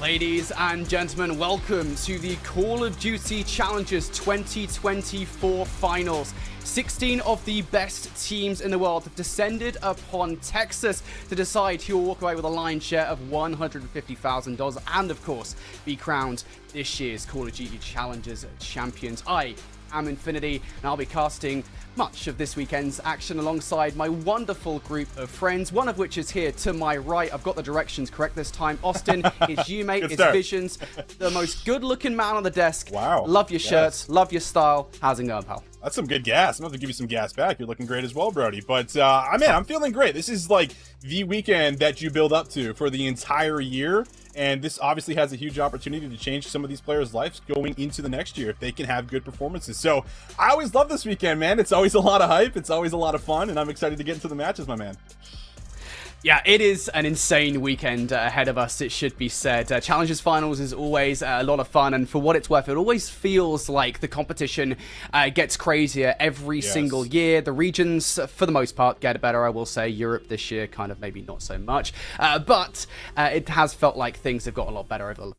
Ladies and gentlemen, welcome to the Call of Duty Challengers 2024 finals. 16 of the best teams in the world have descended upon Texas to decide who will walk away with a lion's share of $150,000 and, of course, be crowned this year's Call of Duty Challengers champions. I am Infinity, and I'll be casting much of this weekend's action alongside my wonderful group of friends, one of which is here to my right. I've got the directions correct this time. Austin, it's you, mate. It's Visions, the most good-looking man on the desk. Wow. Love your shirts. Love your style. How's it going, pal? That's some good gas. I'm going to give you some gas back. You're looking great as well, Brody. But I'm feeling great. This is like the weekend that you build up to for the entire year. And this obviously has a huge opportunity to change some of these players' lives going into the next year if they can have good performances. So I always love this weekend, man. It's always a lot of hype. It's always a lot of fun. And I'm excited to get into the matches, my man. Yeah, it is an insane weekend ahead of us, it should be said. Challengers Finals is always a lot of fun, and for what it's worth, it always feels like the competition gets crazier every single year. The regions, for the most part, get better, I will say. Europe this year, kind of maybe not so much. But it has felt like things have got a lot better over the years.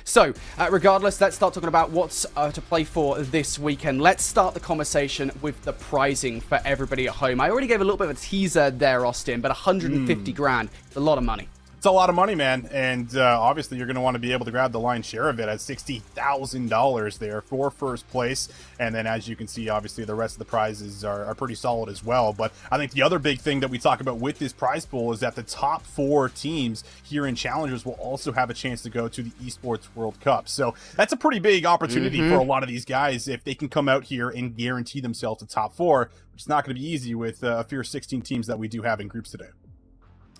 So, regardless, let's start talking about what's to play for this weekend. Let's start the conversation with the prizing for everybody at home. I already gave a little bit of a teaser there, Austin, but 150 grand, a lot of money. It's a lot of money, man, and obviously you're going to want to be able to grab the lion's share of it at $60,000 there for first place, and then as you can see, obviously the rest of the prizes are pretty solid as well. But I think the other big thing that we talk about with this prize pool is that the top 4 teams here in Challengers will also have a chance to go to the Esports World Cup. So that's a pretty big opportunity for a lot of these guys if they can come out here and guarantee themselves a top 4, which is not going to be easy with a fierce 16 teams that we do have in groups today.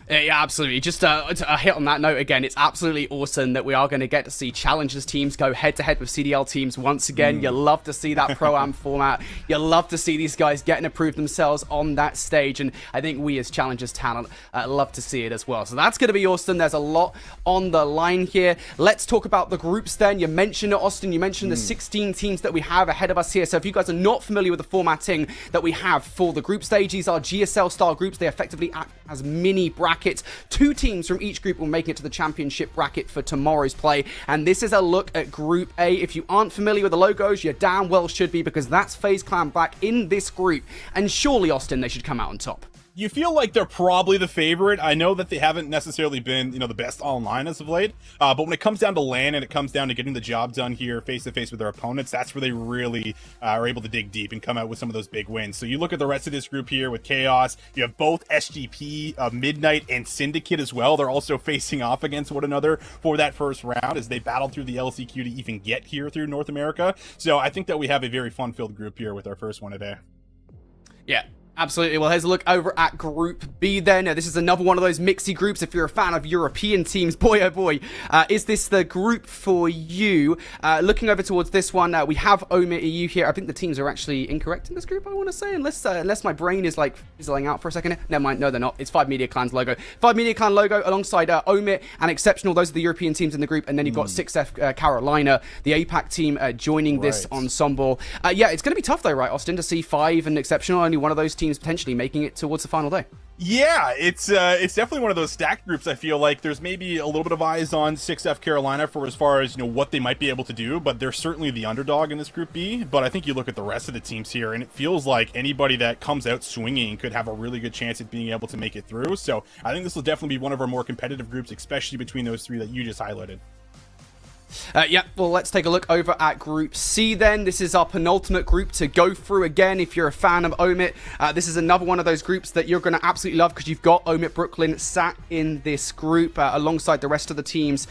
Yeah, absolutely. Just a hit on that note again, it's absolutely awesome that we are going to get to see Challengers teams go head-to-head with CDL teams once again. You love to see that Pro-Am format. You love to see these guys getting to prove themselves on that stage, and I think we as Challengers talent love to see it as well. So that's going to be awesome. There's a lot on the line here. Let's talk about the groups then. You mentioned it, Austin. You mentioned the 16 teams that we have ahead of us here. So if you guys are not familiar with the formatting that we have for the group stage, these are GSL-style groups. They effectively act as mini brackets. 2 teams from each group will make it to the championship bracket for tomorrow's play, and this is a look at Group A. If you aren't familiar with the logos, you damn well should be, because that's FaZe Clan back in this group, and surely, Austin, they should come out on top. You feel like they're probably the favorite. I know that they haven't necessarily been, the best online as of late. But when it comes down to LAN and it comes down to getting the job done here face-to-face with their opponents, that's where they really are able to dig deep and come out with some of those big wins. So you look at the rest of this group here with Chaos. You have both SGP, Midnight, and Syndicate as well. They're also facing off against one another for that first round as they battled through the LCQ to even get here through North America. So I think that we have a very fun-filled group here with our first one today. Yeah. Absolutely. Well, here's a look over at Group B then. This is another one of those mixy groups. If you're a fan of European teams, boy, oh boy, is this the group for you? Looking over towards this one, we have OMiT EU here. I think the teams are actually incorrect in this group, I want to say, unless my brain is like fizzling out for a second. Never mind. No, they're not. It's 5 Media Clan's logo. 5 Media Clan logo alongside OMiT and Exceptional. Those are the European teams in the group. And then you've got 6F Carolina, the APAC team, joining this ensemble. Yeah, it's going to be tough though, right, Austin, to see 5 and Exceptional, only one of those teams potentially making it towards the final day. Yeah, it's definitely one of those stacked groups. I feel like there's maybe a little bit of eyes on 6F Carolina for as far as what they might be able to do, but they're certainly the underdog in this group B. But I think you look at the rest of the teams here, and it feels like anybody that comes out swinging could have a really good chance at being able to make it through. So I think this will definitely be one of our more competitive groups, especially between those 3 that you just highlighted. Yeah, well, let's take a look over at Group C then. This is our penultimate group to go through again. If you're a fan of OMiT, this is another one of those groups that you're going to absolutely love because you've got OMiT Brooklyn sat in this group alongside the rest of the teams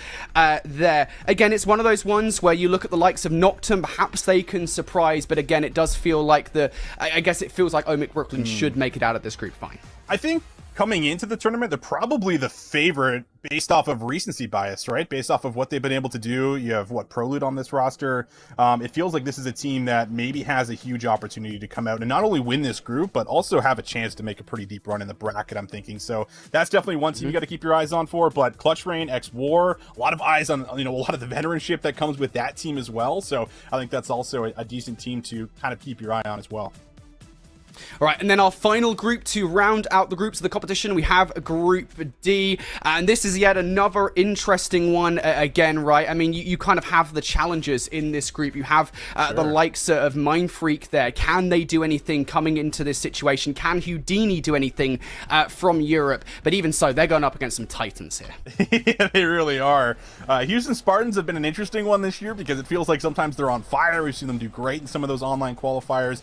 there. Again, it's one of those ones where you look at the likes of Noctem, perhaps they can surprise, but again, it does feel like I guess it feels like OMiT Brooklyn should make it out of this group fine. I think coming into the tournament, they're probably the favorite based off of recency bias, right? Based off of what they've been able to do. You have, Prelude on this roster. It feels like this is a team that maybe has a huge opportunity to come out and not only win this group, but also have a chance to make a pretty deep run in the bracket, I'm thinking. So that's definitely one team you got to keep your eyes on for. But Clutch Rain, X-War, a lot of eyes on, a lot of the veteranship that comes with that team as well. So I think that's also a decent team to kind of keep your eye on as well. All right, and then our final group to round out the groups of the competition, we have Group D, and this is yet another interesting one again, right? I mean, you kind of have the challengers in this group. You have the likes of Mindfreak there. Can they do anything coming into this situation? Can Houdini do anything from Europe? But even so, they're going up against some titans here. Yeah, they really are. Houston Spartans have been an interesting one this year because it feels like sometimes they're on fire. We've seen them do great in some of those online qualifiers,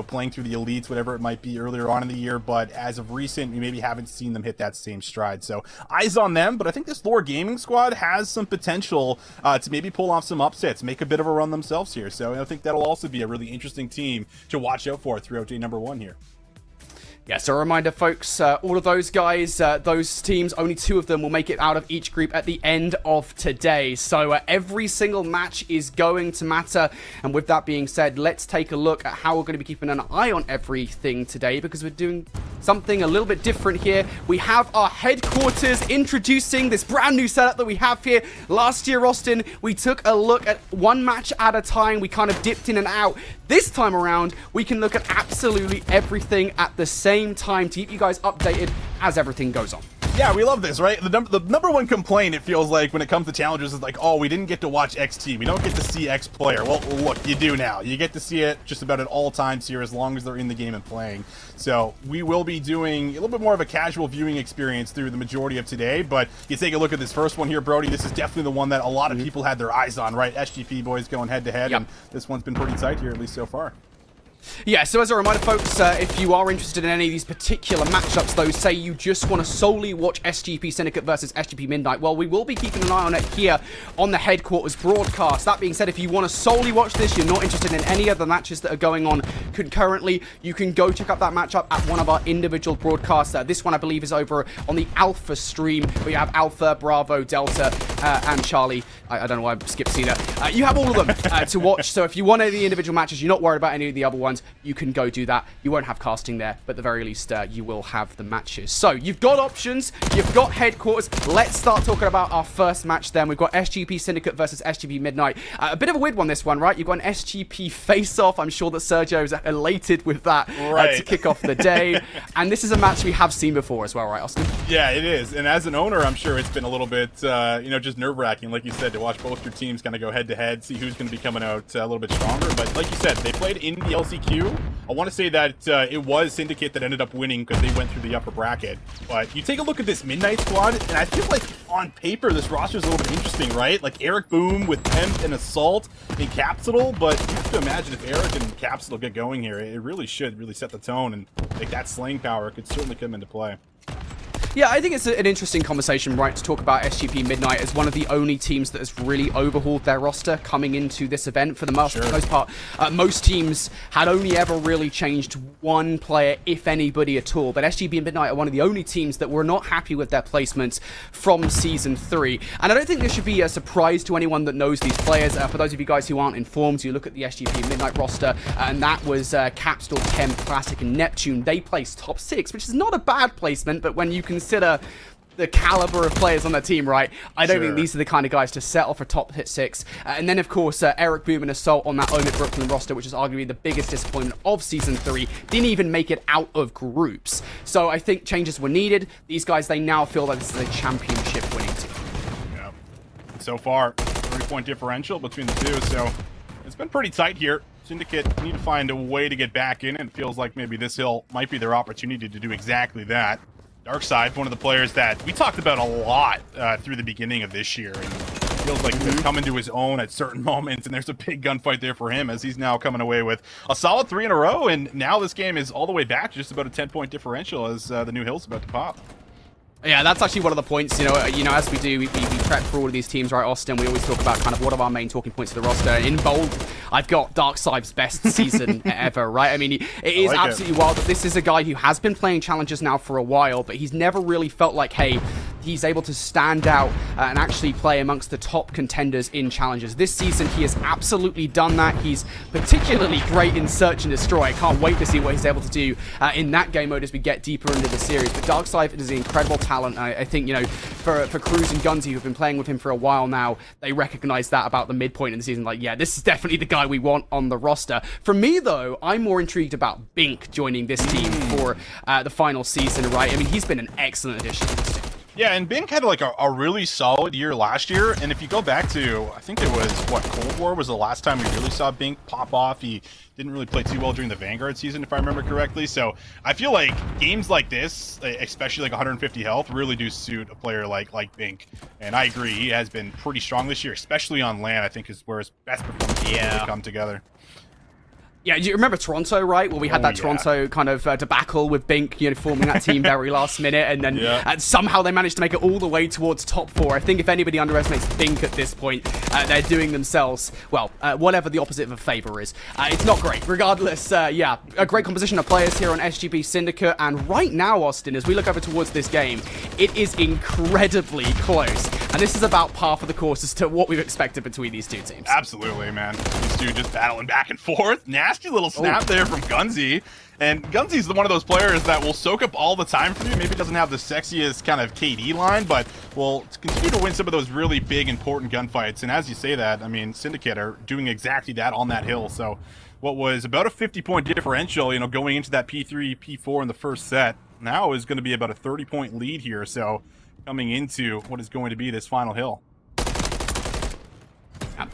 playing through the elites, whatever it might be earlier on in the year, but as of recent, we maybe haven't seen them hit that same stride. So eyes on them, but I think this Lore Gaming squad has some potential to maybe pull off some upsets, make a bit of a run themselves here. So I think that'll also be a really interesting team to watch out for throughout day number 1 here. Yeah, so a reminder, folks, all of those guys, those teams, only 2 of them will make it out of each group at the end of today. So every single match is going to matter. And with that being said, let's take a look at how we're going to be keeping an eye on everything today, because we're doing something a little bit different here. We have our headquarters introducing this brand new setup that we have here. Last year, Austin, we took a look at one match at a time. We kind of dipped in and out. This time around, we can look at absolutely everything at the same time to keep you guys updated as everything goes on. Yeah, we love this, right? The number one complaint, it feels like, when it comes to challenges is like, oh, we didn't get to watch X team. We don't get to see X player. Well, look, you do now. You get to see it just about at all times here as long as they're in the game and playing. So we will be doing a little bit more of a casual viewing experience through the majority of today, but you take a look at this first one here, Brody. This is definitely the one that a lot of people had their eyes on, right? SGP boys going head-to-head, and this one's been pretty tight here, at least so far. Yeah, so as a reminder, folks, if you are interested in any of these particular matchups, though, say you just want to solely watch SGP Syndicate versus SGP Midnight, well, we will be keeping an eye on it here on the headquarters broadcast. That being said, if you want to solely watch this, you're not interested in any other matches that are going on concurrently, you can go check out that matchup at one of our individual broadcasts. This one, I believe, is over on the Alpha stream, where you have Alpha, Bravo, Delta, and Charlie. I don't know why I skipped C there. You have all of them to watch, so if you want any of the individual matches, you're not worried about any of the other ones, you can go do that. You won't have casting there, but at the very least, you will have the matches. So you've got options, you've got headquarters. Let's start talking about our first match then. We've got SGP Syndicate versus SGP Midnight. A bit of a weird one, this one, right? You've got an SGP face-off. I'm sure that Sergio's elated with that to kick off the day. And this is a match we have seen before as well, right, Austin? Yeah, it is. And as an owner, I'm sure it's been a little bit, just nerve-wracking, like you said, to watch both your teams kind of go head-to-head, see who's going to be coming out a little bit stronger. But like you said, they played in the LCQ. I want to say that it was Syndicate that ended up winning because they went through the upper bracket. But you take a look at this Midnight squad, and I feel like on paper this roster is a little bit interesting, right? Like Eric Boom with Temp and Assault in Capsule, but you have to imagine if Eric and Capsule get going here, it really should really set the tone, and like that slaying power could certainly come into play. Yeah, I think it's an interesting conversation, right, to talk about SGP Midnight as one of the only teams that has really overhauled their roster coming into this event. For the most part, most teams had only ever really changed one player, if anybody at all. But SGP Midnight are one of the only teams that were not happy with their placements from Season 3. And I don't think this should be a surprise to anyone that knows these players. For those of you guys who aren't informed, you look at the SGP Midnight roster, and that was Capsule, Temp, Classic, and Neptune. They placed top 6, which is not a bad placement, but when you consider the caliber of players on the team, right, I don't think these are the kind of guys to settle for top 6. And then, of course, Eric Boom and Assault on that OMiT Brooklyn roster, which is arguably the biggest disappointment of Season 3, didn't even make it out of groups. So I think changes were needed. These guys, they now feel like this is a championship winning team. Yeah. So far, 3-point differential between the two, so it's been pretty tight here. Syndicate need to find a way to get back in, and it feels like maybe this hill might be their opportunity to do exactly that. Darkside, one of the players that we talked about a lot through the beginning of this year, and it feels like he's coming to his own at certain moments, and there's a big gunfight there for him as he's now coming away with a solid 3 in a row, and now this game is all the way back to just about a 10-point differential as the new hill's about to pop. Yeah, that's actually one of the points, as we do, we prep for all of these teams, right, Austin? We always talk about kind of what are our main talking points of the roster. In bold, I've got Darkside's best season ever, right? I mean, it is absolutely wild that this is a guy who has been playing challenges now for a while, but he's never really felt like, hey, he's able to stand out and actually play amongst the top contenders in challenges. This season, he has absolutely done that. He's particularly great in Search and Destroy. I can't wait to see what he's able to do in that game mode as we get deeper into the series. But Darkside is an incredible talent. I think, you know, for Cruz and Gunzy, who've been playing with him for a while now, they recognize that about the midpoint in the season. Like, yeah, this is definitely the guy we want on the roster. For me, though, I'm more intrigued about Bink joining this team for the final season, right? I mean, he's been an excellent addition to this team. Yeah, and Bink had like a really solid year last year, and if you go back to, I think it was, what, Cold War was the last time we really saw Bink pop off. He didn't really play too well during the Vanguard season, if I remember correctly, so I feel like games like this, especially like 150 health, really do suit a player like Bink, and I agree, he has been pretty strong this year, especially on LAN, I think is where his best performances really come together. Yeah, you remember Toronto, right? Well, we had that Toronto kind of debacle with Bink, you know, forming that team very last minute, and then somehow they managed to make it all the way towards top 4. I think if anybody underestimates Bink at this point, they're doing themselves, well, whatever the opposite of a favor is. It's not great. Regardless, yeah, a great composition of players here on SGP Syndicate, and right now, Austin, as we look over towards this game, it is incredibly close, and this is about par for the course as to what we've expected between these two teams. Absolutely, man. These two just battling back and forth. Nasty little snap there from Gunzy. And Gunzy's one of those players that will soak up all the time for you. Maybe doesn't have the sexiest kind of KD line, but will continue to win some of those really big, important gunfights. And as you say that, I mean, Syndicate are doing exactly that on that hill. So what was about a 50-point differential, you know, going into that P3, P4 in the first set, now is going to be about a 30-point lead here. So coming into what is going to be this final hill.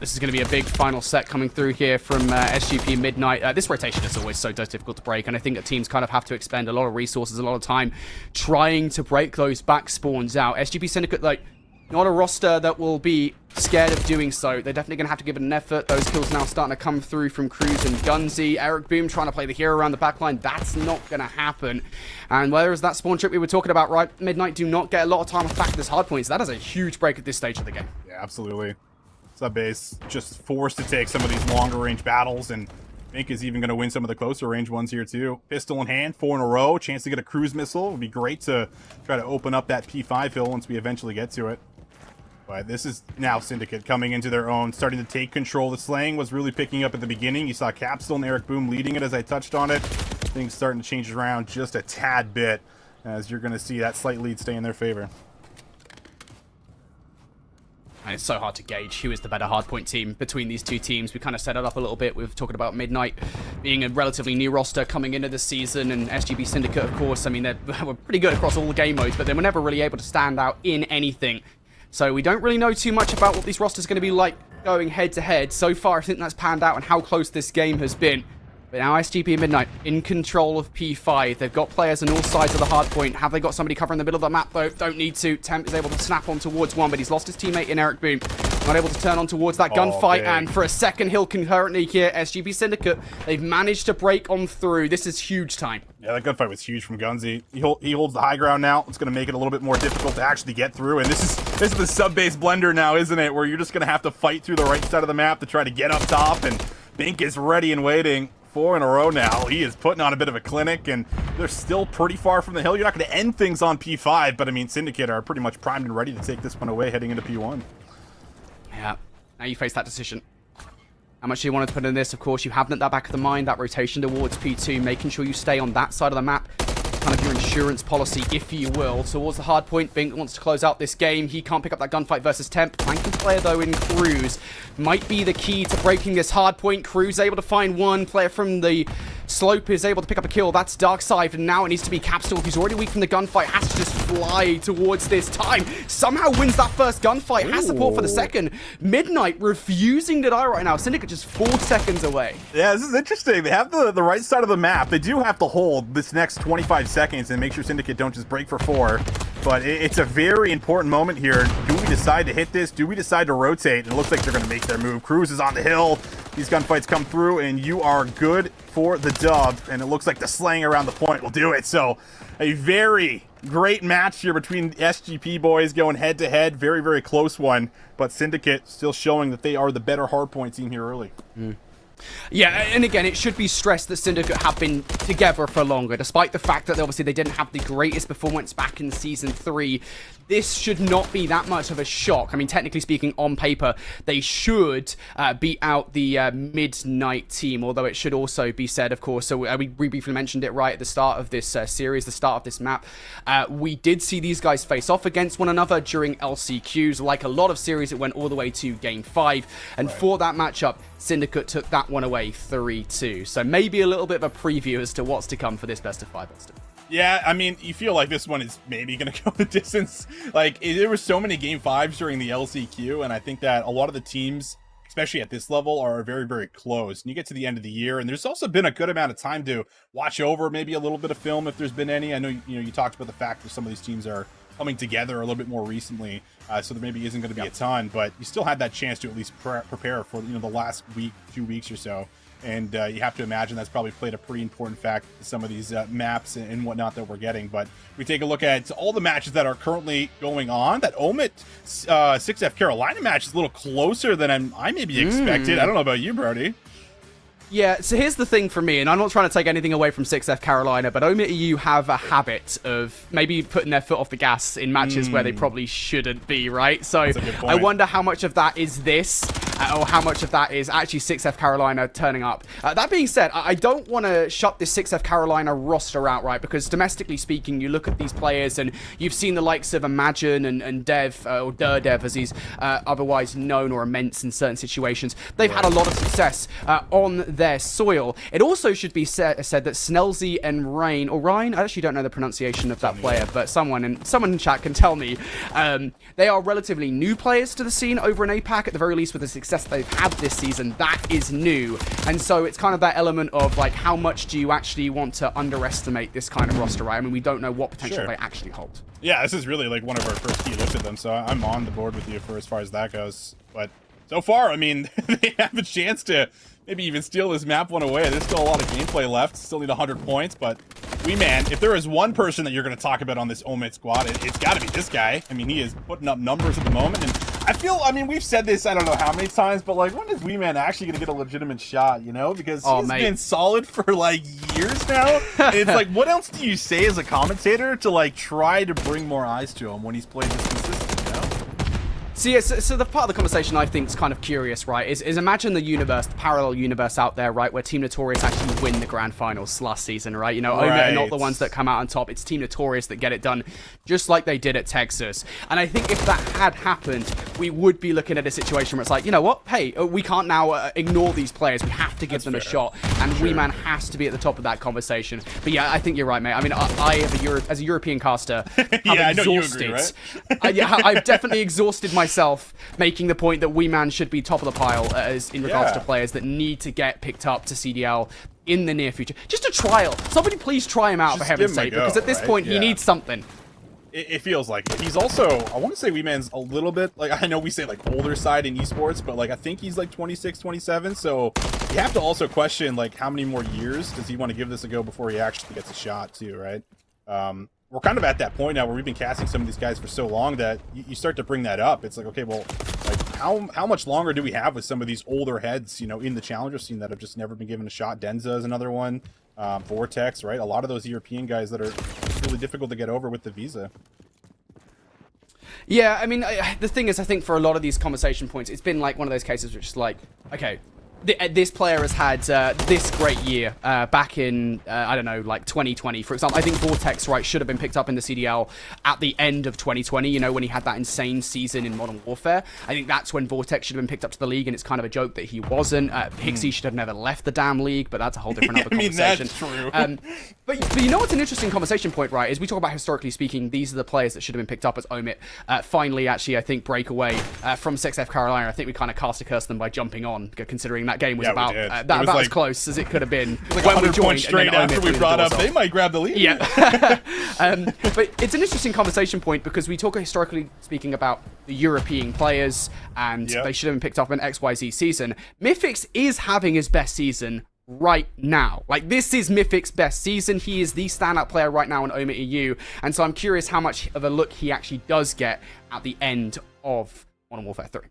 This is going to be a big final set coming through here from SGP Midnight. This rotation is always so difficult to break, and I think that teams kind of have to expend a lot of resources, a lot of time trying to break those back spawns out. SGP Syndicate, like, not a roster that will be scared of doing so. They're definitely going to have to give it an effort. Those kills now starting to come through from Cruz and Gunzy. Eric Boom trying to play the hero around the backline. That's not going to happen. And where is that spawn trip we were talking about, right? Midnight do not get a lot of time off back to this hard point, so that is a huge break at this stage of the game. Yeah, absolutely. Subbase just forced to take some of these longer range battles, and Bink is even going to win some of the closer range ones here too. Pistol in hand, 4 in a row, chance to get a cruise missile. Would be great to try to open up that P5 hill once we eventually get to it. But this is now Syndicate coming into their own, starting to take control. The slaying was really picking up at the beginning. You saw Capstone and Eric Boom leading it as I touched on it. Things starting to change around just a tad bit, as you're going to see that slight lead stay in their favor. And it's so hard to gauge who is the better hardpoint team between these two teams. We kind of set it up a little bit. We've talked about Midnight being a relatively new roster coming into the season, and SGP Syndicate, of course, I mean, we're pretty good across all the game modes, but they were never really able to stand out in anything. So we don't really know too much about what these rosters are going to be like going head-to-head. So far, I think that's panned out and how close this game has been. But now SGP and Midnight in control of P5. They've got players on all sides of the hard point. Have they got somebody covering the middle of the map, though? Don't need to. Temp is able to snap on towards one, but he's lost his teammate in Eric Boom. Not able to turn on towards that gunfight, and for a second hill concurrently here, SGP Syndicate, they've managed to break on through. This is huge time. Yeah, that gunfight was huge from Gunzy. He holds the high ground now. It's going to make it a little bit more difficult to actually get through, and this is the sub-base blender now, isn't it? Where you're just going to have to fight through the right side of the map to try to get up top, and Bink is ready and waiting. 4 in a row now. He is putting on a bit of a clinic, and they're still pretty far from the hill. You're not going to end things on P5, but I mean, Syndicate are pretty much primed and ready to take this one away heading into P1. Yeah, now you face that decision. How much do you want to put in this? Of course, you have that back of the mind, that rotation towards P2, making sure you stay on that side of the map. Kind of your insurance policy, if you will. Towards the hard point, Bink wants to close out this game. He can't pick up that gunfight versus Temp. Flanking player, though, in Cruz might be the key to breaking this hard point. Cruz able to find one. Player from the slope is able to pick up a kill. That's Darkside, and now it needs to be Capstone, who's already weak from the gunfight. Has to just fly towards this time. Somehow wins that first gunfight. Has support for the second. Midnight refusing to die right now. Syndicate just 4 seconds away. Yeah, this is interesting. They have the right side of the map. They do have to hold this next 25 seconds and make sure Syndicate don't just break for 4. But it's a very important moment here. Do we decide to hit this? Do we decide to rotate? And it looks like they're going to make their move. Cruz is on the hill. These gunfights come through, and you are good for the dub. And it looks like the slaying around the point will do it. So a very great match here between the SGP boys going head-to-head. Very, very close one. But Syndicate still showing that they are the better hardpoint team here early. Yeah, and again, it should be stressed that Syndicate have been together for longer, despite the fact that obviously they didn't have the greatest performance back in Season 3. This should not be that much of a shock. I mean, technically speaking, on paper, they should beat out the Midnight team, although it should also be said, of course, so we briefly mentioned it right at the start of this series, the start of this map. We did see these guys face off against one another during LCQs. Like a lot of series, it went all the way to Game 5, and for that matchup, Syndicate took that one away 3-2. So maybe a little bit of a preview as to what's to come for this best of 5 Austin. Yeah, I mean, you feel like this one is maybe going to go the distance. Like, there were so many Game 5s during the LCQ, and I think that a lot of the teams, especially at this level, are very, very close. And you get to the end of the year, and there's also been a good amount of time to watch over maybe a little bit of film if there's been any. I know, you talked about the fact that some of these teams are coming together a little bit more recently, so there maybe isn't going to be a ton, but you still had that chance to at least prepare for the last week, 2 weeks or so. And you have to imagine that's probably played a pretty important fact in some of these maps and whatnot that we're getting. But we take a look at all the matches that are currently going on. That OMiT 6F Carolina match is a little closer than I maybe expected. I don't know about you, Brody. Yeah, so here's the thing for me, and I'm not trying to take anything away from 6F Carolina, but OMiT EU have a habit of maybe putting their foot off the gas in matches where they probably shouldn't be, right? So I wonder how much of that is this, or how much of that is actually 6F Carolina turning up. That being said, I don't want to shut this 6F Carolina roster out, right? Because domestically speaking, you look at these players, and you've seen the likes of Imagine and Dev, or Dev as he's otherwise known, or Immense in certain situations. They've had a lot of success on their soil. It also should be said that Snellsy and Rain, or Ryan, I actually don't know the pronunciation of that player, but someone in chat can tell me. They are relatively new players to the scene over in APAC, at the very least with the success they've had this season. That is new. And so it's kind of that element of like, how much do you actually want to underestimate this kind of roster, right? I mean, we don't know what potential they actually hold. Yeah, this is really like one of our first key looks at them, so I'm on the board with you for as far as that goes. But so far, I mean, they have a chance to maybe even steal this map one away. There's still a lot of gameplay left. Still need 100 points, but man, if there is one person that you're going to talk about on this OMiT squad, it's got to be this guy. I mean, he is putting up numbers at the moment, and I mean, we've said this, I don't know how many times, but like, when is man actually going to get a legitimate shot, Because he's been solid for like years now. And it's like, what else do you say as a commentator to like try to bring more eyes to him when he's played this consistently, So, so the part of the conversation I think is kind of curious, right, is imagine the universe, the parallel universe out there, right, where Team Notorious actually win the grand finals last season, right? OMiT are not the ones that come out on top. It's Team Notorious that get it done, just like they did at Texas. And I think if that had happened, we would be looking at a situation where it's like, you know what? Hey, we can't now ignore these players. We have to give them a shot. And WeeMan has to be at the top of that conversation. But yeah, I think you're right, mate. I mean, I as a European caster, have yeah, exhausted. I know you agree, right? I've definitely exhausted myself making the point that WeeMan should be top of the pile as in regards to players that need to get picked up to CDL in the near future. Just a trial. Somebody please try him out, for heaven's sake, because at this point he needs something. It feels like it. He's also, I want to say WeeMan's a little bit, like, I know we say like older side in esports, but like I think he's like 26, 27, so you have to also question like how many more years does he want to give this a go before he actually gets a shot too, right? We're kind of at that point now where we've been casting some of these guys for so long that you start to bring that up. It's like, okay, well, like how much longer do we have with some of these older heads, in the challenger scene that have just never been given a shot? Denza is another one. Vortex, right? A lot of those European guys that are really difficult to get over with the visa. Yeah, I mean, the thing is, I think for a lot of these conversation points, it's been like one of those cases which is like, okay, this player has had this great year back in, I don't know, like 2020, for example. I think Vortex, right, should have been picked up in the CDL at the end of 2020, when he had that insane season in Modern Warfare. I think that's when Vortex should have been picked up to the league, and it's kind of a joke that he wasn't. Pixie should have never left the damn league, but that's a whole different other conversation. That's true. But what's an interesting conversation point, right, is we talk about historically speaking, these are the players that should have been picked up as OMiT. Finally, actually, I think, break away from 6F Carolina. I think we kind of cast a curse them by jumping on, considering that game was about about as close as it could have been like when we joined. Straight after we brought up, they might grab the lead. Yeah. But it's an interesting conversation point because we talk historically speaking about the European players and they should have been picked up in XYZ season. Mythix is having his best season right now. Like, this is Mythic's best season. He is the standout player right now in OMiT EU, and so I'm curious how much of a look he actually does get at the end of Modern Warfare 3.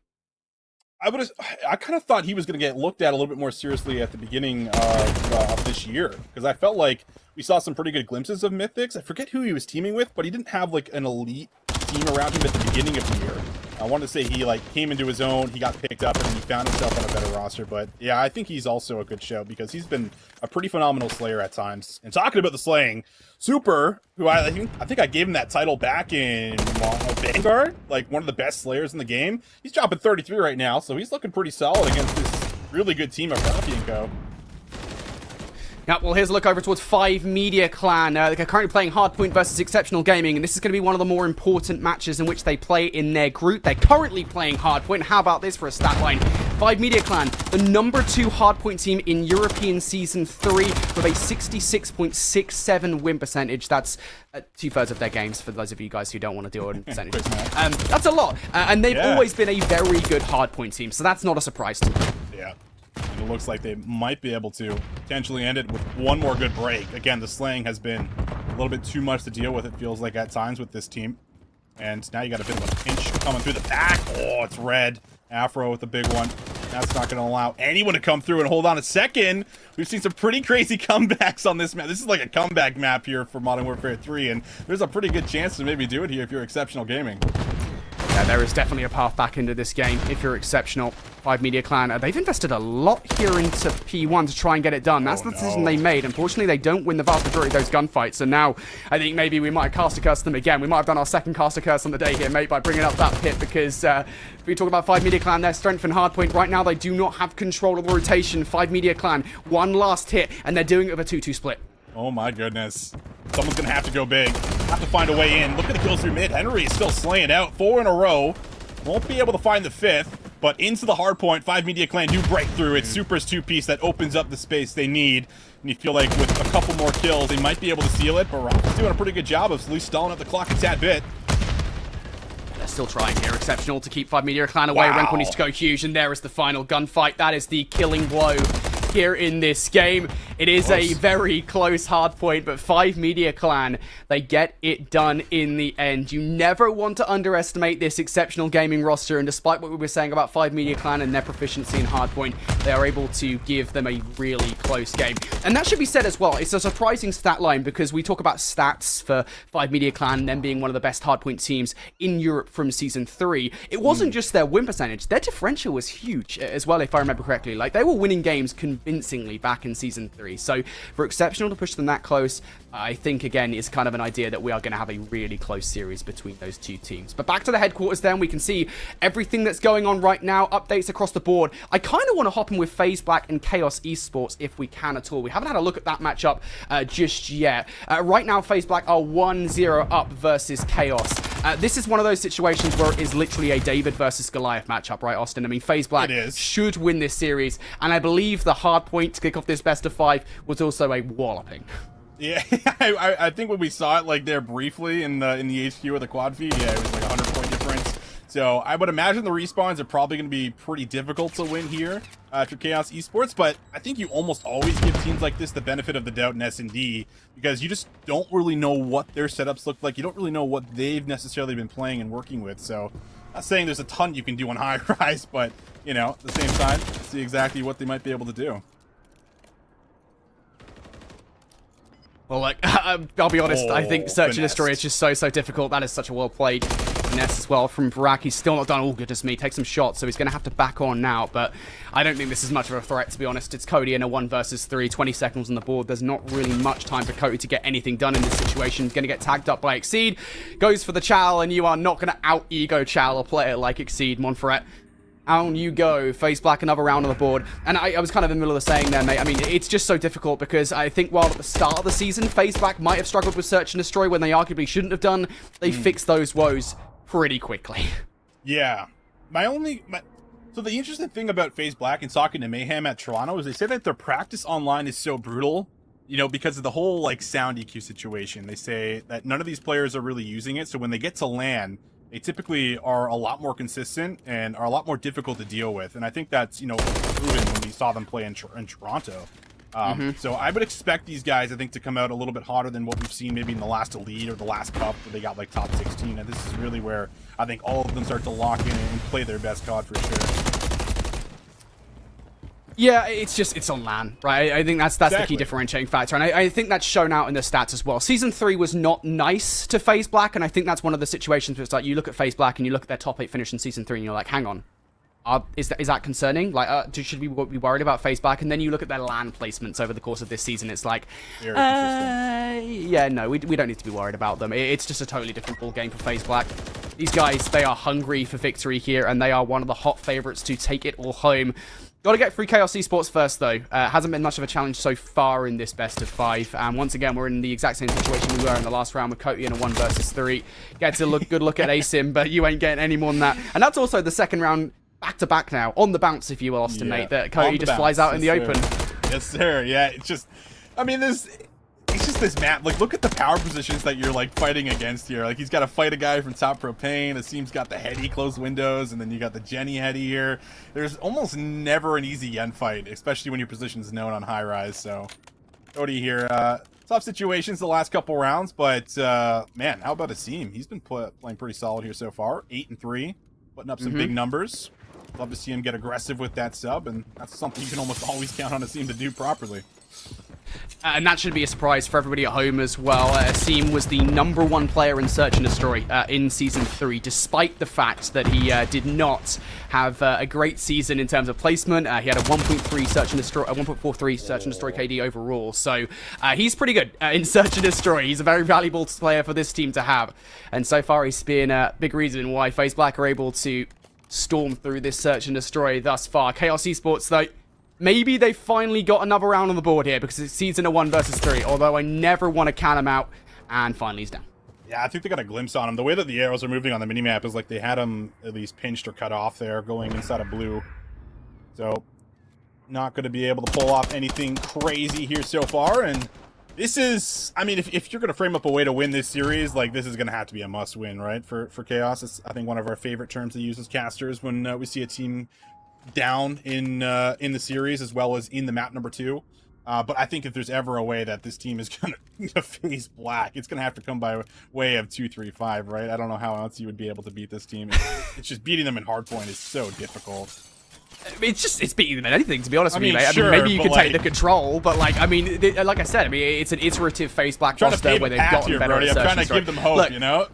I kind of thought he was going to get looked at a little bit more seriously at the beginning of this year, because I felt like we saw some pretty good glimpses of Mythics. I forget who he was teaming with, but he didn't have like an elite team around him at the beginning of the year. I wanted to say he like came into his own, he got picked up, and he found himself on a better roster. But yeah, I think he's also a good show because he's been a pretty phenomenal slayer at times. And talking about the slaying, Super, who I think I gave him that title back in Vanguard, like one of the best slayers in the game. He's dropping 33 right now, so he's looking pretty solid against this really good team of Rafi and Co. Yeah, well, here's a look over towards 5 Media Clan. They're currently playing Hardpoint versus Exceptional Gaming, and this is going to be one of the more important matches in which they play in their group. They're currently playing Hardpoint. How about this for a stat line? 5 Media Clan, the number 2 Hardpoint team in European Season 3 with a 66.67 win percentage. That's 2/3 of their games, for those of you guys who don't want to deal with percentage. That's a lot, and they've always been a very good Hardpoint team, so that's not a surprise to me. Yeah. And it looks like they might be able to potentially end it with one more good break. Again, the slaying has been a little bit too much to deal with, it feels like, at times with this team. And now you got a bit of a pinch coming through the back. Oh, it's red. Afro with the big one. That's not going to allow anyone to come through. And hold on a second. We've seen some pretty crazy comebacks on this map. This is like a comeback map here for Modern Warfare 3. And there's a pretty good chance to maybe do it here if you're Exceptional Gaming. Yeah, there is definitely a path back into this game if you're Exceptional. 5 Media Clan, they've invested a lot here into P1 to try and get it done. That's the decision they made. Unfortunately, they don't win the vast majority of those gunfights, and now I think maybe we might have caster cursed them again. We might have done our second caster curse on the day here, mate, by bringing up that pit, because if we talk about 5 Media Clan, their strength and hardpoint, right now they do not have control of the rotation. 5 Media Clan, one last hit, and they're doing it with a 2-2 split. Oh my goodness. Someone's going to have to go big. Have to find a way in. Look at the kills through mid. Henry is still slaying out. 4 in a row. Won't be able to find the 5th, but into the hard point. 5 Media Clan do break through. It's Super's 2-piece that opens up the space they need. And you feel like with a couple more kills, they might be able to seal it, but Rock's doing a pretty good job of at least stalling up the clock a tad bit. They're still trying here. Exceptional to keep 5 Media Clan away. Wow. Renko needs to go huge, and there is the final gunfight. That is the killing blow here in this game. It is a very close hard point, but 5 Media Clan, they get it done in the end. You never want to underestimate this Exceptional Gaming roster, and despite what we were saying about 5 Media Clan and their proficiency in hardpoint, they are able to give them a really close game. And that should be said as well. It's a surprising stat line because we talk about stats for 5 Media Clan, them being one of the best hardpoint teams in Europe from Season 3. It wasn't just their win percentage. Their differential was huge as well, if I remember correctly. Like, they were winning games convincingly back in Season 3. So for Exceptional to push them that close, I think, again, is kind of an idea that we are going to have a really close series between those two teams. But back to the headquarters then, we can see everything that's going on right now, updates across the board. I kind of want to hop in with FaZe Black and Chaos Esports if we can at all. We haven't had a look at that matchup just yet. Right now, FaZe Black are 1-0 up versus Chaos. This is one of those situations where it is literally a David versus Goliath matchup, right, Austin? I mean, FaZe Black should win this series, and I believe the hard point to kick off this best of 5 was also a walloping. Yeah, I think when we saw it like there briefly in the HQ or the quad feed, yeah, it was like a 100-point difference. So I would imagine the respawns are probably going to be pretty difficult to win here for Chaos Esports, but I think you almost always give teams like this the benefit of the doubt in S&D because you just don't really know what their setups look like. You don't really know what they've necessarily been playing and working with. So I'm not saying there's a ton you can do on high rise, but you know, at the same time, see exactly what they might be able to do. Well, like, I'll be honest, I think Search and Destroy is just so difficult. That is such a well played finesse as well from Barak. He's still not done all good as me. Takes some shots, so he's going to have to back on now, but I don't think this is much of a threat, to be honest. It's Cody in a 1 versus 3, 20 seconds on the board. There's not really much time for Cody to get anything done in this situation. He's going to get tagged up by Exceed. Goes for the Chow, and you are not going to out-ego Chow or play it like Exceed, Monferret. On you go. FaZe Black, another round on the board. And I was kind of in the middle of the saying there, mate. I mean, it's just so difficult because I think while at the start of the season, FaZe Black might have struggled with Search and Destroy when they arguably shouldn't have done. They fixed those woes pretty quickly. Yeah. So the interesting thing about FaZe Black and talking to Mayhem at Toronto is they say that their practice online is so brutal, you know, because of the whole, like, sound EQ situation. They say that none of these players are really using it, so when they get to LAN, they typically are a lot more consistent and are a lot more difficult to deal with. And I think that's, you know, proven when we saw them play in Toronto. So I would expect these guys, I think, to come out a little bit hotter than what we've seen maybe in the last Elite or the last Cup where they got like top 16. And this is really where I think all of them start to lock in and play their best COD for sure. Yeah, it's on LAN, right? I think that's the key Exactly. differentiating factor, and I think that's shown out in the stats as well. Season 3 was not nice to FaZe Black, and I think that's one of the situations where it's like you look at FaZe Black and you look at their top 8 finish in Season 3 and you're like, hang on, is that concerning? Like, should we be worried about FaZe Black? And then you look at their LAN placements over the course of this season, it's like, Very consistent. yeah, no, we don't need to be worried about them. It's just a totally different ball game for FaZe Black. These guys, they are hungry for victory here, and they are one of the hot favorites to take it all home. Got to get through Chaos Esports first, though. Hasn't been much of a challenge so far in this best of 5. And once again, we're in the exact same situation we were in the last round with Cody in a 1 versus 3. Get a good look at Asim, but you ain't getting any more than that. And that's also the second round back-to-back now, on the bounce, if you will, Austin, mate, that Cody just flies out in the open. Yes, sir. Yeah, it's just, I mean, it's just this map. Like, look at the power positions that you're, like, fighting against here. Like, he's got to fight a guy from top propane. Asim's got the heady closed windows, and then you got the Jenny heady here. There's almost never an easy yen fight, especially when your position's known on high rise. So, Cody here, tough situations the last couple rounds, but, man, how about Asim? He's been playing pretty solid here so far. 8-3, putting up some big numbers. Love to see him get aggressive with that sub, and that's something you can almost always count on Asim to do properly. And that should be a surprise for everybody at home as well. Asim was the #1 player in Search and Destroy in Season 3, despite the fact that he did not have a great season in terms of placement. He had a 1.3 Search and Destroy, 1.43 Search and Destroy KD overall. So he's pretty good in Search and Destroy. He's a very valuable player for this team to have. And so far, he's been a big reason why FaZe Black are able to storm through this Search and Destroy thus far. Chaos Esports, though, maybe they finally got another round on the board here because it's season of 1 versus 3, although I never want to count him out, and finally he's down. Yeah, I think they got a glimpse on him. The way that the arrows are moving on the minimap is like they had him at least pinched or cut off there going inside of blue. So, not going to be able to pull off anything crazy here so far, and this is, I mean, if you're going to frame up a way to win this series, like, this is going to have to be a must-win, right, for Chaos. It's, I think, one of our favorite terms to use as casters when we see a team down in the series as well as in the map number 2. But I think if there's ever a way that this team is going to FaZe Black, it's going to have to come by way of 2-3-5, right? I don't know how else you would be able to beat this team. It's just beating them in hardpoint is so difficult. It's beating them at anything, to be honest with you, mate. Sure, I mean, maybe you could take like, the control, but, like, I mean, like I said, I mean, it's an iterative FaZe Black roster where they've gotten here, better Brody. at I'm Search trying and to give Destroy. them hope, Look, you know?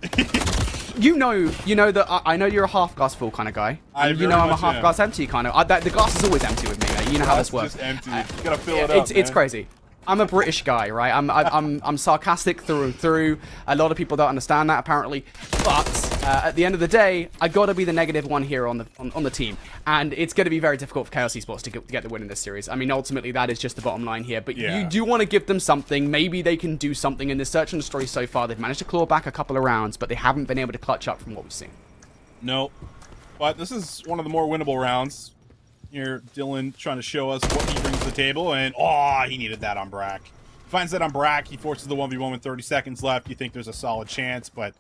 you know that I know you're a half glass full kind of guy. You know I'm a half glass empty kind of. The glass is always empty with me, mate. You know how this works. It's just empty. You gotta fill it up, It's crazy. I'm a British guy, right? I'm sarcastic through and through. A lot of people don't understand that apparently, but at the end of the day, I gotta be the negative one here on the team, and it's gonna be very difficult for Chaos Esports to get the win in this series. I mean, ultimately that is just the bottom line here. But you do want to give them something. Maybe they can do something in this Search and Destroy so far. They've managed to claw back a couple of rounds, but they haven't been able to clutch up from what we've seen. No, but this is one of the more winnable rounds. Here, Dylan trying to show us what he brings to the table, and he needed that on Brack. Finds that on Brack, he forces the 1v1 with 30 seconds left. You think there's a solid chance, but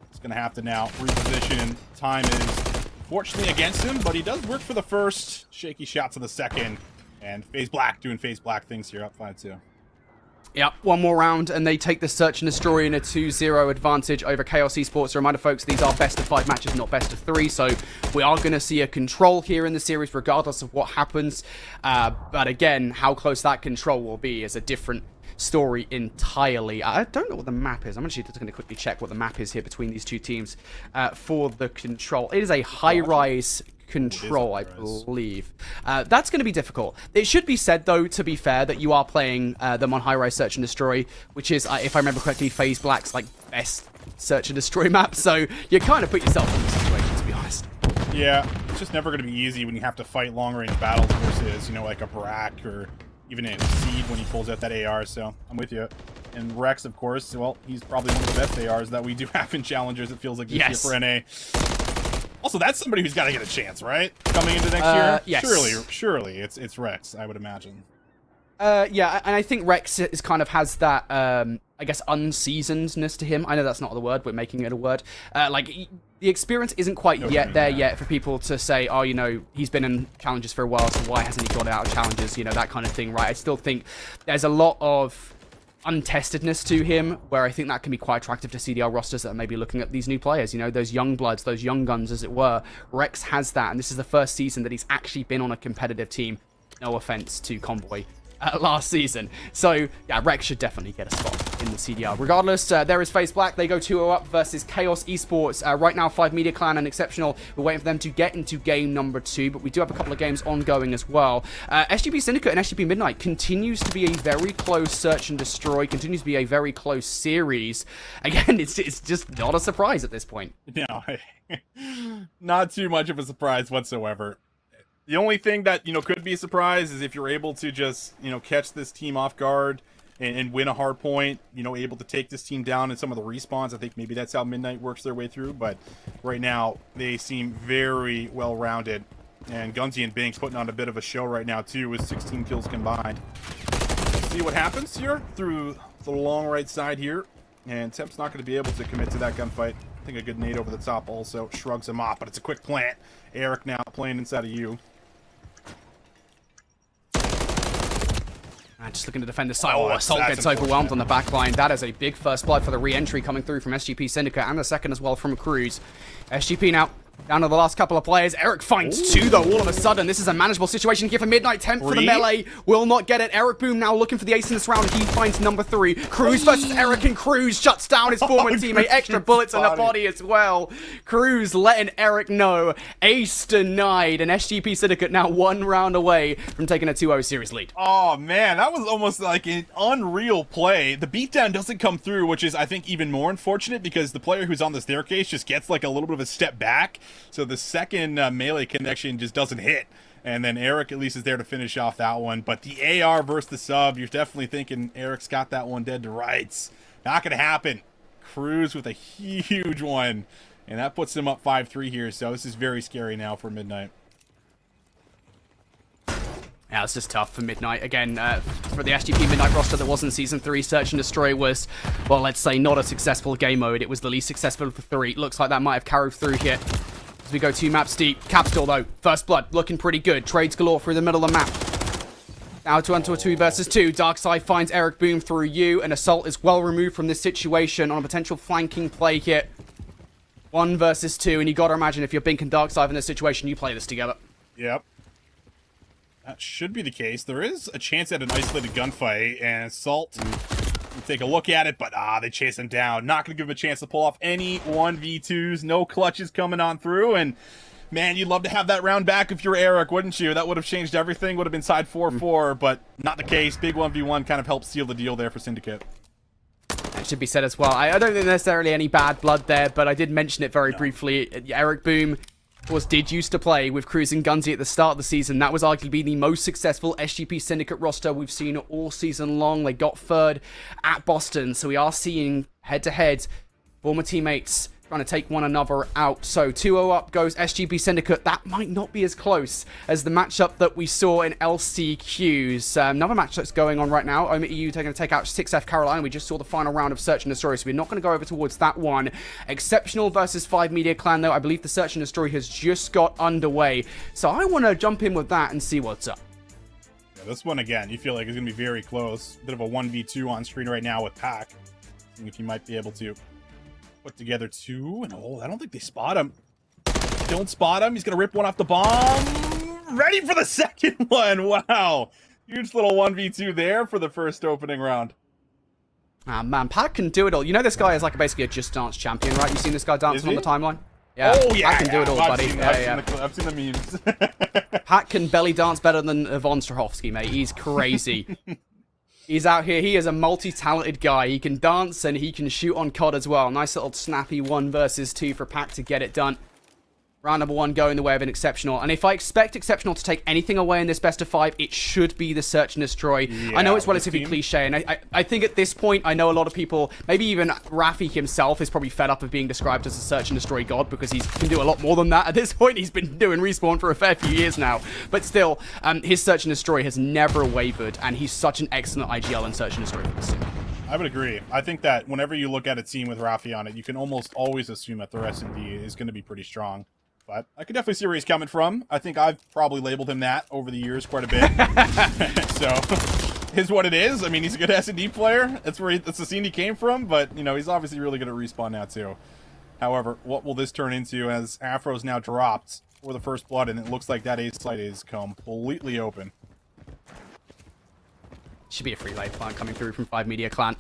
it's going to have to now reposition. Time is fortunately against him, but he does work for the first. Shaky shots of the second, and FaZe Black doing FaZe Black things here, up 5-2. Yep, one more round, and they take the Search and Destroy in a 2-0 advantage over Chaos Esports. A reminder, folks, these are best of 5 matches, not best of 3, so we are going to see a control here in the series, regardless of what happens. But again, how close that control will be is a different story entirely. I don't know what the map is. I'm actually just going to quickly check what the map is here between these two teams for the control. It is a high-rise control, I believe. That's going to be difficult. It should be said, though, to be fair, that you are playing them on high-rise Search and Destroy, which is, if I remember correctly, FaZe Black's like best Search and Destroy map. So you kind of put yourself in the situation, to be honest. Yeah, it's just never going to be easy when you have to fight long-range battles versus, you know, like a Brack or even a Seed when he pulls out that AR. So I'm with you. And Rex, of course, well, he's probably one of the best ARs that we do have in Challengers, it feels like, this year for NA. Also, that's somebody who's got to get a chance, right? Coming into next year? Yes. Surely it's Rex, I would imagine. Yeah, and I think Rex is kind of has that, I guess, unseasonedness to him. I know that's not the word, we're making it a word. Like, the experience isn't quite yet for people to say, oh, you know, he's been in Challenges for a while, so why hasn't he got out of Challenges? You know, that kind of thing, right? I still think there's a lot of untestedness to him, where I think that can be quite attractive to CDL rosters that are maybe looking at these new players, you know, those young bloods, those young guns, as it were. Rex has that, and this is the first season that he's actually been on a competitive team No offense to Convoy last season. So, yeah, Rex should definitely get a spot in the CDR. Regardless, there is FaZe Black. They go 2-0 up versus Chaos Esports. Right now, 5 Media Clan and Exceptional. We're waiting for them to get into game number 2, but we do have a couple of games ongoing as well. SGP Syndicate and SGP Midnight continues to be a very close search and destroy, continues to be a very close series. Again, it's just not a surprise at this point. No, not too much of a surprise whatsoever. The only thing that, could be a surprise is if you're able to just, catch this team off guard and win a hard point, able to take this team down in some of the respawns. I think maybe that's how Midnight works their way through. But right now, they seem very well-rounded. And Gunzy and Binks putting on a bit of a show right now, too, with 16 kills combined. Let's see what happens here through the long right side here. And Temp's not going to be able to commit to that gunfight. I think a good nade over the top also shrugs him off, but it's a quick plant. Eric now playing inside of you. Just looking to defend the side. Oh, Assault gets overwhelmed on the back line. That is a big first blood for the re-entry coming through from SGP Syndicate, and the second as well from Cruz. SGP now down to the last couple of players. Eric finds 2, though, all of a sudden. This is a manageable situation here for Midnight. Temp for the melee. Will not get it. Eric Boom now looking for the ace in this round. He finds number 3. Cruz versus Eric, and Cruz shuts down his former teammate. Extra bullets in the body as well. Cruz letting Eric know. Ace denied, and SGP Syndicate now 1 round away from taking a 2-0 series lead. Oh, man, that was almost like an unreal play. The beatdown doesn't come through, which is, I think, even more unfortunate because the player who's on the staircase just gets like a little bit of a step back. So the second melee connection just doesn't hit. And then Eric at least is there to finish off that one. But the AR versus the sub, you're definitely thinking Eric's got that one dead to rights. Not going to happen. Cruz with a huge one. And that puts him up 5-3 here. So this is very scary now for Midnight. Yeah, it's just tough for Midnight. Again, for the SGP Midnight roster that was in Season 3, Search and Destroy was, well, let's say not a successful game mode. It was the least successful of the 3. Looks like that might have carried through here. As we go 2 maps deep. Capstone, though. First blood, looking pretty good. Trades galore through the middle of the map. Now to enter a 2 versus 2. Darkside finds Eric Boom through you, and Assault is well removed from this situation on a potential flanking play here. 1 versus 2, and you gotta imagine if you're Bink and Darkside in this situation, you play this together. Yep. That should be the case. There is a chance at an isolated gunfight, and Assault will take a look at it, but they chase him down. Not going to give him a chance to pull off any 1v2s. No clutches coming on through, and man, you'd love to have that round back if you're Eric, wouldn't you? That would have changed everything. Would have been side 4-4, but not the case. Big 1v1 kind of helped seal the deal there for Syndicate. It should be said as well. I don't think necessarily any bad blood there, but I did mention it very briefly. Eric Boom did used to play with Cruz and Gunzy at the start of the season. That was arguably the most successful SGP Syndicate roster we've seen all season long. They got 3rd at Boston, so we are seeing head-to-head former teammates trying to take one another out. So 2-0 up goes SGP Syndicate. That might not be as close as the matchup that we saw in LCQs. Another match that's going on right now. OMiT EU going to take out 6F Carolina. We just saw the final round of Search and Destroy, so we're not going to go over towards that one. Exceptional versus 5 Media Clan, though. I believe the Search and Destroy has just got underway. So I want to jump in with that and see what's up. Yeah, this one, again, you feel like it's going to be very close. Bit of a 1v2 on screen right now with Pac. Seeing if he might be able to put together 2, and I don't think they spot him. Don't spot him. He's gonna rip one off the bomb. Ready for the second one. Wow, huge little 1v2 there for the first opening round. Ah, man, Pac can do it all. You know this guy is like basically a Just Dance champion, right? You've seen this guy dancing on the timeline? Yeah. Oh yeah, Pac can do it all, buddy. I've seen the memes. Pac can belly dance better than Yvonne Strahovski, mate. He's crazy. He's out here. He is a multi-talented guy. He can dance and he can shoot on COD as well. Nice little snappy 1 versus 2 for Pac to get it done. Round number 1 going the way of an Exceptional. And if I expect Exceptional to take anything away in this best of 5, it should be the Search and Destroy. Yeah, I know it's relatively cliche, and I think at this point, I know a lot of people, maybe even Rafi himself, is probably fed up of being described as a Search and Destroy god, because he can do a lot more than that. At this point, he's been doing Respawn for a fair few years now. But still, his Search and Destroy has never wavered, and he's such an excellent IGL in Search and Destroy for this team. I would agree. I think that whenever you look at a team with Rafi on it, you can almost always assume that their S&D is going to be pretty strong. But I can definitely see where he's coming from. I think I've probably labeled him that over the years quite a bit. So, is what it is. I mean, he's a good S&D player. That's the scene he came from. But, you know, he's obviously really good at Respawn now, too. However, what will this turn into as Afro's now dropped for the first blood, and it looks like that A site is completely open. Should be a free lay plant coming through from 5 Media Clan.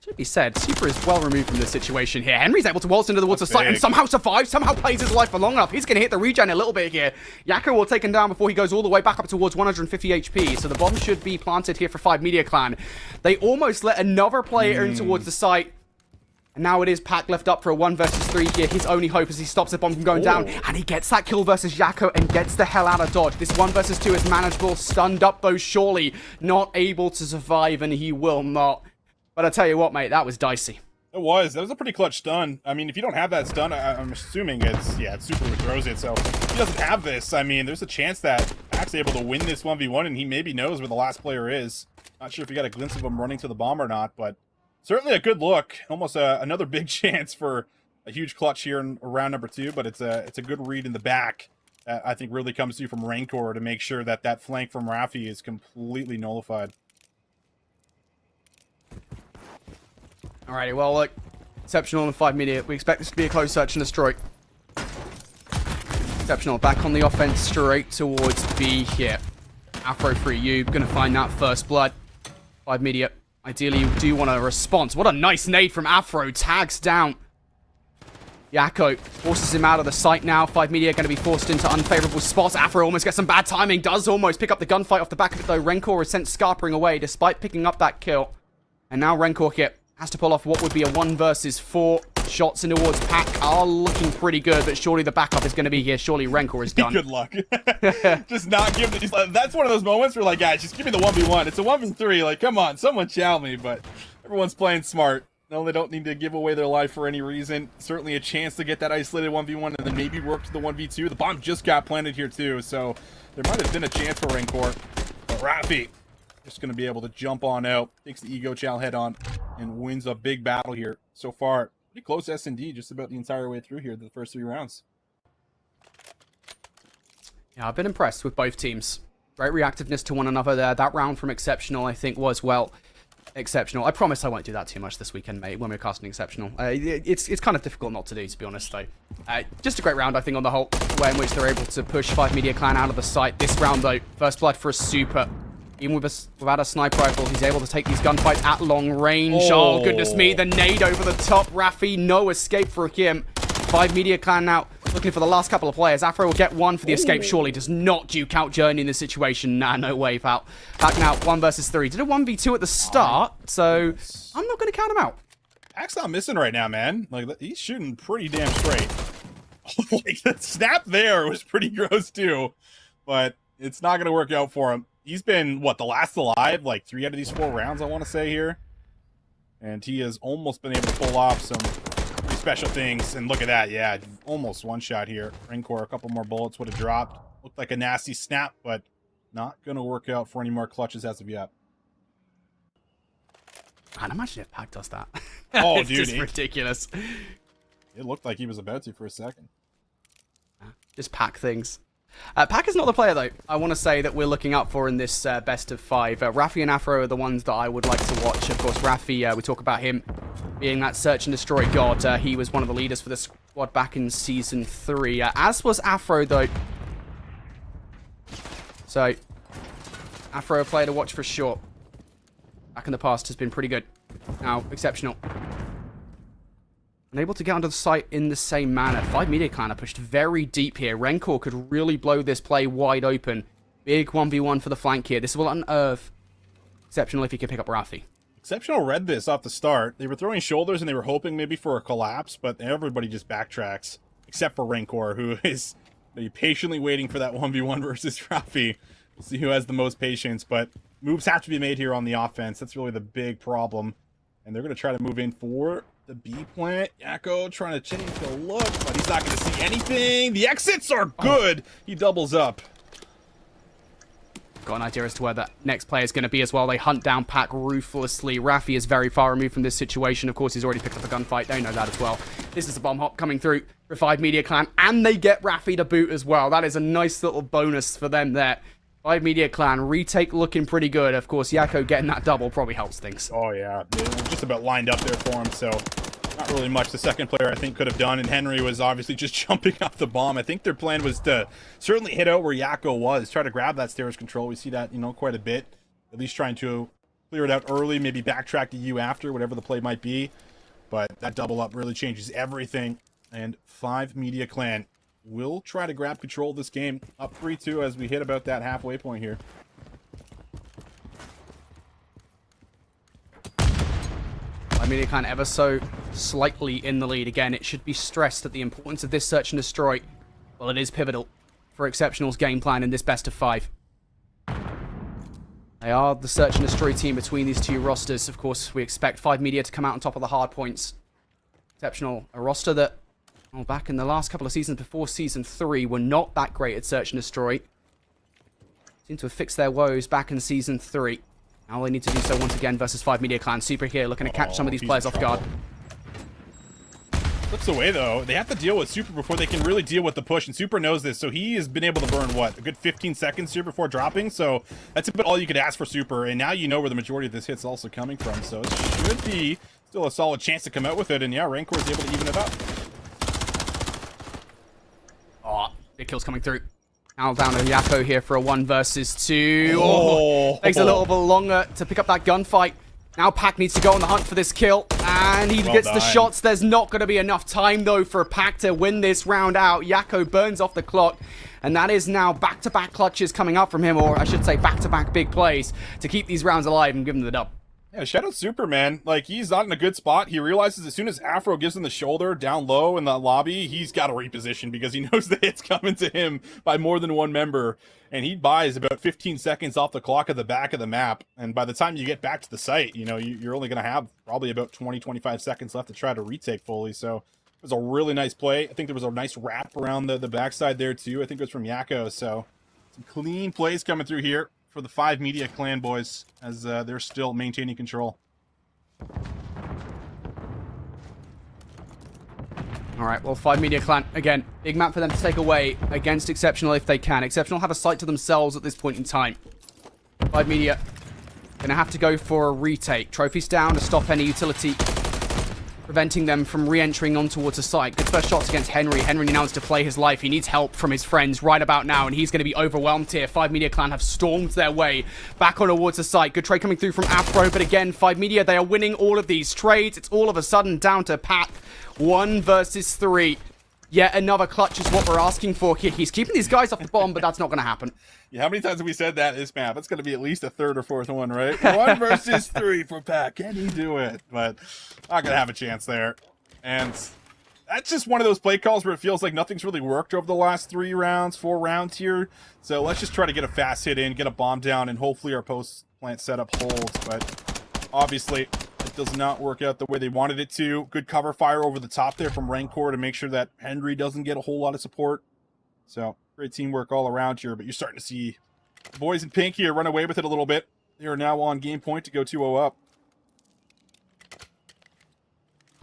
Should be said, Super is well removed from this situation here. Henry's able to waltz into the woods of sight and somehow survives, somehow plays his life for long enough. He's going to hit the regen a little bit here. Yakko will take him down before he goes all the way back up towards 150 HP. So the bomb should be planted here for 5 Media Clan. They almost let another player in towards the site. And now it is Pac left up for a 1 versus 3 here. His only hope is he stops the bomb from going down. And he gets that kill versus Yakko and gets the hell out of dodge. This 1 versus 2 is manageable. Stunned up though, surely. Not able to survive, and he will not. But I tell you what, mate, that was dicey. It was. That was a pretty clutch stun. I mean, if you don't have that stun, I'm assuming it's Super who throws it. So if he doesn't have this, I mean, there's a chance that Pac's able to win this 1v1, and he maybe knows where the last player is. Not sure if he got a glimpse of him running to the bomb or not, but certainly a good look. Almost another big chance for a huge clutch here in round number 2, but it's a good read in the back. I think really comes through from Rancor to make sure that that flank from Rafi is completely nullified. Alrighty, well, look, Exceptional in 5 Media. We expect this to be a close search and destroy. Exceptional back on the offense, straight towards B here. Afro free, you gonna find that first blood. 5 Media. Ideally, you do want a response. What a nice nade from Afro. Tags down. Yakko forces him out of the sight now. 5 Media going to be forced into unfavorable spots. Afro almost gets some bad timing. Does almost pick up the gunfight off the back of it, though. Rencor is sent scarpering away despite picking up that kill. And now Rencor here has to pull off what would be a 1 versus 4. Shots in towards Pac are looking pretty good, but surely the backup is going to be here. Surely Rencor is done. Good luck. Just not give the... That's one of those moments where, like, guys, just give me the 1v1. It's a 1v3. Like, come on, someone chow me. But everyone's playing smart. No, they don't need to give away their life for any reason. Certainly a chance to get that isolated 1v1 and then maybe work to the 1v2. The bomb just got planted here, too, so there might have been a chance for Rancor. But Rafi just going to be able to jump on out, takes the Ego Chow head on, and wins a big battle here. So far, pretty close S&D just about the entire way through here, the first 3 rounds. Yeah, I've been impressed with both teams. Great reactiveness to one another there. That round from Exceptional, I think, was, well, exceptional. I promise I won't do that too much this weekend, mate, when we're casting Exceptional. It's kind of difficult not to do, to be honest, though. Just a great round, I think, on the whole, way in which they're able to push 5 Media Clan out of the sight. This round, though, first blood for a Super. Even without a sniper rifle, he's able to take these gunfights at long range. Oh, goodness me, the nade over the top. Rafi, no escape for him. 5 Media Clan now looking for the last couple of players. Afro will get one for the escape, surely. Does not duke out Journey in this situation. Nah, no way, pal. Back now, 1 versus 3. Did a 1v2 at the start, so I'm not going to count him out. Pac's not missing right now, man. Like, he's shooting pretty damn straight. Like, the snap there was pretty gross, too. But it's not going to work out for him. He's been, what, the last alive? Like, 3 out of these 4 rounds, I want to say here. And he has almost been able to pull off some pretty special things. And look at that, yeah, almost one shot here. Rancor, a couple more bullets would have dropped. Looked like a nasty snap, but not going to work out for any more clutches as of yet. Man, imagine if Pac does that. Oh, it's dude. just ridiculous. It looked like he was about to for a second. Just Pac things. Pac is not the player, though, I want to say that we're looking out for in this best of 5. Rafi and Afro are the ones that I would like to watch. Of course, Rafi, we talk about him being that search and destroy god. He was one of the leaders for the squad back in Season 3. As was Afro, though. So, Afro, a player to watch for sure. Back in the past has been pretty good. Now, Exceptional. Unable to get onto the site in the same manner. 5 Media Clan are pushed very deep here. Rencor could really blow this play wide open. Big 1v1 for the flank here. This will unearth Exceptional if he can pick up Rafi. Exceptional read this off the start. They were throwing shoulders and they were hoping maybe for a collapse, but everybody just backtracks, except for Rancor, who is patiently waiting for that 1v1 versus Rafi. We'll see who has the most patience, but moves have to be made here on the offense. That's really the big problem. And they're going to try to move in for the B plant. Yakko trying to change the look, but he's not going to see anything. The exits are good. He doubles up. Got an idea as to where that next player is going to be as well. They hunt down Pac ruthlessly. Rafi is very far removed from this situation. Of course, he's already picked up a gunfight. They know that as well. This is a bomb hop coming through for 5 Media Clan, and they get Rafi to boot as well. That is a nice little bonus for them there. 5 Media Clan, retake looking pretty good. Of course, Yakko getting that double probably helps things. Oh, yeah. They were just about lined up there for him, so not really much the second player, I think, could have done. And Henry was obviously just jumping off the bomb. I think their plan was to certainly hit out where Yakko was, try to grab that stairs control. We see that, you know, quite a bit. at least trying to clear it out early, maybe backtrack to you after, whatever the play might be. But that double up really changes everything. And 5 Media Clan will try to grab control of this game. Up 3-2 as we hit about that halfway point here. Media Clan ever so slightly in the lead. Again, it should be stressed that the importance of this search and destroy, well, it is pivotal for Exceptional's game plan in this best of 5. They are the search and destroy team between these two rosters. Of course, we expect 5 Media to come out on top of the hard points. Exceptional, a roster that, well, back in the last couple of seasons before Season 3, were not that great at search and destroy. Seem to have fixed their woes back in Season 3. Now they need to do so once again versus 5 Media Clan. Super here looking to catch some of these players off guard. Flips away, though. They have to deal with Super before they can really deal with the push, and Super knows this, so he has been able to burn, what, a good 15 seconds here before dropping, so that's about all you could ask for Super, and now you know where the majority of this hit's also coming from, so it should be still a solid chance to come out with it, and yeah, Rancor is able to even it up. Oh, big kills coming through. Now down to Yakko here for a 1 versus 2. Oh, takes a little bit longer to pick up that gunfight. Now Pac needs to go on the hunt for this kill, and he gets the shots. There's not going to be enough time, though, for Pac to win this round out. Yakko burns off the clock, and that is now back-to-back clutches coming up from him, or I should say back-to-back big plays to keep these rounds alive and give him the dub. Yeah, shout out Superman. Like, he's not in a good spot. He realizes as soon as Afro gives him the shoulder down low in the lobby, he's got to reposition because he knows the hit's coming to him by more than one member. And he buys about 15 seconds off the clock at the back of the map. And by the time you get back to the site, you know, you're only going to have probably about 20-25 seconds left to try to retake fully. So it was a really nice play. I think there was a nice wrap around the backside there, too. I think it was from Yakko. So some clean plays coming through here for the 5 Media Clan boys as they're still maintaining control. All right, well, 5 Media Clan, again, big map for them to take away against Exceptional if they can. Exceptional have a sight to themselves at this point in time. 5 Media going to have to go for a retake. Trophies down to stop any utility, preventing them from re-entering on towards the site. Good first shots against Henry. Henry now needs to play his life. He needs help from his friends right about now, and he's going to be overwhelmed here. 5 Media Clan have stormed their way back on towards the site. Good trade coming through from Afro, but again, 5 Media, they are winning all of these trades. It's all of a sudden down to Pat. 1 versus 3. Yet another clutch is what we're asking for here. He's keeping these guys off the bomb, but that's not going to happen. Yeah, how many times have we said that this map? It's going to be at least a third or fourth one, right? 1 versus 3 for Pat. Can he do it? But not going to have a chance there. And that's just one of those play calls where it feels like nothing's really worked over the last 4 rounds here. So let's just try to get a fast hit in, get a bomb down, and hopefully our post-plant setup holds. But obviously, it does not work out the way they wanted it to. Good cover fire over the top there from Rancor to make sure that Henry doesn't get a whole lot of support. So great teamwork all around here, but you're starting to see the boys in pink here run away with it a little bit. They are now on game point to go 2-0 up.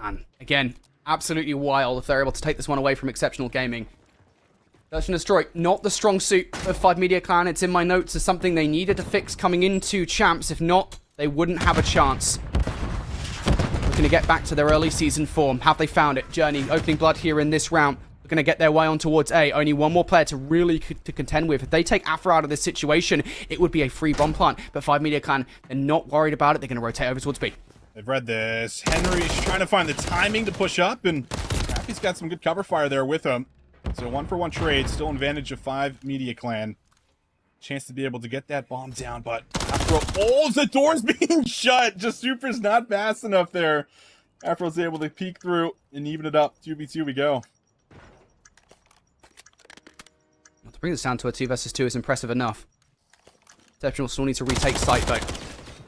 And again, absolutely wild if they're able to take this one away from Exceptional Gaming. Search and destroy, not the strong suit of 5 Media Clan. It's in my notes as something they needed to fix coming into champs. If not, they wouldn't have a chance. Looking to get back to their early season form. Have they found it? Journey, opening blood here in this round. They're going to get their way on towards A. Only one more player to really to contend with. If they take Afro out of this situation, it would be a free bomb plant. But 5 Media Clan, they're not worried about it. They're going to rotate over towards B. They've read this. Henry's trying to find the timing to push up, and Happy's got some good cover fire there with him. So 1-for-1 trade, still advantage of 5 Media Clan. Chance to be able to get that bomb down, but Afro, oh, the door's being shut. Just Super's not fast enough there. Afro's able to peek through and even it up. 2v2 we go. Well, to bring this down to a 2 versus 2 is impressive enough. Exceptional still need to retake site though.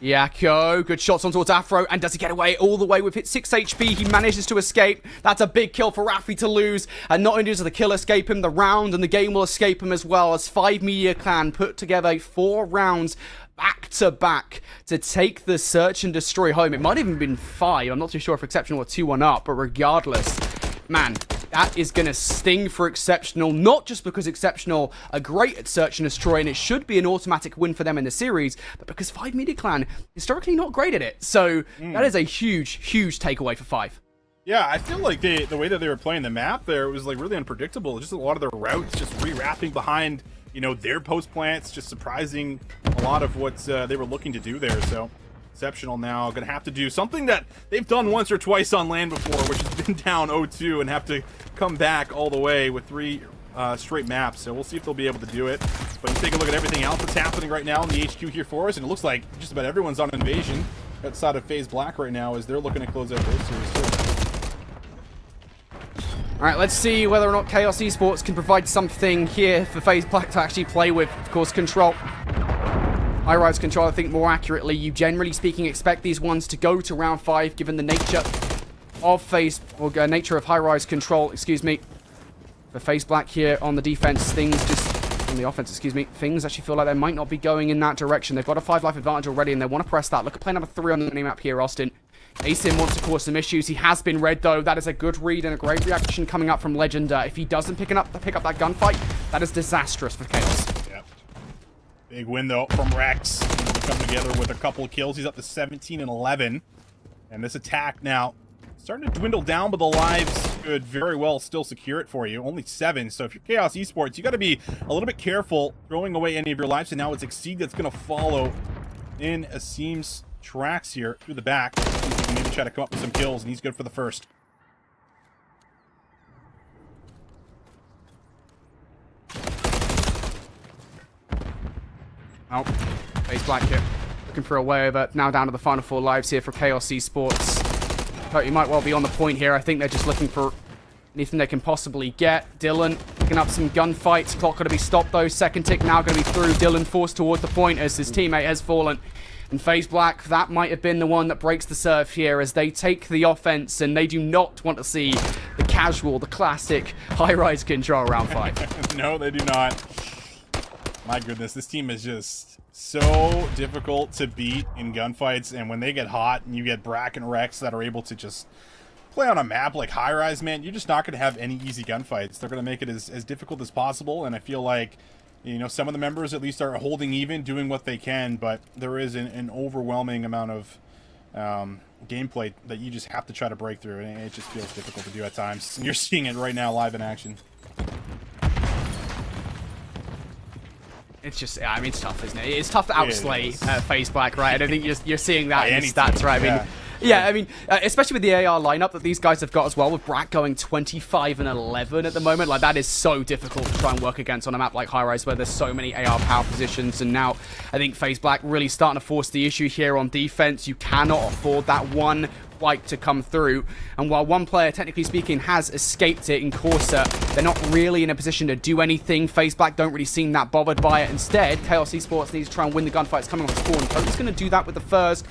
Yakko, good shots on towards Afro, and does he get away all the way with hit 6 HP? He manages to escape. That's a big kill for Rafi to lose, and not only does the kill escape him, the round and the game will escape him as well, as 5 Media Clan put together 4 rounds back-to-back to take the search and destroy home. It might have even been 5. I'm not too sure if Exceptional were 2-1 up, but regardless, man, that is going to sting for Exceptional, not just because Exceptional are great at search and destroy, and it should be an automatic win for them in the series, but because 5 Media Clan historically not great at it. So that is a huge, huge takeaway for 5. Yeah, I feel like the way that they were playing the map there, it was like really unpredictable. Just a lot of their routes just re-wrapping behind, you know, their post plants, just surprising a lot of what they were looking to do there. So Exceptional now going to have to do something that they've done once or twice on land before, which has been down 0-2 and have to come back all the way with 3 straight maps. So we'll see if they'll be able to do it. But you take a look at everything else that's happening right now in the HQ here for us, and it looks like just about everyone's on Invasion outside of FaZe Black right now as they're looking to close out their series too. All right, let's see whether or not Chaos Esports can provide something here for FaZe Black to actually play with. Of course, Control. High-rise Control, I think more accurately, you generally speaking expect these ones to go to round 5, given the nature of FaZe, or nature of High-rise Control, excuse me. For FaZe Black here on the defense, things just, on the offense, excuse me, things actually feel like they might not be going in that direction. They've got a 5 life advantage already, and they want to press that. Look at play number 3 on the map here, Austin. Asim wants to cause some issues. He has been red, though. That is a good read and a great reaction coming up from Legend. If he doesn't pick up that gunfight, that is disastrous for Chaos. Yep. Big win, though, from Rex. He's come together with a couple of kills. He's up to 17 and 11. And this attack now starting to dwindle down, but the lives could very well still secure it for you. Only 7. So if you're Chaos Esports, you got to be a little bit careful throwing away any of your lives. And now it's Exceed that's going to follow in Asim's tracks here through the back. He can maybe try to come up with some kills, and he's good for the first. Oh, FaZe Black here. Looking for a way over. Now down to the final 4 lives here for Chaos Esports. But you might well be on the point here. I think they're just looking for anything they can possibly get. Dylan picking up some gunfights. Clock going to be stopped though. Second tick now going to be through. Dylan forced towards the point as his teammate has fallen. And FaZe Black, that might have been the one that breaks the serve here as they take the offense, and they do not want to see the casual, the classic high-rise Control round 5. No, they do not. My goodness, this team is just so difficult to beat in gunfights, and when they get hot and you get Brack and Rex that are able to just play on a map like High Rise, man, you're just not going to have any easy gunfights. They're going to make it as difficult as possible, and I feel like, you know, some of the members at least are holding even, doing what they can, but there is an overwhelming amount of gameplay that you just have to try to break through, and it just feels difficult to do at times. You're seeing it right now live in action. It's just, I mean, it's tough, isn't it? It's tough to outslay FaZe Black, right? I don't think you're seeing that in the stats, right? I mean, especially with the AR lineup that these guys have got as well, with Brack going 25 and 11 at the moment. Like, that is so difficult to try and work against on a map like High Rise where there's so many AR power positions. And now I think FaZe Black really starting to force the issue here on defense. You cannot afford that one wipe to come through. And while one player, technically speaking, has escaped it in Corsa, they're not really in a position to do anything. FaZe Black don't really seem that bothered by it. Instead, Chaos Esports needs to try and win the gunfights coming off the spawn. Cody's going to do that with the first,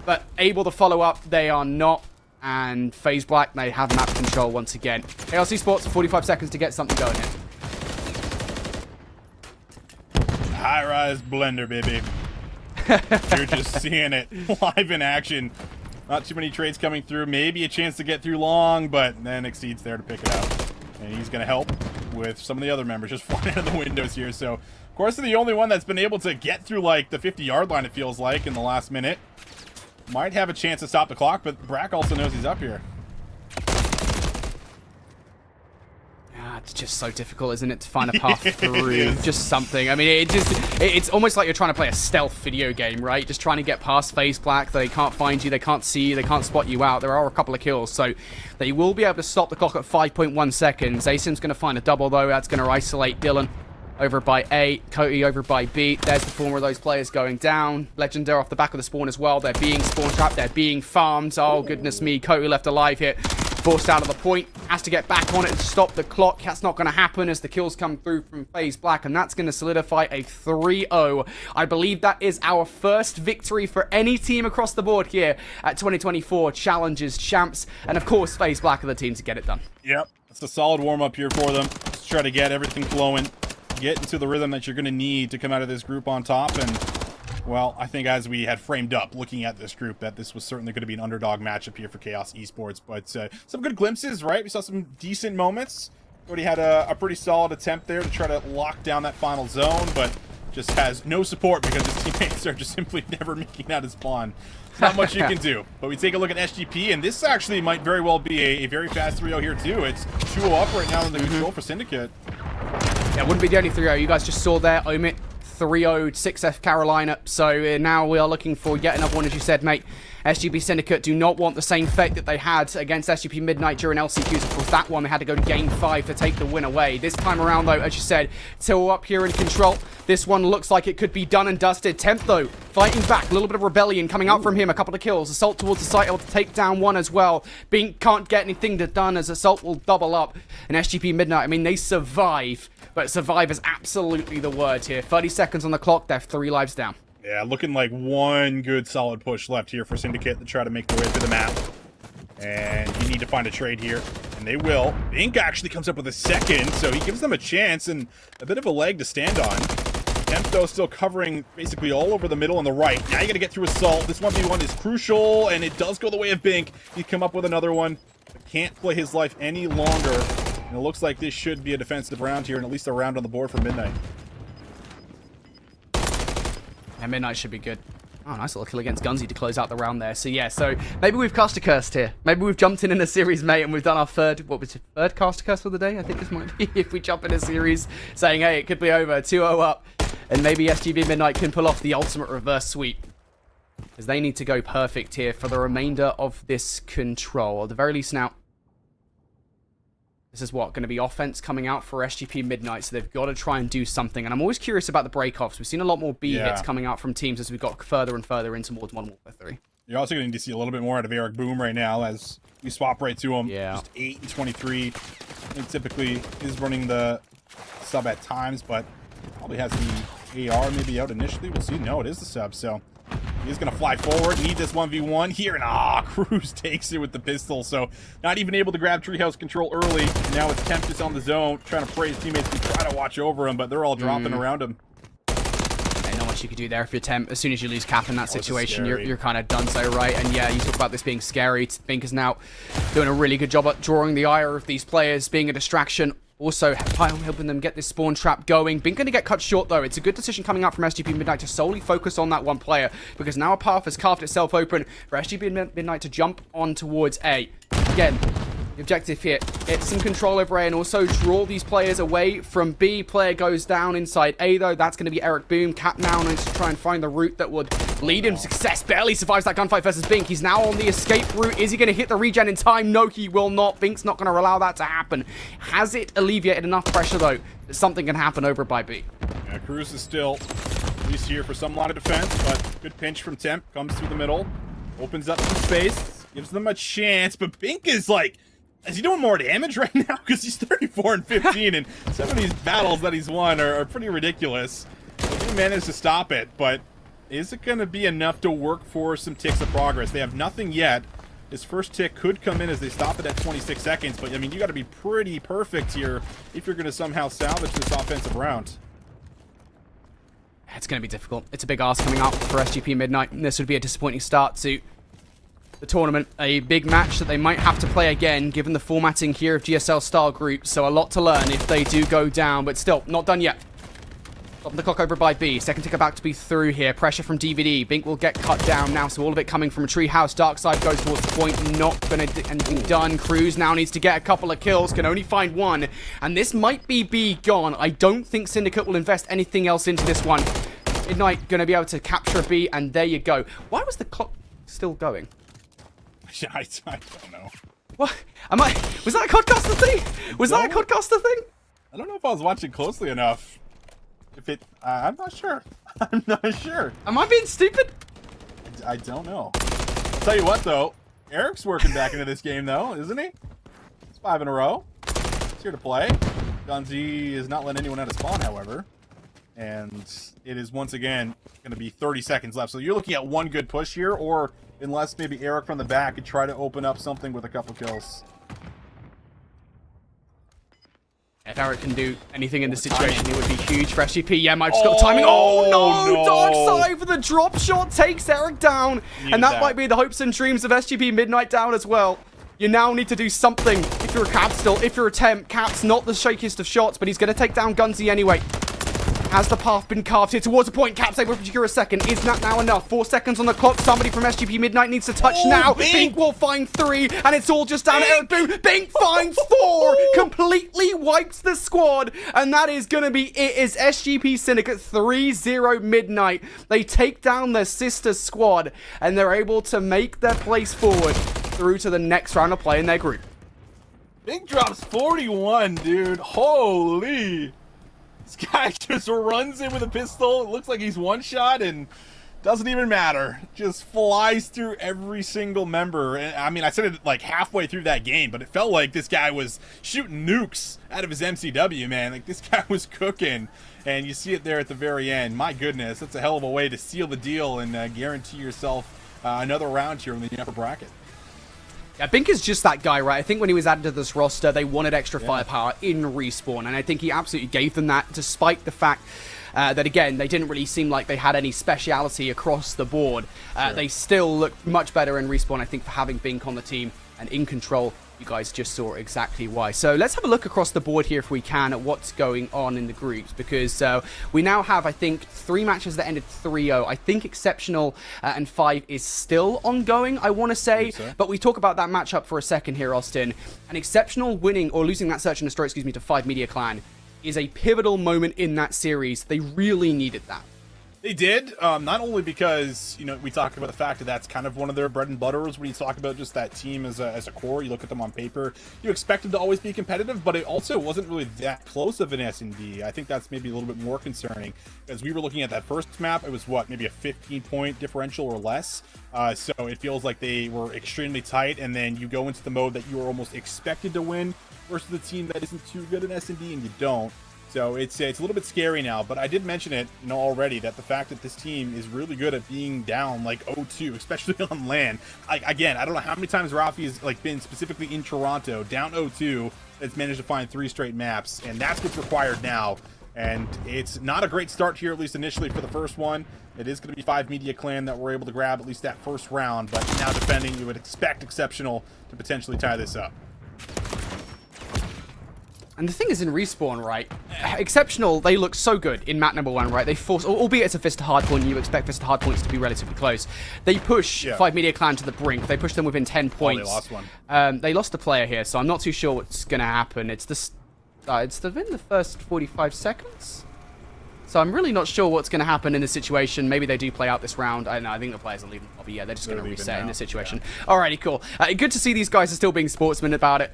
but able to follow up, they are not. And FaZe Black, they have map control once again. Chaos Esports, 45 seconds to get something going here. High-rise blender, baby. You're just seeing it live in action. Not too many trades coming through. Maybe a chance to get through long, but then Exceed's there to pick it out. And he's going to help with some of the other members just flying out of the windows here. So, of course, they're the only one that's been able to get through, like, the 50-yard line, it feels like, in the last minute. Might have a chance to stop the clock, but Brack also knows he's up here. Yeah, it's just so difficult, isn't it, to find a path through just something. I mean, it's almost like you're trying to play a stealth video game, right? Just trying to get past FaZe Black. They can't find you, they can't see you, they can't spot you out. There are a couple of kills, so they will be able to stop the clock at 5.1 seconds. Asim's going to find a double, though. That's going to isolate Dylan over by A, Cody over by B. There's the former of those players going down. Legendary off the back of the spawn as well. They're being spawn trapped, they're being farmed. Oh, goodness me. Cody left alive here. Forced out of the point. Has to get back on it and stop the clock. That's not going to happen as the kills come through from FaZe Black, and that's going to solidify a 3-0. I believe that is our first victory for any team across the board here at 2024 Challengers Champs. And of course, FaZe Black are the team to get it done. Yep, it's a solid warm-up here for them. Just try to get everything flowing. Get into the rhythm that you're going to need to come out of this group on top. And, well, I think as we had framed up looking at this group, that this was certainly going to be an underdog matchup here for Chaos Esports. But some good glimpses, right? We saw some decent moments. Cody had a pretty solid attempt there to try to lock down that final zone, but just has no support because his teammates are just simply never making out his spawn. Not much you can do. But we take a look at SGP, and this actually might very well be a very fast 3-0 here, too. It's 2-0 up right now in the control for Syndicate. Yeah, it wouldn't be the only 3-0. You guys just saw there, OMiT 3-0'd 6F Carolina. So now we are looking for yet another one, as you said, mate. SGP Syndicate do not want the same fate that they had against SGP Midnight during LCQs. Of course, that one they had to go to Game 5 to take the win away. This time around, though, as you said, Till up here in control. This one looks like it could be done and dusted. Temp, though, fighting back. A little bit of rebellion coming out from him. A couple of kills. Assault towards the site, able to take down one as well. Bink can't get anything done as Assault will double up. And SGP Midnight, I mean, they survive. But survive is absolutely the word here. 30 seconds on the clock. They're 3 lives down. Yeah, looking like one good solid push left here for Syndicate to try to make their way through the map. And you need to find a trade here, and they will. Bink actually comes up with a second, so he gives them a chance and a bit of a leg to stand on. Temp, though, still covering basically all over the middle and the right. Now you got to get through Assault. This 1v1 is crucial, and it does go the way of Bink. He'd come up with another one, but can't play his life any longer. And it looks like this should be a defensive round here, and at least a round on the board for Midnight. Yeah, Midnight should be good. Oh, nice little kill against Gunzy to close out the round there. So, yeah, so maybe we've cast a curse here. Maybe we've jumped in a series, mate, and we've done our third cast a curse for the day? I think this might be if we jump in a series saying, hey, it could be over, 2-0 up, and maybe SGP Midnight can pull off the ultimate reverse sweep. Because they need to go perfect here for the remainder of this control. At the very least now, this is what, going to be offense coming out for SGP Midnight, so they've got to try and do something. And I'm always curious about the break-offs. We've seen a lot more B hits coming out from teams as we got further and further into towards Modern Warfare 3. You're also going to see a little bit more out of Eric Boom right now as we swap right to him. Yeah. Just 8 and 23. He typically is running the sub at times, but probably has the AR maybe out initially. We'll see. No, it is the sub, so he's going to fly forward, need this 1v1 here, and Cruz takes it with the pistol, so not even able to grab Treehouse control early. Now it's Temp just on the zone, trying to pray his teammates to try to watch over him, but they're all dropping around him. Ain't not much you could do there if you're Temp. As soon as you lose Cap in that situation, you're kind of done so, right? And yeah, you talk about this being scary. Bink is now doing a really good job at drawing the ire of these players, being a distraction. Also, helping them get this spawn trap going. Bink going to get cut short, though. It's a good decision coming out from SGP Midnight to solely focus on that one player, because now a path has carved itself open for SGP Midnight to jump on towards A. Again, the objective here, get some control over A and also draw these players away from B. Player goes down inside A, though. That's going to be Eric Boom. Cap now needs to try and find the route that would lead him to success. Barely survives that gunfight versus Bink. He's now on the escape route. Is he going to hit the regen in time? No, he will not. Bink's not going to allow that to happen. Has it alleviated enough pressure, though, that something can happen over by B? Yeah, Cruz is still at least here for some line of defense, but good pinch from Temp. Comes through the middle. Opens up some space. Gives them a chance, but Bink is like... Is he doing more damage right now? Because he's 34 and 15, and some of these battles that he's won are pretty ridiculous. He managed to stop it, but is it going to be enough to work for some ticks of progress? They have nothing yet. His first tick could come in as they stop it at 26 seconds, but I mean, you got to be pretty perfect here if you're going to somehow salvage this offensive round. It's going to be difficult. It's a big ask coming out for SGP Midnight, and this would be a disappointing start to the tournament. A big match that they might have to play again, given the formatting here of GSL style groups. So a lot to learn if they do go down, but still not done yet. Stopping the clock over by B. Second ticker back to be through here. Pressure from DVD. Bink will get cut down now, so all of it coming from a Treehouse. Dark side goes towards the point. Not going to do anything done. Cruz now needs to get a couple of kills. Can only find one. And this might be B gone. I don't think Syndicate will invest anything else into this one. Midnight going to be able to capture a B, and there you go. Why was the clock still going? I don't know. What? Was that a Codcaster thing? Was that a Codcaster thing? I don't know if I was watching closely enough. I'm not sure. I'm not sure. Am I being stupid? I don't know. I'll tell you what, though. Eric's working back into this game, though, isn't he? It's 5 in a row. He's here to play. Gunzy is not letting anyone out of spawn, however. And it is, once again, going to be 30 seconds left. So you're looking at one good push here, or unless maybe Eric from the back could try to open up something with a couple kills. If Eric can do anything in this situation, it would be huge for SGP. Yeah, Mike just got the timing. Oh, no! Dark side for the drop shot takes Eric down. And that might be the hopes and dreams of SGP Midnight down as well. You now need to do something if you're a Cap still. If you're a Temp, Cap's not the shakiest of shots, but he's going to take down Gunzy anyway. Has the path been carved here towards a point? Cap's able to secure a second. Is that now enough? 4 seconds on the clock. Somebody from SGP Midnight needs to touch now. Bink will find 3, and it's all just down to Eric Boom. Bink finds 4. completely wipes the squad, and that is going to be it. Is SGP Syndicate 3-0 Midnight. They take down their sister squad, and they're able to make their place forward through to the next round of play in their group. Big drops 41, dude. Holy. This guy just runs in with a pistol. It looks like he's one shot and doesn't even matter. Just flies through every single member. And, I mean, I said it like halfway through that game, but it felt like this guy was shooting nukes out of his MCW, man. Like, this guy was cooking. And you see it there at the very end. My goodness, that's a hell of a way to seal the deal and guarantee yourself another round here in the upper bracket. Yeah, Bink is just that guy, right? I think when he was added to this roster, they wanted extra firepower in Respawn, and I think he absolutely gave them that, despite the fact that, again, they didn't really seem like they had any speciality across the board. They still looked much better in Respawn, I think, for having Bink on the team and in control. You guys just saw exactly why. So let's have a look across the board here, if we can, at what's going on in the groups, because we now have, I think, 3 matches that ended 3-0. I think Exceptional and 5 is still ongoing, I want to say, but we talk about that matchup for a second here, Austin. And Exceptional winning, or losing that Search and Destroy, excuse me, to 5 Media Clan is a pivotal moment in that series. They really needed that. They did, not only because, you know, we talked about the fact that that's kind of one of their bread and butters when you talk about just that team as a core. You look at them on paper, you expect them to always be competitive, but it also wasn't really that close of an S&D. I think that's maybe a little bit more concerning, because we were looking at that first map. It was, what, maybe a 15-point differential or less. So it feels like they were extremely tight, and then you go into the mode that you are almost expected to win versus the team that isn't too good in S&D and you don't. So it's a little bit scary now, but I did mention it, you know, already, that the fact that this team is really good at being down like 0-2, especially on LAN. Again, I don't know how many times Rafi has like been specifically in Toronto down 0-2 that's managed to find 3 straight maps, and that's what's required now. And it's not a great start here, at least initially, for the first one. It is going to be 5 Media Clan that we're able to grab at least that first round, but now defending, you would expect Exceptional to potentially tie this up. And the thing is, in Respawn, right, Exceptional, they look so good in map number 1, right? They force, albeit it's a fist to hard point, you expect fist to hard points to be relatively close. They push 5 Media Clan to the brink. They push them within 10 points. Oh, they lost one. They lost a player here, so I'm not too sure what's going to happen. It's within the first 45 seconds. So I'm really not sure what's going to happen in this situation. Maybe they do play out this round. I don't know. I think the players are leaving the lobby. Yeah, they're just going to reset in this situation. Yeah. Alrighty, cool. Good to see these guys are still being sportsmen about it.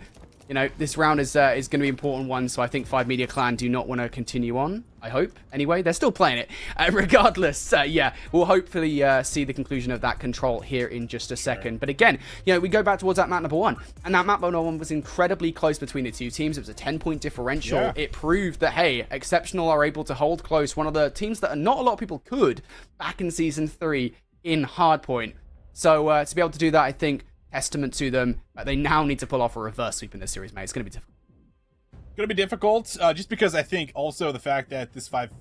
You know, this round is going to be an important one, so I think 5 Media Clan do not want to continue on, I hope. Anyway, they're still playing it. Regardless, yeah, we'll hopefully see the conclusion of that control here in just a second. But again, you know, we go back towards that map number 1, and that map number 1 was incredibly close between the two teams. It was a 10-point differential. Yeah. It proved that, hey, Exceptional are able to hold close. One of the teams that not a lot of people could back in Season 3 in Hardpoint. So to be able to do that, I think, testament to them. They now need to pull off a reverse sweep in this series, mate. It's going to be difficult. Going to be difficult, just because I think also the fact that this 5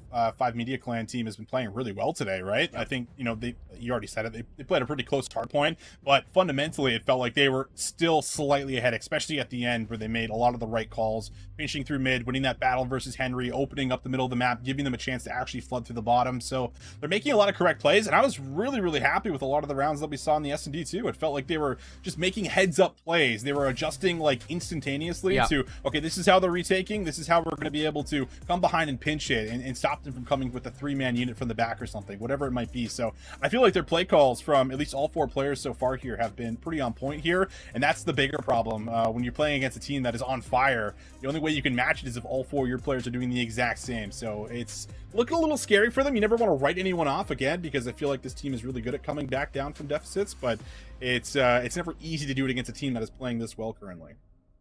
Media Clan team has been playing really well today, right? I think, you know, you already said it, they played a pretty close hard point, but fundamentally it felt like they were still slightly ahead, especially at the end where they made a lot of the right calls, finishing through mid, winning that battle versus Henry, opening up the middle of the map, giving them a chance to actually flood through the bottom. So they're making a lot of correct plays, and I was really, really happy with a lot of the rounds that we saw in the S&D too. It felt like they were just making heads-up plays. They were adjusting like instantaneously to, okay, this is how they're taking, this is how we're going to be able to come behind and pinch it and stop them from coming with a 3-man unit from the back or something, whatever it might be. So I feel like their play calls from at least all 4 players so far here have been pretty on point here, and that's the bigger problem when you're playing against a team that is on fire. The only way you can match it is if all 4 of your players are doing the exact same. So it's looking a little scary for them. You never want to write anyone off again, because I feel like this team is really good at coming back down from deficits, but it's never easy to do it against a team that is playing this well currently.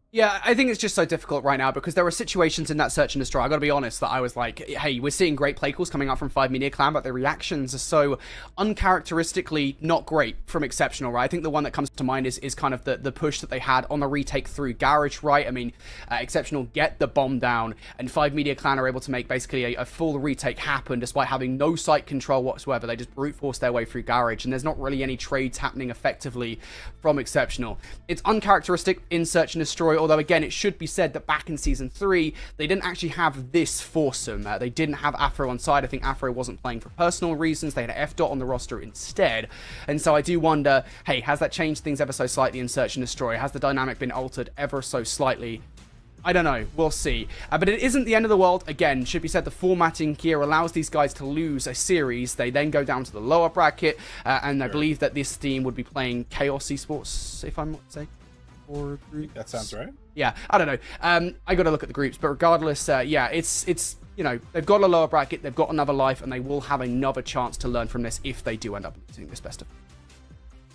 Yeah, I think it's just so difficult right now because there are situations in that Search and Destroy, I gotta be honest, that I was like, hey, we're seeing great play calls coming out from 5 Media Clan, but the reactions are so uncharacteristically not great from Exceptional, right? I think the one that comes to mind is kind of the push that they had on the retake through Garage, right? I mean, Exceptional get the bomb down, and 5 Media Clan are able to make basically a full retake happen despite having no site control whatsoever. They just brute force their way through Garage, and there's not really any trades happening effectively from Exceptional. It's uncharacteristic in Search and Destroy, although again, it should be said that back in Season 3, they didn't actually have this foursome. They didn't have Afro on side. I think Afro wasn't playing for personal reasons. They had F Dot on the roster instead. And so I do wonder, hey, has that changed things ever so slightly in Search and Destroy? Has the dynamic been altered ever so slightly? I don't know. We'll see. But it isn't the end of the world. Again, should be said, the formatting here allows these guys to lose a series. They then go down to the lower bracket, and I believe that this team would be playing Chaos Esports, if I'm not mistaken. Or groups. That sounds right. Yeah, I don't know. I got to look at the groups, but regardless, yeah, it's you know, they've got a lower bracket, they've got another life, and they will have another chance to learn from this if they do end up losing this best of.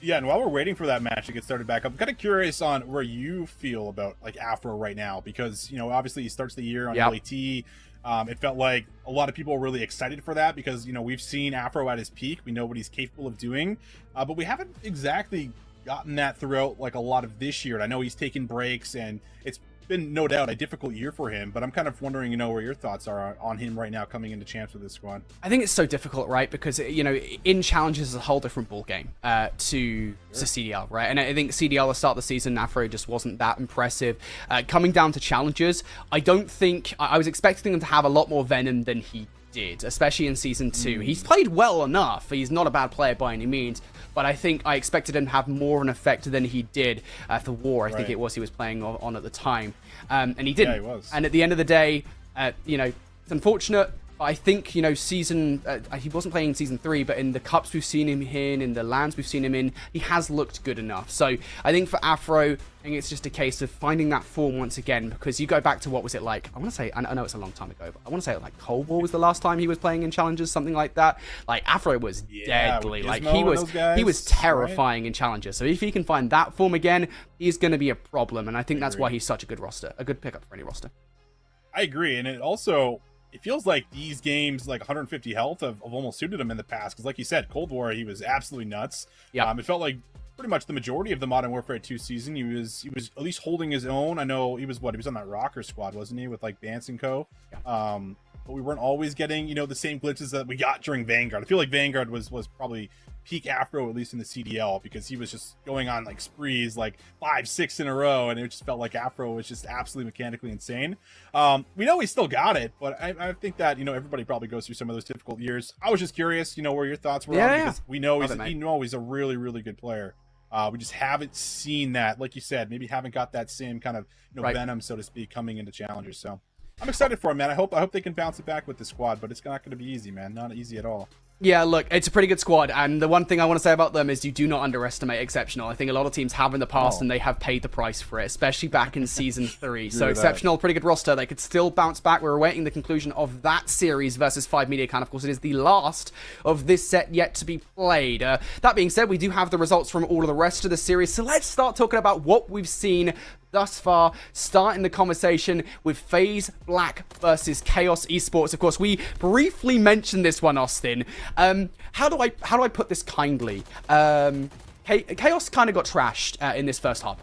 Yeah, and while we're waiting for that match to get started back up, I'm kind of curious on where you feel about like Afro right now, because you know obviously he starts the year on LAT. It felt like a lot of people were really excited for that because you know we've seen Afro at his peak, we know what he's capable of doing, but we haven't exactly gotten that throughout like a lot of this year. And I know he's taken breaks, and it's been no doubt a difficult year for him, but I'm kind of wondering, you know, where your thoughts are on him right now coming into champs with this squad. I think it's so difficult, right? Because, you know, in challenges is a whole different ball game to CDL, right? And I think CDL at the start of the season, Afro just wasn't that impressive. Coming down to challenges, I don't think I was expecting him to have a lot more venom than he did, especially in season 2. He's played well enough. He's not a bad player by any means, but I think I expected him to have more of an effect than he did for War. I think it was he was playing on at the time, and he didn't. Yeah, he was. And at the end of the day, you know, it's unfortunate. I think, you know, he wasn't playing in season 3, but in the cups we've seen him in the lands we've seen him in, he has looked good enough. So I think for Afro, I think it's just a case of finding that form once again, because you go back to what was it like? I want to say, I know it's a long time ago, but I want to say like Cold War was the last time he was playing in challenges, something like that. Like Afro was deadly. Like he was terrifying in challenges. So if he can find that form again, he's going to be a problem. And I think that's why he's such a good roster, a good pickup for any roster. I agree. And it feels like these games, like 150 health, have almost suited him in the past. Because like you said, Cold War, he was absolutely nuts. Yeah. It felt like pretty much the majority of the Modern Warfare 2 season, he was at least holding his own. I know he was on that Rocker squad, wasn't he, with like Bance and Co. Yeah. But we weren't always getting, you know, the same glitches that we got during Vanguard. I feel like Vanguard was probably peak Afro, at least in the CDL, because he was just going on like sprees like 5-6 in a row, and it just felt like Afro was just absolutely mechanically insane. We know he still got it, but I think that, you know, everybody probably goes through some of those difficult years. I was just curious, you know, where your thoughts were on, because we know he's a really, really good player. We just haven't seen that, like you said, maybe haven't got that same kind of, you know, venom, so to speak, coming into challengers. So I'm excited for him, man. I hope they can bounce it back with the squad, but it's not going to be easy, man. Not easy at all. Yeah, look, it's a pretty good squad, and the one thing I want to say about them is you do not underestimate Exceptional. I think a lot of teams have in the past, and they have paid the price for it, especially back in Season 3. So Exceptional, pretty good roster. They could still bounce back. We're awaiting the conclusion of that series versus 5 MediaCan. Of course, it is the last of this set yet to be played. That being said, we do have the results from all of the rest of the series, so let's start talking about what we've seen thus far, starting the conversation with FaZe Black versus Chaos Esports. Of course, we briefly mentioned this one, Austin. How do I put this kindly? Chaos kind of got trashed in this first half.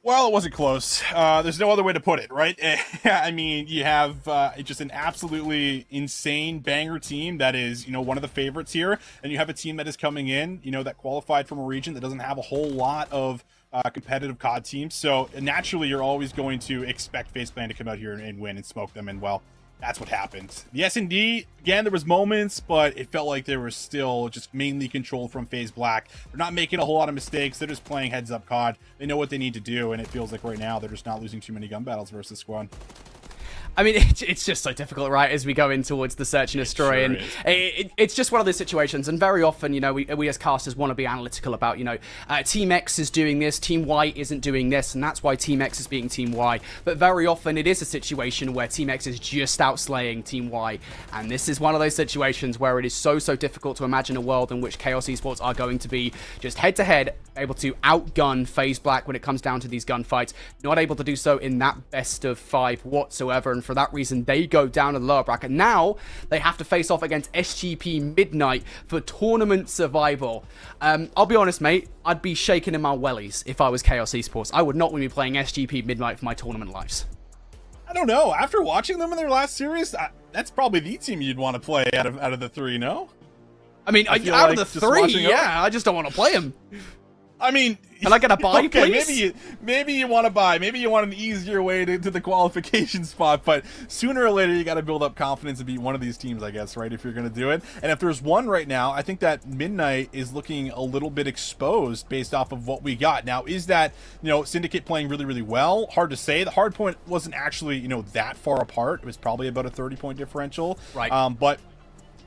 Well, it wasn't close. There's no other way to put it, right? I mean, you have just an absolutely insane banger team that is, you know, one of the favorites here, and you have a team that is coming in, you know, that qualified from a region that doesn't have a whole lot of competitive COD teams. So naturally, you're always going to expect FaZe Clan to come out here and win and smoke them, and well, that's what happened. The S&D, again, there was moments, but it felt like they were still just mainly controlled from FaZe Black. They're not making a whole lot of mistakes. They're just playing heads up COD. They know what they need to do, and it feels like right now they're just not losing too many gun battles versus squad. I mean, it's just so difficult, right, as we go in towards the search and destroy, and it's just one of those situations, and very often, you know, we as casters want to be analytical about, you know, Team X is doing this, Team Y isn't doing this, and that's why Team X is beating Team Y, but very often it is a situation where Team X is just outslaying Team Y, and this is one of those situations where it is so difficult to imagine a world in which Chaos Esports are going to be just head-to-head, able to outgun FaZe Black when it comes down to these gunfights, not able to do so in that best of 5 whatsoever, and for that reason, they go down in the lower bracket. Now, they have to face off against SGP Midnight for tournament survival. I'll be honest, mate, I'd be shaking in my wellies if I was Chaos Esports. I would not want to be playing SGP Midnight for my tournament lives. I don't know. After watching them in their last series, that's probably the team you'd want to play out of the 3, no? I mean, out of the 3, yeah, I just don't want to play them. I mean, can I get a buy, okay, please? Maybe you want to buy. Maybe you want an easier way to the qualification spot. But sooner or later, you got to build up confidence and beat one of these teams, I guess, right? If you're going to do it. And if there's one right now, I think that Midnight is looking a little bit exposed based off of what we got. Now, is that, Syndicate playing really, really well? Hard to say. The hard point wasn't actually, that far apart. It was probably about a 30-point differential. Right. But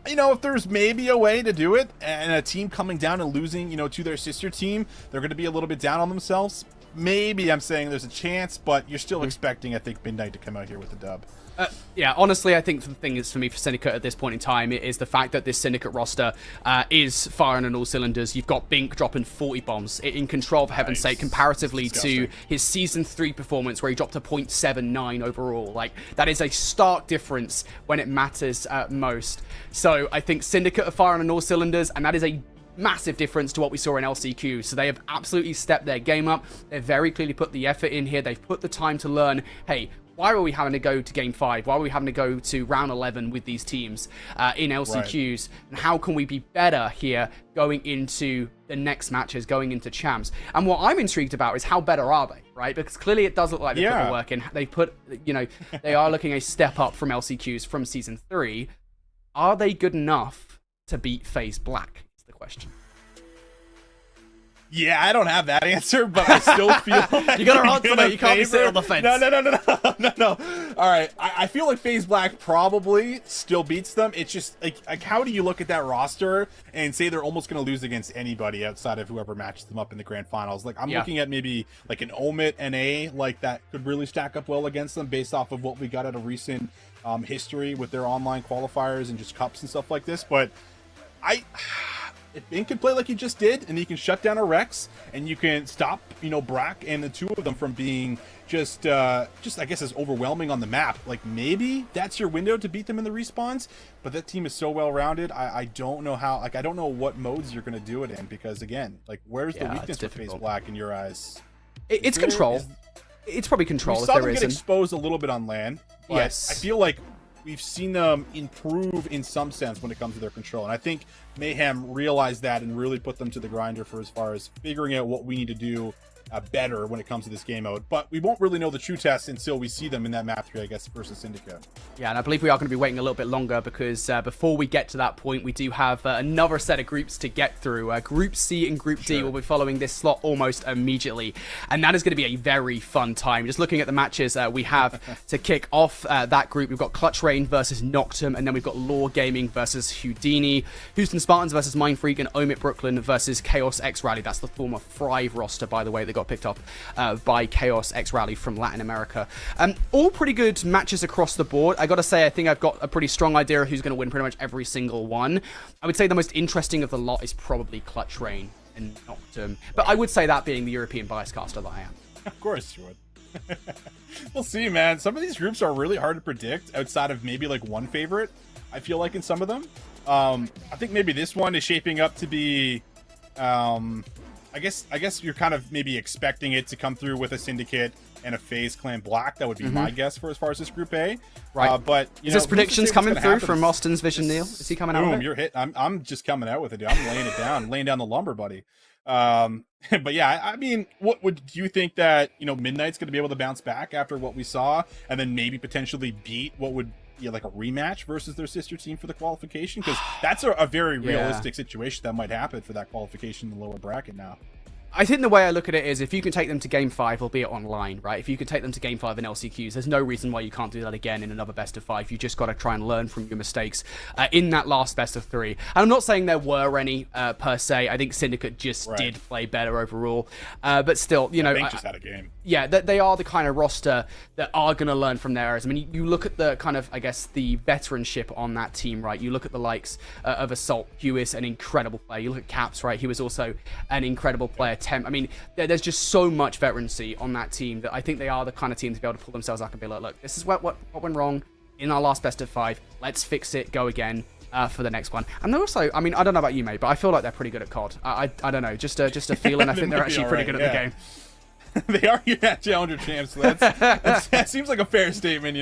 if there's maybe a way to do it, and a team coming down and losing, to their sister team, they're going to be a little bit down on themselves. Maybe I'm saying there's a chance, but you're still expecting, I think, Midnight to come out here with the dub. Yeah, honestly, I think the thing is for me for Syndicate at this point in time is the fact that this Syndicate roster is firing on all cylinders. You've got Bink dropping 40 bombs in control, for heaven's sake, comparatively to his Season 3 performance where he dropped a .79 overall. Like, that is a stark difference when it matters most. So I think Syndicate are firing on all cylinders, and that is a massive difference to what we saw in LCQ. So they have absolutely stepped their game up. They've very clearly put the effort in here. They've put the time to learn, hey, why are we having to go to Game 5? Why are we having to go to Round 11 with these teams in LCQs? Right. And how can we be better here going into the next matches, going into champs? And what I'm intrigued about is how better are they, right? Because clearly it does look like they put the work in. They put, they are looking a step up from LCQs from Season 3. Are they good enough to beat FaZe Black? Is the question. Yeah, I don't have that answer, but I still feel like you gotta answer that. You can't be sitting on the fence. No. All right, I feel like FaZe Black probably still beats them. It's just like how do you look at that roster and say they're almost going to lose against anybody outside of whoever matches them up in the grand finals? Like I'm looking at maybe like an OMiT NA, like that could really stack up well against them based off of what we got out of recent history with their online qualifiers and just cups and stuff like this. But if Bink can play like he just did, and he can shut down a Rex, and you can stop, Brack and the two of them from being just I guess as overwhelming on the map, like maybe that's your window to beat them in the respawns. But that team is so well rounded. I don't know how. Like I don't know what modes you're going to do it in, because again, like where's the weakness for FaZe Black in your eyes? It's control. It's probably control. We saw them get exposed a little bit on LAN. But yes, I feel like we've seen them improve in some sense when it comes to their control. And I think Mayhem realized that and really put them to the grinder for as far as figuring out what we need to do better when it comes to this game mode. But we won't really know the true test until we see them in that map 3, I guess, versus Syndicate. Yeah, and I believe we are going to be waiting a little bit longer because before we get to that point, we do have another set of groups to get through. Group C and Group D will be following this slot almost immediately. And that is going to be a very fun time. Just looking at the matches we have to kick off that group, we've got Clutch Rain versus Noctem, and then we've got Law Gaming versus Houdini, Houston Spartans versus Mindfreak, and OMiT Brooklyn versus Chaos X Rally. That's the former Thrive roster, by the way, that got picked up by Chaos X Rally from Latin America. All pretty good matches across the board. I gotta say, I think I've got a pretty strong idea of who's going to win pretty much every single one. I would say the most interesting of the lot is probably Clutch Rain and Noctem. But I would say that being the European bias caster that I am. Of course you would. We'll see, man. Some of these groups are really hard to predict outside of maybe like one favorite, I feel like, in some of them. I think maybe this one is shaping up to be I guess you're kind of maybe expecting it to come through with a Syndicate and a FaZe Clan Black. That would be my guess for as far as this Group A. Right. But is this predictions coming through from Austin's Vision, Neil? Is he coming out? Boom, you're hit. I'm just coming out with it, dude. I'm laying it down, laying down the lumber, buddy. But yeah, I mean, what would you think that Midnight's going to be able to bounce back after what we saw, and then maybe potentially beat what would like a rematch versus their sister team for the qualification? Because that's a very realistic situation that might happen for that qualification in the lower bracket now. I think the way I look at it is if you can take them to Game 5, albeit online, right? If you can take them to Game 5 in LCQs, there's no reason why you can't do that again in another best of 5. You just got to try and learn from your mistakes in that last best of 3. And I'm not saying there were any per se. I think Syndicate just did play better overall. But still, I think just had a game. Yeah, they are the kind of roster that are going to learn from their errors. I mean, you look at the kind of, I guess, the veteranship on that team, right? You look at the likes of Assault. Hugh is an incredible player. You look at Caps, right? He was also an incredible player. I mean, there's just so much veterancy on that team that I think they are the kind of team to be able to pull themselves up and be like, look, this is what went wrong in our last best of 5. Let's fix it, go again for the next one. And they're also, I mean, I don't know about you, mate, but I feel like they're pretty good at COD. I don't know, just a feeling. I think they're actually pretty good at the game. They are your challenger champs. So that seems like a fair statement,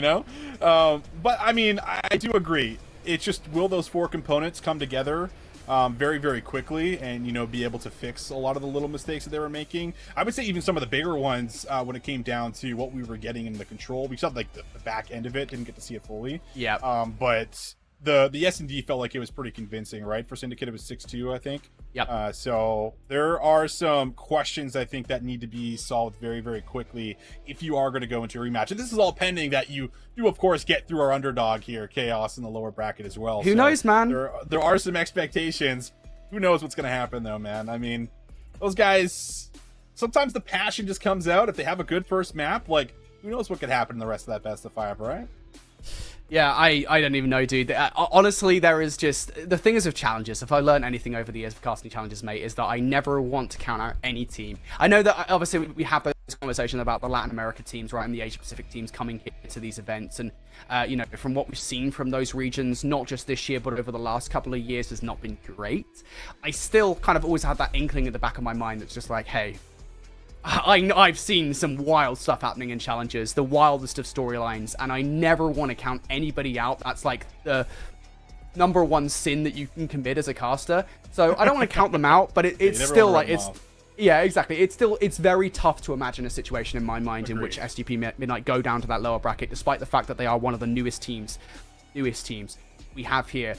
But I mean, I do agree. It's just, will those 4 components come together very, very quickly and, be able to fix a lot of the little mistakes that they were making. I would say even some of the bigger ones when it came down to what we were getting in the control. We saw like the back end of it, didn't get to see it fully. Yeah. But the S&D felt like it was pretty convincing, right? For Syndicate, it was 6-2, I think. Yep. So there are some questions I think that need to be solved very, very quickly if you are going to go into a rematch. And this is all pending that you do, of course, get through our underdog here, Chaos, in the lower bracket as well. Who knows, man? There are some expectations. Who knows what's going to happen, though, man? I mean, those guys, sometimes the passion just comes out. If they have a good first map, like, who knows what could happen in the rest of that best of 5, right? Yeah, I don't even know, dude. Honestly, there is just... The thing is with challenges, if I learned anything over the years of casting challenges, mate, is that I never want to count out any team. I know that, obviously, we have this conversation about the Latin America teams, right, and the Asia-Pacific teams coming here to these events. And, from what we've seen from those regions, not just this year, but over the last couple of years, has not been great. I still kind of always had that inkling at the back of my mind that's just like, hey... I've seen some wild stuff happening in challenges, the wildest of storylines, and I never want to count anybody out. That's like the number one sin that you can commit as a caster. So I don't want to count them out, but it's still like yeah, exactly. It's very tough to imagine a situation in my mind in which SGP Midnight go down to that lower bracket, despite the fact that they are one of the newest teams we have here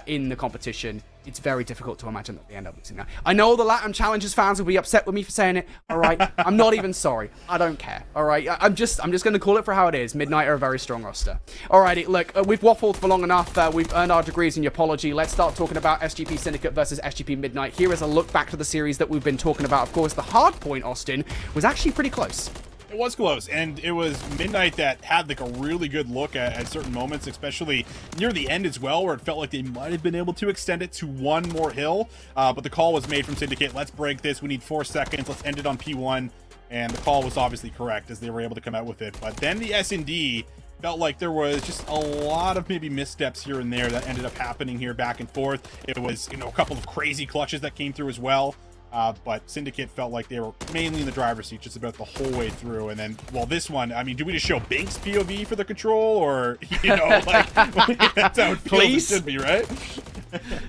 in the competition. It's very difficult to imagine that they end up losing that. I know all the Latin Challengers fans will be upset with me for saying it. All right, I'm not even sorry. I don't care. All right, I'm just going to call it for how it is. Midnight are a very strong roster. All righty, look, we've waffled for long enough. We've earned our degrees in Yapology. Let's start talking about SGP Syndicate versus SGP Midnight. Here is a look back to the series that we've been talking about. Of course, the hard point, Austin, was actually pretty close. It was close, and it was Midnight that had like a really good look at certain moments, especially near the end as well, where it felt like they might have been able to extend it to one more hill, but the call was made from Syndicate. Let's break this. We need 4 seconds. Let's end it on P1, and the call was obviously correct as they were able to come out with it. But then the S&D felt like there was just a lot of maybe missteps here and there that ended up happening here back and forth. It was, a couple of crazy clutches that came through as well. But Syndicate felt like they were mainly in the driver's seat just about the whole way through. And then, well, this one, I mean, do we just show Bink's POV for the control? Or, like, that's how it feels. It should be, right?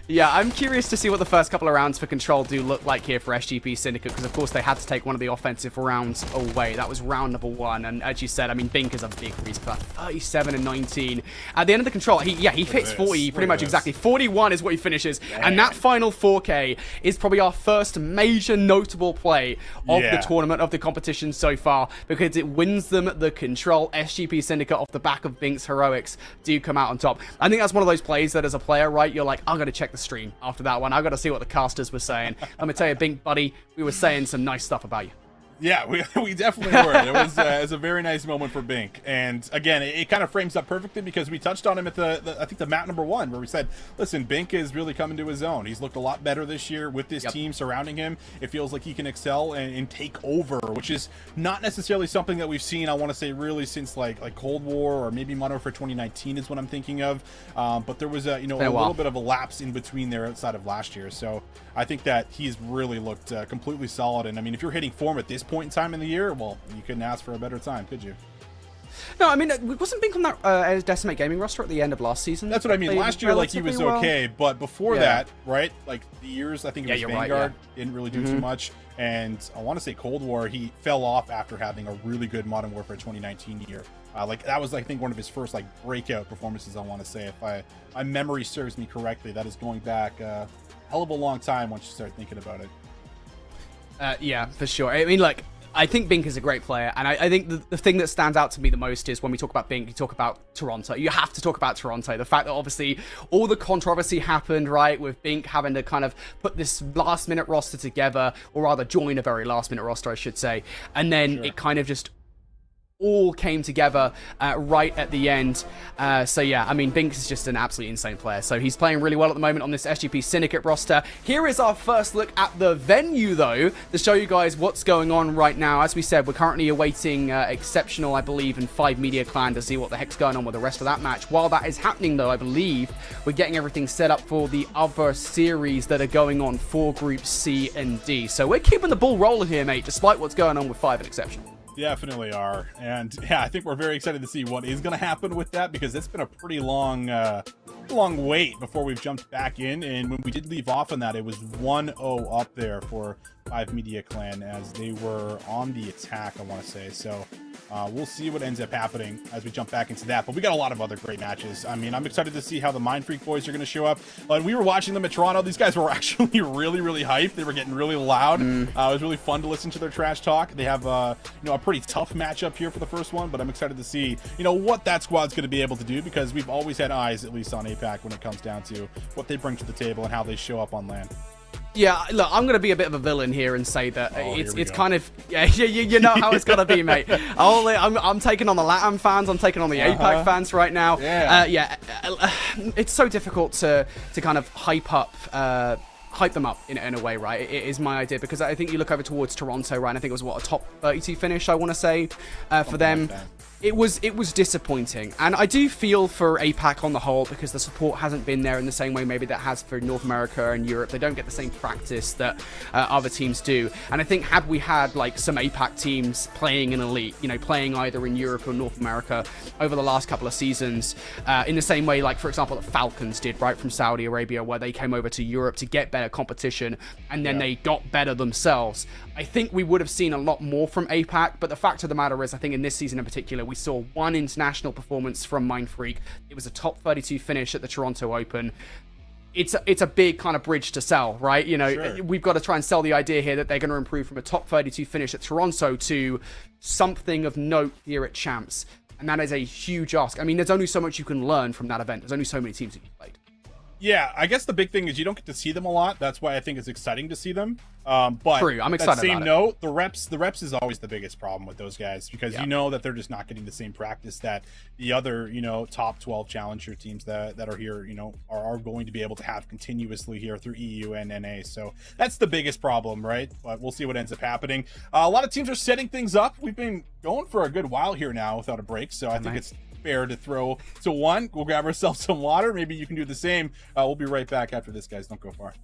Yeah, I'm curious to see what the first couple of rounds for control do look like here for SGP Syndicate, because of course they had to take one of the offensive rounds away. That was round number 1, and as you said, I mean, Bink is a big reason for that. 37 and 19. At the end of the control, he hits 40, pretty much exactly. 41 is what he finishes, and that final 4K is probably our first major notable play of the tournament, of the competition so far, because it wins them the control. SGP Syndicate, off the back of Bink's heroics, do come out on top. I think that's one of those plays that as a player, right, you're like, I've got to check the stream after that one. I've got to see what the casters were saying. Let me tell you, Bink, buddy, we were saying some nice stuff about you. Yeah, we definitely were. It was a very nice moment for Bink. And again, it kind of frames up perfectly because we touched on him at I think the map number 1, where we said, listen, Bink is really coming to his own. He's looked a lot better this year with this team surrounding him. It feels like he can excel and take over, which is not necessarily something that we've seen, I want to say, really since like Cold War or maybe Modern Warfare 2019 is what I'm thinking of. But there was a little bit of a lapse in between there outside of last year. So I think that he's really looked completely solid. And I mean, if you're hitting form at this point in time in the year, well, you couldn't ask for a better time, could you? No, I mean, wasn't Bink on that Decimate Gaming roster at the end of last season? That's what I mean. Last year, like, he was okay, but before that, right, like the years, I think it was Vanguard, didn't really do too much. And I want to say Cold War, he fell off after having a really good Modern Warfare 2019 year. Like, that was, I think, one of his first, like, breakout performances, I want to say. If my memory serves me correctly, that is going back a hell of a long time once you start thinking about it. Yeah, for sure. I mean, like, I think Bink is a great player, and I think the thing that stands out to me the most is when we talk about Bink, you talk about Toronto. You have to talk about Toronto. The fact that obviously all the controversy happened, right, with Bink having to kind of put this last-minute roster together, or rather join a very last-minute roster, I should say, and then it kind of just all came together right at the end. So yeah, I mean, Bink is just an absolutely insane player. So he's playing really well at the moment on this SGP Syndicate roster. Here is our first look at the venue, though, to show you guys what's going on right now. As we said, we're currently awaiting Exceptional, I believe, and 5 Media Clan to see what the heck's going on with the rest of that match. While that is happening, though, I believe we're getting everything set up for the other series that are going on for Group C and D. So we're keeping the ball rolling here, mate, despite what's going on with 5 and Exceptional. Definitely are. And yeah, I think we're very excited to see what is going to happen with that, because it's been a pretty long wait before we've jumped back in. And when we did leave off on that, it was 1-0 up there for Five Media Clan as they were on the attack, I want to say. So we'll see what ends up happening as we jump back into that. But we got a lot of other great matches. I mean, I'm excited to see how the Mindfreak boys are going to show up. When we were watching them at Toronto, these guys were actually really, really hyped. They were getting really loud. It was really fun to listen to their trash talk. They have a pretty tough matchup here for the first one, but I'm excited to see what that squad's going to be able to do, because we've always had eyes, at least on APAC, when it comes down to what they bring to the table and how they show up on LAN. Yeah, look, I'm going to be a bit of a villain here and say that it's kind of, you know how it's going to be, mate. I'm taking on the LATAM fans, I'm taking on the APAC fans right now. It's so difficult to kind of hype them up in a way, right? It is my idea, because I think you look over towards Toronto, right? And I think it was a top 32 finish, I want to say, for them. It was disappointing, and I do feel for APAC on the whole, because the support hasn't been there in the same way maybe that has for North America and Europe. They don't get the same practice that other teams do, and I think had we had like some APAC teams playing in Elite, playing either in Europe or North America over the last couple of seasons, in the same way like, for example, the Falcons did, right, from Saudi Arabia, where they came over to Europe to get better competition, and then they got better themselves. I think we would have seen a lot more from APAC, but the fact of the matter is, I think in this season in particular, we saw one international performance from Mindfreak. It was a top 32 finish at the Toronto Open. It's a big kind of bridge to sell, right? Sure. We've got to try and sell the idea here that they're going to improve from a top 32 finish at Toronto to something of note here at Champs. And that is a huge ask. I mean, there's only so much you can learn from that event. There's only so many teams that you've played. Yeah, I guess the big thing is you don't get to see them a lot. That's why I think it's exciting to see them. But true, I'm excited that same about note, the reps is always the biggest problem with those guys, because you know that they're just not getting the same practice that the other, top 12 challenger teams that are here, are going to be able to have continuously here through EU and NA. So that's the biggest problem, right? But we'll see what ends up happening. A lot of teams are setting things up. We've been going for a good while here now without a break, so I think it's fair to throw to one. We'll grab ourselves some water. Maybe you can do the same. We'll be right back after this, guys. Don't go far.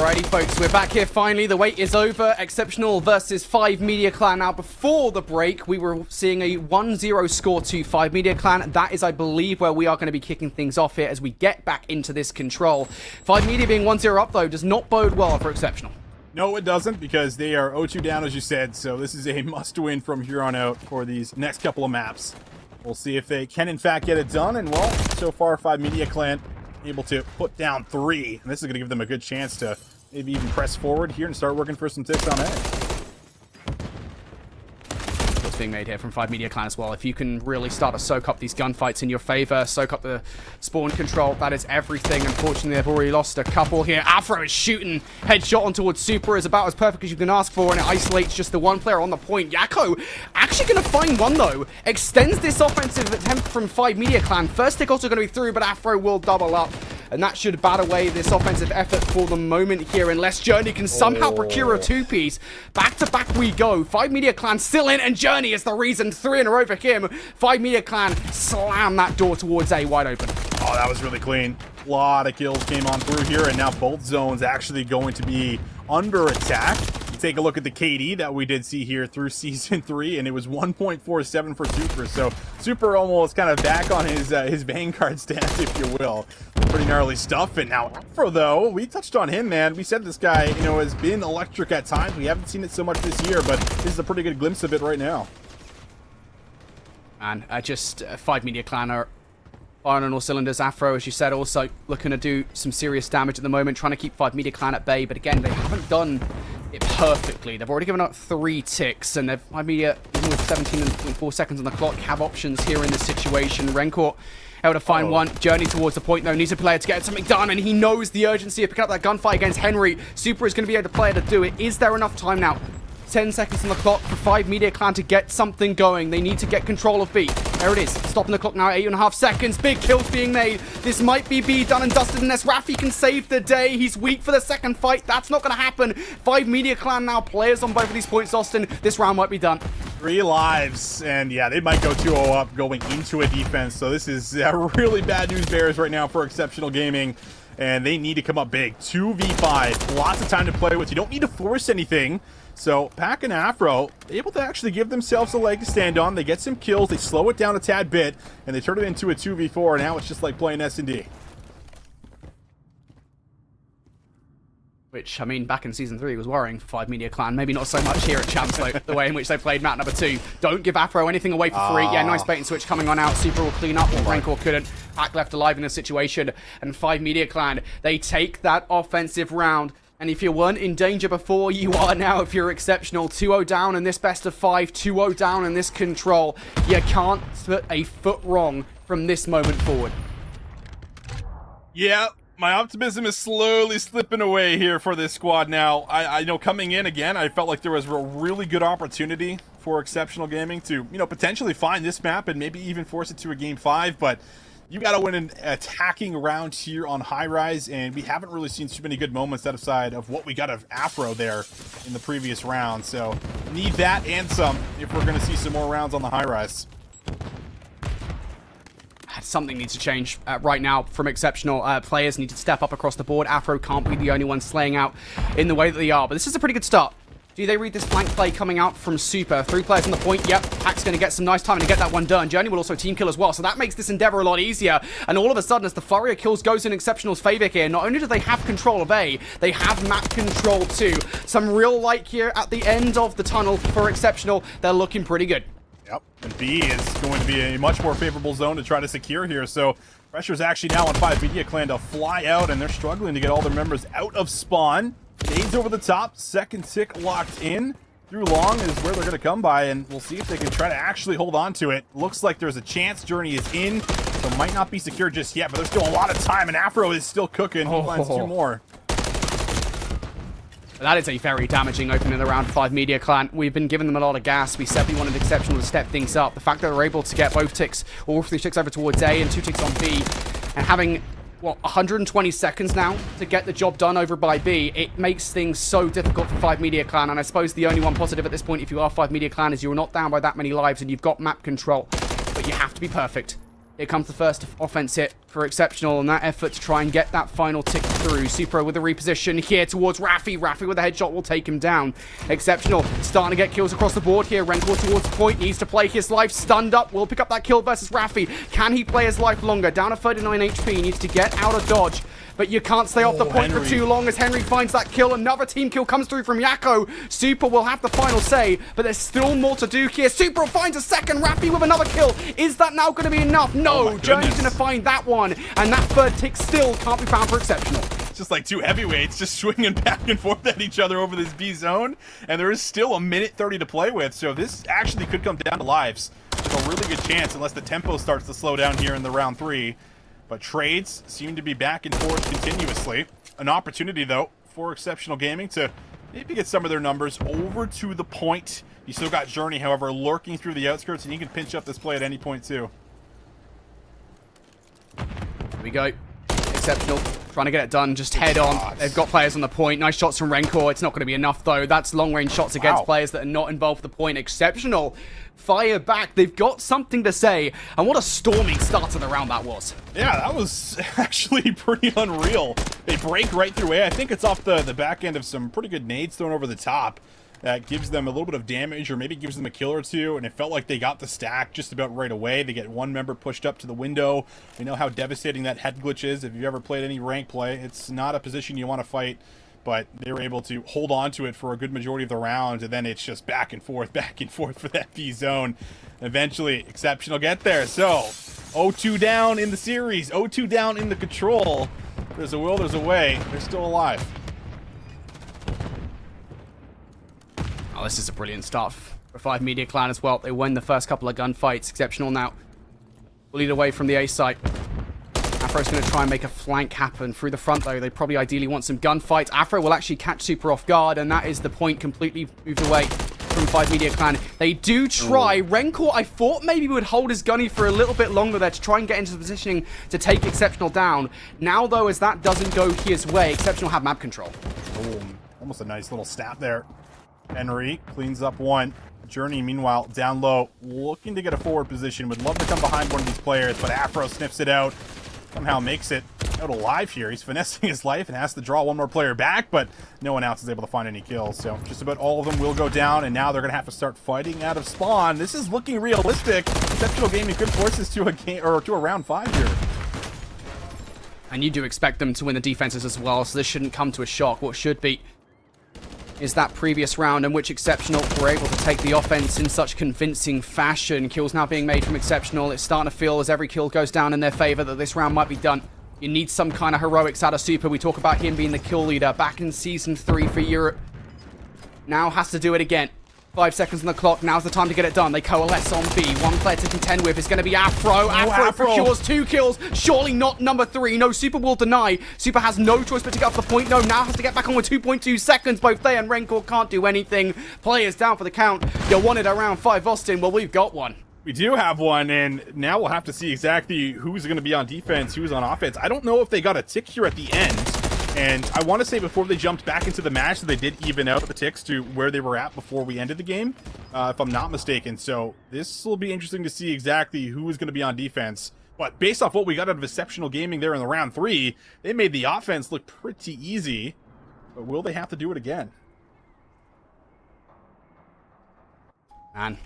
Alrighty, folks, we're back here finally. The wait is over. Exceptional versus 5 Media Clan. Now, before the break, we were seeing a 1-0 score to 5 Media Clan. That is, I believe, where we are going to be kicking things off here as we get back into this control. 5 Media being 1-0 up, though, does not bode well for Exceptional. No, it doesn't, because they are 0-2 down, as you said, so this is a must-win from here on out for these next couple of maps. We'll see if they can, in fact, get it done, and, well, so far, 5 Media Clan able to put down 3, and this is going to give them a good chance to maybe even press forward here and start working for some ticks on A. What's being made here from 5 Media Clan as well. If you can really start to soak up these gunfights in your favor, soak up the spawn control, that is everything. Unfortunately, they've already lost a couple here. Afro is shooting. Headshot on towards Super is about as perfect as you can ask for, and it isolates just the one player on the point. Yakko actually going to find one, though. Extends this offensive attempt from 5 Media Clan. First tick also going to be through, but Afro will double up. And that should bat away this offensive effort for the moment here, unless Journey can somehow procure a 2-piece. Back to back we go. 5 Media Clan still in, and Journey is the reason. 3 in a row for him. 5 Media Clan slam that door towards A wide open. Oh, that was really clean. A lot of kills came on through here, and now both zones actually going to be under attack. You take a look at the KD that we did see here through Season 3, and it was 1.47 for Super. So Super almost kind of back on his Vanguard stance, if you will. Pretty gnarly stuff. And now Afro, though, we touched on him, man. We said this guy, you know, has been electric at times. We haven't seen it so much this year, but this is a pretty good glimpse of it right now. And just 5 Media Clan are firing on all cylinders. Afro, as you said, also looking to do some serious damage at the moment, trying to keep 5 Media Clan at bay. But again, they haven't done it perfectly. They've already given up 3 ticks, and 5 Media, even with 17.4 seconds on the clock, have options here in this situation. Rencourt able to find one. Journey towards the point, though. Needs a player to get something done, and he knows the urgency of picking up that gunfight against Henry. Super is going to be able to play to do it. Is there enough time now? 10 seconds on the clock for 5 Media Clan to get something going. They need to get control of B. There it is. Stopping the clock now at 8.5 seconds. Big kills being made. This might be B done and dusted unless Rafi can save the day. He's weak for the second fight. That's not going to happen. 5 Media Clan now players on both of these points, Austin. This round might be done. 3 lives, and yeah, they might go 2-0 up going into a defense. So this is really bad news bears right now for Exceptional Gaming, and they need to come up big. 2v5, lots of time to play with. You don't need to force anything. So Pac and Afro able to actually give themselves a leg to stand on. They get some kills, they slow it down a tad bit, and they turn it into a 2v4. And now it's just like playing S&D. Which, I mean, back in Season 3 was worrying for 5 Media Clan. Maybe not so much here at Champs, though, the way in which they played map number 2. Don't give Afro anything away for free. Yeah, nice bait and switch coming on out. Super will clean up what Rancor couldn't. Pac left alive in the situation. And 5 Media Clan, they take that offensive round. And if you weren't in danger before, you are now if you're Exceptional. 2-0 down in this best of 5. 2-0 down in this control. You can't put a foot wrong from this moment forward. Yeah. My optimism is slowly slipping away here for this squad now. I know coming in again, I felt like there was a really good opportunity for Exceptional Gaming to, you know, potentially find this map and maybe even force it to a Game 5, but you got to win an attacking round here on High Rise, and we haven't really seen too many good moments outside of what we got of Afro there in the previous round, so need that and some if we're going to see some more rounds on the High Rise. Something needs to change right now from Exceptional. Players need to step up across the board. Afro can't be the only one slaying out in the way that they are. But this is a pretty good start. Do they read this flank play coming out from Super? 3 players on the point. Yep, Pac's going to get some nice time to get that one done. Journey will also team kill as well, so that makes this endeavor a lot easier. And all of a sudden, as the flurry of kills goes in Exceptional's favor here, not only do they have control of A, they have map control too. Some real light here at the end of the tunnel for Exceptional. They're looking pretty good. Yep, and B is going to be a much more favorable zone to try to secure here, so pressure's actually now on 5 Media Clan to fly out, and they're struggling to get all their members out of spawn. Nades over the top, second tick locked in. Through long is where they're going to come by, and we'll see if they can try to actually hold on to it. Looks like there's a chance. Journey is in, so might not be secure just yet, but there's still a lot of time, and Afro is still cooking. He finds 2 more. That is a very damaging opening around 5 Media Clan. We've been giving them a lot of gas. We said we wanted Exceptional to step things up. The fact that they're able to get both ticks, all 3 ticks over towards A and 2 ticks on B, and having, what, 120 seconds now to get the job done over by B, it makes things so difficult for 5 Media Clan. And I suppose the only one positive at this point, if you are 5 Media Clan, is you're not down by that many lives and you've got map control. But you have to be perfect. Here comes the first offense hit for Exceptional, and that effort to try and get that final tick through. Supro with a reposition here towards Raffi. Raffi with a headshot will take him down. Exceptional starting to get kills across the board here. Rencor towards the point, needs to play his life. Stunned up, will pick up that kill versus Raffi. Can he play his life longer? Down to 39 HP, needs to get out of dodge. But you can't stay off the point for too long as Henry finds that kill. Another team kill comes through from Yakko. Super will have the final say, but there's still more to do here. Super finds a second. Raffi with another kill. Is that now going to be enough? No. Journey's going to find that one. And that third tick still can't be found for Exceptional. It's just like two heavyweights just swinging back and forth at each other over this B zone. And there is still a minute 30 to play with. So this actually could come down to lives. There's a really good chance unless the tempo starts to slow down here in the round 3. But trades seem to be back and forth continuously. An opportunity, though, for Exceptional Gaming to maybe get some of their numbers over to the point. You still got Journey, however, lurking through the outskirts, and he can pinch up this play at any point, too. Here we go. Exceptional. Trying to get it done, just head on. They've got players on the point. Nice shots from Rencor. It's not going to be enough, though. That's long-range shots against players that are not involved with the point. Exceptional. Fire back. They've got something to say. And what a storming start to the round that was. Yeah, that was actually pretty unreal. They break right through A. I think it's off the back end of some pretty good nades thrown over the top. That gives them a little bit of damage, or maybe gives them a kill or two, and it felt like they got the stack just about right away. They get one member pushed up to the window. We know how devastating that head glitch is. If you've ever played any rank play, it's not a position you want to fight, but they were able to hold on to it for a good majority of the round, and then it's just back and forth for that B zone. Eventually, Exceptional get there. So, 0-2 down in the series, 0-2 down in the control. There's a will, there's a way. They're still alive. Oh, this is a brilliant start for 5 Media Clan as well. They win the first couple of gunfights. Exceptional now will lead away from the A site. Afro's going to try and make a flank happen through the front, though. They probably ideally want some gunfights. Afro will actually catch Super off guard, and that is the point completely moved away from 5 Media Clan. They do try. Rencor, I thought maybe would hold his gunny for a little bit longer there to try and get into the positioning to take Exceptional down. Now, though, as that doesn't go his way, Exceptional have map control. Boom. Almost a nice little stab there. Henry cleans up one. Journey, meanwhile, down low, looking to get a forward position. Would love to come behind one of these players, but Afro sniffs it out. Somehow makes it out alive here. He's finessing his life and has to draw one more player back, but no one else is able to find any kills. So just about all of them will go down, and now they're going to have to start fighting out of spawn. This is looking realistic. Exceptional Gaming could force this to a game or to a round 5 here. And you do expect them to win the defenses as well, so this shouldn't come to a shock. What should be is that previous round in which Exceptional were able to take the offense in such convincing fashion. Kills now being made from Exceptional. It's starting to feel as every kill goes down in their favor that this round might be done. You need some kind of heroics out of Super. We talk about him being the kill leader back in Season 3 for Europe. Now has to do it again. 5 seconds on the clock. Now's the time to get it done. They coalesce on B. One player to contend with is going to be Afro. Afro procures 2 kills. Surely not number 3. No, Super will deny. Super has no choice but to get up the point. No, now has to get back on with 2.2 seconds. Both they and Rencor can't do anything. Players down for the count. You wanted around 5, Austin. Well, we've got one. We do have one, and now we'll have to see exactly who's going to be on defense, who's on offense. I don't know if they got a tick here at the end. And I want to say before they jumped back into the match that they did even out the ticks to where they were at before we ended the game, if I'm not mistaken. So this will be interesting to see exactly who is going to be on defense. But based off what we got out of Exceptional Gaming there in the round 3, they made the offense look pretty easy. But will they have to do it again? Man.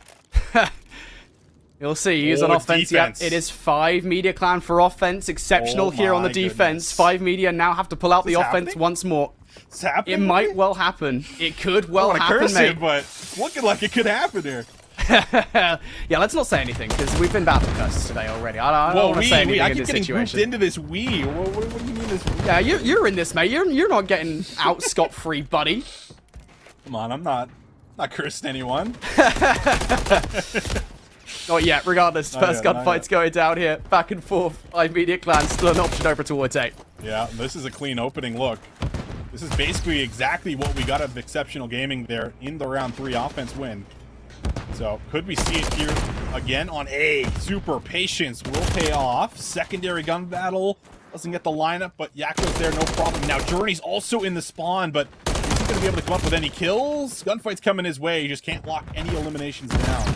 You'll see. He's on offense. Yep, it is 5 Media Clan for offense. Exceptional here on the defense. 5 Media now have to pull out the offense once more. It's happening. It might well happen. It could well happen, mate. But it's looking like it could happen here. Yeah, let's not say anything because we've been battle curses today already. I don't want to say anything in this situation. I keep getting into this we. What do you mean this we? Yeah, you're in this, mate. You're not getting out scot-free, buddy. Come on, I'm not cursing anyone. Not yet, regardless. First gunfight's going down here. Back and forth. 5 Media Clan still an option over towards A. Yeah, this is a clean opening look. This is basically exactly what we got out of Exceptional Gaming there in the round 3 offense win. So, could we see it here again on A? Super patience will pay off. Secondary gun battle. Doesn't get the lineup, but Yakko's there, no problem. Now, Journey's also in the spawn, but is he going to be able to come up with any kills? Gunfight's coming his way. He just can't lock any eliminations down.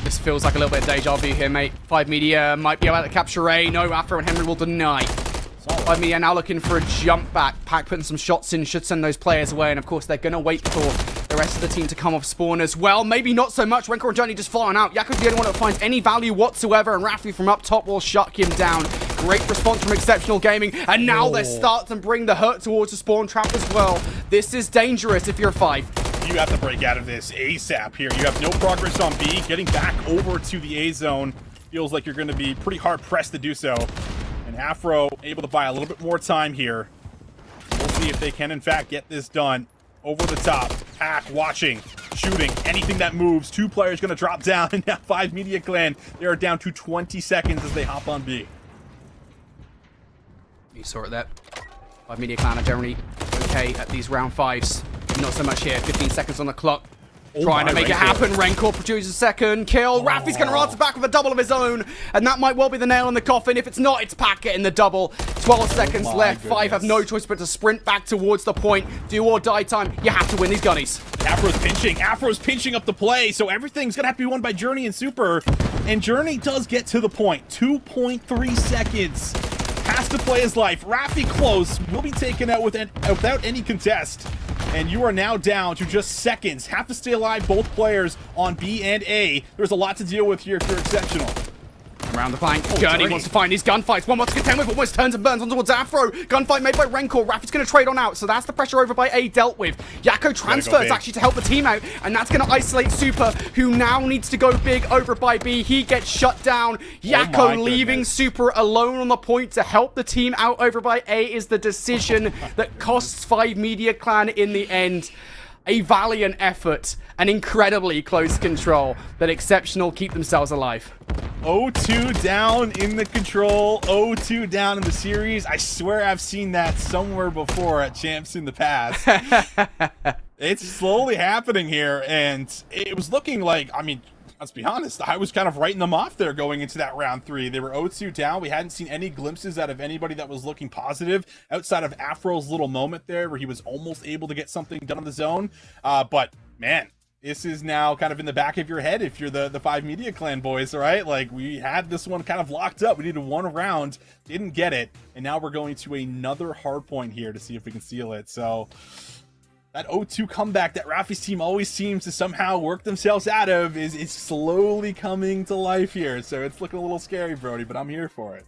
This feels like a little bit of deja vu here, mate. 5 Media might be able to capture A. No, Afro and Henry will deny. 5 Media now looking for a jump back. Pack putting some shots in should send those players away. And of course, they're going to wait for the rest of the team to come off spawn as well. Maybe not so much. Renko and Johnny just flying out. Yako's the only one that finds any value whatsoever. And Rafi from up top will shut him down. Great response from Exceptional Gaming. And now they start to bring the hurt towards the spawn trap as well. This is dangerous if you're 5. You have to break out of this ASAP here. You have no progress on B. Getting back over to the A zone feels like you're going to be pretty hard pressed to do so. And Afro able to buy a little bit more time here. We'll see if they can in fact get this done. Over the top. Pack watching, shooting, anything that moves. 2 players going to drop down. And now 5 Media Clan, they are down to 20 seconds as they hop on B. You saw it there. 5 Media Clan are generally okay at these round 5s. Not so much here. 15 seconds on the clock. Trying to make it happen. Renkor produces a second kill. Rafi's going to answer back with a double of his own. And that might well be the nail in the coffin. If it's not, it's Pack getting the double. 12 seconds left. 5 have no choice but to sprint back towards the point. Do or die time. You have to win these gunnies. Afro's pinching. Afro's pinching up the play. So everything's going to have to be won by Journey and Super. And Journey does get to the point. 2.3 seconds. Has to play his life. Rafi close. Will be taken out without any contest. And you are now down to just seconds. Have to stay alive, both players on B and A. There's a lot to deal with here if you're Exceptional. Around the flank, Gurney wants to find these gunfights. One more to contend with, almost turns and burns on towards Afro. Gunfight made by Renkor. Rafi's going to trade on out, so that's the pressure over by A dealt with. Yako transfers actually to help the team out, and that's going to isolate Super, who now needs to go big over by B. He gets shut down. Yako leaving Super alone on the point to help the team out over by A is the decision that costs 5 Media Clan in the end. A valiant effort, an incredibly close control that Exceptional keep themselves alive. 0-2 down in the control, 0-2 down in the series. I swear I've seen that somewhere before at Champs in the past. It's slowly happening here, and it was looking like, I mean, let's be honest, I was kind of writing them off there going into that round 3. They were 0-2 down. We hadn't seen any glimpses out of anybody that was looking positive outside of Afro's little moment there where he was almost able to get something done on the zone. But, man, this is now kind of in the back of your head if you're the 5 Media Clan boys, right? Like, we had this one kind of locked up. We needed one round, didn't get it, and now we're going to another hard point here to see if we can seal it. So that 0-2 comeback that Rafi's team always seems to somehow work themselves out of is slowly coming to life here. So it's looking a little scary, Brody, but I'm here for it.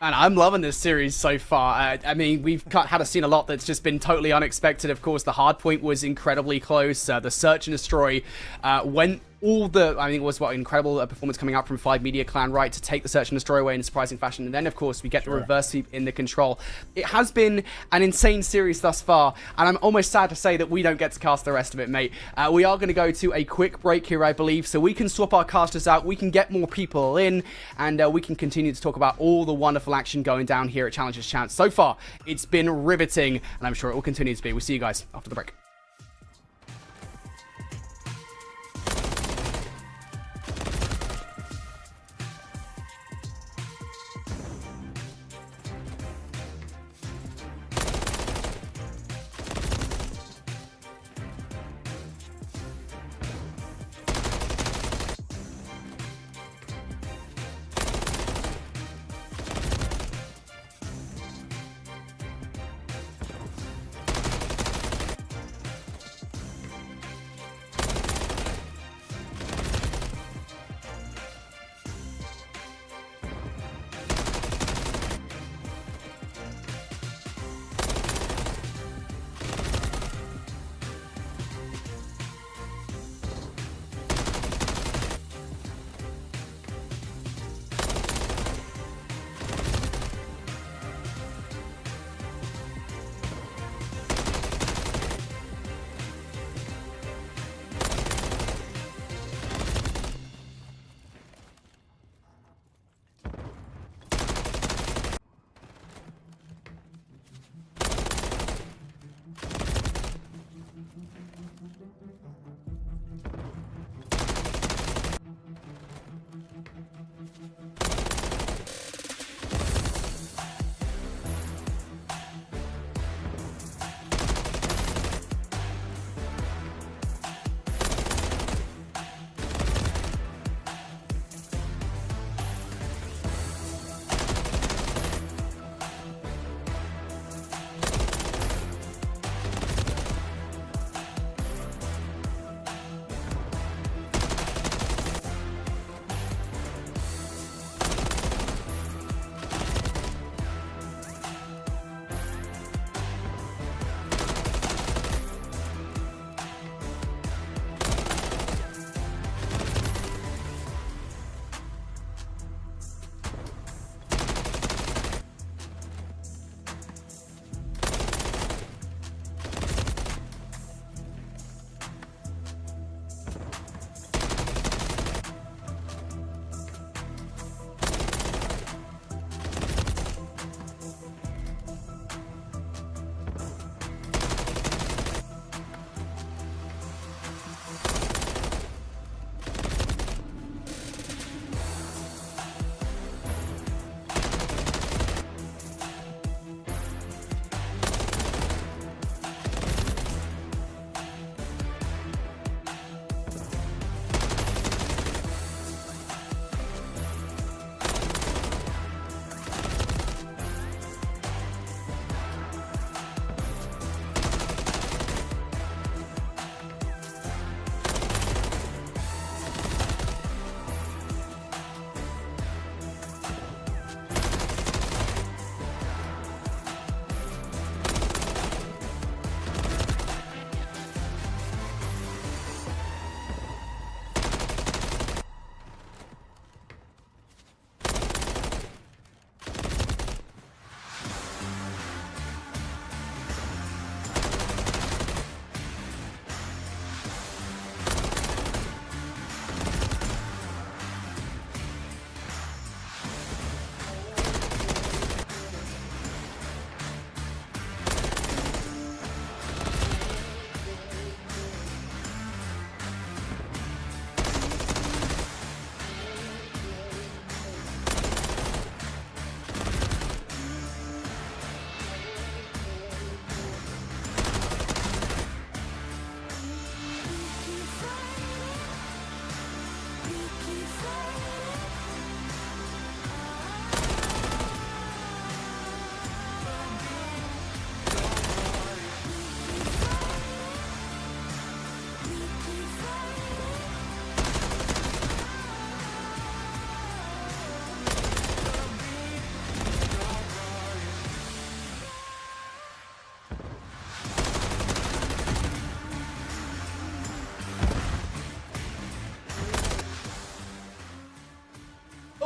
And I'm loving this series so far. I mean, we've seen a lot that's just been totally unexpected. Of course, the hard point was incredibly close. The search and destroy went all the, I think it was incredible performance coming out from 5 Media Clan, right, to take the search and destroy away in a surprising fashion. And then, of course, we get the reverse sweep in the control. It has been an insane series thus far, and I'm almost sad to say that we don't get to cast the rest of it, mate. We are going to go to a quick break here, I believe, so we can swap our casters out, we can get more people in, and we can continue to talk about all the wonderful action going down here at Challengers Chance. So far, it's been riveting, and I'm sure it will continue to be. We'll see you guys after the break.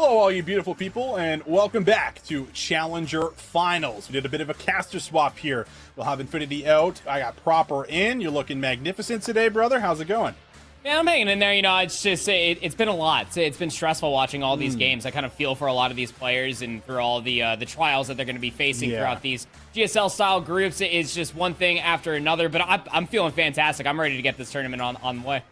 Hello, all you beautiful people, and welcome back to Challenger Finals. We did a bit of a caster swap here. We'll have Infinity out. I got Proper in. You're looking magnificent today, brother. How's it going? Yeah, I'm hanging in there. You know, it's just, it's been a lot. It's been stressful watching all these games. I kind of feel for a lot of these players and for all the trials that they're going to be facing throughout these GSL-style groups. It's just one thing after another, but I'm feeling fantastic. I'm ready to get this tournament on the way.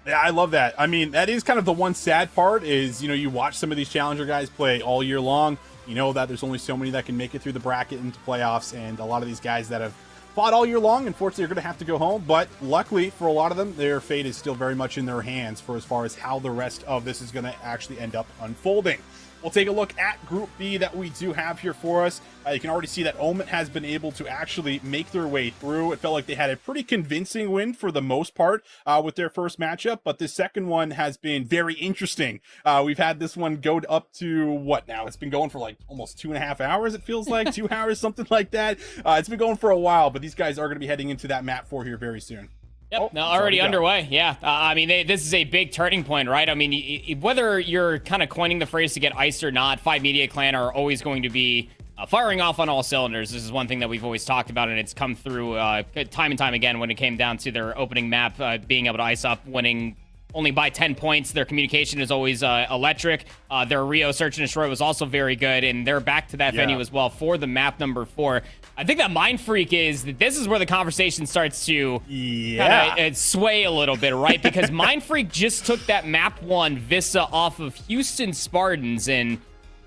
Yeah, I love that. I mean, that is kind of the one sad part is, you know, you watch some of these Challenger guys play all year long. You know that there's only so many that can make it through the bracket into playoffs, and a lot of these guys that have fought all year long, unfortunately, are going to have to go home. But luckily for a lot of them, their fate is still very much in their hands for as far as how the rest of this is going to actually end up unfolding. We'll take a look at Group B that we do have here for us. You can already see that OMiT has been able to actually make their way through. It felt like they had a pretty convincing win for the most part with their first matchup, but the second one has been very interesting. We've had this one go up to, what now? It's been going for like almost 2.5 hours, it feels like. 2 hours, something like that. It's been going for a while, but these guys are going to be heading into that map 4 here very soon. Yep, already underway. Yeah, I mean, this is a big turning point, right? I mean, whether you're kind of coining the phrase to get iced or not, 5 Media Clan are always going to be firing off on all cylinders. This is one thing that we've always talked about, and it's come through time and time again when it came down to their opening map, being able to ice up, winning only by 10 points. Their communication is always electric. Their Rio Search and Destroy was also very good, and they're back to that venue as well for the map number 4. I think that Mindfreak this is where the conversation starts to kind of sway a little bit, right? Because Mindfreak just took that map 1 Vista off of Houston Spartans, and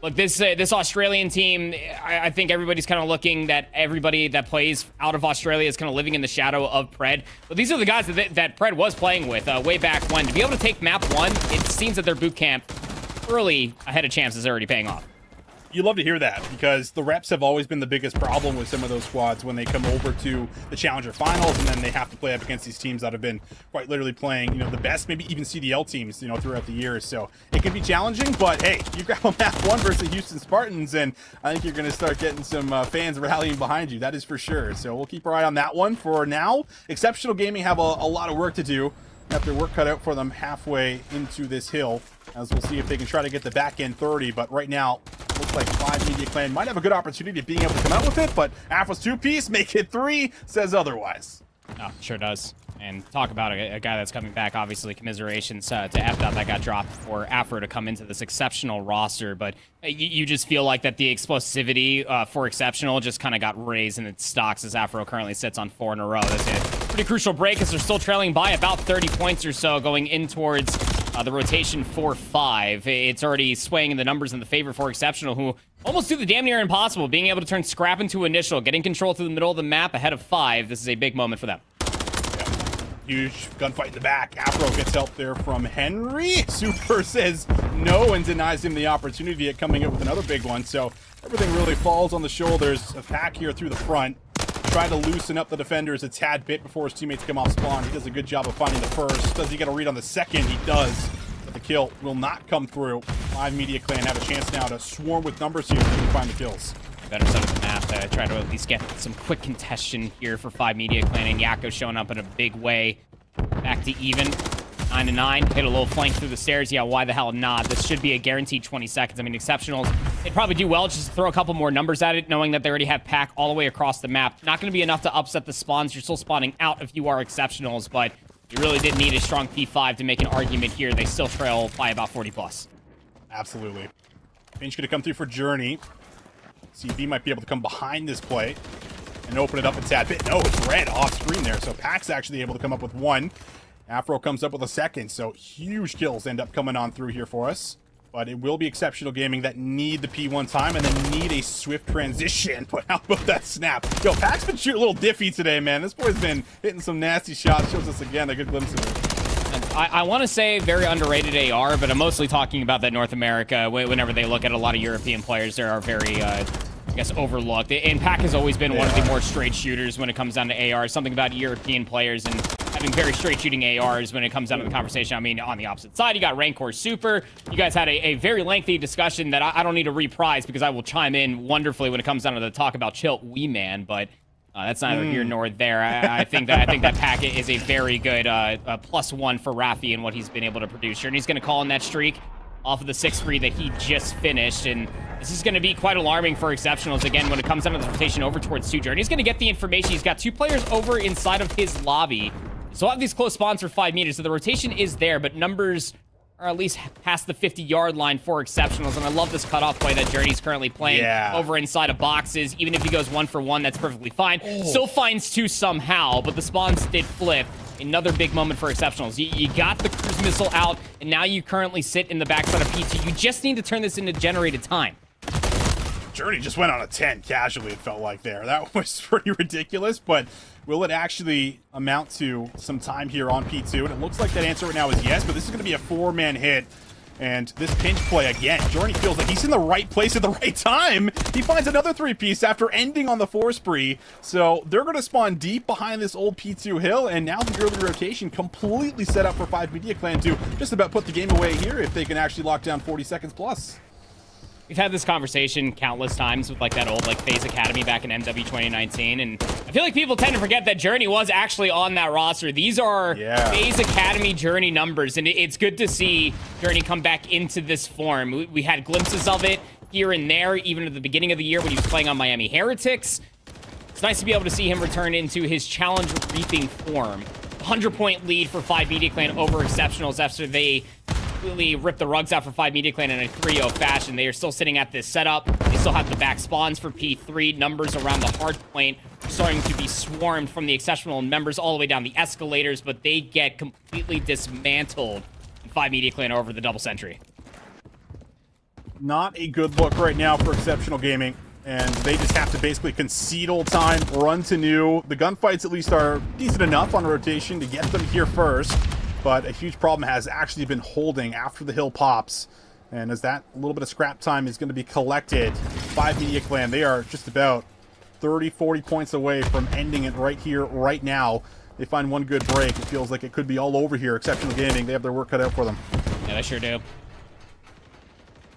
look, this Australian team, I think everybody's kind of looking that everybody that plays out of Australia is kind of living in the shadow of Pred. But these are the guys that Pred was playing with way back when. To be able to take map 1, it seems that their boot camp early ahead of champs is already paying off. You love to hear that, because the reps have always been the biggest problem with some of those squads when they come over to the Challenger Finals, and then they have to play up against these teams that have been quite literally playing, you know, the best, maybe even CDL teams, you know, throughout the years. So it can be challenging, but hey, you grab a map 1 versus the Houston Spartans, and I think you're going to start getting some fans rallying behind you. That is for sure. So we'll keep our eye on that one. For now, Exceptional Gaming have a lot of work to do. Have their work cut out for them halfway into this hill, as we'll see if they can try to get the back end 30. But right now, looks like 5 Media Clan might have a good opportunity of being able to come out with it, but Afro's 2-piece, make it 3, says otherwise. Oh, sure does. And talk about a guy that's coming back, obviously, commiserations to FDOT that got dropped for Afro to come into this exceptional roster. But you just feel like that the explosivity for exceptional just kind of got raised in its stocks as Afro currently sits on 4 in a row. That's a pretty crucial break as they're still trailing by about 30 points or so going in towards the rotation 4-5. It's already swaying in the numbers in the favor for exceptional, who almost do the damn near impossible, being able to turn scrap into initial, getting control through the middle of the map ahead of 5. This is a big moment for them. Huge gunfight in the back. Afro gets help there from Henry. Super says no and denies him the opportunity at coming up with another big one. So everything really falls on the shoulders of Pack here through the front. Try to loosen up the defenders a tad bit before his teammates come off spawn. He does a good job of finding the first. Does he get a read on the second? He does. But the kill will not come through. 5 Media Clan have a chance now to swarm with numbers here to find the kills. Better side of the map to try to at least get some quick contestation here for 5 Media Clan, and Yakko showing up in a big way. Back to even. 9-9. Hit a little flank through the stairs. Yeah, why the hell not? This should be a guaranteed 20 seconds. I mean, Exceptionals, they'd probably do well just to throw a couple more numbers at it, knowing that they already have Pack all the way across the map. Not going to be enough to upset the spawns. You're still spawning out if you are Exceptionals, but you really did need a strong P5 to make an argument here. They still trail by about 40 plus. Absolutely. Pinch going to come through for Journey. CB might be able to come behind this play and open it up a tad bit. No, it's red off screen there. So Pack's actually able to come up with 1. Afro comes up with a second. So huge kills end up coming on through here for us. But it will be Exceptional Gaming that need the P1 time and then need a swift transition. But how about that snap? Yo, Pack's been shooting a little diffy today, man. This boy's been hitting some nasty shots. Shows us again a good glimpse of it. I want to say very underrated AR, but I'm mostly talking about that North America. Whenever they look at a lot of European players, they are very, I guess, overlooked. And Pack has always been one of the more straight shooters when it comes down to AR. Something about European players and having very straight shooting ARs when it comes down to the conversation. I mean, on the opposite side, you got Rancor Super. You guys had a very lengthy discussion that I don't need to reprise because I will chime in wonderfully when it comes down to the talk about Chilt Wee Man, but that's neither here nor there. I think that packet is a very good +1 for Rafi and what he's been able to produce here. And he's going to call in that streak. off of the 6-3 that he just finished. And this is going to be quite alarming for Exceptionals, again, when it comes down to the rotation over towards 2. Journey's going to get the information. He's got 2 players over inside of his lobby. So a lot of these close spawns for 5 meters. So the rotation is there, but numbers are at least past the 50-yard line for Exceptionals. And I love this cutoff play that Journey's currently playing over inside of boxes. Even if he goes 1 for 1, that's perfectly fine. Still finds 2 somehow, but the spawns did flip. Another big moment for Exceptionals. You got the cruise missile out, and now you currently sit in the backside of P2. You just need to turn this into generated time. Journey just went on a 10 casually, it felt like there. That was pretty ridiculous, but will it actually amount to some time here on P2? And it looks like that answer right now is yes, but this is going to be a 4-man hit. And this pinch play again, Journey feels like he's in the right place at the right time. He finds another 3-piece after ending on the 4 spree. So they're going to spawn deep behind this old P2 hill, and now the early rotation completely set up for 5 Media Clan to just about put the game away here if they can actually lock down 40 seconds plus. We've had this conversation countless times with like that old like FaZe Academy back in MW 2019, and I feel like people tend to forget that Journey was actually on that roster. These are FaZe Academy Journey numbers, and it's good to see Journey come back into this form. We had glimpses of it here and there, even at the beginning of the year when he was playing on Miami Heretics. It's nice to be able to see him return into his challenge reaping form. 100-point lead for 5 Media Clan over Exceptionals after they completely ripped the rugs out for 5 Media Clan in a 3-0 fashion. They are still sitting at this setup. They still have the back spawns for P3. Numbers around the hard point are starting to be swarmed from the Exceptional members all the way down the escalators, but they get completely dismantled in 5 Media Clan over the double sentry. Not a good look right now for Exceptional Gaming, and they just have to basically concede old time, run to new. The gunfights at least are decent enough on rotation to get them here first, but a huge problem has actually been holding after the hill pops. And as that little bit of scrap time is going to be collected, 5 Media Clan, they are just about 30, 40 points away from ending it right here, right now. They find one good break. It feels like it could be all over here. Exceptional Gaming, they have their work cut out for them. Yeah, they sure do.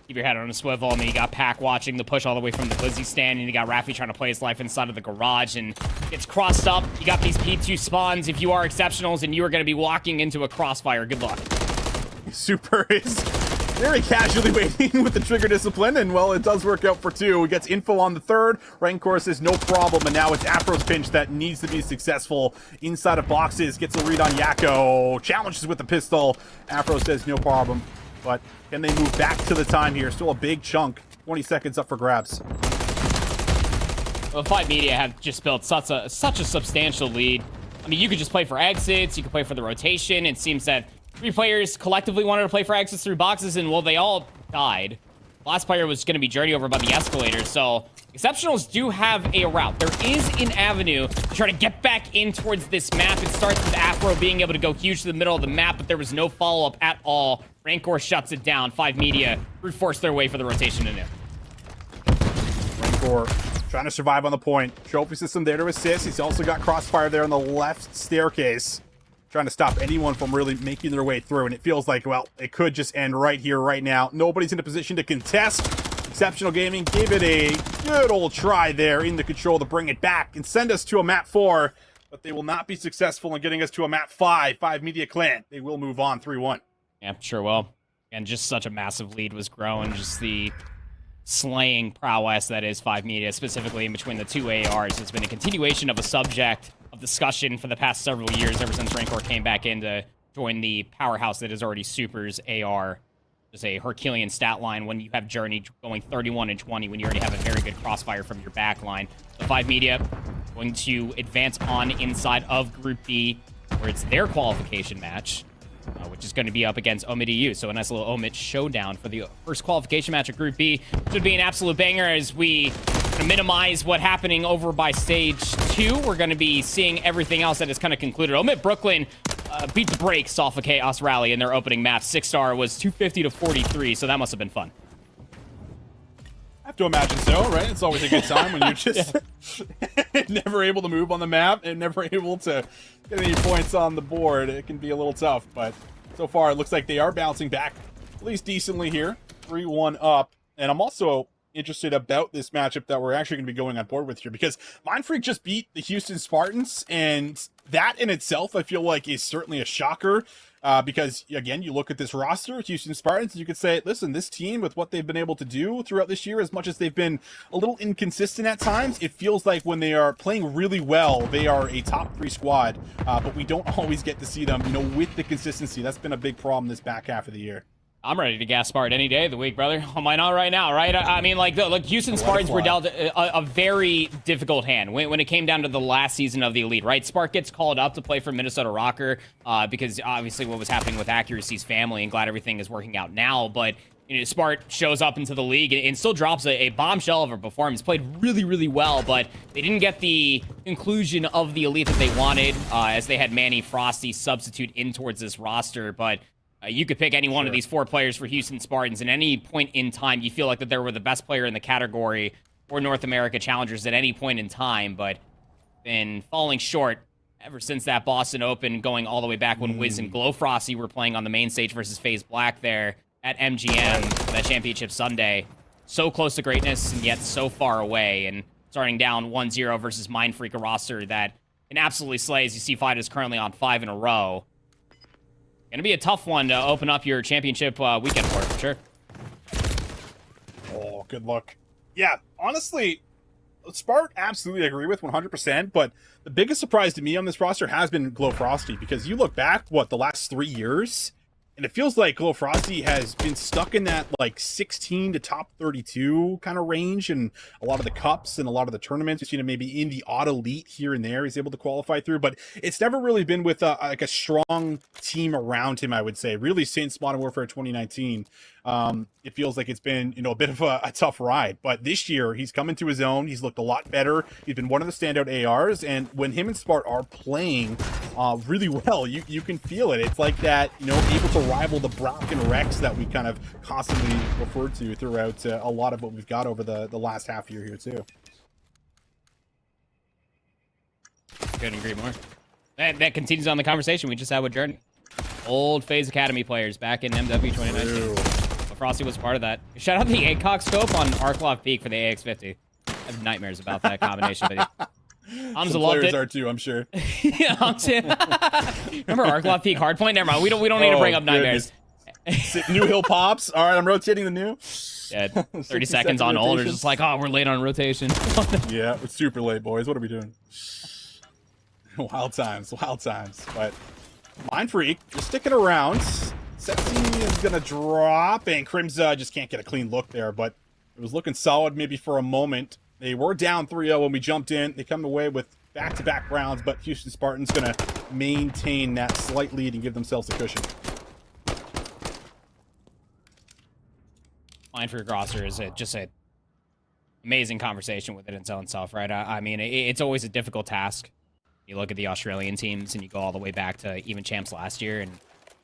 Keep your head on a swivel, and then you got Pack watching the push all the way from the Glizzy stand, and you got Raffi trying to play his life inside of the garage, and it's crossed up. You got these P2 spawns if you are Exceptionals, and you are going to be walking into a crossfire. Good luck. Super is very casually waiting with the trigger discipline, and well, it does work out for 2. He gets info on the 3rd. Rancor says no problem, and now it's Afro's pinch that needs to be successful. Inside of boxes, gets a read on Yakko. Challenges with the pistol. Afro says no problem. But can they move back to the time here? Still a big chunk. 20 seconds up for grabs. Well, 5 Media have just built such a substantial lead. I mean, you could just play for exits. You could play for the rotation. It seems that 3 players collectively wanted to play for exits through boxes, and, well, they all died. Last player was going to be journeyed over by the escalator, so Exceptionals do have a route. There is an avenue to try to get back in towards this map. It starts with Afro being able to go huge to the middle of the map, but there was no follow-up at all. Rancor shuts it down. 5 Media brute force their way for the rotation to new. Rancor trying to survive on the point. Trophy system there to assist. He's also got Crossfire there on the left staircase, trying to stop anyone from really making their way through. And it feels like, well, it could just end right here, right now. Nobody's in a position to contest. Exceptional Gaming gave it a good old try there in the control to bring it back and send us to a map 4, but they will not be successful in getting us to a map 5. 5 Media Clan, they will move on 3-1. Yeah, sure will. And just such a massive lead was grown. Just the slaying prowess that is 5 Media, specifically in between the 2 ARs, has been a continuation of a subject of discussion for the past several years, ever since Rancor came back in to join the powerhouse that is already Super's AR. Just a Herculean stat line when you have Journey going 31 and 20 when you already have a very good crossfire from your back line. The 5 Media going to advance on inside of Group B, where it's their qualification match, which is going to be up against OMiT EU. So a nice little OMiT showdown for the first qualification match of Group B. Should be an absolute banger as we minimize what's happening over by stage 2. We're going to be seeing everything else that is kind of concluded. OMiT Brooklyn beat the brakes off of Chaos Rally in their opening match. 6-star was 250 to 43, so that must have been fun. I have to imagine so, right? It's always a good time when you're just never able to move on the map and never able to get any points on the board. It can be a little tough, but so far it looks like they are bouncing back at least decently here. 3-1 up. And I'm also interested about this matchup that we're actually going to be going on board with here, because Mindfreak just beat the Houston Spartans, and that in itself I feel like is certainly a shocker. because again, you look at this roster, Houston Spartans, you could say, listen, this team with what they've been able to do throughout this year, as much as they've been a little inconsistent at times, it feels like when they are playing really well, they are a top 3 squad, but we don't always get to see them, you know, with the consistency. That's been a big problem this back half of the year. I'm ready to gas Spart any day of the week, brother. Why not right now, right? I mean, like, look, Houston Spartans were dealt a very difficult hand when it came down to the last season of the Elite, right? Spart gets called up to play for Minnesota Rocker because obviously what was happening with Accuracy's family, and glad everything is working out now. But you know, Spart shows up into the league and still drops a bombshell of a performance. Played really, really well, but they didn't get the conclusion of the Elite that they wanted as they had Manny Frosty substitute in towards this roster. But you could pick any one of these 4 players for Houston Spartans. At any point in time, you feel like that they were the best player in the category for North America Challengers at any point in time, but been falling short ever since that Boston Open, going all the way back when Wiz and Glow Frosty were playing on the main stage versus FaZe Black there at MGM for that championship Sunday. So close to greatness, and yet so far away, and starting down 1-0 versus Mindfreak, a roster that can absolutely slay, as you see Fight is currently on 5 in a row. Gonna be a tough one to open up your championship weekend for sure. Oh, good luck. Yeah, honestly, Spart absolutely agree with 100%, but the biggest surprise to me on this roster has been Glow Frosty, because you look back, what, the last 3 years, and it feels like Glow Frosty has been stuck in that like 16 to top 32 kind of range, and a lot of the cups and a lot of the tournaments. We've seen him maybe in the odd elite here and there he's able to qualify through, but it's never really been with like a strong team around him, I would say. Really, since Modern Warfare 2019, it feels like it's been, you know, a bit of a tough ride. But this year, he's come into his own. He's looked a lot better. He's been one of the standout ARs, and when him and Spart are playing really well, you can feel it. It's like that, you know, able to rival the Brock and Rex that we kind of constantly refer to throughout a lot of what we've got over the last half year here too. Couldn't agree more. That continues on the conversation we just had with Jordan. Old FaZe Academy players back in MW 2019. Frosty was part of that. Shout out the ACOG scope on Arklov Peak for the AX50. I have nightmares about that combination, but Hamza loved it. Players are too, I'm sure. Yeah, Hamza. Remember Arklov Peak Hardpoint? Never mind. We don't need to bring up nightmares. New hill pops. All right, I'm rotating the new. Yeah, 30 seconds on old. They're just like, oh, we're late on rotation. Yeah, we're super late, boys. What are we doing? Wild times, wild times. But Mindfreak just sticking around. Sepsi is gonna drop, and Crimza just can't get a clean look there, but it was looking solid maybe for a moment. They were down 3-0 when we jumped in. They come away with back-to-back rounds, but Houston Spartans gonna maintain that slight lead and give themselves a cushion. Mindfreak roster is just a amazing conversation within its own self, right? I mean, it's always a difficult task. You look at the Australian teams, and you go all the way back to even champs last year, and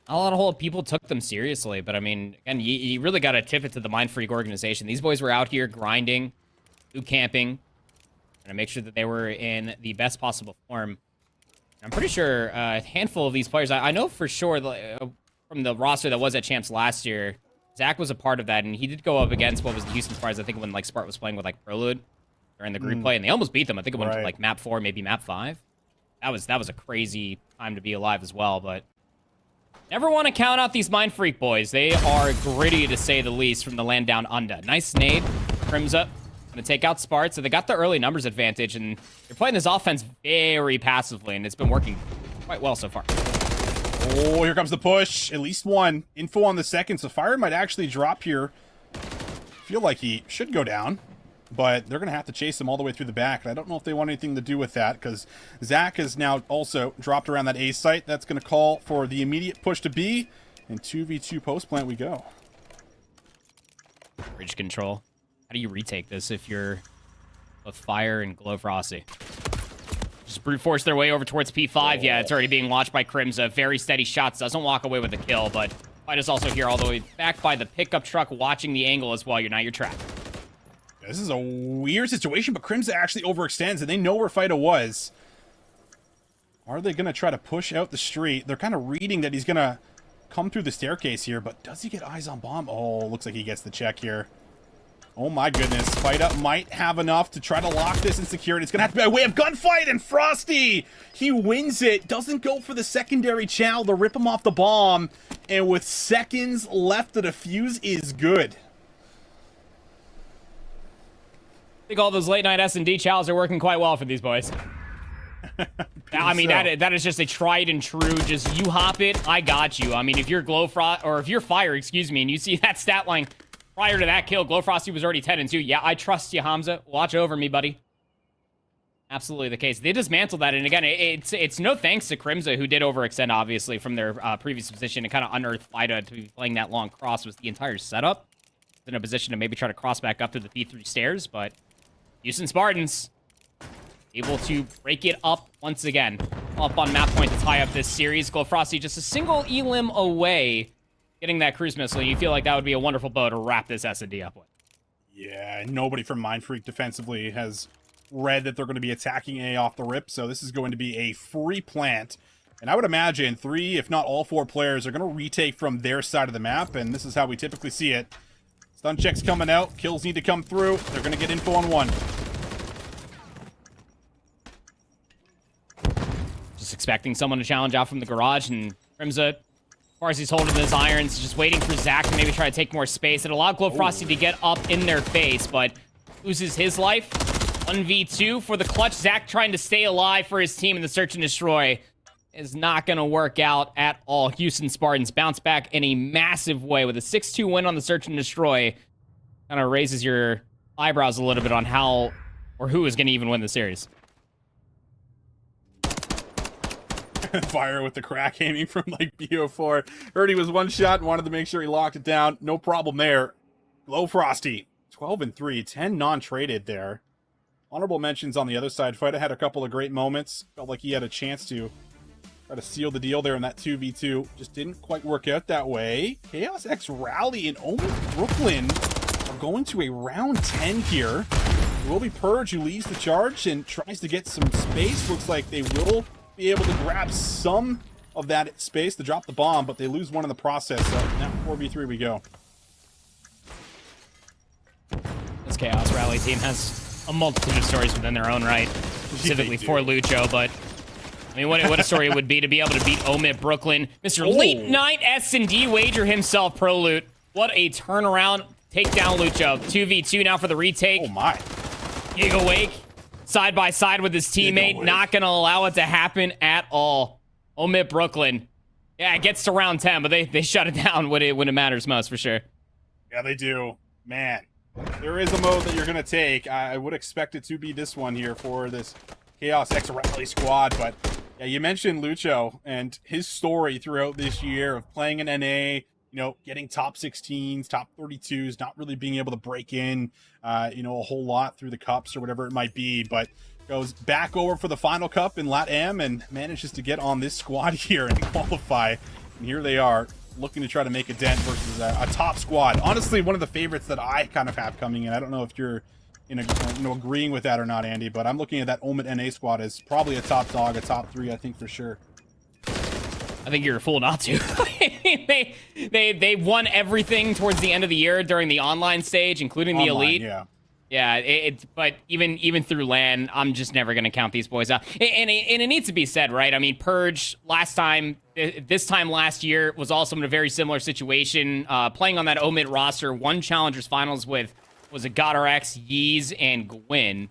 a lot of people took them seriously. But I mean, again, you really got to tip it to the Mindfreak organization. These boys were out here grinding, boot camping, and to make sure that they were in the best possible form. I'm pretty sure a handful of these players, I know for sure from the roster that was at champs last year, Zach was a part of that, and he did go up against what was the Houston Spartans, I think, when like Spart was playing with like Prelude during the group play, and they almost beat them. I think it went to like map 4, maybe map 5. That was a crazy time to be alive as well, but never want to count out these Mindfreak boys. They are gritty, to say the least, from the land down under. Nice nade. Crimza gonna take out Spart, so they got the early numbers advantage, and they're playing this offense very passively, and it's been working quite well so far. Oh, here comes the push. At least one. Info on the second, so Fire might actually drop here. Feel like he should go down, but they're going to have to chase him all the way through the back. And I don't know if they want anything to do with that, because Zach has now also dropped around that A site. That's going to call for the immediate push to B, and 2v2 post plant we go. Bridge control. How do you retake this if you're with Fire and Glow Frosty? Just brute force their way over towards P5. Yeah, it's already being watched by Crimza. Very steady shots. Doesn't walk away with a kill, but Fight is also here all the way back by the pickup truck, watching the angle as well. You're not your trap. This is a weird situation, but Crimza actually overextends, and they know where Fido was. Are they going to try to push out the street? They're kind of reading that he's going to come through the staircase here, but does he get eyes on bomb? Oh, looks like he gets the check here. Oh my goodness, Fight Up might have enough to try to lock this in security. It's gonna have to be a way of gunfight, and Frosty, he wins it. Doesn't go for the secondary chow to rip him off the bomb, and with seconds left to defuse is good. I think all those late night S&D chows are working quite well for these boys. I mean, that is just a tried and true, just you hop it, I got you. I mean, if you're Glowfrost, or if you're Fire, excuse me, and you see that stat line prior to that kill, Glowfrosty was already 10-2. Yeah, I trust you, Hamza. Watch over me, buddy. Absolutely the case. They dismantled that, and again, it's no thanks to Crimza, who did overextend, obviously, from their previous position and kind of unearthed Fida to be playing that long cross was the entire setup. In a position to maybe try to cross back up to the P3 stairs, but Houston Spartans able to break it up once again. Up on map point to tie up this series. Glowfrosty just a single elim away getting that cruise missile. You feel like that would be a wonderful bow to wrap this S&D up with. Yeah, nobody from Mindfreak defensively has read that they're going to be attacking A off the rip, so this is going to be a free plant. And I would imagine 3, if not all 4 players are going to retake from their side of the map, and this is how we typically see it. Stun checks coming out, kills need to come through. They're going to get info on 1. Just expecting someone to challenge out from the garage, and Crimza, as far as he's holding his irons, just waiting for Zach to maybe try to take more space. It allowed Glowfrosty to get up in their face, but loses his life. 1v2 for the clutch. Zach trying to stay alive for his team in the search and destroy is not going to work out at all. Houston Spartans bounce back in a massive way with a 6-2 win on the search and destroy. Kind of raises your eyebrows a little bit on how or who is going to even win the series. Fire with the crack aiming from like BO4. Heard he was one shot and wanted to make sure he locked it down. No problem there. Glowfrosty, 12-3, 10 non-traded there. Honorable mentions on the other side. Fida had a couple of great moments. Felt like he had a chance to try to seal the deal there in that 2v2. Just didn't quite work out that way. Chaos X Rally and OMiT Brooklyn are going to a round 10 here. It will be Purge who leads the charge and tries to get some space. Looks like they will be able to grab some of that space to drop the bomb, but they lose one in the process. So now 4v3 we go. This Chaos Rally team has a multitude of stories within their own right, specifically for Lucho, but I mean, what a story it would be to be able to beat OMiT Brooklyn. Mr. Late Night S&D Wager himself, Pro Loot. What a turnaround. Take down Lucho. 2v2 now for the retake. Oh my. Giga Wake side by side with his teammate. Not going to allow it to happen at all. OMiT Brooklyn. Yeah, it gets to round 10, but they shut it down when it matters most, for sure. Yeah, they do. Man, there is a mode that you're going to take. I would expect it to be this one here for this Chaos X Rally squad, but yeah, you mentioned Lucho and his story throughout this year of playing in NA, you know, getting top 16s, top 32s, not really being able to break in, you know, a whole lot through the cups or whatever it might be, but goes back over for the final cup in LATAM and manages to get on this squad here and qualify. And here they are looking to try to make a dent versus a top squad. Honestly, one of the favorites that I kind of have coming in. I don't know if you're agreeing with that or not, Andy, but I'm looking at that OMiT NA squad as probably a top dog, a top 3, I think, for sure. I think you're a fool not to. they won everything towards the end of the year during the online stage, including the Elite. Yeah, but even through LAN, I'm just never going to count these boys out. And it needs to be said, right? I mean, Purge this time last year was also in a very similar situation, playing on that OMiT roster, won Challengers Finals with, was it GodRx, Yeez, and Gwyn.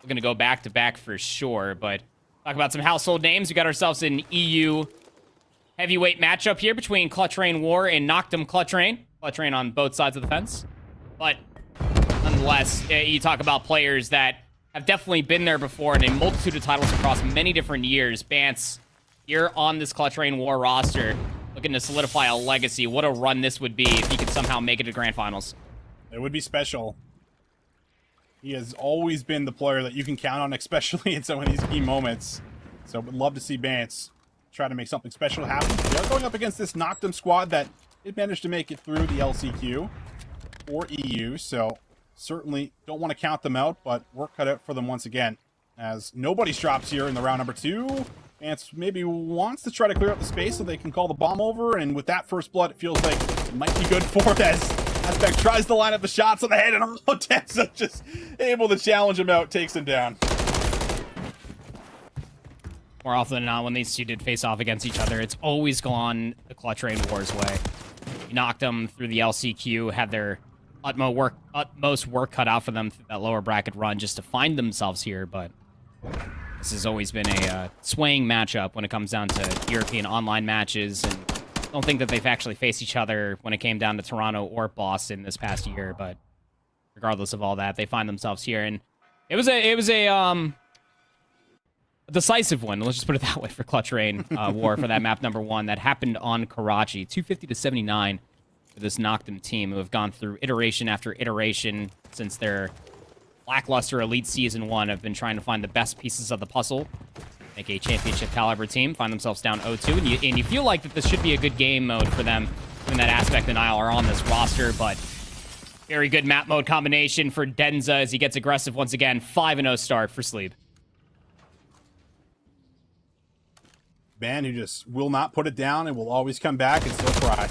We're going to go back-to-back for sure, but talk about some household names. We got ourselves an EU heavyweight matchup here between Clutch Rain War and Noctem Clutch Rain. Clutch Rain on both sides of the fence. But nonetheless, you talk about players that have definitely been there before in a multitude of titles across many different years. Bance, here on this Clutch Rain War roster, looking to solidify a legacy. What a run this would be if he could somehow make it to Grand Finals. It would be special. He has always been the player that you can count on, especially in some of these key moments. So would love to see Bance try to make something special happen. They're going up against this Noctem squad that did manage to make it through the LCQ or EU, so certainly don't want to count them out, but work cut out for them once again. As nobody's drops here in the round number 2. Bance maybe wants to try to clear up the space so they can call the bomb over, and with that first blood, it feels like it might be good for it as Aspect tries to line up the shots on the head, and Denza just able to challenge him out, takes him down. More often than not, when these two did face off against each other, it's always gone the Clutch Rain Wars way. You knocked them through the LCQ, had their utmost work cut out for them through that lower bracket run just to find themselves here, but this has always been a swaying matchup when it comes down to European online matches, and I don't think that they've actually faced each other when it came down to Toronto or Boston this past year, but regardless of all that, they find themselves here, and it was a decisive one, let's just put it that way, for Clutch Rain War for that map number 1 that happened on Karachi. 250-79 for this Noctem team, who have gone through iteration after iteration since their lackluster Elite Season 1, have been trying to find the best pieces of the puzzle, make a championship caliber team, find themselves down 0-2, and you feel like that this should be a good game mode for them, given that Aspect and Nile are on this roster, but very good map mode combination for Denza as he gets aggressive once again. 5-0 start for Sleep. Man who just will not put it down and will always come back and still try.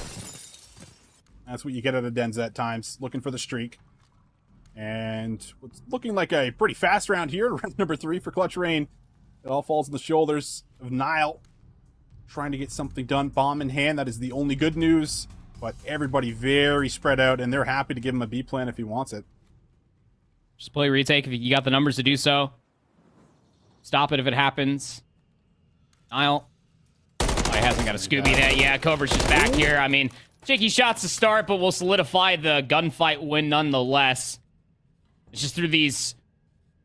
That's what you get out of Denza at times, looking for the streak. And what's looking like a pretty fast round here, round number 3 for Clutch Rain. It all falls on the shoulders of Nile, trying to get something done, bomb in hand. That is the only good news, but everybody very spread out, and they're happy to give him a B plan if he wants it. Just play retake if you got the numbers to do so. Stop it if it happens. Nile. Oh, he hasn't got a Scooby that. Yeah, Cobra's just back here. I mean, shaky shots to start, but we'll solidify the gunfight win nonetheless. It's just through these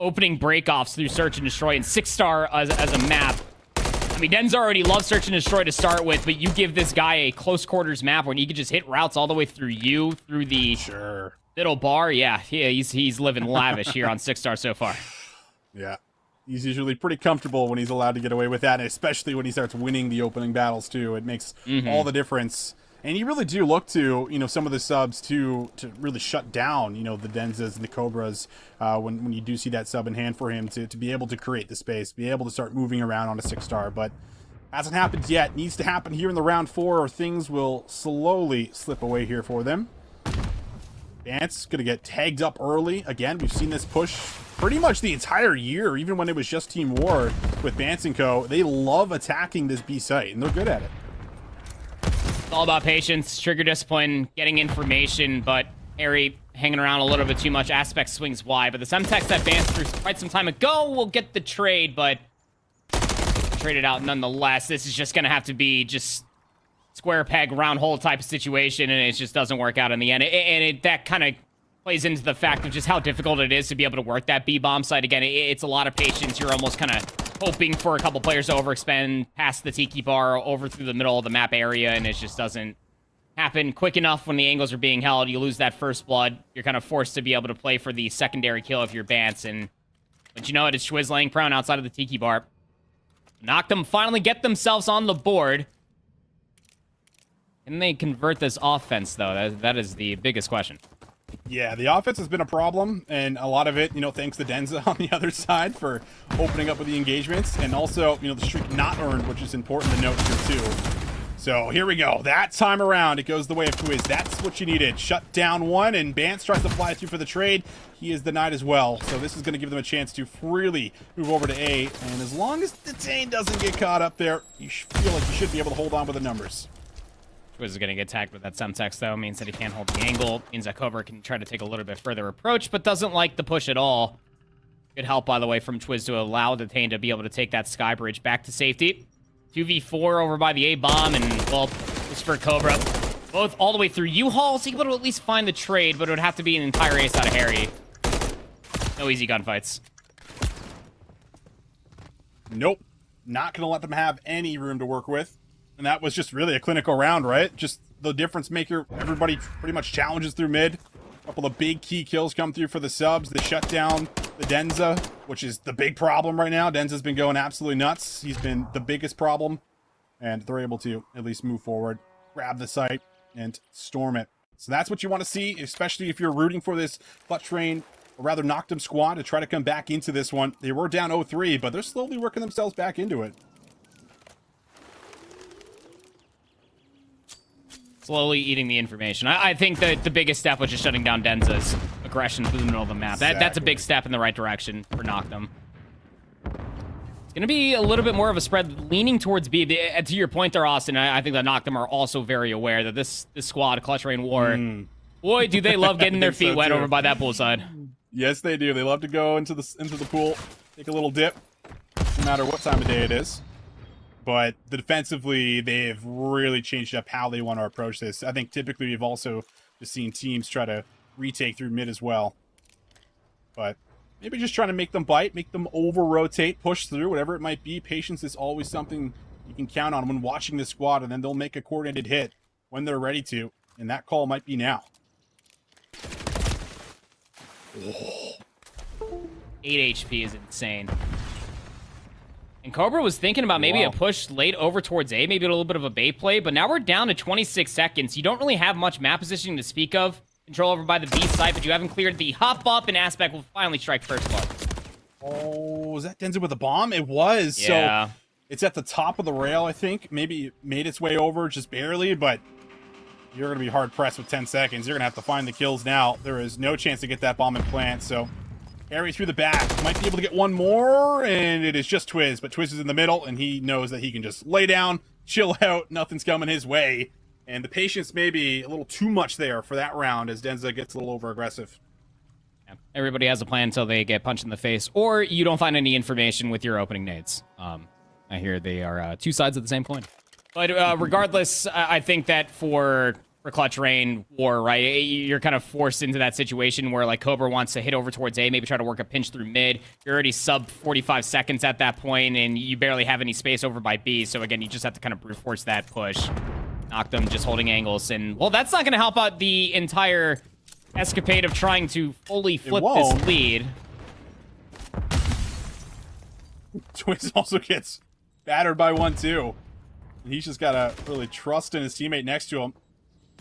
opening breakoffs through Search and Destroy and 6-star as a map. I mean, Denza already loves Search and Destroy to start with, but you give this guy a close quarters map where he can just hit routes all the way through you, through the middle bar. Yeah, he's living lavish here on 6-star so far. Yeah. He's usually pretty comfortable when he's allowed to get away with that, and especially when he starts winning the opening battles, too. It makes all the difference. And you really do look to, some of the subs, to really shut down, the Denzas and the Cobras when you do see that sub in hand for him to be able to create the space, be able to start moving around on a 6-star. But hasn't happened yet. Needs to happen here in the round 4, or things will slowly slip away here for them. Vance going to get tagged up early. Again, we've seen this push pretty much the entire year, even when it was just Team War with Vance & Co. They love attacking this B site, and they're good at it. It's all about patience, trigger discipline, getting information, but Harry hanging around a little bit too much. Aspect swings wide, but the Semtex that Vance through quite some time ago will get the trade, but trade it out nonetheless. This is just going to have to be just square peg, round hole type of situation, and it just doesn't work out in the end. That kind of plays into the fact of just how difficult it is to be able to work that B-bomb site. Again, it's a lot of patience. You're almost kind of hoping for a couple players to overexpend past the Tiki Bar over through the middle of the map area, and it just doesn't happen quick enough when the angles are being held. You lose that first blood. You're kind of forced to be able to play for the secondary kill if you're Bance, but you know it, it's Schwiz laying prone outside of the Tiki Bar. Noctem finally get themselves on the board. Can they convert this offense, though? That is the biggest question. Yeah, the offense has been a problem, and a lot of it, thanks to Denza on the other side for opening up with the engagements, and also, the streak not earned, which is important to note here, too. So, here we go. That time around, it goes the way of Quiz. That's what you needed. Shut down one, and Bance tries to fly through for the trade. He is denied as well, so this is going to give them a chance to freely move over to A, and as long as Detain doesn't get caught up there, you feel like you should be able to hold on with the numbers. Schwiz is going to get tagged with that Semtex, though. Means that he can't hold the angle. Means that Cobra can try to take a little bit further approach, but doesn't like the push at all. Good help, by the way, from Schwiz to allow Detain to be able to take that Sky Bridge back to safety. 2v4 over by the A-bomb, and, well, just for Cobra. Both all the way through U-Haul, so he would at least find the trade, but it would have to be an entire ace out of Harry. No easy gunfights. Nope. Not going to let them have any room to work with. And that was just really a clinical round, right? Just the difference maker. Everybody pretty much challenges through mid. A couple of big key kills come through for the subs. They shut down the Denza, which is the big problem right now. Denza's been going absolutely nuts. He's been the biggest problem. And they're able to at least move forward, grab the site, and storm it. So that's what you want to see, especially if you're rooting for this Clutch Rain, or rather Noctem squad, to try to come back into this one. They were down 0-3, but they're slowly working themselves back into it. slowly eating the information. I think that the biggest step was just shutting down Denza's aggression through the middle of the map. That's a big step in the right direction for Noctem. It's going to be a little bit more of a spread leaning towards B. To your point there, Austin, I think that Noctem are also very aware that this squad, Clutch Rain War, boy, do they love getting their feet wet over by that poolside. Yes, they do. They love to go into the pool, take a little dip, no matter what time of day it is. But defensively, they've really changed up how they want to approach this. I think typically we've also just seen teams try to retake through mid as well. But maybe just trying to make them bite, make them over-rotate, push through, whatever it might be. Patience is always something you can count on when watching this squad, and then they'll make a coordinated hit when they're ready to. And that call might be now. 8 HP is insane. And Cobra was thinking about maybe a push late over towards A, maybe a little bit of a bait play, but now we're down to 26 seconds. You don't really have much map positioning to speak of. Control over by the B side, but you haven't cleared the hop up, and Aspect will finally strike first blood. Oh, was that Denza with a bomb? It was. Yeah. So it's at the top of the rail, I think. Maybe it made its way over just barely, but you're going to be hard-pressed with 10 seconds. You're going to have to find the kills now. There is no chance to get that bomb in plant, so Harry through the back. Might be able to get one more, and it is just Twiz. But Twiz is in the middle, and he knows that he can just lay down, chill out. Nothing's coming his way. And the patience may be a little too much there for that round as Denza gets a little over-aggressive. Yeah. Everybody has a plan until they get punched in the face, or you don't find any information with your opening nades. I hear they are two sides of the same coin. But regardless, I think that for Clutch Rain War, right, you're kind of forced into that situation where, like, Cobra wants to hit over towards A, maybe try to work a pinch through mid. You're already sub 45 seconds at that point, and you barely have any space over by B. So, again, you just have to kind of brute force that push. Noctem just holding angles. And, well, that's not going to help out the entire escapade of trying to fully flip this lead. Twiz also gets battered by 1-2. And he's just got to really trust in his teammate next to him.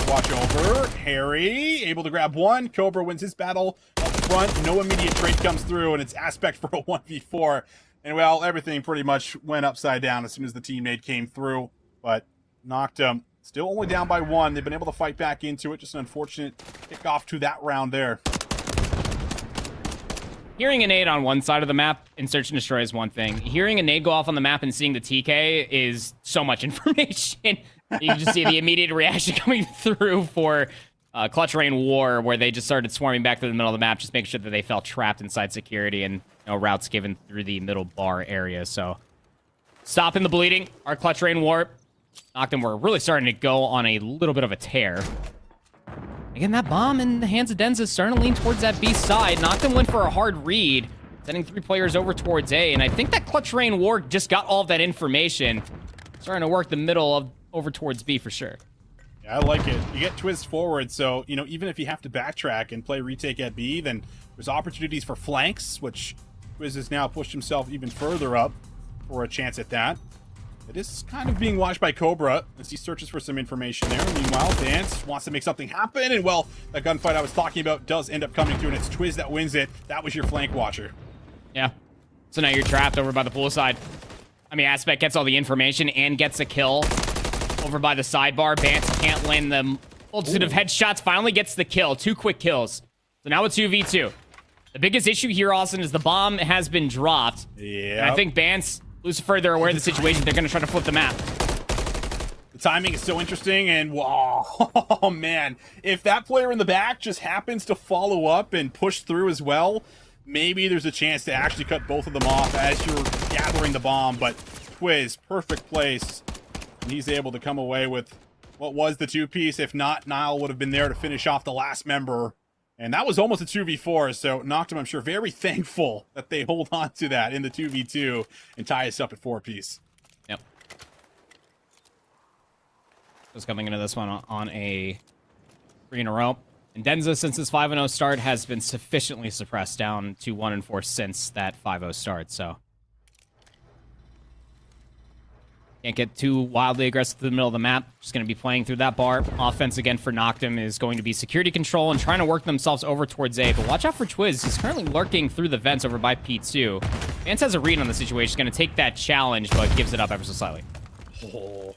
Watch over. Harry able to grab one. Cobra wins his battle up front. No immediate trade comes through, and it's Aspect for a 1v4. And, well, everything pretty much went upside down as soon as the teammate came through. But Noctem still only down by 1. They've been able to fight back into it. Just an unfortunate kickoff to that round there. Hearing a nade on one side of the map in Search and Destroy is one thing. Hearing a nade go off on the map and seeing the TK is so much information. You can just see the immediate reaction coming through for Clutch Rain War, where they just started swarming back through the middle of the map, just making sure that they felt trapped inside security and no routes given through the middle bar area. So, stopping the bleeding, our Clutch Rain War. Noctem were really starting to go on a little bit of a tear. Again, that bomb in the hands of Denza is starting to lean towards that B side. Noctem went for a hard read, sending 3 players over towards A, and I think that Clutch Rain War just got all of that information. Starting to work the middle of over towards B for sure. Yeah, I like it. You get Twiz forward, so, you know, even if you have to backtrack and play retake at B, then there's opportunities for flanks, which Twiz has now pushed himself even further up for a chance at that. It is kind of being watched by Cobra as he searches for some information there. Meanwhile, Dance wants to make something happen, and, well, that gunfight I was talking about does end up coming through, and it's Twiz that wins it. That was your flank watcher. Yeah. So now you're trapped over by the pool side. I mean, Aspect gets all the information and gets a kill over by the sidebar. Bance can't land the multitude of headshots. Finally gets the kill. 2 quick kills. So now it's 2v2. The biggest issue here, Austin, is the bomb has been dropped. Yeah. And I think Bance, Lucifer, they're aware of the situation. They're going to try to flip the map. The timing is so interesting, and wow, oh man. If that player in the back just happens to follow up and push through as well, maybe there's a chance to actually cut both of them off as you're gathering the bomb. But Twiz, perfect place. And he's able to come away with what was the 2-piece. If not, Nile would have been there to finish off the last member. And that was almost a 2v4, so Noctem, I'm sure, very thankful that they hold on to that in the 2v2 and tie us up at 4-piece. Yep. Just coming into this one on a 3 in a row. And Denza, since his 5-0 start, has been sufficiently suppressed down to 1-4 since that 5-0 start, so can't get too wildly aggressive through the middle of the map. Just going to be playing through that bar. Offense, again, for Noctem is going to be security control and trying to work themselves over towards A. But watch out for Twiz. He's currently lurking through the vents over by P2. Vance has a read on the situation. He's going to take that challenge, but gives it up ever so slightly. Oh.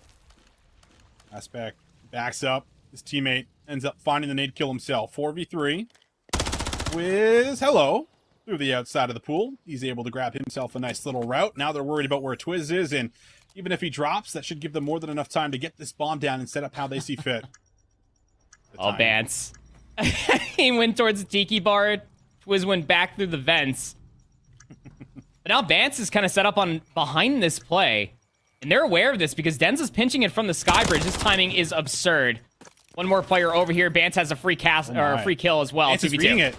Aspect backs up. His teammate ends up finding the nade kill himself. 4v3. Wiz, hello. Through the outside of the pool. He's able to grab himself a nice little route. Now they're worried about where Twiz is, and even if he drops, that should give them more than enough time to get this bomb down and set up how they see fit. Oh, Bance. He went towards the tiki bar. Twiz went back through the vents. But now Bance is kind of set up on behind this play. And they're aware of this because Denza's pinching it from the sky bridge. This timing is absurd. One more player over here. Bance has a free cast or a free kill as well. Bance is reading it.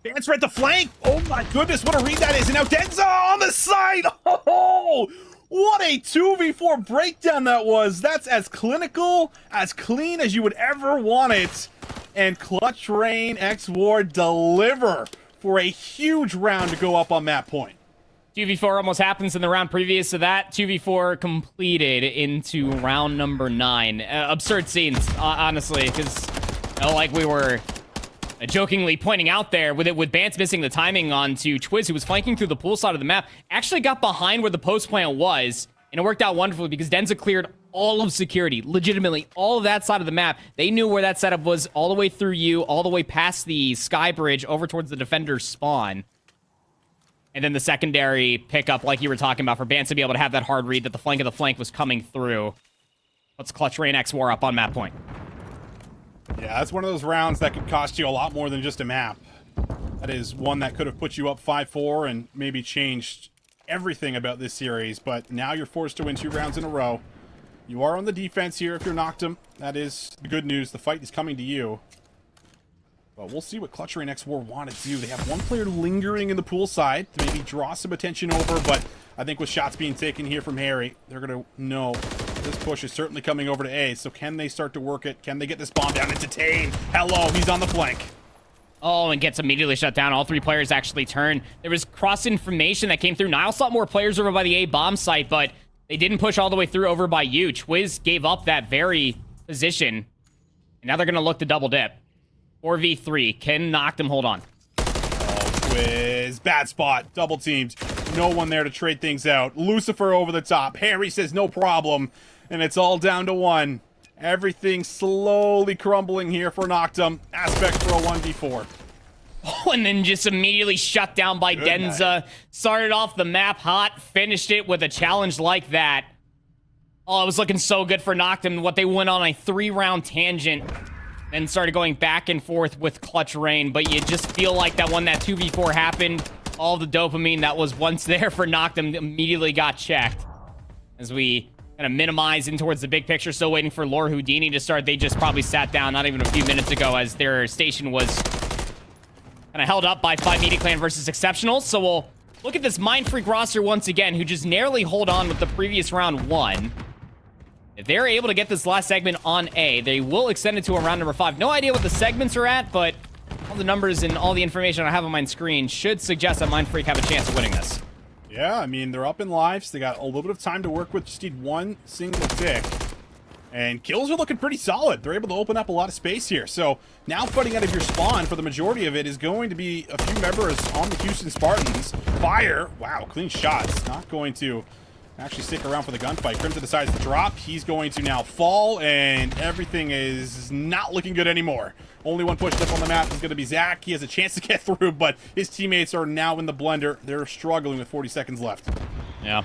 Bance read the flank. Oh my goodness, what a read that is. And now Denza on the side. Oh, what a 2v4 breakdown that was. That's as clinical, as clean as you would ever want it. And Clutch Rain X Ward deliver for a huge round to go up on that point. 2v4 almost happens in the round previous to that. 2v4 completed into round number 9. Absurd scenes, honestly, because like we were jokingly pointing out there, with Bance missing the timing onto Twiz, who was flanking through the pool side of the map, actually got behind where the post plant was, and it worked out wonderfully because Denza cleared all of security, legitimately all of that side of the map. They knew where that setup was all the way through you, all the way past the sky bridge over towards the defender's spawn. And then the secondary pickup, like you were talking about, for Bance to be able to have that hard read that the flank of the flank was coming through. Let's Clutch Rain X War up on map point. Yeah, that's one of those rounds that could cost you a lot more than just a map. That is one that could have put you up 5-4 and maybe changed everything about this series, but now you're forced to win 2 rounds in a row. You are on the defense here if you're Noctem. That is the good news. The fight is coming to you. But we'll see what Clutch Rain X War want to do. They have one player lingering in the pool side to maybe draw some attention over, but I think with shots being taken here from Harry, they're going to know this push is certainly coming over to A. So can they start to work it? Can they get this bomb down and detain? Hello, he's on the flank. Oh, and gets immediately shut down. All 3 players actually turn. There was cross information that came through. Niall saw more players over by the A bomb site, but they didn't push all the way through over by you. Twiz gave up that very position. And now they're going to look to double dip. 4v3. Can Noctem hold on? Oh, Twiz. Bad spot. Double teamed. No one there to trade things out. Lucifer over the top. Harry says no problem. And it's all down to 1. Everything slowly crumbling here for Noctem. Aspect for a 1v4. Oh, and then just immediately shut down by Denza. Started off the map hot, finished it with a challenge like that. Oh, it was looking so good for Noctem. What they went on a 3-round tangent, then started going back and forth with Clutch Rain. But you just feel like that when that 2v4 happened, all the dopamine that was once there for Noctem immediately got checked. As we kind of minimize in towards the big picture, still waiting for Lord Houdini to start. They just probably sat down not even a few minutes ago as their station was kind of held up by FaZe Clan versus Exceptional. So we'll look at this Mindfreak roster once again, who just narrowly hold on with the previous round 1. If they're able to get this last segment on A, they will extend it to a round number 5. No idea what the segments are at, but all the numbers and all the information I have on my screen should suggest that Mindfreak have a chance of winning this. Yeah, I mean, they're up in lives. They got a little bit of time to work with. Just need 1 single tick. And kills are looking pretty solid. They're able to open up a lot of space here. So now fighting out of your spawn for the majority of it is going to be a few members on the Houston Spartans. Fire. Wow, clean shots. Not going to actually stick around for the gunfight. Crimson decides to drop. He's going to now fall, and everything is not looking good anymore. Only one pushed up on the map is going to be Zach. He has a chance to get through, but his teammates are now in the blender. They're struggling with 40 seconds left. Yeah.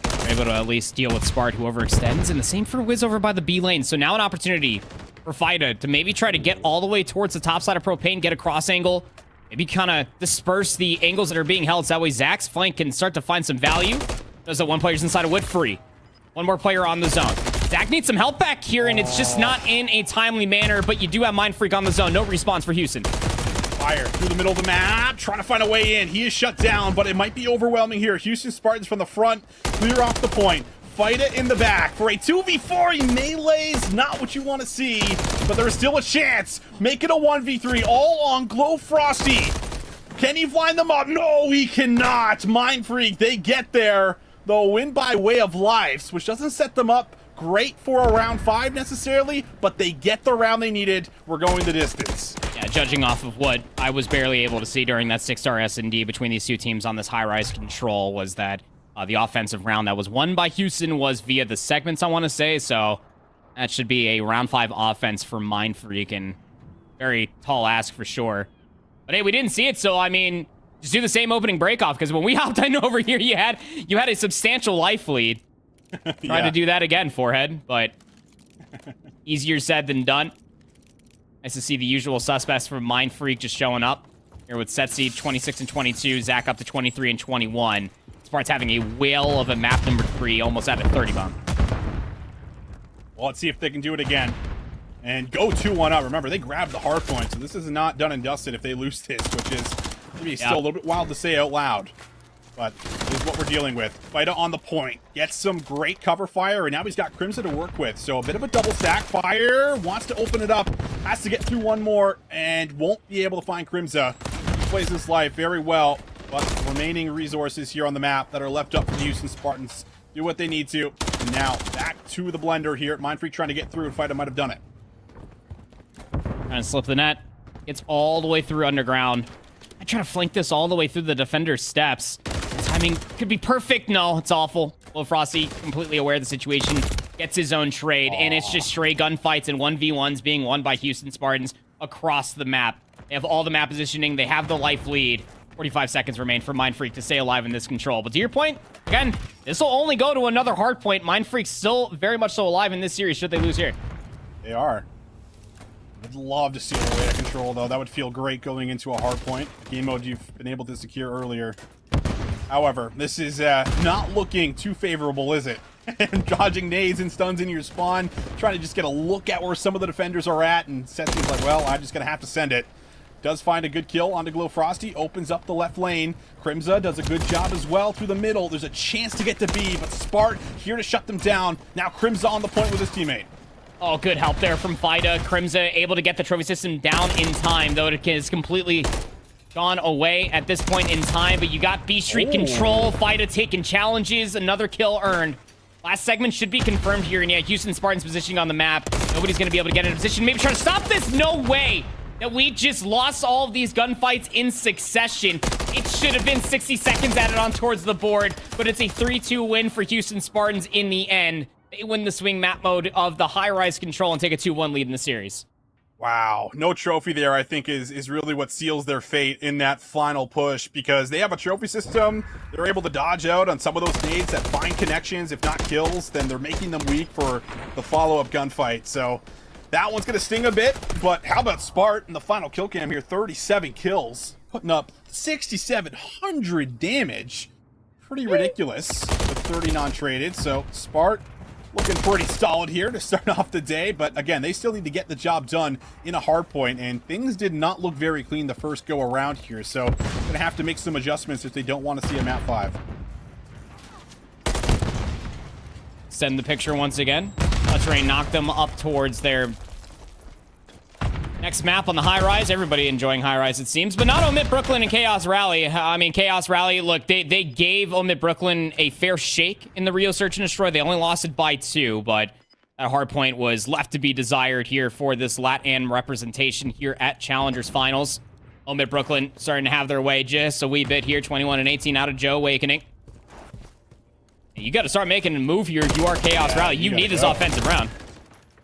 They're able to at least deal with Spart, who overextends, and the same for Wiz over by the B lane. So now an opportunity for FaZe to maybe try to get all the way towards the top side of Propane, get a cross angle, maybe kind of disperse the angles that are being held, so that way Zach's flank can start to find some value. There's that 1 player's inside of wood free. 1 more player on the zone. Zach needs some help back here, and it's just not in a timely manner, but you do have Mindfreak on the zone. No response for Houston. Fire through the middle of the map, trying to find a way in. He is shut down, but it might be overwhelming here. Houston Spartans from the front, clear off the point. Fight it in the back for a 2v4. Melee's not what you want to see, but there is still a chance. Make it a 1v3, all on Glow Frosty. Can he blind them up? No, he cannot. Mindfreak, they get there. They'll win by way of lives, which doesn't set them up great for a round 5 necessarily, but they get the round they needed. We're going the distance. Yeah, judging off of what I was barely able to see during that 6-star S&D between these 2 teams on this high-rise control was that the offensive round that was won by Houston was via the segments, I want to say. So That should be a round 5 offense for Mindfreak, and very tall ask for sure. But hey, we didn't see it, so I mean, just do the same opening breakoff, because when we hopped in over here, you had a substantial life lead. Try to do that again, Forehead, but easier said than done. Nice to see the usual suspects from Mindfreak just showing up. Here with Setsi, 26 and 22, Zach up to 23 and 21. Spart's having a whale of a map number 3, almost at a 30 bomb. Well, let's see if they can do it again. And go 2-1 up. Remember, they grabbed the hard point, so this is not done and dusted if they lose this, which is maybe still a little bit wild to say out loud. But this is what we're dealing with. Fighter on the point. Gets some great cover fire, and now he's got Crimson to work with. So a bit of a double stack. Fire wants to open it up. Has to get through one more, and won't be able to find Crimson. He plays his life very well, but the remaining resources here on the map that are left up for the Houston Spartans do what they need to. And now back to the blender here. Mindfreak trying to get through, and Fighter might have done it. Trying to slip the net. Gets all the way through underground. I try to flank this all the way through the defender's steps. Timing could be perfect. No, it's awful. Low Frosty, completely aware of the situation, gets his own trade, and it's just stray gunfights and 1v1s being won by Houston Spartans across the map. They have all the map positioning. They have the life lead. 45 seconds remain for Mindfreak to stay alive in this control. But to your point, again, this will only go to another hard point. Mindfreak's still very much so alive in this series should they lose here. They are. I'd love to see a way to control, though. That would feel great going into a hard point. Game mode you've been able to secure earlier. However, this is not looking too favorable, is it? And dodging nades and stuns in your spawn, trying to just get a look at where some of the defenders are at, and Setsy's like, well, I'm just going to have to send it. Does find a good kill onto Glow Frosty, opens up the left lane. Crimza does a good job as well through the middle. There's a chance to get to B, but Spart here to shut them down. Now Crimza on the point with his teammate. Oh, good help there from Fida. Crimza able to get the trophy system down in time, though it is completely gone away at this point in time. But you got B Street control. Fida taking challenges. Another kill earned. Last segment should be confirmed here. And yeah, Houston Spartans positioning on the map. Nobody's going to be able to get in a position. Maybe try to stop this. No way that we just lost all of these gunfights in succession. It should have been 60 seconds added on towards the board. But it's a 3-2 win for Houston Spartans in the end. They win the swing map mode of the high-rise control and take a 2-1 lead in the series. Wow, no trophy there, I think, is really what seals their fate in that final push, because they have a trophy system. They're able to dodge out on some of those nades that find connections, if not kills, then they're making them weak for the follow-up gunfight. So that one's going to sting a bit, but how about Spart in the final kill cam here? 37 kills, putting up 6,700 damage. Pretty ridiculous with 30 non-traded, so Spart looking pretty solid here to start off the day, but again, they still need to get the job done in a hard point, and things did not look very clean the first go around here, so gonna have to make some adjustments if they don't want to see a map 5. Send the picture once again. Clutchrain knocked them up towards their next map on the high rise. Everybody enjoying high rise, it seems, but not OMiT Brooklyn and Chaos Rally. I mean, Chaos Rally, look, they gave OMiT Brooklyn a fair shake in the Rio Search and Destroy. They only lost it by 2, but that hard point was left to be desired here for this LATAM representation here at Challengers Finals. OMiT Brooklyn starting to have their way just a wee bit here. 21 and 18 out of Joe Awakening. You got to start making a move here if you are Chaos Rally. You need this offensive round.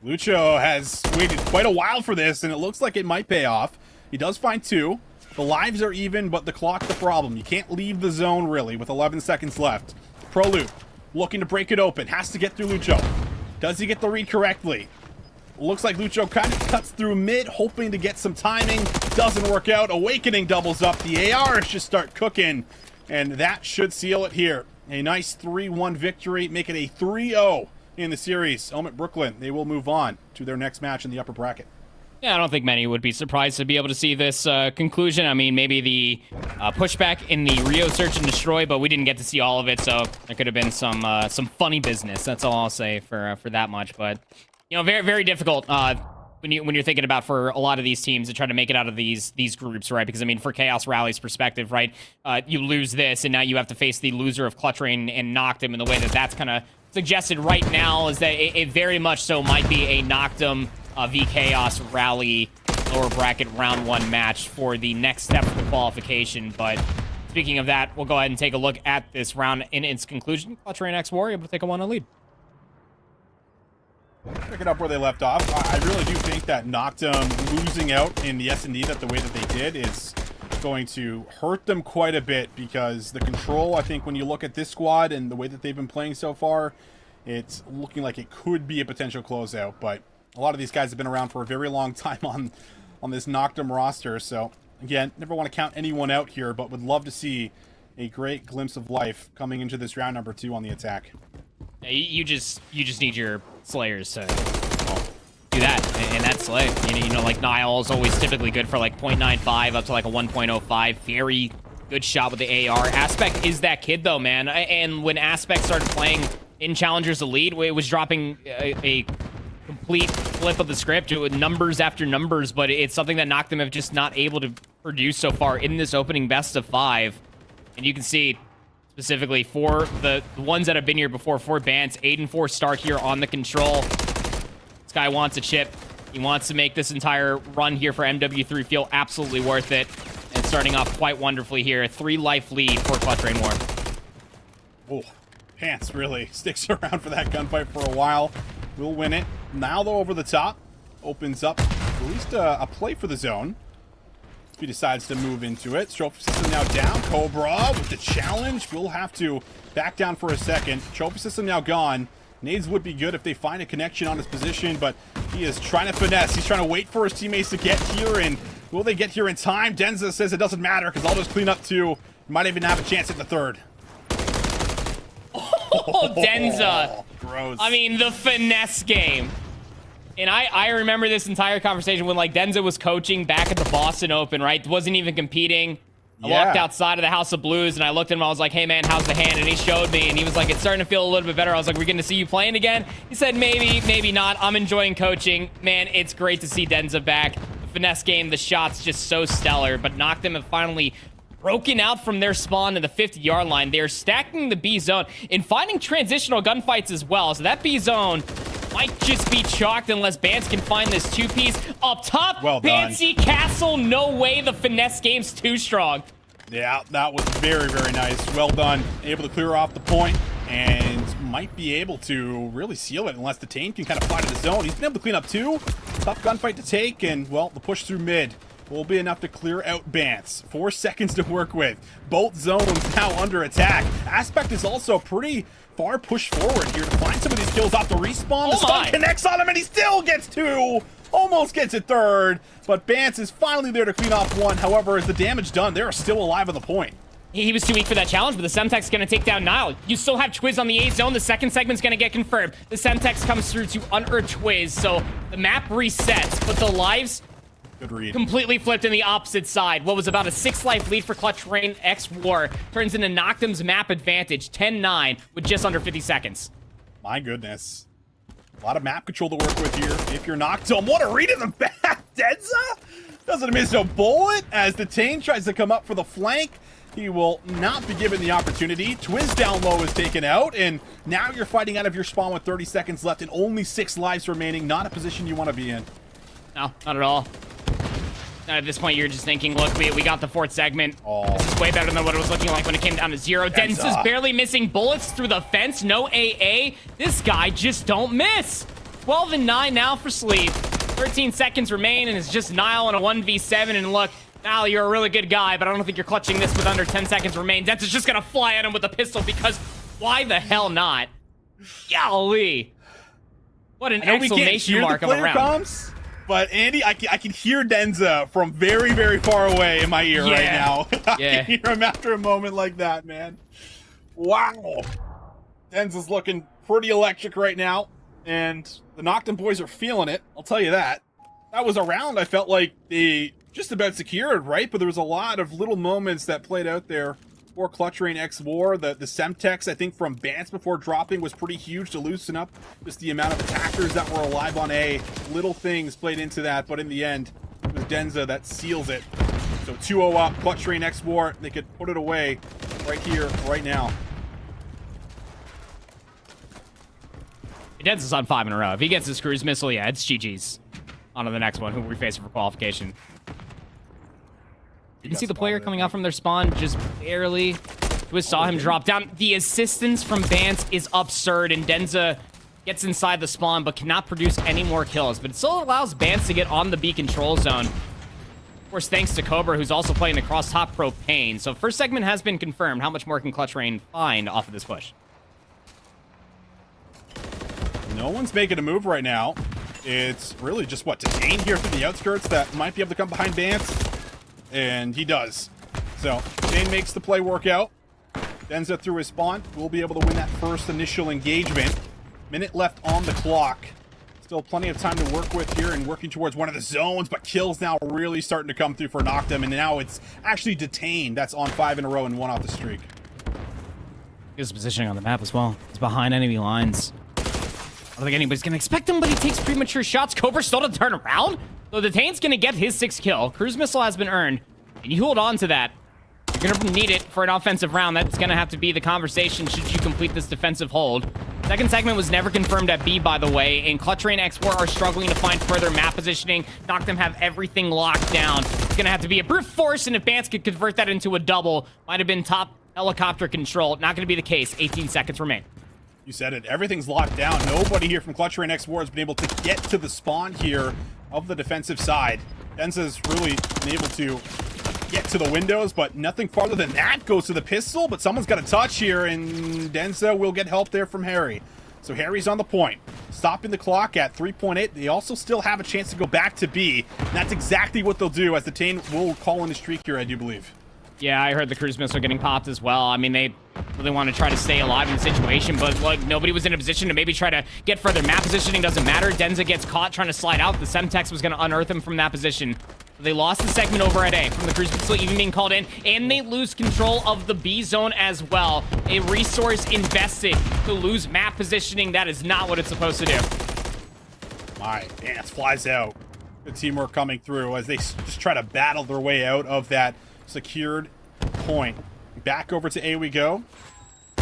Lucho has waited quite a while for this, and it looks like it might pay off. He does find 2. The lives are even, but the clock's the problem. You can't leave the zone, really, with 11 seconds left. Prolute looking to break it open. Has to get through Lucho. Does he get the read correctly? Looks like Lucho kind of cuts through mid, hoping to get some timing. Doesn't work out. Awakening doubles up. The ARs just start cooking, and that should seal it here. A nice 3-1 victory, make it a 3-0 in the series. OMiT Brooklyn, they will move on to their next match in the upper bracket. Yeah, I don't think many would be surprised to be able to see this conclusion. I mean, maybe the pushback in the Rio Search and Destroy, but we didn't get to see all of it, so there could have been some funny business. That's all I'll say for that much. But you know, very, very difficult when you're thinking about for a lot of these teams to try to make it out of these groups, right? Because I mean, for Chaos Rally's perspective, right, you lose this, and now you have to face the loser of Clutchrain and Noctem. And the way that that's kind of suggested right now is that it very much so might be a Noctem v Chaos Rally lower bracket round 1 match for the next step of the qualification. But speaking of that, we'll go ahead and take a look at this round in its conclusion. Clutchrain X War able to take a 1-0 lead. Pick it up where they left off. I really do think that Noctem losing out in the S&D the way that they did is going to hurt them quite a bit, because the control, I think when you look at this squad and the way that they've been playing so far, it's looking like it could be a potential closeout. But a lot of these guys have been around for a very long time on this Noctem roster. So again, never want to count anyone out here, but would love to see a great glimpse of life coming into this round number 2 on the attack. You just need your Slayers to do that, and that's Slay. You know, like Nile is always typically good for like 0.95 up to like a 1.05. Very good shot with the AR. Aspect is that kid though, man. And when Aspect started playing in Challengers Elite, it was dropping a complete flip of the script with numbers after numbers, but it's something that Noctem have just not able to produce so far in this opening best of 5. And you can see specifically for the ones that have been here before, for Bance, 8 and 4 start here on the control. This guy wants a chip. He wants to make this entire run here for MW3 feel absolutely worth it. And starting off quite wonderfully here. 3 life lead for Clutch Rain War. Oh, Pants really sticks around for that gunfight for a while. Will win it. Now, though, over the top. Opens up at least a play for the zone. He decides to move into it. Trophy system now down. Cobra with the challenge. We'll have to back down for a second. Trophy system now gone. Nades would be good if they find a connection on his position, but he is trying to finesse. He's trying to wait for his teammates to get here, and will they get here in time? Denza says it doesn't matter because I'll just clean up 2. Might even have a chance at the 3rd. Oh, Denza. Gross. I mean, the finesse game. And I remember this entire conversation when, like, Denza was coaching back at the Boston Open, right? Wasn't even competing. I walked outside of the House of Blues, and I looked at him. I was like, hey, man, how's the hand? And he showed me, and he was like, it's starting to feel a little bit better. I was like, we're going to see you playing again? He said, maybe, maybe not. I'm enjoying coaching. Man, it's great to see Denza back. The finesse game, the shots just so stellar. But Noctem have finally broken out from their spawn to the 50-yard line. They're stacking the B zone and finding transitional gunfights as well. So that B zone might just be chalked unless Bance can find this 2-piece up top. Well done. Fancy Castle, no way. The finesse game's too strong. Yeah, that was very, very nice. Well done. Able to clear off the point and might be able to really seal it unless the Tane can kind of fly to the zone. He's been able to clean up 2. Tough gunfight to take, and, well, the push through mid will be enough to clear out Bance. 4 seconds to work with. Both zones now under attack. Aspect is also pretty far pushed forward here to find some of these kills off the respawn. The stun connects on him, and he still gets 2. Almost gets a 3rd, but Bance is finally there to clean off 1. However, is the damage done? They're still alive at the point. He was too weak for that challenge, but the Semtex going to take down Nile. You still have Twiz on the A zone. The second segment's going to get confirmed. The Semtex comes through to unearth Twiz, so the map resets, but the lives Good read. completely flipped in the opposite side. What was about a 6-life lead for Clutch Rain X War turns into Noctem's map advantage, 10-9, with just under 50 seconds. My goodness. A lot of map control to work with here. If you're Noctem, what a read in the back. Denza doesn't miss a bullet as the Tane tries to come up for the flank. He will not be given the opportunity. Twiz down low is taken out, and now you're fighting out of your spawn with 30 seconds left and only 6 lives remaining. Not a position you want to be in. No, not at all. At this point, you're just thinking, look, we got the 4th segment. Oh. This is way better than what it was looking like when it came down to 0. Denza's barely missing bullets through the fence. No AA. This guy just don't miss. 12 and 9 now for Sleep. 13 seconds remain, and it's just Nile in a 1v7. And look, Nile, you're a really good guy, but I don't think you're clutching this with under 10 seconds remain. Denza's just going to fly at him with a pistol because why the hell not? Golly. What an exclamation mark of a round. Comms, but Andy, I can hear Denza from very, very far away in my ear right now. I can hear him after a moment like that, man. Wow. Denza's looking pretty electric right now, and the Noctem boys are feeling it. I'll tell you that. That was a round I felt like they just about secured, right? But there was a lot of little moments that played out there for Clutch Rain X War. The Semtex, I think, from Bance before dropping was pretty huge to loosen up just the amount of attackers that were alive on A. Little things played into that, but in the end, it was Denza that seals it. So 2-0 up, Clutch Rain X War. They could put it away right here, right now. Denza's on 5 in a row. If he gets his cruise missile, yeah, it's GG's. On to the next one, who we're facing for qualification. Didn't see the player coming out from their spawn, just barely. Twiz saw him drop down. The assistance from Bance is absurd, and Denza gets inside the spawn, but cannot produce any more kills. But it still allows Bance to get on the B control zone. Of course, thanks to Cobra, who's also playing across top propane. So first segment has been confirmed. How much more can Clutch Rain find off of this push? No one's making a move right now. It's really just, what, Detain here through the outskirts that might be able to come behind Bance. And he does. So, Detain makes the play work out. Denza through his spawn will be able to win that first initial engagement. Minute left on the clock. Still plenty of time to work with here and working towards one of the zones, but kills now really starting to come through for Noctem, and now it's actually Detained. That's on 5 in a row and 1 off the streak. His positioning on the map as well. He's behind enemy lines. I don't think anybody's going to expect him, but he takes premature shots. Cobra still to turn around. So Detained's going to get his 6th kill. Cruise missile has been earned, and you hold on to that. You're going to need it for an offensive round. That's going to have to be the conversation should you complete this defensive hold. Second segment was never confirmed at B, by the way, and Clutch Rain X4 are struggling to find further map positioning. Noctem have everything locked down. It's going to have to be a brute force, and if Bance could convert that into a double, might have been top helicopter control. Not going to be the case. 18 seconds remain. You said it. Everything's locked down. Nobody here from Clutch Rain X4 has been able to get to the spawn here of the defensive side. Denza's really been able to get to the windows, but nothing farther than that. Goes to the pistol, but someone's got a touch here, and Denza will get help there from Harry. So Harry's on the point, stopping the clock at 3.8. They also still have a chance to go back to B, and that's exactly what they'll do, as the Tane will call in a streak here, I do believe. Yeah, I heard the cruise missile getting popped as well. I mean, they really want to try to stay alive in the situation, but like nobody was in a position to maybe try to get further map positioning. Doesn't matter. Denza gets caught trying to slide out. The Semtex was going to unearth him from that position. They lost the segment over at A from the cruise missile even being called in, and they lose control of the B zone as well. A resource invested to lose map positioning. That is not what it's supposed to do. My Bance flies out. Good teamwork coming through as they just try to battle their way out of that secured point. Back over to A we go.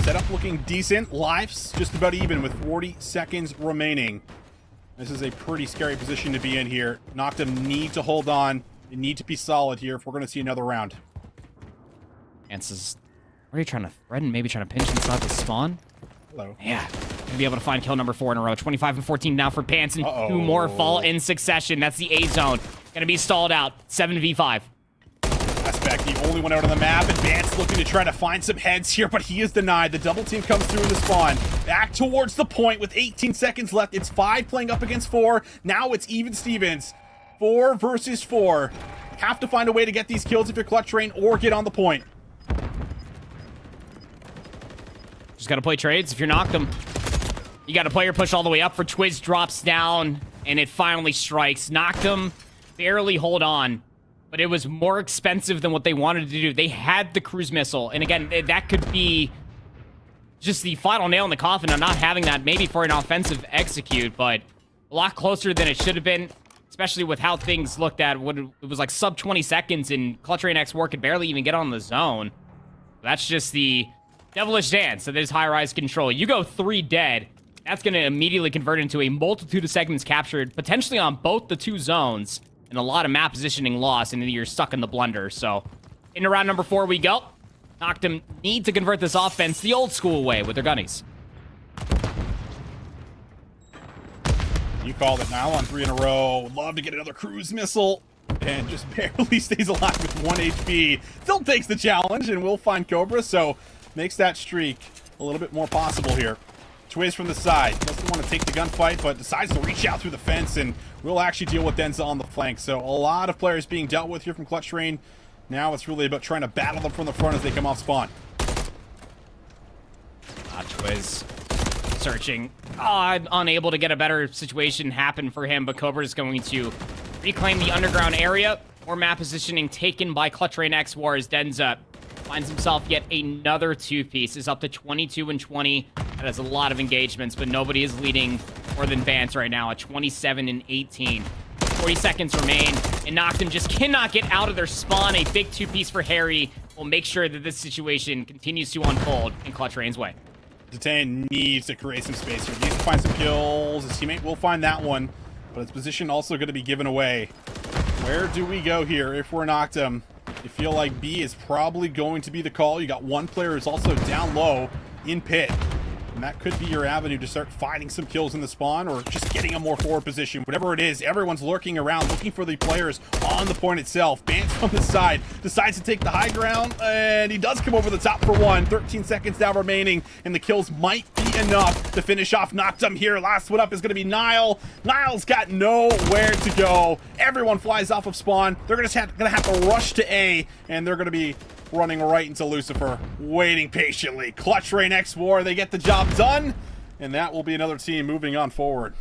Setup looking decent. Lives just about even with 40 seconds remaining. This is a pretty scary position to be in here. Noctem need to hold on. They need to be solid here if we're going to see another round. Bance is already trying to threaten, maybe trying to pinch inside the spawn. Hello. Yeah, gonna be able to find kill number 4 in a row. 25 and 14 now for Bance, and 2 more fall in succession. That's the A zone. Gonna be stalled out. 7v5. Aspect, the only one out on the map, and Bance looking to try to find some heads here, but he is denied. The double team comes through in the spawn. Back towards the point with 18 seconds left. It's 5 playing up against 4. Now it's even Stevens. 4 versus 4. Have to find a way to get these kills if you're Clutch Rain or get on the point. Just gotta play trades if you're Noctem. You gotta play your push all the way up for Twiz drops down, and it finally strikes. Noctem barely hold on, but it was more expensive than what they wanted to do. They had the cruise missile, and again, that could be just the final nail in the coffin of not having that, maybe for an offensive execute, but a lot closer than it should have been, especially with how things looked at. It was like sub 20 seconds, and Clutch Rain X4 could barely even get on the zone. That's just the devilish dance that is high-rise control. You go 3 dead, that's going to immediately convert into a multitude of segments captured, potentially on both the 2 zones, and a lot of map positioning loss, and then you're stuck in the blunder. So, into round number 4 we go. Noctem need to convert this offense the old school way with their gunnies. You called it. Now on 3 in a row. Would love to get another cruise missile, and just barely stays alive with 1 HP. Still takes the challenge, and will find Cobra, so makes that streak a little bit more possible here. Twiz from the side. Doesn't want to take the gunfight, but decides to reach out through the fence, and will actually deal with Denza on the flank. So a lot of players being dealt with here from Clutch Rain. Now it's really about trying to battle them from the front as they come off spawn. Twiz searching. Unable to get a better situation happen for him, but Cobra is going to reclaim the underground area. More map positioning taken by Clutch Rain X4 as Denza finds himself yet another 2 pieces, up to 22 and 20. That has a lot of engagements, but nobody is leading more than Bance right now at 27 and 18. 40 seconds remain, and Noctem just cannot get out of their spawn. A big 2-piece for Harry will make sure that this situation continues to unfold in Clutch Rain's way. Detain needs to create some space here. Needs to find some kills. His teammate will find that one, but his position also going to be given away. Where do we go here if we're Noctem? You feel like B is probably going to be the call. You got one player who's also down low in pit. And that could be your avenue to start finding some kills in the spawn or just getting a more forward position. Whatever it is, everyone's lurking around, looking for the players on the point itself. Bance from the side decides to take the high ground, and he does come over the top for one. 13 seconds now remaining, and the kills might be enough to finish off Noctem here. Last one up is going to be Nile. Nile's got nowhere to go. Everyone flies off of spawn. They're going to have to rush to A, and they're going to be running right into Lucifer, waiting patiently. Clutch Rain X War, they get the job done, and that will be another team moving on forward.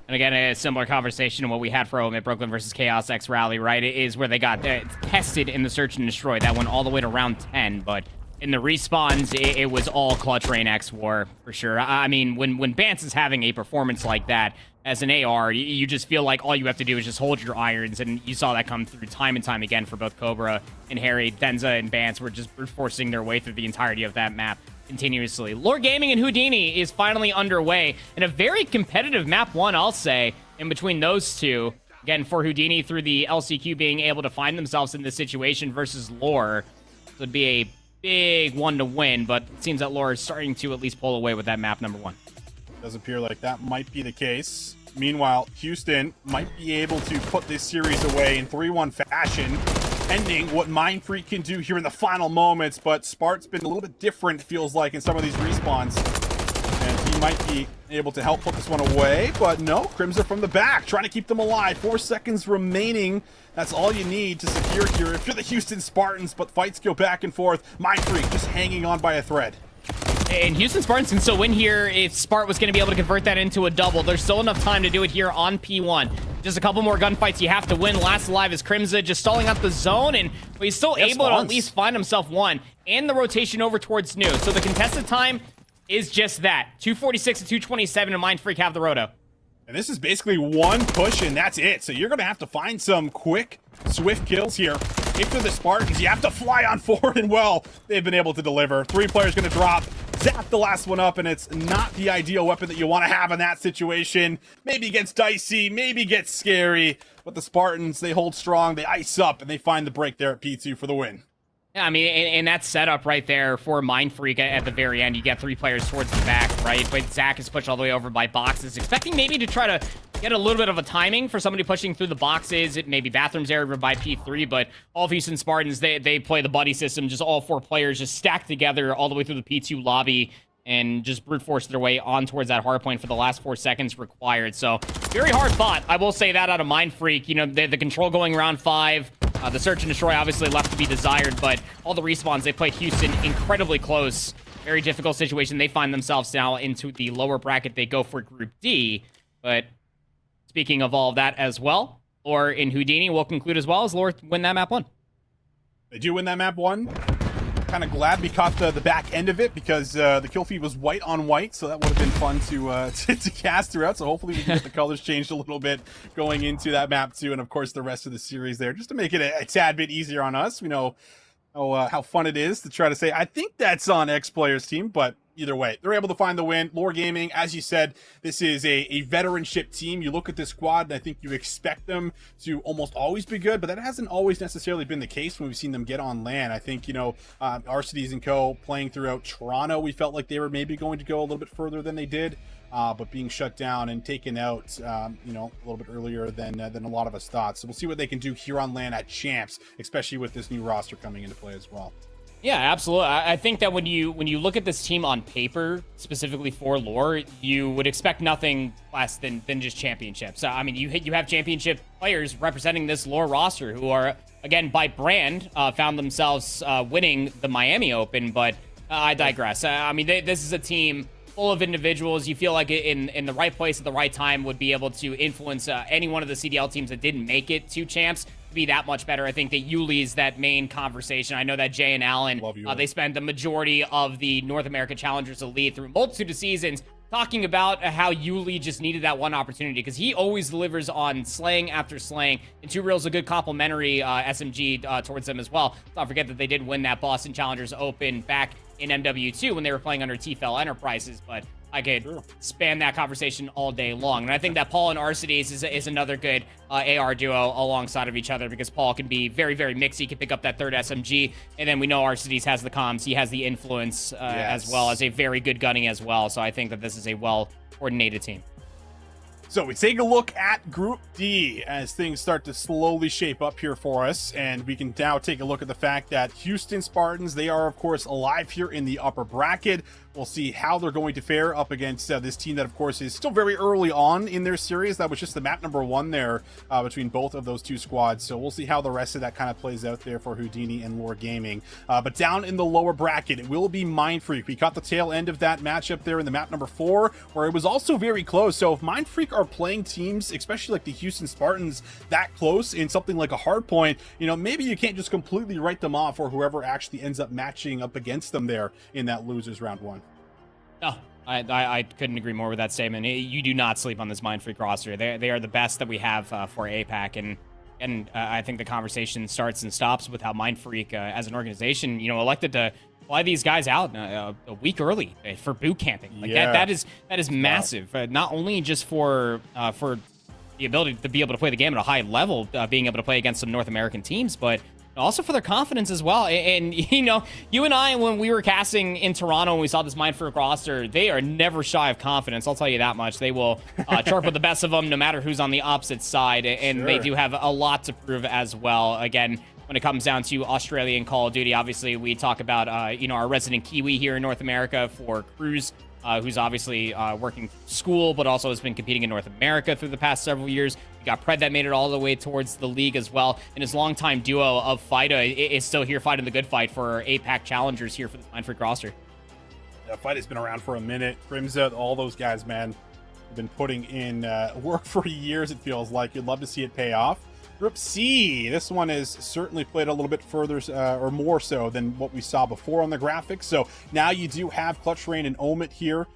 And again, a similar conversation to what we had for OMiT Brooklyn versus Chaos X Rally, right? It is where they got tested in the search and destroy. That went all the way to round 10, but in the respawns, it was all Clutch Rain X War for sure. I mean, when Bance is having a performance like that as an AR, you just feel like all you have to do is just hold your irons, and you saw that come through time and time again for both Cobra and Harry. Denza and Bance were just forcing their way through the entirety of that map continuously. Lore Gaming and Houdini is finally underway, and a very competitive map one, I'll say, in between those two. Again, for Houdini through the LCQ being able to find themselves in this situation versus Lore. So it'd be a big one to win, but it seems that Lore is starting to at least pull away with that map number one. Does appear like that might be the case. Meanwhile, Houston might be able to put this series away in 3-1 fashion, pending what Mindfreak can do here in the final moments. But Spart's been a little bit different, feels like, in some of these respawns. And he might be able to help put this one away, but no, Crimson from the back, trying to keep them alive. 4 seconds remaining. That's all you need to secure here if you're the Houston Spartans, but fights go back and forth. Mindfreak just hanging on by a thread. And Houston Spartans can still win here if Spart was going to be able to convert that into a double. There's still enough time to do it here on P1. Just a couple more gunfights you have to win. Last alive is Crimson, just stalling out the zone, and he's still able to at least find himself one. And the rotation over towards New. So the contested time is just that. 246 to 227, and Mindfreak have the roto. And this is basically one push, and that's it. So you're going to have to find some quick, swift kills here. If you're the Spartans, you have to fly on forward, and well, they've been able to deliver. 3 players going to drop. Zap the last one up, and it's not the ideal weapon that you want to have in that situation. Maybe it gets dicey, maybe it gets scary, but the Spartans, they hold strong, they ice up, and they find the break there at P2 for the win. Yeah, I mean, and that setup right there for Mindfreak at the very end, you get 3 players towards the back, right? But Zach is pushed all the way over by boxes, expecting maybe to try to get a little bit of a timing for somebody pushing through the boxes. It maybe bathrooms area by P3, but all of Houston Spartans, they play the buddy system, just all 4 players just stacked together all the way through the P2 lobby and just brute force their way on towards that hard point for the last 4 seconds required. So very hard fought. I will say that out of Mindfreak. You know, the control going around 5. The search and destroy obviously left to be desired, but all the respawns, they played Houston incredibly close. Very difficult situation. They find themselves now into the lower bracket. They go for Group D. But speaking of all of that as well, Lore in Houdini will conclude as well as Lore win that map 1. They do win that map 1. Kind of glad we caught the back end of it because the kill feed was white on white, so that would have been fun to cast throughout. So hopefully we can get the colors changed a little bit going into that map too, and of course the rest of the series there, just to make it a tad bit easier on us. We know how fun it is to try to say, I think that's on X Players team, but either way, they're able to find the win. Lore Gaming, as you said, this is a veteranship team. You look at this squad, and I think you expect them to almost always be good, but that hasn't always necessarily been the case when we've seen them get on LAN. I think, Arcides and Co. playing throughout Toronto, we felt like they were maybe going to go a little bit further than they did, but being shut down and taken out, a little bit earlier than a lot of us thought. So we'll see what they can do here on LAN at Champs, especially with this new roster coming into play as well. Yeah, absolutely. I think that when you look at this team on paper, specifically for Lore, you would expect nothing less than just championships. I mean, you have championship players representing this Lore roster who are, again, by brand, found themselves winning the Miami Open, but I digress. I mean, this is a team full of individuals you feel like in the right place at the right time would be able to influence any one of the CDL teams that didn't make it to Champs be that much better. I think that Yuli is that main conversation. I know that Jay and Alan, they spent the majority of the North America Challengers Elite through a multitude of seasons talking about how Yuli just needed that one opportunity because he always delivers on slaying after slaying, and Two Real's a good complimentary SMG towards them as well. Let's not forget that they did win that Boston Challengers Open back in MW2 when they were playing under TFL Enterprises, but I could span that conversation all day long. And I think that Paul and Arcides is another good AR duo alongside of each other, because Paul can be very, very mixy. He can pick up that third SMG. And then we know Arcides has the comms. He has the influence as well as a very good gunning as well. So I think that this is a well-coordinated team. So we take a look at Group D as things start to slowly shape up here for us, and we can now take a look at the fact that Houston Spartans, they are of course alive here in the upper bracket. We'll see how they're going to fare up against this team that of course is still very early on in their series. That was just the map number 1 there between both of those two squads. So we'll see how the rest of that kind of plays out there for Houdini and Lore Gaming. But down in the lower bracket, it will be Mindfreak. We caught the tail end of that matchup there in the map number 4, where it was also very close. So if Mindfreak are playing teams, especially like the Houston Spartans, that close in something like a hard point, you know, maybe you can't just completely write them off, or whoever actually ends up matching up against them there in that losers round 1. No, I couldn't agree more with that statement. You do not sleep on this Mindfreak roster. They are the best that we have for APAC, and I think the conversation starts and stops with how Mindfreak as an organization, you know, elected to fly these guys out a week early for boot camping. Like that is massive. Not only just for the ability to be able to play the game at a high level, being able to play against some North American teams, but also for their confidence as well. And you know, you and I, when we were casting in Toronto and we saw this Mindfreak roster, they are never shy of confidence. I'll tell you that much. They will charge with the best of them, no matter who's on the opposite side. And they do have a lot to prove as well. Again, when it comes down to Australian Call of Duty, obviously we talk about, you know, our resident Kiwi here in North America for Cruz, who's obviously working school, but also has been competing in North America through the past several years. You got Pred that made it all the way towards the league as well. And his longtime duo of FIDA is still here fighting the good fight for APAC challengers here for the Mindfreak roster. That fight has been around for a minute. Grimza, all those guys, man, have been putting in work for years, it feels like. You'd love to see it pay off. Group C, this one is certainly played a little bit further or more so than what we saw before on the graphics. So now you do have Clutch Rain and OMiT here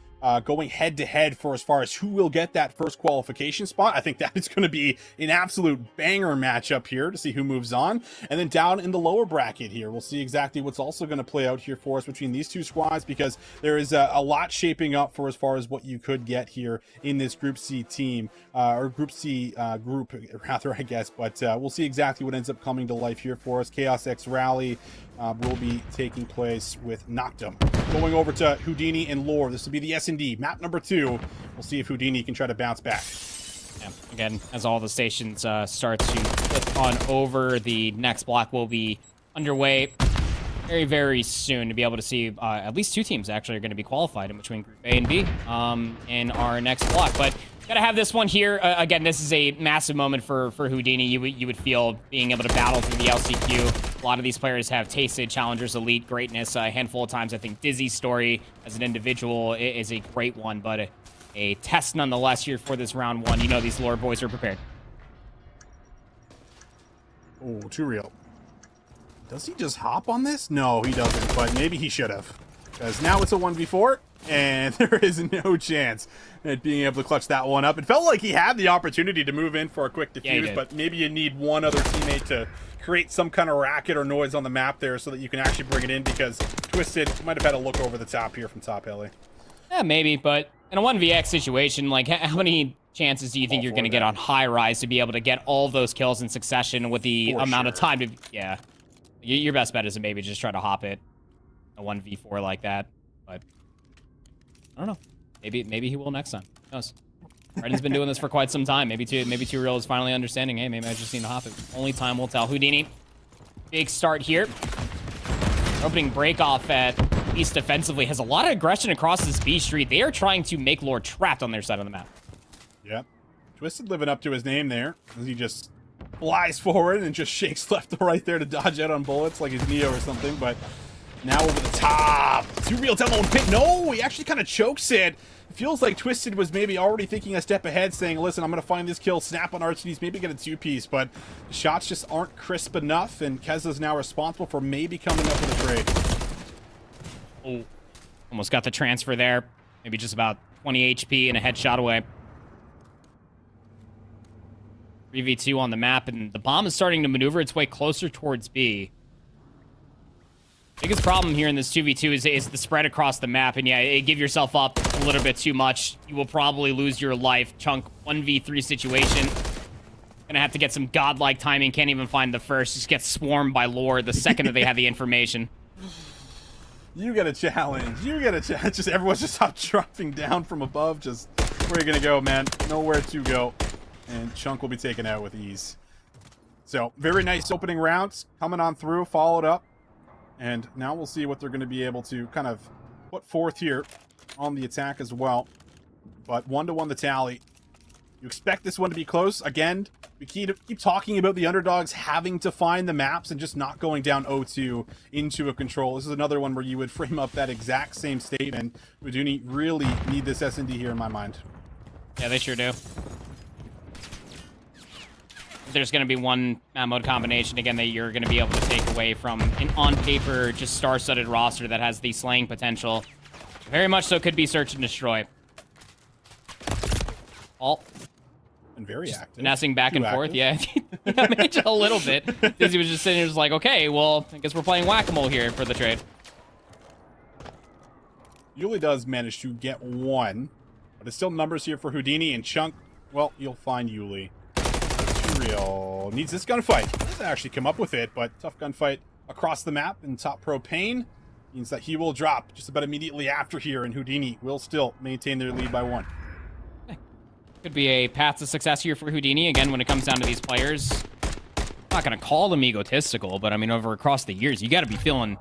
going head to head for as far as who will get that first qualification spot. I think that is going to be an absolute banger matchup here to see who moves on. And then down in the lower bracket here, we'll see exactly what's also going to play out here for us between these two squads, because there is a lot shaping up for as far as what you could get here in this Group C team, or Group C group rather, I guess. But we'll see exactly what ends up coming to life here for us. Chaos X Rally will be taking place with Noctem. Going over to Houdini and Lore. This will be the S&D, map number 2. We'll see if Houdini can try to bounce back. Yeah, again, as all the stations start to flip on over, the next block will be underway very, very soon to be able to see at least 2 teams actually are going to be qualified in between Group A and B in our next block. But gotta have this one here. Again, this is a massive moment for Houdini. You would feel being able to battle through the LCQ. A lot of these players have tasted Challengers Elite greatness a handful of times. I think Dizzy's story as an individual is a great one, but a test nonetheless here for this round 1. You know these Lore boys are prepared. Oh, too real. Does he just hop on this? No, he doesn't, but maybe he should have. Because now it's a 1v4, and there is no chance at being able to clutch that one up. It felt like he had the opportunity to move in for a quick defuse, but maybe you need one other teammate to create some kind of racket or noise on the map there so that you can actually bring it in, because Twisted might have had a look over the top here from top heli. Yeah, maybe, but in a 1vx situation, like, how many chances do you think you're going to get on high rise to be able to get all of those kills in succession with the amount of time to... Yeah. Your best bet is to maybe just try to hop it a 1v4 like that, but I don't know. Maybe he will next time. Who knows? Brendan's been doing this for quite some time. Maybe Too Real is finally understanding, hey, maybe I just need to hop it. Only time will tell. Houdini, big start here. Opening break off at least defensively, has a lot of aggression across this B street. They are trying to make Lore trapped on their side of the map. Yep. Twisted living up to his name there, as he just flies forward and just shakes left to right there to dodge out on bullets like he's Neo or something. But now over the top, Too Real demo and pick. No, he actually kind of chokes it. It feels like Twisted was maybe already thinking a step ahead, saying, listen, I'm going to find this kill, snap on Archides, maybe get a 2-piece, but the shots just aren't crisp enough, and Keza's now responsible for maybe coming up with a trade. Oh, almost got the transfer there. Maybe just about 20 HP and a headshot away. 3v2 on the map, and the bomb is starting to maneuver its way closer towards B. Biggest problem here in this 2v2 is the spread across the map, and yeah, give yourself up a little bit too much. You will probably lose your life. Chunk 1v3 situation. Gonna have to get some godlike timing. Can't even find the first. Just gets swarmed by lore the second that they have the information. You get a challenge. You get a challenge. Just everyone's just out dropping down from above. Just where are you gonna go, man? Nowhere to go. And Chunk will be taken out with ease. So very nice opening rounds coming on through, followed up. And now we'll see what they're going to be able to kind of put forth here on the attack as well. But 1-1 the tally. You expect this one to be close. Again, we keep talking about the underdogs having to find the maps and just not going down 0-2 into a control. This is another one where you would frame up that exact same statement. Houdini really need this S&D here in my mind. Yeah, they sure do. There's going to be one map mode combination, again, that you're going to be able to take away from an on-paper, just star-studded roster that has the slaying potential. Very much so could be search and destroy. All. And very active. Finessing back and forth, yeah. Yeah, maybe just a little bit. Dizzy was just sitting there just like, okay, well, I guess we're playing whack-a-mole here for the trade. Yuli does manage to get one, but it's still numbers here for Houdini and Chunk. Well, you'll find Yuli. Real needs this gunfight. Doesn't actually come up with it, but tough gunfight across the map in top propane means that he will drop just about immediately after here, and Houdini will still maintain their lead by 1. Could be a path to success here for Houdini. Again, when it comes down to these players, I'm not going to call them egotistical, but I mean, over across the years, you got to be feeling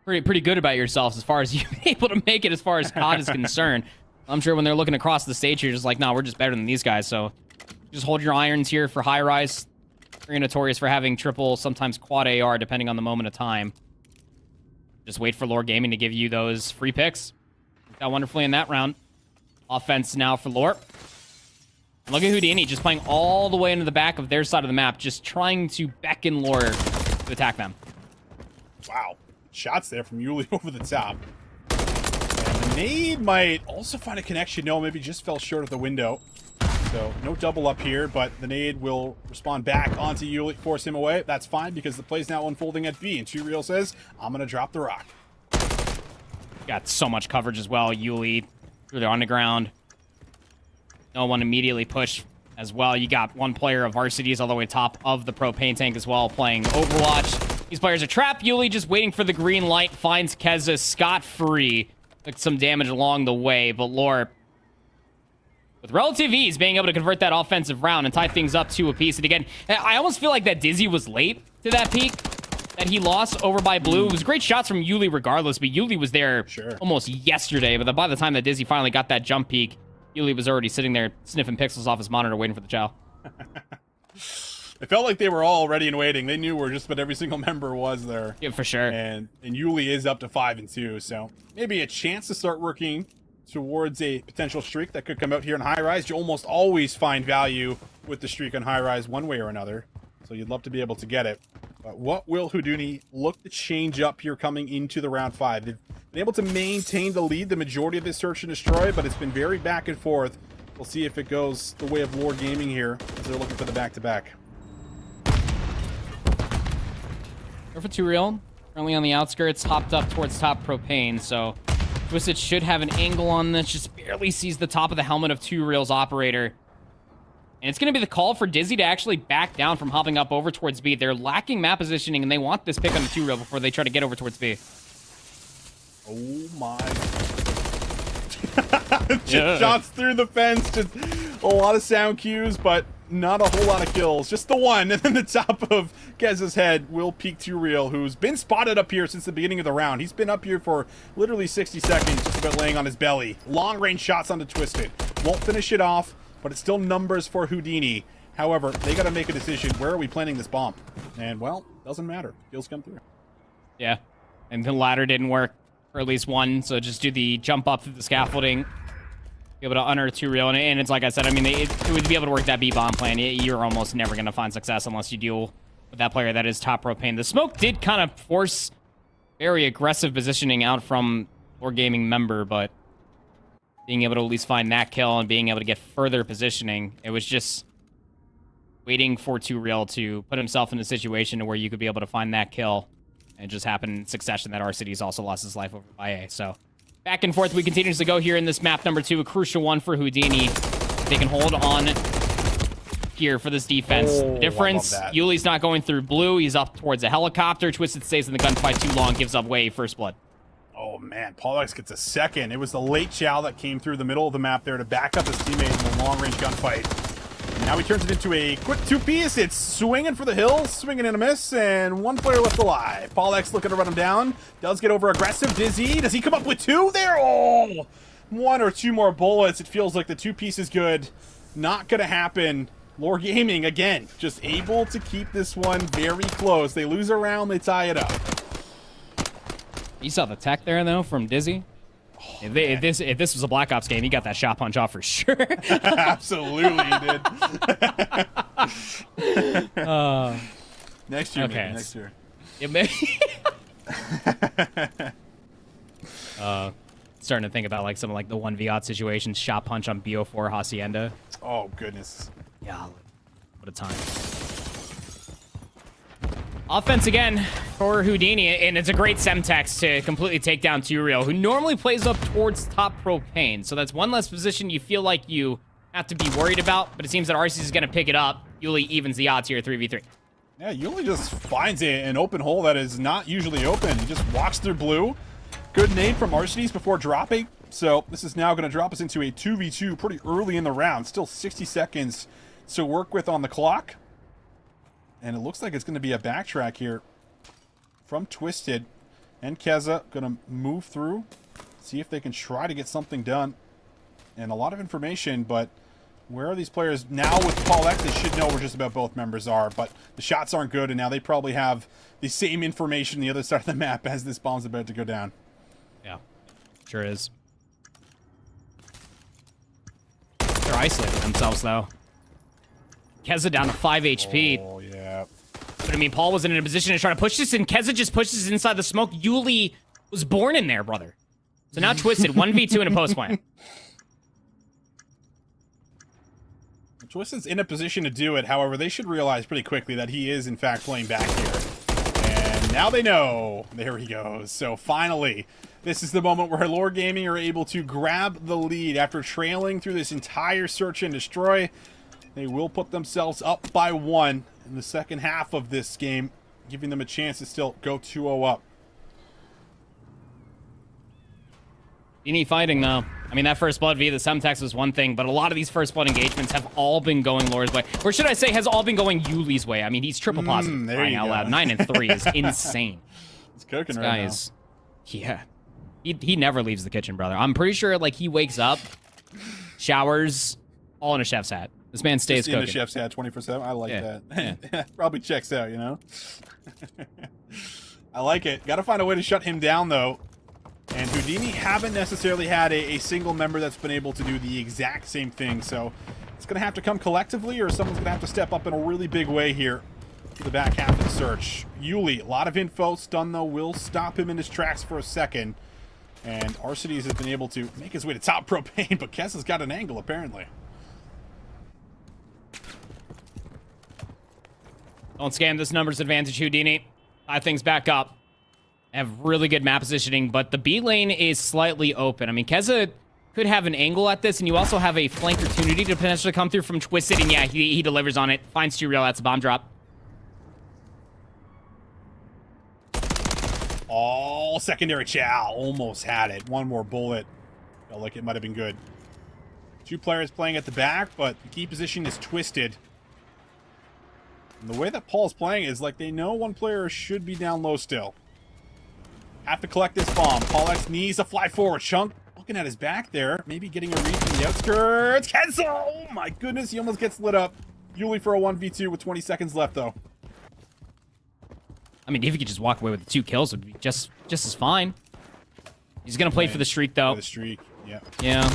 pretty good about yourselves as far as you're able to make it as far as COD is concerned. I'm sure when they're looking across the stage, you're just like, no, we're just better than these guys, so just hold your irons here for high rise. Very notorious for having triple, sometimes quad AR, depending on the moment of time. Just wait for Lore Gaming to give you those free picks. Worked out wonderfully in that round. Offense now for Lore. And look at Houdini just playing all the way into the back of their side of the map, just trying to beckon Lore to attack them. Wow. Shots there from Yuli over the top. And the nade might also find a connection. No, maybe just fell short of the window. So no double up here, but the nade will respond back onto Yuli, force him away. That's fine because the play's now unfolding at B, and Real says, I'm going to drop the rock. Got so much coverage as well. Yuli through the underground. No one immediately push as well. You got one player of Varsities all the way top of the propane tank as well, playing Overwatch. These players are trapped. Yuli just waiting for the green light, finds Keza scot-free. Took some damage along the way, but Lore, with relative ease, being able to convert that offensive round and tie things up 2 apiece. And again, I almost feel like that Dizzy was late to that peak that he lost over by Blue. It was great shots from Yuli regardless, but Yuli was there almost yesterday. But by the time that Dizzy finally got that jump peak, Yuli was already sitting there sniffing pixels off his monitor waiting for the chow. It felt like they were all ready and waiting. They knew where just about every single member was there. Yeah, for sure. And Yuli is up to 5-2, so maybe a chance to start working towards a potential streak that could come out here in high rise. You almost always find value with the streak on high rise one way or another, so you'd love to be able to get it. But what will Houdini look to change up here coming into the round 5? They've been able to maintain the lead the majority of this search and destroy, but it's been very back and forth. We'll see if it goes the way of Lore Gaming here as they're looking for the back-to-back. Go for 2 Real. Currently on the outskirts, hopped up towards top propane, so Twisted should have an angle on this, just barely sees the top of the helmet of 2 Real's operator. And it's going to be the call for Dizzy to actually back down from hopping up over towards B. They're lacking map positioning, and they want this pick on the 2 Real before they try to get over towards B. Oh my. Just shots through the fence, just a lot of sound cues, but not a whole lot of kills. Just the one, and then the top of Keza's head will peek 2 Real, who's been spotted up here since the beginning of the round. He's been up here for literally 60 seconds, just about laying on his belly. Long-range shots onto Twisted. Won't finish it off, but it's still numbers for Houdini. However, they got to make a decision. Where are we planting this bomb? And, well, doesn't matter. Kills come through. Yeah, and the ladder didn't work for at least one, so just do the jump up through the scaffolding. Be able to unearth 2 Real, and it's like I said, I mean, it would be able to work that B-bomb plan. You're almost never going to find success unless you deal with that player that is top propane. The smoke did kind of force very aggressive positioning out from Lore Gaming member, but being able to at least find that kill and being able to get further positioning, it was just waiting for 2 Real to put himself in a situation where you could be able to find that kill And it just happened in succession that R-City's also lost his life over by A. So back and forth we continue to go here in this map number 2. A crucial one for Houdini. They can hold on here for this defense. The difference, Yuli's not going through blue. He's up towards a helicopter. Twisted stays in the gunfight too long, gives up way first blood. Oh man, Paulex gets a second. It was the late Chow that came through the middle of the map there to back up his teammate in the long-range gunfight. And now he turns it into a quick 2-piece. It's swinging for the hills, swinging and a miss, and 1 player left alive. Paulex looking to run him down. Does get over aggressive. Dizzy, does he come up with 2 there? Oh, 1 or 2 more bullets. It feels like the 2-piece is good. Not gonna happen. Lore Gaming, again, just able to keep this one very close. They lose a round, they tie it up. You saw the tech there, though, from Dizzy. Oh, if this was a Black Ops game, he got that shot punch off for sure. Absolutely, he did. Next year, okay. maybe, next year. It may starting to think about like some of like the 1v situations. Shot punch on BO4 Hacienda. Oh, goodness. Yeah, what a time. Offense again for Houdini, and it's a great Semtex to completely take down Turiel, who normally plays up towards top propane. So that's one less position you feel like you have to be worried about, but it seems that RC is going to pick it up. Yuli evens the odds here, 3v3. Yeah, Yuli just finds an open hole that is not usually open. He just walks through blue. Good nade from Arsenes before dropping. So this is now going to drop us into a 2v2 pretty early in the round. Still 60 seconds to work with on the clock. And it looks like it's going to be a backtrack here from Twisted. And Keza going to move through, see if they can try to get something done. And a lot of information, but where are these players now with Paulex? They should know where just about both members are, but the shots aren't good, and now they probably have the same information the other side of the map as this bomb's about to go down. Yeah, sure is. They're isolating themselves, though. Keza down to 5 HP. Oh, yeah. But I mean, Paul wasn't in a position to try to push this, and Keza just pushes inside the smoke. Yuli was born in there, brother. So now Twisted, 1v2 in a post plant. Twisted's in a position to do it, however, they should realize pretty quickly that he is, in fact, playing back here. And now they know. There he goes. So finally, this is the moment where Lore Gaming are able to grab the lead after trailing through this entire search and destroy. They will put themselves up by 1 in the second half of this game, giving them a chance to still go 2-0 up. You need fighting, though. I mean, that first blood via the Semtex was one thing, but a lot of these first blood engagements have all been going Lore's way. Or should I say, has all been going Yuli's way. I mean, he's triple positive, crying out loud. 9 and 3 is insane. It's cooking this right guy now. is, yeah. He never leaves the kitchen, brother. I'm pretty sure, like, he wakes up, showers, all in a chef's hat. This man stays Just cooking. in a chef's hat 24/7. I like Yeah. that. Probably checks out, you know? I like it. Got to find a way to shut him down, though. And Houdini haven't necessarily had a single member that's been able to do the exact same thing. So it's going to have to come collectively, or someone's going to have to step up in a really big way here for the back half of the search. Yuli, a lot of info. Stun, though, will stop him in his tracks for a second. And Arsenes has been able to make his way to top propane, but Kesa's got an angle, apparently. Don't scam this numbers advantage, Houdini. Tie things back up. Have really good map positioning, but the B lane is slightly open. I mean, Keza could have an angle at this, and you also have a flank opportunity to potentially come through from Twisted, and yeah, he delivers on it. Finds Turiel, that's a bomb drop. Oh, secondary Chow. Almost had it. One more bullet. Felt like it might have been good. 2 players playing at the back, but the key position is Twisted. And the way that Paul's playing is like they know 1 player should be down low still. Have to collect this bomb. Paulex needs a fly forward. Chunk looking at his back there. Maybe getting a read from the outskirts. Keza! Oh my goodness, he almost gets lit up. Yuli for a 1v2 with 20 seconds left, though. I mean, if he could just walk away with the 2 kills, it would be just as fine. He's going to play for the streak, though. For the streak, yeah. Yeah.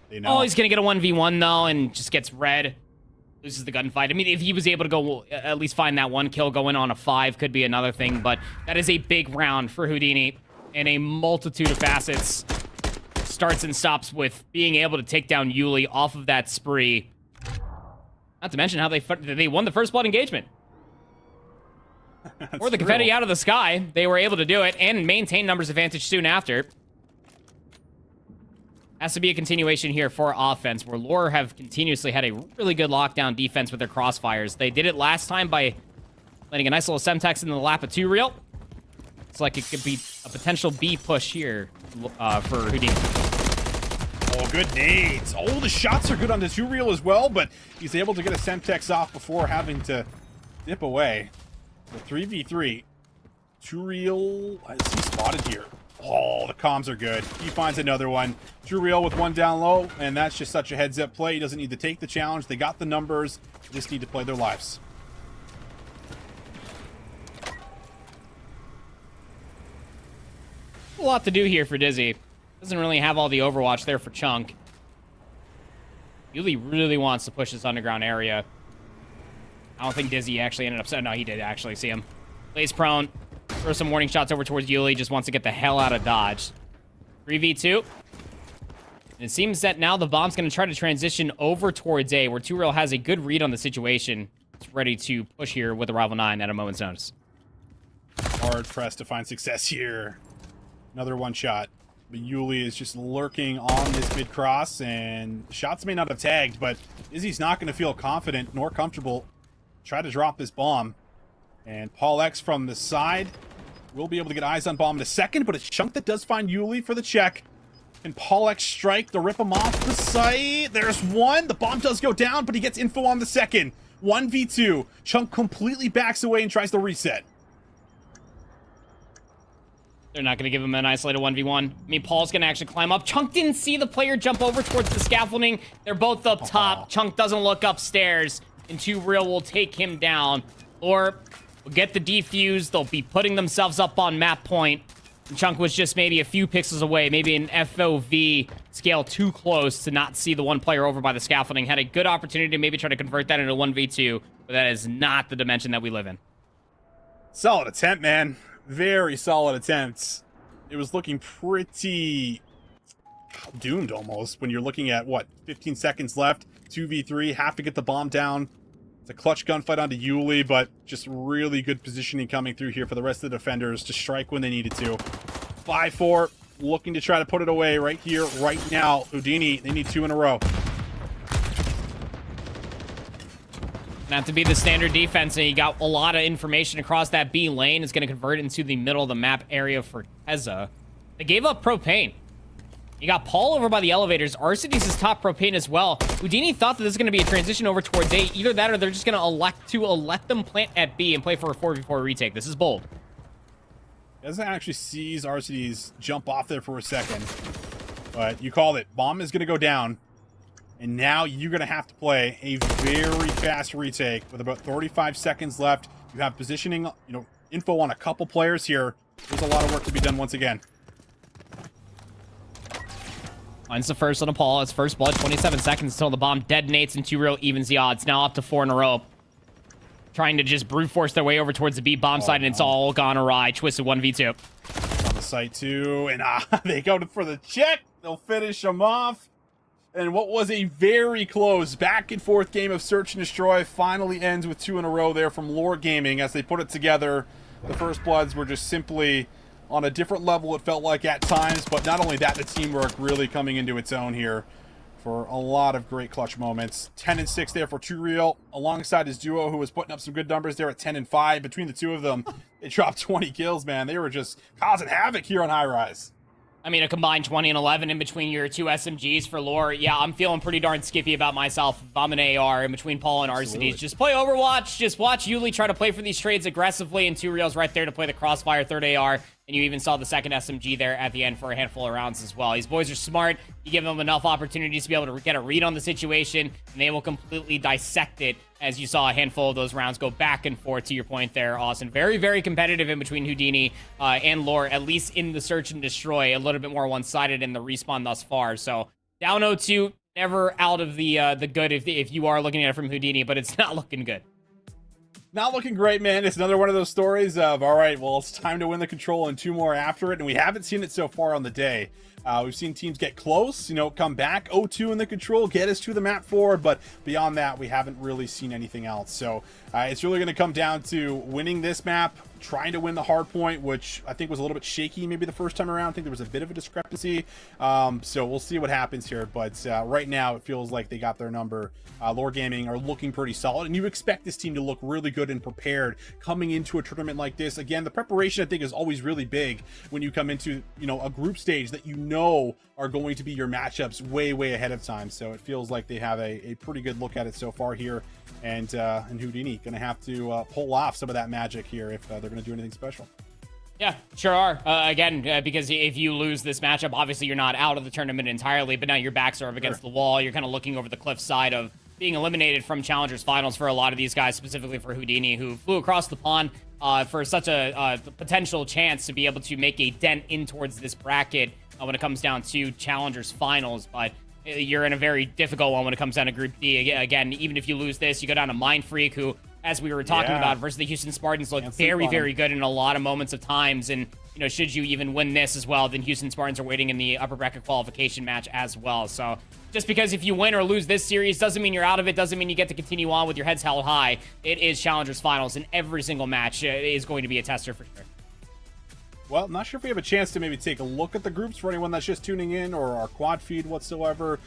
They know. Oh, he's going to get a 1v1, though, and just gets red. Loses the gunfight. I mean, if he was able to go at least find that 1 kill, going on a 5 could be another thing, but that is a big round for Houdini in a multitude of facets. Starts and stops with being able to take down Yuli off of that spree. Not to mention how they won the first blood engagement. or the confetti out of the sky. They were able to do it and maintain numbers advantage soon after. Has to be a continuation here for offense, where Lore have continuously had a really good lockdown defense with their crossfires. They did it last time by letting a nice little Semtex in the lap of 2Real. It's like it could be a potential B push here for Houdini. Oh, good nades. Oh, the shots are good on the 2Real as well, but he's able to get a Semtex off before having to dip away. The 3v3. 2Real, is he spotted here? Oh, the comms are good. He finds another one. 2Real with one down low, and that's just such a heads-up play. He doesn't need to take the challenge. They got the numbers. They just need to play their lives. A lot to do here for Dizzy. Doesn't really have all the Overwatch there for Chunk. Yuli really wants to push this underground area. I don't think Dizzy actually ended up... No, he did actually see him. Plays prone. Throw some warning shots over towards Yuli. Just wants to get the hell out of dodge. 3v2. And it seems that now the bomb's going to try to transition over towards A, where 2Real has a good read on the situation. It's ready to push here with a Rival 9 at a moment's notice. Hard pressed to find success here. Another one shot. But Yuli is just lurking on this mid-cross, and shots may not have tagged, but Izzy's not going to feel confident nor comfortable. Try to drop this bomb. And Paul X from the side will be able to get eyes on bomb in a second, but it's Chunk that does find Yuli for the check. Can Paul X strike to rip him off the site? There's one. The bomb does go down, but he gets info on the second. 1v2. Chunk completely backs away and tries to reset. They're not going to give him an isolated 1v1. I mean, Paul's going to actually climb up. Chunk didn't see the player jump over towards the scaffolding. They're both up top. Chunk doesn't look upstairs, and 2Real will take him down. Or will get the defuse. They'll be putting themselves up on map point. And Chunk was just maybe a few pixels away, maybe an FOV scale too close to not see the one player over by the scaffolding. Had a good opportunity to maybe try to convert that into 1v2, but that is not the dimension that we live in. Solid attempt, man. Very solid attempts. It was looking pretty doomed almost when you're looking at, what, 15 seconds left, 2v3, have to get the bomb down. It's a clutch gunfight onto Yuli, but just really good positioning coming through here for the rest of the defenders to strike when they needed to. 5-4, looking to try to put it away right here, right now. Houdini, they need 2 in a row. Not to be the standard defense, and he got a lot of information across that B lane. Is going to convert into the middle of the map area for Teza. They gave up propane. You got Paul over by the elevators. Arcides is top propane as well. Houdini thought that this was going to be a transition over towards A. Either that or they're just going to elect to let them plant at B and play for a 4v4 retake. This is bold. Doesn't actually sees Arcides jump off there for a second. But you called it. Bomb is going to go down. And now you're going to have to play a very fast retake with about 35 seconds left. You have positioning, info on a couple players here. There's a lot of work to be done once again. Finds the first on a Paul. It's first blood, 27 seconds until the bomb detonates and 2Real evens the odds. Now up to 4 in a row. Trying to just brute force their way over towards the B bomb side, and it's all gone awry. Twisted 1v2. On the site too, and they go for the check. They'll finish them off. And what was a very close back and forth game of search and destroy finally ends with 2 in a row there from Lore Gaming as they put it together. The First Bloods were just simply on a different level, it felt like at times, but not only that, the teamwork really coming into its own here for a lot of great clutch moments. 10-6 there for 2Real alongside his duo, who was putting up some good numbers there at 10-5. Between the two of them, they dropped 20 kills, man. They were just causing havoc here on High Rise. I mean, a combined 20 and 11 in between your 2 SMGs for Lore. Yeah, I'm feeling pretty darn skippy about myself. If I'm an AR in between Paul and Arcides. Just play Overwatch. Just watch Yuli try to play for these trades aggressively, and 2Real's right there to play the Crossfire third AR. And you even saw the second SMG there at the end for a handful of rounds as well. These boys are smart. You give them enough opportunities to be able to get a read on the situation, and they will completely dissect it, as you saw a handful of those rounds go back and forth, to your point there, Austin. Very, very competitive in between Houdini and Lore, at least in the search and destroy. A little bit more one-sided in the respawn thus far. So down 0-2, never out of the good if you are looking at it from Houdini, but it's not looking good. Not looking great, man. It's another one of those stories of, all right, well, it's time to win the control and 2 more after it, and we haven't seen it so far on the day. We've seen teams get close, come back 0-2 in the control, get us to the map forward, but beyond that, we haven't really seen anything else. So it's really going to come down to winning this map, trying to win the hard point, which I think was a little bit shaky maybe the first time around. I think there was a bit of a discrepancy. So we'll see what happens here. But right now, it feels like they got their number. Lore Gaming are looking pretty solid, and you expect this team to look really good and prepared coming into a tournament like this. Again, the preparation, I think, is always really big when you come into a group stage that are going to be your matchups way ahead of time. So it feels like they have a pretty good look at it so far here, and Houdini gonna have to pull off some of that magic here if they're gonna do anything special. Yeah, sure are. Again, because if you lose this matchup, obviously you're not out of the tournament entirely, but now your backs are up against the wall. You're kind of looking over the cliff side of being eliminated from Challengers Finals for a lot of these guys, specifically for Houdini, who flew across the pond for such a potential chance to be able to make a dent in towards this bracket when it comes down to Challengers Finals. But you're in a very difficult one when it comes down to Group D. Again, even if you lose this, you go down to Mindfreak, who, as we were talking about, versus the Houston Spartans, look very good in a lot of moments of times. And, should you even win this as well, then Houston Spartans are waiting in the upper bracket qualification match as well. So just because if you win or lose this series doesn't mean you're out of it, doesn't mean you get to continue on with your heads held high. It is Challengers Finals, and every single match is going to be a tester for sure. Well, not sure if we have a chance to maybe take a look at the groups for anyone that's just tuning in or our quad feed whatsoever,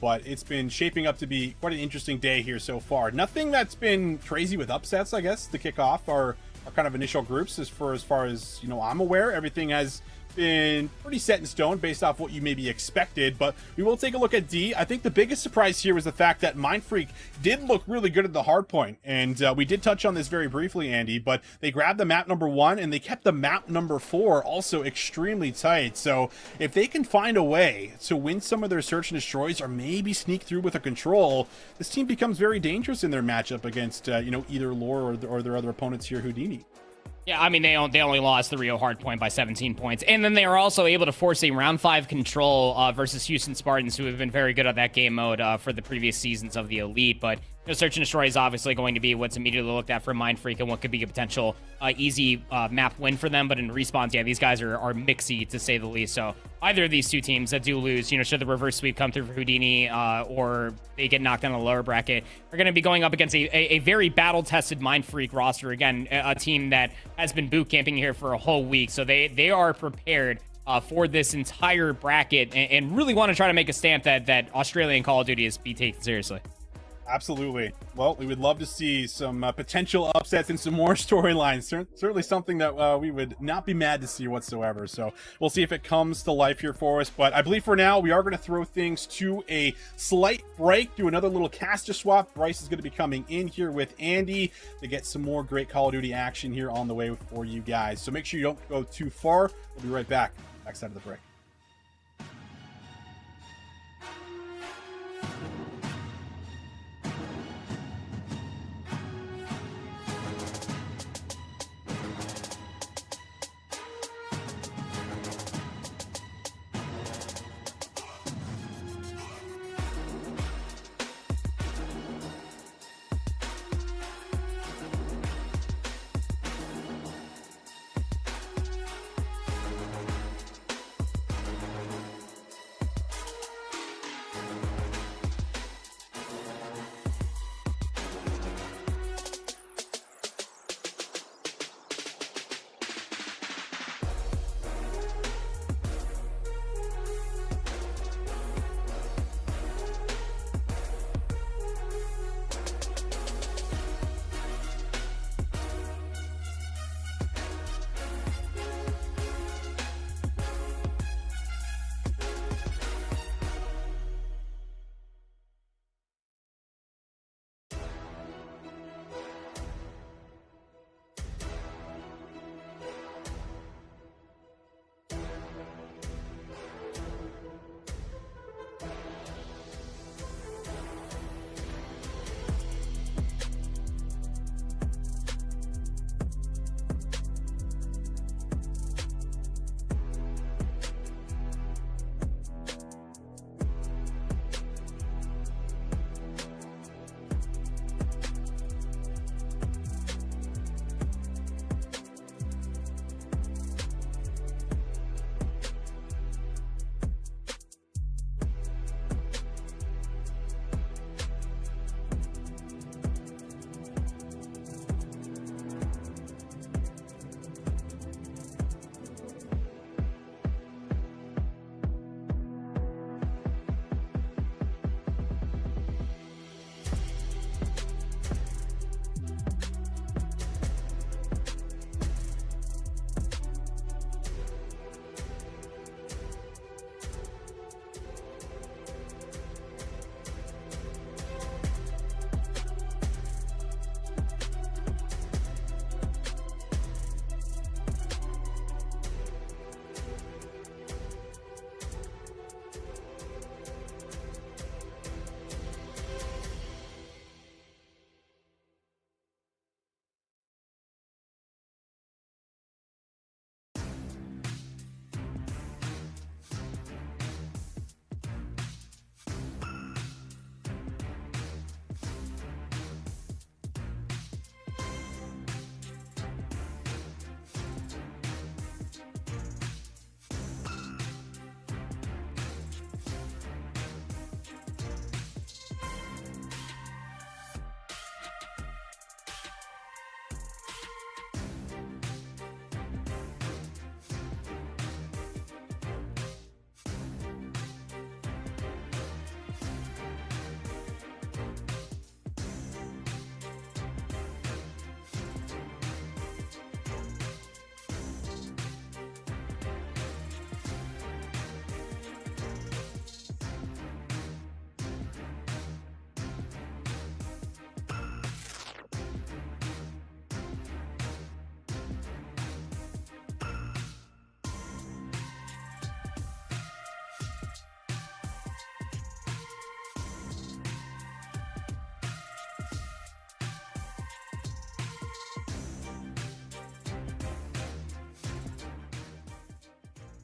but it's been shaping up to be quite an interesting day here so far. Nothing that's been crazy with upsets, I guess, to kick off our kind of initial groups as far as I'm aware. Everything has been pretty set in stone based off what you maybe expected, but we will take a look at D. I think the biggest surprise here was the fact that Mindfreak did look really good at the hard point, and we did touch on this very briefly, Andy, but they grabbed the map number 1 and they kept the map number 4 also extremely tight. So if they can find a way to win some of their search and destroys or maybe sneak through with a control, this team becomes very dangerous in their matchup against either Lore or their other opponents here, Houdini. Yeah, I mean, they only lost the Rio hardpoint by 17 points. And then they were also able to force a round 5 control versus Houston Spartans, who have been very good at that game mode for the previous seasons of the Elite. But search and destroy is obviously going to be what's immediately looked at for Mindfreak and what could be a potential easy map win for them. But in respawns, yeah, these guys are mixy, to say the least. So either of these two teams that do lose, should the reverse sweep come through for Houdini or they get knocked down in the lower bracket, are going to be going up against a very battle-tested Mindfreak roster. Again, a team that has been boot camping here for a whole week. So they are prepared for this entire bracket and really want to try to make a stamp that Australian Call of Duty is be taken seriously. Absolutely. Well, we would love to see some potential upsets and some more storylines. Certainly something that we would not be mad to see whatsoever. So we'll see if it comes to life here for us. But I believe for now, we are going to throw things to a slight break, do another little caster swap. Bryce is going to be coming in here with Andy to get some more great Call of Duty action here on the way for you guys. So make sure you don't go too far. We'll be right back. Backside of the break.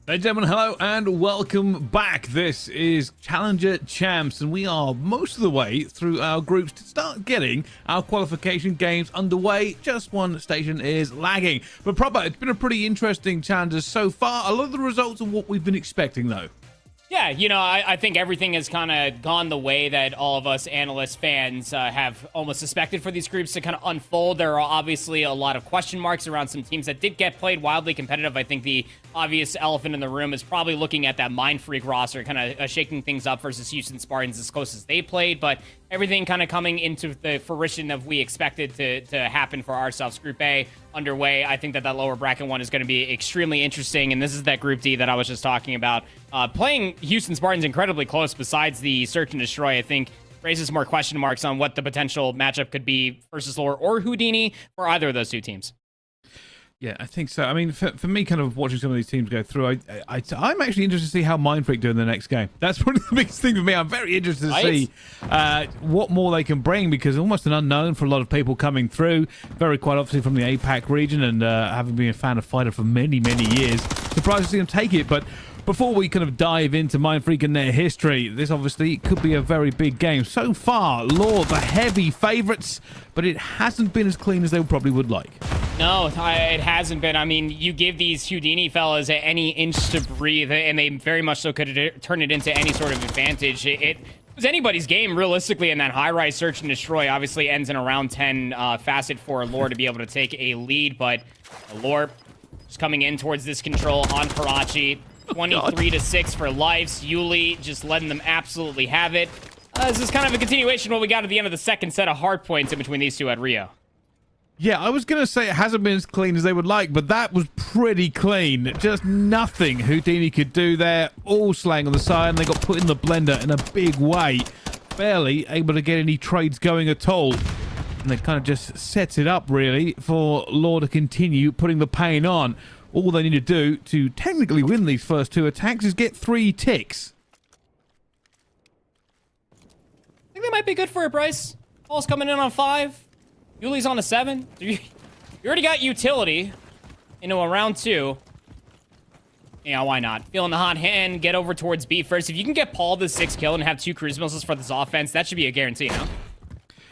Ladies and gentlemen, hello and welcome back. This is Challenger Champs, and we are most of the way through our groups to start getting our qualification games underway. Just one station is lagging. But proper, it's been a pretty interesting Challenger so far. A lot of the results are what we've been expecting, though. Yeah, you know, I think everything has kind of gone the way that all of us analyst fans have almost suspected for these groups to kind of unfold. There are obviously a lot of question marks around some teams that did get played wildly competitive. I think the obvious elephant in the room is probably looking at that Mindfreak roster, kind of shaking things up versus Houston Spartans as close as they played, but everything kind of coming into the fruition that we expected to happen for ourselves. Group A underway. I think that lower bracket one is going to be extremely interesting, and this is that Group D that I was just talking about. Playing Houston Spartans incredibly close besides the search and destroy, I think raises more question marks on what the potential matchup could be versus Lore or Houdini for either of those two teams. Yeah, I think so. I mean, for me, kind of watching some of these teams go through, I'm actually interested to see how Mindfreak do in the next game. That's probably the biggest thing for me. I'm very interested to see what more they can bring, because almost an unknown for a lot of people coming through. Very quite obviously from the APAC region, and having been a fan of Fighter for many, many years. Surprised to see them take it, but before we kind of dive into Mindfreak and their history, this obviously could be a very big game. So far, Lore, the heavy favourites, but it hasn't been as clean as they probably would like. No, it hasn't been. I mean, you give these Houdini fellas any inch to breathe, and they very much so could turn it into any sort of advantage. It was anybody's game, realistically, in that high-rise search and destroy. Obviously ends in a round 10 facet for Lore to be able to take a lead, but Lore just coming in towards this control on Karachi. 23-6 for lives. Yuli just letting them absolutely have it. This is kind of a continuation of what we got at the end of the second set of hard points in between these two at Rio. Yeah, I was going to say it hasn't been as clean as they would like, but that was pretty clean. Just nothing Houdini could do there. All slaying on the side, and they got put in the blender in a big way. Barely able to get any trades going at all. And it kind of just sets it up, really, for Lore to continue putting the pain on. All they need to do to technically win these first two attacks is get 3 ticks. I think they might be good for it, Bryce. Paul's coming in on 5. Yuli's on a 7. You already got utility into a round 2. Yeah, why not? Feeling the hot hand, get over towards B first. If you can get Paul the 6th kill and have 2 cruise missiles for this offense, that should be a guarantee, huh?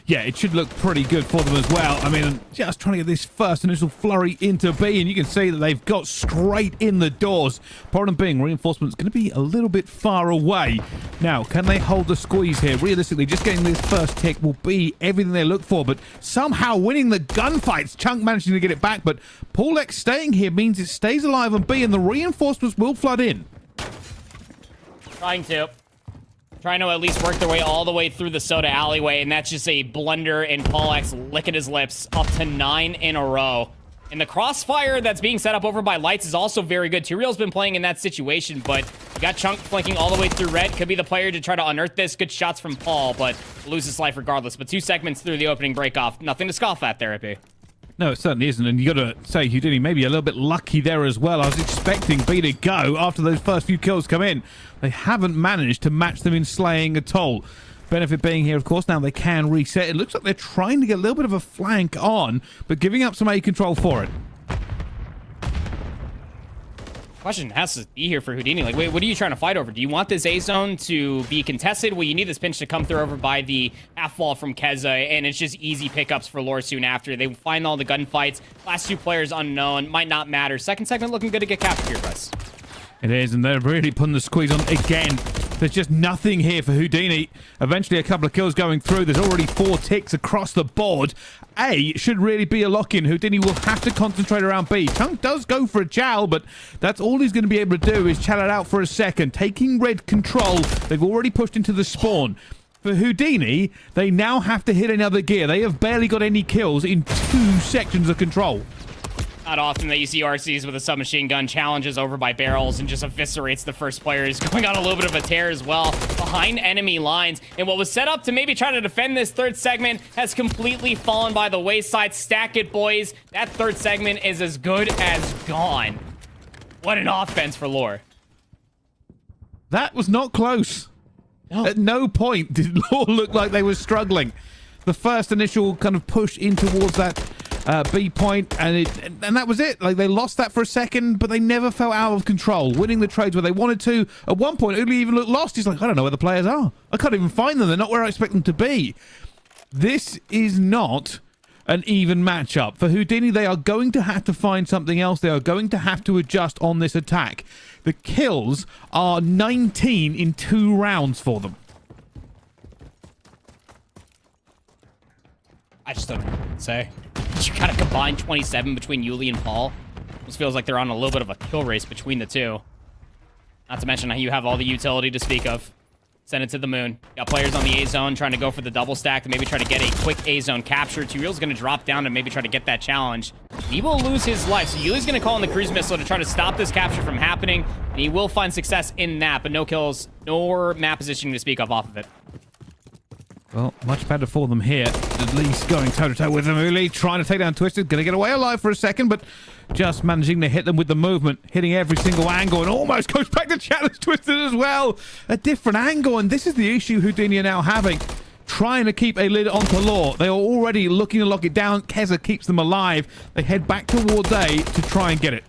Yeah, it should look pretty good for them as well. I mean, just trying to get this first initial flurry into B, and you can see that they've got straight in the doors. Problem being, reinforcement's going to be a little bit far away. Now, can they hold the squeeze here? Realistically, just getting this first tick will be everything they look for, but somehow winning the gunfights. Chunk managing to get it back, but Paul X staying here means it stays alive on B, and the reinforcements will flood in. Trying to at least work their way all the way through the soda alleyway, and that's just a blunder, and Paul X licking his lips up to 9 in a row. And the crossfire that's being set up over by Lights is also very good. Tyrell's been playing in that situation, but you got Chunk flanking all the way through red. Could be the player to try to unearth this. Good shots from Paul, but loses life regardless. But 2 segments through the opening break-off. Nothing to scoff at, Therapy. No, it certainly isn't, and you got to say Houdini maybe a little bit lucky there as well. I was expecting B to go after those first few kills come in. They haven't managed to match them in slaying at all. Benefit being here, of course, now they can reset. It looks like they're trying to get a little bit of a flank on, but giving up some A control for it. Question has to be here for Houdini. Like, wait, what are you trying to fight over? Do you want this A zone to be contested? Well, you need this pinch to come through over by the half wall from Keza, and it's just easy pickups for Lore soon after. They find all the gunfights. Last 2 players unknown. Might not matter. Second segment looking good to get captured here, Russ. It is, and they're really putting the squeeze on again. There's just nothing here for Houdini. Eventually, a couple of kills going through. There's already 4 ticks across the board. A should really be a lock-in. Houdini will have to concentrate around B. Chunk does go for a chow, but that's all he's going to be able to do is chow it out for a second. Taking red control. They've already pushed into the spawn. For Houdini, they now have to hit another gear. They have barely got any kills in 2 sections of control. Not often that you see RCs with a submachine gun challenges over by barrels and just eviscerates the first player. He's going on a little bit of a tear as well behind enemy lines. And what was set up to maybe try to defend this 3rd segment has completely fallen by the wayside. Stack it, boys. That 3rd segment is as good as gone. What an offense for Lore. That was not close. No. At no point did Lore look like they were struggling. The first initial kind of push in towards that B point, and that was it. Like, they lost that for a second, but they never felt out of control, winning the trades where they wanted to. At one point, Uli even looked lost. He's like, I don't know where the players are. I can't even find them. They're not where I expect them to be. This is not an even matchup. For Houdini, they are going to have to find something else. They are going to have to adjust on this attack. The kills are 19 in 2 rounds for them. I just don't say. You gotta combine 27 between Yuli and Paul. This feels like they're on a little bit of a kill race between the two. Not to mention how you have all the utility to speak of. Send it to the moon. Got players on the A zone trying to go for the double stack to maybe try to get a quick A zone capture. T-Real's going to drop down and maybe try to get that challenge. He will lose his life. So Yuli's going to call in the cruise missile to try to stop this capture from happening. And he will find success in that, but no kills, nor map positioning to speak of off of it. Well, much better for them here. At least going toe-to-toe with them. Uli trying to take down Twisted. Going to get away alive for a second, but just managing to hit them with the movement. Hitting every single angle and almost goes back to challenge Twisted as well. A different angle, and this is the issue Houdini are now having. Trying to keep a lid onto Law. They are already looking to lock it down. Keza keeps them alive. They head back towards A to try and get it.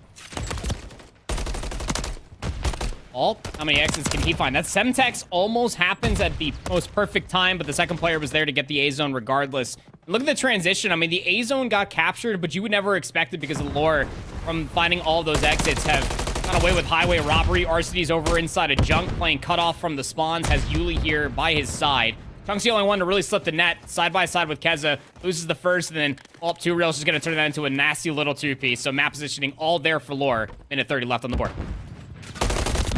Oh, how many exits can he find? That Semtex almost happens at the most perfect time, but the second player was there to get the A zone regardless. Look at the transition. I mean, the A zone got captured, but you would never expect it because of the lore from finding all those exits have gone away with highway robbery. RCD's over inside a junk, playing cutoff from the spawns, has Yuli here by his side. Chunk's the only one to really slip the net side by side with Keza. Loses the first, and then up 2 Reels is going to turn that into a nasty little 2-piece. So map positioning all there for lore. Minute 30 left on the board.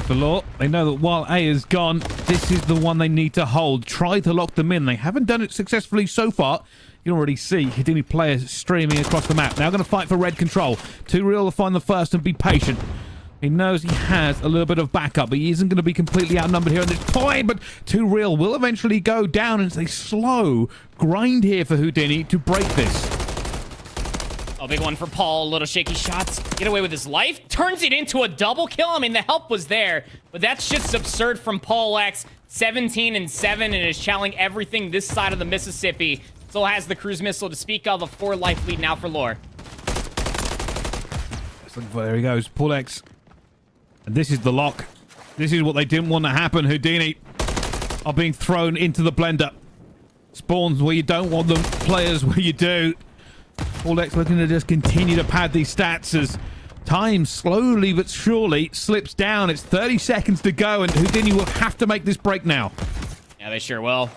For Law, they know that while A is gone, this is the one they need to hold. Try to lock them in. They haven't done it successfully so far. You can already see Houdini players streaming across the map. Now going to fight for red control. 2 Real to find the first and be patient. He knows he has a little bit of backup, but he isn't going to be completely outnumbered here at this point. But 2 Real will eventually go down, and it's a slow grind here for Houdini to break this. Oh, big one for Paul. Little shaky shots. Get away with his life. Turns it into a double kill. I mean, the help was there, but that's just absurd from Paul X. 17 and 7 and is challenging everything this side of the Mississippi. Still has the cruise missile to speak of. A 4-life lead now for Lore. There he goes. Paul X. And this is the lock. This is what they didn't want to happen. Houdini are being thrown into the blender. Spawns where you don't want them. Players where you do. Paul X looking to just continue to pad these stats as time slowly but surely slips down. It's 30 seconds to go, and Houdini will have to make this break now. Yeah, they sure will.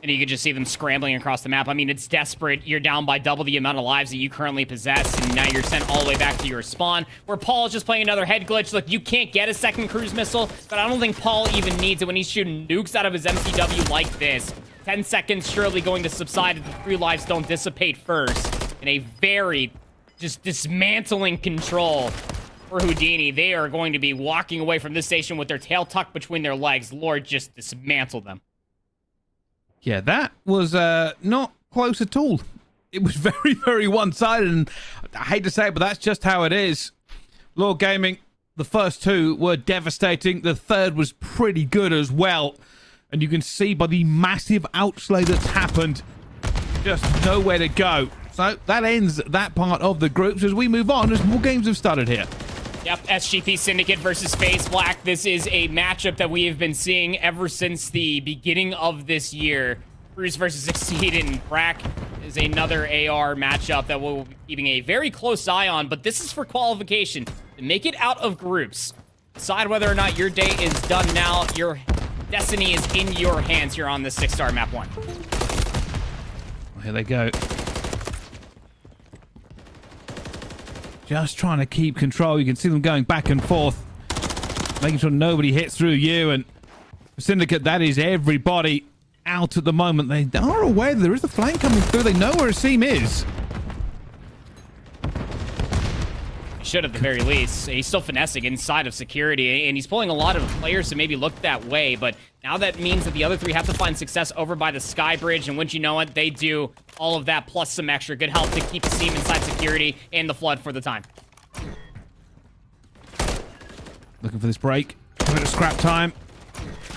And you can just see them scrambling across the map. I mean, it's desperate. You're down by double the amount of lives that you currently possess, and now you're sent all the way back to your spawn, where Paul is just playing another head glitch. Look, you can't get a second cruise missile, but I don't think Paul even needs it when he's shooting nukes out of his MCW like this. 10 seconds surely going to subside if the 3 lives don't dissipate first. In a very just dismantling control for Houdini. They are going to be walking away from this station with their tail tucked between their legs. Lord just dismantled them. Yeah, that was not close at all. It was very, very one-sided, and I hate to say it, but that's just how it is. Lord Gaming, the first 2 were devastating. The third was pretty good as well. And you can see by the massive outslay that's happened, just nowhere to go. So that ends that part of the groups. As we move on, as more games have started here. Yep, SGP Syndicate versus FaZe Black. This is a matchup that we have been seeing ever since the beginning of this year. Bruce versus Exceed and Brack is another AR matchup that we'll be keeping a very close eye on, but this is for qualification. To make it out of groups. Decide whether or not your day is done now. Your destiny is in your hands here on this 6-star map 1. Here they go. Just trying to keep control. You can see them going back and forth, making sure nobody hits through you. And Syndicate, that is everybody out at the moment. They are aware there is a flank coming through. They know where a seam is. He should at the very least. He's still finessing inside of security, and he's pulling a lot of players to maybe look that way. But now that means that the other 3 have to find success over by the Sky Bridge, and wouldn't you know it, they do all of that plus some extra good help to keep the seam inside security and the flood for the time. Looking for this break. A bit of scrap time.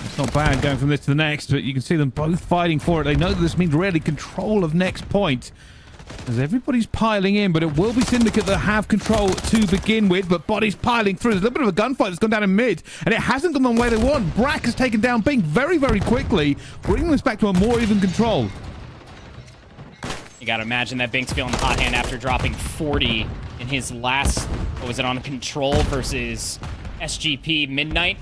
It's not bad going from this to the next, but you can see them both fighting for it. They know that this means really control of next point. As everybody's piling in, but it will be Syndicate that have control to begin with, but bodies piling through. There's a little bit of a gunfight that's gone down in mid, and it hasn't gone the way they want. Brack has taken down Bink very, very quickly, bringing this back to a more even control. You gotta imagine that Bink's feeling the hot hand after dropping 40 in his last, what was it, on Control versus SGP Midnight.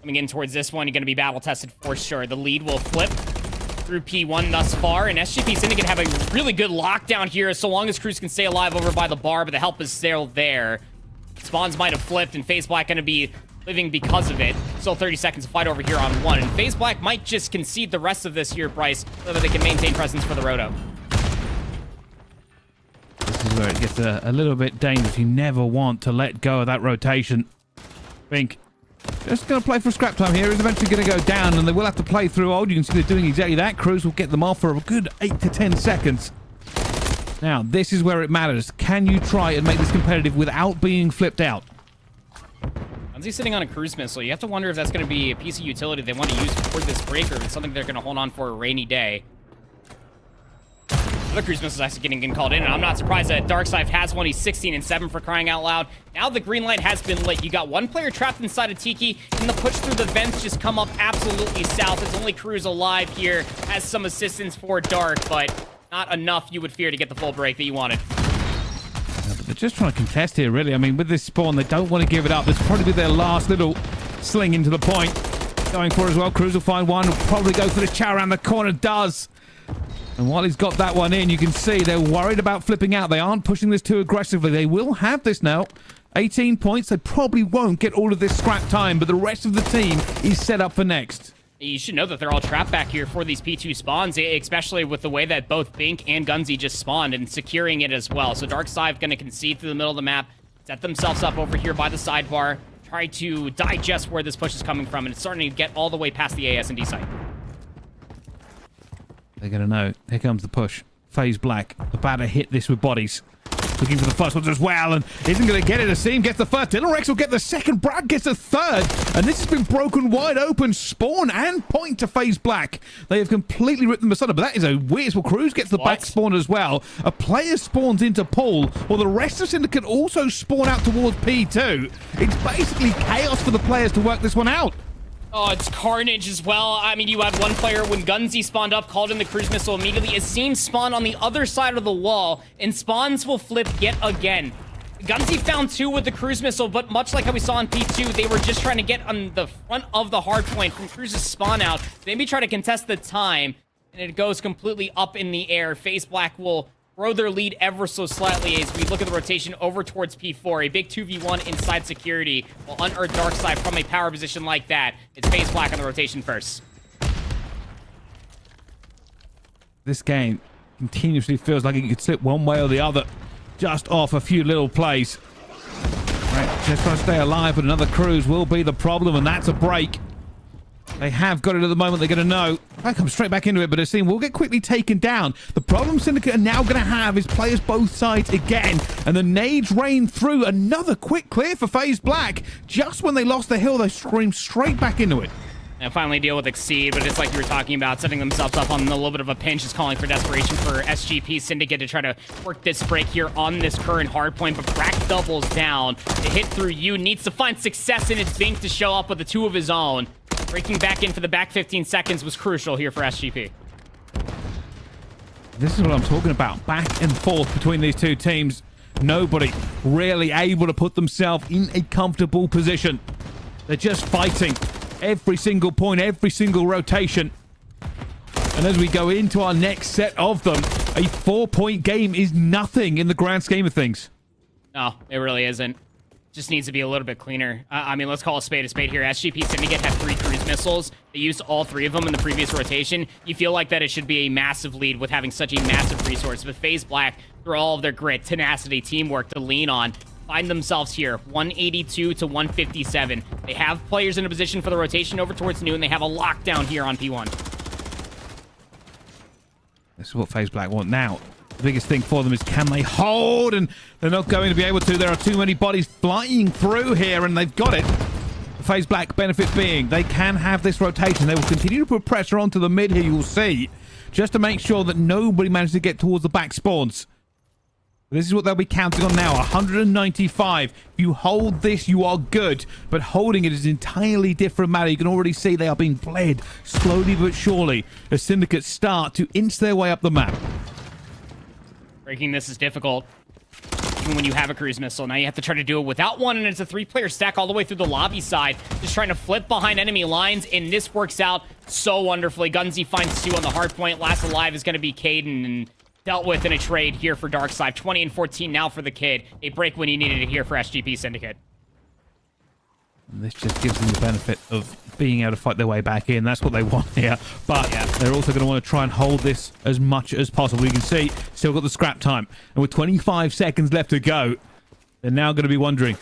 Coming in towards this one, you're gonna be battle tested for sure. The lead will flip through P1 thus far, and SGP Syndicate have a really good lockdown here so long as Cruz can stay alive over by the bar, but the help is still there. Spawns might have flipped, and FaZe Black gonna be living because of it. Still 30 seconds to fight over here on one, and FaZe Black might just concede the rest of this here, Bryce, so that they can maintain presence for the Roto. This is where it gets a little bit dangerous. You never want to let go of that rotation. Bink just going to play for scrap time here. Is eventually going to go down, and they will have to play through old. You can see they're doing exactly that. Cruz will get them off for a good 8 to 10 seconds. Now, this is where it matters. Can you try and make this competitive without being flipped out? Once he's sitting on a cruise missile, you have to wonder if that's going to be a piece of utility they want to use for this break, or if it's something they're going to hold on for a rainy day. The cruise missile is actually getting called in, and I'm not surprised that Darkside has one. He's 16-7 for crying out loud. Now the green light has been lit. You got one player trapped inside a Tiki, and the push through the vents just come up absolutely south. It's only Cruz alive here, has some assistance for Dark, but not enough, you would fear, to get the full break that you wanted. Yeah, but they're just trying to contest here, really. I mean, with this spawn, they don't want to give it up. This will probably be their last little sling into the point. Going for it as well. Cruz will find one. Will probably go for the chow around the corner. Does. And while he's got that one in, you can see they're worried about flipping out. They aren't pushing this too aggressively. They will have this now. 18 points. They probably won't get all of this scrap time, but the rest of the team is set up for next. You should know that they're all trapped back here for these P2 spawns, especially with the way that both Bink and Gunzy just spawned and securing it as well. So Darkside going to concede through the middle of the map, set themselves up over here by the sidebar, try to digest where this push is coming from, and it's starting to get all the way past the AS&D site. They're going to know. Here comes the push. FaZe Black about to hit this with bodies. Looking for the first ones as well, and isn't going to get it. Asim gets the first. Dylan Rex will get the second. Brad gets a third, and this has been broken wide open. Spawn and point to FaZe Black. They have completely ripped them asunder, but that is a weird. Well, Cruz gets the back spawn as well. A player spawns into Paul, while the rest of Syndicate also spawn out towards P2. It's basically chaos for the players to work this one out. Oh, it's carnage as well. I mean, you had one player when Gunzy spawned up, called in the cruise missile immediately. Asim spawned on the other side of the wall, and spawns will flip yet again. Gunzy found two with the cruise missile, but much like how we saw in P2, they were just trying to get on the front of the hard point from Cruz's spawn out. They may try to contest the time, and it goes completely up in the air. FaZe Black will grow their lead ever so slightly as we look at the rotation over towards P4. A big 2v1 inside security will unearth Darkside from a power position like that. It's FaZe Black on the rotation first. This game continuously feels like it could slip one way or the other, just off a few little plays. Right, just trying to stay alive, but another cruise will be the problem, and that's a break. They have got it at the moment. They're going to know. I come straight back into it, but Asim will get quickly taken down. The problem Syndicate are now going to have is players both sides again, and the nades rain through. Another quick clear for FaZe Black. Just when they lost the hill, they screamed straight back into it. And finally deal with Exceed, but it's like you were talking about, setting themselves up on a little bit of a pinch, is calling for desperation for SGP Syndicate to try to work this break here on this current hard point, but Brack doubles down. The hit through you needs to find success in its Bink to show up with the two of his own. Breaking back in for the back 15 seconds was crucial here for SGP. This is what I'm talking about. Back and forth between these two teams. Nobody really able to put themselves in a comfortable position. They're just fighting every single point, every single rotation. And as we go into our next set of them, a 4-point game is nothing in the grand scheme of things. No, it really isn't. Just needs to be a little bit cleaner. I mean, let's call a spade here. SGP Syndicate had 3 cruise missiles. They used all 3 of them in the previous rotation. You feel like that it should be a massive lead with having such a massive resource. But FaZe Black, through all of their grit, tenacity, teamwork to lean on, find themselves here, 182 to 157. They have players in a position for the rotation over towards noon. They have a lockdown here on P1. This is what FaZe Black want now. The biggest thing for them is, can they hold? And they're not going to be able to. There are too many bodies flying through here, and they've got it. FaZe Black benefit being they can have this rotation. They will continue to put pressure onto the mid here, you'll see, just to make sure that nobody manages to get towards the back spawns. This is what they'll be counting on now. 195. If you hold this, you are good. But holding it is an entirely different matter. You can already see they are being bled slowly but surely as Syndicate start to inch their way up the map. Breaking this is difficult. Even when you have a cruise missile, now you have to try to do it without one, and it's a 3-player stack all the way through the lobby side. Just trying to flip behind enemy lines, and this works out so wonderfully. Gunzy finds 2 on the hard point. Last alive is going to be Caden, and dealt with in a trade here for Darkside. 20 and 14 now for the kid. A break when he needed it here for SGP Syndicate. And this just gives them the benefit of being able to fight their way back in. That's what they want here. But they're also going to want to try and hold this as much as possible. You can see, still got the scrap time. And with 25 seconds left to go, they're now going to be wondering,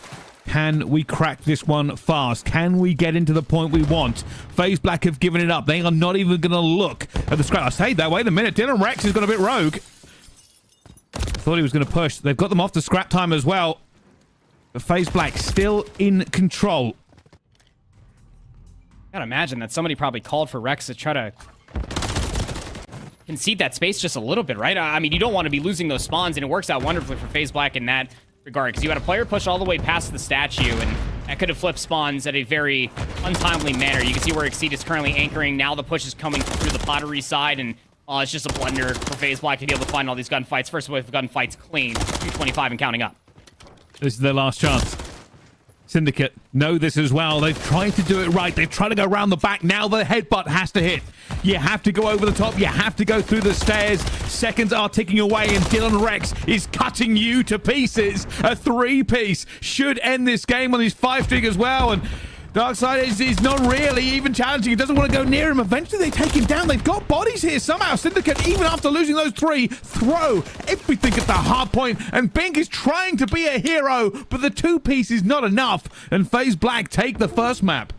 can we crack this one fast? Can we get into the point we want? FaZe Black have given it up. They are not even going to look at the scrap. I say that. Wait a minute. Dylan Rex has got a bit rogue. Thought he was going to push. They've got them off the scrap time as well. But FaZe Black still in control. Gotta imagine that somebody probably called for Rex to try to concede that space just a little bit, right? I mean, you don't want to be losing those spawns, and it works out wonderfully for FaZe Black in that regard, because you had a player push all the way past the statue, and that could have flipped spawns at a very untimely manner. You can see where Exceed is currently anchoring. Now the push is coming through the pottery side, and it's just a blunder for FaZe Black to be able to find all these gunfights. First wave of gunfights clean, 225 and counting up. This is their last chance. Syndicate know this as well. They've tried to do it right. They've tried to go around the back. Now the headbutt has to hit. You have to go over the top. You have to go through the stairs. Seconds are ticking away, and Dylan Rex is cutting you to pieces. A 3-piece should end this game on his 5-stick as well. And Darkside is not really even challenging. He doesn't want to go near him. Eventually, they take him down. They've got bodies here somehow. Syndicate, even after losing those 3, throw everything at the hard point. And Bink is trying to be a hero, but the 2-piece is not enough. And FaZe Black take the first map.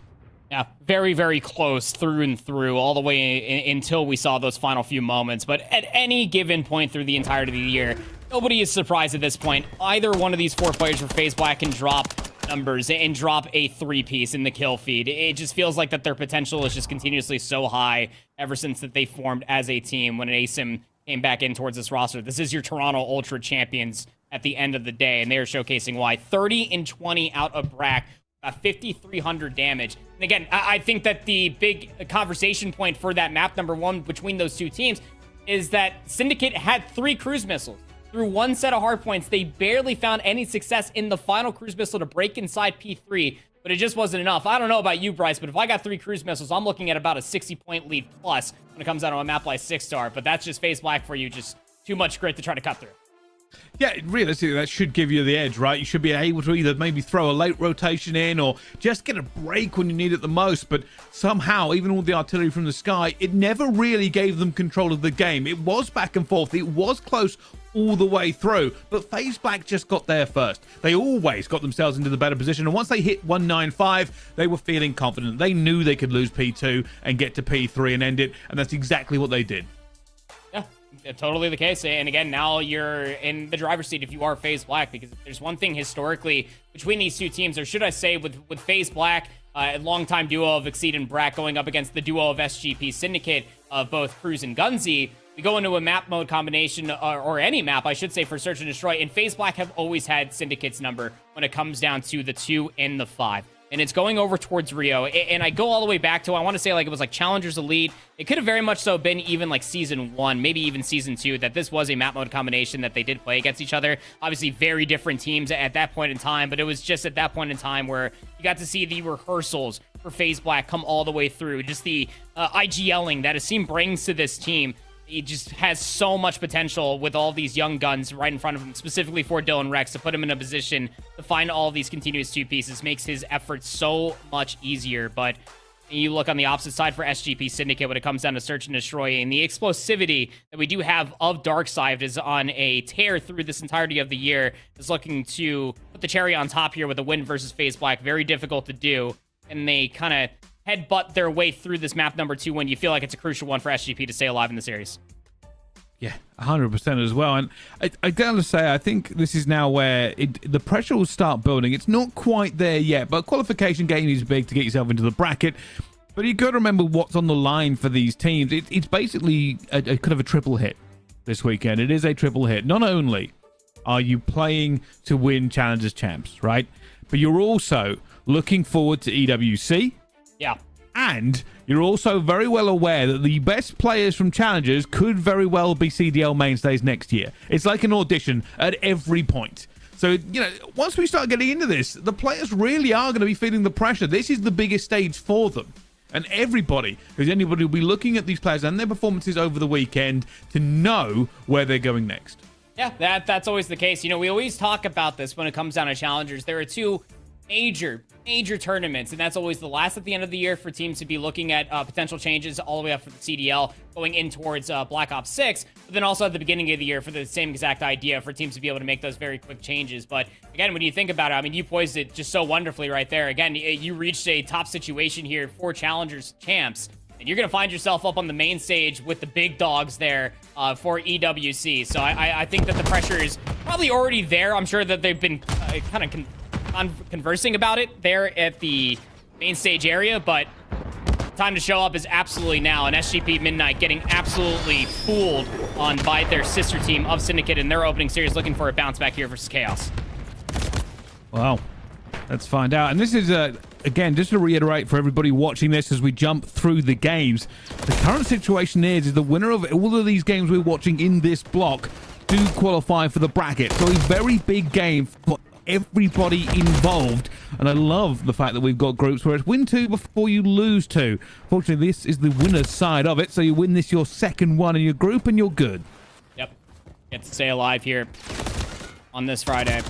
Yeah, very, very close through and through, all the way until we saw those final few moments. But at any given point through the entirety of the year, nobody is surprised at this point. Either one of these 4 players for FaZe Black can drop numbers and drop a 3-piece in the kill feed. It just feels like that their potential is just continuously so high ever since that they formed as a team when an ASIM came back in towards this roster. This is your Toronto Ultra champions at the end of the day, and they are showcasing why. 30 and 20 out of Brack, 5,300 damage. And again, I think that the big conversation point for that map number 1 between those 2 teams is that Syndicate had 3 cruise missiles. Through 1 set of hardpoints, they barely found any success in the final cruise missile to break inside P3, but it just wasn't enough. I don't know about you, Bryce, but if I got 3 cruise missiles, I'm looking at about a 60-point lead plus when it comes down to a map like 6-star, but that's just FaZe Black for you, just too much grit to try to cut through. Yeah, realistically, that should give you the edge, right? You should be able to either maybe throw a late rotation in or just get a break when you need it the most. But somehow, even with the artillery from the sky, it never really gave them control of the game. It was back and forth. It was close all the way through. But FaZe Black just got there first. They always got themselves into the better position. And once they hit 195, they were feeling confident. They knew they could lose P2 and get to P3 and end it. And that's exactly what they did. Totally the case. And again, now you're in the driver's seat if you are FaZe Black, because if there's one thing historically between these 2 teams, or should I say with FaZe Black, a longtime duo of Exceed and Brack going up against the duo of SGP Syndicate of both Cruz and Gunzy, we go into a map mode combination, or any map, I should say, for Search and Destroy, and FaZe Black have always had Syndicate's number when it comes down to the 2 and the 5. And it's going over towards Rio. And I go all the way back to, I want to say, like, it was like Challengers Elite. It could have very much so been even like Season 1, maybe even Season 2, that this was a map mode combination that they did play against each other. Obviously, very different teams at that point in time, but it was just at that point in time where you got to see the rehearsals for FaZe Black come all the way through. Just the IGLing that Asim brings to this team. He just has so much potential with all these young guns right in front of him, specifically for Dylan Rex, to put him in a position to find all these continuous 2 pieces makes his efforts so much easier. But you look on the opposite side for SGP Syndicate when it comes down to Search and Destroy, and the explosivity that we do have of Darkside is on a tear through this entirety of the year, is looking to put the cherry on top here with a win versus FaZe Black. Very difficult to do, and they kind of headbutt their way through this map number 2 when you feel like it's a crucial one for SGP to stay alive in the series. Yeah, 100% as well. And I gotta say, I think this is now where the pressure will start building. It's not quite there yet, but qualification game is big to get yourself into the bracket. But you got to remember what's on the line for these teams. It's basically a kind of a triple hit this weekend. It is a triple hit. Not only are you playing to win Challengers Champs, right? But you're also looking forward to EWC. Yeah. And you're also very well aware that the best players from Challengers could very well be CDL mainstays next year. It's like an audition at every point. So, you know, once we start getting into this, the players really are going to be feeling the pressure. This is the biggest stage for them. And anybody will be looking at these players and their performances over the weekend to know where they're going next. Yeah, that's always the case. You know, we always talk about this when it comes down to Challengers. There are two major tournaments, and that's always the last at the end of the year for teams to be looking at potential changes all the way up for the CDL going in towards Black Ops 6, but then also at the beginning of the year for the same exact idea for teams to be able to make those very quick changes. But again, when you think about it, I mean, you poised it just so wonderfully right there. Again, you reached a top situation here for Challengers Champs, and you're going to find yourself up on the main stage with the big dogs there for EWC. So I think that the pressure is probably already there. I'm sure that they've been kind of conversing about it there at the main stage area, but time to show up is absolutely now. And SGP Midnight getting absolutely fooled on by their sister team of Syndicate in their opening series, looking for a bounce back here versus Chaos. Wow. Let's find out. And this is, again, just to reiterate for everybody watching this as we jump through the games, the current situation is the winner of all of these games we're watching in this block do qualify for the bracket. So a very big game for everybody involved, and I love the fact that we've got groups where it's win 2 before you lose 2. Fortunately, this is the winner's side of it, so you win this your second one in your group and you're good. Yep, get to stay alive here on this Friday.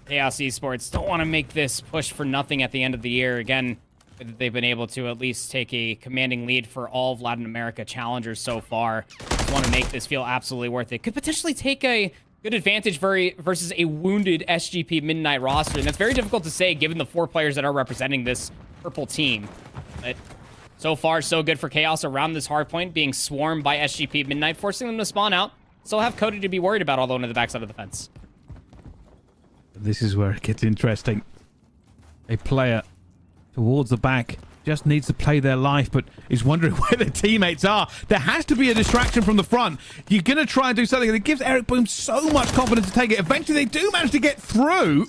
Chaos Esports don't want to make this push for nothing at the end of the year. Again, they've been able to at least take a commanding lead for all of Latin America challengers so far. Just want to make this feel absolutely worth it. Could potentially take a good advantage versus a wounded SGP Midnight roster, and that's very difficult to say given the 4 players that are representing this purple team. But so far, so good for Chaos around this hard point, being swarmed by SGP Midnight, forcing them to spawn out. Still have Cody to be worried about, although into the backside of the fence. This is where it gets interesting. A player towards the back just needs to play their life, but is wondering where their teammates are. There has to be a distraction from the front. You're going to try and do something, and it gives Eric Boom so much confidence to take it. Eventually, they do manage to get through,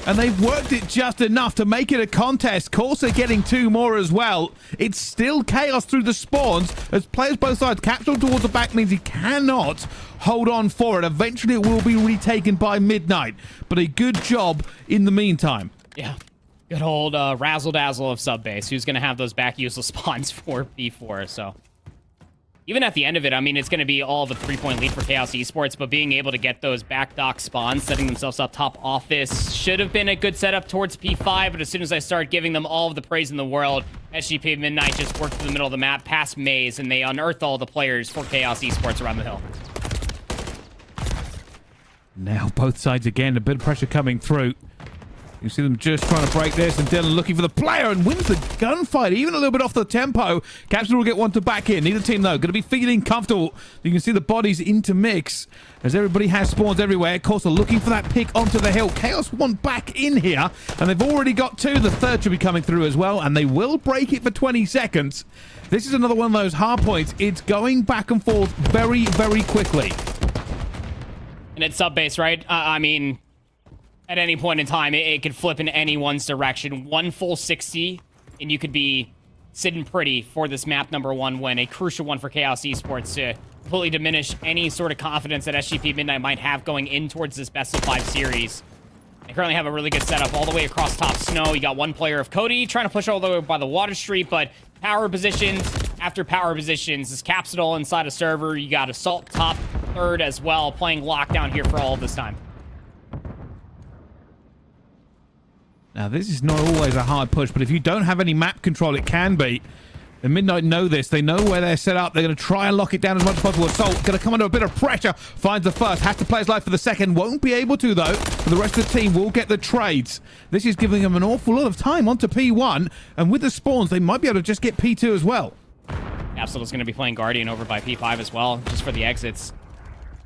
and they've worked it just enough to make it a contest. Corsa getting 2 more as well. It's still chaos through the spawns as players both sides. Capsule towards the back means he cannot hold on for it. Eventually, it will be retaken by Midnight, but a good job in the meantime. Yeah. Good old razzle-dazzle of sub-base, who's going to have those back useless spawns for B4, so. Even at the end of it, I mean, it's going to be all of a 3-point lead for Chaos Esports, but being able to get those back dock spawns, setting themselves up top office, should have been a good setup towards P5, but as soon as I start giving them all of the praise in the world, SGP Midnight just worked to the middle of the map, past Maze, and they unearthed all the players for Chaos Esports around the hill. Now both sides again, a bit of pressure coming through. You see them just trying to break this, and Dylan looking for the player and wins the gunfight, even a little bit off the tempo. Capsule will get one to back in. Neither team, though, going to be feeling comfortable. You can see the bodies intermix as everybody has spawns everywhere. Of course, they're looking for that pick onto the hill. Chaos want back in here, and they've already got 2. The third should be coming through as well, and they will break it for 20 seconds. This is another one of those hard points. It's going back and forth very, very quickly. And it's sub-base, right? I mean, at any point in time, it could flip in anyone's direction. 1 full 60, and you could be sitting pretty for this map number 1 win. A crucial one for Chaos Esports to completely diminish any sort of confidence that SGP Midnight might have going in towards this best of 5 series. They currently have a really good setup all the way across top snow. You got 1 player of Cody trying to push all the way by the water street, but power positions after power positions. This Capsule inside a server. You got Assault top 3rd as well, playing lockdown here for all of this time. Now, this is not always a hard push, but if you don't have any map control, it can be. The Midnight know this. They know where they're set up. They're going to try and lock it down as much as possible. Assault going to come under a bit of pressure. Finds the first. Has to play his life for the second. Won't be able to, though. But the rest of the team will get the trades. This is giving them an awful lot of time onto P1. And with the spawns, they might be able to just get P2 as well. Absolute's going to be playing Guardian over by P5 as well, just for the exits.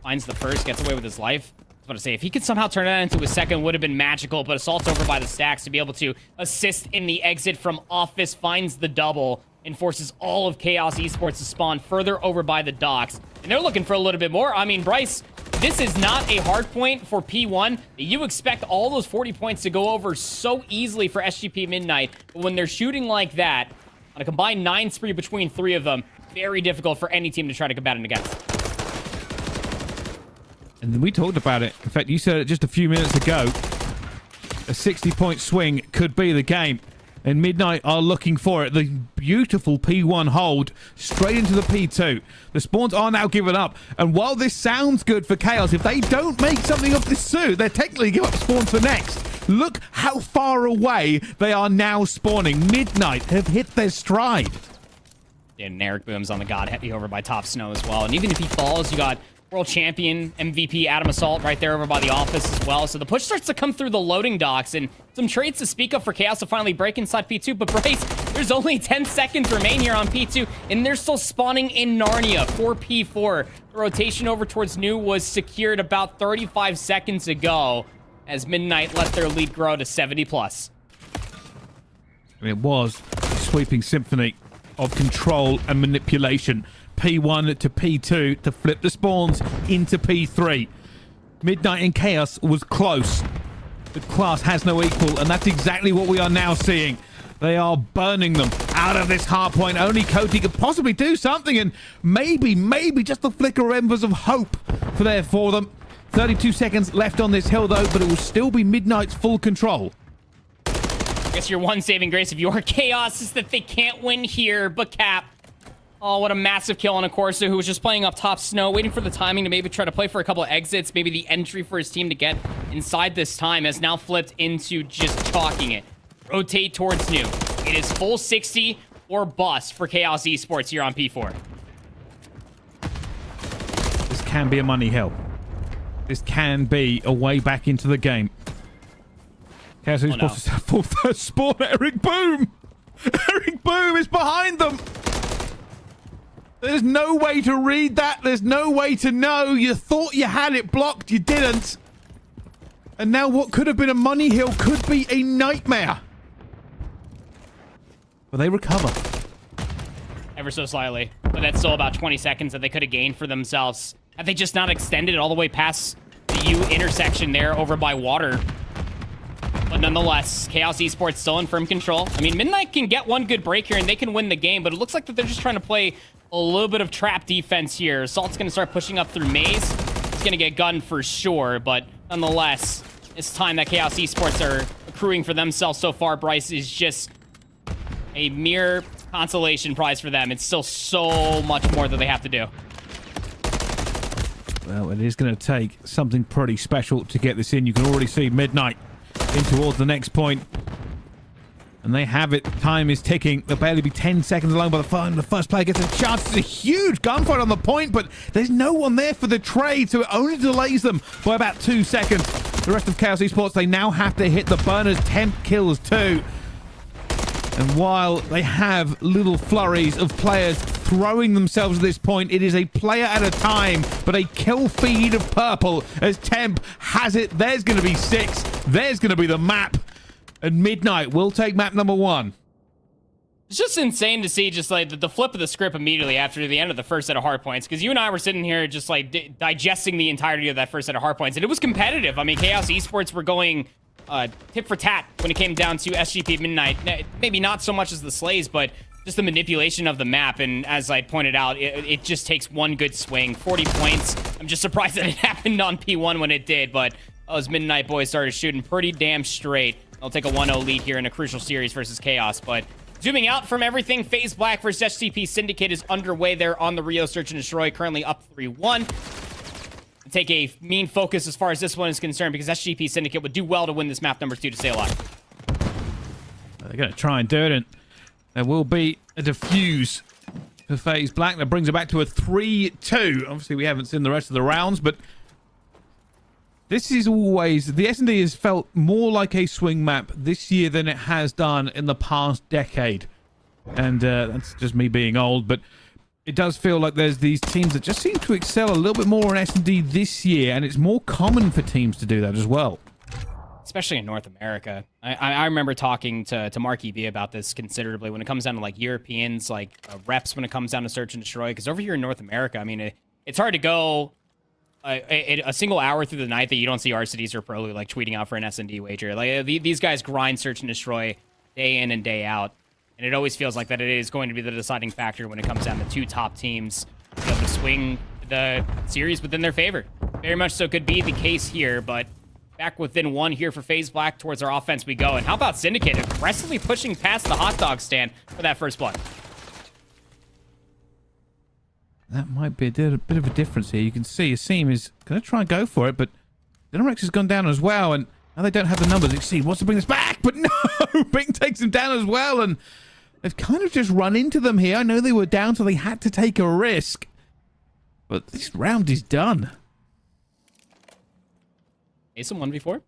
Finds the first, gets away with his life. I was about to say, if he could somehow turn that into a second, would have been magical, but Assault's over by the stacks to be able to assist in the exit from Office, finds the double, and forces all of Chaos Esports to spawn further over by the docks. And they're looking for a little bit more. I mean, Bryce this is not a hard point for P1. You expect all those 40 points to go over so easily for SGP Midnight, but when they're shooting like that, on a combined 9 spree between 3 of them, very difficult for any team to try to combat it against. And we talked about it. In fact, you said it just a few minutes ago. A 60-point swing could be the game. And Midnight are looking for it. The beautiful P1 hold straight into the P2. The spawns are now given up. And while this sounds good for Chaos, if they don't make something of this soon, they're technically give up spawns for next. Look how far away they are now spawning. Midnight have hit their stride. Yeah, and Eric Boom's on the God Heavy over by Top Snow as well. And even if he falls, you got world champion MVP Adam Assault right there over by the office as well. So the push starts to come through the loading docks, and some trades to speak of for Chaos to finally break inside P2. But Bryce, there's only 10 seconds remain here on P2, and they're still spawning in Narnia for P4. The rotation over towards New was secured about 35 seconds ago as Midnight let their lead grow to 70+. And it was a sweeping symphony of control and manipulation. P1 to P2 to flip the spawns into P3. Midnight and Chaos was close. The class has no equal, and that's exactly what we are now seeing. They are burning them out of this hard point. Only Cody could possibly do something, and maybe just a flicker of embers of hope for them. 32 seconds left on this hill, though, but it will still be Midnight's full control. I guess your one saving grace of your Chaos is that they can't win here, but Cap. Oh, what a massive kill on a Corsa who was just playing up top Snow, waiting for the timing to maybe try to play for a couple of exits. Maybe the entry for his team to get inside this time has now flipped into just chalking it. Rotate towards New. It is full 60 or bust for Chaos Esports here on P4. This can be a money hill. This can be a way back into the game. Chaos Esports is full third spawn. Eric Boom! Eric Boom is behind them! There's no way to read that. There's no way to know. You thought you had it blocked. You didn't. And now what could have been a money hill could be a nightmare. But they recover. Ever so slightly. But that's still about 20 seconds that they could have gained for themselves. Have they just not extended all the way past the U intersection there over by water? But nonetheless, Chaos Esports still in firm control. I mean, Midnight can get one good break here and they can win the game, but it looks like that they're just trying to play a little bit of trap defense here. Assault's going to start pushing up through Maze. He's going to get gunned for sure, but nonetheless, this time that Chaos Esports are accruing for themselves so far, Bryce, is just a mere consolation prize for them. It's still so much more that they have to do. Well, it is going to take something pretty special to get this in. You can already see Midnight in towards the next point. And they have it. Time is ticking. They'll barely be 10 seconds along by the time the first player gets a chance. It's a huge gunfight on the point, but there's no one there for the trade, so it only delays them by about 2 seconds. The rest of Chaos Esports, they now have to hit the burners. Temp kills too. And while they have little flurries of players throwing themselves at this point, it is a player at a time, but a kill feed of purple as Temp has it. There's going to be 6. There's going to be the map. And Midnight will take map number 1. It's just insane to see just like the flip of the script immediately after the end of the first set of hard points, because you and I were sitting here just like digesting the entirety of that first set of hard points, and it was competitive. I mean, Chaos Esports were going tit for tat when it came down to SGP Midnight. Maybe not so much as the slays, but just the manipulation of the map. And as I pointed out, it just takes one good swing. 40 points. I'm just surprised that it happened on P1 when it did, but those Midnight boys started shooting pretty damn straight. They'll take a 1-0 lead here in a crucial series versus Chaos. But zooming out from everything, FaZe Black versus SGP Syndicate is underway there on the Rio Search and Destroy, currently up 3-1. Take a mean focus as far as this one is concerned, because SGP Syndicate would do well to win this map number 2 to stay alive. They're going to try and do it, and there will be a defuse for FaZe Black. That brings it back to a 3-2. Obviously, we haven't seen the rest of the rounds, but this is always... The S&D has felt more like a swing map this year than it has done in the past decade. And that's just me being old, but it does feel like there's these teams that just seem to excel a little bit more in S&D this year, and it's more common for teams to do that as well. Especially in North America. I remember talking to Mark EB about this considerably when it comes down to like Europeans, like reps when it comes down to Search and Destroy, because over here in North America, I mean, it's hard to go a single hour through the night that you don't see RCDs or Prolu like tweeting out for an S&D wager. Like these guys grind, search, and destroy day in and day out, and it always feels like that it is going to be the deciding factor when it comes down to two top teams to be able to swing the series within their favor. Very much so could be the case here, but back within one here for FaZe Black. Towards our offense we go, and how about Syndicate aggressively pushing past the hot dog stand for that first blood? That might be a bit of a difference here. You can see Asim is going to try and go for it, but Dynamrex has gone down as well, and now they don't have the numbers. Asim wants to bring this back, but no! Bing takes him down as well, and they've kind of just run into them here. I know they were down, so they had to take a risk, but this round is done. Asim 1v4?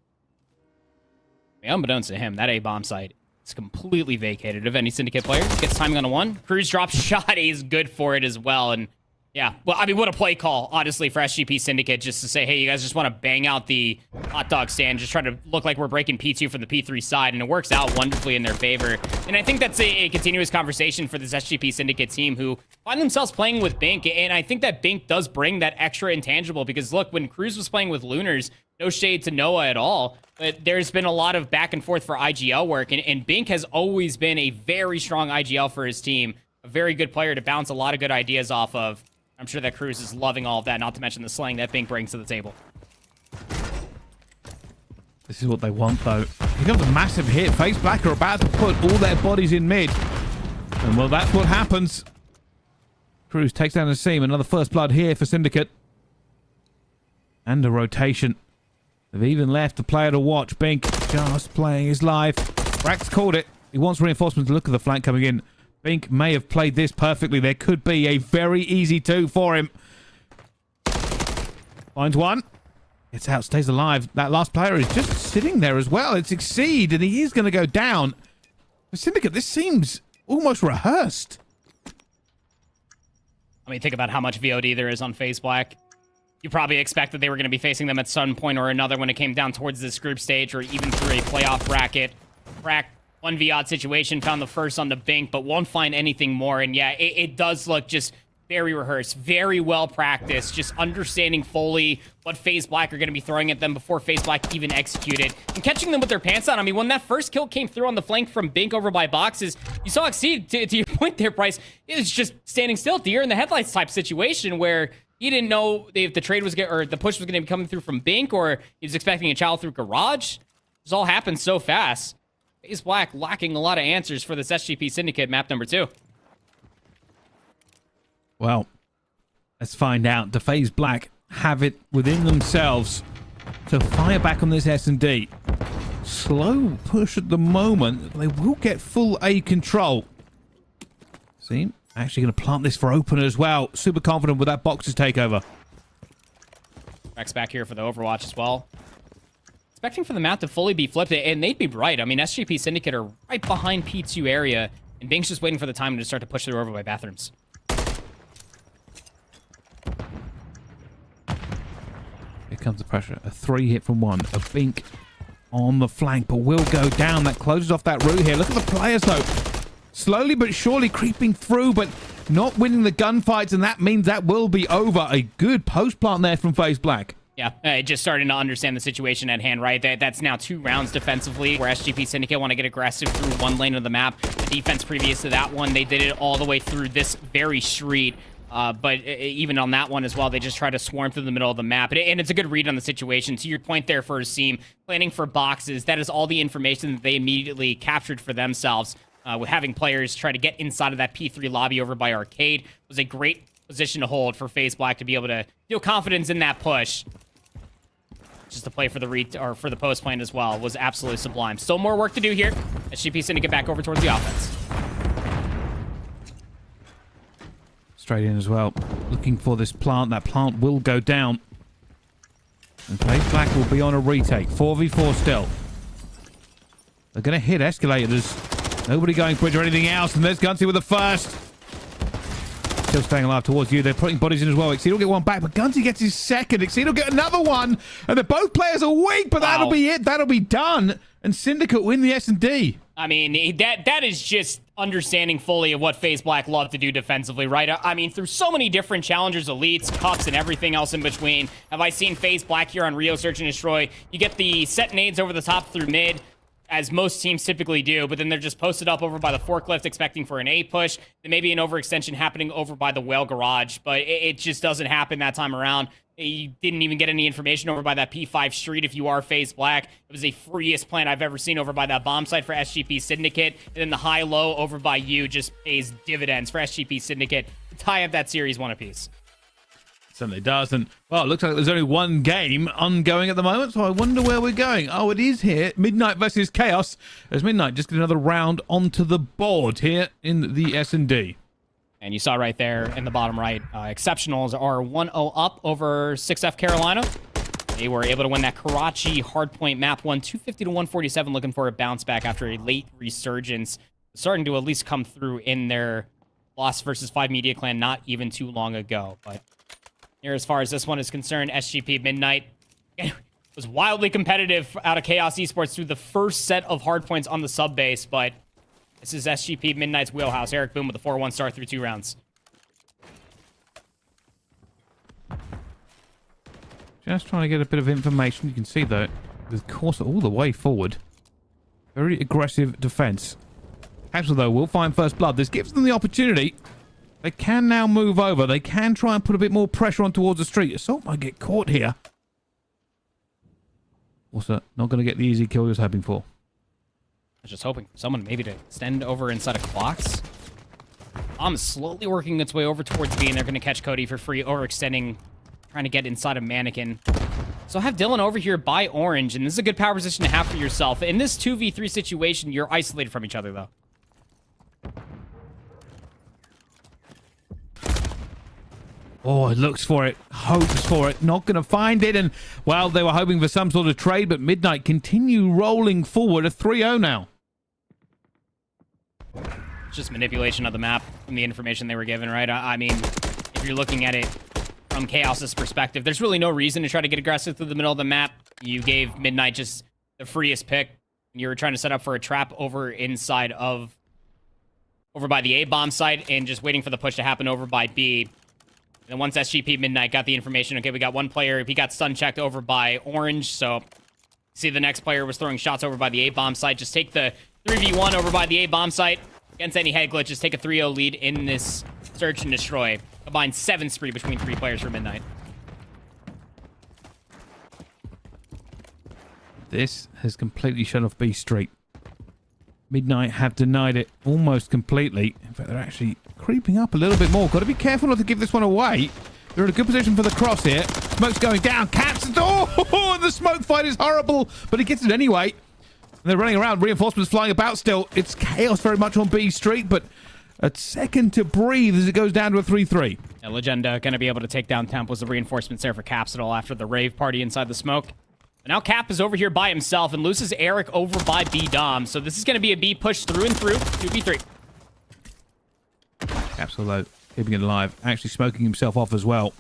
Unbeknownst to him, that A-bomb site is completely vacated of any Syndicate player. Gets timing on a 1. Cruz drops shot. He's good for it as well, and yeah, well, I mean, what a play call, honestly, for SGP Syndicate, just to say, hey, you guys just want to bang out the hot dog stand, just try to look like we're breaking P2 from the P3 side, and it works out wonderfully in their favor. And I think that's a continuous conversation for this SGP Syndicate team, who find themselves playing with Bink, and I think that Bink does bring that extra intangible, because look, when Cruz was playing with Lunars, no shade to Noah at all, but there's been a lot of back and forth for IGL work, and Bink has always been a very strong IGL for his team, a very good player to bounce a lot of good ideas off of. I'm sure that Cruz is loving all of that, not to mention the slang that Bink brings to the table. This is what they want, though. Here comes a massive hit. FaZe Black are about to put all their bodies in mid. And, well, that's what happens. Cruz takes down Asim. Another first blood here for Syndicate. And a rotation. They've even left the player to watch. Bink just playing his life. Rax called it. He wants reinforcements to look at the flank coming in. Bink may have played this perfectly. There could be a very easy 2 for him. Finds one. Gets out, stays alive. That last player is just sitting there as well. It's Exceed, and he is going to go down. For Syndicate, this seems almost rehearsed. I mean, think about how much VOD there is on FaZe Black. You probably expect that they were going to be facing them at some point or another when it came down towards this group stage, or even through a playoff bracket. Crack 1v odd situation, found the first on the Bink, but won't find anything more. And yeah, it does look just very rehearsed, very well practiced, just understanding fully what FaZe Black are going to be throwing at them before FaZe Black even executed, and catching them with their pants on. I mean, when that first kill came through on the flank from Bink over by boxes, you saw Exceed, to your point there, Bryce, it was just standing still, deer in the headlights type situation, where he didn't know if the trade was or the push was going to be coming through from Bink, or he was expecting a child through Garage. This all happened so fast. FaZe Black lacking a lot of answers for this SGP Syndicate map number 2. Well, let's find out. Do FaZe Black have it within themselves to fire back on this S&D? Slow push at the moment. They will get full A control. See, actually going to plant this for opener as well. Super confident with that box's takeover. Rex back here for the Overwatch as well. Expecting for the map to fully be flipped, and they'd be right. I mean, SGP Syndicate are right behind P2 area, and Bink's just waiting for the time to start to push through over by bathrooms. Here comes the pressure. A 3 hit from one. A Bink on the flank, but will go down. That closes off that route here. Look at the players, though. Slowly but surely creeping through, but not winning the gunfights, and that means that will be over. A good post plant there from FaZe Black. Yeah, just starting to understand the situation at hand, right? That's now 2 rounds defensively, where SGP Syndicate want to get aggressive through one lane of the map. The defense previous to that one, they did it all the way through this very street. But even on that one as well, they just try to swarm through the middle of the map. And it's a good read on the situation. To your point there for Asim, planning for boxes, that is all the information that they immediately captured for themselves. With having players try to get inside of that P3 lobby over by Arcade was a great position to hold for FaZe Black to be able to feel confidence in that push. Just to play for the for the post plan as well was absolutely sublime. Still more work to do here. SGP Syndicate back over towards the offense. Straight in as well. Looking for this plant. That plant will go down. And FaZe Black will be on a retake. 4v4 still. They're going to hit escalators. Nobody going bridge or anything else. And there's Gunsy with the first. Still staying alive towards you. They're putting bodies in as well. Exceed will get one back, but Gunsy gets his second. Exceed will get another one. And both players are weak, but that'll be it. That'll be done. And Syndicate win the S&D. I mean, that is just understanding fully of what FaZe Black love to do defensively, right? I mean, through so many different challengers, elites, cups, and everything else in between, have I seen FaZe Black here on Rio Search and Destroy. You get the set nades over the top through mid, as most teams typically do, but then they're just posted up over by the forklift expecting for an A push. Then maybe an overextension happening over by the whale garage, but it just doesn't happen that time around. You didn't even get any information over by that P5 street if you are FaZe Black. It was the freest plant I've ever seen over by that bomb site for SGP Syndicate. And then the high-low over by you just pays dividends for SGP Syndicate to tie up that series 1 apiece. Certainly does. And, well, it looks like there's only one game ongoing at the moment, so I wonder where we're going. Oh, it is here. Midnight versus Chaos. As Midnight just get another round onto the board here in the S&D. And you saw right there in the bottom right, Exceptionals are 1-0 up over 6F Carolina. They were able to win that Karachi hardpoint map 1, 250 to 147, looking for a bounce back after a late resurgence. Starting to at least come through in their loss versus 5 Media Clan not even too long ago. But here, as far as this one is concerned, SGP Midnight was wildly competitive out of Chaos Esports through the first set of hardpoints on the sub base, but this is SGP Midnight's wheelhouse. Eric Boom with a 4-1 start through 2 rounds. Just trying to get a bit of information. You can see, though, the course all the way forward. Very aggressive defense. Capsule, though, will find first blood. This gives them the opportunity. They can now move over. They can try and put a bit more pressure on towards the street. Assault might get caught here. Also, not going to get the easy kill he was hoping for. I was just hoping for someone maybe to extend over inside of clocks. Bomb is slowly working its way over towards B, and they're going to catch Cody for free, overextending, trying to get inside of Mannequin. So I have Dylan over here by Orange, and this is a good power position to have for yourself. In this 2v3 situation, you're isolated from each other, though. Oh, it looks for it, hopes for it, not going to find it. And, well, they were hoping for some sort of trade, but Midnight continue rolling forward. A 3-0 now. It's just manipulation of the map from the information they were given, right? I mean, if you're looking at it from Chaos's perspective, there's really no reason to try to get aggressive through the middle of the map. You gave Midnight just the freest pick. You were trying to set up for a trap over inside of... over by the A-bomb site and just waiting for the push to happen over by B. And once SGP Midnight got the information, okay, we got one player. He got stun checked over by Orange, so... see, the next player was throwing shots over by the A-bomb site. Just take the 3v1 over by the A-bomb site. Against any head glitches, take a 3-0 lead in this search and destroy. Combined 7 spree between 3 players for Midnight. This has completely shut off B Street. Midnight have denied it almost completely. In fact, they're actually creeping up a little bit more. Got to be careful not to give this one away. They're in a good position for the cross here. Smoke's going down. Caps the door. Oh, the smoke fight is horrible, but he gets it anyway. And they're running around. Reinforcements flying about still. It's chaos very much on B Street, but a second to breathe as it goes down to a 3-3. Yeah, Legenda going to be able to take down Temp was the reinforcements there for Capsidol after the rave party inside the smoke. But now Cap is over here by himself and loses Eric over by B-Dom. So this is going to be a B push through and through. 2v3. Capsule, though, keeping it alive. Actually smoking himself off as well.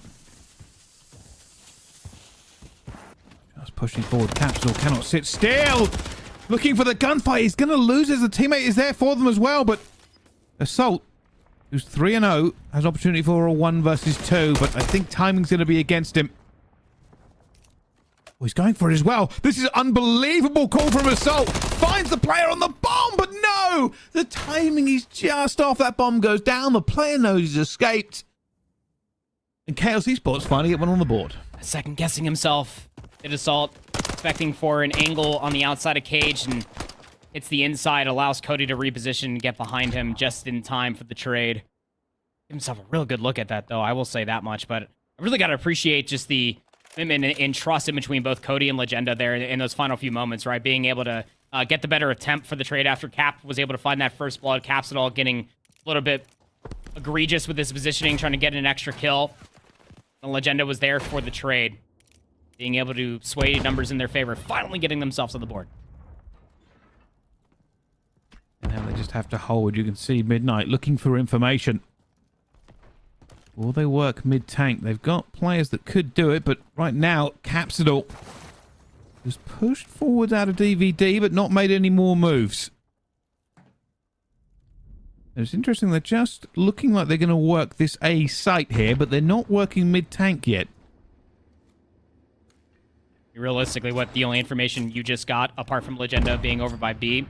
Just pushing forward. Capsule cannot sit still. Looking for the gunfight. He's going to lose as the teammate is there for them as well. But Assault, who's 3-0, has opportunity for a 1 versus 2. But I think timing's going to be against him. Oh, he's going for it as well. This is an unbelievable call from Assault. Finds the player on the bomb, but no! The timing is just off. That bomb goes down. The player knows he's escaped. And Chaos Esports finally get one on the board. Second guessing himself. Did Assault, expecting for an angle on the outside of Cage, and hits the inside, allows Cody to reposition and get behind him just in time for the trade. Give himself a real good look at that, though. I will say that much, but I really got to appreciate just the commitment and trust in between both Cody and Legenda there in those final few moments, right? Being able to get the better attempt for the trade after Cap was able to find that first blood. Capsidol getting a little bit egregious with his positioning, trying to get an extra kill. And Legenda was there for the trade. Being able to sway numbers in their favor, finally getting themselves on the board. And now they just have to hold. You can see Midnight looking for information. Will they work mid-tank? They've got players that could do it, but right now, Capsidol was pushed forward out of DVD, but not made any more moves. It's interesting, they're just looking like they're going to work this A site here, but they're not working mid-tank yet. Realistically, what the only information you just got, apart from Legenda being over by B,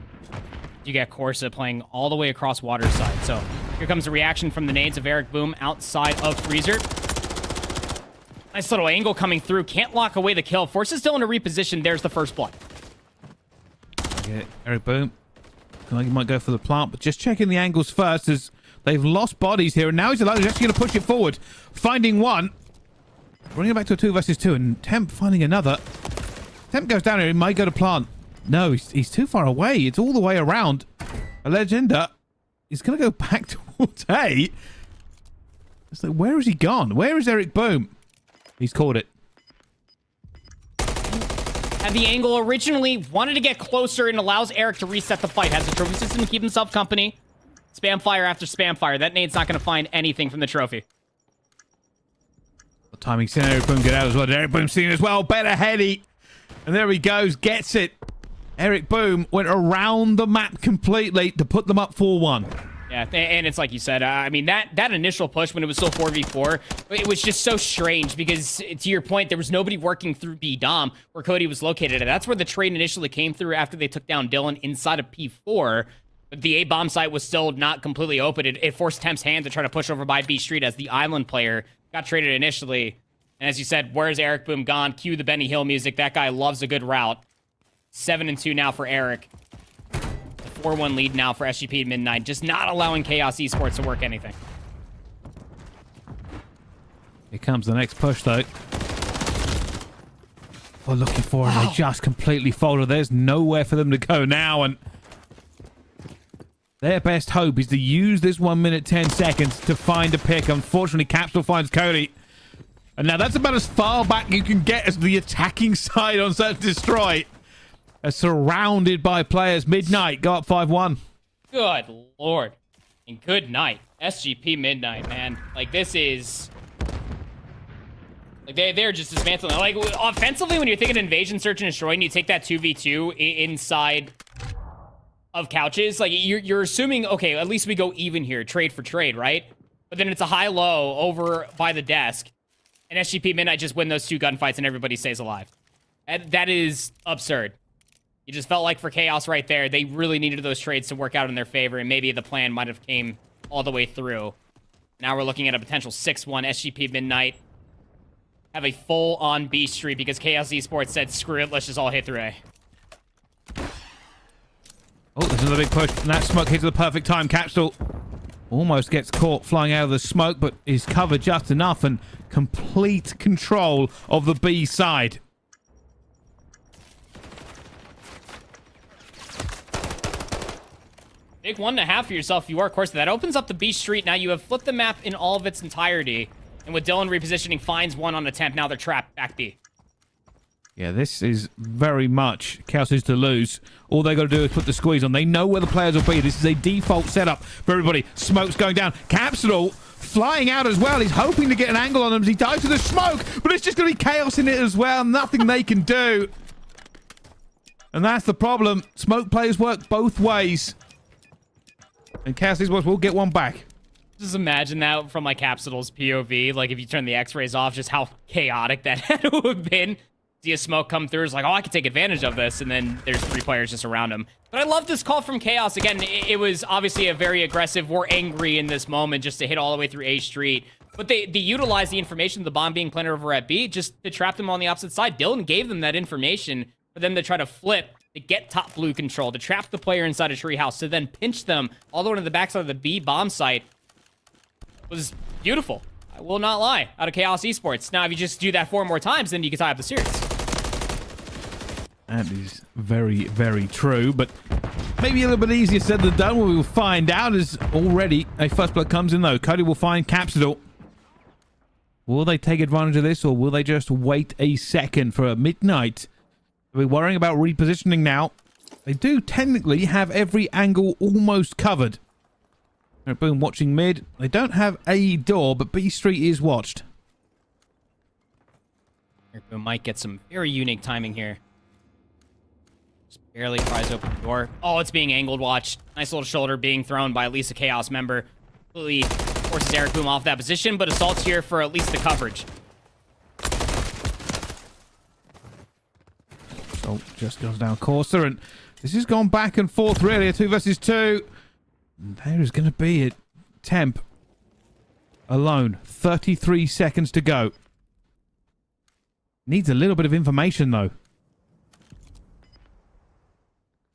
you get Corsa playing all the way across water side. So here comes the reaction from the nades of Eric Boom outside of Freezer. Nice little angle coming through. Can't lock away the kill. Forces Dylan to reposition. There's the first blood. Okay, Eric Boom. I think he might go for the plant, but just checking the angles first as they've lost bodies here. And now he's alone. He's actually going to push it forward. Finding one. Bringing it back to a 2 versus 2. And Temp finding another. Temp goes down here. He might go to plant. No, he's too far away. It's all the way around. A Legenda is going to go back towards A. It's like, where has he gone? Where is Eric Boom? He's caught it. Had the angle originally, wanted to get closer, and allows Eric to reset the fight. Has the trophy system to keep himself company. Spam fire after spam fire. That nade's not going to find anything from the trophy. The timing seen Eric Boom get out as well. Eric Boom seen as well. Better heady. And there he goes. Gets it. Eric Boom went around the map completely to put them up 4-1. Yeah, and it's like you said, I mean, that initial push when it was still 4v4, it was just so strange because, to your point, there was nobody working through B Dom where Cody was located. And that's where the trade initially came through after they took down Dylan inside of P4. But the A bomb site was still not completely open. It forced Temp's hand to try to push over by B Street as the island player got traded initially. And as you said, where's Eric Boom gone? Cue the Benny Hill music. That guy loves a good route. 7-2 now for Eric. 4-1 lead now for SGP Midnight, just not allowing Chaos Esports to work anything. Here comes the next push, though. We're looking for it. They just completely folded. There's nowhere for them to go now, and their best hope is to use this 1 minute 10 seconds to find a pick. Unfortunately, Capsule finds Cody. And now that's about as far back you can get as the attacking side on Search and Destroy. Surrounded by players. Midnight go up 5-1. Good lord. And good night. SGP Midnight, man. Like, this is... Like, they're just dismantling. Like, offensively, when you're thinking Invasion, Search, and Destroy, and you take that 2v2 inside of couches, like, you're assuming, okay, at least we go even here, trade for trade, right? But then it's a high-low over by the desk, and SGP Midnight just win those two gunfights, and everybody stays alive. And that is absurd. You just felt like for Chaos right there, they really needed those trades to work out in their favor, and maybe the plan might have came all the way through. Now we're looking at a potential 6-1 SGP Midnight. Have a full-on B Street because Chaos Esports said, screw it, let's just all hit through A. Oh, there's another big push, and that smoke hits at the perfect time. Capsule almost gets caught flying out of the smoke, but is covered just enough, and complete control of the B side. Big 1.5 for yourself if you are, of course. That opens up the B Street. Now you have flipped the map in all of its entirety. And with Dylan repositioning, finds one on attempt. Now they're trapped back B. Yeah, this is very much Chaos is to lose. All they got to do is put the squeeze on. They know where the players will be. This is a default setup for everybody. Smoke's going down. Capsule flying out as well. He's hoping to get an angle on them as he dives to the smoke. But it's just going to be chaos in it as well. Nothing they can do. And that's the problem. Smoke players work both ways. And Chaos Esports will get one back. Just imagine that from like Capsule's POV. Like if you turn the X-rays off, just how chaotic that had to have been. See a smoke come through, it's like, oh, I can take advantage of this, and then there's 3 players just around him. But I love this call from Chaos. Again, it was obviously a very aggressive, we're angry in this moment just to hit all the way through A Street. But they utilized the information of the bomb being planted over at B just to trap them on the opposite side. Dylan gave them that information for them to try to flip, to get top blue control, to trap the player inside a treehouse, to then pinch them all the way to the backside of the B bomb site. It was beautiful. I will not lie. Out of Chaos Esports. Now, if you just do that 4 more times, then you can tie up the series. That is very, very true, but maybe a little bit easier said than done. What we will find out is already a first blood comes in, though. Cody will find Capsule. Will they take advantage of this, or will they just wait a second for a Midnight? We're worrying about repositioning now. They do technically have every angle almost covered. Boom, watching mid. They don't have A door, but B Street is watched. Boom might get some very unique timing here. Just Barely pries open the door. Oh, it's being angled. Watch. Nice little shoulder being thrown by at least a Chaos member. Completely forces Eric Boom off that position, but Assault's here for at least the coverage. So just goes down Corsa, and this has gone back and forth really. A 2 versus 2. And there is going to be it. Temp alone. 33 seconds to go. Needs a little bit of information though.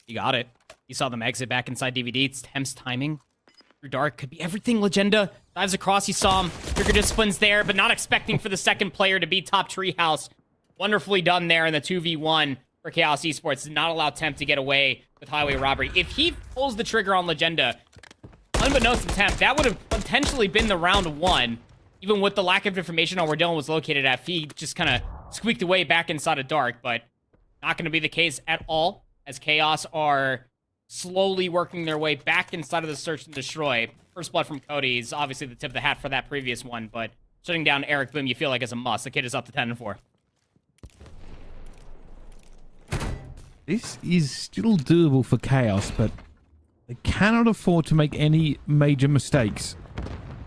You got it. You saw them exit back inside DVD. It's Temp's timing. Through dark. Could be everything. Legenda dives across. You saw him. Trigger disciplines there, but not expecting for the second player to be top Treehouse. Wonderfully done there in the 2v1 for Chaos Esports. Did not allow Temp to get away with highway robbery. If he pulls the trigger on Legenda, unbeknownst to Temp, that would have potentially been the round 1. Even with the lack of information on where Dylan was located at, he just kind of squeaked away back inside of dark, but not going to be the case at all, as Chaos are slowly working their way back inside of the search and destroy. First blood from Cody is obviously the tip of the hat for that previous one, but shutting down Eric Boom, you feel like is a must. The kid is up to 10-4. This is still doable for Chaos, but they cannot afford to make any major mistakes.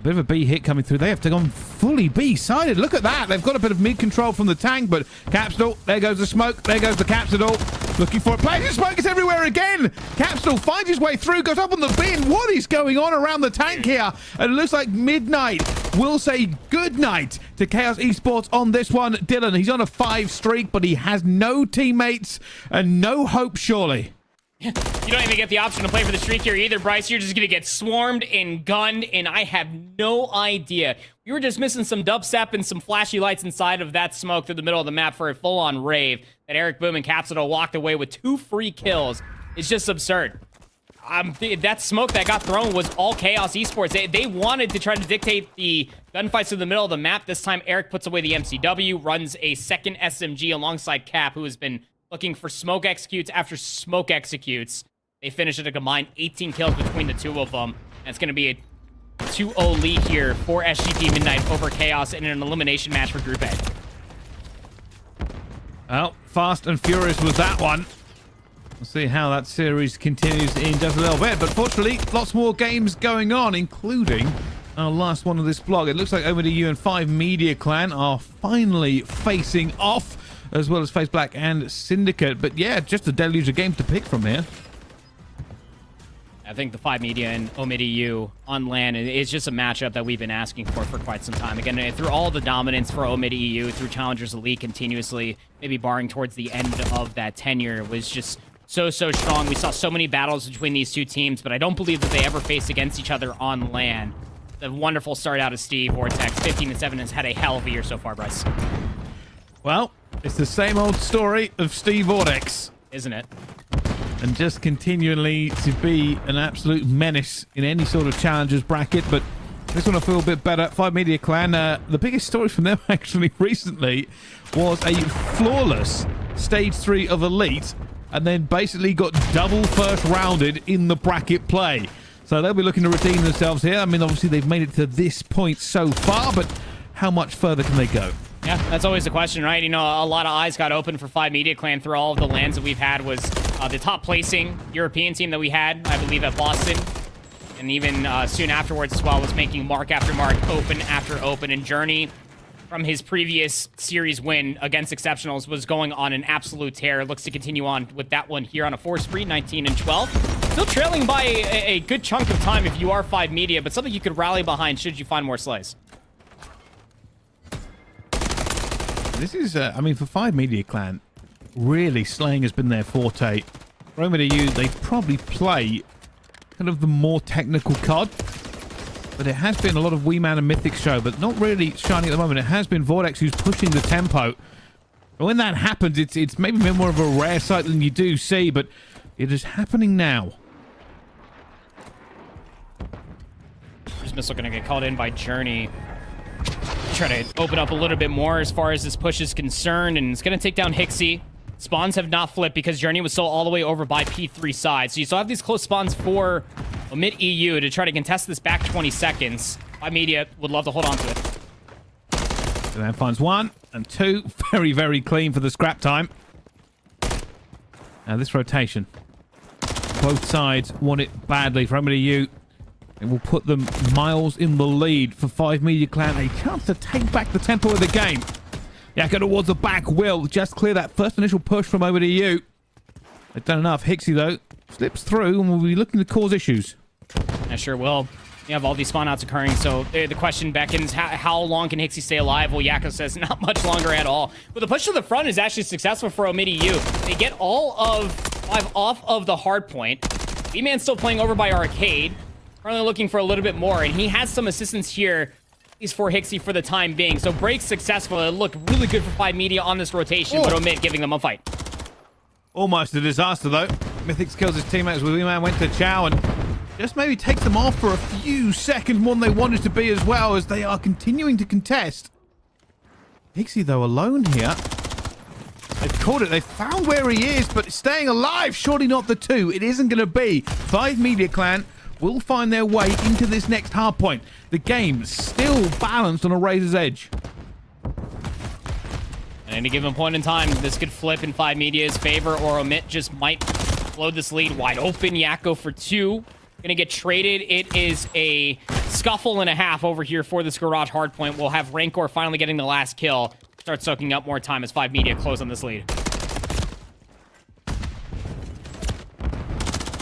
Bit of a B hit coming through. They have to go fully B-sided. Look at that. They've got a bit of mid-control from the tank, but Capsule, there goes the smoke. There goes the Capsule. Looking for a play. Smoke is everywhere again. Capsule finds his way through, goes up on the bin. What is going on around the tank here? And it looks like Midnight will say goodnight to Chaos Esports on this one. Dylan, he's on a 5 streak, but he has no teammates and no hope, surely. You don't even get the option to play for the streak here either, Bryce. You're just going to get swarmed and gunned, and I have no idea. We were just missing some dubstep and some flashy lights inside of that smoke through the middle of the map for a full-on rave that Eric Boom and Capsule walked away with 2 free kills. It's just absurd. That smoke that got thrown was all Chaos Esports. They wanted to try to dictate the gunfights through the middle of the map. This time, Eric puts away the MCW, runs a second SMG alongside Cap, who has been looking for smoke executes after smoke executes. They finish at a combined 18 kills between the two of them. And it's going to be a 2-0 lead here for SGP Midnight over Chaos in an elimination match for Group A. Well, fast and furious was that one. We'll see how that series continues in just a little bit. But fortunately, lots more games going on, including our last one of this vlog. It looks like OMiT and 5 Media Clan are finally facing off, as well as FaZe Black and Syndicate. But yeah, just a deluge of games to pick from here. I think the 5 Media and OMiT on LAN is just a matchup that we've been asking for quite some time. Again, through all the dominance for OMiT, through Challengers Elite continuously, maybe barring towards the end of that tenure, was just so strong. We saw so many battles between these two teams, but I don't believe that they ever faced against each other on LAN. The wonderful start out of Steve Vortex. 15-7 has had a hell of a year so far, Bryce. Well, it's the same old story of Steve Vortex, isn't it? And just continually to be an absolute menace in any sort of challengers bracket. But this one I feel a bit better. 5 Media Clan, the biggest story from them actually recently was a flawless stage 3 of Elite, and then basically got double first rounded in the bracket play. So they'll be looking to redeem themselves here. I mean, obviously they've made it to this point so far, but how much further can they go? Yeah, that's always the question, right? You know, a lot of eyes got open for 5 Media Clan through all of the lands that we've had. Was the top placing European team that we had, I believe, at Boston. And even soon afterwards as well, was making mark after mark, open after open. And Journey, from his previous series win against Exceptionals, was going on an absolute tear. Looks to continue on with that one here on a 4 spree, 19-12. Still trailing by a good chunk of time if you are 5 Media, but something you could rally behind should you find more slays. This is, I mean, for 5 Media Clan, really slaying has been their forte. For OMiT, they probably play kind of the more technical COD, but it has been a lot of Wee Man and Mythic show, but not really shining at the moment. It has been Vortex who's pushing the tempo. But when that happens, it's maybe a bit more of a rare sight than you do see, but it is happening now. This missile going to get called in by Journey. Try to open up a little bit more as far as this push is concerned, and it's going to take down Hixie. Spawns have not flipped because Journey was still all the way over by P3 side. So you still have these close spawns for OMiT EU to try to contest this back 20 seconds. 5 Media would love to hold on to it. So that finds 1 and 2. Very, very clean for the scrap time. Now this rotation. Both sides want it badly for OMiT. It will put them miles in the lead for 5 Media Clan. A chance to take back the tempo of the game. Yakko towards the back will just clear that first initial push from OMiT. They've done enough. Hixie, though, slips through and will be looking to cause issues. I sure will. You have all these spawn outs occurring, so the question beckons, how long can Hixie stay alive? Well, Yakko says not much longer at all. But the push to the front is actually successful for OMiT. They get all of 5 off of the hard point. B-Man's still playing over by Arcade. Currently looking for a little bit more, and he has some assistance here. He's for Hixie for the time being. So break successful. It looked really good for 5 Media on this rotation, but OMiT giving them a fight. Almost a disaster, though. Mythics kills his teammates. Wee-Man went to Chow and just maybe takes them off for a few seconds more than they wanted to be as well, as they are continuing to contest. Hixie, though, alone here. They've caught it. They've found where he is, but staying alive, surely not the 2. It isn't going to be. 5 Media Clan will find their way into this next hard point. The game still balanced on a razor's edge. At any given point in time, this could flip in 5 Media's favor, or OMiT just might blow this lead wide open. Yakko for 2. Gonna get traded. It is a scuffle and a half over here for this garage hardpoint. We'll have Rancor finally getting the last kill. Start soaking up more time as 5 Media close on this lead.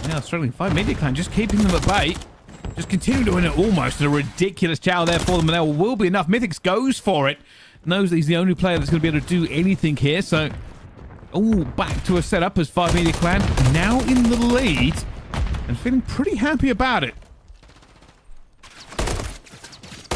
Yeah, struggling. 5 Media Clan just keeping them at bay. Just continuing to win it almost. A ridiculous chow there for them, and there will be enough. Mythics goes for it. Knows that he's the only player that's going to be able to do anything here, so... Oh, back to a setup as 5 Media Clan now in the lead. And feeling pretty happy about it.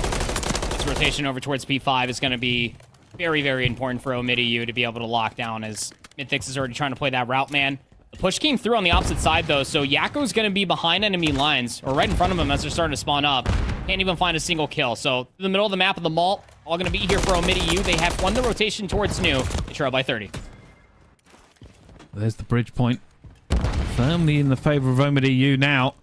This rotation over towards P5 is going to be very, very important for OMiT to be able to lock down, as Mythics is already trying to play that route, man. The push came through on the opposite side, though, so Yakko's going to be behind enemy lines, or right in front of him as they're starting to spawn up. Can't even find a single kill. So, in the middle of the map of the mall, all going to be here for OMiT. They have won the rotation towards New. They trail by 30. There's the bridge point. Firmly in the favor of OMiT now.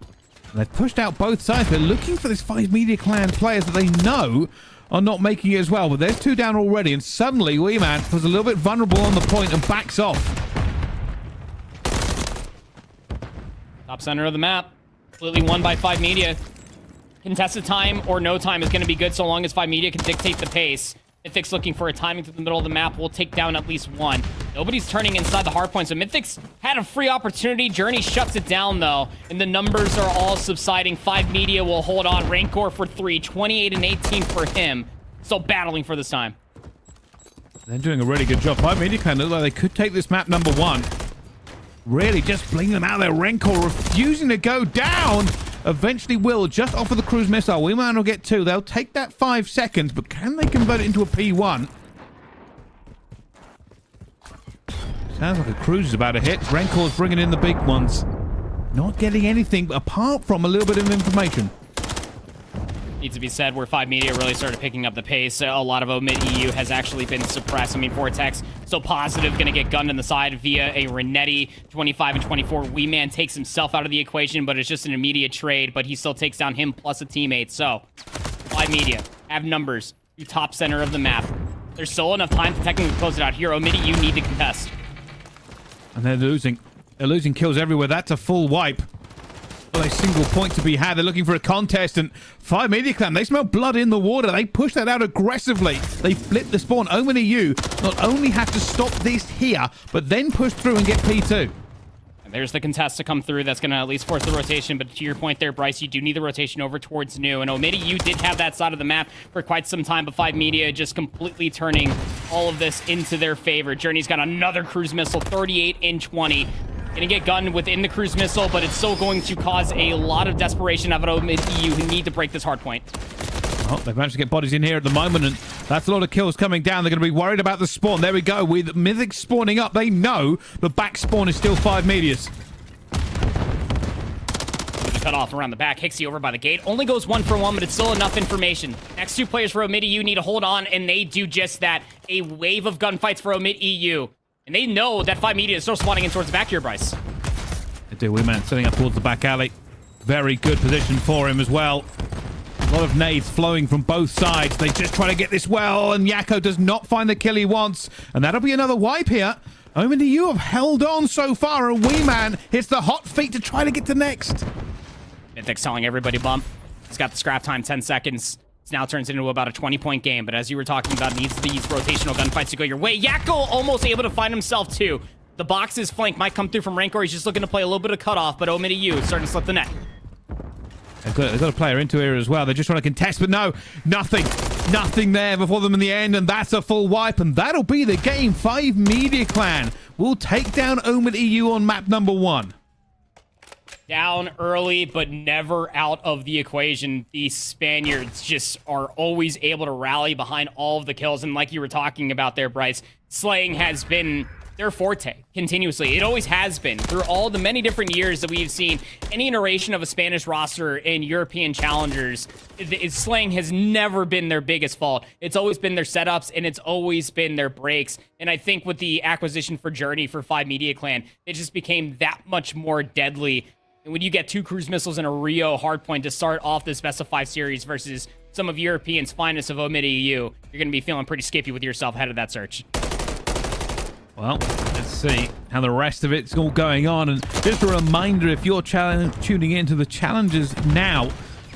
And they've pushed out both sides. They're looking for this 5 Media Clan players that they know are not making it as well. But there's 2 down already. And suddenly, Wee-Man was a little bit vulnerable on the point and backs off. Top center of the map. Completely won by 5 Media. Contested time or no time is going to be good so long as 5 Media can dictate the pace. Mythics looking for a timing through the middle of the map. Will take down at least 1. Nobody's turning inside the hard point, so Mythics had a free opportunity. Journey shuts it down, though, and the numbers are all subsiding. 5 Media will hold on. Rancor for 3. 28 and 18 for him. Still battling for this time. They're doing a really good job. 5 Media Clan look like they could take this map number 1. Really just blinging them out there. Rancor refusing to go down. Eventually will just offer the cruise missile. We might not get 2. They'll take that 5 seconds, but can they convert it into a P1? Sounds like a cruise is about to hit. Rancor's bringing in the big ones. Not getting anything apart from a little bit of information. Needs to be said where 5 Media really started picking up the pace. A lot of OMiT EU has actually been suppressed. I mean, Vortex still positive, going to get gunned in the side via a Renetti. 25 and 24. Wee-Man takes himself out of the equation, but it's just an immediate trade, but he still takes down him plus a teammate. So, 5 Media have numbers. You top center of the map. There's still enough time to technically close it out here. OMiT EU need to contest. And they're losing. They're losing kills everywhere. That's a full wipe. Well, a single point to be had. They're looking for a contest, and 5 Media Clan, they smell blood in the water. They push that out aggressively. They flip the spawn. OMiT not only have to stop this here, but then push through and get P2. And there's the contest to come through. That's going to at least force the rotation, but to your point there, Bryce, you do need the rotation over towards New. And OMiT did have that side of the map for quite some time, but 5 Media just completely turning all of this into their favor. Journey's got another cruise missile, 38 and 20. Gonna get gunned within the cruise missile, but it's still going to cause a lot of desperation out of OMiT EU who need to break this hard point. Oh, they've managed to get bodies in here at the moment, and that's a lot of kills coming down. They're going to be worried about the spawn. There we go. With Mythic spawning up, they know the back spawn is still 5 Medias. Cut off around the back. Hixie over by the gate. Only goes 1 for 1, but it's still enough information. Next 2 players for OMiT EU need to hold on, and they do just that. A wave of gunfights for OMiT EU. And they know that 5 Media is still spawning in towards the back here, Bryce. They do. Wee-Man setting up towards the back alley. Very good position for him as well. A lot of nades flowing from both sides. They just try to get this well, and Yakko does not find the kill he wants. And that'll be another wipe here. OMiT, you have held on so far, and Wee-Man hits the hot feet to try to get to next. Mythic's telling everybody bump. He's got the scrap time, 10 seconds. It now turns into about a 20-point game, but as you were talking about, needs these rotational gunfights to go your way. Yakko almost able to find himself, too. The box's flank might come through from Rancor. He's just looking to play a little bit of cutoff, but OMiT is starting to slip the net. They've got a player into here as well. They're just trying to contest, but no, nothing. Nothing there before them in the end, and that's a full wipe, and that'll be the game. 5 Media Clan will take down OMiT on map number 1. Down early, but never out of the equation. These Spaniards just are always able to rally behind all of the kills, and like you were talking about there, Bryce, slaying has been their forte continuously. It always has been through all the many different years that we've seen any iteration of a Spanish roster in European challengers. Slaying has never been their biggest fault. It's always been their setups, and it's always been their breaks. And I think with the acquisition for Journey for 5 Media Clan, it just became that much more deadly. And when you get 2 cruise missiles and a Rio hardpoint to start off this best of 5 series versus some of Europeans' finest of OMiT, you're going to be feeling pretty skippy with yourself ahead of that search. Well, let's see how the rest of it's all going on. And just a reminder, if you're tuning into the challenges now,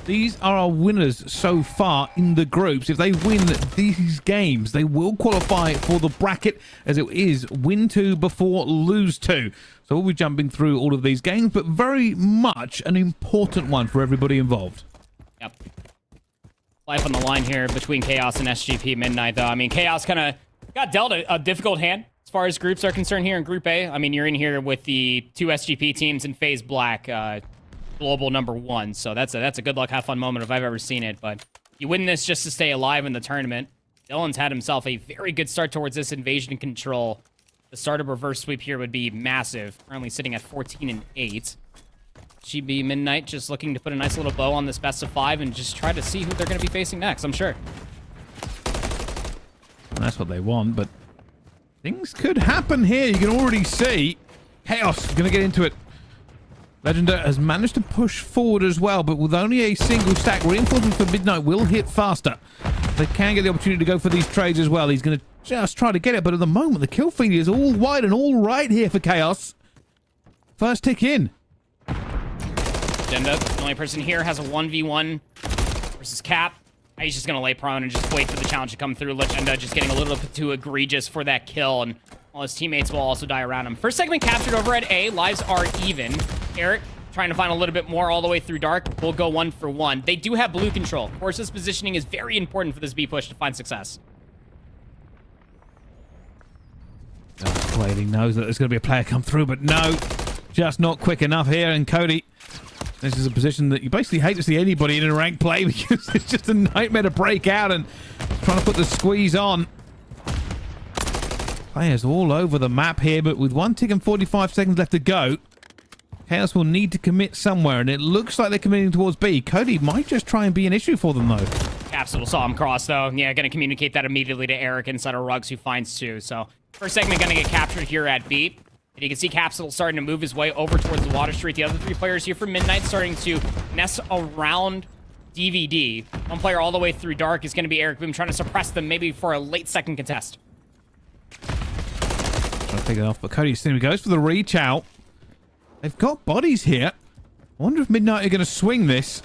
these are our winners so far in the groups. If they win these games, they will qualify for the bracket, as it is win 2 before lose 2. So we'll be jumping through all of these games, but very much an important one for everybody involved. Yep. Life on the line here between Chaos and SGP Midnight, though. I mean, Chaos kind of got dealt a difficult hand as far as groups are concerned here in Group A. I mean, you're in here with the 2 SGP teams in FaZe Black, global number 1. So that's a good luck, have fun moment if I've ever seen it. But you win this just to stay alive in the tournament. Dylan's had himself a very good start towards this invasion control. The start of reverse sweep here would be massive. Currently sitting at 14-8. SGP Midnight just looking to put a nice little bow on this best of 5 and just try to see who they're going to be facing next, I'm sure. And that's what they want, but things could happen here. You can already see Chaos is going to get into it. Legender has managed to push forward as well, but with only a single stack, reinforcements for Midnight will hit faster. They can get the opportunity to go for these trades as well. He's going to just try to get it, but at the moment, the kill feed is all wide and all right here for Chaos. First tick in. Legenda, the only person here, has a 1v1 versus Cap. He's just going to lay prone and just wait for the challenge to come through. Legenda just getting a little bit too egregious for that kill, and all his teammates will also die around him. First segment captured over at A. Lives are even. Eric trying to find a little bit more all the way through dark. We'll go 1 for 1. They do have blue control. Of course, this positioning is very important for this B push to find success. Waiting knows that there's going to be a player come through, but no, just not quick enough here. And Cody, this is a position that you basically hate to see anybody in a ranked play because it's just a nightmare to break out and trying to put the squeeze on. Players all over the map here, but with 1 tick and 45 seconds left to go, Chaos will need to commit somewhere, and it looks like they're committing towards B. Cody might just try and be an issue for them, though. Capsule saw him cross, though. Yeah, going to communicate that immediately to Eric inside of Rugs, who finds 2. So first segment going to get captured here at B. And you can see Capsule starting to move his way over towards the Water Street. The other 3 players here from Midnight starting to nest around DVD. One player all the way through dark is going to be Eric Boom, trying to suppress them maybe for a late second contest. Trying to take it off, but Cody still goes for the reach out. They've got bodies here. I wonder if Midnight are going to swing this.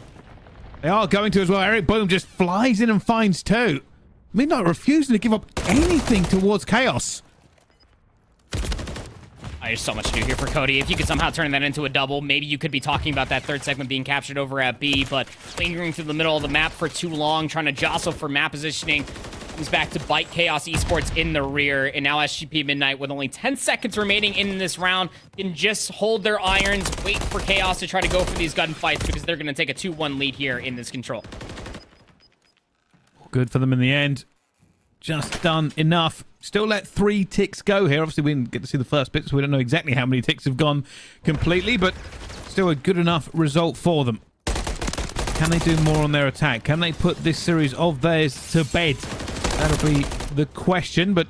They are going to as well. Eric Boom just flies in and finds 2. Midnight refusing to give up anything towards Chaos. There's so much to do here for Cody. If you could somehow turn that into a double, maybe you could be talking about that third segment being captured over at B, but lingering through the middle of the map for too long, trying to jostle for map positioning. Comes back to bite Chaos Esports in the rear, and now SGP Midnight, with only 10 seconds remaining in this round, can just hold their irons, wait for Chaos to try to go for these gunfights, because they're going to take a 2-1 lead here in this control. Good for them in the end. Just done enough. Still let 3 ticks go here. Obviously, we didn't get to see the first bit, so we don't know exactly how many ticks have gone completely, but still a good enough result for them. Can they do more on their attack? Can they put this series of theirs to bed? That'll be the question, but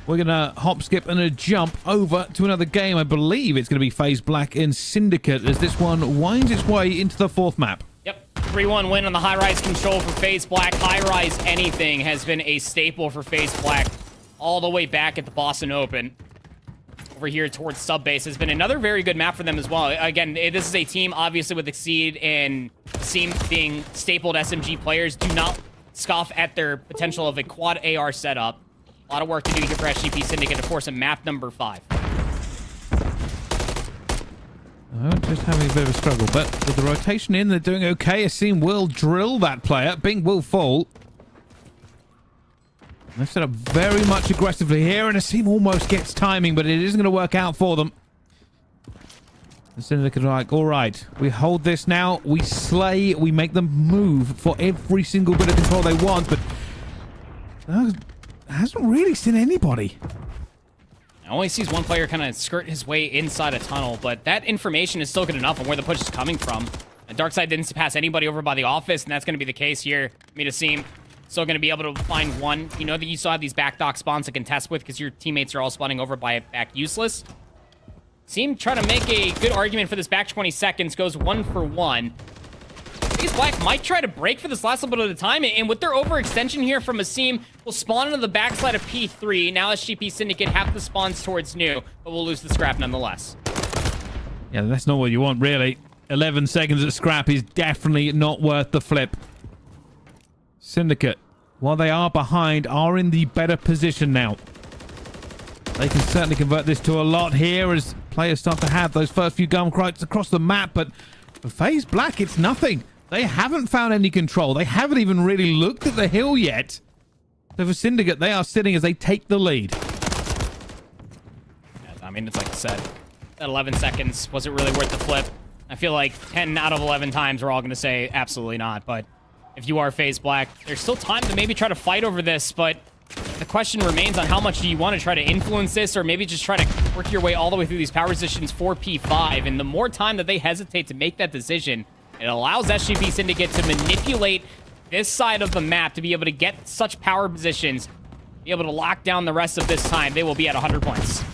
we're going to hop, skip, and a jump over to another game. I believe it's going to be FaZe Black and Syndicate as this one winds its way into the 4th map. Yep, 3-1 win on the high-rise control for FaZe Black. High-rise anything has been a staple for FaZe Black all the way back at the Boston Open. over here towards sub base has been another very good map for them as well. Again, this is a team obviously with Exceed and Seam being stapled SMG players. Do not scoff at their potential of a quad AR setup. A lot of work to do here for SGP Syndicate to force a map number 5. Just having a bit of a struggle, but with the rotation in, they're doing okay. Asim will drill that player. Bing will fall. They've set up very much aggressively here, and Asim almost gets timing, but it isn't going to work out for them. The Syndicate are like, all right, we hold this now, we slay, we make them move for every single bit of control they want, but hasn't really seen anybody. Only sees one player kind of skirt his way inside a tunnel, but that information is still good enough on where the push is coming from. And Darkside didn't pass anybody over by the office, and that's going to be the case here. Seem still going to be able to find one. You know that you still have these back dock spawns to contest with because your teammates are all spawning over by back useless. Seem trying to make a good argument for this back 20 seconds, goes 1 for 1. FaZe Black might try to break for this last little bit of the time, and with their overextension here from Asim, will spawn into the backside of P3. Now SGP Syndicate have the spawns towards New, but we'll lose the scrap nonetheless. Yeah, that's not what you want, really. 11 seconds at scrap is definitely not worth the flip. Syndicate, while they are behind, are in the better position now. They can certainly convert this to a lot here as players start to have those first few gun crowds across the map, but for FaZe Black, it's nothing. They haven't found any control. They haven't even really looked at the hill yet. So for Syndicate, they are sitting as they take the lead. I mean, it's like I said, at 11 seconds, was it really worth the flip? I feel like 10 out of 11 times we're all going to say absolutely not. But if you are FaZe Black, there's still time to maybe try to fight over this. But the question remains on how much do you want to try to influence this, or maybe just try to work your way all the way through these power positions for P5. And the more time that they hesitate to make that decision, it allows SGP Syndicate to manipulate this side of the map to be able to get such power positions, be able to lock down the rest of this time. They will be at 100 points.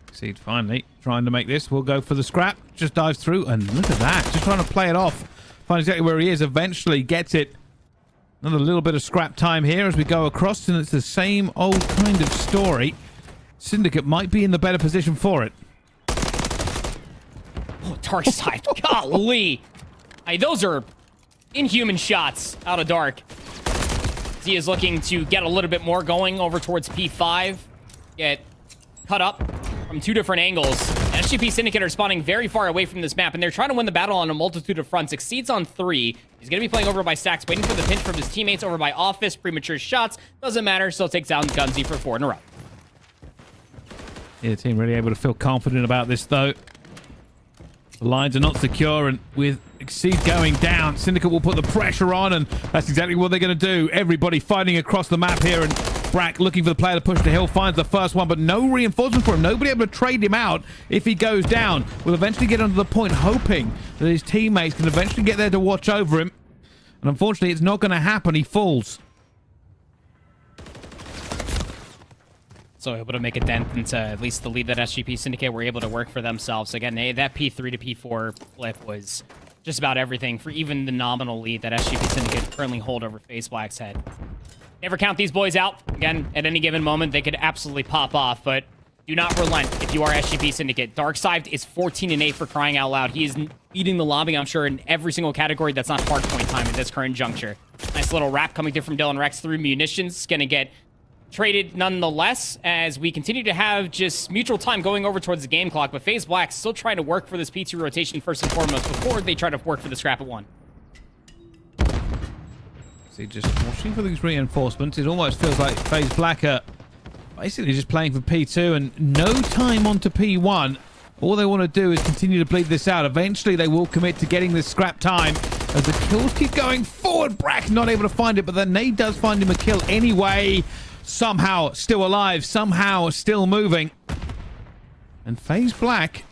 Exceed finally trying to make this. We'll go for the scrap. Just dives through, and look at that. Just trying to play it off. Find exactly where he is. Eventually gets it. Another little bit of scrap time here as we go across, and it's the same old kind of story. Syndicate might be in the better position for it. Oh, Dark Side. Golly. Hey, those are inhuman shots out of Dark. Z is looking to get a little bit more going over towards P5. Get cut up from 2 different angles. SGP Syndicate are spawning very far away from this map, and they're trying to win the battle on a multitude of fronts. Exceeds on 3. He's going to be playing over by Stacks, waiting for the pinch from his teammates over by Office. Premature shots. Doesn't matter. Still takes down Gunzy for 4 in a row. Yeah, the team really able to feel confident about this, though. The lines are not secure, and with Exceed going down, Syndicate will put the pressure on, and that's exactly what they're going to do. Everybody fighting across the map here, and Brack looking for the player to push the hill, finds the first one, but no reinforcement for him. Nobody able to trade him out if he goes down. Will eventually get onto the point, hoping that his teammates can eventually get there to watch over him. And unfortunately, it's not going to happen. He falls. So able to make a dent into at least the lead that SGP Syndicate were able to work for themselves. Again, that P3 to P4 flip was just about everything for even the nominal lead that SGP Syndicate currently hold over FaZe Black's head. Never count these boys out. Again, at any given moment, they could absolutely pop off, but do not relent if you are SGP Syndicate. Darkside is 14-8 for crying out loud. He is eating the lobby, I'm sure, in every single category that's not hardpoint time at this current juncture. Nice little wrap coming through from Dylan Rex through munitions. Gonna get traded nonetheless as we continue to have just mutual time going over towards the game clock, but FaZe Black still trying to work for this P2 rotation first and foremost before they try to work for the scrap at 1. See, just watching for these reinforcements, it almost feels like FaZe Black are basically just playing for P2 and no time onto P1. All they want to do is continue to bleed this out. Eventually, they will commit to getting this scrap time as the kills keep going forward. Brack not able to find it, but the nade does find him a kill anyway. Somehow still alive, somehow still moving. And FaZe Black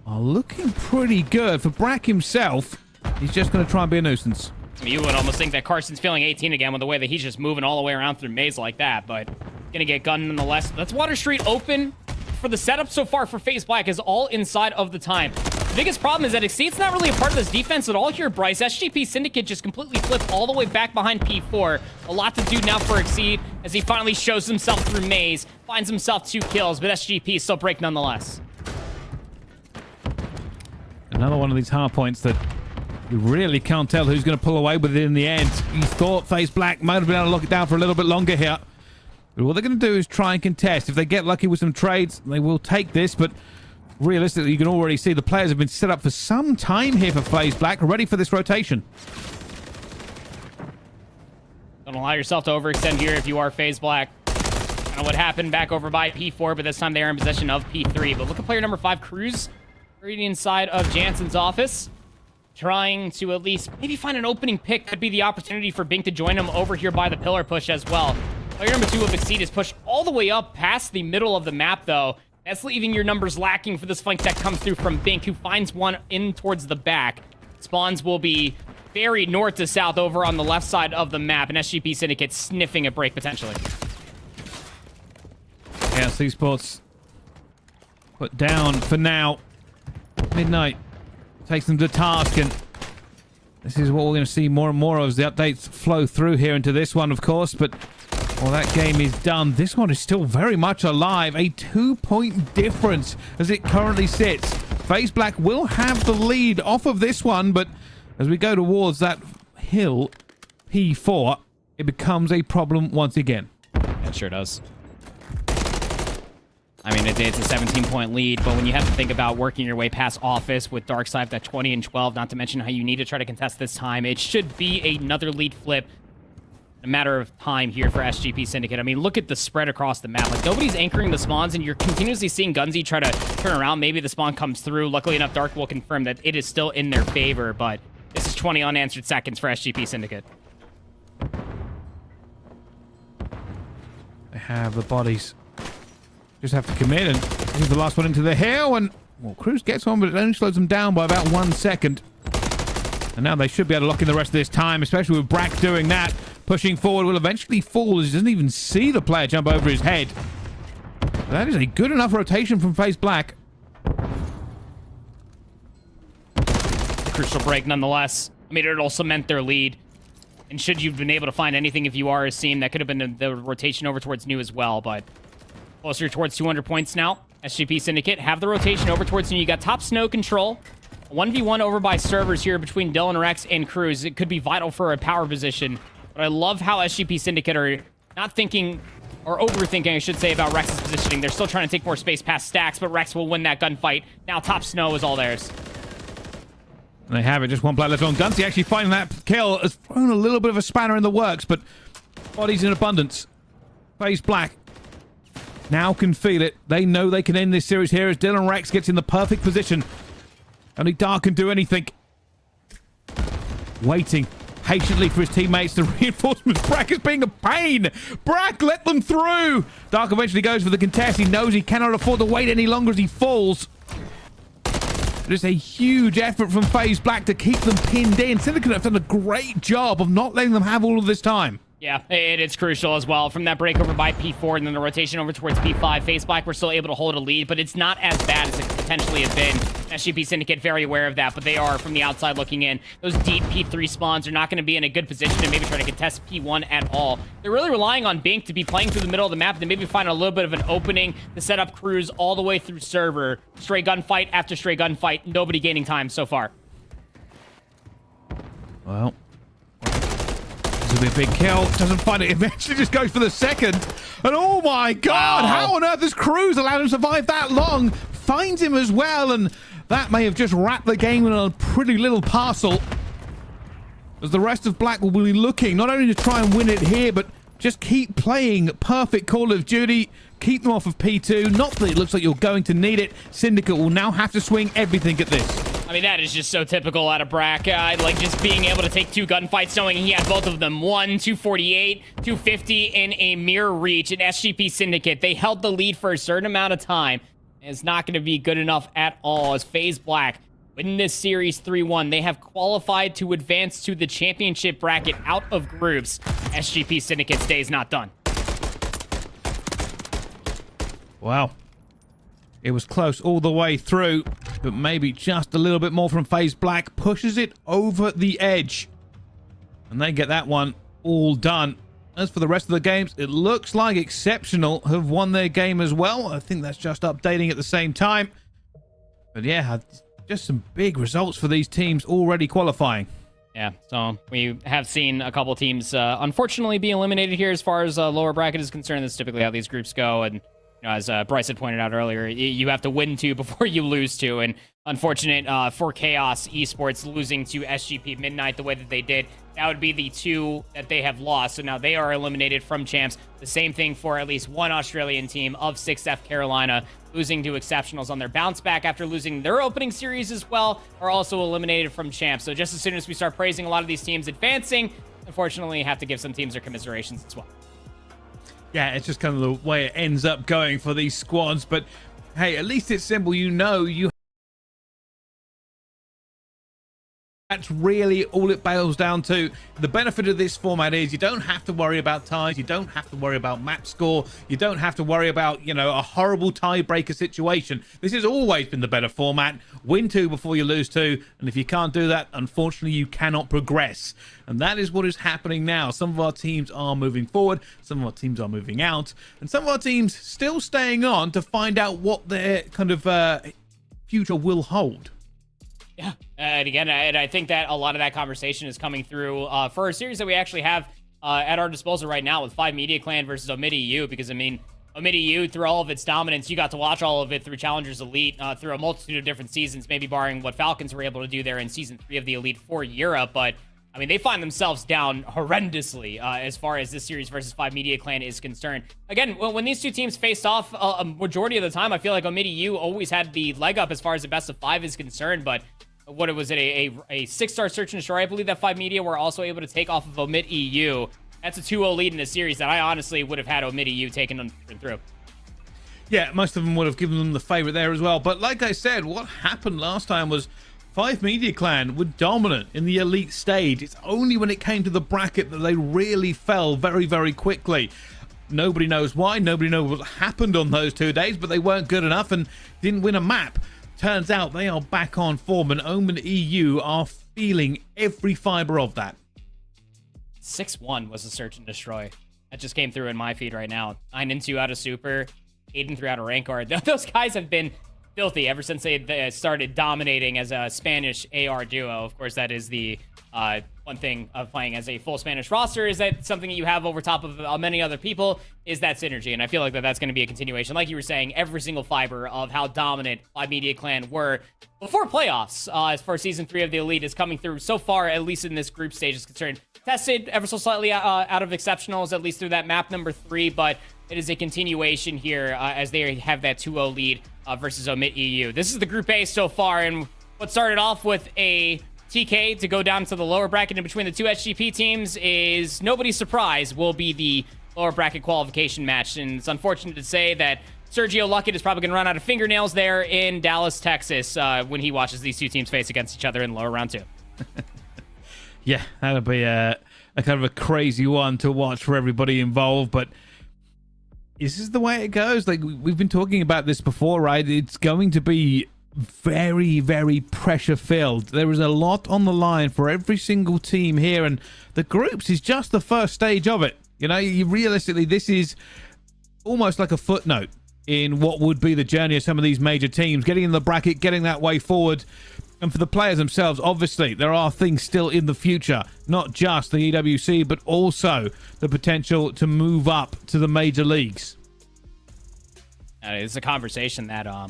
are looking pretty good. For Brack himself, he's just going to try and be a nuisance. I mean, you would almost think that Carson's feeling 18 again with the way that he's just moving all the way around through maze like that, but going to get gunned nonetheless. That's Water Street open for the setup so far for FaZe Black is all inside of the time. The biggest problem is that Exceed's not really a part of this defense at all here, Bryce. SGP Syndicate just completely flipped all the way back behind P4. A lot to do now for Exceed as he finally shows himself through Maze, finds himself 2 kills, but SGP still break nonetheless. Another one of these hard points that you really can't tell who's going to pull away with it in the end. You thought FaZe Black might have been able to lock it down for a little bit longer here. But what they're going to do is try and contest. If they get lucky with some trades, they will take this, but realistically, you can already see the players have been set up for some time here for FaZe Black, ready for this rotation. Don't allow yourself to overextend here if you are FaZe Black. Kind of what happened back over by P4, but this time they are in possession of P3. But look at player number 5, Cruz, right inside of Jansen's office, trying to at least maybe find an opening pick. Could be the opportunity for Bink to join him over here by the pillar push as well. Player number 2 of Exceed is pushed all the way up past the middle of the map, though. That's leaving your numbers lacking for this flank that comes through from Bink, who finds one in towards the back. Spawns will be very north to south over on the left side of the map, and SGP Syndicate sniffing a break potentially. Yeah, C-Sports put down for now. Midnight takes them to task, and this is what we're going to see more and more of as the updates flow through here into this one, of course, but well, that game is done. This one is still very much alive. A 2-point difference as it currently sits. FaZe Black will have the lead off of this one, but as we go towards that hill, P4, it becomes a problem once again. It sure does. I mean, it's a 17-point lead, but when you have to think about working your way past Office with Darkside at 20 and 12, not to mention how you need to try to contest this time, it should be another lead flip. A matter of time here for SGP Syndicate. I mean, look at the spread across the map. Like, nobody's anchoring the spawns, and you're continuously seeing Gunzy try to turn around. Maybe the spawn comes through. Luckily enough, Dark will confirm that it is still in their favor, but this is 20 unanswered seconds for SGP Syndicate. They have the bodies. Just have to commit, and this is the last one into the hill, and well, Cruz gets one, but it only slows them down by about 1 second. And now they should be able to lock in the rest of this time, especially with Brack doing that. Pushing forward will eventually fall as he doesn't even see the player jump over his head. That is a good enough rotation from FaZe Black. Crucial break nonetheless. I mean, it'll cement their lead. And should you've been able to find anything if you are a team, that could have been the rotation over towards New as well, but closer towards 200 points now. SGP Syndicate have the rotation over towards New. You got top snow control. 1v1 over by servers here between Dylan, Rex, and Cruz. It could be vital for a power position. But I love how SGP Syndicate are not thinking, or overthinking, I should say, about Rex's positioning. They're still trying to take more space past Stacks, but Rex will win that gunfight. Now top snow is all theirs. And they have it. Just one player left on. Gunzy actually finding that kill has thrown a little bit of a spanner in the works, but bodies in abundance. FaZe Black now can feel it. They know they can end this series here as Dylan Rex gets in the perfect position. Only Dark can do anything. Waiting patiently for his teammates to reinforcements. Brack is being a pain. Brack let them through. Dark eventually goes for the contest. He knows he cannot afford to wait any longer as he falls. It is a huge effort from FaZe Black to keep them pinned in. Syndicate have done a great job of not letting them have all of this time. Yeah, it's crucial as well. From that break over by P4 and then the rotation over towards P5, FaZe Black were still able to hold a lead, but it's not as bad as it could potentially have been. SGP Syndicate very aware of that, but they are from the outside looking in. Those deep P3 spawns are not going to be in a good position to maybe try to contest P1 at all. They're really relying on Bink to be playing through the middle of the map, to maybe find a little bit of an opening to set up Cruz all the way through server. Stray gunfight after stray gunfight, nobody gaining time so far. Well, this will be a big kill. Doesn't find it. Eventually just goes for the second. And oh my god, wow. How on earth has Cruz allowed him to survive that long? Finds him as well, and that may have just wrapped the game in a pretty little parcel. As the rest of Black will be looking not only to try and win it here, but just keep playing perfect Call of Duty. Keep them off of P2. Not that it looks like you're going to need it. Syndicate will now have to swing everything at this. I mean, that is just so typical out of Brack. Like, just being able to take 2 gunfights, knowing he had both of them. 248, 250 in a mirror reach. And SGP Syndicate, they held the lead for a certain amount of time. And it's not going to be good enough at all as FaZe Black win this series 3-1. They have qualified to advance to the championship bracket out of groups. SGP Syndicate's day is not done. Wow. It was close all the way through, but maybe just a little bit more from FaZe Black pushes it over the edge. And they get that one all done. As for the rest of the games, it looks like Exceptional have won their game as well. I think that's just updating at the same time. But yeah, just some big results for these teams already qualifying. Yeah, so we have seen a couple teams unfortunately be eliminated here as far as lower bracket is concerned. That's typically how these groups go. And as Bryce had pointed out earlier, you have to win 2 before you lose 2. And unfortunate for Chaos Esports losing to SGP Midnight the way that they did. That would be the 2 that they have lost. So now they are eliminated from champs. The same thing for at least one Australian team of 6F Carolina, losing to Exceptionals on their bounce back after losing their opening series as well, are also eliminated from champs. So just as soon as we start praising a lot of these teams advancing, unfortunately, have to give some teams their commiserations as well. Yeah, it's just kind of the way it ends up going for these squads. But hey, at least it's simple. You know, that's really all it boils down to. The benefit of this format is you don't have to worry about ties. You don't have to worry about match score. You don't have to worry about, a horrible tiebreaker situation. This has always been the better format. Win 2 before you lose 2. And if you can't do that, unfortunately, you cannot progress. And that is what is happening now. Some of our teams are moving forward. Some of our teams are moving out. And some of our teams still staying on to find out what their kind of future will hold. Yeah, and again, I think that a lot of that conversation is coming through for a series that we actually have at our disposal right now with 5 Media Clan versus OMiT EU, because, OMiT EU, through all of its dominance, you got to watch all of it through Challengers Elite through a multitude of different seasons, maybe barring what Falcons were able to do there in Season 3 of the Elite for Europe, but they find themselves down horrendously as far as this series versus 5 Media Clan is concerned. Again, when these two teams faced off, a majority of the time, I feel like OMiT EU always had the leg up as far as the best of 5 is concerned, but what was it, a 6-star search and destroy? I believe that 5 Media were also able to take off of OMiT EU. That's a 2-0 lead in a series that I honestly would have had OMiT EU taken them through. Yeah, most of them would have given them the favorite there as well. But like I said, what happened last time was 5 Media Clan were dominant in the elite stage. It's only when it came to the bracket that they really fell very, very quickly. Nobody knows why. Nobody knows what happened on those 2 days, but they weren't good enough and didn't win a map. Turns out they are back on form, and OMiT EU are feeling every fiber of that. 6-1 was a search and destroy. That just came through in my feed right now. 9-2 out of Super, 8-3 out of Rank Guard. Those guys have been filthy ever since they started dominating as a Spanish AR duo. Of course, that is the one thing of playing as a full Spanish roster, is that something that you have over top of many other people is that synergy. And I feel like that's going to be a continuation. Like you were saying, every single fiber of how dominant 5 Media Clan were before playoffs as far as Season 3 of the Elite is coming through so far, at least in this group stage is concerned. Tested ever so slightly out of Exceptionals, at least through that map number 3, but it is a continuation here as they have that 2-0 lead versus OMiT EU. This is the Group A so far, and what started off with a TK to go down to the lower bracket in between the 2 SGP teams is nobody's surprise will be the lower bracket qualification match. And it's unfortunate to say that Sergio Luckett is probably going to run out of fingernails there in Dallas, Texas when he watches these 2 teams face against each other in lower round 2. Yeah, that'll be a kind of a crazy one to watch for everybody involved, but this is the way it goes. Like, we've been talking about this before, right? It's going to be very, very pressure filled. There is a lot on the line for every single team here, and the groups is just the first stage of it. Realistically, this is almost like a footnote in what would be the journey of some of these major teams, getting in the bracket, getting that way forward. And for the players themselves, obviously, there are things still in the future, not just the EWC, but also the potential to move up to the major leagues. It's a conversation that I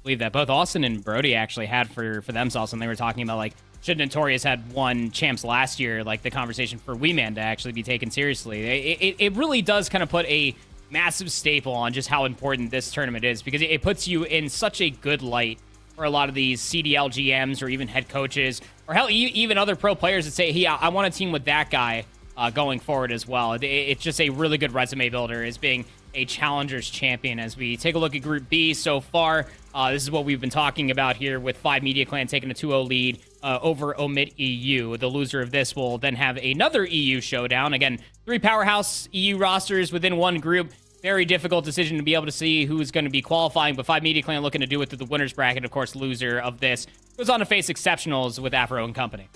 believe that both Austin and Brody actually had for themselves when they were talking about, like, should Notorious had won champs last year, like the conversation for Weeman to actually be taken seriously. It really does kind of put a massive staple on just how important this tournament is, because it puts you in such a good light for a lot of these CDL GMs or even head coaches, or hell, even other pro players that say, hey, I want a team with that guy going forward as well. It's just a really good resume builder as being a Challengers champion. As we take a look at Group B so far, this is what we've been talking about here, with 5 Media Clan taking a 2-0 lead over OMiT EU. The loser of this will then have another EU showdown. Again, 3 powerhouse EU rosters within one group. very difficult decision to be able to see who's going to be qualifying, but 5 Media Clan looking to do it through the winners bracket. Of course, loser of this goes on to face exceptionals with Afro and company.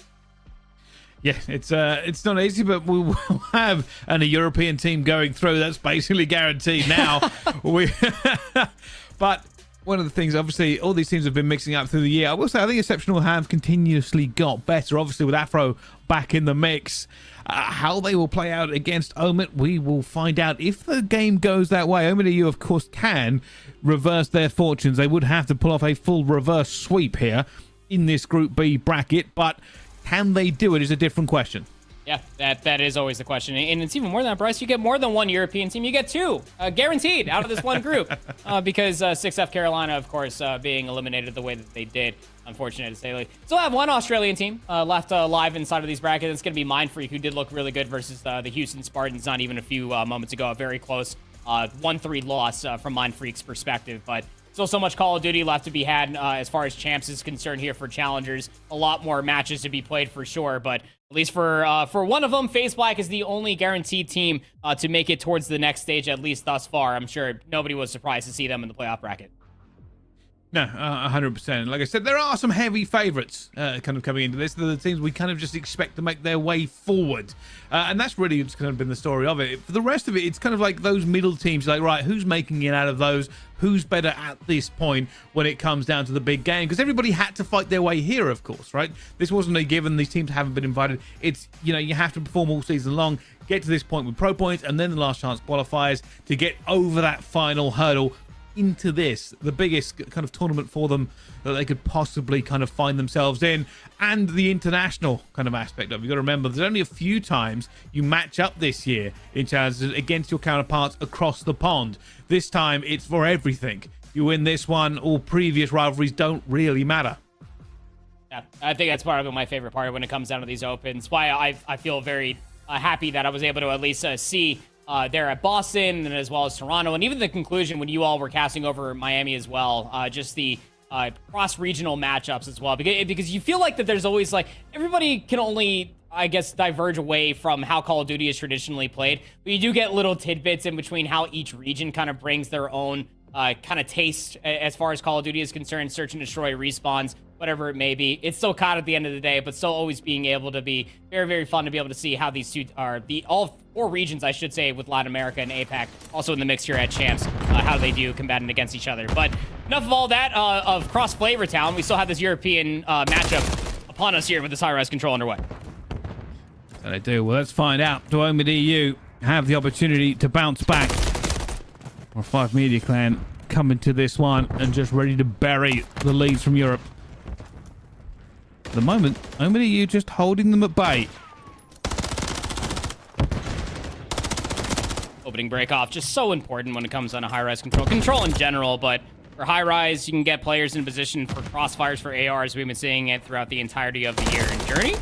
Yeah, it's not easy, but we will have a European team going through. That's basically guaranteed now. But one of the things, obviously, all these teams have been mixing up through the year. I will say, I think Exceptional have continuously got better. Obviously, with Afro back in the mix, how they will play out against OMiT, we will find out. If the game goes that way, OMiT EU, of course, can reverse their fortunes. They would have to pull off a full reverse sweep here in this Group B bracket, but can they do it is a different question. Yeah, that is always the question. And it's even more than that, Bryce. You get more than one European team. You get two, guaranteed, out of this one group. Because 6F Carolina, of course, being eliminated the way that they did. Unfortunate to say. Still have one Australian team left alive inside of these brackets. It's going to be Mindfreak, who did look really good versus the Houston Spartans not even a few moments ago. A very close 1-3 loss from Mindfreak's perspective. But still so much Call of Duty left to be had as far as champs is concerned here for challengers. A lot more matches to be played for sure, but at least for one of them, FaZe Black is the only guaranteed team to make it towards the next stage, at least thus far. I'm sure nobody was surprised to see them in the playoff bracket. No, 100%. Like I said, there are some heavy favorites kind of coming into this. They're the teams we kind of just expect to make their way forward. And that's really just kind of been the story of it. For the rest of it, it's kind of like those middle teams. Like, right, who's making it out of those? Who's better at this point when it comes down to the big game? Because everybody had to fight their way here, of course, right? This wasn't a given. These teams haven't been invited. It's, you know, you have to perform all season long, get to this point with pro points, and then the last chance qualifiers to get over that final hurdle into this, the biggest kind of tournament for them that they could possibly kind of find themselves in, and the international kind of aspect of it. You've got to remember, there's only a few times you match up this year in challenges against your counterparts across the pond. This time, it's for everything. You win this one, all previous rivalries don't really matter. Yeah, I think that's part of my favorite part when it comes down to these opens. Why I feel very happy that I was able to at least see there at Boston and as well as Toronto, and even the conclusion when you all were casting over Miami as well, just the cross-regional matchups as well, because you feel like that there's always like everybody can only, I guess, diverge away from how Call of Duty is traditionally played, but you do get little tidbits in between how each region kind of brings their own kind of taste as far as Call of Duty is concerned. Search and destroy, respawns, whatever it may be. It's still COD at the end of the day, but still always being able to be very, very fun to be able to see how these two are, all four regions, I should say, with Latin America and APAC, also in the mix here at Champs, how they do combating against each other. But enough of all that of Cross Flavor Town. We still have this European matchup upon us here with this high-rise control underway. So they do. Well, let's find out. Do OMiT EU have the opportunity to bounce back? Or 5 Media Clan coming to this one and just ready to bury the leads from Europe? At the moment, OMiT EU just holding them at bay. Opening break off, just so important when it comes on a high-rise control. Control in general, but for high-rise, you can get players in position for crossfires for ARs. We've been seeing it throughout the entirety of the year. And Journey,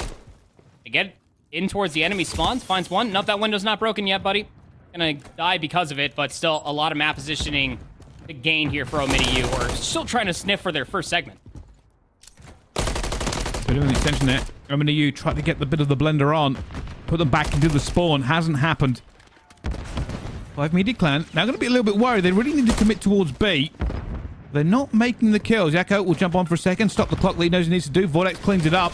to get in towards the enemy spawns, finds one. Nope, that window's not broken yet, buddy. Gonna die because of it, but still a lot of map positioning to gain here for OMiT EU, or still trying to sniff for their first segment. Bit of an extension there. OMiT EU tried to get the bit of the blender on, put them back into the spawn. Hasn't happened. 5 Media Clan now going to be a little bit worried. They really need to commit towards B. They're not making the kills. Yakko will jump on for a second, stop the clock. Lee knows he needs to do. Vortex cleans it up.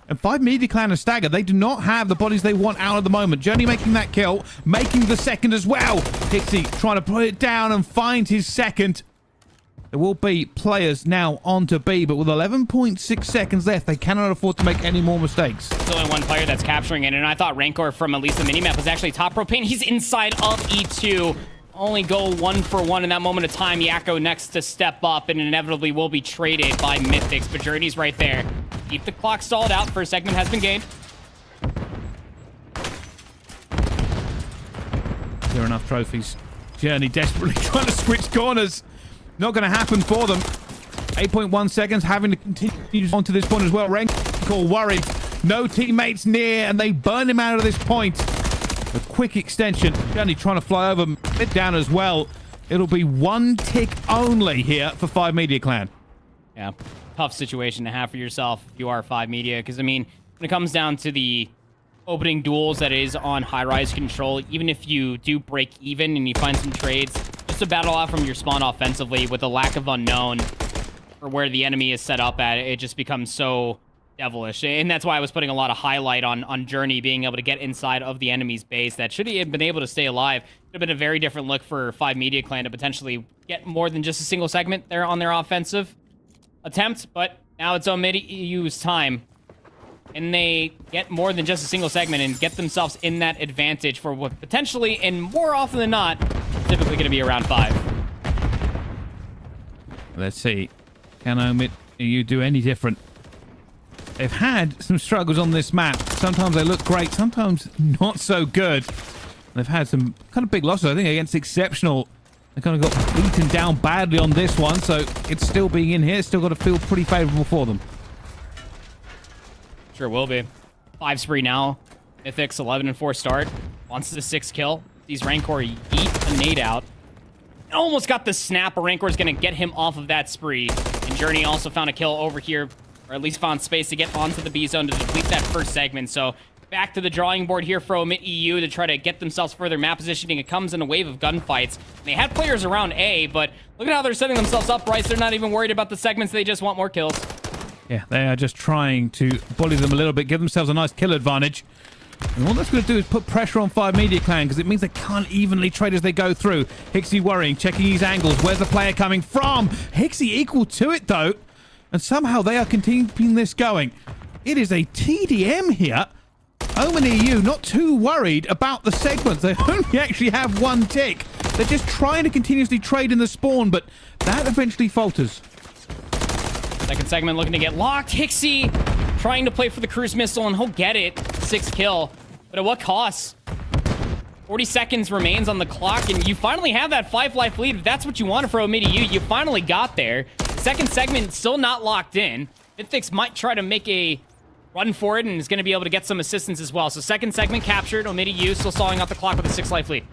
And 5 Media Clan are staggered. They do not have the bodies they want out at the moment. Journey making that kill, making the second as well. Pixie trying to put it down and find his second. There will be players now onto B, but with 11.6 seconds left, they cannot afford to make any more mistakes. There's only one player that's capturing it, and I thought Rancor from at least the minimap was actually top propane. He's inside of E2. Only go 1-for-1 in that moment of time. Yakko next to step up and inevitably will be traded by Mythics, but Journey's right there. Keep the clock stalled out. First segment has been gained. There are enough trophies. Journey desperately trying to switch corners. Not going to happen for them. 8.1 seconds, having to continue on to this point as well. Rancor worried. No teammates near, and they burn him out of this point. A quick extension. Journey trying to fly over mid down as well. It'll be one tick only here for 5 Media Clan. Yeah, tough situation to have for yourself if you are 5 Media, because, I mean, when it comes down to the opening duels that is on high-rise control, even if you do break even and you find some trades, just to battle out from your spawn offensively with a lack of unknown for where the enemy is set up at, it just becomes so devilish. And that's why I was putting a lot of highlight on Journey being able to get inside of the enemy's base. That should he have been able to stay alive, would have been a very different look for 5 Media Clan to potentially get more than just a single segment there on their offensive attempt. But now it's OMiT EU's time, and they get more than just a single segment and get themselves in that advantage for what potentially, and more often than not, typically going to be around 5. Let's see. Can OMiT EU do any different? They've had some struggles on this map. Sometimes they look great, sometimes not so good. They've had some kind of big losses, I think, against Exceptional. They kind of got beaten down badly on this one, so it's still being in here. It's still got to feel pretty favorable for them. Sure will be. 5 spree now. Mythic's 11-4 start. Wants the 6 kill. Sees Rancor eat a nade out. Almost got the snap. Rancor's going to get him off of that spree. And Journey also found a kill over here, or at least found space to get onto the B zone to deplete that first segment. So back to the drawing board here for OMiT EU to try to get themselves further map positioning. It comes in a wave of gunfights. They had players around A, but look at how they're setting themselves up, Bryce. They're not even worried about the segments. They just want more kills. Yeah, they are just trying to bully them a little bit, give themselves a nice kill advantage. And all that's going to do is put pressure on 5 Media Clan, because it means they can't evenly trade as they go through. Hixie worrying, checking his angles. Where's the player coming from? Hixie equal to it, though. And somehow they are keeping this going. It is a TDM here. OMiT EU not too worried about the segments. They only actually have 1 tick. They're just trying to continuously trade in the spawn, but that eventually falters. Second segment looking to get locked. Hixie trying to play for the cruise missile, and he'll get it. 6 kill. But at what cost? 40 seconds remains on the clock, and you finally have that 5 life lead. If that's what you wanted for OMiT EU, you finally got there. Second segment still not locked in. Mythix might try to make a run for it and is going to be able to get some assistance as well. So second segment captured. OMiT EU still sawing out the clock with a 6 life lead.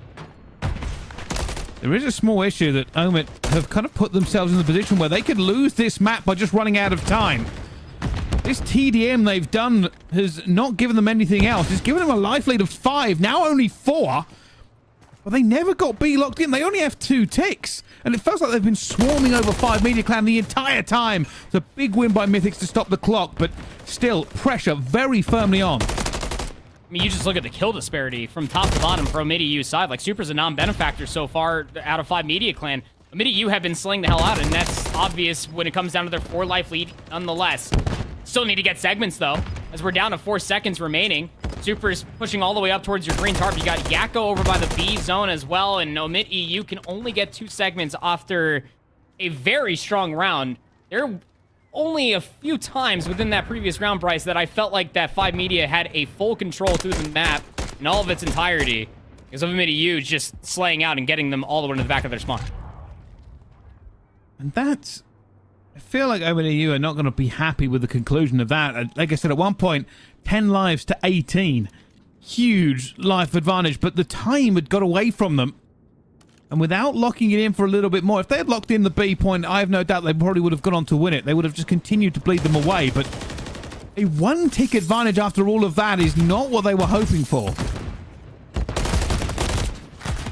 There is a small issue that OMiT have kind of put themselves in the position where they could lose this map by just running out of time. This TDM they've done has not given them anything else. It's given them a life lead of 5, now only 4. But they never got B locked in. They only have 2 ticks. And it feels like they've been swarming over 5 Media Clan the entire time. It's a big win by Mythix to stop the clock, but still, pressure very firmly on. I mean, you just look at the kill disparity from top to bottom for OMiT EU side. Like, Super's a non-benefactor so far out of 5 Media Clan. OMiT EU have been slaying the hell out, and that's obvious when it comes down to their 4 life lead nonetheless. Still need to get segments, though, as we're down to 4 seconds remaining. Super's pushing all the way up towards your green tarp. You got Yakko over by the B zone as well, and OMiT EU can only get 2 segments after a very strong round. They're only a few times within that previous round, Bryce, that I felt like that 5 Media had a full control through the map in all of its entirety. Because OMiT EU just slaying out and getting them all the way to the back of their spawn. And that's... I feel like OMiT EU are not going to be happy with the conclusion of that. Like I said, at one point, 10 lives to 18. Huge life advantage, but the time had got away from them. And without locking it in for a little bit more, if they had locked in the B point, I have no doubt they probably would have gone on to win it. They would have just continued to bleed them away, but a 1 tick advantage after all of that is not what they were hoping for.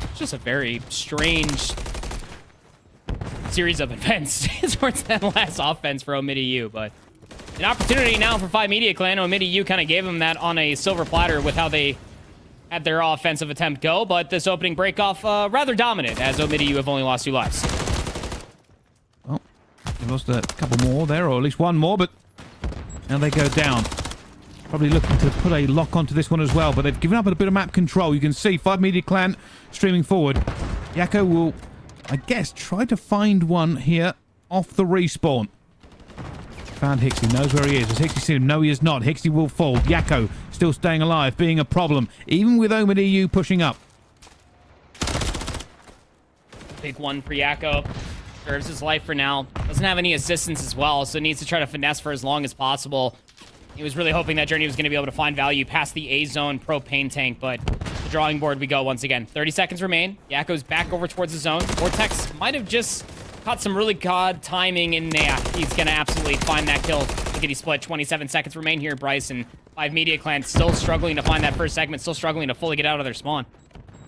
It's just a very strange series of events towards that last offense for OMiT EU, but an opportunity now for 5 Media Clan. OMiT EU kind of gave them that on a silver platter with how they had their offensive attempt go, but this opening break-off rather dominant, as OMiT EU have only lost 2 lives. Well, they lost a couple more there, or at least 1 more, but now they go down. Probably looking to put a lock onto this one as well, but they've given up a bit of map control. You can see 5 Media Clan streaming forward. Yakko will, I guess, try to find one here off the respawn. Found Hixie, knows where he is. Does Hixie see him? No, he is not. Hixie will fall. Yakko still staying alive, being a problem, even with OMiT EU pushing up. Big one for Yakko. Serves his life for now. Doesn't have any assistance as well, so needs to try to finesse for as long as possible. He was really hoping that Journey was going to be able to find value past the A zone propane tank, but the drawing board we go once again. 30 seconds remain. Yakko's back over towards the zone. Vortex might have just caught some really god timing, and yeah, he's going to absolutely find that kill. Look at he split. 27 seconds remain here, Bryce, and Five Media Clan still struggling to find that first segment, still struggling to fully get out of their spawn.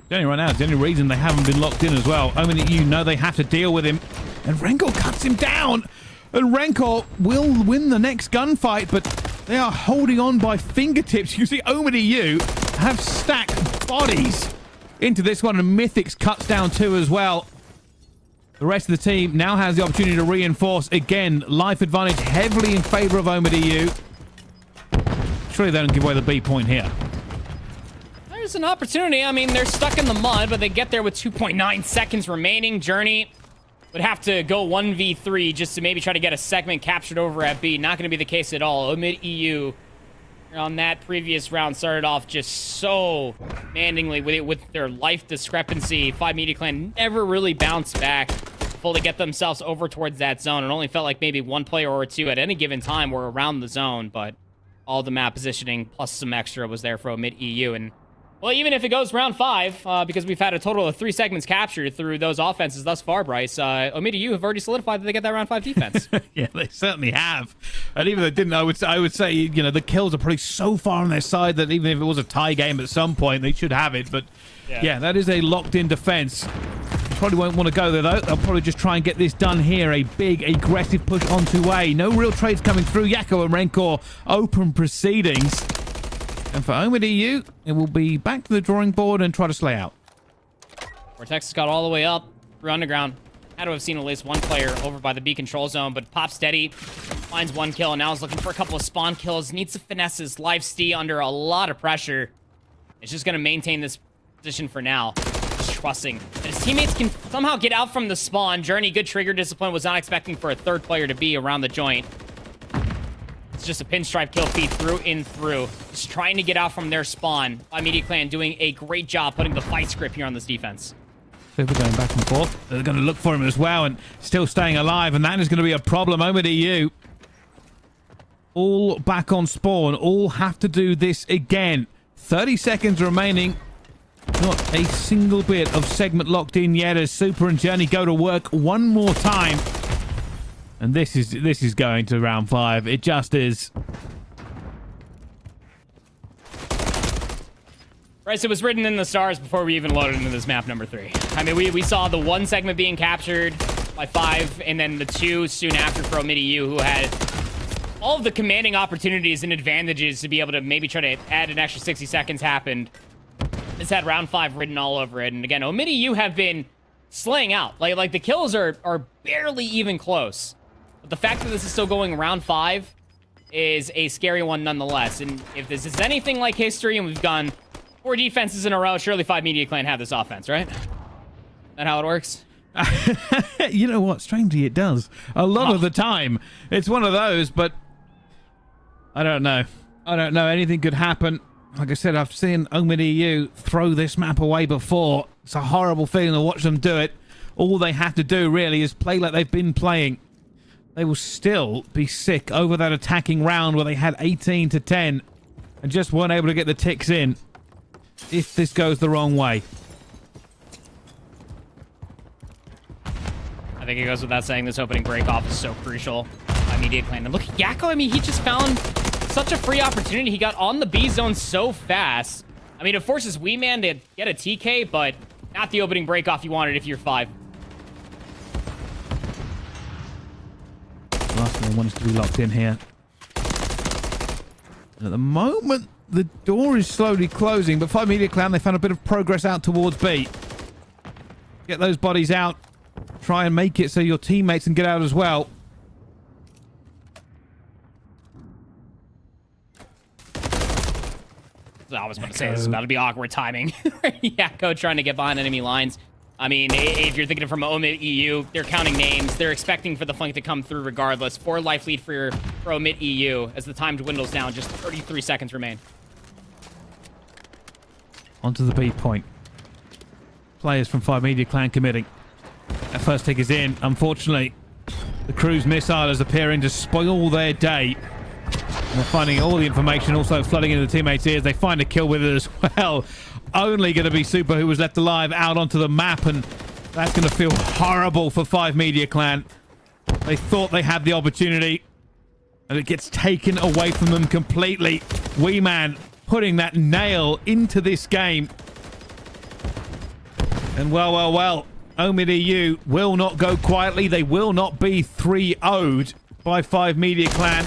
The only right now, the only reason they haven't been locked in as well. OMiT, you know they have to deal with him. And Rancor cuts him down. And Rancor will win the next gunfight, but they are holding on by fingertips. You see OMiT have stacked bodies into this one, and Mythics cuts down 2 as well. The rest of the team now has the opportunity to reinforce. Again, life advantage heavily in favor of OMiT. Surely they don't give away the B point here. There's an opportunity. I mean, they're stuck in the mud, but they get there with 2.9 seconds remaining. Journey would have to go 1v3 just to maybe try to get a segment captured over at B. Not going to be the case at all. OMiT on that previous round started off just so demandingly with their life discrepancy. Five Media Clan never really bounced back, fully get themselves over towards that zone. It only felt like maybe one player or two at any given time were around the zone, but all the map positioning plus some extra was there for OMiT. And well, even if it goes round 5, because we've had a total of 3 segments captured through those offenses thus far, Bryce, OMiT have already solidified that they get that round 5 defense. Yeah, they certainly have. And even if they didn't, I would say, you know, the kills are probably so far on their side that even if it was a tie game at some point, they should have it. But yeah that is a locked-in defense. Probably won't want to go there, though. They'll probably just try and get this done here. A big, aggressive push onto A. No real trades coming through. Yakko and Rancor open proceedings. And for OMiT, it will be back to the drawing board and try to slay out. Vortex has got all the way up through underground. Had to have seen at least one player over by the B control zone, but Pop steady, finds 1 kill, and now is looking for a couple of spawn kills. Needs to finesse his life steal under a lot of pressure. It's just going to maintain this position for now. Just trusting that his teammates can somehow get out from the spawn. Journey, good trigger discipline, was not expecting for a third player to be around the joint. It's just a pinstripe kill feed through and through. Just trying to get out from their spawn. Media Clan doing a great job putting the fight script here on this defense. Super going back and forth. They're going to look for him as well and still staying alive, and that is going to be a problem. OMiT, all back on spawn. All have to do this again. 30 seconds remaining. Not a single bit of segment locked in yet as Super and Journey go to work one more time. And this is going to round 5. It just is. Right, so it was written in the stars before we even loaded into this map number 3. I mean, we saw the 1 segment being captured by 5, and then the 2 soon after for OMiT, who had all of the commanding opportunities and advantages to be able to maybe try to add an extra 60 seconds happened. It's had round 5 written all over it. And again, OMiT have been slaying out. Like the kills are barely even close. But the fact that this is still going round 5 is a scary one nonetheless. And if this is anything like history and we've gone 4 defenses in a row, surely 5 Media Clan have this offense, right? That how it works? You know what? Strangely, it does. A lot of the time. It's one of those, but I don't know. I don't know. Anything could happen. Like I said, I've seen OMiT throw this map away before. It's a horrible feeling to watch them do it. All they have to do, really, is play like they've been playing. They will still be sick over that attacking round where they had 18 to 10 and just weren't able to get the ticks in if this goes the wrong way. I think it goes without saying this opening break-off is so crucial by Media Clan. And look at Yakko. I mean, he just found such a free opportunity. He got on the B zone so fast. I mean, it forces Wee Man to get a TK, but not the opening break-off you wanted if you're 5. Last one wants to be locked in here. And at the moment, the door is slowly closing, but 5 Media Clan, they found a bit of progress out towards B. Get those bodies out. Try and make it so your teammates can get out as well. I was about to say, this is about to be awkward timing. Yakko trying to get behind enemy lines. I mean, if you're thinking from OMiT, they're counting names. They're expecting for the flank to come through regardless. 4 life lead for OMiT as the time dwindles down. Just 33 seconds remain. Onto the B point. Players from 5 Media Clan committing. That first tick is in. Unfortunately, the cruise missile is appearing to spoil their day. And they're finding all the information also flooding into the teammates' ears. They find a kill with it as well. Only going to be Super, who was left alive, out onto the map, and that's going to feel horrible for 5 Media Clan. They thought they had the opportunity. And it gets taken away from them completely. Wee Man putting that nail into this game. And well, OMiT EU will not go quietly. They will not be 3-0'd by 5 Media Clan.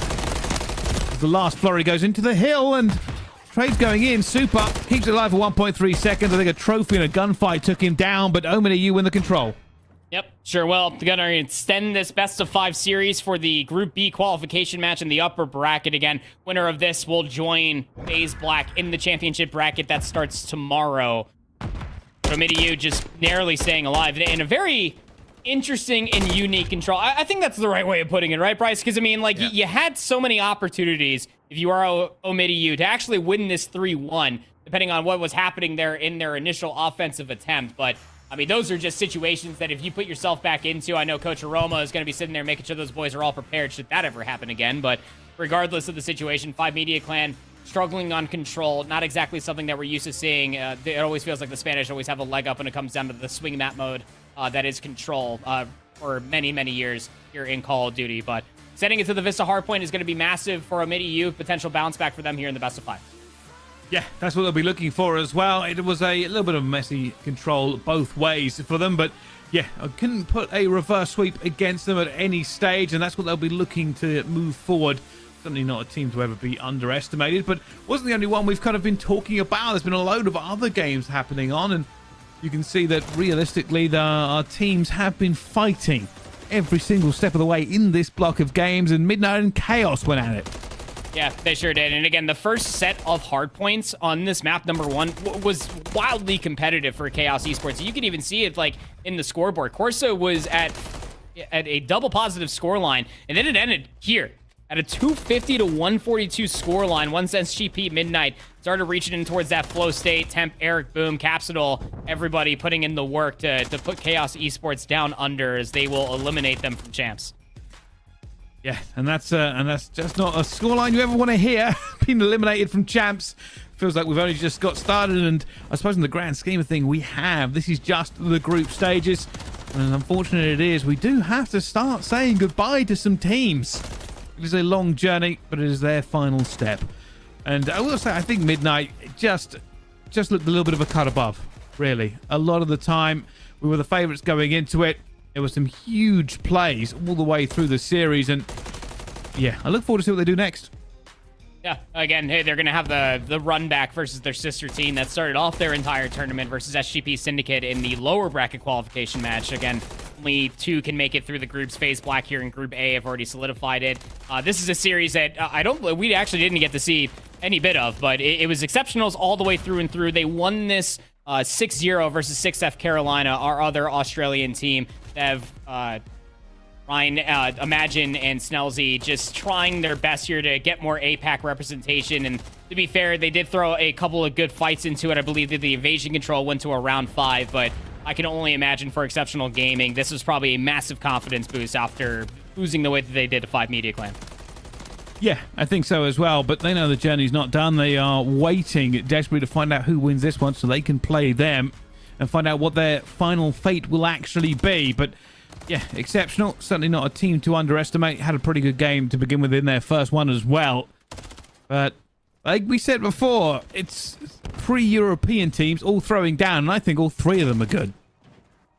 The last flurry goes into the hill, and Trade's going in. Super keeps it alive for 1.3 seconds. I think a trophy and a gunfight took him down, but OMiT EU win the control. Yep, sure. Well, they're going to extend this best-of-5 series for the Group B qualification match in the upper bracket. Again, winner of this will join FaZe Black in the championship bracket that starts tomorrow. OMiT EU just narrowly staying alive in a very interesting and unique control. I think that's the right way of putting it, right, Bryce? Because, I mean, like, you had so many opportunities, if you are OMiT EU, to actually win this 3-1, depending on what was happening there in their initial offensive attempt. But I mean, those are just situations that if you put yourself back into, I know Coach Aroma is going to be sitting there making sure those boys are all prepared should that ever happen again. But regardless of the situation, 5 Media Clan struggling on control, not exactly something that we're used to seeing. It always feels like the Spanish always have a leg up when it comes down to the swing map mode that is control for many, many years here in Call of Duty. But setting it to the Vista hardpoint is going to be massive for OMiT EU, potential bounce back for them here in the best of 5. Yeah, that's what they'll be looking for as well. It was a little bit of messy control both ways for them, but yeah, I couldn't put a reverse sweep against them at any stage, and that's what they'll be looking to move forward. Certainly not a team to ever be underestimated, but wasn't the only one we've kind of been talking about. There's been a load of other games happening on, and you can see that realistically our teams have been fighting every single step of the way in this block of games, and Midnight and Chaos went at it. Yeah, they sure did. And again, the first set of hardpoints on this map, number 1, was wildly competitive for Chaos Esports. You can even see it like in the scoreboard. Corsa was at a double positive scoreline, and then it ended here at a 250 to 142 scoreline. Once SGP Midnight started reaching in towards that flow state, Temp, Eric, Boom, Capsidol, everybody putting in the work to put Chaos Esports down under as they will eliminate them from champs. Yeah, and that's just not a scoreline you ever want to hear. Being eliminated from champs feels like we've only just got started, and I suppose in the grand scheme of things, this is just the group stages. And as unfortunate it is, we do have to start saying goodbye to some teams. It is a long journey, but it is their final step. And I will say, I think Midnight just looked a little bit of a cut above, really. A lot of the time, we were the favorites going into it. There were some huge plays all the way through the series, and yeah, I look forward to see what they do next. Yeah, again, hey, they're going to have the run back versus their sister team that started off their entire tournament versus SGP Syndicate in the lower bracket qualification match. Again, only 2 can make it through the groups. FaZe Black here in Group A have already solidified it. This is a series that we actually didn't get to see any bit of, but it was exceptionals all the way through and through. They won this 6-0 versus 6F Carolina, our other Australian team. They have Ryan, Imagine, and Snellzy just trying their best here to get more APAC representation. And to be fair, they did throw a couple of good fights into it. I believe that the evasion control went to a round 5, but I can only imagine for Exceptional Gaming, this was probably a massive confidence boost after losing the way that they did to 5 Media Clan. Yeah, I think so as well, but they know the journey's not done. They are waiting desperately to find out who wins this one so they can play them and find out what their final fate will actually be. But yeah, Exceptional, certainly not a team to underestimate. Had a pretty good game to begin with in their first one as well. But like we said before, it's 3 European teams all throwing down, and I think all 3 of them are good.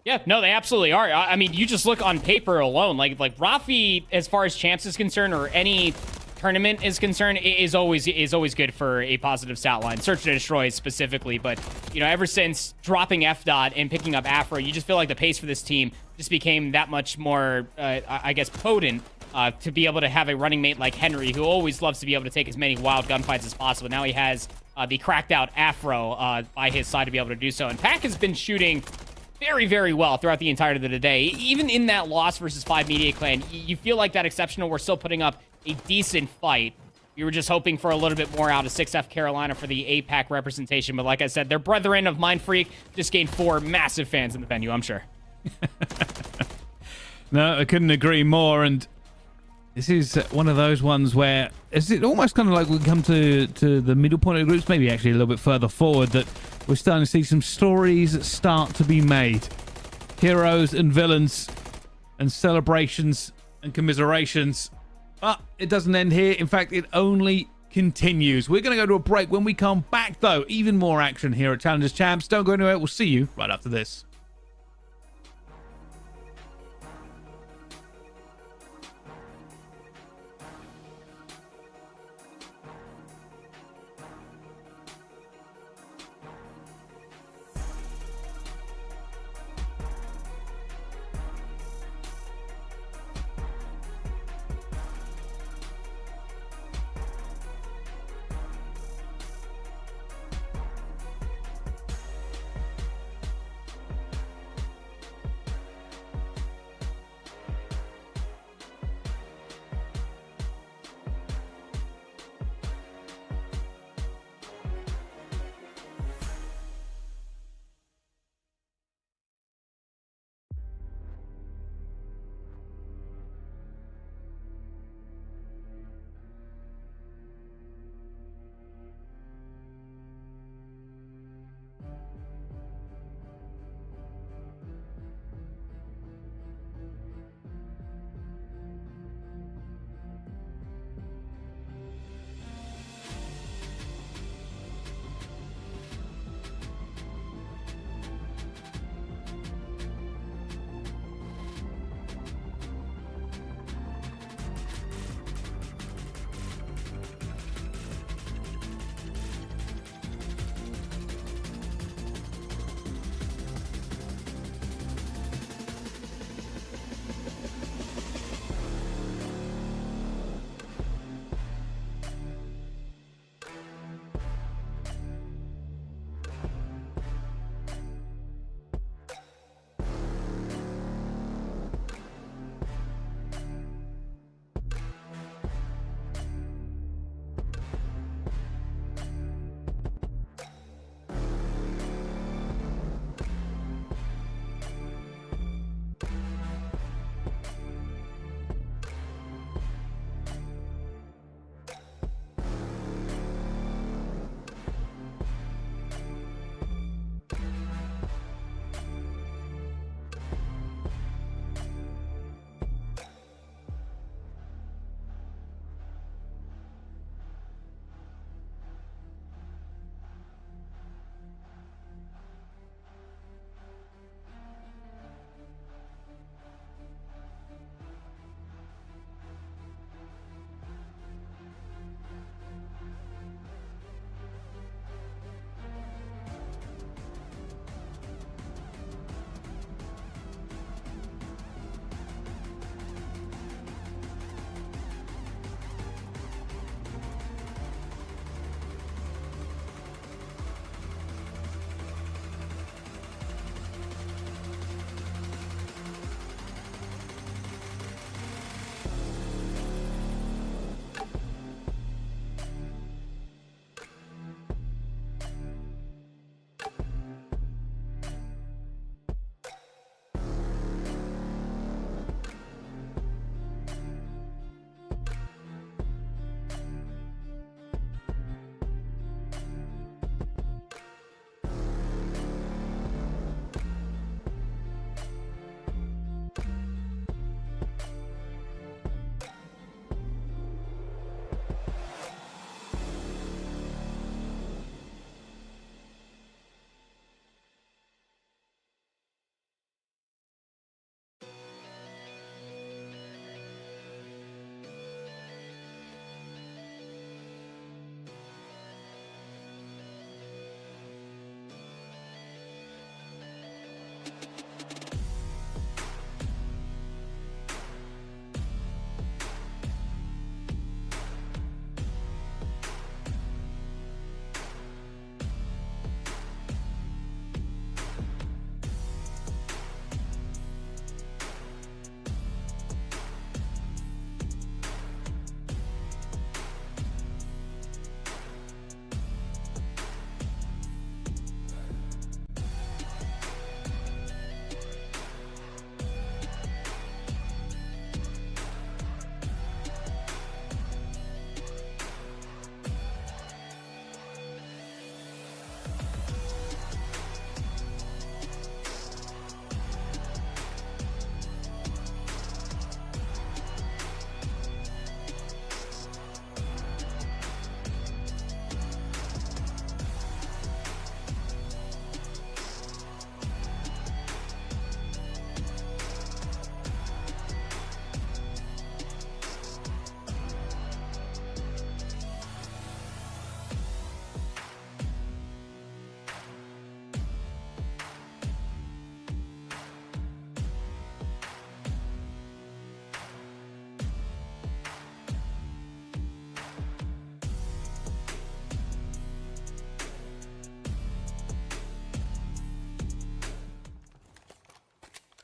Yeah, no, they absolutely are. I mean, you just look on paper alone, like Rafi, as far as champs is concerned, or any tournament is concerned, is always good for a positive stat line. Search and Destroy specifically, but you know, ever since dropping F dot and picking up Afro, you just feel like the pace for this team just became that much more, I guess, potent to be able to have a running mate like Henry, who always loves to be able to take as many wild gunfights as possible. Now he has the cracked out Afro by his side to be able to do so, and Pac has been shooting very, very well throughout the entirety of the day. Even in that loss versus 5 Media Clan, you feel like that Exceptional were still putting up a decent fight. We were just hoping for a little bit more out of 6F Carolina for the APAC representation, but like I said, their brethren of Mindfreak just gained 4 massive fans in the venue, I'm sure. No, I couldn't agree more, and this is one of those ones where is it almost kind of like we come to the middle point of the groups, maybe actually a little bit further forward, that we're starting to see some stories start to be made. Heroes and villains and celebrations and commiserations But it doesn't end here. In fact, it only continues. We're going to go to a break. When we come back, though, even more action here at Challengers Champs. Don't go anywhere. We'll see you right after this.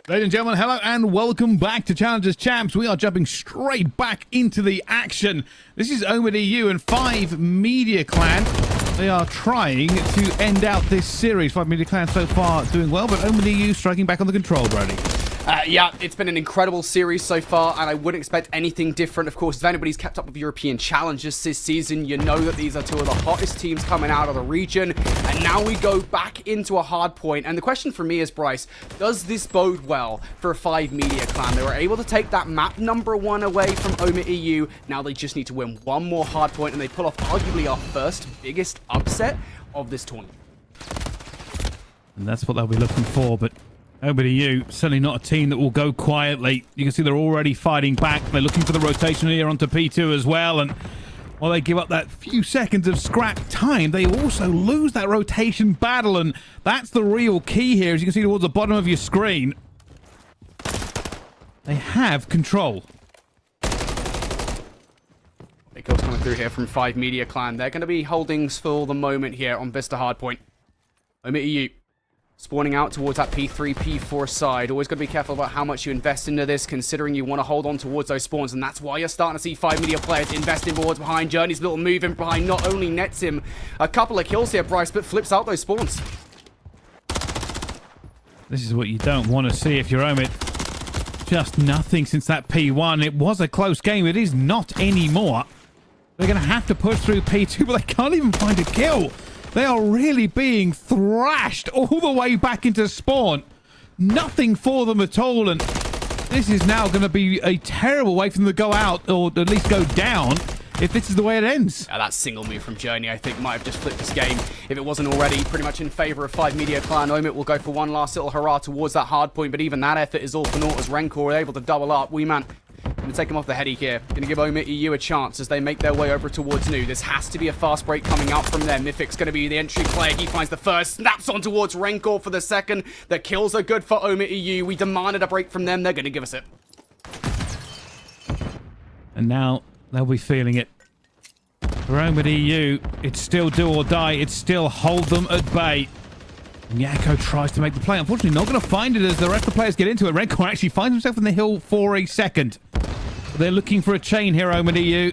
Ladies and gentlemen, hello and welcome back to Challengers Champs. We are jumping straight back into the action. This is OMiT EU and 5 Media Clan. They are trying to end out this series. 5 Media Clan so far doing well, but OMiT EU striking back on the control, Brody. Yeah, it's been an incredible series so far, and I wouldn't expect anything different. Of course, if anybody's kept up with European challenges this season, you know that these are two of the hottest teams coming out of the region, and now we go back into a hard point. And the question for me is, Bryce, does this bode well for a 5 Media Clan? They were able to take that map #1 away from OMiT EU. Now they just need to win one more hard point, and they pull off arguably our first biggest upset of this tournament. And that's what they'll be looking for, but OMiT EU, certainly not a team that will go quietly. You can see they're already fighting back. They're looking for the rotation here onto P2 as well. And while they give up that few seconds of scrap time, they also lose that rotation battle. And that's the real key here, as you can see towards the bottom of your screen. They have control. Big kills coming through here from 5 Media Clan. They're going to be holdings for the moment here on Vista Hardpoint. OMiT EU spawning out towards that P3, P4 side. Always got to be careful about how much you invest into this, considering you want to hold on towards those spawns, and that's why you're starting to see 5 Media players investing boards behind. Journey's little move in behind not only nets him a couple of kills here, Bryce, but flips out those spawns. This is what you don't want to see if you're OMiT. Just nothing since that P1. It was a close game. It is not anymore. They're going to have to push through P2, but they can't even find a kill. They are really being thrashed all the way back into spawn. Nothing for them at all, and this is now going to be a terrible way for them to go out, or at least go down, if this is the way it ends. That single move from Journey, I think, might have just flipped this game, if it wasn't already pretty much in favor of 5 Media Clan. OMiT will go for one last little hurrah towards that hard point, but even that effort is all for naught as Rencor are able to double up. OMiT going to take him off the heady here. Going to give OMiT EU a chance as they make their way over towards Nu. This has to be a fast break coming out from them. Mythic's going to be the entry player. He finds the first, snaps on towards Rencor for the second. The kills are good for OMiT EU. We demanded a break from them. They're going to give us it. And now they'll be feeling it. For OMiT EU, it's still do or die. It's still hold them at bay. Yakko tries to make the play. Unfortunately, not going to find it as the rest of the players get into it. Rencor actually finds himself in the hill for a second. They're looking for a chain here, OMiT EU.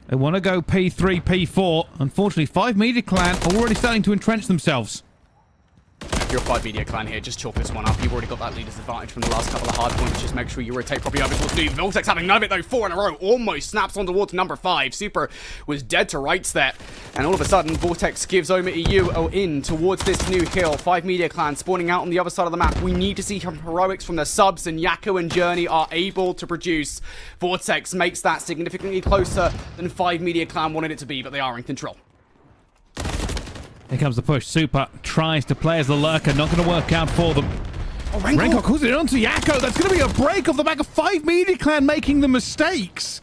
They want to go P3, P4. Unfortunately, 5 Media Clan are already starting to entrench themselves. If you're a 5 Media Clan here, just chalk this one up. You've already got that leader's advantage from the last couple of hard points. Just make sure you rotate properly over towards Nu. Vortex having none of it though, 4 in a row. Almost snaps on towards #5. Super was dead to rights there. And all of a sudden, Vortex gives OMiT EU in towards this new kill. 5 Media Clan spawning out on the other side of the map. We need to see some heroics from the subs, and Yakko and Journey are able to produce. Vortex makes that significantly closer than 5 Media Clan wanted it to be, but they are in control. Here comes the push. Super tries to play as the lurker. Not going to work out for them. Oh, Rencor. Rencor calls it onto Yakko. That's going to be a break off the back of 5 Media Clan making the mistakes.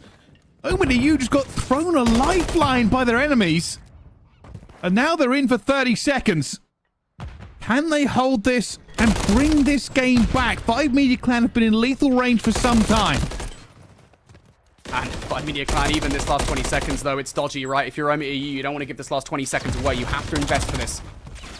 OMiT EU just got thrown a lifeline by their enemies. And now they're in for 30 seconds. Can they hold this and bring this game back? 5 Media Clan have been in lethal range for some time. And 5 Media Clan, even this last 20 seconds, though, it's dodgy, right? If you're OMiT EU, you don't want to give this last 20 seconds away. You have to invest for this.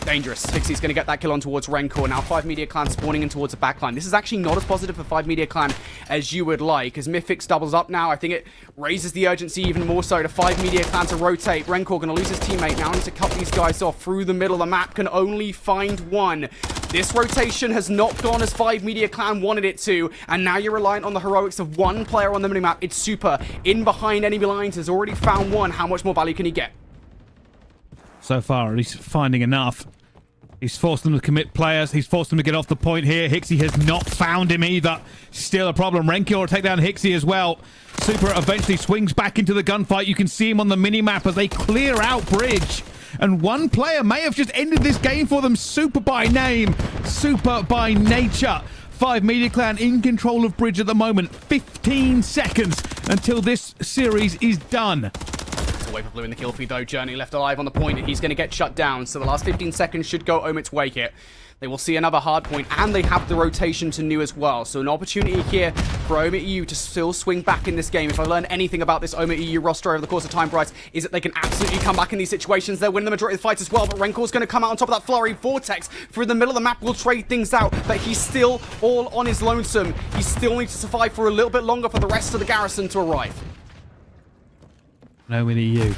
Dangerous. Pixie's going to get that kill on towards Rencor. Now 5 Media Clan spawning in towards the backline. This is actually not as positive for 5 Media Clan as you would like. As Mythix doubles up now, I think it raises the urgency even more so to 5 Media Clan to rotate. Rencor going to lose his teammate. Now needs to cut these guys off through the middle of the map. Can only find one. This rotation has not gone as 5 Media Clan wanted it to, and now you're reliant on the heroics of one player on the minimap. It's Super in behind enemy lines, has already found one. How much more value can he get? So far, at least finding enough. He's forced them to commit players. He's forced them to get off the point here. Hixie has not found him either. Still a problem. Rencor will take down Hixie as well. Super eventually swings back into the gunfight. You can see him on the minimap as they clear out bridge. And one player may have just ended this game for them. Super by name. Super by nature. 5 Media Clan in control of bridge at the moment. 15 seconds until this series is done. Away for Blue in the kill feed though. Journey left alive on the point, and he's going to get shut down. So the last 15 seconds should go OMiT's way here. They will see another hard point, and they have the rotation to new as well. So an opportunity here for OMiT EU to still swing back in this game. If I learned anything about this OMiT EU roster over the course of time, Bryce, is that they can absolutely come back in these situations. They're winning the majority of the fights as well, but Renkor's going to come out on top of that flurry. Vortex through the middle of the map will trade things out, but he's still all on his lonesome. He still needs to survive for a little bit longer for the rest of the garrison to arrive. OMiT EU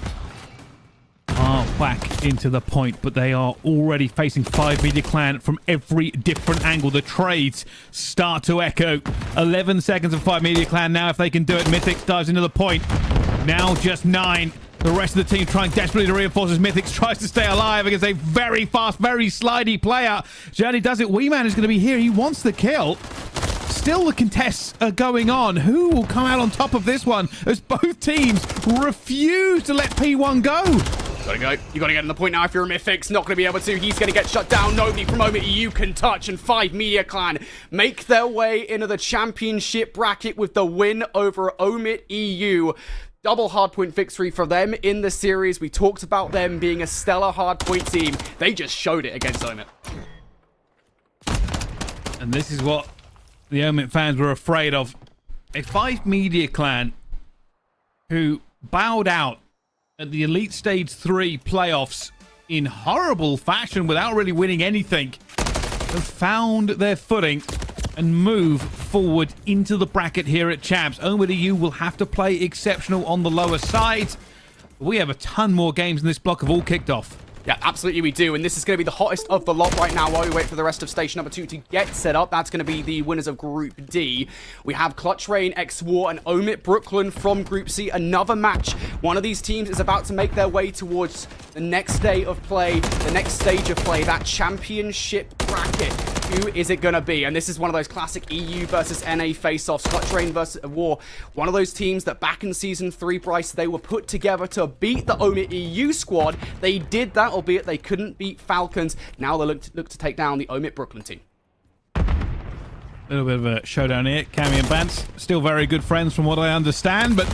are back into the point, but they are already facing 5 Media Clan from every different angle. The trades start to echo. 11 seconds of 5 Media Clan now if they can do it. Mythics dives into the point. Now just 9. The rest of the team trying desperately to reinforce as Mythics tries to stay alive against a very fast, very slidey player. Journey does it. Weeman is going to be here. He wants the kill. Still the contests are going on. Who will come out on top of this one as both teams refuse to let P1 go? Gotta go. You gotta get in the point now if you're a Mythics. Not gonna be able to. He's gonna get shut down. Nobody from OMiT EU can touch. And 5 Media Clan make their way into the championship bracket with the win over OMiT EU. Double hardpoint victory for them in the series. We talked about them being a stellar hardpoint team. They just showed it against OMiT. And this is what the OMiT fans were afraid of. A 5 Media Clan who bowed out at the Elite Stage 3 playoffs in horrible fashion without really winning anything, have found their footing and move forward into the bracket here at Champs. OMiT EU will have to play exceptional on the lower side. We have a ton more games in this block have all kicked off. Yeah, absolutely we do. And this is going to be the hottest of the lot right now while we wait for the rest of station number 2 to get set up. That's going to be the winners of Group D. We have Clutch Rain, X-War, and OMiT Brooklyn from Group C. Another match. One of these teams is about to make their way towards the next day of play, the next stage of play, that championship bracket. Who is it going to be? And this is one of those classic EU versus NA face-offs. Clutch Rain versus War. One of those teams that back in Season 3, Bryce, they were put together to beat the OMiT EU squad. They did that, albeit they couldn't beat Falcons. Now they look to take down the OMiT Brooklyn team. A little bit of a showdown here. Cammy and Bance, still very good friends from what I understand, but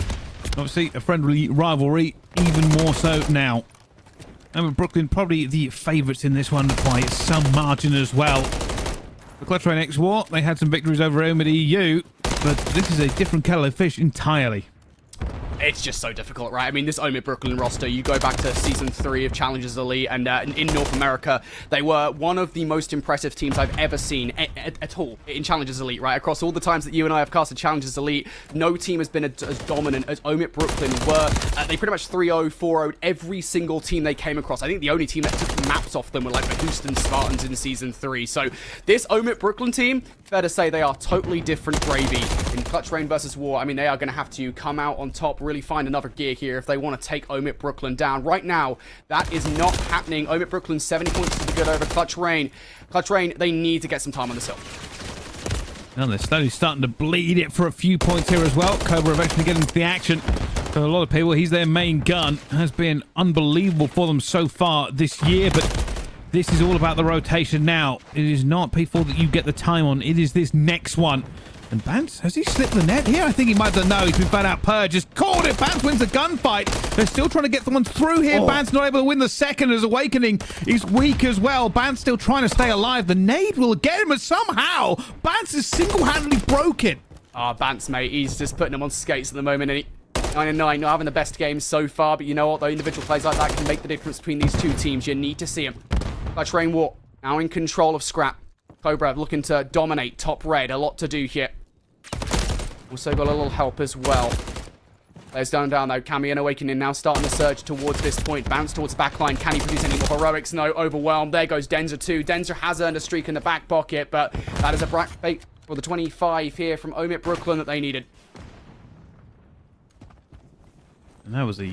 obviously a friendly rivalry, even more so now. And Brooklyn probably the favourites in this one by some margin as well. The Clutch Rain X-War, they had some victories over OMiT EU, but this is a different kettle of fish entirely. It's just so difficult, right? I mean, this OMiT Brooklyn roster, you go back to Season 3 of Challengers Elite, and in North America, they were one of the most impressive teams I've ever seen at all in Challengers Elite, right? Across all the times that you and I have casted Challengers Elite, no team has been as dominant as OMiT Brooklyn were. They pretty much 3-0, 4-0'd every single team they came across. I think the only team that took maps off them were like the Houston Spartans in Season 3. So this OMiT Brooklyn team, fair to say they are totally different gravy. In Clutch Rain versus War, I mean, they are going to have to come out on top, really find another gear here if they want to take OMiT Brooklyn down. Right now, that is not happening. OMiT Brooklyn 70 points to the good over Clutch Rain. Clutch Rain, they need to get some time on this hill. And they're slowly starting to bleed it for a few points here as well. Cobra eventually getting into the action. For a lot of people, he's their main gun. Has been unbelievable for them so far this year, but this is all about the rotation now. It is not P4 that you get the time on. It is this next one. And Bance, has he slipped the net here? I think he might have done. No, he's been flat out purged. Just called it. Bance wins the gunfight. They're still trying to get someone through here. Oh. Bance not able to win the second as Awakening is weak as well. Bance still trying to stay alive. The nade will get him, but somehow Bance is single-handedly broken. Bance, mate, he's just putting him on skates at the moment, and 9-9, not having the best game so far, but you know what? The individual plays like that can make the difference between these two teams. You need to see him. Clutch Rain War now in control of Scrap. Cobra looking to dominate top red. A lot to do here. Also got a little help as well. Players down though. Cammy and Awakening now starting to surge towards this point. Bounce towards the backline. Can he produce any more heroics? No. Overwhelmed. There goes Denzer too. Denzer has earned a streak in the back pocket, but that is a break for the 25 here from OMiT Brooklyn that they needed. And that was a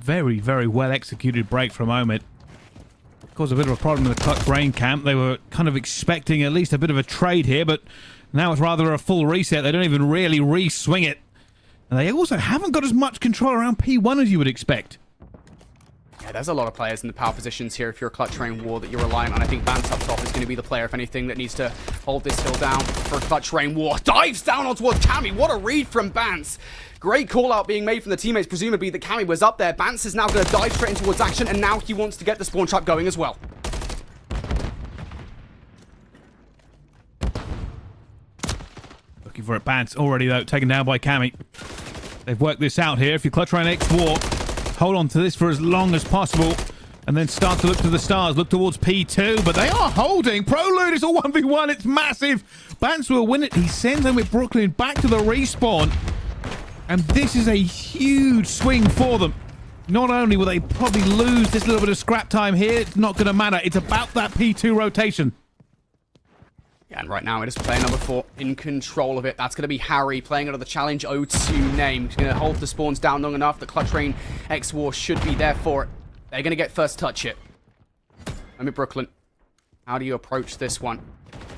very, very well executed break from OMiT. Caused a bit of a problem in the Clutch Rain camp. They were kind of expecting at least a bit of a trade here, but now it's rather a full reset. They don't even really re-swing it. And they also haven't got as much control around P1 as you would expect. Yeah, there's a lot of players in the power positions here if you're a Clutch Rain War that you're relying on. I think Bance up top is going to be the player, if anything, that needs to hold this hill down for a Clutch Rain War. Dives down on towards Cammy. What a read from Bance. Great call-out being made from the teammates, presumably that Cammy was up there. Bance is now going to dive straight in towards action, and now he wants to get the spawn trap going as well. Looking for it. Bance already, though, taken down by Cammy. They've worked this out here. If you clutch around X War, hold on to this for as long as possible. And then start to look to the stars. Look towards P2. But they are holding. Prolude is a 1v1. It's massive. Bance will win it. He sends them with Brooklyn back to the respawn. And this is a huge swing for them. Not only will they probably lose this little bit of scrap time here, it's not going to matter. It's about that P2 rotation. Yeah, and right now it is player number 4 in control of it. That's going to be Harry playing under the Challenge O2 name. He's going to hold the spawns down long enough. The Clutch Rain X War should be there for it. They're going to get first touch here. OMiT Brooklyn, how do you approach this one?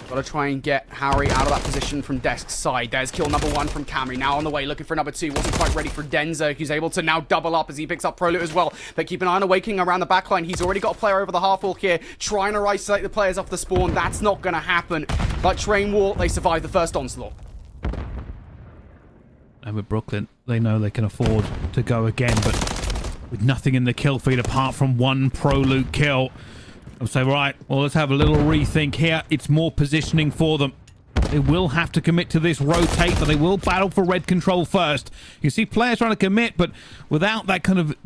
Got to try and get Harry out of that position from Desk's side. There's kill number 1 from Camry. Now on the way, looking for number 2. Wasn't quite ready for Denzer. He's able to now double up as he picks up Prolude as well. But keep an eye on Awakening around the backline. He's already got a player over the half wall here, trying to isolate the players off the spawn. That's not going to happen. Clutch Rain War, they survive the first onslaught. And with Brooklyn, they know they can afford to go again, but with nothing in the kill feed apart from one Prolude kill. I'll say, right, well, let's have a little rethink here. It's more positioning for them. They will have to commit to this rotate, but they will battle for red control first. You see players trying to commit, but without that kind of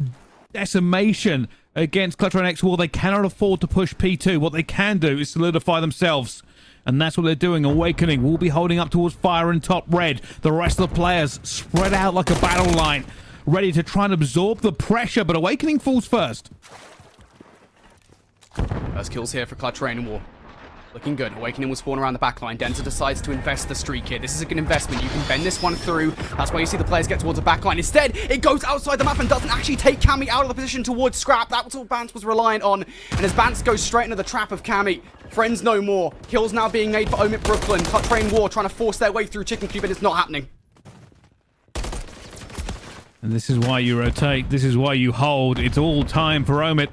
decimation against Clutch Rain X War, they cannot afford to push P2. What they can do is solidify themselves. And that's what they're doing. Awakening will be holding up towards fire and top red. The rest of the players spread out like a battle line, ready to try and absorb the pressure, but Awakening falls first. First kills here for Clutch Rain War. Looking good. Awakening will spawn around the backline. Denzer decides to invest the streak here. This is a good investment. You can bend this one through. That's why you see the players get towards the backline. Instead, it goes outside the map and doesn't actually take Cammy out of the position towards Scrap. That was what Bance was reliant on. And as Bance goes straight into the trap of Cammy, friends no more. Kills now being made for OMiT Brooklyn. Clutch Rain War trying to force their way through Chicken Cube, and it's not happening. And this is why you rotate. This is why you hold. It's all time for OMiT.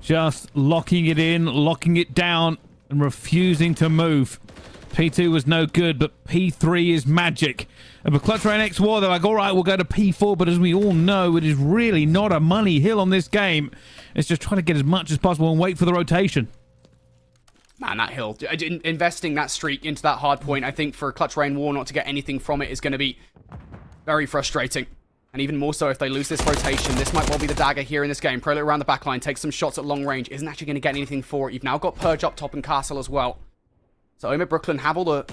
Just locking it in, locking it down, and refusing to move. P2 was no good, but P3 is magic. And with Clutch Rain X War, they're like, all right, we'll go to P4, but as we all know, it is really not a money hill on this game. It's just trying to get as much as possible and wait for the rotation. Man, that hill. Investing that streak into that hard point, I think for Clutch Rain War not to get anything from it is going to be very frustrating. And even more so if they lose this rotation. This might well be the dagger here in this game. Prolude around the backline, takes some shots at long range. Isn't actually going to get anything for it. You've now got Purge up top and Castle as well. So OMiT Brooklyn have all the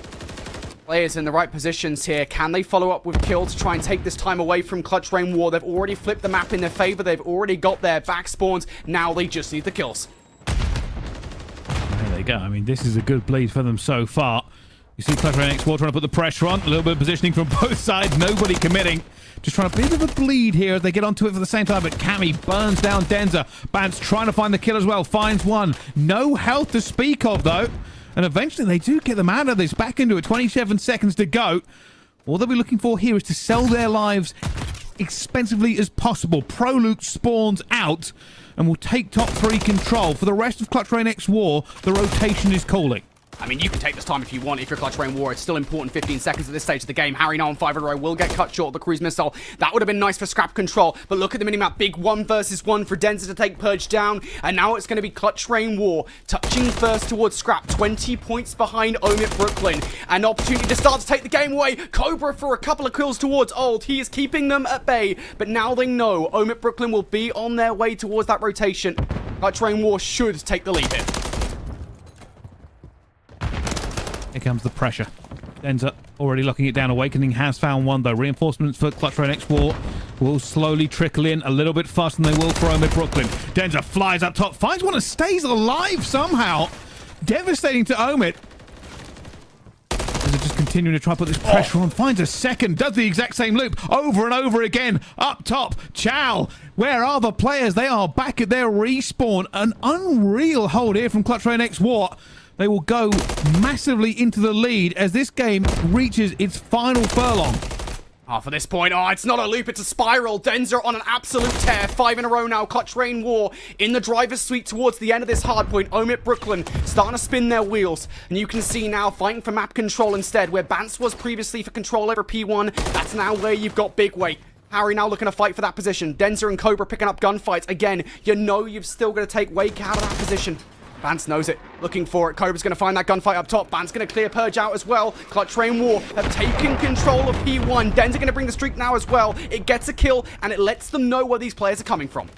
players in the right positions here. Can they follow up with kill to try and take this time away from Clutch Rain War? They've already flipped the map in their favor. They've already got their back spawns. Now they just need the kills. There they go. I mean, this is a good bleed for them so far. You see Clutch Rain X War trying to put the pressure on. A little bit of positioning from both sides. Nobody committing. Just trying to bit of a bleed here as they get onto it for the same time. But Cammy burns down Denzer. Bance trying to find the kill as well. Finds one. No health to speak of, though. And eventually they do get them out of this. Back into it. 27 seconds to go. All they'll be looking for here is to sell their lives expensively as possible. Prolude spawns out and will take top 3 control. For the rest of Clutch Rain X War, the rotation is calling. I mean, you can take this time if you want. If you're Clutch Rain War, it's still important. 15 seconds at this stage of the game. Harry now on 5 in a row will get cut short of the cruise missile. That would have been nice for scrap control. But look at the minimap. Big 1 versus 1 for Denzer to take Purge down. And now it's going to be Clutch Rain War touching first towards scrap. 20 points behind OMiT Brooklyn. An opportunity to start to take the game away. Cobra for a couple of kills towards Old. He is keeping them at bay. But now they know OMiT Brooklyn will be on their way towards that rotation. Clutch Rain War should take the lead here. Here comes the pressure. Denzer already locking it down. Awakening has found one, though. Reinforcements for Clutch Rain X War will slowly trickle in a little bit faster than they will for OMiT Brooklyn. Denzer flies up top, finds one and stays alive somehow. Devastating to OMiT. Denzer just continuing to try to put this pressure on. Finds a second. Does the exact same loop over and over again. Up top. Chow. Where are the players? They are back at their respawn. An unreal hold here from Clutch Rain X War. They will go massively into the lead as this game reaches its final furlong. For this point, it's not a loop, it's a spiral. Denzer on an absolute tear. 5 in a row now. Clutch Rain War in the driver's seat towards the end of this hard point. OMiT Brooklyn starting to spin their wheels. And you can see now fighting for map control instead. Where Bance was previously for control over P1, that's now where you've got Big Weight. Harry now looking to fight for that position. Denzer and Cobra picking up gunfights. Again, you know you've still got to take Wake out of that position. Bance knows it, looking for it. Cobra's going to find that gunfight up top. Bance going to clear Purge out as well. Clutch Rain War have taken control of P1. Dens are going to bring the streak now as well. It gets a kill, and it lets them know where these players are coming from.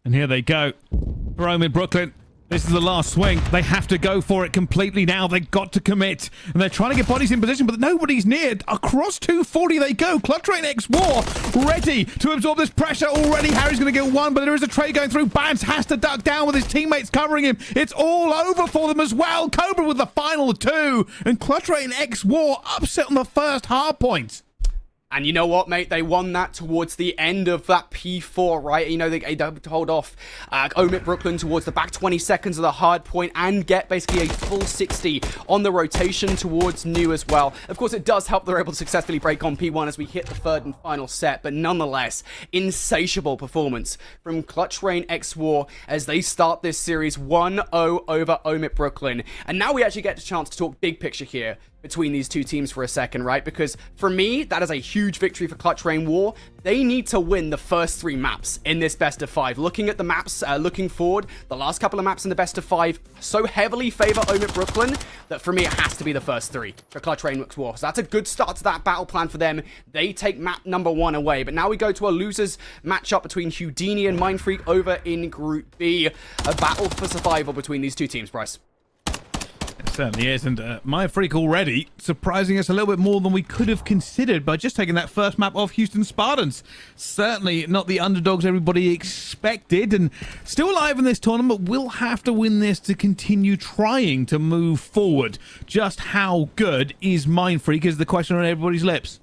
And here they go. Rome in Brooklyn. This is the last swing. They have to go for it completely now. They've got to commit. And they're trying to get bodies in position, but nobody's near. Across 240 they go. Clutch Rain X War ready to absorb this pressure already. Harry's going to get one, but there is a trade going through. Bance has to duck down with his teammates covering him. It's all over for them as well. Cobra with the final 2. And Clutch Rain X War upset on the first hard point. And you know what, mate? They won that towards the end of that P4, right? You know, they hold off OMiT Brooklyn towards the back 20 seconds of the hard point and get basically a full 60 on the rotation towards New as well. Of course, it does help they're able to successfully break on P1 as we hit the third and final set, but nonetheless, insatiable performance from Clutch Rain X War as they start this series 1-0 over OMiT Brooklyn. And now we actually get a chance to talk big picture here between these two teams for a second, right? Because for me, that is a huge victory for Clutch Rain War. They need to win the first 3 maps in this best of 5. Looking at the maps, looking forward, the last couple of maps in the best of 5 so heavily favor OMiT Brooklyn that for me, it has to be the first 3 for Clutch Rain War. So that's a good start to that battle plan for them. They take map number 1 away. But now we go to a losers matchup between Houdini and Mindfreak over in Group B. A battle for survival between these two teams, Bryce. It certainly is, and Mindfreak already surprising us a little bit more than we could have considered by just taking that first map off Houston Spartans. Certainly not the underdogs everybody expected, and still alive in this tournament. Will have to win this to continue trying to move forward. Just how good is Mindfreak is the question on everybody's lips.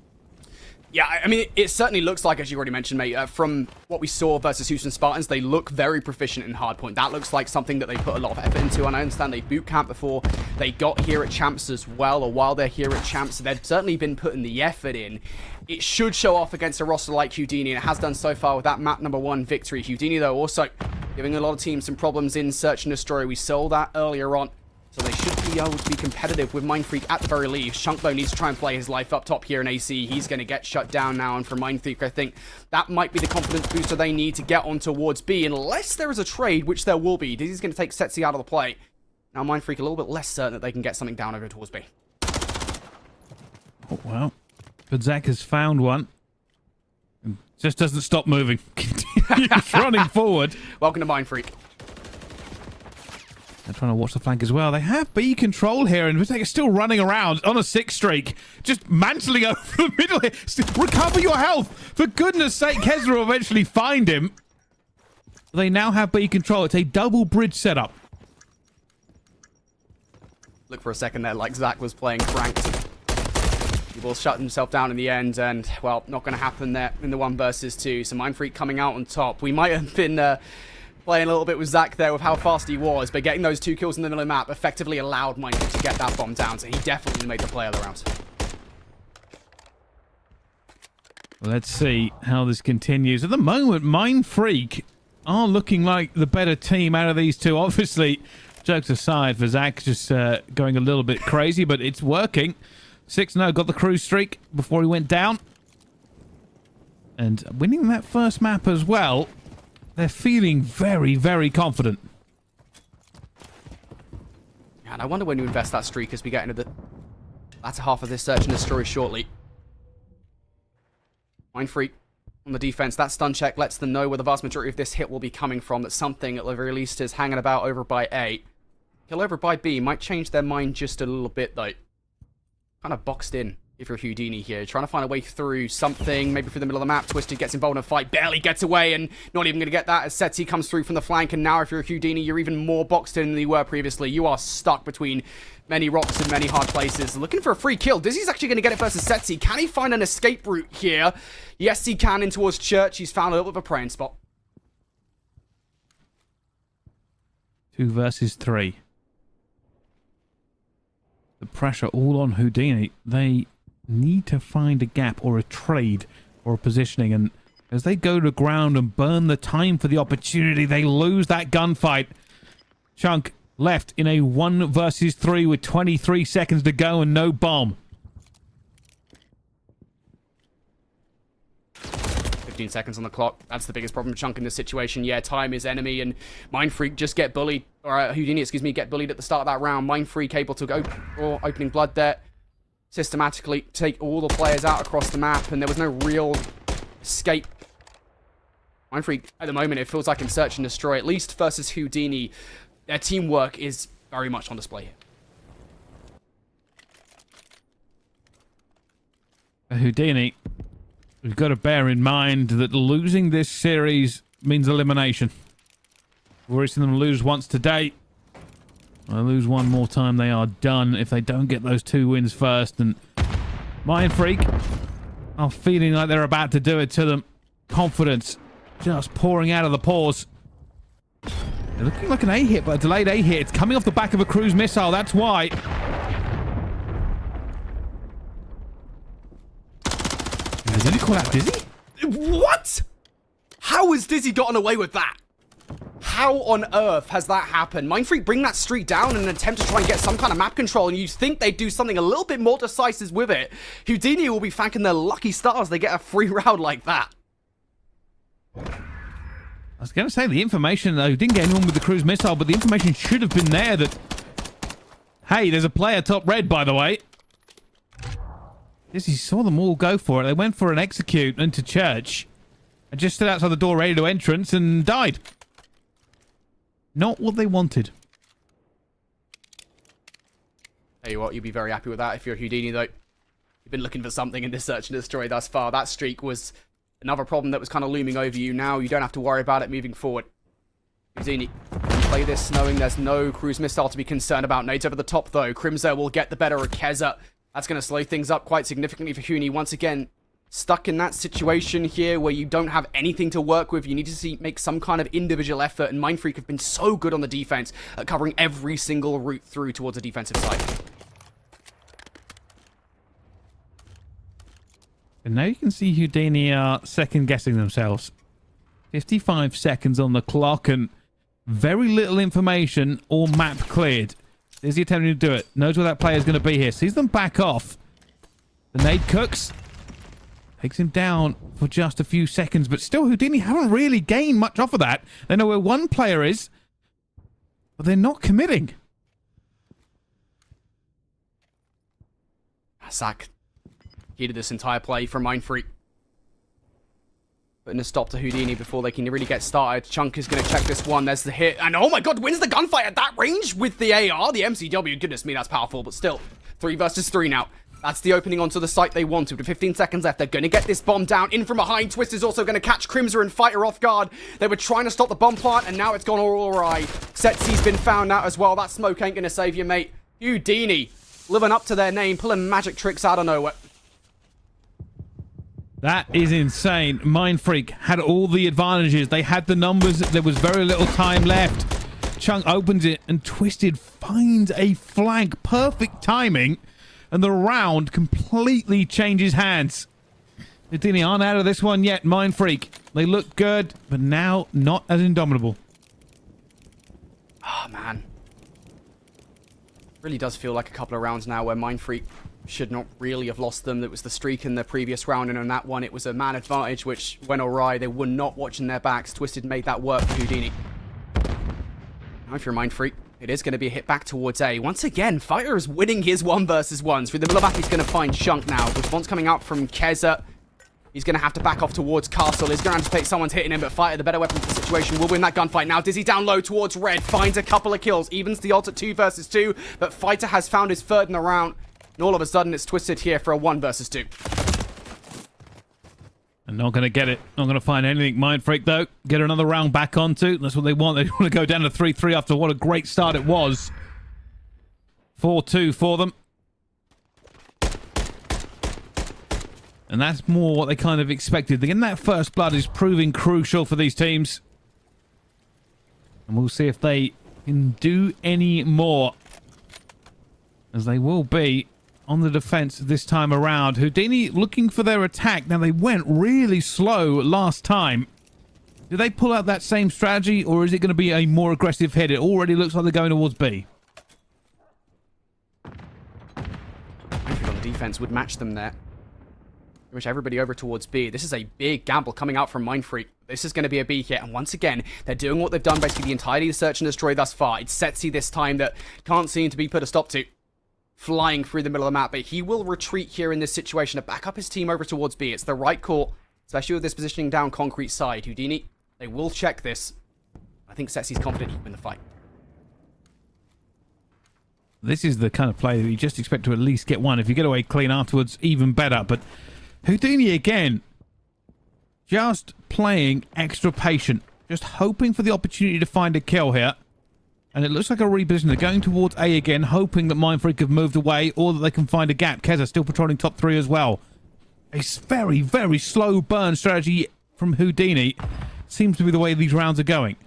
Yeah, I mean, it certainly looks like, as you already mentioned, mate, from what we saw versus Houston Spartans, they look very proficient in hardpoint. That looks like something that they put a lot of effort into, and I understand they boot camp before they got here at Champs as well, or while they're here at Champs, so they've certainly been putting the effort in. It should show off against a roster like Houdini, and it has done so far with that map number 1 victory. Houdini, though, also giving a lot of teams some problems in Search and Destroy. We saw that earlier on. So they should be able to be competitive with Mindfreak at the very least. Shunk, though, needs to try and play his life up top here in AC. He's going to get shut down now. And for Mindfreak, I think that might be the confidence booster they need to get on towards B. Unless there is a trade, which there will be. Dizzy's going to take Setsi out of the play. Now Mindfreak a little bit less certain that they can get something down over towards B. Oh, well. But Zach has found one. And just doesn't stop moving. Continues running forward. Welcome to Mindfreak. They're trying to watch the flank as well. They have B control here, and Vitek is still running around on a 6 streak, just mantling over the middle here. Recover your health! For goodness sake, Kezra will eventually find him. They now have B control. It's a double bridge setup. Look for a second there, like Zach was playing franked. He will shut himself down in the end, and, well, not going to happen there in the 1 versus 2. So Mindfreak coming out on top. We might have been playing a little bit with Zach there with how fast he was, but getting those 2 kills in the middle of the map effectively allowed Mindfreak to get that bomb down, so he definitely made the play of the round. Let's see how this continues. At the moment, Mindfreak are looking like the better team out of these two. Obviously, jokes aside, for Zach just going a little bit crazy, but it's working. 6-0, got the cruise streak before he went down. And winning that first map as well, they're feeling very, very confident. And I wonder when you invest that streak as we get into the latter half of this Search and Destroy shortly. Mindfreak on the defense. That stun check lets them know where the vast majority of this hit will be coming from. That's something at the very least is hanging about over by A. Kill over by B might change their mind just a little bit, though. Kind of boxed in if you're Houdini here. Trying to find a way through something, maybe through the middle of the map. Twisted gets involved in a fight, barely gets away, and not even going to get that as Setsi comes through from the flank. And now if you're a Houdini, you're even more boxed in than you were previously. You are stuck between many rocks and many hard places. Looking for a free kill. Dizzy's actually going to get it versus Setsi. Can he find an escape route here? Yes, he can in towards Church. He's found a little bit of a praying spot. 2 versus 3. The pressure all on Houdini. They need to find a gap or a trade or a positioning, and as they go to ground and burn the time for the opportunity, they lose that gunfight. Chunk left in a 1 versus 3 with 23 seconds to go and no bomb. The 15 seconds on the clock. That's the biggest problem for Chunk in this situation. Yeah, time is enemy, and Mindfreak just get bullied, or Houdini, excuse me, get bullied at the start of that round. Mindfreak able to go for opening blood there, systematically take all the players out across the map, and there was no real escape. Mindfreak, at the moment, it feels like in Search and Destroy, at least versus Houdini, their teamwork is very much on display here. Houdini, we've got to bear in mind that losing this series means elimination. We've already seen them lose once today. They lose one more time, they are done if they don't get those 2 wins first. And Mindfreak are feeling like they're about to do it to them. Confidence just pouring out of the pores. They're looking like an A hit, but a delayed A hit. It's coming off the back of a cruise missile, that's why. Did he call out Dizzy? What? How has Dizzy gotten away with that? How on earth has that happened? Mindfreak bring that streak down in an attempt to try and get some kind of map control, and you think they'd do something a little bit more decisive with it. Houdini will be thanking their lucky stars they get a free round like that. I was going to say the information, though, didn't get anyone with the cruise missile, but the information should have been there that, hey, there's a player top red, by the way. Dizzy saw them all go for it. They went for an execute into church and just stood outside the door ready to entrance and died. Not what they wanted. Tell you what, you'd be very happy with that if you're Houdini, though. You've been looking for something in this Search and Destroy thus far. That streak was another problem that was kind of looming over you. Now you don't have to worry about it moving forward. Houdini play this knowing there's no cruise missile to be concerned about. Nades over the top, though. Crimzo will get the better of Keza. That's going to slow things up quite significantly for Houdini. Once again, stuck in that situation here where you don't have anything to work with. You need to make some kind of individual effort, and Mindfreak have been so good on the defense at covering every single route through towards the defensive side. And now you can see Houdini are second-guessing themselves. 55 seconds on the clock and very little information or map cleared. Is he attempting to do it? Knows where that player is going to be here. Sees them back off. The nade cooks. Takes him down for just a few seconds, but still Houdini haven't really gained much off of that. They know where one player is, but they're not committing. Zach heated this entire play from Mindfreak. Putting a stop to Houdini before they can really get started. Chunk is going to check this one. There's the hit. And oh my god, wins the gunfight at that range with the AR. The MCW, goodness me, that's powerful. But still, 3 versus 3 now. That's the opening onto the site they wanted. With 15 seconds left, they're going to get this bomb down. In from behind, Twist is also going to catch Crimson and Fighter off guard. They were trying to stop the bomb plant, and now it's gone all awry. Setsy's been found out as well. That smoke ain't going to save you, mate. Houdini, living up to their name, pulling magic tricks out of nowhere. That is insane. Mindfreak had all the advantages. They had the numbers. There was very little time left. Chunk opens it, and Twisted finds a flank. Perfect timing. And the round completely changes hands. Houdini aren't out of this one yet. Mindfreak. They look good, but now not as indomitable. Oh, man. Really does feel like a couple of rounds now where Mindfreak should not really have lost them. That was the streak in the previous round, and on that one it was a man advantage which went awry. They were not watching their backs. Twisted made that work for Houdini. Now if you're Mindfreak, it is going to be a hit back towards A. Once again, Fighter is winning his 1 versus 1s. Through the middle of the map, he's going to find Chunk now. Response coming out from Keza. He's going to have to back off towards Castle. He's going to anticipate someone's hitting him, but Fighter, the better weapon for the situation, will win that gunfight. Now Dizzy down low towards Red. Finds a couple of kills. Evens the odds at 2 versus 2, but Fighter has found his 3rd in the round. And all of a sudden, it's Twisted here for a 1 versus 2. And not going to get it. Not going to find anything. Mindfreak, though, get another round back onto. That's what they want. They want to go down to 3-3 after what a great start it was. 4-2 for them. And that's more what they kind of expected. Getting that first blood is proving crucial for these teams. And we'll see if they can do any more. As they will be on the defense this time around. Houdini looking for their attack. Now, they went really slow last time. Do they pull out that same strategy, or is it going to be a more aggressive hit? It already looks like they're going towards B. I feel the defense would match them there. much everybody over towards B. This is a big gamble coming out from Mindfreak. This is going to be a B hit, and once again, they're doing what they've done basically the entirety of Search and Destroy thus far. It's Setsi this time that can't seem to be put a stop to. Flying through the middle of the map, but he will retreat here in this situation to back up his team over towards B. It's the right call, especially with this positioning down concrete side. Houdini, they will check this. I think Setsi's confident he can win the fight. This is the kind of play that you just expect to at least get one. If you get away clean afterwards, even better. But Houdini again, just playing extra patient, just hoping for the opportunity to find a kill here. And it looks like a reposition. They're going towards A again, hoping that Mindfreak have moved away or that they can find a gap. Keza still patrolling top 3 as well. A very, very slow burn strategy from Houdini seems to be the way these rounds are going.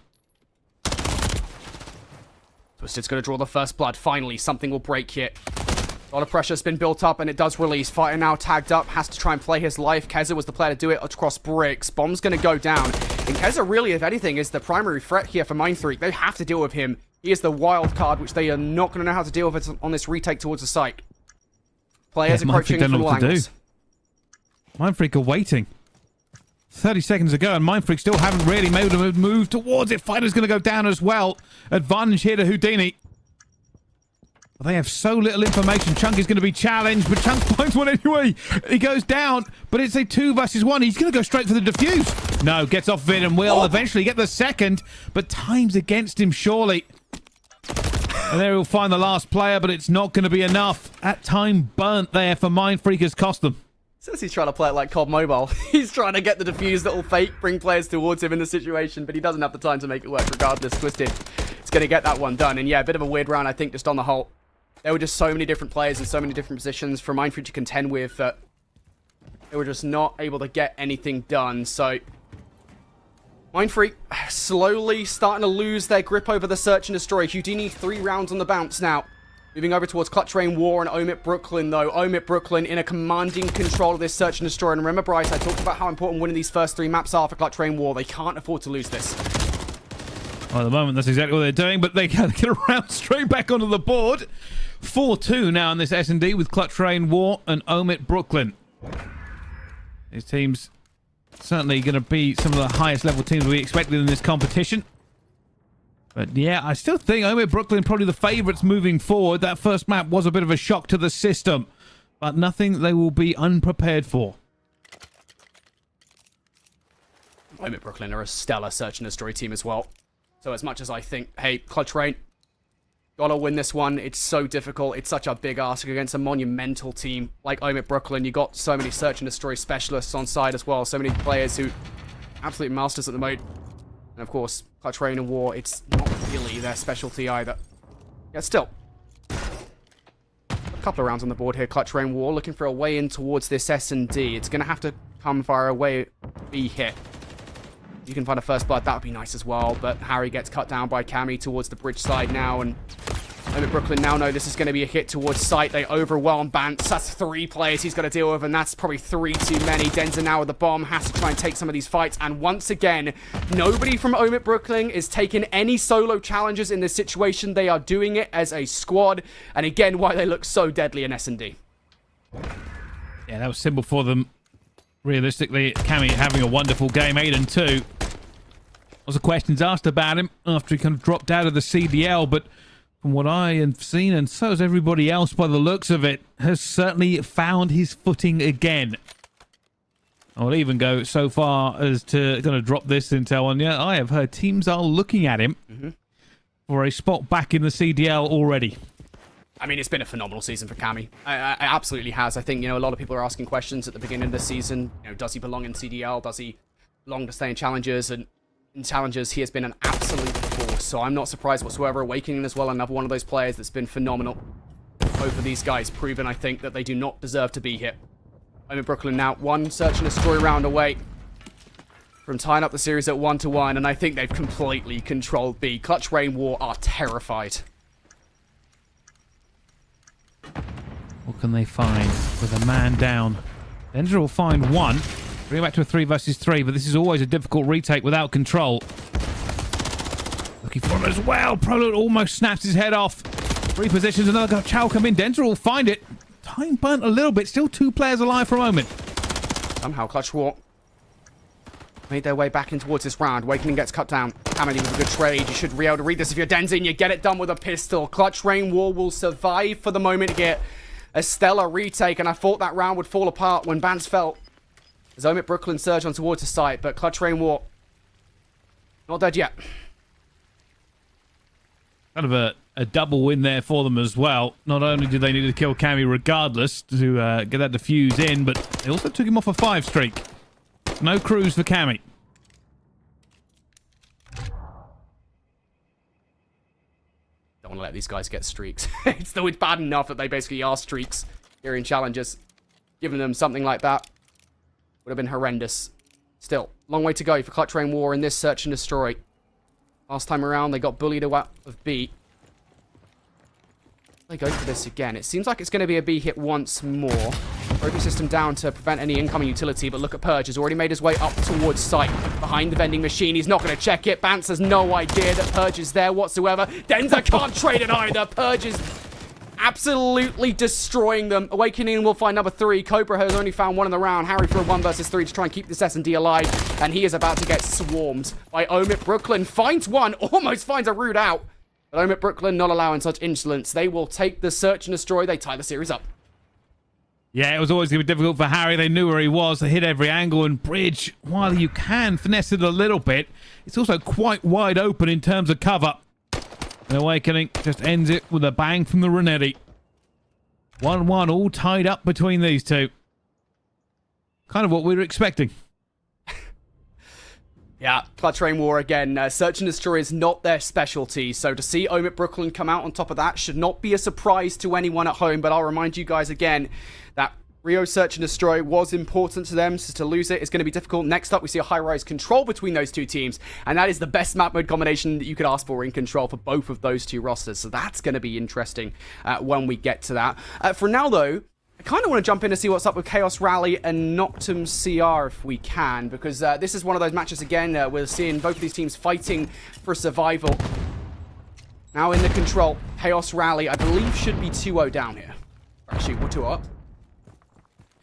Twisted's going to draw the first blood. Finally, something will break here. A lot of pressure has been built up, and it does release. Fighter now tagged up, has to try and play his life. Keza was the player to do it across bricks. Bomb's going to go down. And Keza really, if anything, is the primary threat here for Mindfreak. They have to deal with him. He is the wild card, which they are not going to know how to deal with on this retake towards the site. Players approaching from all angles. Mindfreak are waiting. 30 seconds ago, and Mindfreak still haven't really made a move towards it. Fighter's going to go down as well. Advantage here to Houdini. They have so little information. Chunk is going to be challenged, but Chunk finds one anyway. He goes down, but it's a 2 versus 1. He's going to go straight for the defuse. No, gets off of it and will eventually get the second, but time's against him, surely. And there he'll find the last player, but it's not going to be enough. That time burnt there for Mindfreak has cost them. Says he's trying to play it like COD Mobile. He's trying to get the defuse that will fake, bring players towards him in the situation, but he doesn't have the time to make it work regardless. Twisted is going to get that one done. And yeah, a bit of a weird round, I think, just on the whole. There were just so many different players and so many different positions for Mindfreak to contend with that they were just not able to get anything done. So Mindfreak slowly starting to lose their grip over the Search and Destroy. Houdini 3 rounds on the bounce now. Moving over towards Clutch Rain War and OMiT Brooklyn, though. OMiT Brooklyn in a commanding control of this Search and Destroy. And remember, Bryce, I talked about how important winning these first 3 maps are for Clutch Rain War. They can't afford to lose this. Well, at the moment, that's exactly what they're doing, but they can get around straight back onto the board. 4-2 now in this S&D with Clutch Rain War and OMiT Brooklyn. These teams certainly going to be some of the highest level teams we expected in this competition. But yeah, I still think OMiT Brooklyn probably the favourites moving forward. That first map was a bit of a shock to the system, but nothing they will be unprepared for. OMiT Brooklyn are a stellar Search and Destroy team as well. So as much as I think, hey, Clutch Rain, gotta win this one. It's so difficult. It's such a big ask against a monumental team like OMiT Brooklyn. You got so many Search and Destroy specialists on side as well. So many players who absolute masters at the moment. And of course, Clutch Rain and War, it's not really their specialty either. Yeah, still. A couple of rounds on the board here. Clutch Rain War looking for a way in towards this S&D. It's going to have to come via a way B hit. You can find a first blood, that would be nice as well. But Harry gets cut down by Cammy towards the bridge side now. And OMiT Brooklyn now know this is going to be a hit towards site. They overwhelm Bance. That's 3 players he's got to deal with, and that's probably 3 too many. Denza now with the bomb has to try and take some of these fights. And once again, nobody from OMiT Brooklyn is taking any solo challenges in this situation. They are doing it as a squad. And again, why they look so deadly in S&D. Yeah, that was simple for them. Realistically, Cammy having a wonderful game, 8-2. Lots of questions asked about him after he kind of dropped out of the CDL, but from what I have seen, and so has everybody else by the looks of it, has certainly found his footing again. I'll even go so far as to kind of drop this intel on you. I have heard teams are looking at him for a spot back in the CDL already. I mean, it's been a phenomenal season for Cammy. It absolutely has. I think, you know, a lot of people are asking questions at the beginning of the season. You know, does he belong in CDL? Does he belong to stay in Challengers? And in Challengers, he has been an absolute force. So I'm not surprised whatsoever. Awakening as well, another one of those players that's been phenomenal. Both of these guys proven, I think, that they do not deserve to be here. OMiT Brooklyn now 1 Search and Destroy round away from tying up the series at 1-1. And I think they've completely controlled B. Clutch Rain War are terrified. What can they find with a man down? Denza will find 1. Bring it back to a 3 versus 3, but this is always a difficult retake without control. Looking for him as well. Prolud almost snaps his head off. Repositions, another Chow come in. Denza will find it. Time burnt a little bit. Still 2 players alive for a moment. Somehow Clutch War made their way back in towards this round. Awakening gets cut down. Amity with a good trade. You should be able to read this if you're Denzin. You get it done with a pistol. Clutch Rain War will survive for the moment here. A stellar retake, and I thought that round would fall apart when Bans fell. As OMiT Brooklyn surge on towards the site, but Clutch Rain War not dead yet. Kind of a double win there for them as well. Not only did they need to kill Cammy regardless to get that defuse in, but they also took him off a 5 streak. No cruise for Cammy. Don't want to let these guys get streaks. It's bad enough that they basically are streaks here in challenges. Giving them something like that would have been horrendous. Still, long way to go for Clutch Rain War in this search and destroy. Last time around, they got bullied out of B. They go for this again. It seems like it's going to be a B hit once more. Broken system down to prevent any incoming utility, but look at Purge. Has already made his way up towards site. Behind the vending machine. He's not going to check it. Bance has no idea that Purge is there whatsoever. Denza can't trade it either. Purge is absolutely destroying them. Awakening will find number 3. Cobra has only found 1 in the round. Harry for a 1 versus 3 to try and keep this S&D alive. And he is about to get swarmed by OMiT Brooklyn. Finds 1. Almost finds a root out. But OMiT Brooklyn not allowing such insolence. They will take the search and destroy. They tie the series up. Yeah, it was always going to be difficult for Harry. They knew where he was. They hit every angle, and Bridge, while you can finesse it a little bit, it's also quite wide open in terms of cover. And Awakening just ends it with a bang from the Renetti. 1-1, all tied up between these two. Kind of what we were expecting. Yeah, Clutch Rain War again. Search and destroy is not their specialty, so to see OMiT Brooklyn come out on top of that should not be a surprise to anyone at home, but I'll remind you guys again that Rio Search and Destroy was important to them, so to lose it is going to be difficult. Next up, we see a high-rise Control between those two teams, and that is the best map mode combination that you could ask for in Control for both of those two rosters, so that's going to be interesting when we get to that. For now, though, I kind of want to jump in to see what's up with Chaos Rally and Noctem CR if we can, because this is one of those matches, again, we're seeing both of these teams fighting for survival. Now in the Control, Chaos Rally, I believe, should be 2-0 down here. Actually, we're 2-0 up.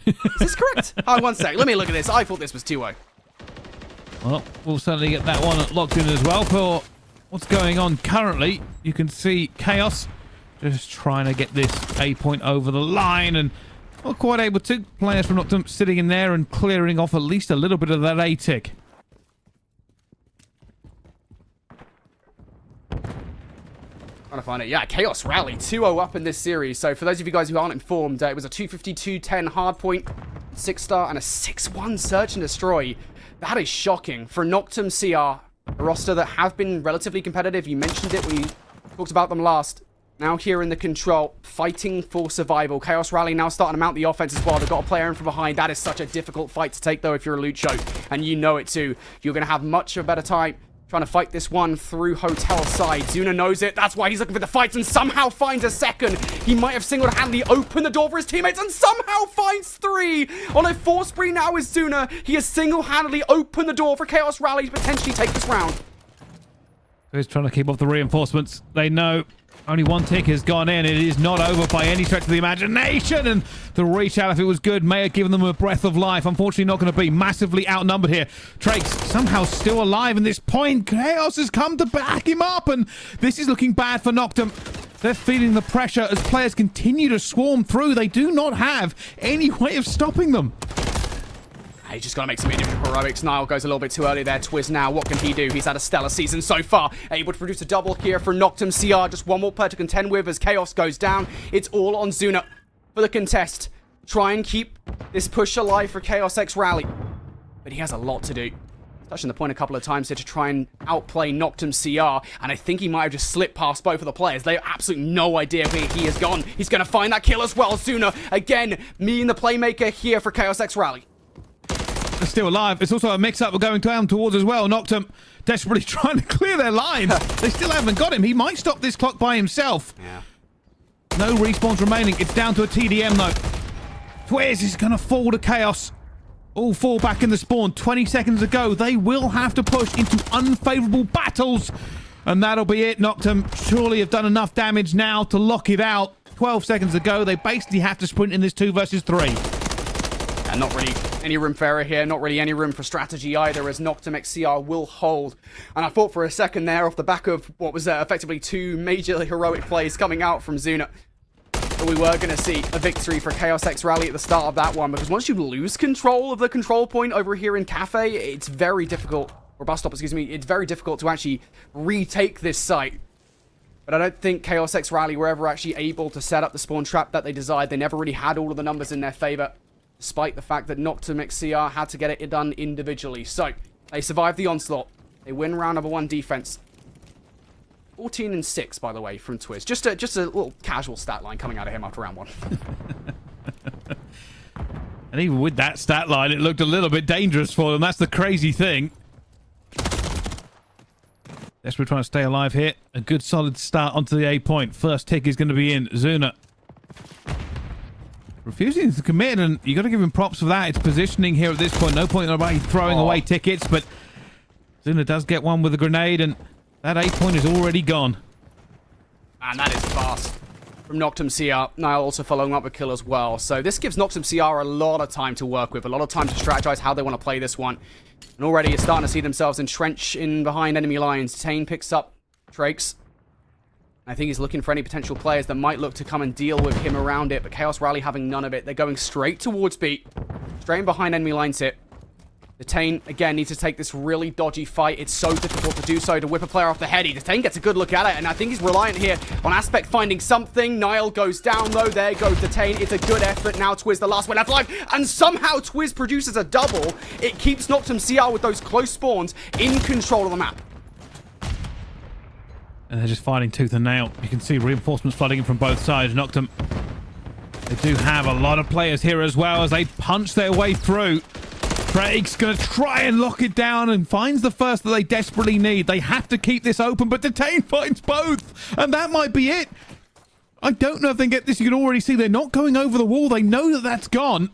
Is this correct? Oh, 1 sec. Let me look at this. I thought this was 2-0. Well, we'll certainly get that one locked in as well for what's going on currently. You can see Chaos just trying to get this A point over the line, and not quite able to. Players from Noctem sitting in there and clearing off at least a little bit of that A tick. Trying to find it. Yeah, Chaos Rally 2-0 up in this series. So for those of you guys who aren't informed, it was a 252-10 hardpoint, 6-star, and a 6-1 search and destroy. That is shocking for Noctem CR, a roster that have been relatively competitive. You mentioned it, we talked about them last. Now here in the Control, fighting for survival. Chaos Rally now starting to mount the offense as well. They've got a player in from behind. That is such a difficult fight to take, though, if you're a Lucho. And you know it, too. You're going to have much of a better time trying to fight this one through Hotel side. Zuna knows it. That's why he's looking for the fights and somehow finds a second. He might have single-handedly opened the door for his teammates and somehow finds 3. On a 4 spree now is Zuna. He has single-handedly opened the door for Chaos Rally to potentially take this round. He's trying to keep off the reinforcements. They know only 1 tick has gone in. It is not over by any stretch of the imagination. And the reach out, if it was good, may have given them a breath of life. Unfortunately, not going to be. Massively outnumbered here. Trakes somehow still alive in this point. Chaos has come to back him up. And this is looking bad for Noctem. They're feeling the pressure as players continue to swarm through. They do not have any way of stopping them. He's just got to make some individual heroics. Nile goes a little bit too early there. Twiz now, what can he do? He's had a stellar season so far. Able to produce a double here for Noctem CR. Just 1 more player to contend with as Chaos goes down. It's all on Zuna for the contest. Try and keep this push alive for Chaos X Rally. But he has a lot to do. Touching the point a couple of times here to try and outplay Noctem CR. And I think he might have just slipped past both of the players. They have absolutely no idea where he has gone. He's going to find that kill as well. Zuna, again, being the playmaker here for Chaos X Rally. They're still alive. It's also a mix-up we're going down towards as well. Noctem desperately trying to clear their lines. They still haven't got him. He might stop this clock by himself. Yeah. No respawns remaining. It's down to a TDM, though. Twiz is going to fall to Chaos. All 4 back in the spawn. 20 seconds ago. They will have to push into unfavorable battles. And that'll be it. Noctem surely have done enough damage now to lock it out. 12 seconds ago, they basically have to sprint in this 2 versus 3. And not really any room for error here, not really any room for strategy either, as Noctem XCR will hold. And I thought for a second there, off the back of what was effectively two majorly heroic plays coming out from Zuna, that we were going to see a victory for Chaos X Rally at the start of that one, because once you lose control of the control point over here in Cafe, it's very difficult, or bus stop, excuse me, it's very difficult to actually retake this site. But I don't think Chaos X Rally were ever actually able to set up the spawn trap that they desired. They never really had all of the numbers in their favor, despite the fact that Noctem XCR had to get it done individually. So, they survived the onslaught. They win round number 1 defense. 14-6, by the way, from Twiz. Just a little casual stat line coming out of him after round 1. And even with that stat line, it looked a little bit dangerous for them. That's the crazy thing. Yes, we're trying to stay alive here. A good solid start onto the A point. First tick is going to be in. Zuna refusing to commit, and you got to give him props for that. It's positioning here at this point. No point in about throwing away tickets, but Zuna does get one with a grenade, and that A point is already gone. And that is fast from Noctem CR. Niall also following up with kill as well. So this gives Noctem CR a lot of time to work with, a lot of time to strategize how they want to play this one. And already it's starting to see themselves entrench in behind enemy lines. Tane picks up Drakes. I think he's looking for any potential players that might look to come and deal with him around it, but Chaos Rally having none of it. They're going straight towards B. Straight in behind enemy lines here. Tane, again, needs to take this really dodgy fight. It's so difficult to do so, to whip a player off the head. Tane gets a good look at it, and I think he's reliant here on Aspect finding something. Niall goes down, though. There goes Tane. It's a good effort. Now Twiz, the last one left alive, and somehow Twiz produces a double. It keeps Noctem CR with those close spawns in control of the map. And they're just fighting tooth and nail. You can see reinforcements flooding in from both sides. Noctem, they do have a lot of players here as well as they punch their way through. Drake's going to try and lock it down and finds the first that they desperately need. They have to keep this open, but Tane finds both. And that might be it. I don't know if they can get this. You can already see they're not going over the wall. They know that that's gone.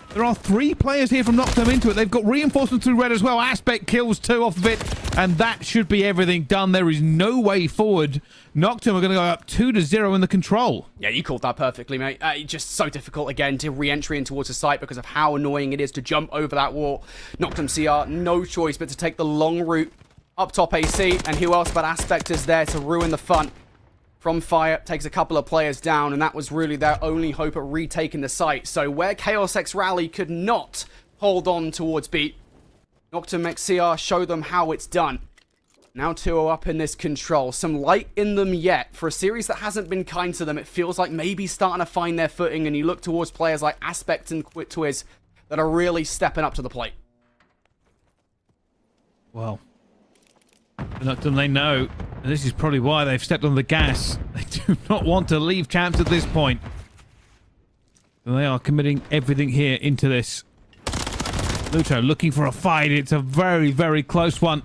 There are 3 players here from Noctem into it. They've got reinforcements through red as well. Aspect kills 2 off of it. And that should be everything done. There is no way forward. Noctem are going to go up 2-0 in the control. Yeah, you called that perfectly, mate. Just so difficult, again, to re-entry in towards the site because of how annoying it is to jump over that wall. Noctem CR, no choice but to take the long route up top AC. And who else but Aspect is there to ruin the fun. From Fire, takes a couple of players down, and that was really their only hope at retaking the site. So where Chaos X Rally could not hold on towards B, Noctem XCR show them how it's done. Now 2-0 up in this control. Some light in them yet. For a series that hasn't been kind to them, it feels like maybe starting to find their footing, and you look towards players like Aspect and Twiz that are really stepping up to the plate. Well, Noctem, they know. And this is probably why they've stepped on the gas. They do not want to leave champs at this point. And they are committing everything here into this. Lucho looking for a fight. It's a very, very close one.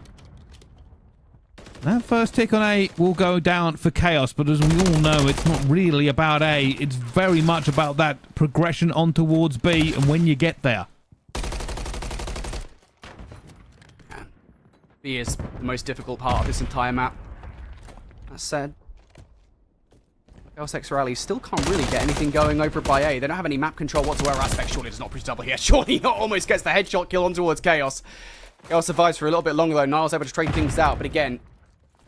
That first tick on A will go down for Chaos, but as we all know, it's not really about A. It's very much about that progression on towards B and when you get there. B is the most difficult part of this entire map. That said, Chaos X Rally still can't really get anything going over by A. They don't have any map control whatsoever. Aspect surely does not push double here. Surely not almost gets the headshot kill on towards Chaos. Chaos survives for a little bit longer though. Niall's able to trade things out, but again,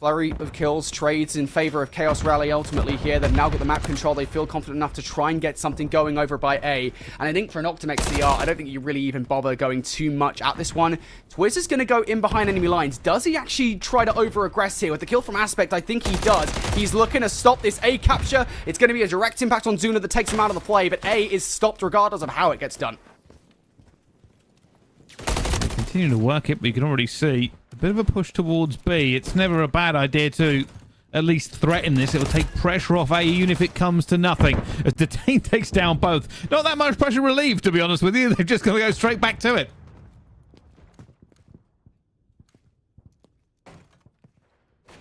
flurry of kills, trades in favor of Chaos Rally ultimately here. They've now got the map control. They feel confident enough to try and get something going over by A. And I think for an Noctem XCR, I don't think you really even bother going too much at this one. Twiz is going to go in behind enemy lines. Does he actually try to over-aggress here? With the kill from Aspect, I think he does. He's looking to stop this A capture. It's going to be a direct impact on Zuna that takes him out of the play, but A is stopped regardless of how it gets done. They continue to work it, but you can already see a bit of a push towards B. It's never a bad idea to at least threaten this. It will take pressure off A, even if it comes to nothing. As Tane takes down both. Not that much pressure relieved, to be honest with you. They're just going to go straight back to it.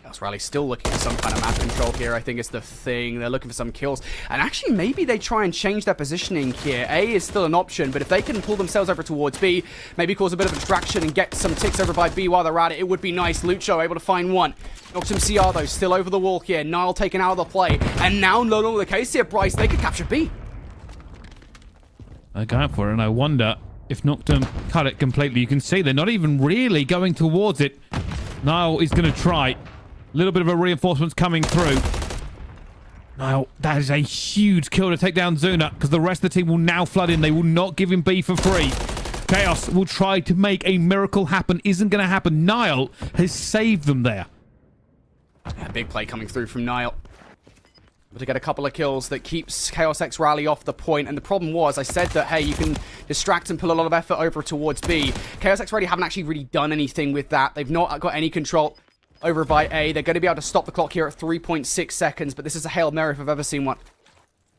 Chaos Rally still looking for some kind of map control here. I think it's the thing. They're looking for some kills. And actually, maybe they try and change their positioning here. A is still an option, but if they can pull themselves over towards B, maybe cause a bit of a distraction and get some ticks over by B while they're at it, it would be nice. Lucho able to find one. Noctem CR, though, still over the wall here. Niall taken out of the play. And now, no longer the case here, Bryce. They could capture B. They're going for it, and I wonder if Noctem cut it completely. You can see they're not even really going towards it. Nile is going to try. A little bit of a reinforcements coming through. Nile, that is a huge kill to take down Zuna, because the rest of the team will now flood in. They will not give him B for free. Chaos will try to make a miracle happen. Isn't going to happen. Nile has saved them there. Yeah, big play coming through from Nile. Able to get a couple of kills that keeps Chaos X Rally off the point. And the problem was, I said that, hey, you can distract and pull a lot of effort over towards B. Chaos X Rally haven't actually really done anything with that. They've not got any control over by A. They're going to be able to stop the clock here at 3.6 seconds, but this is a Hail Mary if I've ever seen one.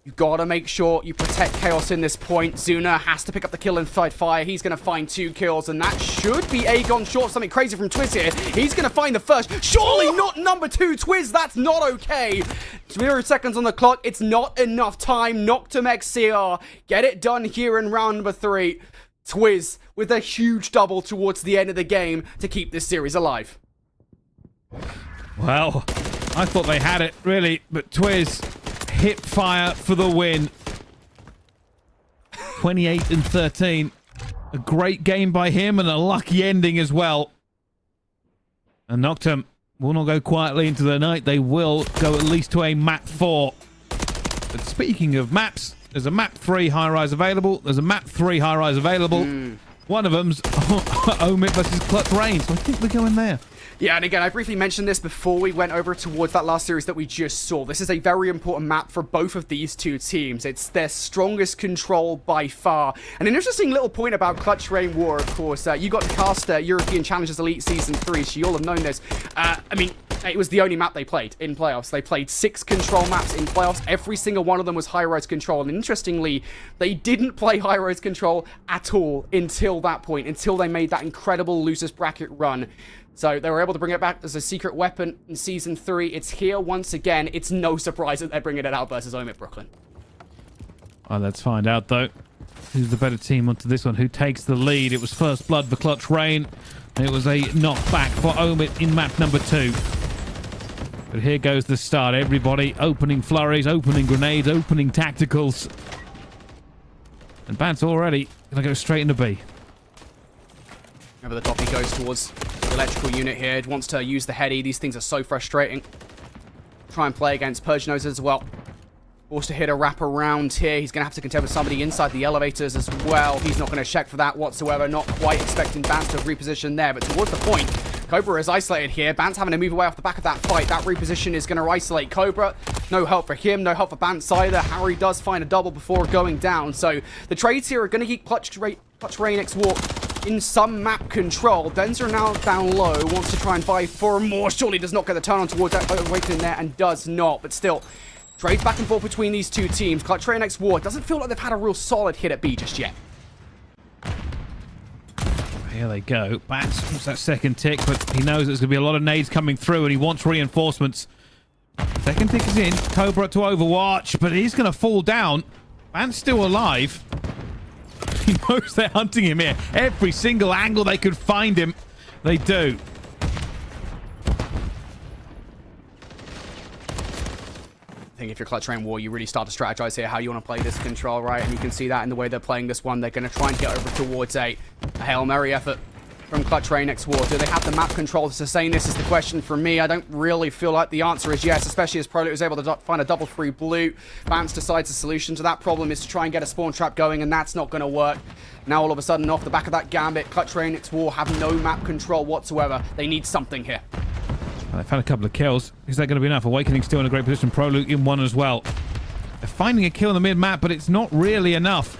You gotta make sure you protect Chaos in this point. Zuna has to pick up the kill inside fire. He's gonna find 2 kills, and that should be Aegon short. Something crazy from Twiz here. He's gonna find the first. Surely not number 2, Twiz. That's not okay. 0 seconds on the clock. It's not enough time. Noctem XCR. Get it done here in round number 3. Twiz with a huge double towards the end of the game to keep this series alive. Well, I thought they had it, really, but Twiz hip fire for the win. 28-13. A great game by him and a lucky ending as well. And Noctem will not go quietly into the night. They will go at least to a map 4. But speaking of maps, there's a map 3 high-rise available. There's a map 3 high-rise available. One of them's OMiT versus Clutch Rain, so I think we're going there. Yeah, and again, I briefly mentioned this before we went over towards that last series that we just saw. This is a very important map for both of these two teams. It's their strongest control by far. And an interesting little point about Clutch Rain War, of course, you got to cast European Challengers Elite Season 3, so you'll have known this. I mean, it was the only map they played in playoffs. They played 6 control maps in playoffs. Every single one of them was high-rise control. And interestingly, they didn't play high-rise control at all until that point, until they made that incredible losers bracket run. So they were able to bring it back as a secret weapon in Season 3. It's here once again. It's no surprise that they're bringing it out versus OMiT Brooklyn. Well, let's find out, though. Who's the better team onto this one? Who takes the lead? It was first blood for Clutch Rain. It was a knockback for OMiT in map number 2. But here goes the start. Everybody opening flurries, opening grenades, opening tacticals. And Bant's already going to go straight into B. Over the top he goes towards the electrical unit here. Wants to use the heady. These things are so frustrating. Try and play against Purge as well. Forced to hit a wrap around here. He's going to have to contend with somebody inside the elevators as well. He's not going to check for that whatsoever. Not quite expecting Bant to reposition there. But towards the point, Cobra is isolated here. Bant's having to move away off the back of that fight. That reposition is going to isolate Cobra. No help for him. No help for Bant either. Harry does find a double before going down. So the trades here are going to keep Clutch Rain X War in some map control. Denzer now down low. Wants to try and buy 4 more. Surely does not get the turn on towards that Awakening there and does not. But still, trades back and forth between these two teams. Clutch Rain X War doesn't feel like they've had a real solid hit at B just yet. Here they go. Bats wants that second tick, but he knows there's going to be a lot of nades coming through, and he wants reinforcements. Second tick is in. Cobra to Overwatch, but he's going to fall down. Bant's still alive. He knows they're hunting him here. Every single angle they could find him, they do. I think if you're Clutch Rain War, you really start to strategize here how you want to play this control, right? And you can see that in the way they're playing this one. They're going to try and get over towards a Hail Mary effort from Clutch Rain X War. Do they have the map control to sustain this is the question for me. I don't really feel like the answer is yes, especially as Prolute was able to find a double free blue. Bance decides the solution to that problem is to try and get a spawn trap going, and that's not going to work. Now all of a sudden, off the back of that gambit, Clutch Rain X War have no map control whatsoever. They need something here. They've had a couple of kills. Is that going to be enough? Awakening still in a great position. Prolute in one as well. They're finding a kill in the mid-map, but it's not really enough.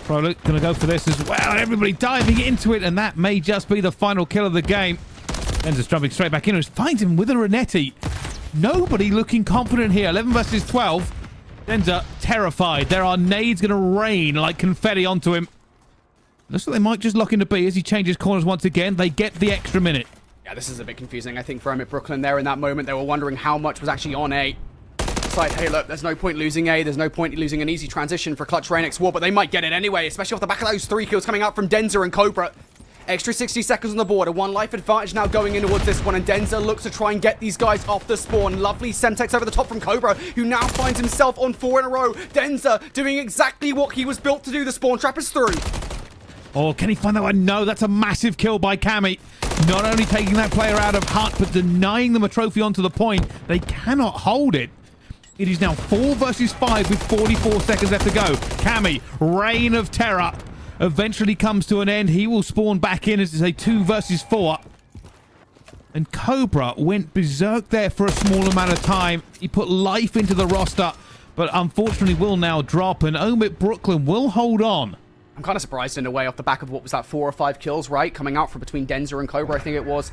Prolute going to go for this as well. Everybody diving into it, and that may just be the final kill of the game. Denza's jumping straight back in. Finds him with a Renetti. Nobody looking confident here. 11 versus 12. Denza terrified. There are nades going to rain like confetti onto him. Looks like they might just lock into B as he changes corners once again. They get the extra minute. Yeah, this is a bit confusing, I think, for OMiT Brooklyn there in that moment. They were wondering how much was actually on A. It's like, hey, look, there's no point losing A. There's no point losing an easy transition for Clutch Rain X War, but they might get it anyway, especially off the back of those 3 kills coming out from Denzer and Cobra. Extra 60 seconds on the board. A 1 life advantage now going in towards this one, and Denzer looks to try and get these guys off the spawn. Lovely Semtex over the top from Cobra, who now finds himself on 4 in a row. Denzer doing exactly what he was built to do. The spawn trap is through. Or can he find that one? No, that's a massive kill by Cammy. Not only taking that player out of hut, but denying them a trophy onto the point. They cannot hold it. It is now 4 versus 5 with 44 seconds left to go. Cammy, reign of terror, eventually comes to an end. He will spawn back in as it's a 2 versus 4. And Cobra went berserk there for a small amount of time. He put life into the roster, but unfortunately will now drop. And OMiT Brooklyn will hold on. I'm kind of surprised in a way off the back of what was that 4 or 5 kills, right? Coming out from between Denzer and Cobra, I think it was,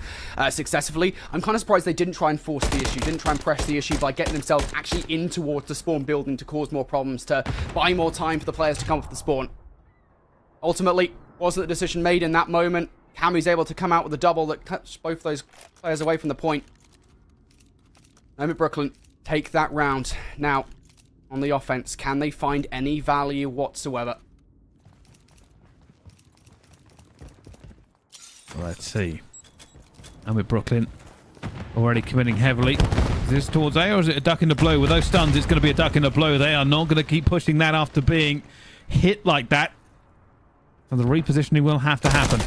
successively. I'm kind of surprised they didn't try and force the issue, didn't try and press the issue by getting themselves actually in towards the spawn building to cause more problems, to buy more time for the players to come off the spawn. Ultimately, wasn't the decision made in that moment. Cammy's able to come out with a double that cuts both those players away from the point. OMiT Brooklyn take that round. Now, on the offense, can they find any value whatsoever? Let's see. OMiT Brooklyn already committing heavily. Is this towards A or is it a duck in the blue? With those stuns, it's going to be a duck in the blue. They are not going to keep pushing that after being hit like that. So the repositioning will have to happen.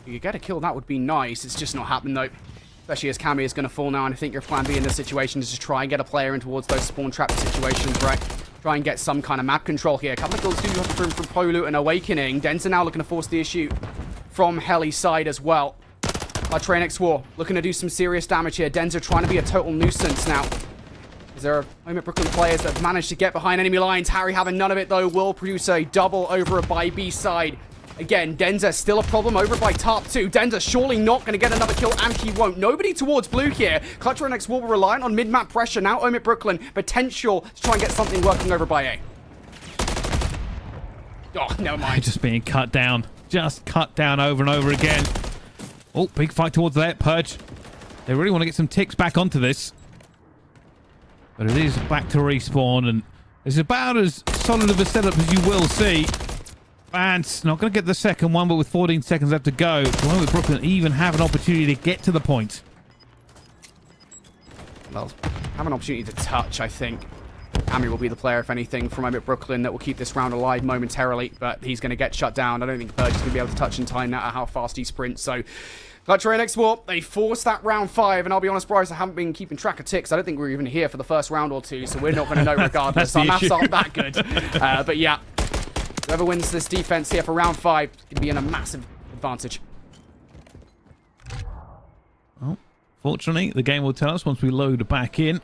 If you get a kill, that would be nice. It's just not happening, though. Especially as Cammy is going to fall now, and I think your plan B in this situation is to try and get a player in towards those spawn trap situations, right? Try and get some kind of map control here. A couple of kills do have to from Polu and Awakening. Denzer now looking to force the issue from Heli's side as well. Trainx War looking to do some serious damage here. Denzer trying to be a total nuisance now. Is there OMiT Brooklyn players that have managed to get behind enemy lines? Harry having none of it, though, will produce a double over by B side. Again, Denzer still a problem over by top 2. Denzer surely not going to get another kill, and he won't. Nobody towards blue here. Trainx War will reliant on mid-map pressure. Now OMiT Brooklyn, potential to try and get something working over by A. Oh, never mind. Just being cut down. Just cut down over and over again. Oh, big fight towards that. Purge. They really want to get some ticks back onto this. But it is back to respawn, and it's about as solid of a setup as you will see. Vance not going to get the second one, but with 14 seconds left to go, OMiT Brooklyn even have an opportunity to get to the point. Well, have an opportunity to touch, I think. Cammy will be the player, if anything, from OMiT Brooklyn that will keep this round alive momentarily, but he's going to get shut down. I don't think Purge is going to be able to touch in time now at how fast he sprints, so... Trainx War, they forced that round 5, and I'll be honest, Bryce, I haven't been keeping track of ticks. I don't think we were even here for the first round or two, so we're not going to know regardless. Our maths aren't that good. But yeah, whoever wins this defense here for round 5 is going to be in a massive advantage. Well, fortunately, the game will tell us once we load back in.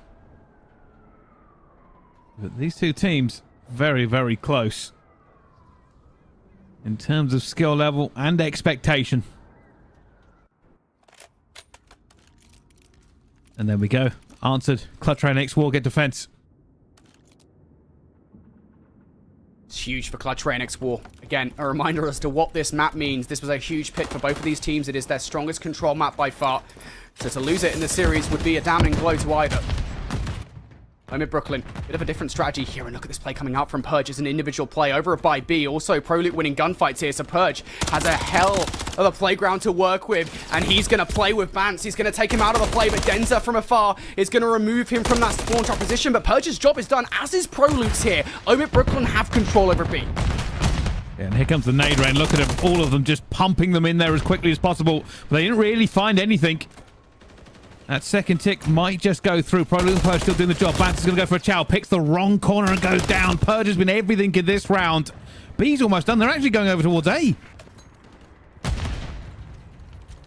But these two teams, very, very close in terms of skill level and expectation. And there we go. Answered. Trainx War get defense. It's huge for Trainx War. Again, a reminder as to what this map means. This was a huge pick for both of these teams. It is their strongest control map by far. So to lose it in the series would be a damning blow to either. OMiT Brooklyn, bit of a different strategy here, and look at this play coming out from Purge as an individual play over by B. Also, ProLoot winning gunfights here, so Purge has a hell of a playground to work with, and he's going to play with Vance. He's going to take him out of the play, but Denzer from afar is going to remove him from that spawn trap position, but Purge's job is done, as is ProLoot's here. OMiT Brooklyn have control over B. Yeah, and here comes the nade rain. Look at them, all of them just pumping them in there as quickly as possible, but they didn't really find anything. That second tick might just go through. ProLoot and Purge still doing the job. Vance is going to go for a chow. Picks the wrong corner and goes down. Purge has been everything in this round. B's almost done. They're actually going over towards A.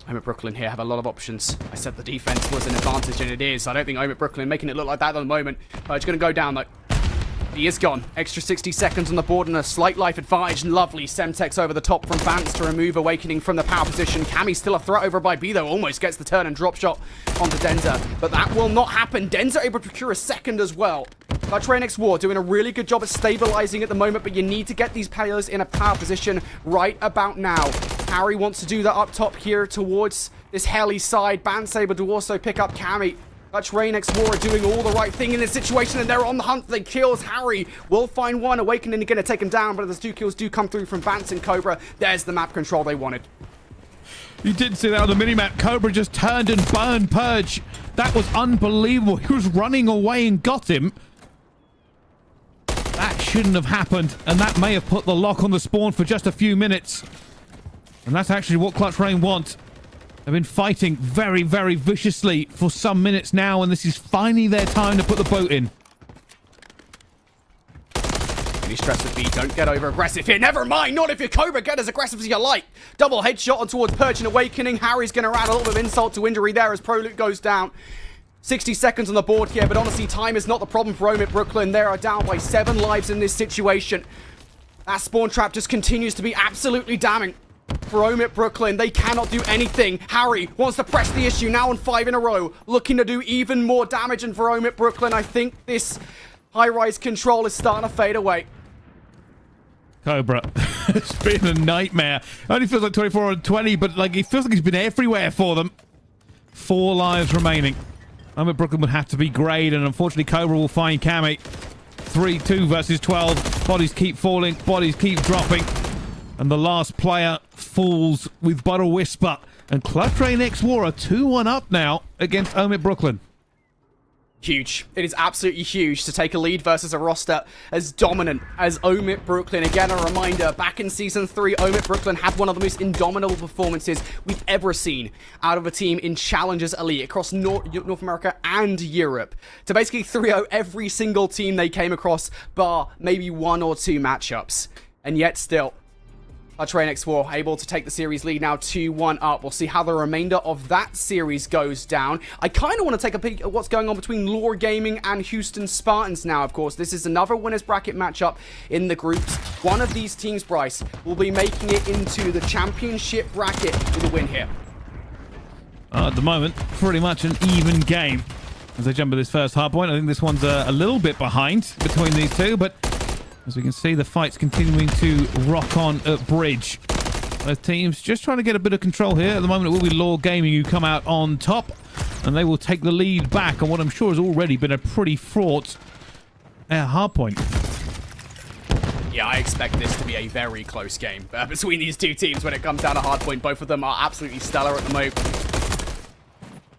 OMiT Brooklyn here have a lot of options. I said the defense was an advantage, and it is. I don't think OMiT Brooklyn making it look like that at the moment. Purge going to go down, though. He is gone. Extra 60 seconds on the board and a slight life advantage. Lovely Semtex over the top from Vance to remove Awakening from the power position. Cammy's still a threat over by B, though. Almost gets the turn and drop shot onto Denzer. But that will not happen. Denzer able to procure a second as well. Trainx War doing a really good job at stabilizing at the moment, but you need to get these players in a power position right about now. Harry wants to do that up top here towards this Heli side. Vance able to also pick up Cammy. Trainx War are doing all the right thing in this situation, and they're on the hunt for the kills. Harry will find one. Awakening going to take him down, but those 2 kills do come through from Vance and Cobra. There's the map control they wanted. You did see that on the minimap. Cobra just turned and burned Purge. That was unbelievable. He was running away and got him. That should shouldn't have happened, and that may have put the lock on the spawn for just a few minutes. And that's actually what Clutch Rain want. They've been fighting very, very viciously for some minutes now, and this is finally their time to put the boat in. Any stress with B, don't get over aggressive here. Never mind, not if you're Cobra, get as aggressive as you like. Double headshot on towards Purge and Awakening. Harry's going to add a little bit of insult to injury there as Prolute goes down. 60 seconds on the board here, but honestly, time is not the problem for OMiT Brooklyn. They are down by 7 lives in this situation. That spawn trap just continues to be absolutely damning for OMiT Brooklyn. They cannot do anything. Harry wants to press the issue now on 5 in a row, looking to do even more damage. And for OMiT Brooklyn, I think this high-rise control is starting to fade away. Cobra, it's been a nightmare. Only feels like 24 on 20, but like it feels like he's been everywhere for them. 4 lives remaining. OMiT Brooklyn would have to be great, and unfortunately Cobra will find Cammy. 3-2 versus 12. Bodies keep falling, bodies keep dropping. And the last player falls with Butter Whisper. And Clutch Rain X War are 2-1 up now against OMiT Brooklyn. Huge. It is absolutely huge to take a lead versus a roster as dominant as OMiT Brooklyn. Again, a reminder, back in Season 3, OMiT Brooklyn had one of the most indomitable performances we've ever seen out of a team in Challengers Elite across North America and Europe. To basically 3-0 every single team they came across, bar maybe 1 or 2 matchups. And yet still, Clutch Rain X War able to take the series lead now 2-1 up. We'll see how the remainder of that series goes down. I kind of want to take a peek at what's going on between Lore Gaming and Houston Spartans now, of course. This is another winners bracket matchup in the groups. One of these teams, Bryce, will be making it into the championship bracket with a win here. At the moment, pretty much an even game. As they jump at this first hard point, I think this one's a little bit behind between these two, but as we can see, the fight's continuing to rock on at Bridge. Both teams just trying to get a bit of control here. At the moment, it will be Lore Gaming who come out on top, and they will take the lead back on what I'm sure has already been a pretty fraught hard point. Yeah, I expect this to be a very close game between these two teams when it comes down to hard point. Both of them are absolutely stellar at the moment.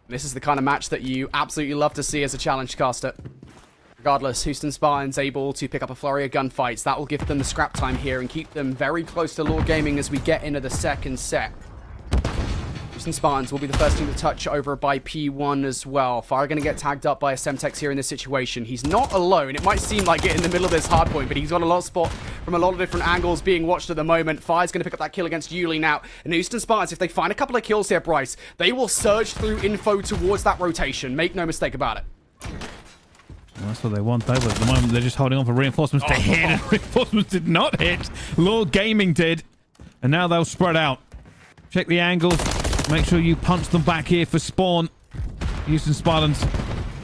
This is the kind of match that you absolutely love to see as a challenge caster. Regardless, Houston Spartans able to pick up a flurry of gunfights. That will give them the scrap time here and keep them very close to Lore Gaming as we get into the second set. Houston Spartans will be the first team to touch over by P1 as well. Fire going to get tagged up by a Semtex here in this situation. He's not alone. It might seem like it in the middle of this hard point, but he's got a lot of spot from a lot of different angles being watched at the moment. Fire's going to pick up that kill against Yuli now. And Houston Spartans, if they find a couple of kills here, Bryce, they will surge through info towards that rotation. Make no mistake about it. Well, that's what they want, though, but at the moment they're just holding on for reinforcements to hit. Reinforcements did not hit. Lore Gaming did. And now they'll spread out. Check the angles. Make sure you punch them back here for spawn. Houston Spartans.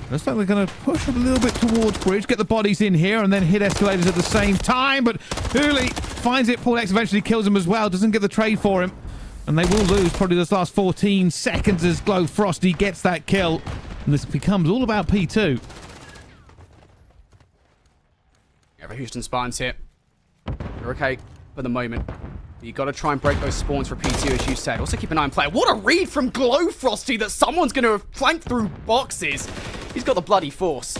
Looks like they're going to push a little bit towards Bridge, get the bodies in here, and then hit escalators at the same time. But Hooli finds it. Paul X eventually kills him as well. Doesn't get the trade for him. And they will lose probably this last 14 seconds as Glow Frosty gets that kill. And this becomes all about P2. Yeah, the Houston Spartans here. You're okay for the moment. You got to try and break those spawns for P2, as you said. Also keep an eye on player. What a read from Glow Frosty that someone's going to flank through boxes. He's got the bloody force.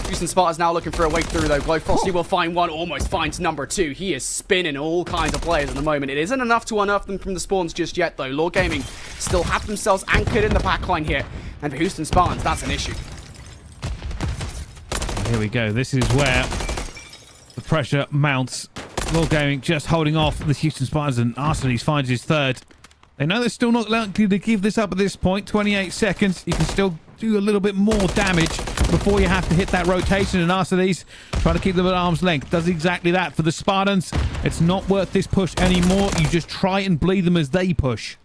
Houston Spartans now looking for a way through, though. Glow Frosty will find one, almost finds number 2. He is spinning all kinds of players at the moment. It isn't enough to unearth them from the spawns just yet, though. Lore Gaming still have themselves anchored in the backline here. And for Houston Spartans, that's an issue. Here we go. This is where the pressure mounts. Lore Gaming just holding off the Houston Spartans, and Arsenes finds his third. They know they're still not likely to give this up at this point. 28 seconds. You can still do a little bit more damage before you have to hit that rotation, and Arsenes trying to keep them at arm's length. Does exactly that for the Spartans. It's not worth this push anymore. You just try and bleed them as they push.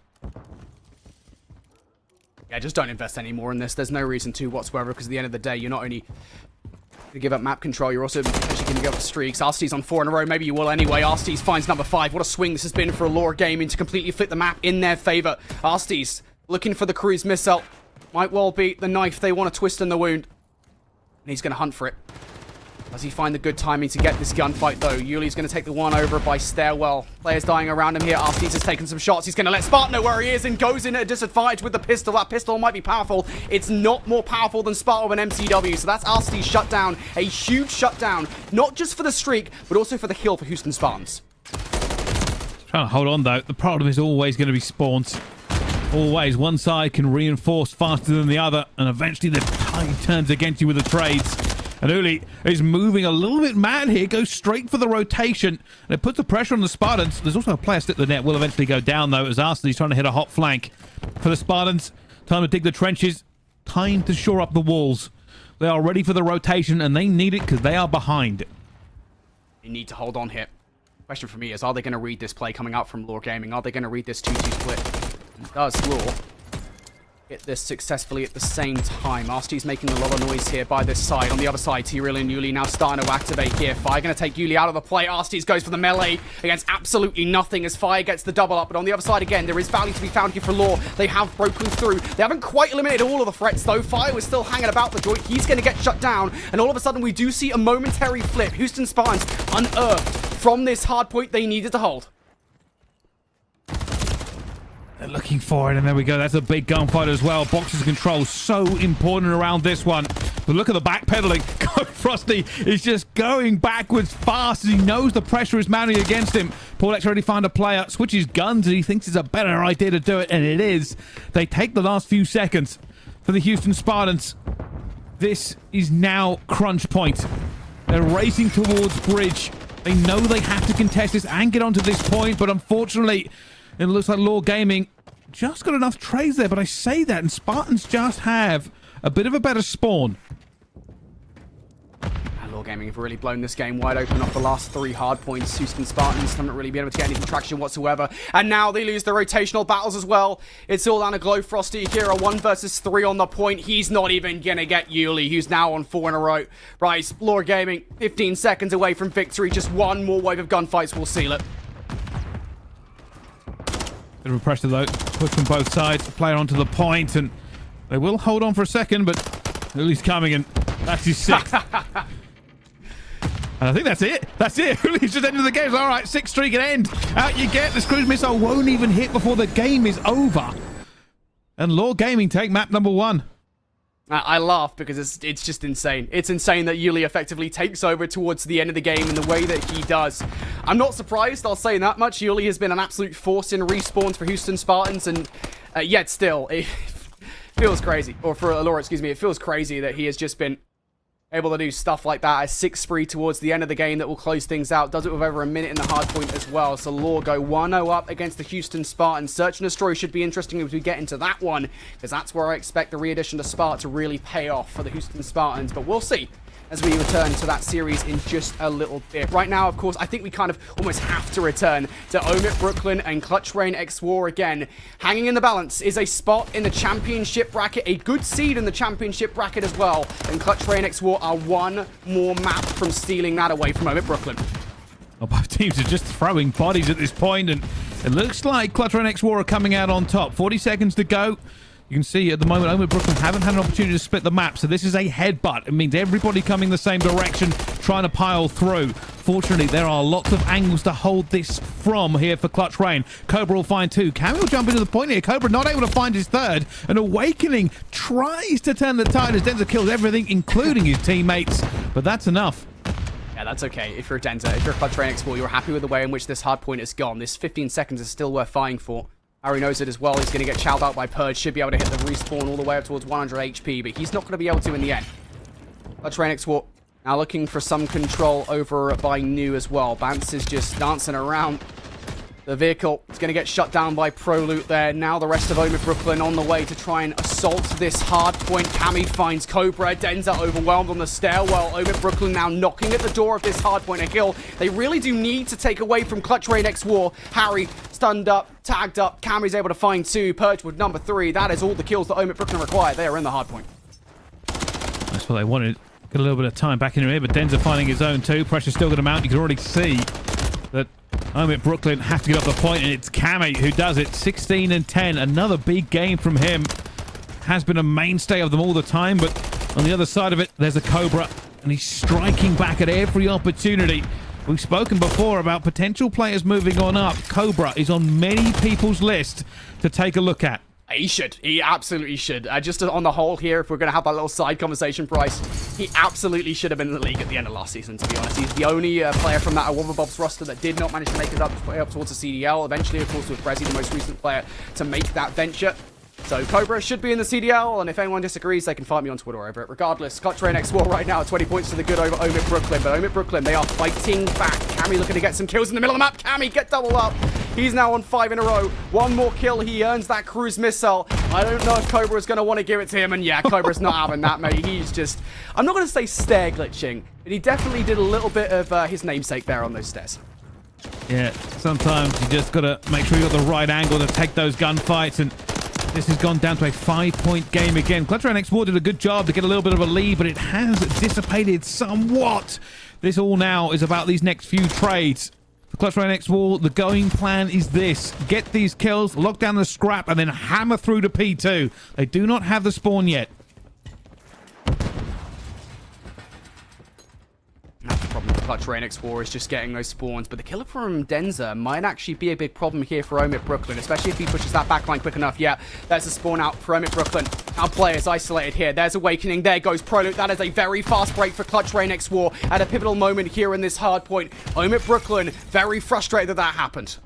Yeah, just don't invest any more in this. There's no reason to whatsoever, because at the end of the day, you're not only to give up map control, you're also potentially going to give up streaks. Arsenes on 4 in a row. Maybe you will anyway. Arsenes finds number 5. What a swing this has been for Lore Gaming to completely flip the map in their favor. Arsenes looking for the cruise missile. Might well be the knife they want to twist in the wound. And he's going to hunt for it. Does he find the good timing to get this gunfight, though? Yuli's going to take the one over by Stairwell. Players dying around him here. Arsteez has taken some shots. He's going to let Spartan know where he is and goes in at a disadvantage with the pistol. That pistol might be powerful. It's not more powerful than Spartan with an MCW. So that's Arsteez shut down. A huge shutdown, not just for the streak, but also for the kill for Houston Spartans. Trying to hold on, though. The problem is always going to be spawns. Always. One side can reinforce faster than the other, and eventually the tide turns against you with the trades. And Uli is moving a little bit mad here, goes straight for the rotation, and it puts the pressure on the Spartans. There's also a player stick the net, will eventually go down, though, as Arsenal's trying to hit a hot flank. For the Spartans, time to dig the trenches, time to shore up the walls. They are ready for the rotation, and they need it because they are behind. They need to hold on here. Question for me is, are they going to read this play coming out from Lore Gaming? Are they going to read this 2-2 split? And does Lore hit this successfully at the same time? Arsteez making a lot of noise here by this side. On the other side, T-Real and Yuli now starting to activate here. Fire going to take Yuli out of the play. Arsteez goes for the melee against absolutely nothing as Fire gets the double up. But on the other side again, there is value to be found here for Lore. They have broken through. They haven't quite eliminated all of the threats though. Fire was still hanging about the joint. He's going to get shut down. And all of a sudden, we do see a momentary flip. Houston Spartans unearthed from this hard point they needed to hold. They're looking for it, and there we go. That's a big gunfight as well. Boxes control so important around this one. But look at the backpedaling. Frosty is just going backwards fast as he knows the pressure is mounting against him. Paul X already found a player, switches guns, and he thinks it's a better idea to do it, and it is. They take the last few seconds for the Houston Spartans. This is now crunch point. They're racing towards bridge. They know they have to contest this and get onto this point, but unfortunately, it looks like Lore Gaming just got enough trades there, but I say that, and Spartans just have a bit of a better spawn. Lore Gaming have really blown this game wide open off the last 3 hard points. Houston Spartans haven't really been able to get any traction whatsoever. And now they lose the rotational battles as well. It's all down to Glow Frosty here. A 1 versus 3 on the point. He's not even going to get Yuli, who's now on 4 in a row. Right, Lore Gaming 15 seconds away from victory. Just one more wave of gunfights will seal it. Bit of a pressure though, push from both sides, player onto the point, and they will hold on for a second, but Uli's coming, and that's his 6th. And I think that's it. That's it. Uli's just ended the game. All right, 6th streak and end. Out you get. The cruise missile won't even hit before the game is over. And Lore Gaming take map number 1. I laugh because it's just insane. It's insane that Yuli effectively takes over towards the end of the game in the way that he does. I'm not surprised, I'll say that much. Yuli has been an absolute force in respawns for Houston Spartans, and yet still, it feels crazy. Or for Lore, excuse me, it feels crazy that he has just been able to do stuff like that. A 6 spree towards the end of the game that will close things out. Does it with over a minute in the hard point as well. So Lore go 1-0 up against the Houston Spartans. Search and Destroy should be interesting as we get into that one, because that's where I expect the re-addition to Spart to really pay off for the Houston Spartans. But we'll see as we return to that series in just a little bit. Right now, of course, I think we kind of almost have to return to OMiT Brooklyn and Clutch Rain X War again. Hanging in the balance is a spot in the championship bracket, a good seed in the championship bracket as well. And Clutch Rain X War are one more map from stealing that away from OMiT Brooklyn. Well, both teams are just throwing bodies at this point, and it looks like Clutch Rain X War are coming out on top. 40 seconds to go. You can see at the moment, OMiT Brooklyn haven't had an opportunity to split the map, so this is a headbutt. It means everybody coming the same direction, trying to pile through. Fortunately, there are lots of angles to hold this from here for Clutch Rain. Cobra will find 2. Cammy will jump into the point here. Cobra not able to find his 3rd. And Awakening tries to turn the tide as Denza kills everything, including his teammates. But that's enough. Yeah, that's okay. If you're Denza, if you're Clutch Rain X War, you're happy with the way in which this hard point is gone. This 15 seconds is still worth fighting for. Harry knows it as well. He's going to get chowed out by Purge. Should be able to hit the respawn all the way up towards 100 HP, but he's not going to be able to in the end. Clutch Rain X War now looking for some control over by New as well. Bance is just dancing around the vehicle. It's going to get shut down by Proloot there. Now the rest of OMiT Brooklyn on the way to try and assault this hard point. Cammy finds Cobra. Denza overwhelmed on the stairwell. OMiT Brooklyn now knocking at the door of this hard point. A kill they really do need to take away from Clutch Rain X War. Harry stunned up, tagged up. Cammy's able to find 2. Purge with number 3. That is all the kills that OMiT Brooklyn require. They are in the hard point. That's what they wanted. Got a little bit of time back in here, but Denza finding his own too. Pressure's still going to mount. You can already see that OMiT Brooklyn have to get up the point, and it's Cammy who does it. 16 and 10. Another big game from him. Has been a mainstay of them all the time, but on the other side of it, there's a Cobra and he's striking back at every opportunity. We've spoken before about potential players moving on up. Cobra is on many people's list to take a look at. He should. He absolutely should. Just on the whole here, if we're going to have that little side conversation, Bryce, he absolutely should have been in the league at the end of last season, to be honest. He's the only player from that Bob's roster that did not manage to make his way up towards the CDL. Eventually, of course, with Brezzy, the most recent player to make that venture. So Cobra should be in the CDL, and if anyone disagrees, they can fight me on Twitter over it. Regardless, Clutch Rain X4 right now, 20 points to the good over OMiT Brooklyn. But OMiT Brooklyn, they are fighting back. Cammy looking to get some kills in the middle of the map. Cammy, get double up. He's now on 5 in a row. One more kill, he earns that cruise missile. I don't know if Cobra is going to want to give it to him, and yeah, Cobra's not having that, mate. He's just, I'm not going to say stair glitching, but he definitely did a little bit of his namesake there on those stairs. Yeah, sometimes you just got to make sure you got the right angle to take those gunfights, and this has gone down to a 5-point game again. Clutch Rain X4 did a good job to get a little bit of a lead, but it has dissipated somewhat. This all now is about these next few trades. For Clutch Rain X4, the going plan is this. Get these kills, lock down the scrap, and then hammer through to P2. They do not have the spawn yet. That's the problem with Clutch Rain X4 is just getting those spawns, but the killer from Denza might actually be a big problem here for OMiT Brooklyn, especially if he pushes that backline quick enough. Yeah, there's a spawn out for OMiT Brooklyn. Our players isolated here. There's Awakening. There goes Proloot. That is a very fast break for Clutch Rain X4 at a pivotal moment here in this hard point. OMiT Brooklyn very frustrated that that happened.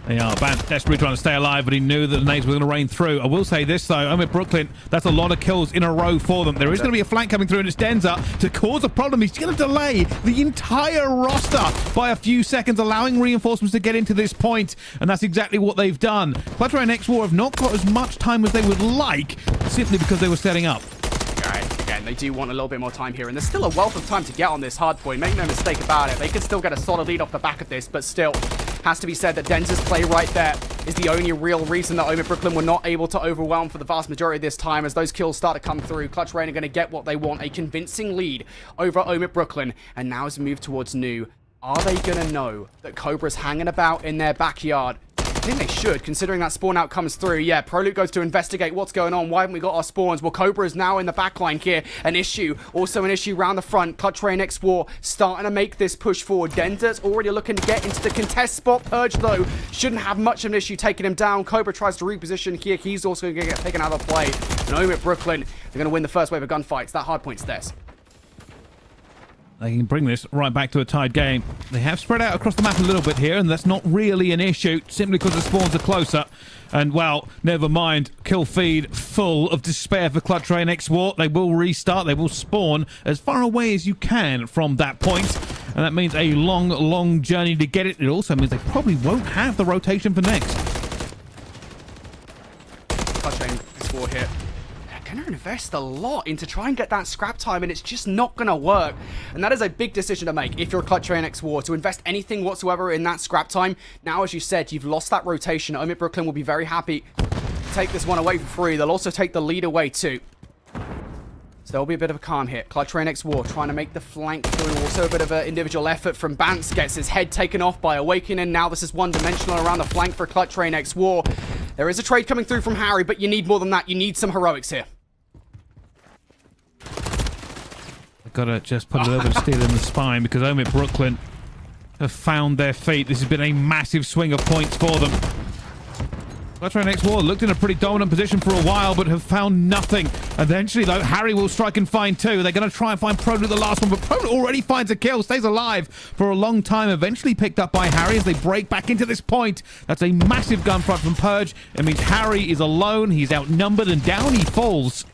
They are. Bant desperately trying to stay alive, but he knew that the nades were going to rain through. I will say this, though. OMiT Brooklyn, that's a lot of kills in a row for them. There is going to be a flank coming through, and it's Denza to cause a problem. He's going to delay the entire roster by a few seconds, allowing reinforcements to get into this point, and that's exactly what they've done. Clutch Rain X4 have not got as much time as they would like, simply because they were setting up. Again, they do want a little bit more time here, and there's still a wealth of time to get on this hard point. Make no mistake about it. They could still get a solid lead off the back of this, but still, has to be said that Denza's play right there is the only real reason that OMiT Brooklyn were not able to overwhelm for the vast majority of this time. As those kills start to come through, Clutch Rain are going to get what they want, a convincing lead over OMiT Brooklyn, and now as a move towards New. Are they going to know that Cobra's hanging about in their backyard? I think they should, considering that spawn out comes through. Yeah, Proloot goes to investigate what's going on. Why haven't we got our spawns? Well, Cobra is now in the backline here. An issue. Also an issue around the front. Clutch Rain X4 starting to make this push forward. Denza's already looking to get into the contest spot. Purge, though, shouldn't have much of an issue taking him down. Cobra tries to reposition here. He's also going to get taken out of play. And OMiT Brooklyn, they're going to win the first wave of gunfights. That hard point's theirs. They can bring this right back to a tied game. They have spread out across the map a little bit here, and that's not really an issue, simply because the spawns are closer. And, well, never mind. Kill feed full of despair for Clutch Rain X4. They will restart. They will spawn as far away as you can from that point. And that means a long, long journey to get it. It also means they probably won't have the rotation for next. Clutch Rain X4 here. Going to invest a lot into try and get that scrap time, and it's just not going to work. And that is a big decision to make if you're Clutch Rain X4, to invest anything whatsoever in that scrap time. Now, as you said, you've lost that rotation. OMiT Brooklyn will be very happy to take this one away for free. They'll also take the lead away too. So there'll be a bit of a calm here. Clutch Rain X4 trying to make the flank through. Also a bit of an individual effort from Bance. Gets his head taken off by Awakening. Now this is one-dimensional around the flank for Clutch Rain X4. There is a trade coming through from Harry, but you need more than that. You need some heroics here. Gotta just put a little bit of steel in the spine, because OMiT Brooklyn have found their feet. This has been a massive swing of points for them. Clutch Rain X4 looked in a pretty dominant position for a while, but have found nothing. Eventually, though, Harry will strike and find two. They're going to try and find Proloot the last one, but Proloot already finds a kill, stays alive for a long time, eventually picked up by Harry as they break back into this point. That's a massive gunfight from Purge. It means Harry is alone, he's outnumbered, and down he falls.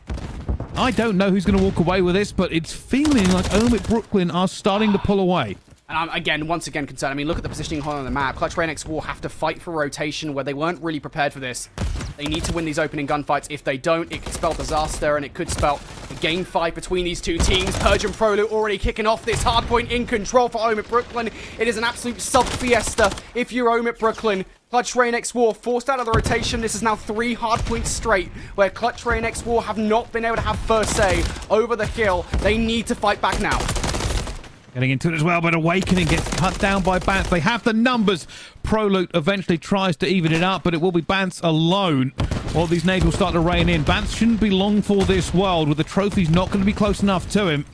I don't know who's going to walk away with this, but it's feeling like OMiT Brooklyn are starting to pull away. And I'm once again concerned. I mean, look at the positioning on the map. Clutch Rain X4 have to fight for rotation where they weren't really prepared for this. They need to win these opening gunfights. If they don't, it could spell disaster, and it could spell a game fight between these two teams. Purge and Proloot already kicking off this hard point in control for OMiT Brooklyn. It is an absolute sub-fiesta if you're OMiT Brooklyn. Clutch Rain X4 forced out of the rotation. This is now 3 hard points straight where Clutch Rain X4 have not been able to have first say over the kill. They need to fight back now. Getting into it as well, but Awakening gets cut down by Bance. They have the numbers. Proloot eventually tries to even it up, but it will be Bance alone. All these nades will start to rain in. Bance shouldn't be long for this world, with the trophies not going to be close enough to him.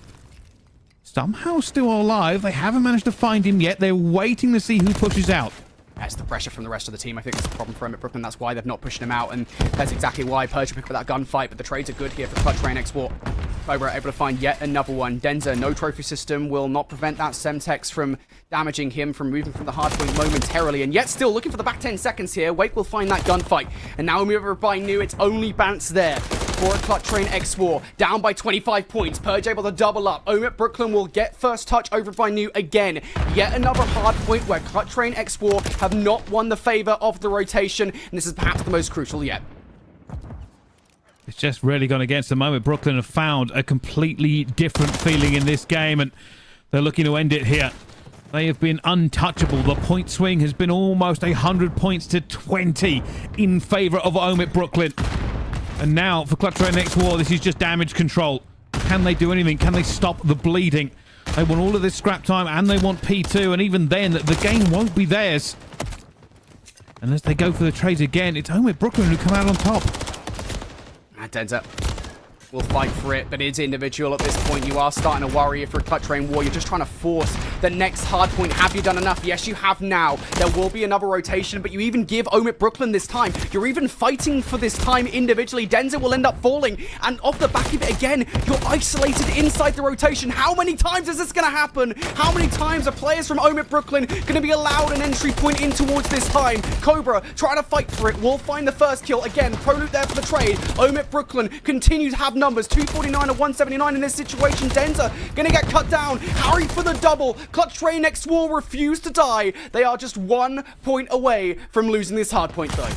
somehow still alive. They haven't managed to find him yet. They're waiting to see who pushes out. That's the pressure from the rest of the team. I think it's a problem for OMiT Brooklyn. That's why they've not pushed him out, and that's exactly why Persia picked up that gunfight. But the trades are good here for Clutch Rain X4. Cobra able to find yet another one. Denza, no trophy system, will not prevent that Semtex from damaging him, from moving from the hardpoint momentarily, and yet still looking for the back 10 seconds here. Wake will find that gunfight, and now we over by New. It's only Bance there for a Clutch Rain X4, down by 25 points. Purge able to double up. OMiT Brooklyn will get first touch over by New again. Yet another hard point where Clutch Rain X4 have not won the favor of the rotation, and this is perhaps the most crucial yet. It's just really gone against the moment. Brooklyn have found a completely different feeling in this game, and they're looking to end it here. They have been untouchable. The point swing has been almost 100 points to 20 in favor of OMiT Brooklyn. And now for Clutch Rain X4, this is just damage control. Can they do anything? Can they stop the bleeding? They want all of this scrap time, and they want P2, and even then, the game won't be theirs. Unless they go for the trades again, it's OMiT Brooklyn who come out on top. Denza will fight for it, but it's individual at this point. You are starting to worry if you're a Clutch Rain War. You're just trying to force the next hard point. Have you done enough? Yes, you have now. There will be another rotation, but you even give OMiT Brooklyn this time. You're even fighting for this time individually. Denza will end up falling, and off the back of it again, you're isolated inside the rotation. How many times is this going to happen? How many times are players from OMiT Brooklyn going to be allowed an entry point in towards this time? Cobra trying to fight for it. Will find the first kill. Again, Proloop there for the trade. OMiT Brooklyn continue to have numbers. 249 to 179 in this situation. Denza gonna get cut down. Harry for the double. Clutch Rain X4 refuse to die. They are just 1 point away from losing this hard point though.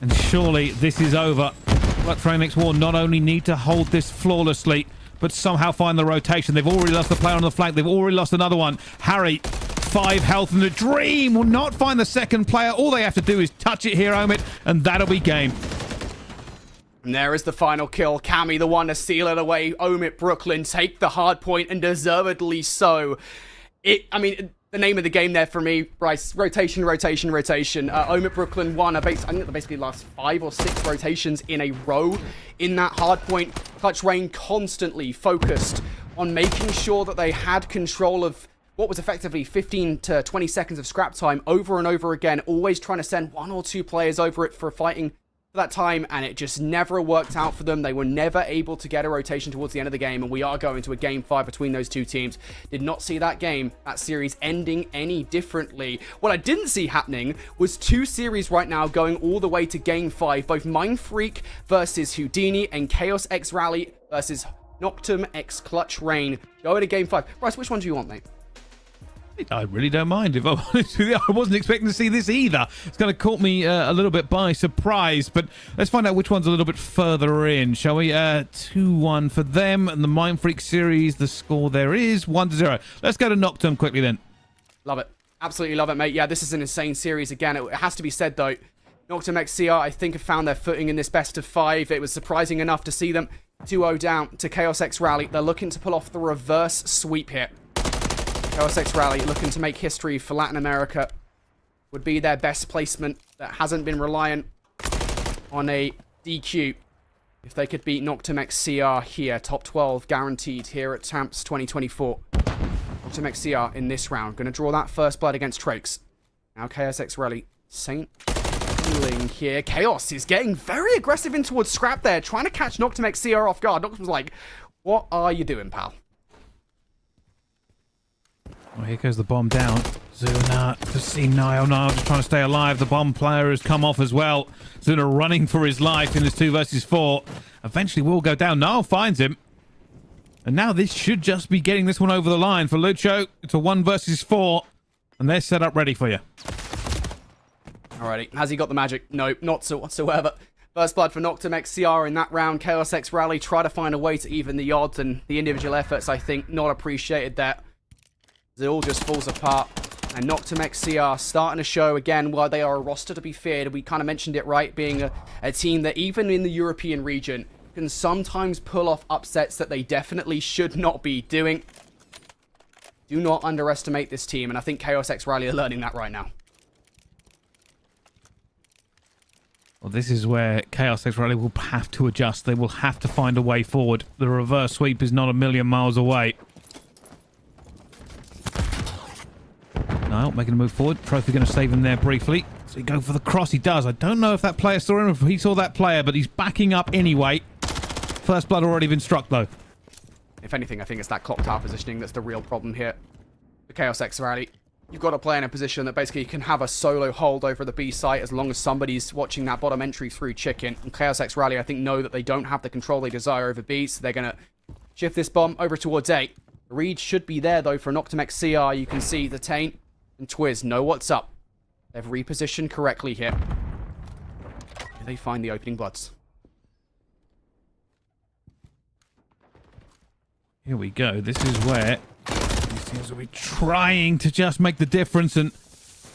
And surely this is over. Clutch Rain X4 not only need to hold this flawlessly, but somehow find the rotation. They've already lost the player on the flank. They've already lost another one. Harry, 5 health, and the Dream will not find the second player. All they have to do is touch it here, OMiT, and that'll be game. And there is the final kill. Cammy, the one to seal it away. OMiT Brooklyn take the hard point, and deservedly so. I mean, the name of the game there for me, Bryce, rotation, rotation, rotation. OMiT Brooklyn won, I think they basically last 5 or 6 rotations in a row in that hard point. Clutch Rain constantly focused on making sure that they had control of what was effectively 15 to 20 seconds of scrap time over and over again, always trying to send 1 or 2 players over it for fighting that time, and it just never worked out for them. They were never able to get a rotation towards the end of the game, and we are going to a game 5 between those two teams. Did not see that series ending any differently. What I didn't see happening was 2 series right now going all the way to game 5, both Mindfreak versus Houdini and Chaos X Rally versus Noctem X Clutch Rain going to game 5. Bryce, which one do you want, mate? I really don't mind, if I'm honest with you. I wasn't expecting to see this either. It's kind of caught me a little bit by surprise, but let's find out which one's a little bit further in, shall we? 2-1 for them, and the Mindfreak series, the score there is 1-0. Let's go to Noctem quickly then. Love it. Absolutely love it, mate. Yeah, this is an insane series again. It has to be said, though, Noctem XCR, I think, have found their footing in this best of 5. It was surprising enough to see them 2-0 down to Chaos X Rally. They're looking to pull off the reverse sweep here. Chaos X Rally looking to make history for Latin America. Would be their best placement that hasn't been reliant on a DQ. If they could beat Noctem XCR here, top 12 guaranteed here at Tamps 2024. Noctem XCR in this round. Going to draw that first blood against Trakes. Now Chaos X Rally. Saint healing here. Chaos is getting very aggressive in towards Scrap there, trying to catch Noctem XCR off guard. Noctem's like, what are you doing, pal? Well, here goes the bomb down. Zuna to see Niall. Niall just trying to stay alive. The bomb player has come off as well. Zuna running for his life in this 2 versus 4. Eventually will go down. Niall finds him. And now this should just be getting this one over the line for Lucho. It's a 1 versus 4. And they're set up ready for you. Alrighty. Has he got the magic? Nope, not so whatsoever. First blood for Noctem XCR in that round. Chaos X Rally try to find a way to even the odds, and the individual efforts, I think, not appreciated there. It all just falls apart. And Noctem XCR starting to show again why they are a roster to be feared. We kind of mentioned it, right? Being a team that even in the European region can sometimes pull off upsets that they definitely should not be doing. Do not underestimate this team, and I think Chaos X Rally are learning that right now. Well, this is where Chaos X Rally will have to adjust. They will have to find a way forward. The reverse sweep is not a million miles away. Now making a move forward. Trophy going to save him there briefly. So he go for the cross. He does. I don't know if that player saw him, if he saw that player, but he's backing up anyway. First blood already been struck though. If anything, I think it's that clock tower positioning that's the real problem here. The Chaos X Rally. You've got to play in a position that basically you can have a solo hold over the B site as long as somebody's watching that bottom entry through chicken. And Chaos X Rally, I think, know that they don't have the control they desire over B, so they're going to shift this bomb over towards A. The read should be there, though, for Noctem X CR. You can see the Taint and Twiz know what's up. They've repositioned correctly here. Do they find the opening bloods? Here we go. This is where these teams will be trying to just make the difference, and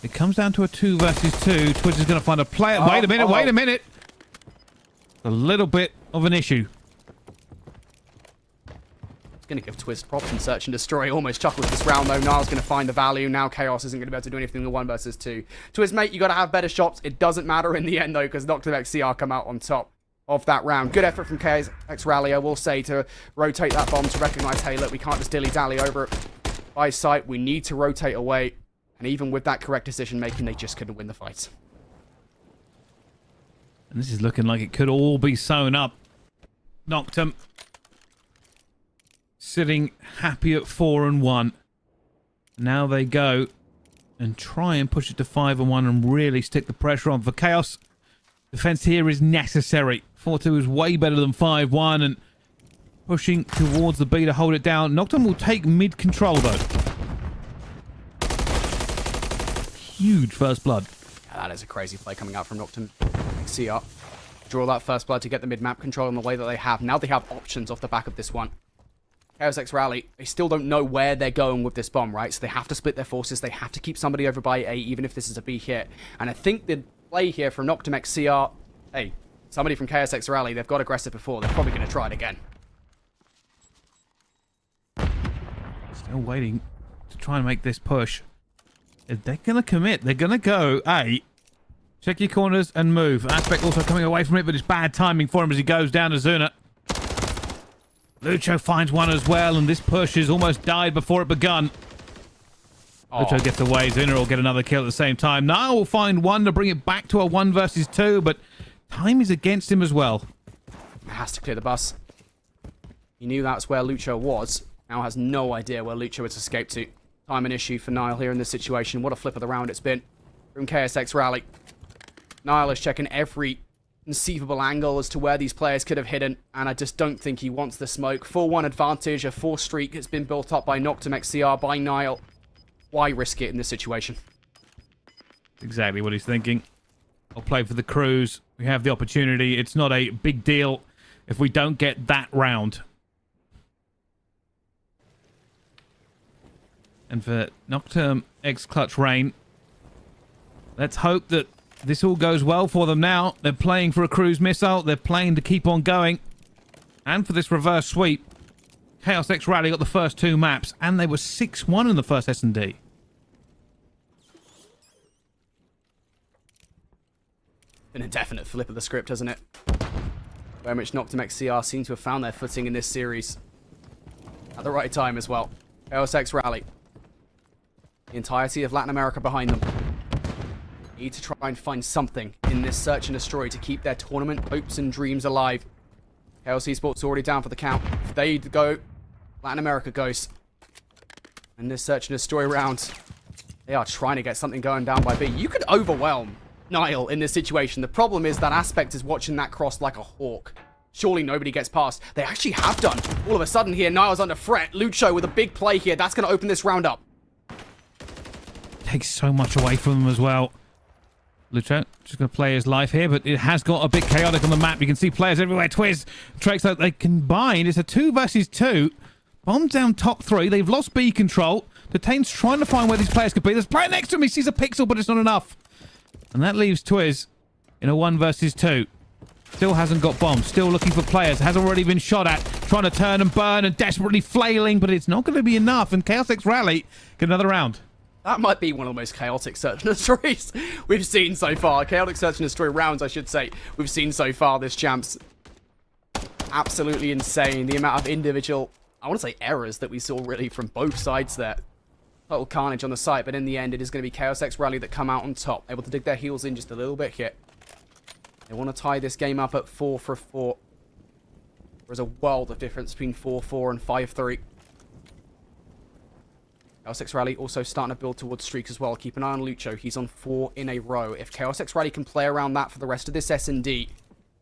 it comes down to a 2 versus 2. Twiz is going to find a player. Wait a minute, wait a minute. A little bit of an issue. It's going to give Twiz props and search and destroy. Almost chuckles this round, though. Niall's going to find the value. Now Chaos isn't going to be able to do anything in the 1 versus 2. Twiz, mate, you got to have better shots. It doesn't matter in the end, though, because Noctem X CR come out on top of that round. Good effort from KX Rally, I will say, to rotate that bomb to recognize, hey, look, we can't just dilly-dally over it by sight. We need to rotate away. And even with that correct decision-making, they just couldn't win the fight. And this is looking like it could all be sewn up. Noctem sitting happy at 4-1. Now they go and try and push it to 5-1 and really stick the pressure on. For Chaos, defense here is necessary. 4-2 is way better than 5-1, and pushing towards the B to hold it down. Noctem will take mid control though. Huge first blood. Yeah, that is a crazy play coming out from Noctem CR. Draw that first blood to get the mid-map control in the way that they have. Now they have options off the back of this one. Chaos X Rally, they still don't know where they're going with this bomb, right? So they have to split their forces. They have to keep somebody over by A, even if this is a B hit. And I think the play here from Noctem X CR, hey, somebody from Chaos X Rally, they've got aggressive before. They're probably going to try it again. Still waiting to try and make this push. If they're going to commit, they're going to go A. Check your corners and move. Aspect also coming away from it, but it's bad timing for him as he goes down to Zuna. Lucho finds one as well, and this push has almost died before it begun. Lucho gets away. Zuna will get another kill at the same time. Niall will find one to bring it back to a 1 versus 2, but time is against him as well. Has to clear the bus. He knew that's where Lucho was. Now has no idea where Lucho has escaped to. Time an issue for Niall here in this situation. What a flip of the round it's been from KSX Rally. Niall is checking every conceivable angle as to where these players could have hidden, and I just don't think he wants the smoke. 4-1 advantage, a 4 streak has been built up by Noctem XCR, by Niall. Why risk it in this situation? Exactly what he's thinking. I'll play for the cruise. We have the opportunity. It's not a big deal if we don't get that round. And for Noctem X Clutch Rain, let's hope that this all goes well for them now. They're playing for a cruise missile. They're playing to keep on going. And for this reverse sweep, Chaos X Rally got the first 2 maps, and they were 6-1 in the first S&D. Been a definite flip of the script, hasn't it? Very much Noctem XCR seem to have found their footing in this series. At the right time as well. Chaos X Rally. The entirety of Latin America behind them. Need to try and find something in this search and destroy to keep their tournament hopes and dreams alive. Chaos Esports already down for the count. If they go, Latin America goes. And this search and destroy round, they are trying to get something going down by B. You could overwhelm Niall in this situation. The problem is that Aspect is watching that cross like a hawk. Surely nobody gets past. They actually have done. All of a sudden here, Niall's under threat. Lucho with a big play here. That's going to open this round up. Takes so much away from them as well. Lucho just going to play his life here, but it has got a bit chaotic on the map. You can see players everywhere. Twiz, Trex, that they combine. It's a 2 versus 2. Bombs down top 3. They've lost B control. Detain's trying to find where these players could be. There's a player next to him. He sees a pixel, but it's not enough. And that leaves Twiz in a 1 versus 2. Still hasn't got bombs. Still looking for players. Has already been shot at. Trying to turn and burn and desperately flailing, but it's not going to be enough. And Chaos X Rally get another round. That might be one of the most chaotic search and destroys we've seen so far. Chaotic search and destroy rounds, I should say, we've seen so far this champs. Absolutely insane. The amount of individual, I want to say errors that we saw really from both sides there. total carnage on the site, but in the end, it is going to be Chaos X Rally that come out on top, able to dig their heels in just a little bit here. They want to tie this game up at 4-4. There's a world of difference between 4-4 and 5-3. Chaos X Rally also starting to build towards streaks as well. Keep an eye on Lucho. He's on 4 in a row. If Chaos X Rally can play around that for the rest of this S&D,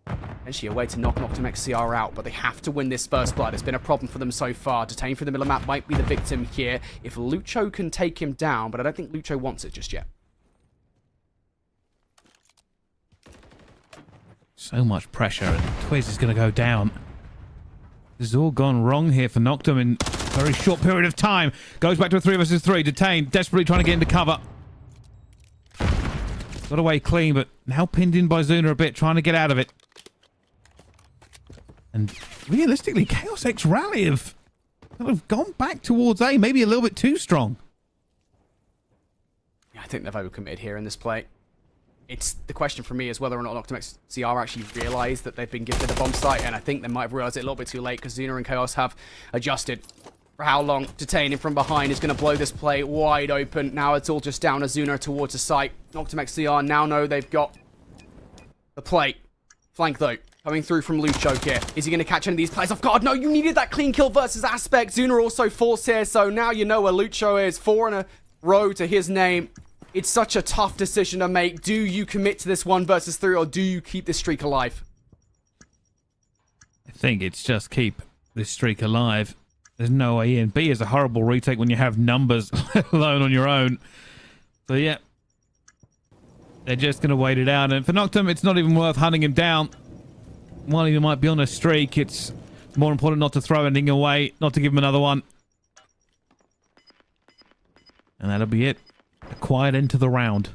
potentially a way to knock Noctem XCR out, but they have to win this first blood. It's been a problem for them so far. Detain through the middle of the map might be the victim here. If Lucho can take him down, but I don't think Lucho wants it just yet. So much pressure, and Twiz is going to go down. This has all gone wrong here for Noctem in a very short period of time. Goes back to a 3 versus 3. Detain, desperately trying to get into cover. Got away clean, but now pinned in by Zuna a bit, trying to get out of it. And realistically, Chaos X Rally have kind of gone back towards A, maybe a little bit too strong. Yeah, I think they've overcommitted here in this play. It's the question for me is whether or not Noctem XCR actually realised that they've been gifted a bomb site, and I think they might have realised it a little bit too late because Zuna and Chaos have adjusted. For how long? Detaining from behind is going to blow this play wide open. Now it's all just down to Zuna towards the site. Noctem XCR now know they've got the play. Flank though. Coming through from Lucho here. Is he going to catch any of these plays off guard? No, you needed that clean kill versus Aspect. Zuna also forced here, so now you know where Lucho is. 4 in a row to his name. It's such a tough decision to make. Do you commit to this 1 versus 3, or do you keep this streak alive? I think it's just keep this streak alive. There's no way in. B is a horrible retake when you have numbers, let alone on your own. So yeah, they're just going to wait it out. And for Noctem, it's not even worth hunting him down. While he might be on a streak, it's more important not to throw anything away, not to give him another one. And that'll be it. A quiet end to the round.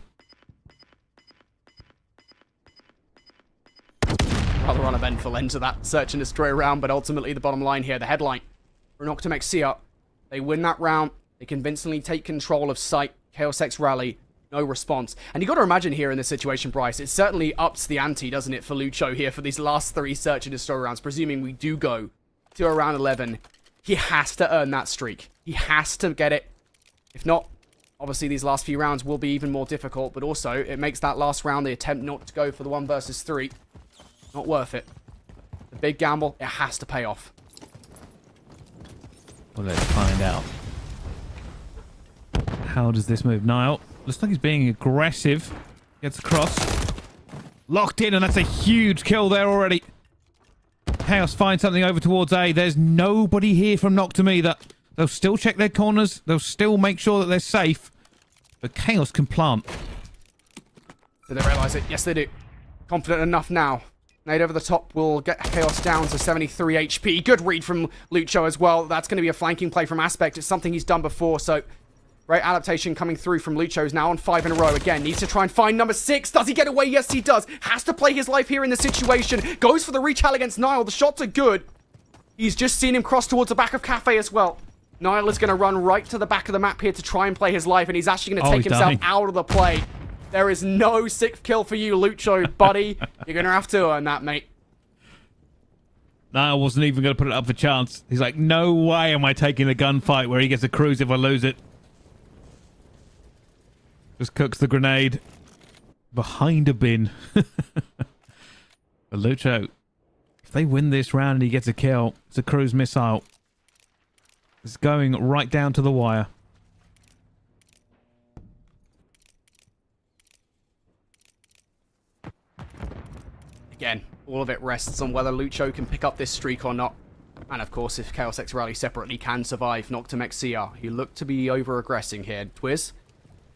Rather uneventful end to that search and destroy round, but ultimately the bottom line here, the headline. For Noctem XCR, they win that round. They convincingly take control of site. Chaos X Rally, no response. And you got to imagine here in this situation, Bryce, it certainly ups the ante, doesn't it, for Lucho here for these last 3 search and destroy rounds. Presuming we do go to around 11, he has to earn that streak. He has to get it. If not, obviously these last few rounds will be even more difficult, but also it makes that last round, the attempt not to go for the 1 versus 3, not worth it. The big gamble, it has to pay off. Well, let's find out. How does this move? Nile looks like he's being aggressive. Gets across. Locked in, and that's a huge kill there already. Chaos finds something over towards A. There's nobody here from Noctem either. They'll still check their corners. They'll still make sure that they're safe. But Chaos can plant. Do they realise it? Yes, they do. Confident enough now. Nade over the top will get Chaos down to 73 HP. Good read from Lucho as well. That's going to be a flanking play from Aspect. It's something he's done before, so great adaptation coming through from Lucho. He's now on 5 in a row. Again, needs to try and find number 6. Does he get away? Yes, he does. Has to play his life here in the situation. Goes for the retell against Nile. The shots are good. He's just seen him cross towards the back of Cafe as well. Nile is going to run right to the back of the map here to try and play his life, and he's actually going to take himself out of the play. There is no 6th kill for you, Lucho, buddy. You're going to have to earn that, mate. I wasn't even going to put it up for chance. He's like, no way am I taking the gunfight where he gets a cruise if I lose it. Just cooks the grenade behind a bin. But Lucho, if they win this round and he gets a kill, it's a cruise missile. It's going right down to the wire. Again, all of it rests on whether Lucho can pick up this streak or not. And of course, if Chaos X Rally separately can survive Noctem XCR, who look to be over-aggressing here. Twiz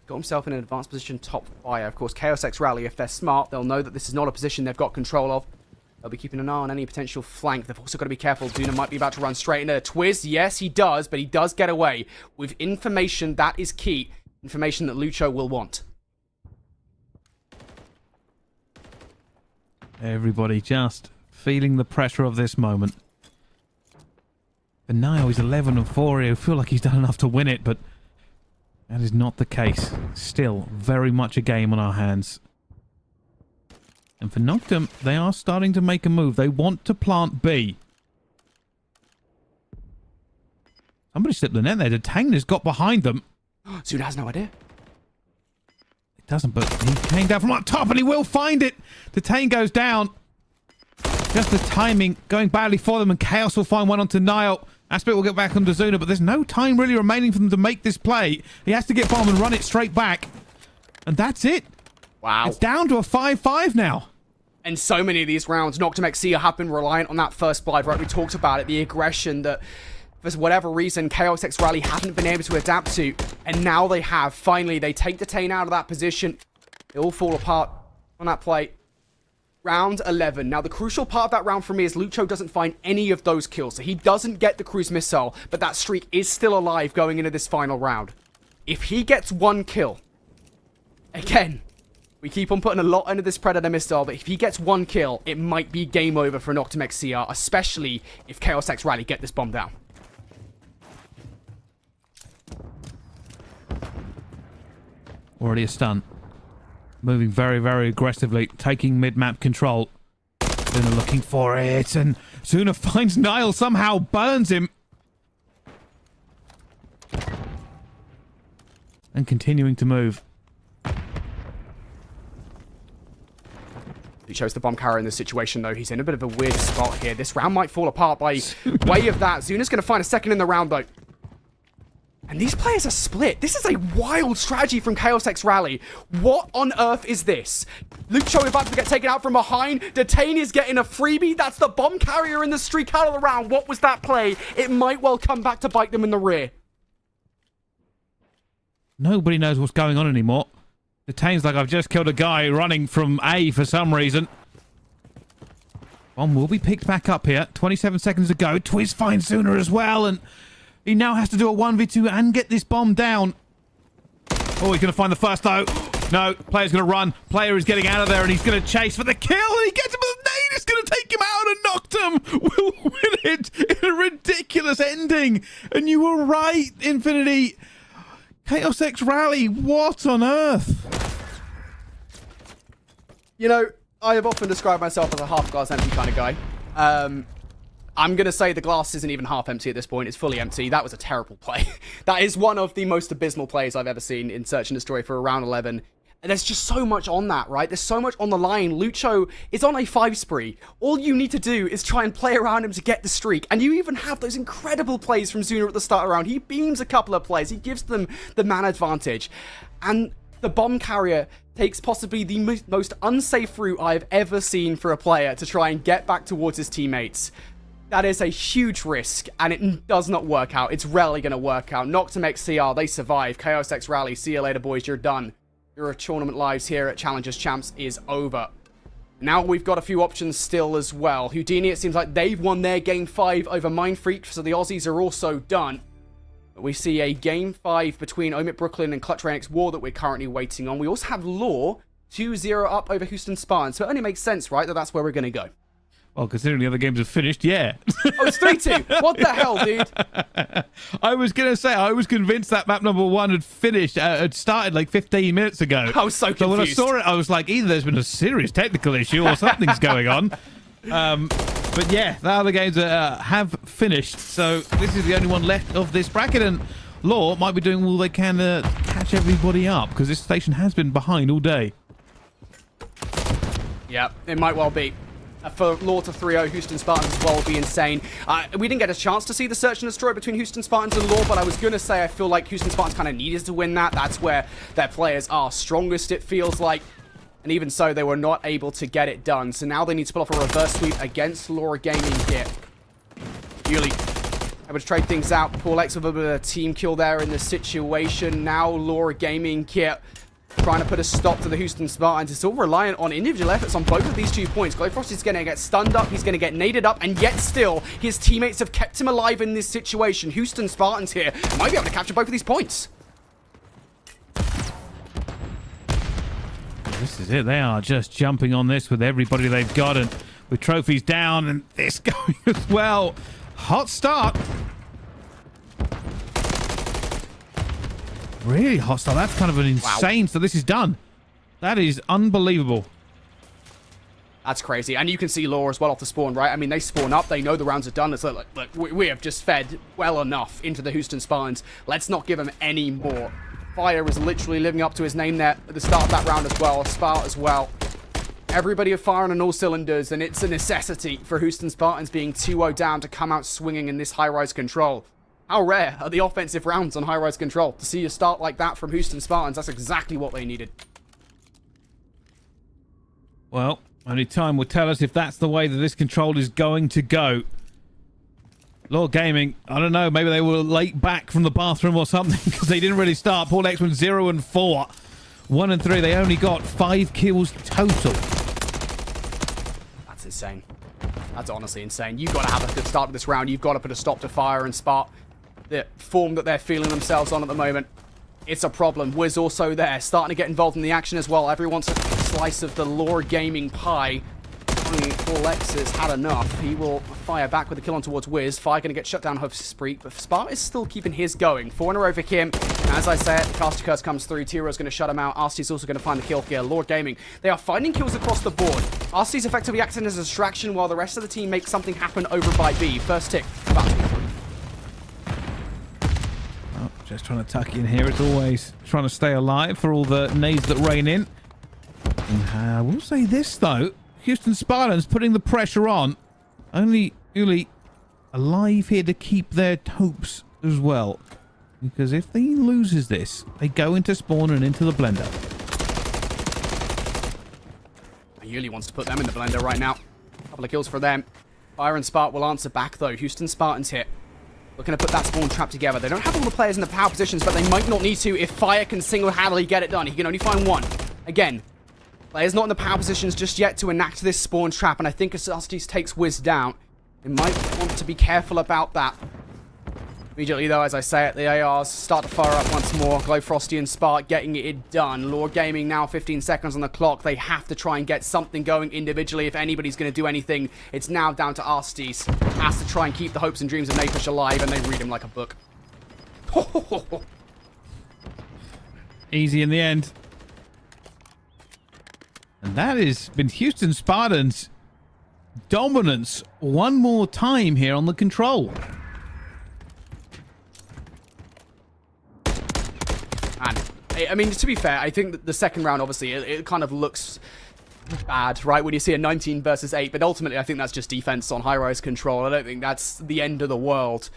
got himself in an advanced position top fire. Of course, Chaos X Rally, if they're smart, they'll know that this is not a position they've got control of. They'll be keeping an eye on any potential flank. They've also got to be careful. Zuna might be about to run straight into Twiz. Yes, he does, but he does get away with information that is key. Information that Lucho will want. Everybody just feeling the pressure of this moment. And now he's 11-4. He'll feel like he's done enough to win it, but that is not the case. Still very much a game on our hands. And for Noctem, they are starting to make a move. They want to plant B. Somebody slipped the net there. The Tangner's got behind them. Suna has no idea. It doesn't, but he came down from up top and he will find it. Detain goes down. Just the timing going badly for them, and Chaos will find one onto Nile. Aspect will get back onto Zuna, but there's no time really remaining for them to make this play. He has to get bomb and run it straight back. And that's it. Wow. It's down to a 5-5 now. And so many of these rounds, Noctem XC have been reliant on that first blood, right? We talked about it, the aggression that, for whatever reason, Chaos X Rally haven't been able to adapt to. And now they have. Finally, they take Detain out of that position. They all fall apart on that play. Round 11. Now, the crucial part of that round for me is Lucho doesn't find any of those kills. So he doesn't get the cruise missile, but that streak is still alive going into this final round. If he gets one kill, again, we keep on putting a lot into this Predator missile, but if he gets one kill, it might be game over for Noctem XCR, especially if Chaos X Rally get this bomb down. Already a stun. Moving very, very aggressively, taking mid-map control. Zuna looking for it, and Zuna finds Nile, somehow burns him. And continuing to move. He chose the bomb carrier in this situation, though. He's in a bit of a weird spot here. This round might fall apart by way of that. Zuna's going to find a second in the round, though. And these players are split. This is a wild strategy from Chaos X Rally. What on earth is this? Lucho about to get taken out from behind. Detain is getting a freebie. That's the bomb carrier in the streak out of the round. What was that play? It might well come back to bite them in the rear. Nobody knows what's going on anymore. Detain's like, I've just killed a guy running from A for some reason. Bomb will be picked back up here. 27 seconds to go. Twiz finds Zuna as well, and he now has to do a 1v2 and get this bomb down. Oh, he's going to find the first, though. No, player's going to run. Player is getting out of there, and he's going to chase for the kill, and he gets him with a nade. It's going to take him out, and Noctem will win it in a ridiculous ending. And you were right, Infinity. Chaos X Rally, what on earth? You know, I have often described myself as a half glass empty kind of guy. I'm going to say the glass isn't even half empty at this point. It's fully empty. That was a terrible play. That is one of the most abysmal plays I've ever seen in Search and Destroy for a round 11. And there's just so much on that, right? There's so much on the line. Lucho is on a 5 spree. All you need to do is try and play around him to get the streak. And you even have those incredible plays from Zuna at the start of the round. He beams a couple of plays. He gives them the man advantage. And the bomb carrier takes possibly the most unsafe route I've ever seen for a player to try and get back towards his teammates. That is a huge risk, and it does not work out. It's rarely going to work out. Noctem XCR, they survive. Chaos X Rally, see you later, boys. You're done. Your tournament lives here at Challengers Champs is over. Now we've got a few options still as well. Houdini, it seems like they've won their Game 5 over Mindfreak, so the Aussies are also done. But we see a Game 5 between OMiT Brooklyn and Clutch Rainix War that we're currently waiting on. We also have Law 2-0 up over Houston Spartan, so it only makes sense, right, that that's where we're going to go. Well, considering the other games have finished, yeah. Oh, it's 3-2. What the hell, dude? I was going to say, I was convinced that map number 1 had finished, had started like 15 minutes ago. I was so confused. So when I saw it, I was like, either there's been a serious technical issue or something's going on. But yeah, the other games have finished. So this is the only one left of this bracket. And Law might be doing all they can to catch everybody up, because this station has been behind all day. Yeah, it might well be. For Law to 3-0 Houston Spartans as well would be insane. We didn't get a chance to see the Search and Destroy between Houston Spartans and Law, but I was going to say I feel like Houston Spartans kind of needed to win that. That's where their players are strongest, it feels like. And even so, they were not able to get it done. So now they need to pull off a reverse sweep against Laura Gaming here. Yuli able to trade things out. Paul X with a bit of a team kill there in the situation. Now Laura Gaming here trying to put a stop to the Houston Spartans. It's all reliant on individual efforts on both of these 2 points. Glowfrost is going to get stunned up. He's going to get naded up. And yet still, his teammates have kept him alive in this situation. Houston Spartans here might be able to capture both of these points. This is it. They are just jumping on this with everybody they've got, and with trophies down and this going as well. Hot start. Really hot start. That's kind of an insane. Wow. So this is done. That is unbelievable. That's crazy. And you can see Law as well off the spawn, right? I mean, they spawn up. They know the rounds are done. It's like, look, we have just fed well enough into the Houston Spartans. Let's not give them any more. Fire was literally living up to his name there at the start of that round as well. Spark as well. Everybody are firing on all cylinders, and it's a necessity for Houston Spartans being 2-0 down to come out swinging in this high-rise control. How rare are the offensive rounds on high-rise control? To see a start like that from Houston Spartans, that's exactly what they needed. Well, only time will tell us if that's the way that this control is going to go. Lord Gaming, I don't know, maybe they were late back from the bathroom or something because they didn't really start. Paul X went 0 and 4. 1 and 3, they only got 5 kills total. That's insane. That's honestly insane. You've got to have a good start to this round. You've got to put a stop to Fire and Spark. The form that they're feeling themselves on at the moment, it's a problem. Wiz also there, starting to get involved in the action as well. Everyone's a slice of the Lord Gaming pie. Paul X has had enough. He will fire back with a kill on towards Wiz. Fire going to get shut down Hope's Spree, but Spark is still keeping his going. 4 in a row for him. And as I said, the Caster Curse comes through. Tyro's going to shut him out. RC's also going to find the kill here. Lord Gaming, they are finding kills across the board. RC's effectively acting as a distraction while the rest of the team makes something happen over by B. First tick, about to be through. Oh, just trying to tuck in here as always. Trying to stay alive for all the nades that rain in. And I will say this, though. Houston Spartans putting the pressure on. Only really alive here to keep their hopes as well. Because if he loses this, they go into spawn and into the blender. Yuli wants to put them in the blender right now. Couple of kills for them. Fire and Spark will answer back, though. Houston Spartans hit. Looking to put that spawn trap together. They don't have all the players in the power positions, but they might not need to if Fire can single-handedly get it done. He can only find one. Again, players not in the power positions just yet to enact this spawn trap, and I think as Astis takes Wiz down, they might want to be careful about that. Immediately, though, as I say it, the ARs start to fire up once more. Glow Frosty and Spark getting it done. Lord Gaming now 15 seconds on the clock. They have to try and get something going individually. If anybody's going to do anything, it's now down to Astis. Has to try and keep the hopes and dreams of Napish alive, and they read him like a book. Easy in the end. And that has been Houston Spartans' dominance one more time here on the control. And, I mean, to be fair, I think that the second round, obviously, it kind of looks bad, right, when you see a 19 versus 8, but ultimately I think that's just defense on high-rise control. I don't think that's the end of the world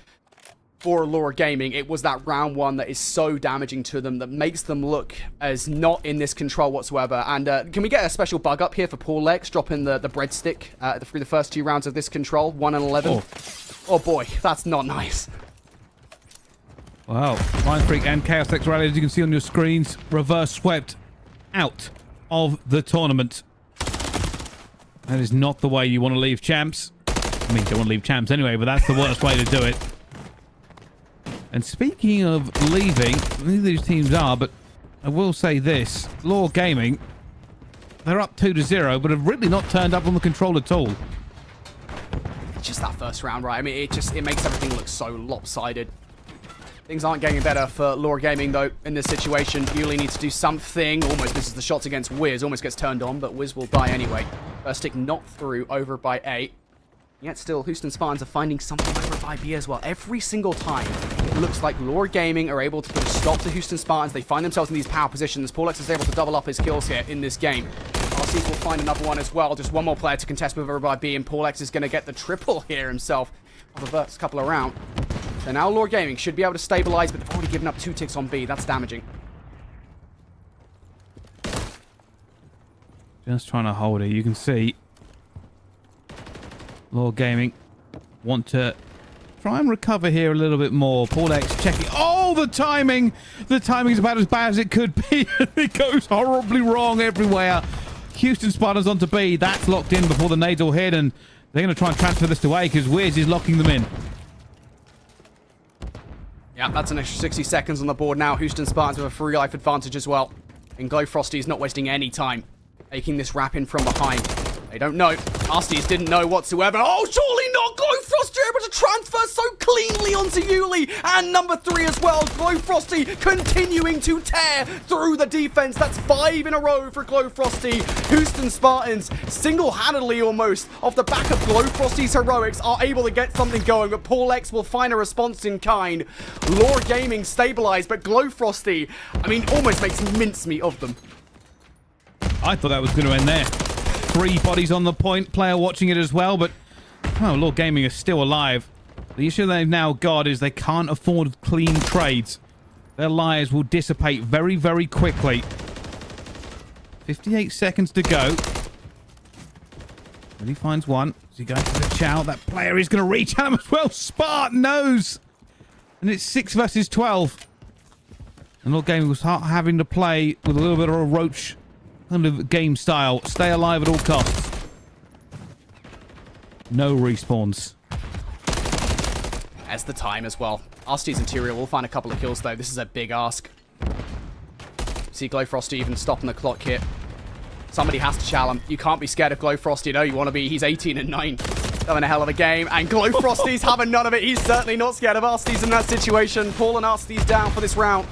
for Lord Gaming. It was that round one that is so damaging to them, that makes them look as not in this control whatsoever. And can we get a special bug up here for Paul Lex, dropping the breadstick through the first 2 rounds of this control, 1 and 11? Oh boy, that's not nice. Wow, Mindfreak and Chaos X Rally, as you can see on your screens, reverse swept out of the tournament. That is not the way you want to leave champs. I mean, you don't want to leave champs anyway, but that's the worst way to do it. And speaking of leaving, neither of these teams are, but I will say this. Lord Gaming, they're up 2-0, but have really not turned up on the control at all. Just that first round, right? I mean, it makes everything look so lopsided. Things aren't getting better for Lord Gaming, though, in this situation. Yuli needs to do something. Almost misses the shots against Wiz. Almost gets turned on, but Wiz will die anyway. First stick not through, over by A. Yet still, Houston Spartans are finding something over by B as well. Every single time, it looks like Lord Gaming are able to put a stop to Houston Spartans. They find themselves in these power positions. Paul X is able to double up his kills here in this game. RCs will find another one as well. Just one more player to contest with over by B, and Paul X is going to get the triple here himself of the first couple around. So now Lord Gaming should be able to stabilize, but they've already given up 2 ticks on B. That's damaging. Just trying to hold it. You can see Lord Gaming want to try and recover here a little bit more. Paul X checking. Oh, the timing! The timing is about as bad as it could be. It goes horribly wrong everywhere. Houston Spartans onto B. That's locked in before the nades all hit, and they're going to try and transfer this to A because Wiz is locking them in. Yeah, that's an extra 60 seconds on the board now. Houston Spartans with a free life advantage as well. And Glow Frosty is not wasting any time making this wrap in from behind. They don't know. Astis didn't know whatsoever. Oh, surely not! Glow Frosty able to transfer so cleanly onto Yuli, and number 3 as well. Glow Frosty continuing to tear through the defense. That's 5 in a row for Glow Frosty. Houston Spartans single-handedly almost off the back of Glow Frosty's heroics are able to get something going, but Paul X will find a response in kind. Lore Gaming stabilized, but Glow Frosty, I mean, almost makes mincemeat of them. I thought that was going to end there. 3 bodies on the point, player watching it as well, but oh, Lord Gaming is still alive. The issue they've now got is they can't afford clean trades. Their lives will dissipate very, very quickly. 58 seconds to go. And he finds one. Is he going for the chow? That player is going to reach at him as well. Spartan knows. And it's 6 versus 12. And Lord Gaming will start having to play with a little bit of a roach kind of game style. Stay alive at all costs. No respawns. As the time as well. Arsty's Interior will find a couple of kills though. This is a big ask. See Glow Frosty even stopping the clock here. Somebody has to challenge him. You can't be scared of Glow Frosty. No, you want to be. He's 18 and 9. Having a hell of a game. And Glow Frosty's having none of it. He's certainly not scared of Arsty's in that situation. Paul and Arsty's down for this round.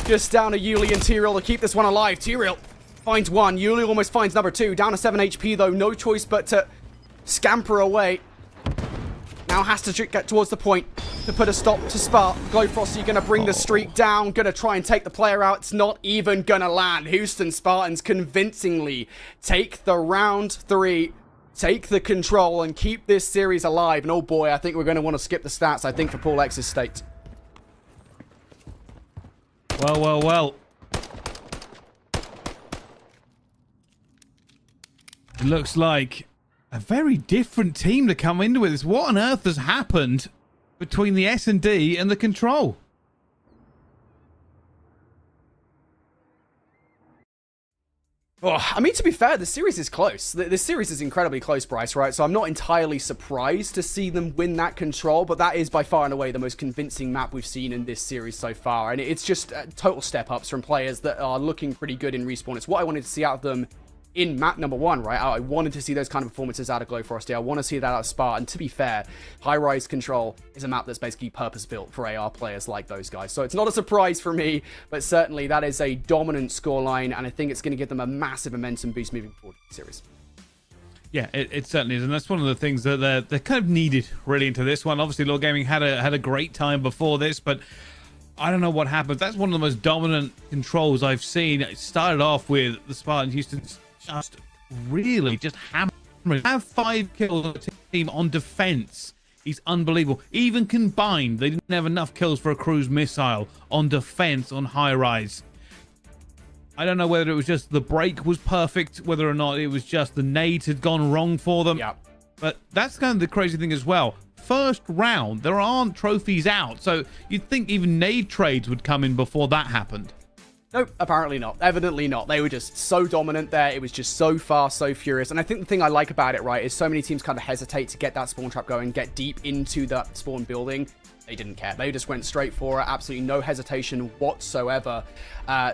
Just down to Yuli and Tyrael to keep this one alive. Tyrael finds one. Yuli almost finds number 2. Down to 7 HP though. No choice but to scamper away. Now has to get towards the point to put a stop to Spark. Glow Frosty going to bring the streak down. Going to try and take the player out. It's not even going to land. Houston Spartans convincingly take the round 3. Take the control and keep this series alive. And oh boy, I think we're going to want to skip the stats, I think, for Paul X's state. Well, well, well. It looks like a very different team to come into with this. What on earth has happened between the S&D and the Control? Oh, I mean, to be fair, the series is close. This series is incredibly close, Bryce, right? So I'm not entirely surprised to see them win that Control, but that is by far and away the most convincing map we've seen in this series so far. And it's just total step-ups from players that are looking pretty good in Respawn. It's what I wanted to see out of them in map number 1, right? I wanted to see those kind of performances out of Glow Frosty. I want to see that out of Spark. And to be fair, High Rise Control is a map that's basically purpose-built for AR players like those guys. So it's not a surprise for me, but certainly that is a dominant scoreline, and I think it's going to give them a massive momentum boost moving forward in the series. Yeah, it certainly is, and that's one of the things that they're kind of needed really into this one. Obviously, Lord Gaming had a great time before this, but I don't know what happened. That's one of the most dominant controls I've seen. It started off with the Spartan Houston just really just hammering. Have 5 kills on the team on defense. He's unbelievable. Even combined, they didn't have enough kills for a cruise missile on defense on high rise. I don't know whether it was just the break was perfect, whether or not it was just the nades had gone wrong for them. Yeah. But that's kind of the crazy thing as well. First round, there aren't trophies out, so you'd think even nade trades would come in before that happened. Nope, apparently not. Evidently not. They were just so dominant there. It was just so fast, so furious. And I think the thing I like about it, right, is so many teams kind of hesitate to get that spawn trap going, get deep into that spawn building. They didn't care. They just went straight for it. Absolutely no hesitation whatsoever.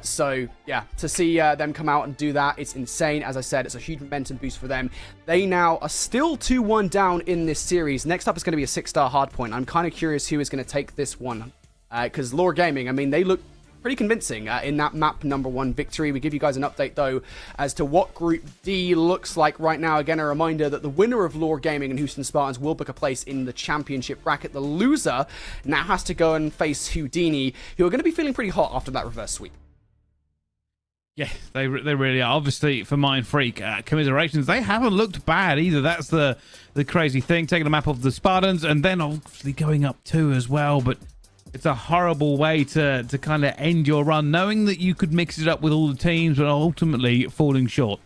So, yeah, to see them come out and do that, it's insane. As I said, it's a huge momentum boost for them. They now are still 2-1 down in this series. Next up is going to be a 6-star hardpoint. I'm kind of curious who is going to take this one. Because Lore Gaming, I mean, they look pretty convincing in that map number 1 victory. We give you guys an update though as to what Group D looks like right now. Again, a reminder that the winner of Lore Gaming and Houston Spartans will book a place in the championship bracket. The loser now has to go and face Houdini, who are going to be feeling pretty hot after that reverse sweep. Yeah, they really are. Obviously, for Mindfreak, commiserations, they haven't looked bad either. That's the crazy thing, taking a map of the Spartans and then obviously going up 2 as well, but it's a horrible way to kind of end your run, knowing that you could mix it up with all the teams, but ultimately falling short.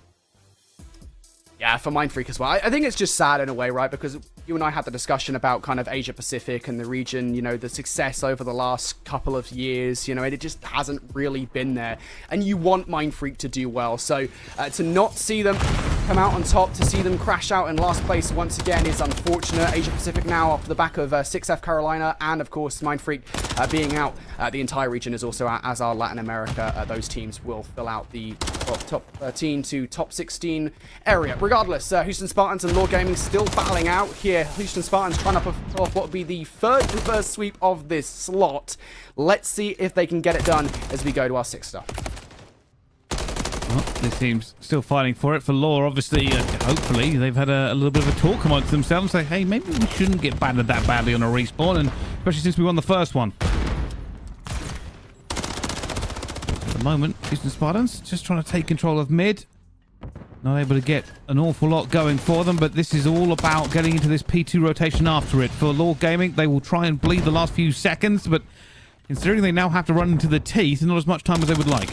Yeah, for Mindfreak as well. I think it's just sad in a way, right? Because you and I had the discussion about kind of Asia Pacific and the region, you know, the success over the last couple of years, you know, and it just hasn't really been there. And you want Mindfreak to do well. So to not see them come out on top. To see them crash out in last place once again is unfortunate. Asia Pacific now off the back of 6F Carolina and of course Mindfreak being out. The entire region is also out, as are Latin America. Those teams will fill out the top 13 to top 16 area. Regardless, Houston Spartans and Lord Gaming still battling out here. Houston Spartans trying to pull off what would be the third reverse sweep of this slot. Let's see if they can get it done as we go to our 6th star. Well, this team's still fighting for it. For Law, obviously, hopefully, they've had a little bit of a talk amongst themselves. Say, hey, maybe we shouldn't get battered that badly on a respawn, and especially since we won the first one. At the moment, Houston Spartans just trying to take control of mid. Not able to get an awful lot going for them, but this is all about getting into this P2 rotation after it. For Law Gaming, they will try and bleed the last few seconds, but considering they now have to run into the teeth, not as much time as they would like.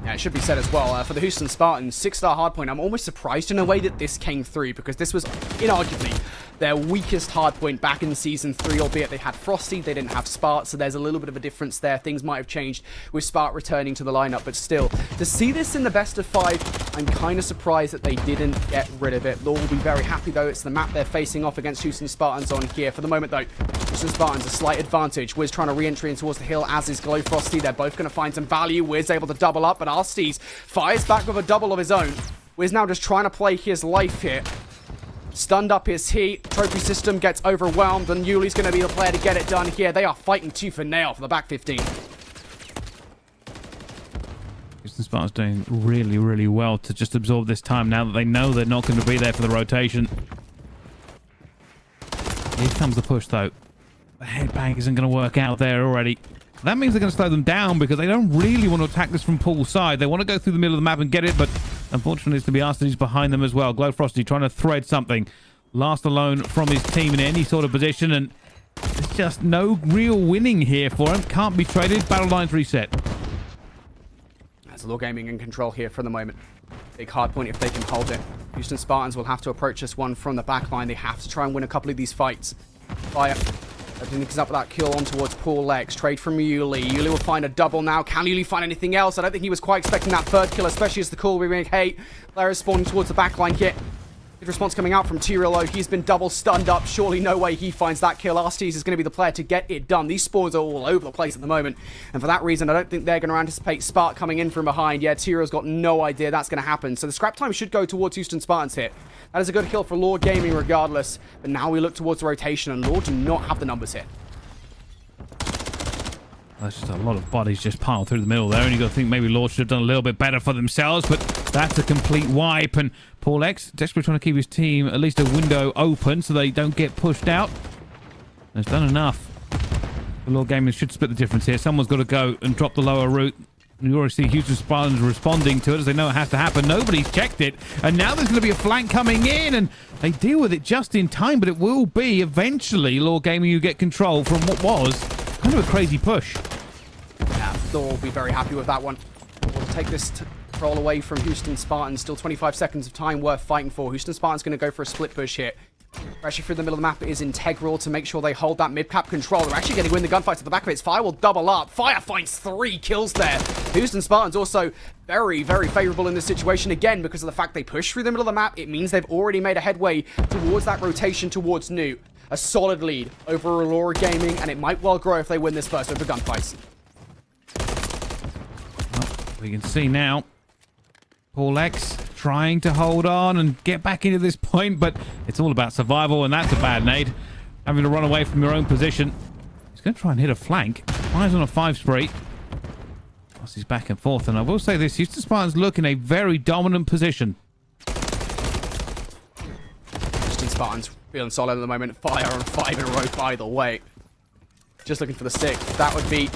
Yeah, it should be said as well, for the Houston Spartans, 6-star hardpoint, I'm almost surprised in a way that this came through, because this was inarguably their weakest hardpoint back in Season 3, albeit they had Frosty, they didn't have Spart, so there's a little bit of a difference there. Things might have changed with Spart returning to the lineup, but still, to see this in the best of 5, I'm kind of surprised that they didn't get rid of it. Law will be very happy, though. It's the map they're facing off against Houston Spartans on here. For the moment, though, Houston Spartans a slight advantage. Wiz trying to re-entry in towards the hill, as is Glow Frosty. They're both going to find some value. Wiz able to double up, but Arstees fires back with a double of his own. Wiz now just trying to play his life here. Stunned up his heat. Trophy system gets overwhelmed, and Yuli's going to be the player to get it done here. They are fighting tooth and nail for the back 15. Houston Spartans doing really, really well to just absorb this time now that they know they're not going to be there for the rotation. Here comes the push, though. The headbang isn't going to work out there already. That means they're going to slow them down because they don't really want to attack this from Paul's side. They want to go through the middle of the map and get it, but unfortunately it's going to be Arstenis behind them as well. Glow Frosty trying to thread something. Last alone from his team in any sort of position, and there's just no real winning here for him. Can't be traded. Battle lines reset. That's Law Gaming in control here for the moment. Big hard point if they can hold it. Houston Spartans will have to approach this one from the back line. They have to try and win a couple of these fights. Fire. He's up with that kill on towards Paul X. Trade from Yuli. Yuli will find a double now. Can Yuli find anything else? I don't think he was quite expecting that third kill, especially as the call we make. Hey, player is spawning towards the back line here. Good response coming out from Tirilo. He's been double stunned up. Surely no way he finds that kill. Arstees is going to be the player to get it done. These spawns are all over the place at the moment. And for that reason, I don't think they're going to anticipate Spark coming in from behind. Yeah, Tirilo's got no idea that's going to happen. So the scrap time should go towards Houston Spartans here. That is a good kill for Lord Gaming regardless. But now we look towards the rotation, and Lord do not have the numbers here. There's just a lot of bodies just piled through the middle there, and you've got to think maybe Lord should have done a little bit better for themselves, but that's a complete wipe, and Paul X desperately trying to keep his team at least a window open so they don't get pushed out. It's done enough. The Lord Gaming should split the difference here. Someone's got to go and drop the lower route. You already see Houston Spartans responding to it as they know it has to happen. Nobody's checked it, and now there's going to be a flank coming in, and they deal with it just in time, but it will be eventually Lord Gaming who get control from what was kind of a crazy push. Yeah, Thor will be very happy with that one. We'll take this control away from Houston Spartans. Still 25 seconds of time worth fighting for. Houston Spartans going to go for a split push here. Pressure through the middle of the map is integral to make sure they hold that mid-cap control. They're actually going to win the gunfights at the back of it. Fire will double up. Fire finds 3 kills there. Houston Spartans also very, very favorable in this situation. Again, because of the fact they push through the middle of the map, it means they've already made a headway towards that rotation towards New. A solid lead over Aurora Gaming, and it might well grow if they win this first over gunfights. Well, we can see now Paul X trying to hold on and get back into this point, but it's all about survival, and that's a bad nade. Having to run away from your own position. He's going to try and hit a flank. Fires on a 5 spree. Whilst he's back and forth, and I will say this, Houston Spartans look in a very dominant position. Houston Spartans feeling solid at the moment. Fire on 5 in a row by the way. Just looking for the 6th. That would be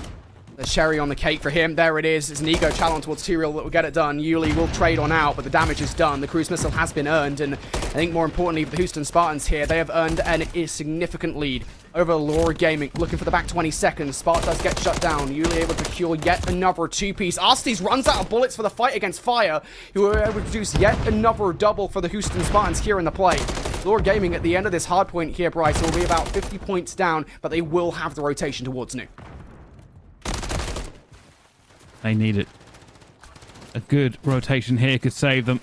the cherry on the cake for him. There it is. It's an ego challenge towards Tyrael that will get it done. Yuli will trade on out, but the damage is done. The cruise missile has been earned, and I think more importantly for the Houston Spartans here, they have earned a significant lead over Laura Gaming. Looking for the back 20 seconds. Spark does get shut down. Yuli able to procure yet another 2-piece. Arstees runs out of bullets for the fight against Fire, who are able to produce yet another double for the Houston Spartans here in the play. Laura Gaming at the end of this hard point here, Bryce, will be about 50 points down, but they will have the rotation towards New. They need it. A good rotation here could save them.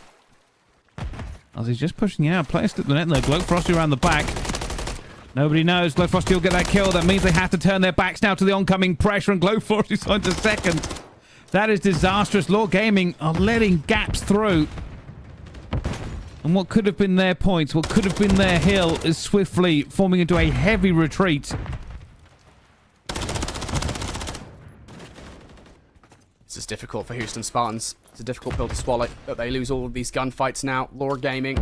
As he's just pushing out. Placed at the net there. Glow Frosty around the back. Nobody knows. Glow Frosty will get that kill. That means they have to turn their backs now to the oncoming pressure, and Glow Frosty's on to second. That is disastrous. Lore Gaming are letting gaps through. And what could have been their points, what could have been their hill, is swiftly forming into a heavy retreat. This is difficult for Houston Spartans. It's a difficult pill to swallow, but they lose all of these gunfights now. Lore Gaming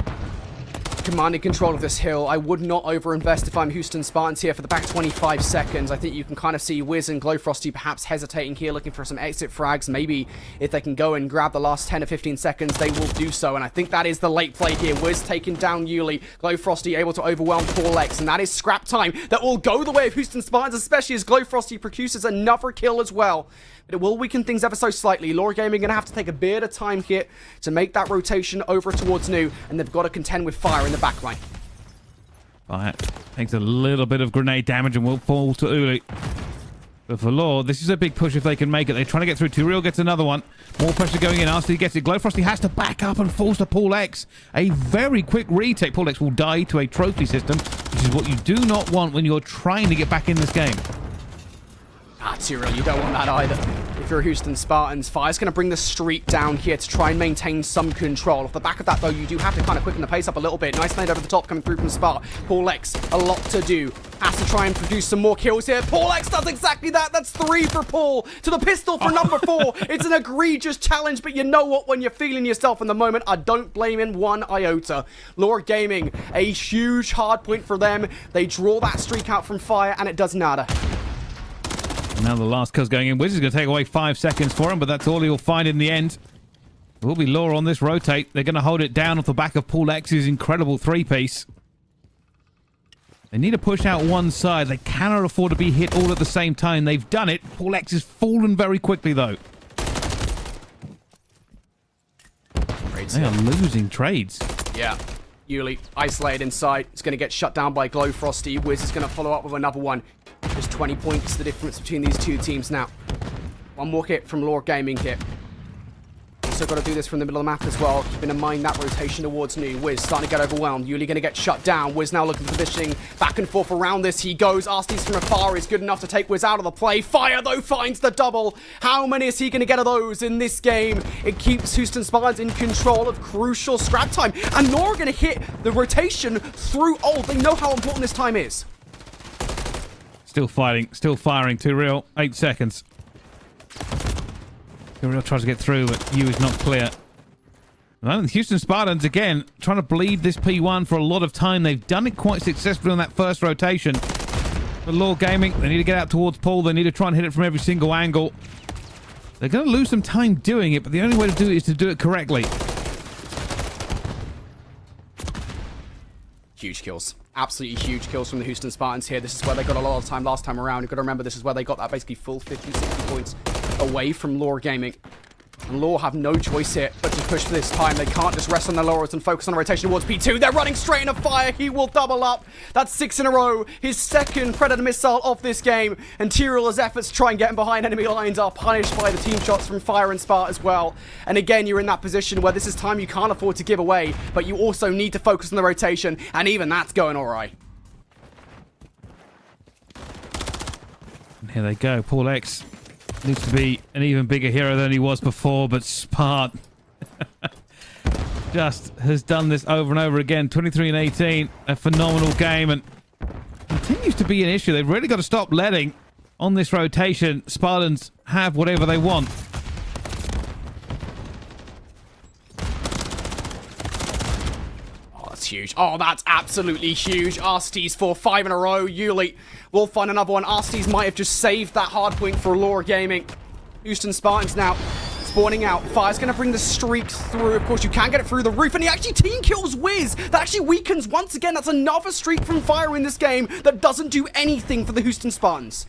commanding control of this hill. I would not overinvest if I'm Houston Spartans here for the back 25 seconds. I think you can kind of see Wiz and Glow Frosty perhaps hesitating here, looking for some exit frags. Maybe if they can go and grab the last 10 or 15 seconds, they will do so. And I think that is the late play here. Wiz taking down Yuli. Glow Frosty able to overwhelm Paul X. And that is scrap time that will go the way of Houston Spartans, especially as Glow Frosty produces another kill as well. But it will weaken things ever so slightly. Lore Gaming going to have to take a bit of time here to make that rotation over towards New, and they've got to contend with fire in the backline. Fire takes a little bit of grenade damage and will fall to Uli. But for Lore, this is a big push if they can make it. They're trying to get through. Turiel gets another one. More pressure going in. After he gets it, Glow Frosty has to back up and falls to Paul X. A very quick retake. Paul X will die to a trophy system, which is what you do not want when you're trying to get back in this game. Tyrell, you don't want that either. If you're Houston Spartans, Fire's going to bring the streak down here to try and maintain some control. Off the back of that, though, you do have to kind of quicken the pace up a little bit. Nice nade over the top coming through from Spart. Paul X, a lot to do. Has to try and produce some more kills here. Paul X does exactly that. That's 3 for Paul. To the pistol for number 4. It's an egregious challenge, but you know what? When you're feeling yourself in the moment, I don't blame him one iota. Lore Gaming, a huge hard point for them. They draw that streak out from Fire, and it does nada. Now the last kill's going in. Wiz is going to take away 5 seconds for him, but that's all he'll find in the end. There will be Lore on this rotate. They're going to hold it down off the back of Paul X's incredible 3-piece. They need to push out one side. They cannot afford to be hit all at the same time. They've done it. Paul X has fallen very quickly, though. They are losing trades. Yeah. Yuli, isolated inside. It's going to get shut down by Glow Frosty. Wiz is going to follow up with another one. Just 20 points the difference between these two teams now. One more hit from Lore Gaming here. Also got to do this from the middle of the map as well. Keeping in mind that rotation towards New. Wiz starting to get overwhelmed. Yuli going to get shut down. Wiz now looking for positioning. Back and forth around this. He goes. Arstes from afar is good enough to take Wiz out of the play. Fire, though, finds the double. How many is he going to get of those in this game? It keeps Houston Spartans in control of crucial scrap time. And Lore going to hit the rotation through ult. They know how important this time is. Still fighting, still firing. Turiel, 8 seconds. Turiel tries to get through, but U is not clear. Well, the Houston Spartans, again, trying to bleed this P1 for a lot of time. They've done it quite successfully on that first rotation. But Lore Gaming, they need to get out towards Paul. They need to try and hit it from every single angle. They're going to lose some time doing it, but the only way to do it is to do it correctly. Huge kills. Absolutely huge kills from the Houston Spartans here. This is where they got a lot of time last time around. You've got to remember this is where they got that basically full 50, 60 points away from Lore Gaming. And Lore have no choice here but to push for this time. They can't just rest on their laurels and focus on the rotation towards P2. They're running straight into Fire. He will double up. That's 6 in a row. His second Predator missile of this game. And Tyrell's efforts to try and get him behind enemy lines are punished by the team shots from Fire and Spart as well. And again, you're in that position where this is time you can't afford to give away, but you also need to focus on the rotation. And even that's going all right. And here they go. Paul X needs to be an even bigger hero than he was before, but Spart just has done this over and over again. 23 and 18, a phenomenal game, and continues to be an issue. They've really got to stop letting, on this rotation, Spartans have whatever they want. Huge. Oh, that's absolutely huge. Arstes for 5 in a row. Yuli will find another one. Arstes might have just saved that hard point for Lore Gaming. Houston Spartans now spawning out. Fire's going to bring the streak through. Of course, you can get it through the roof, and he actually team kills Wiz. That actually weakens once again. That's another streak from Fire in this game that doesn't do anything for the Houston Spartans.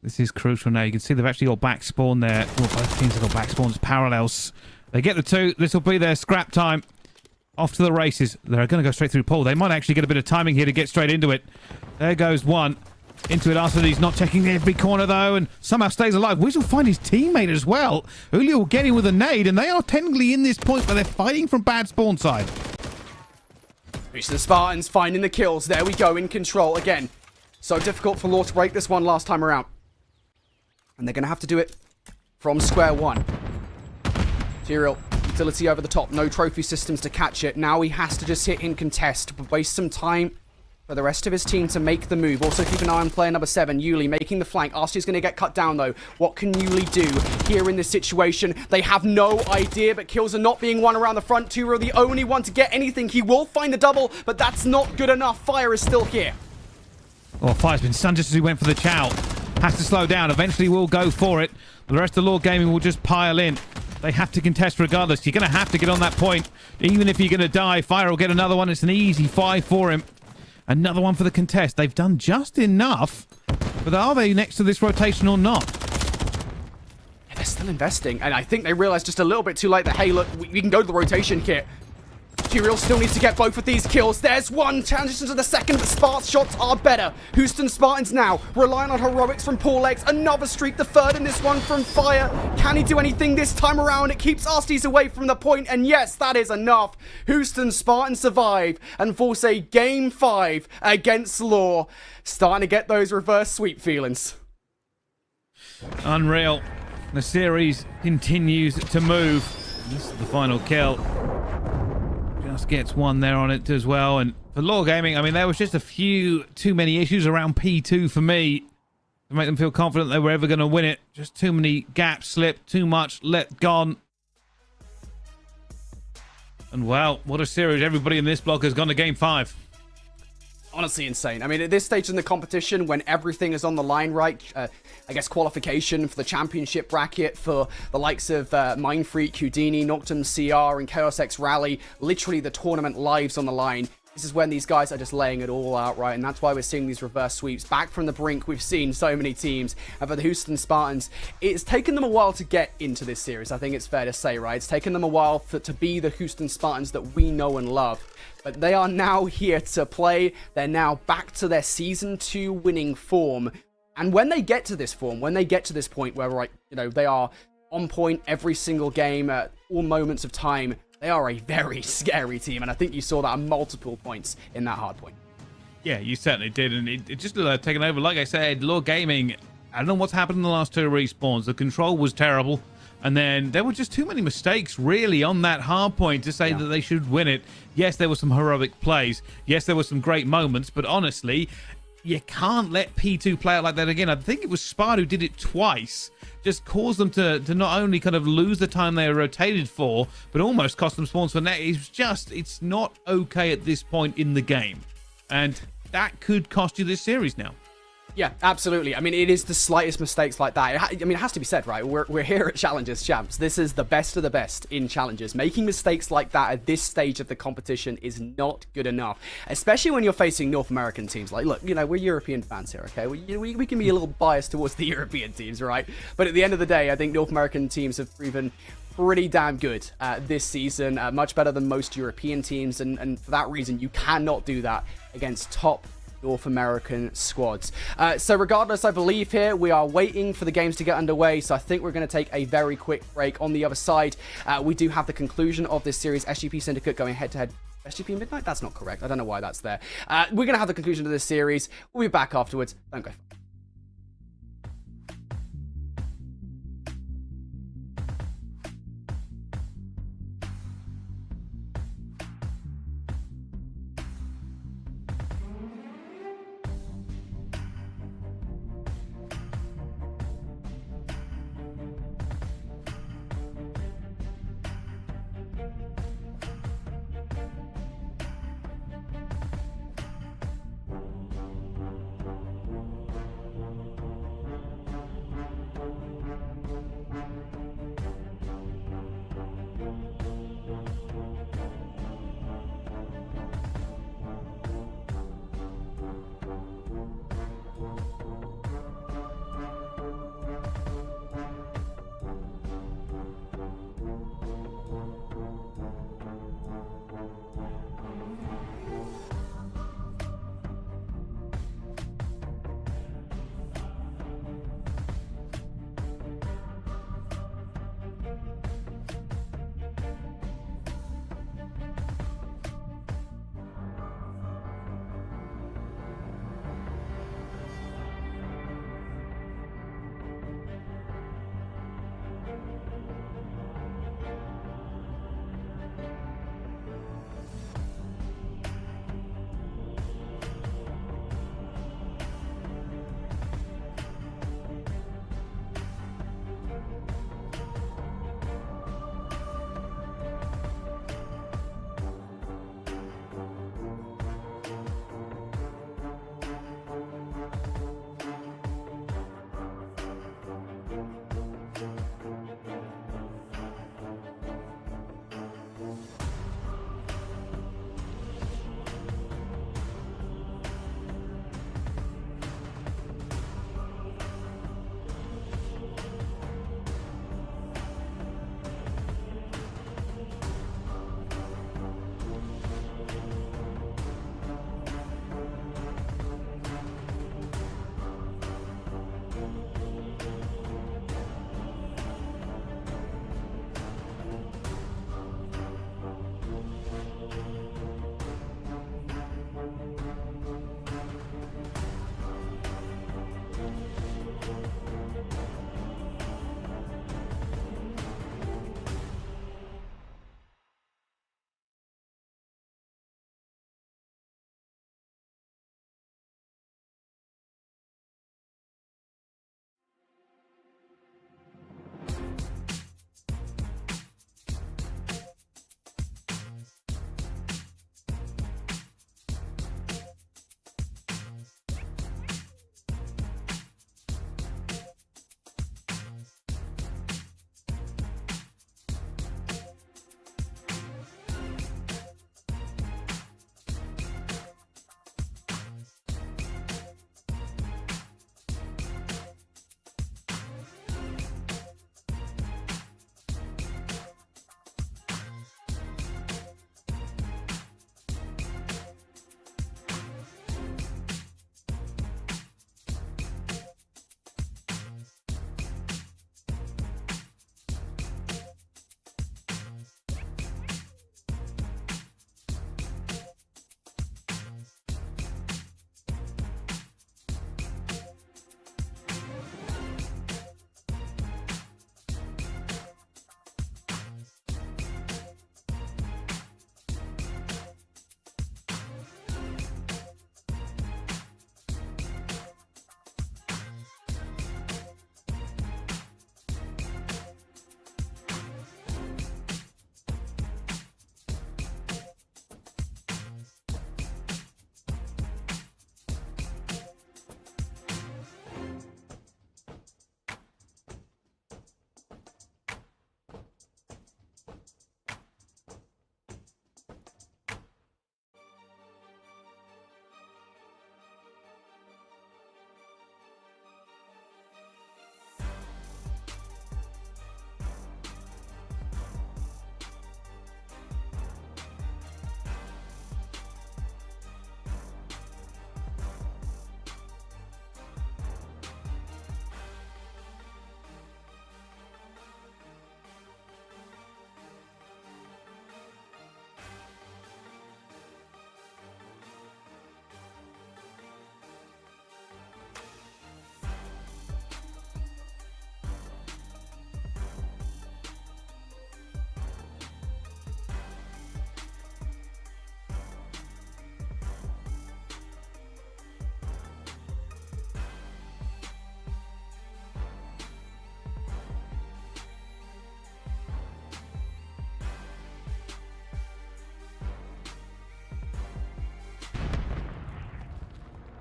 This is crucial now. You can see they've actually got back spawn there. Well, both teams have got back spawns parallels. They get the 2. This will be their scrap time. Off to the races. They're going to go straight through Paul. They might actually get a bit of timing here to get straight into it. There goes one. Into it after he's not checking every corner, though, and somehow stays alive. Wiz will find his teammate as well. Julio will get in with a nade, and they are technically in this point where they're fighting from bad spawn side. Reach the Spartans, finding the kills. There we go, in control again. So difficult for Law to break this one last time around. And they're going to have to do it from square one. Tyrael, utility over the top. No trophy systems to catch it. Now he has to just hit in contest, but waste some time for the rest of his team to make the move. Also keep an eye on player number 7, Yuli, making the flank. Arsty's going to get cut down, though. What can Yuli do here in this situation? They have no idea, but kills are not being won around the front. Tyrael, the only one to get anything. He will find the double, but that's not good enough. Fire is still here. Oh, Fire's been stunned just as he went for the chow. Has to slow down. Eventually will go for it. The rest of Lord Gaming will just pile in. They have to contest regardless. You're going to have to get on that point. Even if you're going to die, Fire will get another one. It's an easy 5 for him. Another one for the contest. They've done just enough. But are they next to this rotation or not? Yeah, they're still investing. And I think they realized just a little bit too late that, hey, look, we can go to the rotation kit. Tyrael still needs to get both of these kills. There's one. Transition to the second, but Spart's shots are better. Houston Spartans now relying on heroics from Paul X. Another streak, the third in this one from Fire. Can he do anything this time around? It keeps Asties away from the point, and yes, that is enough. Houston Spartans survive and force a game 5 against Law. Starting to get those reverse sweep feelings. Unreal. The series continues to move. This is the final kill. Just gets one there on it as well. And for Law Gaming, I mean, there was just a few too many issues around P2 for me to make them feel confident they were ever going to win it. Just too many gaps slipped, too much let gone. And well, what a series. Everybody in this block has gone to game 5. Honestly insane. I mean, at this stage in the competition, when everything is on the line, right? I guess qualification for the championship bracket for the likes of Mindfreak, Houdini, Noctem, CR, and Chaos X Rally. Literally, the tournament lives on the line. This is when these guys are just laying it all out, right? And that's why we're seeing these reverse sweeps. Back from the brink, we've seen so many teams. And for the Houston Spartans, it's taken them a while to get into this series. I think it's fair to say, right? It's taken them a while to be the Houston Spartans that we know and love. But they are now here to play. They're now back to their Season 2 winning form. And when they get to this form, when they get to this point where, right, you know, they are on point every single game at all moments of time, they are a very scary team. And I think you saw that at multiple points in that hard point. Yeah, you certainly did. And it just taken over. Like I said, Law Gaming, I don't know what's happened in the last 2 respawns. The control was terrible. And then there were just too many mistakes, really, on that hard point to say that they should win it. Yes, there were some heroic plays. Yes, there were some great moments. But honestly, you can't let P2 play out like that again. I think it was Spard who did it twice. Just caused them to not only kind of lose the time they were rotated for, but almost cost them spawns for net. It's not okay at this point in the game. And that could cost you this series now. Yeah, absolutely. I mean, it is the slightest mistakes like that. It has to be said, right? We're here at Challengers Champs. This is the best of the best in Challengers. Making mistakes like that at this stage of the competition is not good enough, especially when you're facing North American teams. Like, look, you know, we're European fans here, okay? We can be a little biased towards the European teams, right? But at the end of the day, I think North American teams have proven pretty damn good this season, much better than most European teams, and for that reason, you cannot do that against top North American squads. So regardless, I believe here we are waiting for the games to get underway, so I think we're going to take a very quick break. On the other side, we do have the conclusion of this series, SGP Syndicate going head-to-head. SGP Midnight? That's not correct. I don't know why that's there. We're going to have the conclusion of this series. We'll be back afterwards. Don't go far.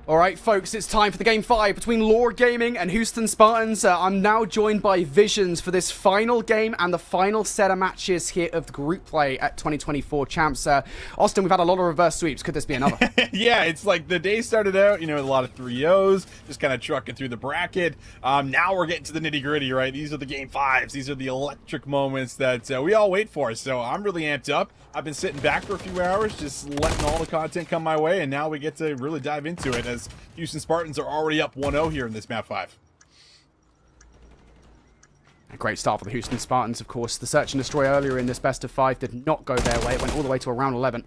All right, folks, it's time for the Game 5 between Lord Gaming and Houston Spartans. I'm now joined by Visions for this final game and the final set of matches here of the group play at 2024 Champs. Austin, we've had a lot of reverse sweeps. Could this be another? Yeah, it's like the day started out, with a lot of 3-0s, just kind of trucking through the bracket. Now we're getting to the nitty-gritty, right? These are the Game 5s. These are the electric moments that we all wait for. So I'm really amped up. I've been sitting back for a few hours, just letting all the content come my way, and now we get to really dive into it as Houston Spartans are already up 1-0 here in this map 5. A great start for the Houston Spartans, of course. The search and destroy earlier in this best of 5 did not go their way. It went all the way to a round 11.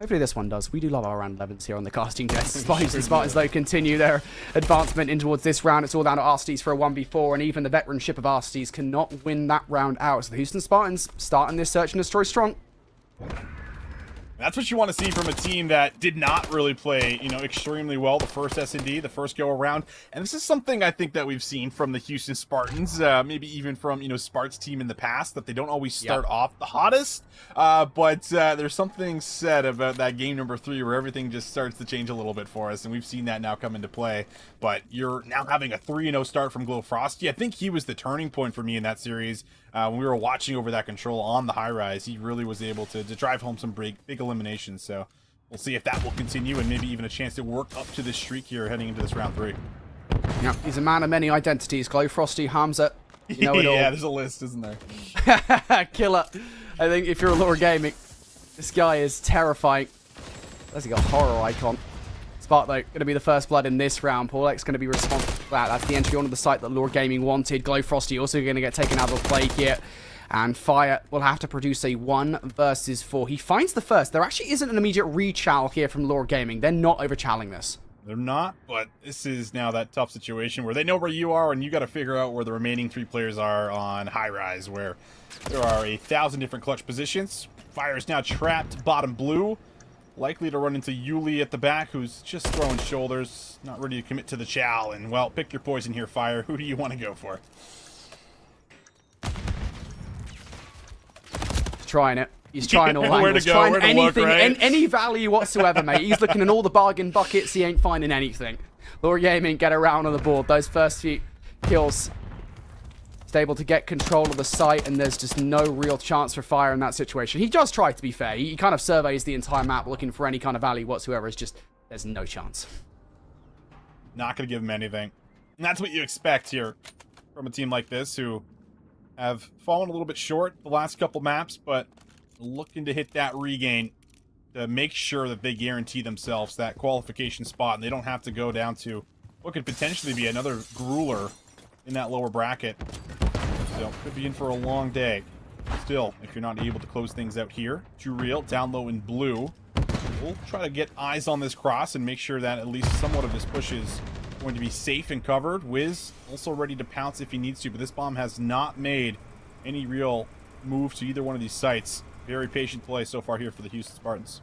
Hopefully this one does. We do love our round 11s here on the casting desk. Houston Spartans, though, continue their advancement in towards this round. It's all down to Arstes for a 1v4, and even the veteranship of Arstes cannot win that round out. So the Houston Spartans starting this search and destroy strong. That's what you want to see from a team that did not really play, extremely well the first S&D, the first go around. And this is something I think that we've seen from the Houston Spartans, maybe even from, Spart's team in the past, that they don't always start off the hottest. But there's something said about that game number 3 where everything just starts to change a little bit for us. And we've seen that now come into play. But you're now having a 3-0 start from GloFrosty. I think he was the turning point for me in that series. When we were watching over that control on the high rise, he really was able to drive home some big eliminations. So we'll see if that will continue and maybe even a chance to work up to this streak here heading into this round 3. Yeah, he's a man of many identities. GloFrosty, Hamza, you know it all. Yeah, there's a list, isn't there? Killer. I think if you're a Lord Gaming, this guy is terrifying. There's a horror icon. Spark, though, going to be the first blood in this round. Paulek's going to be responsible for that. That's the entry onto the site that Lord Gaming wanted. GloFrosty also going to get taken out of play here. And Fire will have to produce a 1 versus 4. He finds the first. There actually isn't an immediate re-chow here from Lord Gaming. They're not over-chowing this. They're not, but this is now that tough situation where they know where you are and you got to figure out where the remaining 3 players are on high rise, where there are 1,000 different clutch positions. Fire is now trapped bottom blue. Likely to run into Yuli at the back, who's just throwing shoulders, not ready to commit to the chow. And, well, pick your poison here, Fire. Who do you want to go for? He's trying it. He's trying all angles. Where to go, trying where to anything, look, right? any value whatsoever, mate. He's looking in all the bargain buckets. He ain't finding anything. Lord Gaming get around on the board. Those first few kills, he's able to get control of the site, and there's just no real chance for Fire in that situation. He does try, to be fair. He kind of surveys the entire map looking for any kind of value whatsoever. It's just, there's no chance. Not going to give him anything. And that's what you expect here from a team like this, who have fallen a little bit short the last couple maps, but looking to hit that regain to make sure that they guarantee themselves that qualification spot, and they don't have to go down to what could potentially be another grueler in that lower bracket. So could be in for a long day. Still, if you're not able to close things out here, Real down low in blue. We'll try to get eyes on this cross and make sure that at least somewhat of this push is going to be safe and covered. Wiz also ready to pounce if he needs to, but this bomb has not made any real move to either one of these sites. Very patient play so far here for the Houston Spartans.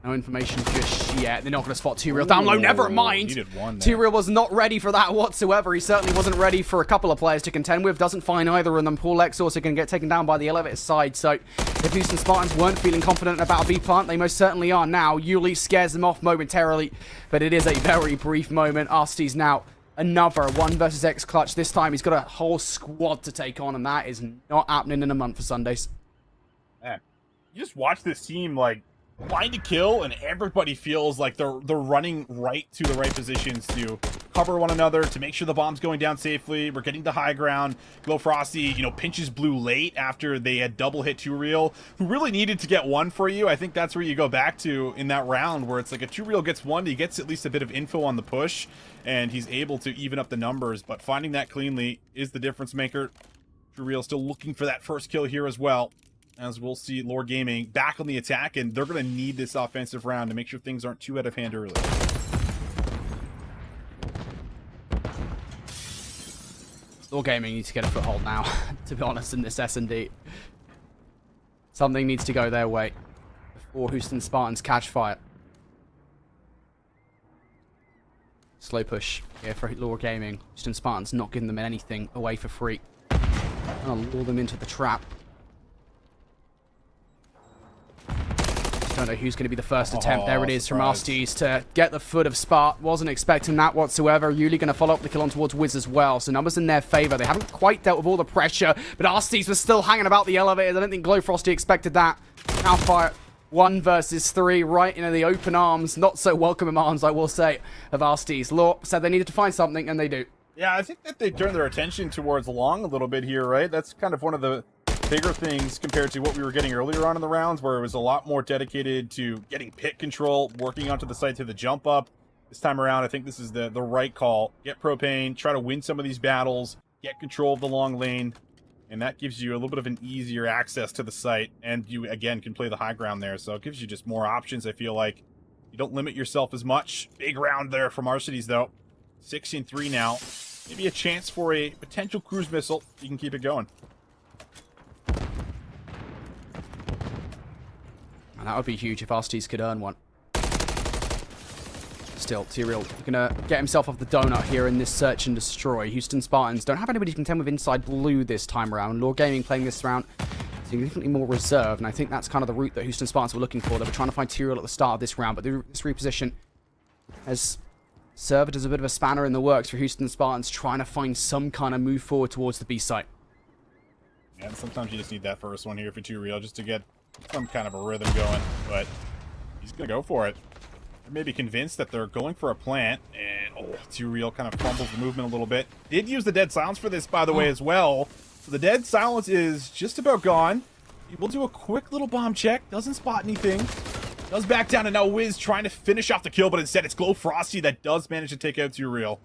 No information just yet. They're not going to spot 2Real down low. Never mind. Needed one there. 2Real was not ready for that whatsoever. He certainly wasn't ready for a couple of players to contend with. Doesn't find either of them. Paulek's also going to get taken down by the elevator side. So if Houston Spartans weren't feeling confident about a B plant, they most certainly are now. Yuli scares them off momentarily, but it is a very brief moment. Arstes now another 1 versus X clutch. This time he's got a whole squad to take on, and that is not happening in a month for Sundays. Man, you just watch this team, like, find a kill, and everybody feels like they're running right to the right positions to cover one another, to make sure the bomb's going down safely. We're getting to high ground. GloFrosty, pinches blue late after they had double hit 2Real, who really needed to get 1 for you. I think that's where you go back to in that round, where it's like a 2Real gets 1, he gets at least a bit of info on the push, and he's able to even up the numbers. But finding that cleanly is the difference maker. 2Real still looking for that first kill here as well, as we'll see Lord Gaming back on the attack, and they're going to need this offensive round to make sure things aren't too out of hand early. Lord Gaming needs to get a foothold now, to be honest, in this S&D. Something needs to go their way before Houston Spartans catch fire. Slow push here for Lord Gaming. Houston Spartans not giving them anything away for free. Gonna lure them into the trap. Don't know who's going to be the first attempt. There it is from surprise. Arstes to get the foot of Spart. Wasn't expecting that whatsoever. Yuli going to follow up the kill on towards Wiz as well. So numbers in their favor. They haven't quite dealt with all the pressure, but Arstes was still hanging about the elevators. I don't think Glowfrosty expected that. Now fire 1 versus 3 right into the open arms. Not so welcoming arms, I will say, of Arstes. Law said they needed to find something, and they do. Yeah, I think that they turned their attention towards long a little bit here, right? That's kind of one of the bigger things compared to what we were getting earlier on in the rounds, where it was a lot more dedicated to getting pit control, working onto the site to the jump up. This time around, I think this is the right call. Get Propane, try to win some of these battles, get control of the long lane, and that gives you a little bit of an easier access to the site, and you, again, can play the high ground there, so it gives you just more options, I feel like. You don't limit yourself as much. Big round there from Arcides, though. 6-3 now. Maybe a chance for a potential cruise missile. You can keep it going. And that would be huge if Arstes could earn one. Still, Tyrael gonna get himself off the donut here in this search and destroy. Houston Spartans don't have anybody to contend with inside blue this time around. Lore Gaming playing this round significantly more reserved, and I think that's kind of the route that Houston Spartans were looking for. They were trying to find Tyrael at the start of this round, but this reposition has served as a bit of a spanner in the works for Houston Spartans, trying to find some kind of move forward towards the B site. And sometimes you just need that first one here for Tyrael just to get some kind of a rhythm going, but he's gonna go for it. They're maybe convinced that they're going for a plant, and Tyrael kind of fumbles the movement a little bit. Did use the dead silence for this, by the way, as well. So the dead silence is just about gone. He will do a quick little bomb check, doesn't spot anything. Does back down, and now Wiz trying to finish off the kill, but instead it's Glowfrosty that does manage to take out Tyrael.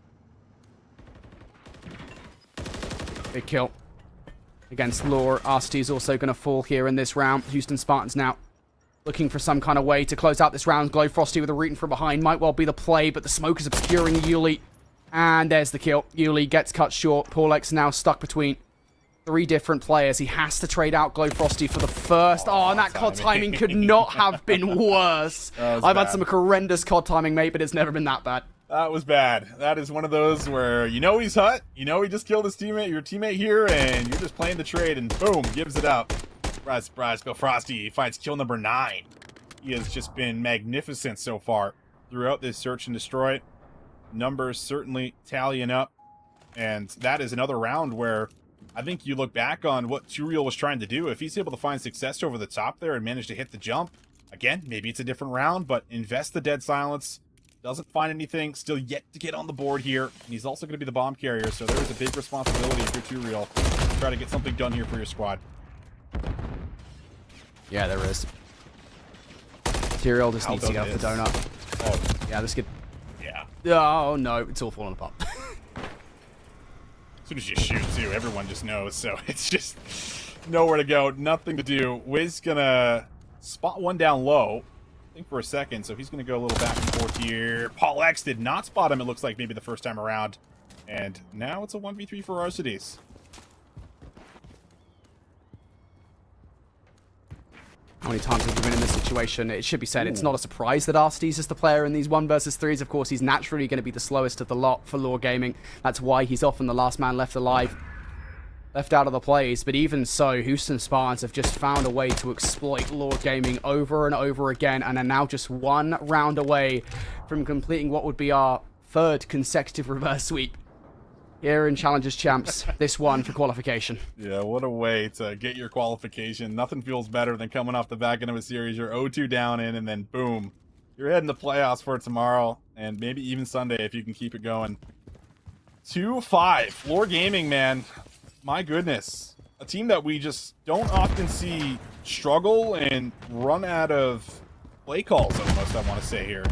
Big kill against Lore. Arstes also going to fall here in this round. Houston Spartans now looking for some kind of way to close out this round. Glowfrosty with a rooting from behind might well be the play, but the smoke is obscuring Yuli. And there's the kill. Yuli gets cut short. Paulex now stuck between 3 different players. He has to trade out Glowfrosty for the first. Oh, and that COD timing could not have been worse. I've had some horrendous COD timing, mate, but it's never been that bad. That was bad. That is one of those where you know he's hot, you know he just killed his teammate, your teammate here, and you're just playing the trade, and boom, gives it up. Surprise, surprise, Glowfrosty finds kill number 9. He has just been magnificent so far throughout this search and destroy. Numbers certainly tallying up, and that is another round where I think you look back on what Tyrael was trying to do. If he's able to find success over the top there and manage to hit the jump, again, maybe it's a different round, but invest the dead silence. Doesn't find anything, still yet to get on the board here. And he's also going to be the bomb carrier, so there is a big responsibility if you're Tyrael to try to get something done here for your squad. Yeah, there is. Tyrael just needs to get off the donut. Oh, Yeah, this could... yeah. Oh, no, it's all falling apart. As soon as you shoot, too, everyone just knows, so it's just nowhere to go, nothing to do. Wiz gonna spot one down low, I think for a second, so he's gonna go a little back and forth here. Paulex did not spot him, it looks like, maybe the first time around. And now it's a 1v3 for Arcides. How many times have we been in this situation? It should be said, it's not a surprise that Arstes is the player in these 1 versus 3s. Of course, he's naturally going to be the slowest of the lot for Lore Gaming. That's why he's often the last man left alive, left out of the plays. But even so, Houston Spartans have just found a way to exploit Lore Gaming over and over again, and are now just 1 round away from completing what would be our 3rd consecutive reverse sweep here in Challengers Champs, this one for qualification. Yeah, what a way to get your qualification. Nothing feels better than coming off the back end of a series. You're 0-2 down in, and then boom. You're heading to playoffs for tomorrow, and maybe even Sunday if you can keep it going. 2-5. Lore Gaming, man. My goodness. A team that we just don't often see struggle and run out of play calls, almost, I want to say here.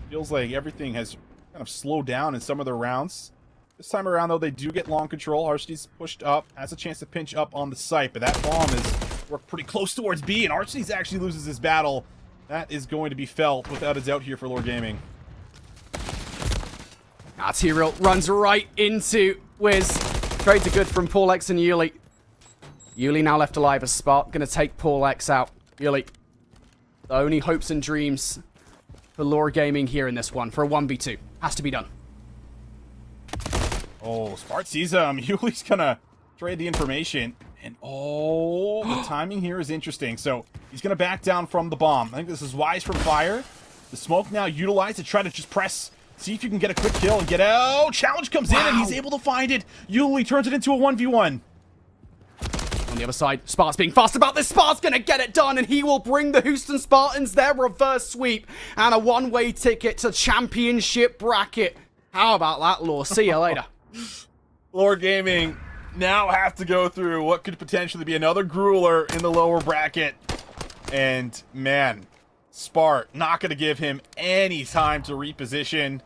Feels like everything has kind of slowed down in some of their rounds. This time around, though, they do get long control. Arcides pushed up, has a chance to pinch up on the site, but that bomb is worked pretty close towards B, and Arcides actually loses this battle. That is going to be felt without a doubt here for Lore Gaming. Tyrael runs right into Wiz. Trades are good from Paulex and Yuli. Yuli now left alive as Spark. Going to take Paulex out. Yuli. The only hopes and dreams for Lore Gaming here in this one. For a 1v2. Has to be done. Oh, Spart sees him. Yuli's gonna trade the information. And oh, the timing here is interesting. So he's going to back down from the bomb. I think this is wise from Fire. The smoke now utilized to try to just press, see if you can get a quick kill and get out. Challenge comes in and he's able to find it. Yuli turns it into a 1v1. On the other side, Spart's being fast about this. Spart's going to get it done, and he will bring the Houston Spartans their reverse sweep and a one-way ticket to championship bracket. How about that, Law? See you later. Lord Gaming now have to go through what could potentially be another grueler in the lower bracket. And, man, Spart not going to give him any time to reposition.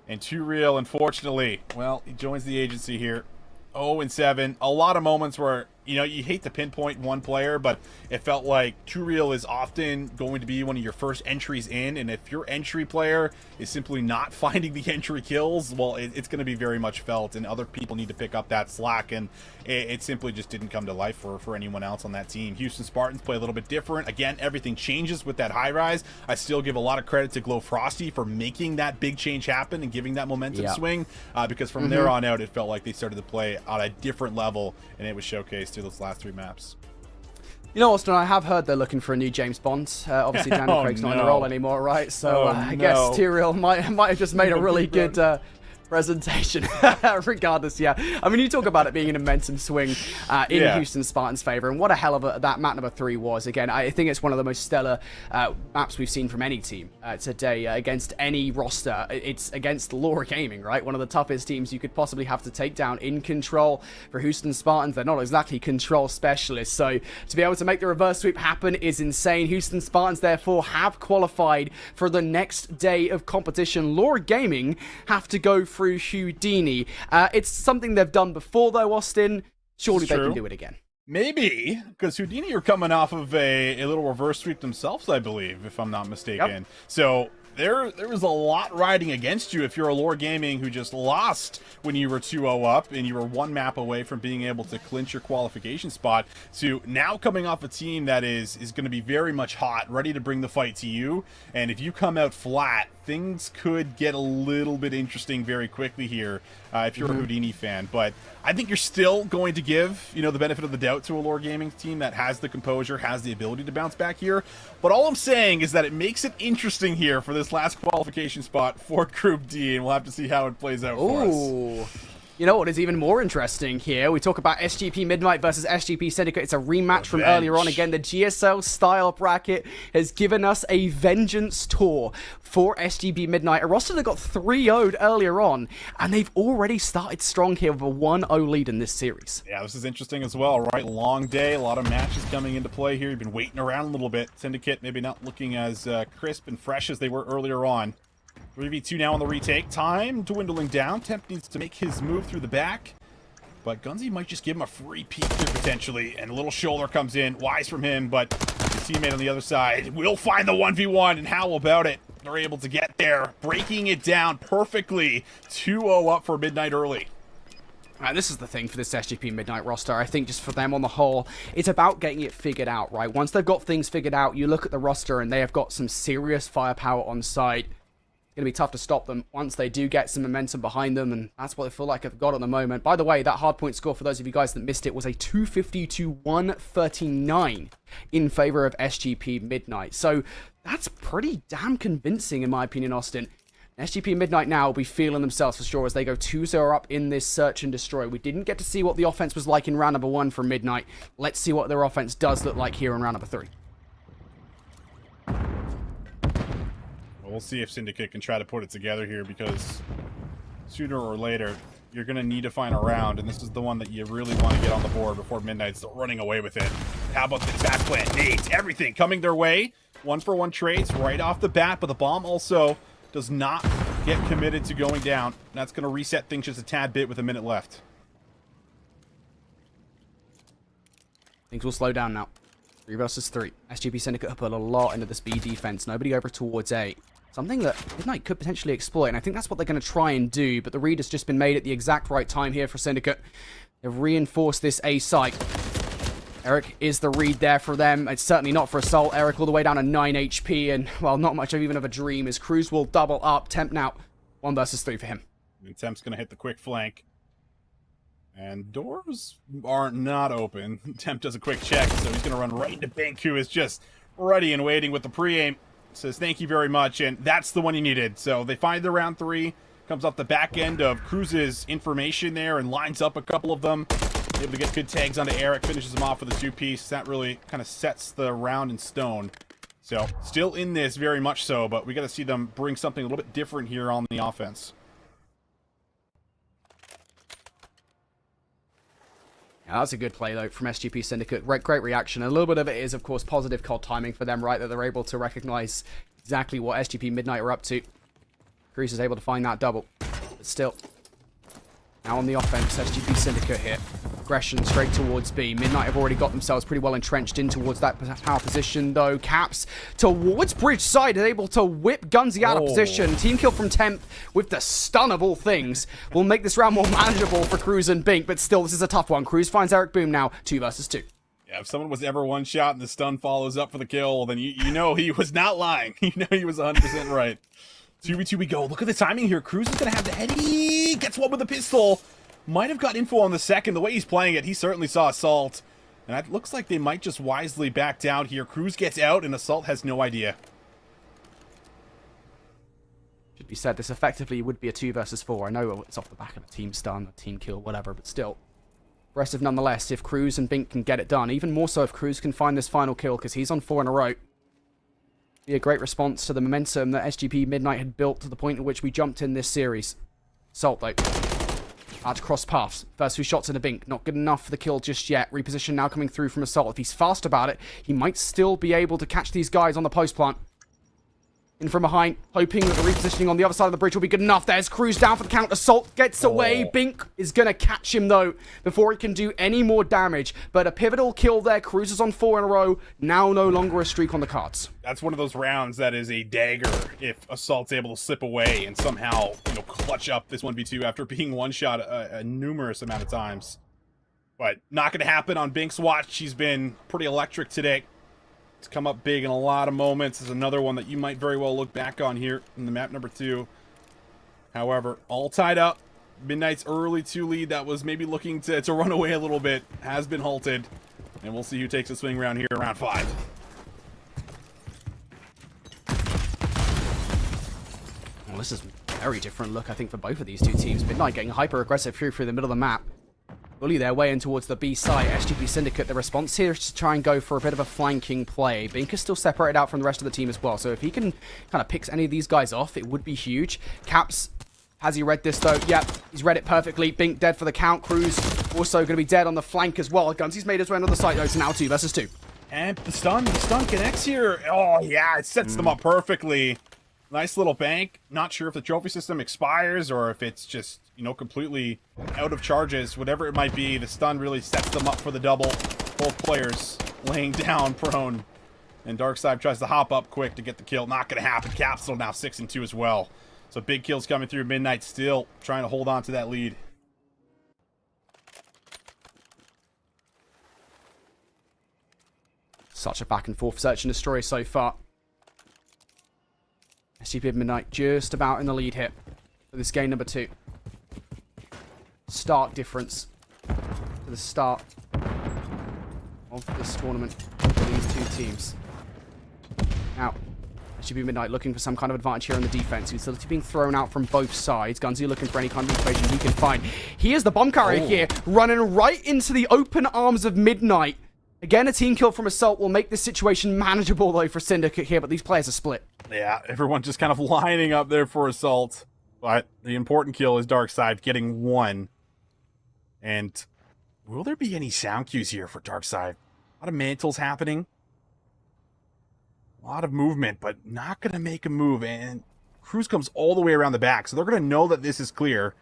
And Too Real, unfortunately, well, he joins the agency here. 0-7. A lot of moments where, you know, you hate to pinpoint one player, but it felt like Too Real is often going to be one of your first entries in, and if your entry player is simply not finding the entry kills, well, it's going to be very much felt, and other people need to pick up that slack, and it simply just didn't come to life for anyone else on that team. Houston Spartans play a little bit different. Again, everything changes with that high rise. I still give a lot of credit to Glow Frosty for making that big change happen and giving that momentum swing, because from there on out, it felt like they started to play on a different level, and it was showcased through those last 3 maps. You know, Austin, I have heard they're looking for a new James Bond. Obviously, Daniel Craig's not in the role anymore, right? So I guess Tyrell might have just made a really good presentation. Regardless, yeah. I mean, you talk about it being an momentum swing in Houston Spartans' favor, and what a hell of that map number 3 was. Again, I think it's one of the most stellar maps we've seen from any team today against any roster. It's against Laura Gaming, right? One of the toughest teams you could possibly have to take down in control. For Houston Spartans, they're not exactly control specialists, so to be able to make the reverse sweep happen is insane. Houston Spartans, therefore, have qualified for the next day of competition. Laura Gaming have to go through Houdini. It's something they've done before, though, Austin. Surely they can do it again. Maybe, because Houdini are coming off of a little reverse sweep themselves, I believe, if I'm not mistaken. Yep. So there was a lot riding against you if you're a Lore Gaming who just lost when you were 2-0 up and you were 1 map away from being able to clinch your qualification spot, to now coming off a team that is going to be very much hot, ready to bring the fight to you. And if you come out flat, things could get a little bit interesting very quickly here if you're a Houdini fan. But I think you're still going to give, you know, the benefit of the doubt to a Lore Gaming team that has the composure, has the ability to bounce back here. But all I'm saying is that it makes it interesting here for this last qualification spot for Group D, and we'll have to see how it plays out for us. You know what is even more interesting here? We talk about SGP Midnight versus SGP Syndicate. It's a rematch from earlier on. Again, the GSL style bracket has given us a vengeance tour for SGP Midnight. A roster that got 3-0'd earlier on, and they've already started strong here with a 1-0 lead in this series. Yeah, this is interesting as well, right? Long day, a lot of matches coming into play here. You've been waiting around a little bit. Syndicate maybe not looking as crisp and fresh as they were earlier on. 3v2 now on the retake. Time dwindling down. Temp needs to make his move through the back, but Gunzy might just give him a free peek here potentially, and a little shoulder comes in. Wise from him, but his teammate on the other side will find the 1v1, and how about it? They're able to get there, breaking it down perfectly. 2-0 up for Midnight early. This is the thing for this SGP Midnight roster. I think just for them on the whole, it's about getting it figured out, right? Once they've got things figured out, you look at the roster and they have got some serious firepower on site. It's going to be tough to stop them once they do get some momentum behind them, and that's what they feel like they've got at the moment. By the way, that hardpoint score, for those of you guys that missed it, was a 250 to 139 in favor of SGP Midnight. So that's pretty damn convincing, in my opinion, Austin. SGP Midnight now will be feeling themselves for sure as they go 2-0 up in this search and destroy. We didn't get to see what the offense was like in round number 1 from Midnight. Let's see what their offense does look like here in round number 3. We'll see if Syndicate can try to put it together here, because sooner or later, you're going to need to find a round, and this is the one that you really want to get on the board before Midnight's running away with it. How about this back plant? Nades, everything coming their way. 1-for-1 trades right off the bat, but the bomb also does not get committed to going down. That's going to reset things just a tad bit with a minute left. Things will slow down now. 3 versus 3. SGP Syndicate have put a lot into this B defense. Nobody over towards A. Something that Midnight could potentially exploit, and I think that's what they're going to try and do, but the read has just been made at the exact right time here for Syndicate. They've reinforced this A site. Eric is the read there for them. It's certainly not for Assault. Eric all the way down to 9 HP, and, well, not much of even of a dream, as Cruz will double up. Temp now, 1 versus 3 for him. And Temp's going to hit the quick flank. And doors are not open. Temp does a quick check, so he's going to run right into Bink, who is just ready and waiting with the pre-aim. Says thank you very much, and that's the one he needed. So they find the round 3. Comes off the back end of Cruz's information there and lines up a couple of them. Able to get good tags onto Eric, finishes him off with a 2-piece. That really kind of sets the round in stone. So still in this very much so, but we got to see them bring something a little bit different here on the offense. Yeah, that's a good play, though, from SGP Syndicate. Great reaction. A little bit of it is, of course, positive COD timing for them, right? That they're able to recognize exactly what SGP Midnight are up to. Cruz is able to find that double. But still, now on the offense, SGP Syndicate here. Aggression straight towards B. Midnight have already got themselves pretty well entrenched in towards that power position, though. Caps towards bridge side is able to whip Gunzy out of position. Team kill from Temp with the stun of all things will make this round more manageable for Cruz and Bink, but still, this is a tough one. Cruz finds Eric Boom now, 2 versus 2. Yeah, if someone was ever one shot and the stun follows up for the kill, then you know he was not lying. You know he was 100% right. 2v2 we go. Look at the timing here. Cruz is going to have the head. He gets one with the pistol. Might have got info on the second. The way he's playing it, he certainly saw Assault. And it looks like they might just wisely back down here. Cruz gets out, and Assault has no idea. Should be said, this effectively would be a 2 versus 4. I know it's off the back of a team stun, a team kill, whatever, but still. Impressive nonetheless if Cruz and Bink can get it done. Even more so if Cruz can find this final kill, because he's on 4 in a row. Be a great response to the momentum that SGP Midnight had built to the point at which we jumped in this series. Assault, though. Out to cross paths. First 2 shots in a Bink. Not good enough for the kill just yet. Reposition now coming through from Assault. If he's fast about it, he might still be able to catch these guys on the post plant. In from behind, hoping that the repositioning on the other side of the bridge will be good enough. There's Cruz down for the count. Assault gets away. Bink is going to catch him, though, before he can do any more damage. But a pivotal kill there. Cruz is on 4 in a row. Now no longer a streak on the cards. That's one of those rounds that is a dagger if Assault's able to slip away and somehow, clutch up this 1v2 after being one-shot a numerous amount of times. But not going to happen on Bink's watch. She's been pretty electric today. It's come up big in a lot of moments. Is another one that you might very well look back on here in the map number 2. However, all tied up. Midnight's early 2 lead that was maybe looking to run away a little bit has been halted. And we'll see who takes a swing round here in round 5. Well, this is a very different look, I think, for both of these 2 teams. Midnight getting hyper-aggressive through the middle of the map. Bully their way in towards the B side. SGP Syndicate, the response here is to try and go for a bit of a flanking play. Bink is still separated out from the rest of the team as well, so if he can kind of pick any of these guys off, it would be huge. Caps, has he read this though? Yep, he's read it perfectly. Bink dead for the count. Cruz also going to be dead on the flank as well. Gunsy's made his way onto the site though, so now 2 versus 2. And the stun connects here. Oh yeah, it sets them up perfectly. Nice little bank. Not sure if the trophy system expires or if it's just, completely out of charges. Whatever it might be, the stun really sets them up for the double. Both players laying down prone. And Darkside tries to hop up quick to get the kill. Not going to happen. Capsule now 6 and 2 as well. So big kills coming through. Midnight still trying to hold on to that lead. Such a back and forth search and destroy so far. SGP Midnight just about in the lead here for this game number 2. Stark difference to the start of this tournament for these 2 teams. Now, SGP Midnight looking for some kind of advantage here on the defense. Utility being thrown out from both sides. Gunzy looking for any kind of equation he can find. He is the bomb carrier here, running right into the open arms of Midnight. Again, a team kill from Assault will make this situation manageable, though, for Syndicate here, but these players are split. Yeah, everyone just kind of lining up there for Assault. But the important kill is Darkside getting 1. And will there be any sound cues here for Darkside? A lot of mantles happening. A lot of movement, but not going to make a move. And Cruz comes all the way around the back, so they're going to know that this is clear.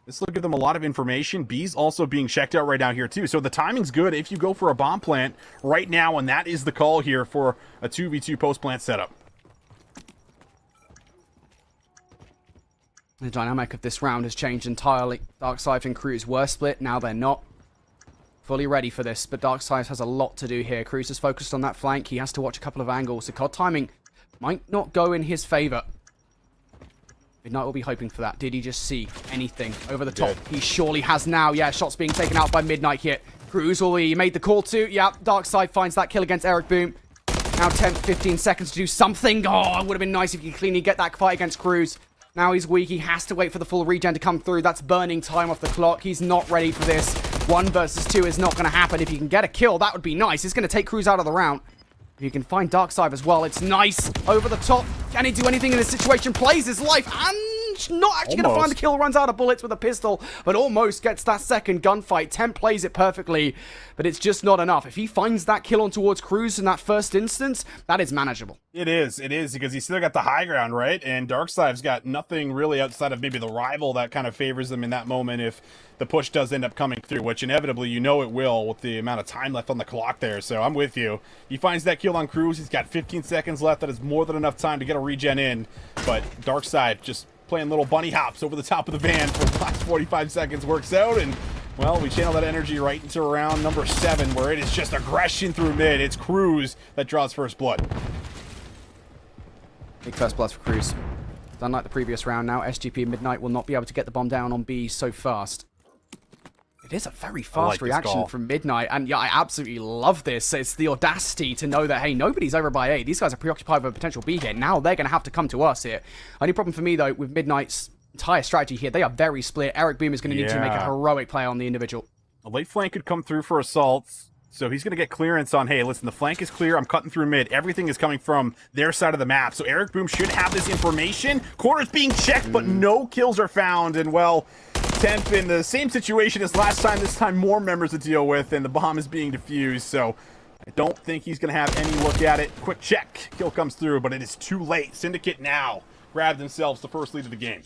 This will give them a lot of information. B's also being checked out right down here, too. So the timing's good if you go for a bomb plant right now, and that is the call here for a 2v2 post-plant setup. The dynamic of this round has changed entirely. Darkside and Cruz were split, now they're not. Fully ready for this, but Darkside has a lot to do here. Cruz is focused on that flank. He has to watch a couple of angles. The COD timing might not go in his favor. Midnight will be hoping for that. Did he just see anything over the top? He surely has now. Yeah, shots being taken out by Midnight here. Cruz, all he made the call to. Yeah, Darkside finds that kill against Eric Boom. Now 10, 15 seconds to do something. Oh, it would have been nice if you could cleanly get that fight against Cruz. Now he's weak. He has to wait for the full regen to come through. That's burning time off the clock. He's not ready for this. 1 versus 2 is not going to happen. If you can get a kill, that would be nice. It's going to take Cruz out of the round. If you can find Darkside as well, it's nice. Over the top. Can he do anything in this situation? Plays his life and not actually going to find the kill. Runs out of bullets with a pistol, but almost gets that second gunfight. Temp plays it perfectly, but it's just not enough. If he finds that kill on towards Cruz in that first instance, that is manageable. It is, because he's still got the high ground, right? And Darkside's got nothing really outside of maybe the rival that kind of favors him in that moment if the push does end up coming through, which inevitably you know it will with the amount of time left on the clock there. So I'm with you. He finds that kill on Cruz. He's got 15 seconds left. That is more than enough time to get a regen in, but Darkside just playing little bunny hops over the top of the van for the last 45 seconds works out, and well, we channel that energy right into round number 7, where it is just aggression through mid. It's Cruz that draws first blood. Big first blood for Cruz. Unlike the previous round now, SGP and Midnight will not be able to get the bomb down on B so fast. It is a very fast reaction from Midnight, and yeah, I absolutely love this. It's the audacity to know that, hey, nobody's over by A. These guys are preoccupied with a potential B here. Now they're going to have to come to us here. Only problem for me, though, with Midnight's entire strategy here, they are very split. Eric Boom is going to need to make a heroic play on the individual. A late flank could come through for assaults, so he's going to get clearance on, hey, listen, the flank is clear, I'm cutting through mid. Everything is coming from their side of the map, so Eric Boom should have this information. Corner's being checked, but no kills are found, and well, Temp in the same situation as last time, this time more members to deal with, and the bomb is being defused, so I don't think he's going to have any look at it. Quick check, kill comes through, but it is too late. Syndicate now grab themselves the first lead of the game.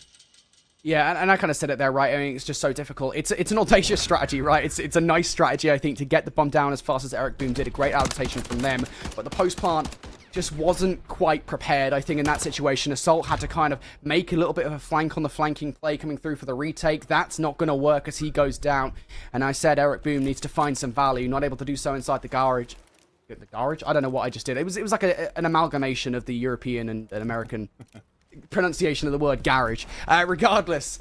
Yeah, and I kind of said it there, right? I mean, it's just so difficult. It's an audacious strategy, right? It's a nice strategy, I think, to get the bomb down as fast as Eric Boom did. A great adaptation from them, but the post-plant just wasn't quite prepared, I think, in that situation. Assault had to kind of make a little bit of a flank on the flanking play coming through for the retake. That's not going to work as he goes down. And I said Eric Boom needs to find some value, not able to do so inside the garage. The garage? I don't know what I just did. It was like an amalgamation of the European and American pronunciation of the word garage. Regardless,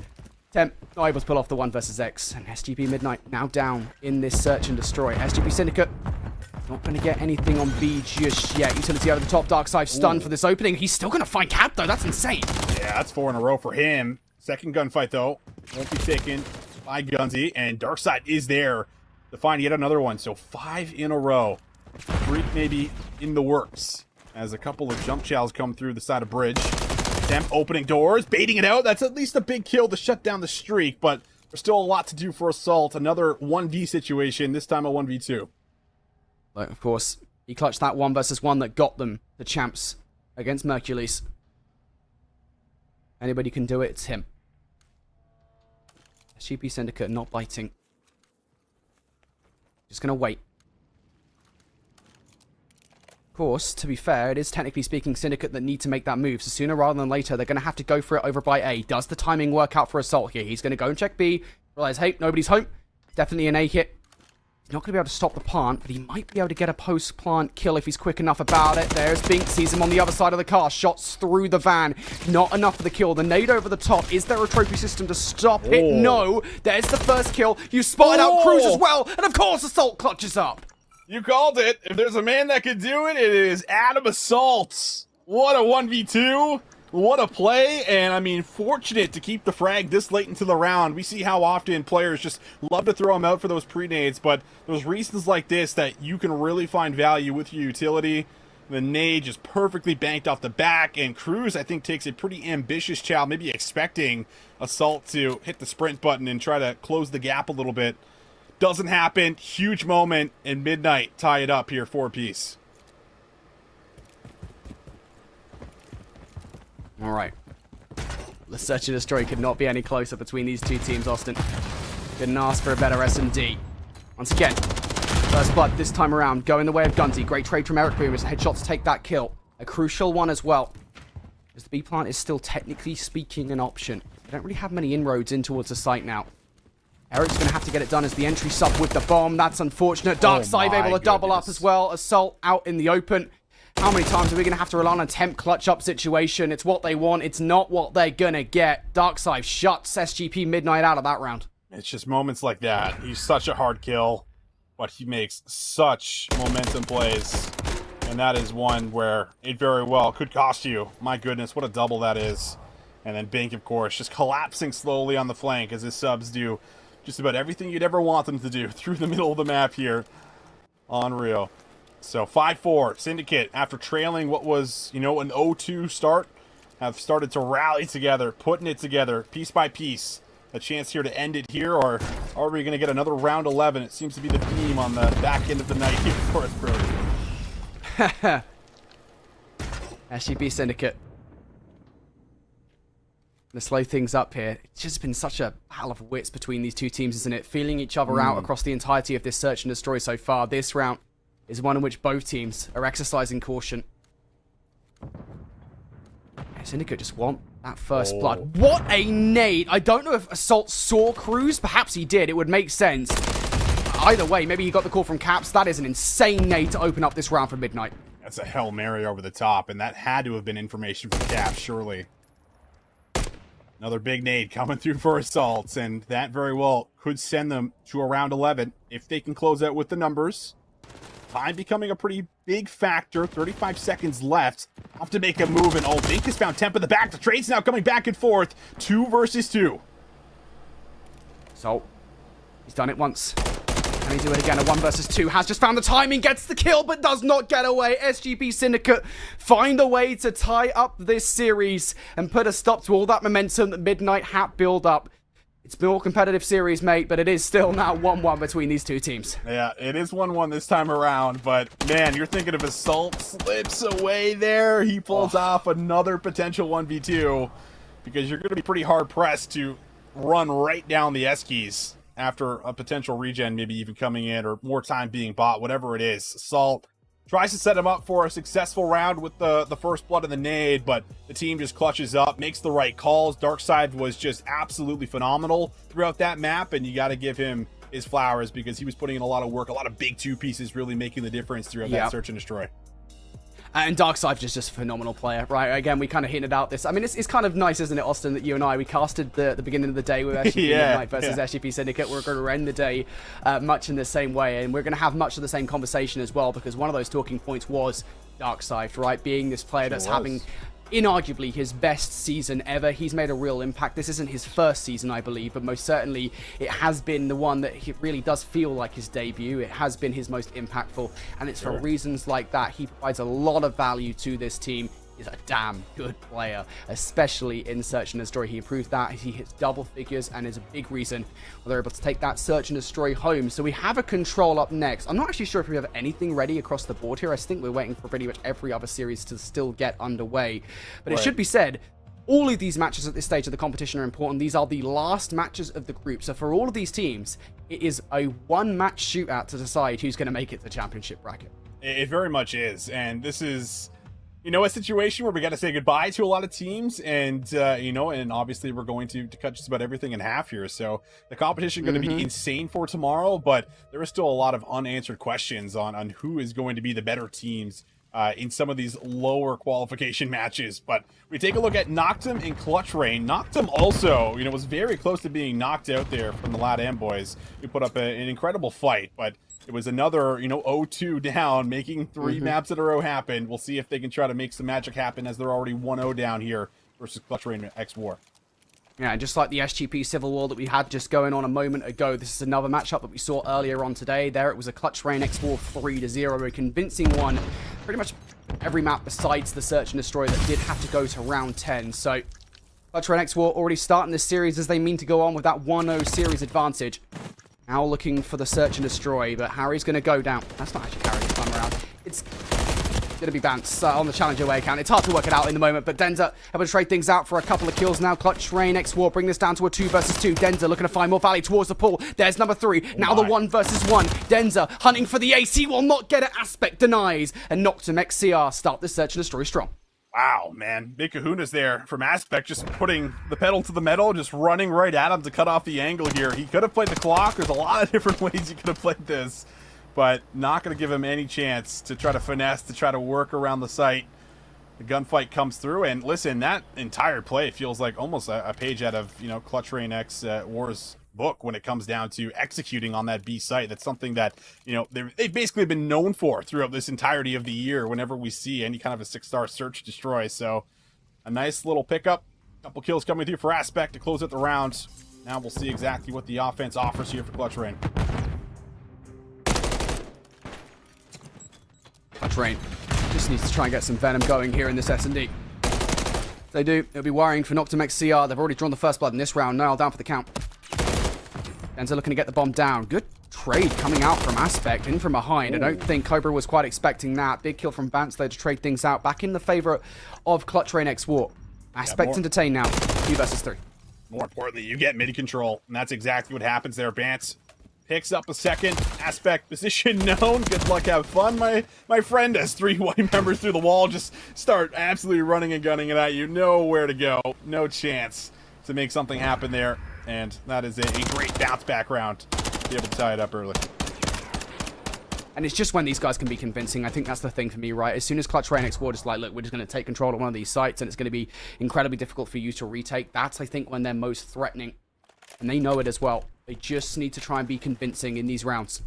Temp not able to pull off the 1 versus X. And SGP Midnight now down in this search and destroy. SGP Syndicate not going to get anything on B just yet. Utility over the top. Darkside stunned for this opening. He's still going to find Cap, though. That's insane. Yeah, that's 4 in a row for him. Second gunfight, though, won't be taken by Gunzy. And Darkside is there to find yet another one. So 5 in a row. Streak maybe in the works as a couple of jump chows come through the side of bridge. Temp opening doors, baiting it out. That's at least a big kill to shut down the streak, but there's still a lot to do for Assault. Another 1v situation, this time a 1v2. But of course, he clutched that 1 versus 1 that got them the champs against Mercules. Anybody can do it, it's him. SGP Syndicate not biting. Just gonna wait. Of course, to be fair, it is technically speaking Syndicate that need to make that move. So sooner rather than later, they're going to have to go for it over by A. Does the timing work out for Assault here? He's going to go and check B. Realize, hey, nobody's home. Definitely an A hit. He's not going to be able to stop the plant, but he might be able to get a post-plant kill if he's quick enough about it. There's Bink, sees him on the other side of the car. Shots through the van. Not enough for the kill. The nade over the top. Is there a trophy system to stop it? No. There's the first kill. You spotted out Cruz as well. And of course, Assault clutches up. You called it. If there's a man that could do it, it is Adam Assault. What a 1v2. What a play. And, I mean, fortunate to keep the frag this late into the round. We see how often players just love to throw them out for those pre-nades, but there's reasons like this that you can really find value with your utility. The nade just perfectly banked off the back, and Cruz, I think, takes a pretty ambitious chow, maybe expecting Assault to hit the sprint button and try to close the gap a little bit. Doesn't happen. Huge moment, and Midnight tie it up here 4-piece. All right. The search and destroy could not be any closer between these two teams, Austin. Couldn't ask for a better S&D. Once again, first blood this time around, going the way of Gunzy. Great trade from Eric Boom as a headshot to take that kill. A crucial one as well, as the B plant is still technically speaking an option. They don't really have many inroads in towards the site now. Eric's going to have to get it done as the entry sub with the bomb. That's unfortunate. Darkside able to double up as well. Assault out in the open. How many times are we going to have to rely on a temp clutch-up situation? It's what they want. It's not what they're going to get. Darkside shuts SGP Midnight out of that round. It's just moments like that. He's such a hard kill, but he makes such momentum plays. And that is one where it very well could cost you. My goodness, what a double that is. And then Bink, of course, just collapsing slowly on the flank as his subs do just about everything you'd ever want them to do through the middle of the map here. Unreal. So 5-4, Syndicate, after trailing what was, an 0-2 start, have started to rally together, putting it together piece by piece. A chance here to end it here, or are we going to get another round 11? It seems to be the theme on the back end of the night here for us, Brody. SGP Syndicate. To slow things up here. It's just been such a battle of wits between these two teams, isn't it? Feeling each other out across the entirety of this search and destroy so far. This round is one in which both teams are exercising caution. Syndicate just want that first blood. What a nade! I don't know if Assault saw Cruz. Perhaps he did. It would make sense. Either way, maybe he got the call from Caps. That is an insane nade to open up this round for Midnight. That's a Hail Mary over the top, and that had to have been information from Caps, surely. Another big nade coming through for Assaults, and that very well could send them to a round 11 if they can close out with the numbers. Time becoming a pretty big factor. 35 seconds left. Have to make a move, and Bink has found Temp in the back. The trade's now coming back and forth. 2 versus 2. So, he's done it once. Can he do it again? A 1 versus 2. Has just found the timing, gets the kill, but does not get away. SGP Syndicate find a way to tie up this series and put a stop to all that momentum that Midnight had built up. It's been a more competitive series, mate, but it is still now 1-1 between these two teams. Yeah, it is 1-1 this time around, but man, you're thinking of Assault slips away there. He pulls off another potential 1v2 because you're going to be pretty hard-pressed to run right down the S-keys after a potential regen maybe even coming in or more time being bought, whatever it is. Assault tries to set him up for a successful round with the first blood and the nade, but the team just clutches up, makes the right calls. Darkside was just absolutely phenomenal throughout that map, and you got to give him his flowers because he was putting in a lot of work, a lot of big 2 pieces really making the difference throughout that search and destroy. And Darkside is just a phenomenal player, right? Again, we kind of hinted out this. I mean, it's kind of nice, isn't it, Austin, that you and I, we casted the beginning of the day with SGP Midnight versus SGP Syndicate. We're going to end the day much in the same way, and we're going to have much of the same conversation as well, because one of those talking points was Darkside, right? Being this player that's having inarguably his best season ever. He's made a real impact. This isn't his first season, I believe, but most certainly it has been the one that he really does feel like his debut. It has been his most impactful, and it's for reasons like that. He provides a lot of value to this team. He's a damn good player, especially in Search and Destroy. He improved that. He hits double figures and is a big reason they're able to take that Search and Destroy home. So we have a Control up next. I'm not actually sure if we have anything ready across the board here. I think we're waiting for pretty much every other series to still get underway. But it should be said, all of these matches at this stage of the competition are important. These are the last matches of the group. So for all of these teams, it is a one-match shootout to decide who's going to make it to the championship bracket. It very much is. And this is, a situation where we got to say goodbye to a lot of teams, and and obviously we're going to cut just about everything in half here. So the competition going to be insane for tomorrow, but there is still a lot of unanswered questions on who is going to be the better teams in some of these lower qualification matches. But we take a look at Noctem and Clutch Rain. Noctem also, was very close to being knocked out there from the LATAM boys. We put up an incredible fight, but it was another, 0-2 down, making 3 maps in a row happen. We'll see if they can try to make some magic happen as they're already 1-0 down here versus Clutch Rain X War. Yeah, just like the SGP Civil War that we had just going on a moment ago, this is another matchup that we saw earlier on today. There it was a Clutch Rain X War 3-0, a convincing one. Pretty much every map besides the Search and Destroy that did have to go to round 10. So Clutch Rain X War already starting this series as they mean to go on with that 1-0 series advantage. Now looking for the Search and Destroy, but Harry's going to go down. That's not actually Harry this time around. It's going to be Bance on the Challenge Away account. It's hard to work it out in the moment, but Denza able to trade things out for a couple of kills now. Clutch Rain X War bring this down to a 2 versus 2. Denza looking to find more value towards the pool. There's number 3. Now the 1 versus 1. Denza hunting for the ace. He will not get it. Aspect denies. And Noctem XCR start the Search and Destroy strong. Wow, man. Big kahunas there from Aspect, just putting the pedal to the metal, just running right at him to cut off the angle here. He could have played the clock. There's a lot of different ways he could have played this. but not going to give him any chance to try to finesse, to try to work around the site. The gunfight comes through, and listen, that entire play feels like almost a page out of, Clutch Rain X War's book when it comes down to executing on that B site. That's something that, they've basically been known for throughout this entirety of the year whenever we see any kind of a 6-star search destroy. So a nice little pickup. Couple kills coming through for Aspect to close out the round. Now we'll see exactly what the offense offers here for Clutch Rain. Clutch Rain just needs to try and get some venom going here in this S&D. If they do, it'll be worrying for Noctem XCR. They've already drawn the first blood in this round. Nile down for the count. Denzer looking to get the bomb down. Good trade coming out from Aspect in from behind. I don't think Cobra was quite expecting that. Big kill from Bance there to trade things out. Back in the favor of Clutch Rain X War. Aspect entertained now. 2 versus 3. More importantly, you get midi control, and that's exactly what happens there. Bance picks up a second. Aspect position known. Good luck, have fun, my friend, as 3 white members through the wall just start absolutely running and gunning it at you. Nowhere to go. No chance to make something happen there. And that is a great bounce back round to be able to tie it up early. And it's just when these guys can be convincing. I think that's the thing for me, right? As soon as Clutch Rain X Ward is like, look, we're just going to take control of one of these sites and it's going to be incredibly difficult for you to retake. That's, I think, when they're most threatening. And they know it as well. They just need to try and be convincing in these rounds.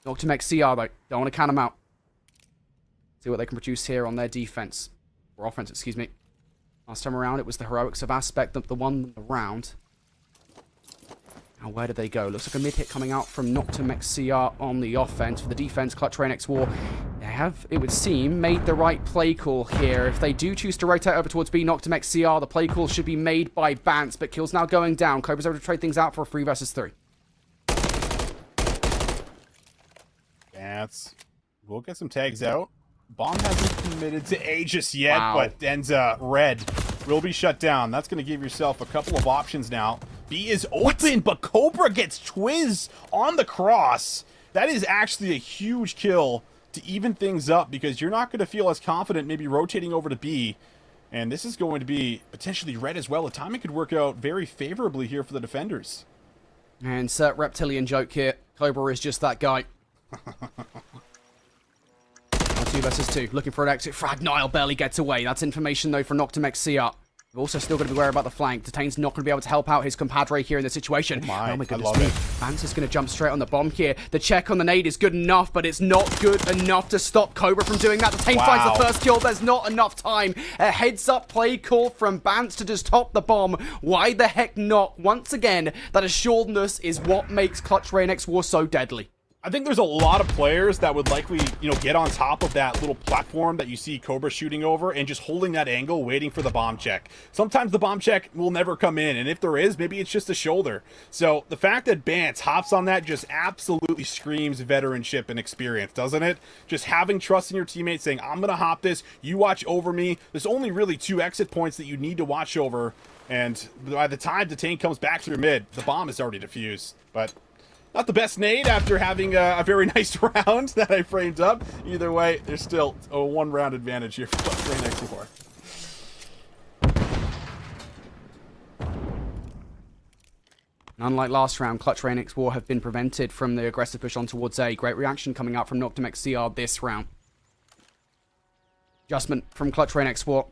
Noctem XCR, though. Don't want to count them out. See what they can produce here on their defense. Or offense, excuse me. Last time around, it was the heroics of Aspect that won the round. Now, where did they go? Looks like a mid-hit coming out from Noctem XCR on the offense. For the defense, Clutch Rain X War, they have, it would seem, made the right play call here. If they do choose to rotate over towards B, Noctem XCR, the play call should be made by Bance, but kills now going down. Cobra's able to trade things out for a 3 versus 3. Bance will get some tags out. Bomb hasn't committed to A just yet, Wow. but Denza Red will be shut down. That's going to give yourself a couple of options now. B is open, but Cobra gets Twiz on the cross. That is actually a huge kill to even things up, because you're not going to feel as confident maybe rotating over to B. And this is going to be potentially red as well. The timing could work out very favorably here for the defenders. And insert reptilian joke here. Cobra is just that guy. 2 versus 2. Looking for an exit frag. Nile barely gets away. That's information, though, for Noctem XCR. We're also still going to be worried about the flank. Detain's not going to be able to help out his compadre here in this situation. Oh my goodness love me. it. Vance is going to jump straight on the bomb here. The check on the nade is good enough, but it's not good enough to stop Cobra from doing that. Detain finds the first kill. There's not enough time. A heads-up play call from Vance to just top the bomb. Why the heck not? Once again, that assuredness is what makes Clutch Rain X War so deadly. I think there's a lot of players that would likely, get on top of that little platform that you see Cobra shooting over and just holding that angle, waiting for the bomb check. Sometimes the bomb check will never come in, and if there is, maybe it's just a shoulder. So the fact that Bance hops on that just absolutely screams veteranship and experience, doesn't it? Just having trust in your teammates, saying, I'm going to hop this, you watch over me. There's only really 2 exit points that you need to watch over, and by the time Detain comes back through mid, the bomb is already defused. But not the best nade after having a very nice round that I framed up. Either way, there's still a 1-round advantage here for Clutch Rain X War. Unlike last round, Clutch Rain X War have been prevented from the aggressive push on towards A. Great reaction coming out from Noctem XCR this round. Adjustment from Clutch Rain X War.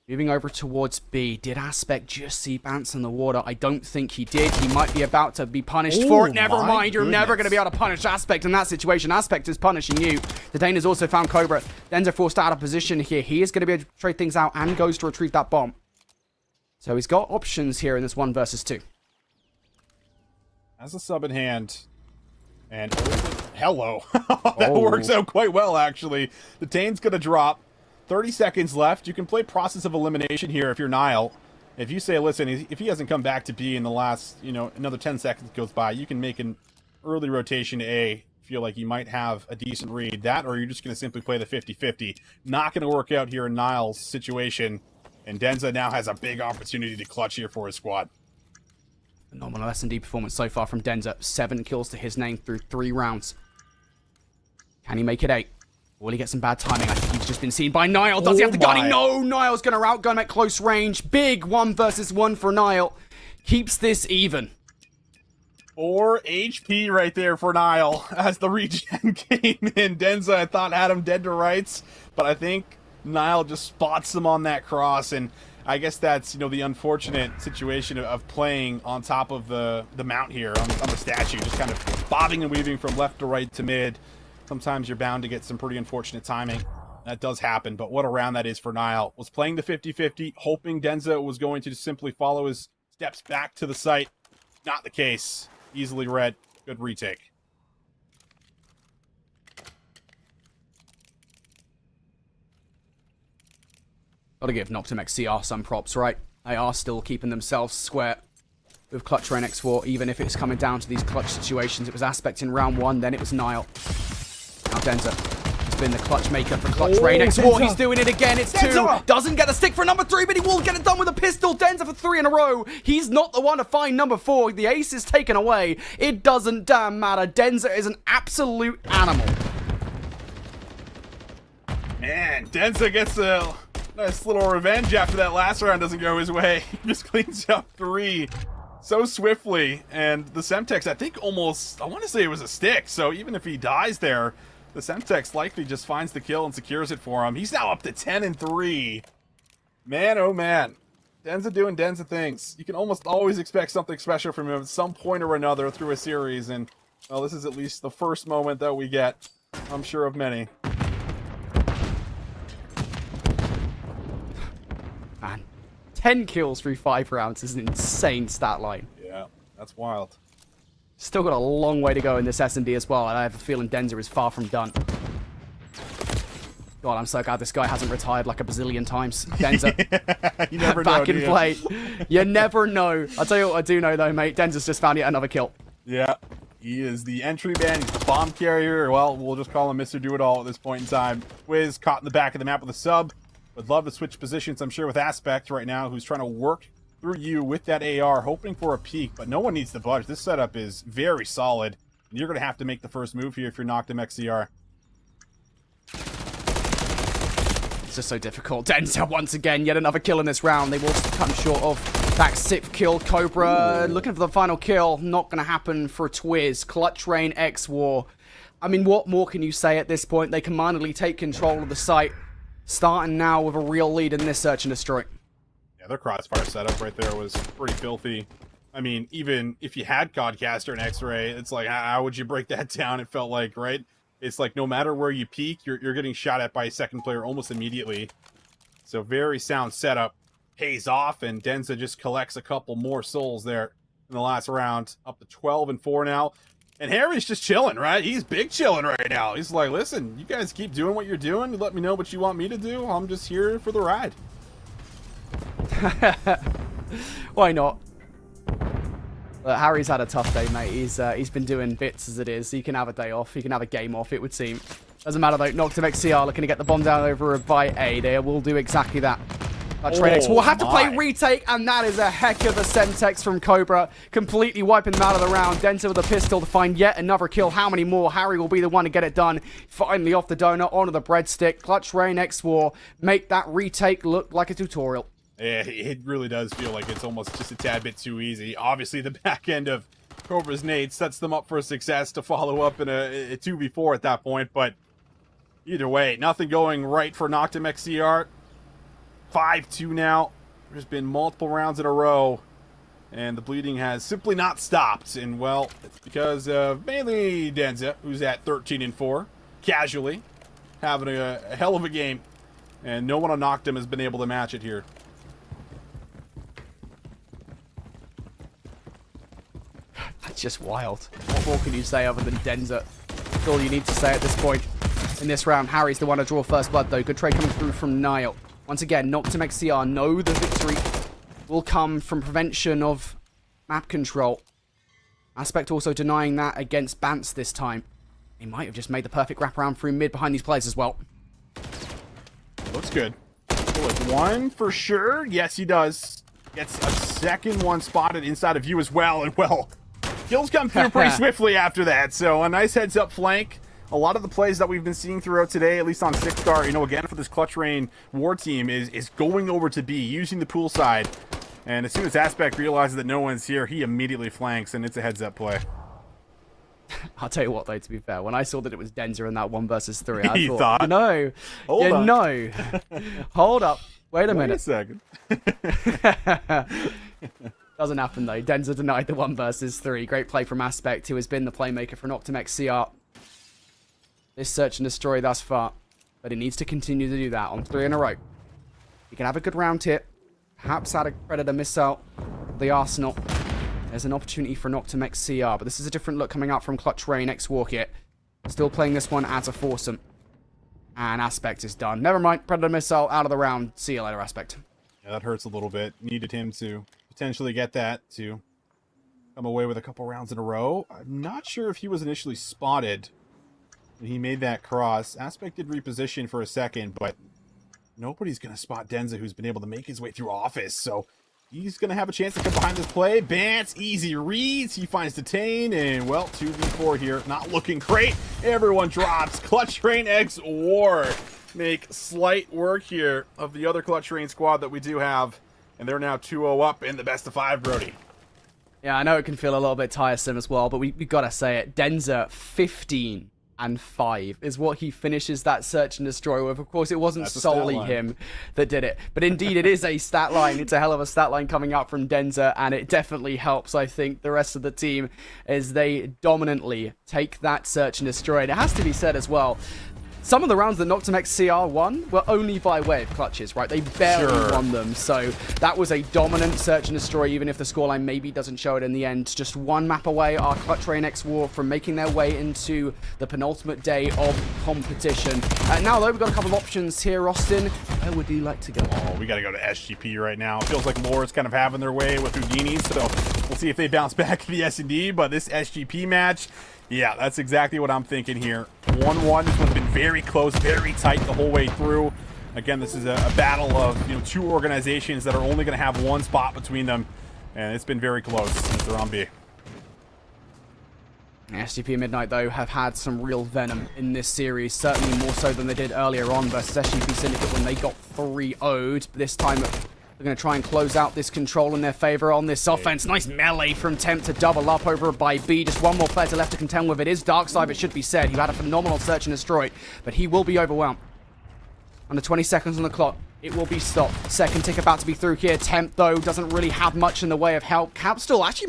Moving over towards B. Did Aspect just see Bance in the water? I don't think he did. He might be about to be punished for it. Never mind. You're never going to be able to punish Aspect in that situation. Aspect is punishing you. The Dane has also found Cobra. Denzer forced out of position here. He is going to be able to trade things out and goes to retrieve that bomb. So he's got options here in this 1 versus 2. Has a sub in hand. And hello. That works out quite well, actually. The Dane's going to drop. 30 seconds left. You can play process of elimination here if you're Nile. If you say, listen, if he hasn't come back to B in the last, another 10 seconds goes by, you can make an early rotation to A. Feel like you might have a decent read. That, or you're just going to simply play the 50-50. Not going to work out here in Nile's situation. And Denza now has a big opportunity to clutch here for his squad. Phenomenal S&D performance so far from Denza. 7 kills to his name through 3 rounds. Can he make it 8? Will he get some bad timing? I think he's just been seen by Nile. Does he have the gunning? No, Nile's going to outgun him at close range. Big 1 versus 1 for Nile. Keeps this even. 4 HP right there for Nile as the regen came in. Denza, I thought, had him dead to rights, but I think Nile just spots him on that cross, and I guess that's, you know, the unfortunate situation of playing on top of the mount here on the statue, just kind of bobbing and weaving from left to right to mid. Sometimes you're bound to get some pretty unfortunate timing. That does happen, but what a round that is for Nile. Was playing the 50-50, hoping Denza was going to just simply follow his steps back to the site. Not the case. Easily read. Good retake. Gotta give Noctem XCR some props, right? They are still keeping themselves square with Clutch Rain X4, even if it's coming down to these clutch situations. It was Aspect in round 1, then it was Nile. Now Denza has been the clutch maker for Clutch Rain X4. He's doing it again. It's 2. Doesn't get a stick for number 3, but he will get it done with a pistol. Denza for 3 in a row. He's not the one to find number 4. The ace is taken away. It doesn't damn matter. Denza is an absolute animal. Man, Denza gets a nice little revenge after that last round doesn't go his way. He just cleans up 3 so swiftly. And the Semtex, I think almost, I want to say it was a stick. So even if he dies there, the Semtex likely just finds the kill and secures it for him. He's now up to 10-3. Man, oh man. Denza doing Denza things. You can almost always expect something special from him at some point or another through a series. And, well, this is at least the first moment that we get, I'm sure, of many. Man, 10 kills through 5 rounds is an insane stat line. Yeah, that's wild. Still got a long way to go in this S&D as well, and I have a feeling Denza is far from done. God, I'm so glad this guy hasn't retired like a bazillion times. Denza, You never know, back do in you? play. You never know. I'll tell you what I do know, though, mate. Denza's just found yet another kill. Yeah, he is the entry man. He's the bomb carrier. Well, we'll just call him Mr. Do-It-All at this point in time. Wiz caught in the back of the map with a sub. Would love to switch positions, I'm sure, with Aspect right now, who's trying to work through you with that AR, hoping for a peek, but no one needs to budge. This setup is very solid, and you're going to have to make the first move here if you're Noctem XCR. It's just so difficult. Denza, once again, yet another kill in this round. They will come short of that 6th kill. Cobra looking for the final kill. Not going to happen for Twiz. Clutch Rain X War. I mean, what more can you say at this point? They can finally take control of the site, starting now with a real lead in this search and destroy. Yeah, their crossfire setup right there was pretty filthy. I mean, even if you had Codcaster and X-Ray, it's like, how would you break that down? It felt like, right? It's like no matter where you peek, you're getting shot at by a second player almost immediately. So very sound setup. Pays off, and Denza just collects a couple more souls there in the last round. Up to 12-4 now. And Harry's just chilling, right? He's big chilling right now. He's like, listen, you guys keep doing what you're doing. You let me know what you want me to do. I'm just here for the ride. Why not? Look, Harry's had a tough day, mate. He's been doing bits as it is. He can have a day off. He can have a game off, it would seem. Doesn't matter, though. Noctem XCR looking to get the bomb down over by A. They will do exactly that. Tradex will have to play retake, and that is a heck of a Semtex from Cobra, completely wiping them out of the round. Denza with a pistol to find yet another kill. How many more? Harry will be the one to get it done. Finally off the donut, onto the breadstick. Clutch Rain X War, make that retake look like a tutorial. Yeah, it really does feel like it's almost just a tad bit too easy. Obviously, the back end of Cobra's nade sets them up for success to follow up in a 2v4 at that point, but either way, nothing going right for Noctem XCR. 5-2 now. There's been multiple rounds in a row, and the bleeding has simply not stopped. And, well, it's because of mainly Denza, who's at 13-4, casually, having a hell of a game, and no one on Noctem has been able to match it here. That's just wild. What more can you say other than Denza? That's all you need to say at this point. In this round, Harry's the one to draw first blood, though. Good trade coming through from Nile. Once again, Noctem XCR know the victory will come from prevention of map control. Aspect also denying that against Bance this time. He might have just made the perfect wraparound through mid behind these players as well. Looks good. With one for sure. Yes, he does. Gets a second one spotted inside of you as well. And, well, kills come through pretty swiftly after that. So a nice heads-up flank. A lot of the plays that we've been seeing throughout today, at least on 6-star, you know, again for this Clutch Rain War team, is going over to B, using the pool side. And as soon as Aspect realizes that no one's here, he immediately flanks, and it's a heads-up play. I'll tell you what, though, to be fair, when I saw that it was Denza in that 1 versus 3, I You thought, thought? no, Hold on. no. Hold up. Wait a Wait minute. a second. Doesn't happen, though. Denza denied the 1 versus 3. Great play from Aspect, who has been the playmaker for Noctem XCR. This search and destroy thus far, but he needs to continue to do that on 3 in a row. He can have a good round here. Perhaps add a Predator missile. The Arsenal. There's an opportunity for Noctem XCR, but this is a different look coming out from Clutch Rain X Warkit. Still playing this one as a foursome. And Aspect is done. Never mind. Predator missile out of the round. See you later, Aspect. Yeah, that hurts a little bit. Needed him to potentially get that to come away with a couple rounds in a row. I'm not sure if he was initially spotted when he made that cross. Aspect did reposition for a second, but nobody's going to spot Denza, who's been able to make his way through office. So he's going to have a chance to come behind this play. Bance, easy reads. He finds Detain, and, well, 2v4 here. Not looking great. Everyone drops. Clutch Train X War make slight work here of the other Clutch Train squad that we do have. And they're now 2-0 up in the best of 5, Brody. Yeah, I know it can feel a little bit tiresome as well, but we got to say it. Denza, 15 and 5 is what he finishes that search and destroy with. Of course, it wasn't solely him that did it, but indeed it is a stat line. It's a hell of a stat line coming out from Denza, and it definitely helps, I think, the rest of the team as they dominantly take that search and destroy. And it has to be said as well, some of the rounds that Noctem XCR won were only by way of clutches, right? They barely won them. So that was a dominant search and destroy, even if the scoreline maybe doesn't show it in the end. Just 1 map away are Clutch Rain X War from making their way into the penultimate day of competition. Now, though, we've got a couple of options here, Austin. Where would you like to go? Oh, we got to go to SGP right now. It feels like Lore's kind of having their way with Houdini, so we'll see if they bounce back to the S&D. But this SGP match, yeah, that's exactly what I'm thinking here. 1-1. This one's been very close, very tight the whole way through. Again, this is a battle of 2 organizations that are only going to have 1 spot between them, and it's been very close since they're on B. SGP Midnight, though, have had some real venom in this series, certainly more so than they did earlier on versus SGP Syndicate when they got 3-0'd. This time, they're going to try and close out this control in their favor on this offense. Nice melee from Temp to double up over by B. Just 1 more player to left to contend with. It is Darkside, it should be said. He had a phenomenal search and destroy, but he will be overwhelmed. Under 20 seconds on the clock, it will be stopped. Second tick about to be through here. Temp, though, doesn't really have much in the way of help. Cap still actually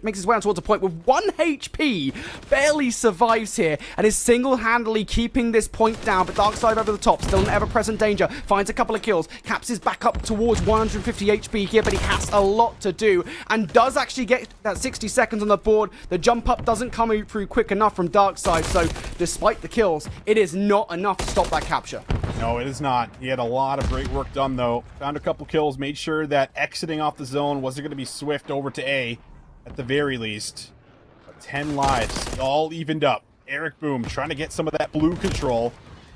makes his way on towards a point with 1 HP. Barely survives here and is single-handedly keeping this point down. But Darkside over the top, still an ever-present danger. Finds a couple of kills. Caps is back up towards 150 HP here, but he has a lot to do and does actually get that 60 seconds on the board. The jump up doesn't come through quick enough from Darkside, so despite the kills, it is not enough to stop that capture. No, it is not. He had a lot of great work done, though. Found a couple kills, made sure that exiting off the zone wasn't going to be swift over to A, at the very least. But 10 lives, all evened up. Eric Boom trying to get some of that blue control,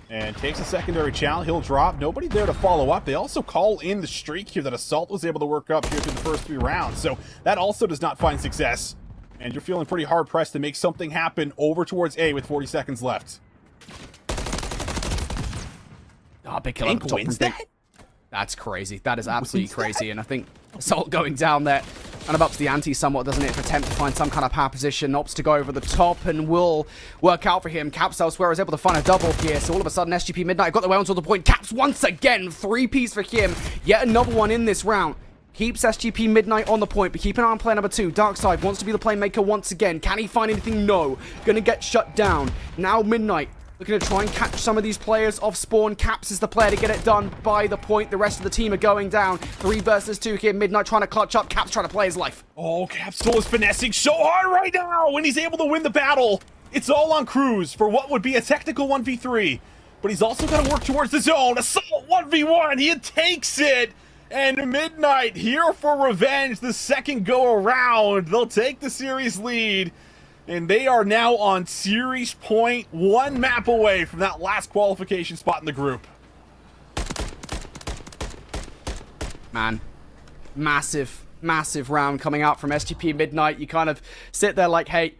and takes a secondary challenge. He'll drop. Nobody there to follow up. They also call in the streak here that Assault was able to work up here through the first 3 rounds. So that also does not find success. And you're feeling pretty hard-pressed to make something happen over towards A with 40 seconds left. Oh, big kill up top wins from that? That's crazy. That is absolutely crazy. And I think Assault going down there kind of ups the ante somewhat, doesn't it? For Temp to find some kind of power position, opts to go over the top and will work out for him. Caps elsewhere is able to find a double here. So all of a sudden, SGP Midnight got the way onto the point. Caps once again, 3-piece for him. Yet another one in this round. Keeps SGP Midnight on the point, but keep an eye on player number 2. Darkside wants to be the playmaker once again. Can he find anything? No. Gonna get shut down. Now Midnight looking to try and catch some of these players off spawn. Caps is the player to get it done by the point. The rest of the team are going down. 3 versus 2 here. Midnight trying to clutch up. Caps trying to play his life. Oh, Capstone is finessing so hard right now when he's able to win the battle. It's all on Cruz for what would be a technical 1v3. But he's also got to work towards the zone. Assault 1v1. He takes it. And Midnight here for revenge. The second go around. They'll take the series lead. And they are now on series point, 1 map away from that last qualification spot in the group. Man, massive, massive round coming out from SGP Midnight. You kind of sit there like, hey,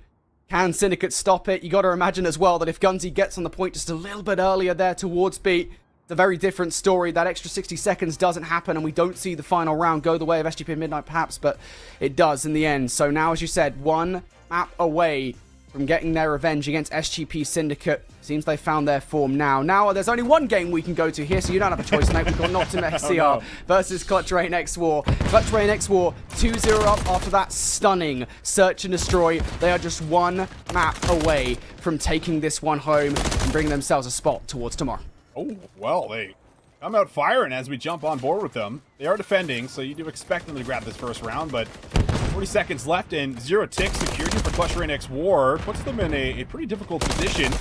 can Syndicate stop it? You got to imagine as well that if Gunzy gets on the point just a little bit earlier there towards B, It's a very different story. That extra 60 seconds doesn't happen, and we don't see the final round go the way of SGP Midnight perhaps, but it does in the end. So now, as you said, one map away from getting their revenge against SGP Syndicate. Seems they found their form now. Now, there's only one game we can go to here, so you don't have a choice, mate. We've got Noctem XCR versus Clutch Rain X War. Clutch Rain X War 2-0 up after that stunning search and destroy. They are just one map away from taking this one home and bringing themselves a spot towards tomorrow. Oh, well, they come out firing as we jump on board with them. They are defending, so you do expect them to grab this first round, but 40 seconds left and 0 ticks secured here for Clutch Rain X War. Puts them in a pretty difficult position.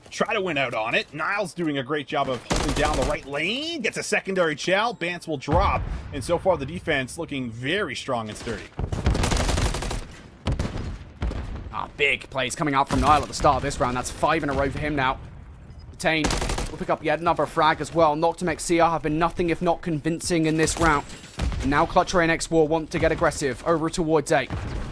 Try to win out on it. Niles doing a great job of holding down the right lane. Gets a secondary chow. Bance will drop. And so far, the defense looking very strong and sturdy. Big plays coming out from Nile at the start of this round. That's 5 in a row for him now. Detained. We'll pick up yet another frag as well. Noctem XCR have been nothing if not convincing in this round. And now Clutch Rain X War want to get aggressive over towards A.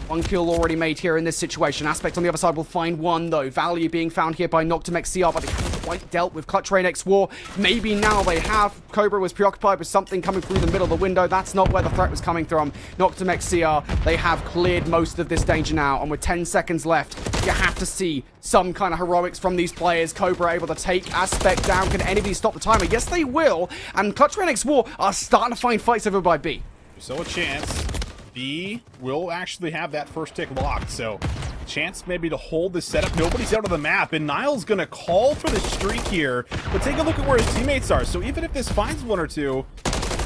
One kill already made here in this situation. Aspect on the other side will find one, though. Value being found here by Noctem XCR, but they haven't quite dealt with Clutch Rain X War. Maybe now they have. Cobra was preoccupied with something coming through the middle of the window. That's not where the threat was coming from. Noctem XCR, they have cleared most of this danger now, and with 10 seconds left, you have to see some kind of heroics from these players. Cobra able to take Aspect down. Can any of these stop the timer? Yes, they will. And Clutch Rain X War are starting to find fights over by B. So a chance. B will actually have that first tick locked, so chance maybe to hold this setup. Nobody's out of the map, and Nile's gonna call for the streak here, but take a look at where his teammates are. So even if this finds one or two,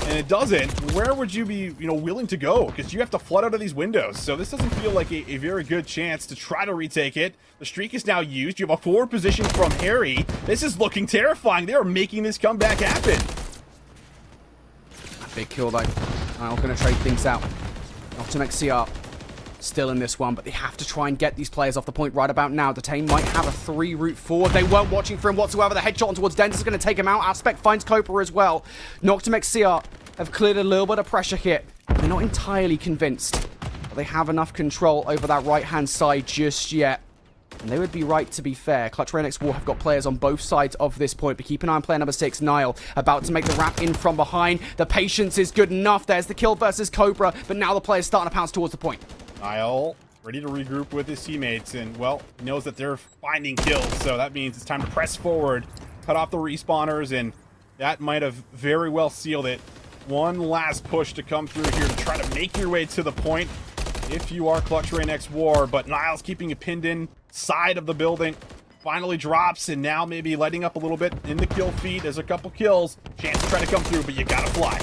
and it doesn't, where would you be, willing to go? Because you have to flood out of these windows. So this doesn't feel like a very good chance to try to retake it. The streak is now used. You have a forward position from Harry. This is looking terrifying. They are making this comeback happen. Big kill, though. Nile gonna trade things out. Noctem XCR still in this one, but they have to try and get these players off the point right about now. Detain might have a 3 route forward. They weren't watching for him whatsoever. The headshot on towards Denz is going to take him out. Aspect finds Cobra as well. Noctem XCR have cleared a little bit of pressure here. They're not entirely convinced that they have enough control over that right-hand side just yet. And they would be right, to be fair. Clutch Rain X War have got players on both sides of this point, but keep an eye on player number 6, Nile, about to make the wrap in from behind. The patience is good enough. There's the kill versus Cobra, but now the player's starting to pounce towards the point. Nile ready to regroup with his teammates, and, well, knows that they're finding kills, so that means it's time to press forward, cut off the respawners, and that might have very well sealed it. One last push to come through here to try to make your way to the point if you are Clutch Rain X War, but Nile's keeping it pinned in side of the building. Finally drops, and now maybe lighting up a little bit in the kill feed. There's a couple kills. Chance to try to come through, but you gotta fly.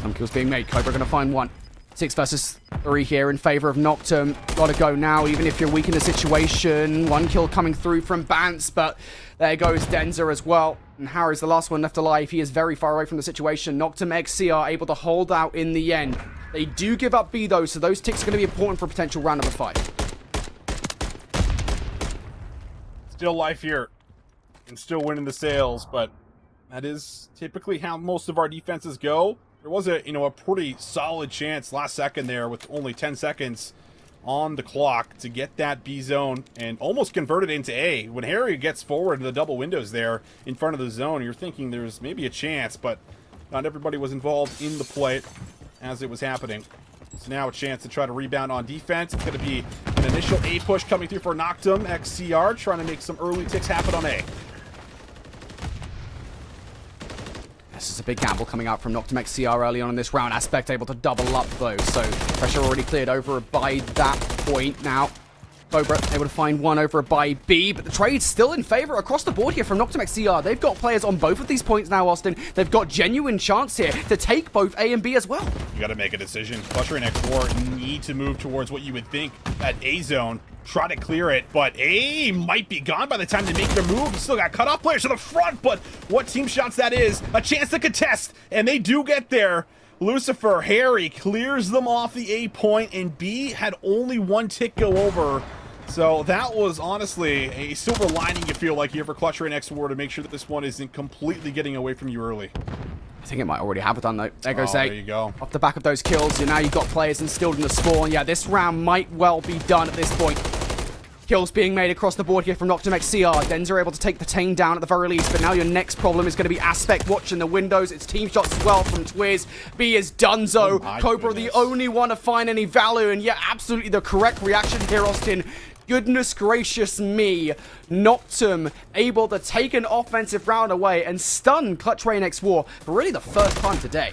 Some kills being made. Cobra gonna find one. 6 versus 3 here in favor of Noctem. Gotta go now, even if you're weak in the situation. 1 kill coming through from Bance, but there goes Denzer as well. And Harry's the last one left alive. He is very far away from the situation. Noctem XCR able to hold out in the end. They do give up B, though, so those ticks are going to be important for a potential round number 5. Still life here, and still winning the sales, but that is typically how most of our defenses go. There was a pretty solid chance last second there with only 10 seconds on the clock to get that B zone and almost convert it into A. When Harry gets forward to the double windows there in front of the zone, you're thinking there's maybe a chance, but not everybody was involved in the play as it was happening. So now a chance to try to rebound on defense. It's going to be an initial A push coming through for Noctem XCR, trying to make some early ticks happen on A. This is a big gamble coming out from Noctem XCR early on in this round. Aspect able to double up, though, so pressure already cleared over by that point now. Cobra able to find one over by B, but the trade's still in favor across the board here from Noctem XCR. They've got players on both of these points now, Austin. They've got genuine chance here to take both A and B as well. You got to make a decision. Clutch Rain X War need to move towards what you would think that A zone. Try to clear it, but A might be gone by the time they make their move. You still got cut-off players to the front, but what team shots that is. A chance to contest, and they do get there. Lucifer, Harry clears them off the A point, and B had only 1 tick go over. So that was honestly a silver lining, you feel like, here for Clutch Rain X War to make sure that this one isn't completely getting away from you early. I think it might already have it done, though. There goes A. There you go. Off the back of those kills, now you've got players instilled in the spawn. Yeah, this round might well be done at this point. Kills being made across the board here from Noctem XCR. Denzer able to take the Tane down at the very least, but now your next problem is going to be Aspect watching the windows. It's team shots as well from Twiz. B is Dunzo. Cobra the only one to find any value, and yeah, absolutely the correct reaction here, Austin. Goodness gracious me. Noctem able to take an offensive round away and stun Clutch Ray X War for really the first time today.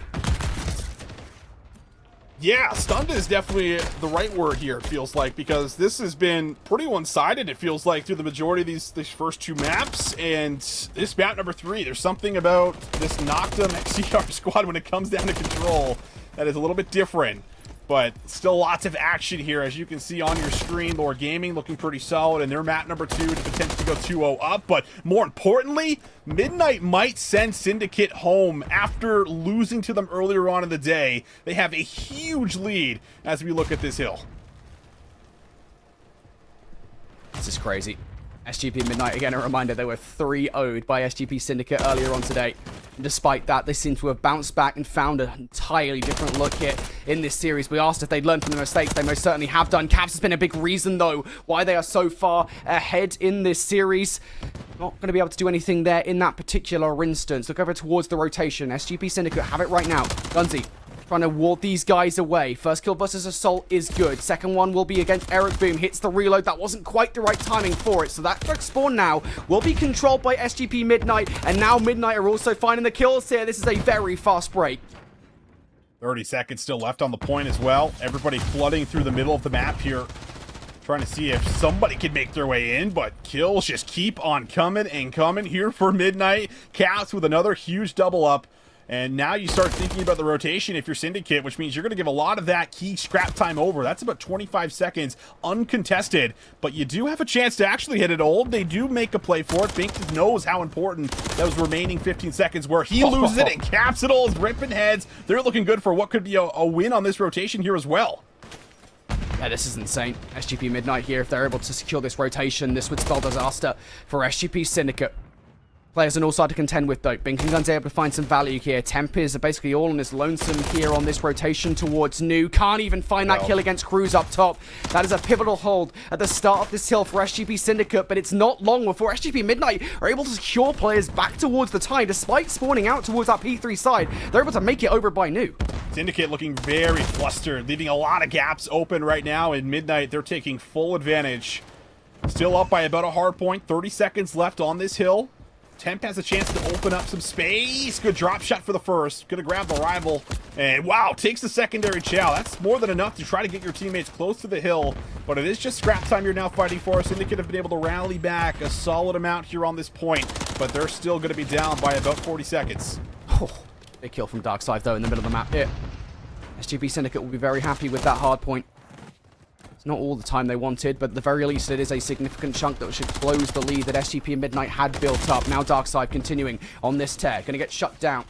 Yeah, stunned is definitely the right word here, it feels like, because this has been pretty one-sided, it feels like, through the majority of these first 2 maps, and this map number 3, there's something about this Noctem XCR squad when it comes down to control that is a little bit different. But still lots of action here, as you can see on your screen. Lord Gaming looking pretty solid, and their map number 2 to potentially go 2-0 up. But more importantly, Midnight might send Syndicate home after losing to them earlier on in the day. They have a huge lead as we look at this hill. This is crazy. SGP Midnight, again, a reminder, they were 3-0'd by SGP Syndicate earlier on today. And despite that, they seem to have bounced back and found an entirely different look here in this series. We asked if they'd learned from their mistakes. They most certainly have done. Caps has been a big reason, though, why they are so far ahead in this series. Not going to be able to do anything there in that particular instance. Look over towards the rotation. SGP Syndicate have it right now. Gunzy trying to ward these guys away. First kill versus Assault is good. Second one will be against Eric Boom. Hits the reload. That wasn't quite the right timing for it. So that quick spawn now will be controlled by SGP Midnight. And now Midnight are also finding the kills here. This is a very fast break. 30 seconds still left on the point as well. Everybody flooding through the middle of the map here, trying to see if somebody can make their way in, but kills just keep on coming and coming here for Midnight. Caps with another huge double up. And now you start thinking about the rotation if you're Syndicate, which means you're going to give a lot of that key scrap time over. That's about 25 seconds uncontested, but you do have a chance to actually hit it old. They do make a play for it. Bink knows how important those remaining 15 seconds were. He loses it, and Caps it all is ripping heads. They're looking good for what could be a win on this rotation here as well. Yeah, this is insane. SGP Midnight here, if they're able to secure this rotation, this would spell disaster for SGP Syndicate. Players on all sides to contend with, though. Bink and Gun's able to find some value here. Temp is basically all on his lonesome here on this rotation towards New. Can't even find that kill against Cruz up top. That is a pivotal hold at the start of this hill for SGP Syndicate, but it's not long before SGP Midnight are able to secure players back towards the time. Despite spawning out towards that P3 side, they're able to make it over by New. Syndicate looking very flustered, leaving a lot of gaps open right now. In Midnight, they're taking full advantage. Still up by about a hard point. 30 seconds left on this hill. Temp has a chance to open up some space. Good drop shot for the first. Gonna grab the rival. And wow, takes the secondary chow. That's more than enough to try to get your teammates close to the hill. But it is just scrap time you're now fighting for. Syndicate have been able to rally back a solid amount here on this point. But they're still gonna be down by about 40 seconds. Oh, big kill from Darkside, though, in the middle of the map here. SGP Syndicate will be very happy with that hard point. It's not all the time they wanted, but at the very least it is a significant chunk that should close the lead that SGP and Midnight had built up. Now Darkside continuing on this tear. Gonna get shut down.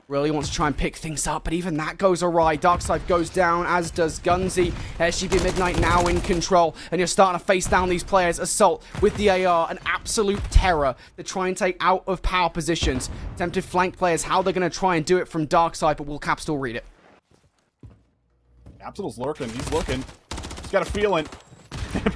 Really wants to try and pick things up, but even that goes awry. Darkside goes down, as does Gunzy. SGP Midnight now in control, and you're starting to face down these players. Assault with the AR, an absolute terror to try and take out of power positions. Attempted flank players, how they're going to try and do it from Darkside, but will Cap still read it? Capitol's lurking. He's looking. He's got a feeling,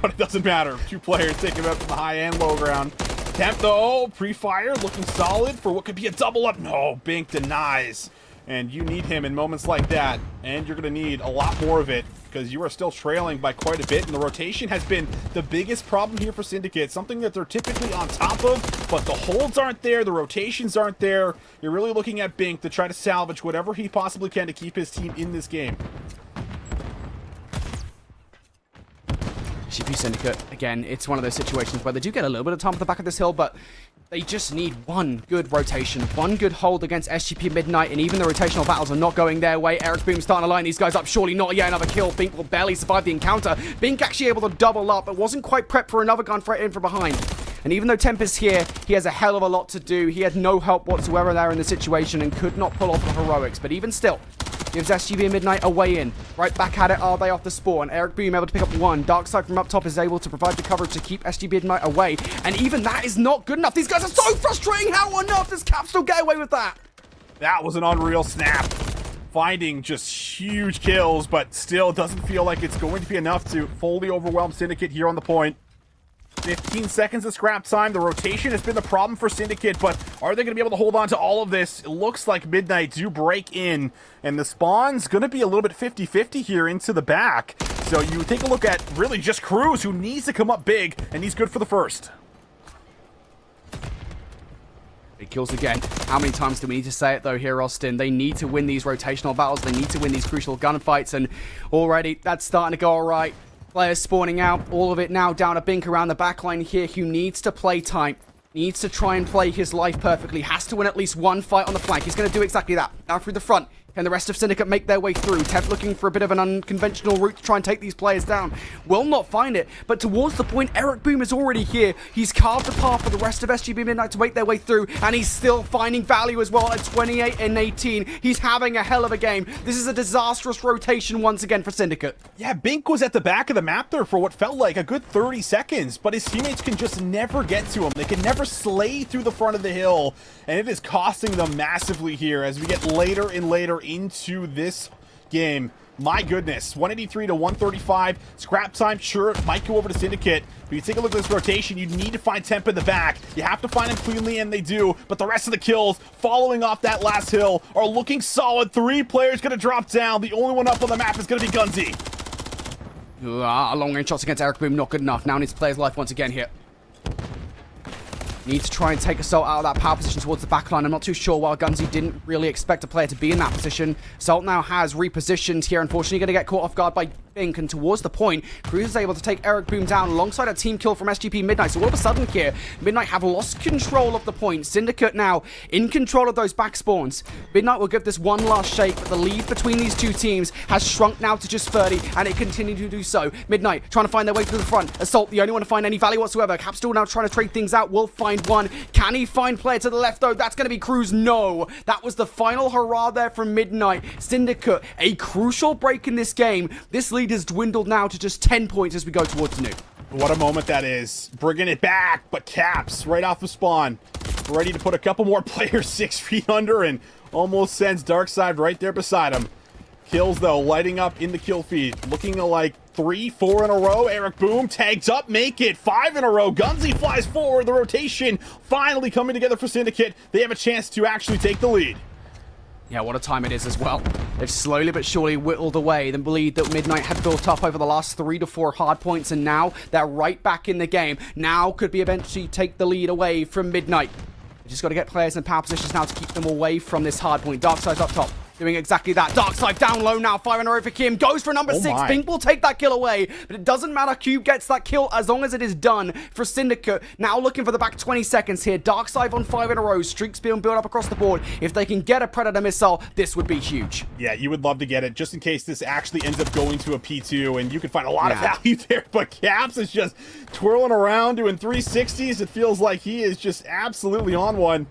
but it doesn't matter. 2 players take him out from the high and low ground. Temp, though, pre-fire, looking solid for what could be a double up. No, Bink denies. And you need him in moments like that, and you're going to need a lot more of it, because you are still trailing by quite a bit, and the rotation has been the biggest problem here for Syndicate, something that they're typically on top of, but the holds aren't there, the rotations aren't there. You're really looking at Bink to try to salvage whatever he possibly can to keep his team in this game. SGP Syndicate, again, it's one of those situations where they do get a little bit of time at the back of this hill, but they just need one good rotation, one good hold against SGP Midnight, and even the rotational battles are not going their way. Eric Boom starting to line these guys up. Surely not yet another kill. Bink will barely survive the encounter. Bink actually able to double up, but wasn't quite prepped for another gun threat in from behind. And even though Temp is here, he has a hell of a lot to do. He had no help whatsoever there in the situation and could not pull off the heroics, but even still, gives SGP Midnight a way in. Right back at it are they off the spawn. Eric Boom able to pick up one. Darkside from up top is able to provide the coverage to keep SGP Midnight away. And even that is not good enough. These guys are so frustrating. How on earth does Cap still get away with that? That was an unreal snap. Finding just huge kills, but still doesn't feel like it's going to be enough to fully overwhelm Syndicate here on the point. 15 seconds of scrap time. The rotation has been the problem for Syndicate, but are they going to be able to hold on to all of this? It looks like Midnight do break in, and the spawn's going to be a little bit 50-50 here into the back. So you take a look at really just Cruz, who needs to come up big, and he's good for the first. Big kills again. How many times do we need to say it, though, here, Austin? They need to win these rotational battles. They need to win these crucial gunfights, and already that's starting to go all right. Players spawning out, all of it now down to Bink around the backline here, who needs to play time, needs to try and play his life perfectly, has to win at least one fight on the flank. He's going to do exactly that. Now through the front. Can the rest of Syndicate make their way through? Tev looking for a bit of an unconventional route to try and take these players down. Will not find it, but towards the point, Eric Boom is already here. He's carved a path for the rest of SGP Midnight to make their way through, and he's still finding value as well at 28 and 18. He's having a hell of a game. This is a disastrous rotation once again for Syndicate. Yeah, Bink was at the back of the map there for what felt like a good 30 seconds, but his teammates can just never get to him. They can never slay through the front of the hill, and it is costing them massively here as we get later and later into this game. My goodness, 183 to 135. Scrap time, sure, it might go over to Syndicate, but you take a look at this rotation, you need to find Temp in the back. You have to find him cleanly, and they do, but the rest of the kills following off that last hill are looking solid. 3 players gonna drop down. The only one up on the map is gonna be Gunzy. Long range shots against Eric Boom, not good enough. Now needs to play his life once again here. Needs to try and take Assault out of that power position towards the backline. I'm not too sure why Gunzy didn't really expect a player to be in that position. Assault now has repositioned here. Unfortunately, going to get caught off guard by Bink, and towards the point, Cruz is able to take Eric Boom down alongside a team kill from SGP Midnight. So all of a sudden here, Midnight have lost control of the point. Syndicate now in control of those back spawns. Midnight will give this one last shake, but the lead between these two teams has shrunk now to just 30, and it continues to do so. Midnight trying to find their way through the front. Assault, the only one to find any value whatsoever. Capsule now trying to trade things out, will find one. Can he find player to the left, though? That's going to be Cruz. No. That was the final hurrah there from Midnight. Syndicate, a crucial break in this game. This lead has dwindled now to just 10 points as we go towards New. What a moment that is. Bringing it back, but Caps right off the spawn. Ready to put a couple more players 6 feet under, and almost sends Darkside right there beside him. Kills, though, lighting up in the kill feed. Looking like 3, 4 in a row. Eric Boom tags up, make it 5 in a row. Gunzy flies forward. The rotation finally coming together for Syndicate. They have a chance to actually take the lead. Yeah, what a time it is as well. They've slowly but surely whittled away the lead that Midnight had built up over the last 3 to 4 hard points, and now they're right back in the game. Now could be eventually take the lead away from Midnight. They just got to get players in power positions now to keep them away from this hard point. Darkside's up top, doing exactly that. Darkside down low now, firing over Kim. Goes for number 6. Pink will take that kill away, but it doesn't matter. Cube gets that kill as long as it is done for Syndicate. Now looking for the back 20 seconds here. Darkside on 5 in a row. Streaks being built up across the board. If they can get a Predator missile, this would be huge. Yeah, you would love to get it, just in case this actually ends up going to a P2, and you can find a lot of value there. But Caps is just twirling around, doing 360s. It feels like he is just absolutely on one.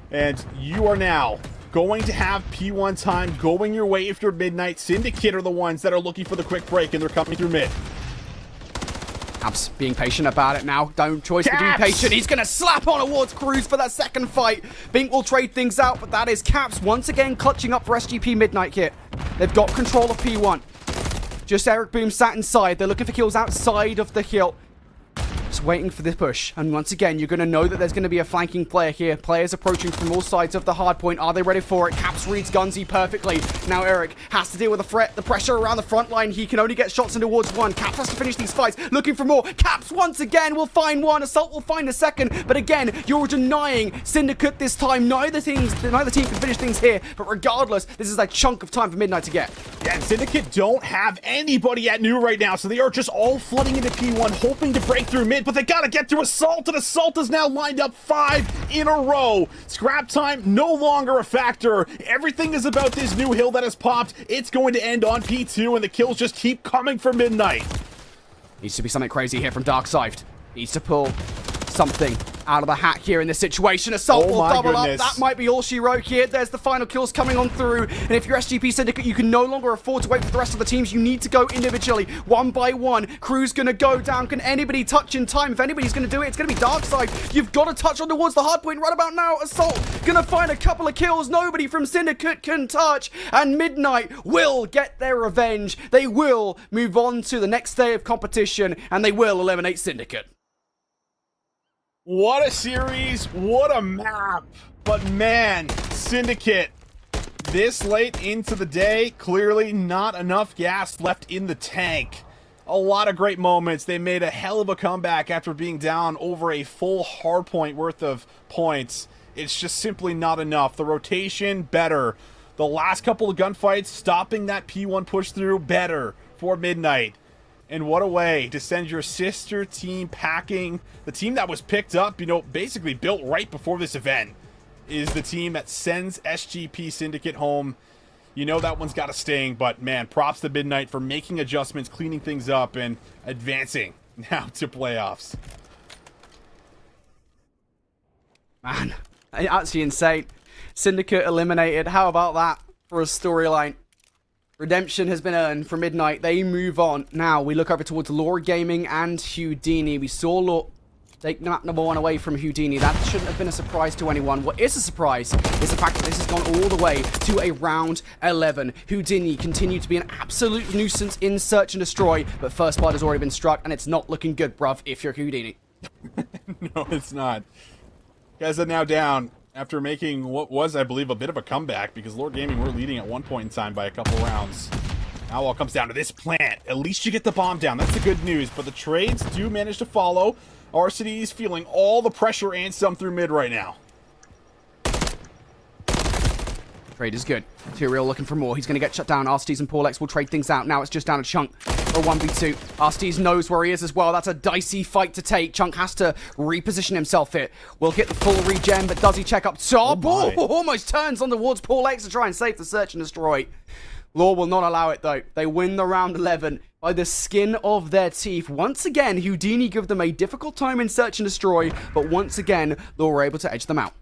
And you are now going to have P1 time going your way after Midnight. Syndicate are the ones that are looking for the quick break, and they're coming through mid. Caps being patient about it now. Don't choice to be patient. He's going to slap on towards Cruz for that second fight. Bink will trade things out, but that is Caps once again clutching up for SGP Midnight here. They've got control of P1. Just Eric Boom sat inside. They're looking for kills outside of the hill. Just waiting for the push. And once again, you're going to know that there's going to be a flanking player here. Players approaching from all sides of the hard point. Are they ready for it? Caps reads Gunzy perfectly. Now Eric has to deal with the threat, the pressure around the front line. He can only get shots in towards one. Caps has to finish these fights, looking for more. Caps once again will find one. Assault will find a second. But again, you're denying Syndicate this time. Neither team can finish things here. But regardless, this is a chunk of time for Midnight to get. Yeah, and Syndicate don't have anybody at New right now, so they are just all flooding into P1, hoping to break through mid, but they gotta get through Assault, and Assault is now lined up 5 in a row. Scrap time no longer a factor. Everything is about this new hill that has popped. It's going to end on P2, and the kills just keep coming for Midnight. Needs to be something crazy here from Darkside. Needs to pull something out of the hat here in this situation. Assault will double up. That might be all she wrote here. There's the final kills coming on through. And if you're SGP Syndicate, you can no longer afford to wait for the rest of the teams. You need to go individually, one by one. Crew's going to go down. Can anybody touch in time? If anybody's going to do it, it's going to be Darkside. You've got to touch on towards the hard point right about now. Assault going to find a couple of kills. Nobody from Syndicate can touch. And Midnight will get their revenge. They will move on to the next day of competition, and they will eliminate Syndicate. What a series, what a map. But man, Syndicate, this late into the day, clearly not enough gas left in the tank. A lot of great moments. They made a hell of a comeback after being down over a full hardpoint worth of points. It's just simply not enough. The rotation, better. The last couple of gunfights, stopping that P1 push through, better for Midnight. And what a way to send your sister team packing. The team that was picked up, you know, basically built right before this event, is the team that sends SGP Syndicate home. You know that one's got to sting, but man, props to Midnight for making adjustments, cleaning things up, and advancing now to playoffs. Man, actually insane. Syndicate eliminated. How about that for a storyline? Redemption has been earned for Midnight. They move on. Now we look over towards Law Gaming and Houdini. We saw Law take map number 1 away from Houdini. That shouldn't have been a surprise to anyone. What is a surprise is the fact that this has gone all the way to a round 11. Houdini continued to be an absolute nuisance in Search and Destroy, but first blood has already been struck, and it's not looking good, bruv, if you're Houdini. No, it's not. Guys are now down after making what was, I believe, a bit of a comeback, because Lord Gaming were leading at one point in time by a couple rounds. Now all comes down to this plant. At least you get the bomb down. That's the good news, but the trades do manage to follow. RCD is feeling all the pressure and some through mid right now. Trade is good. Tyrael looking for more. He's going to get shut down. Arstes and Paulex will trade things out. Now it's just down to Chunk for a 1v2. Arstes knows where he is as well. That's a dicey fight to take. Chunk has to reposition himself here. Will get the full regen, but does he check up top? Oh, almost turns on towards Paulex to try and save the Search and Destroy. Law will not allow it, though. They win the round 11 by the skin of their teeth. Once again, Houdini give them a difficult time in Search and Destroy, but once again, Law were able to edge them out.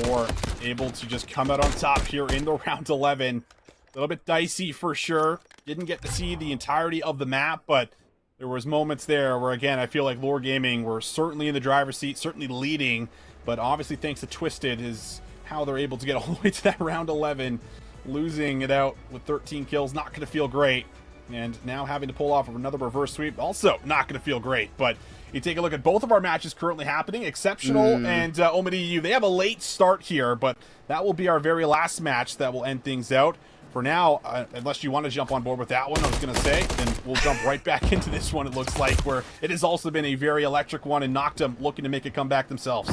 Law able to just come out on top here in the round 11. A little bit dicey for sure. Didn't get to see the entirety of the map, but there was moments there where, again, I feel like Lore Gaming were certainly in the driver's seat, certainly leading, but obviously thanks to Twisted is how they're able to get all the way to that round 11. Losing it out with 13 kills, not going to feel great. And now having to pull off another reverse sweep, also not going to feel great. But you take a look at both of our matches currently happening, Exceptional and OMiT EU. They have a late start here, but that will be our very last match that will end things out. For now, unless you want to jump on board with that one, I was going to say, then we'll jump right back into this one, it looks like, where it has also been a very electric one, and Noctem looking to make a comeback themselves.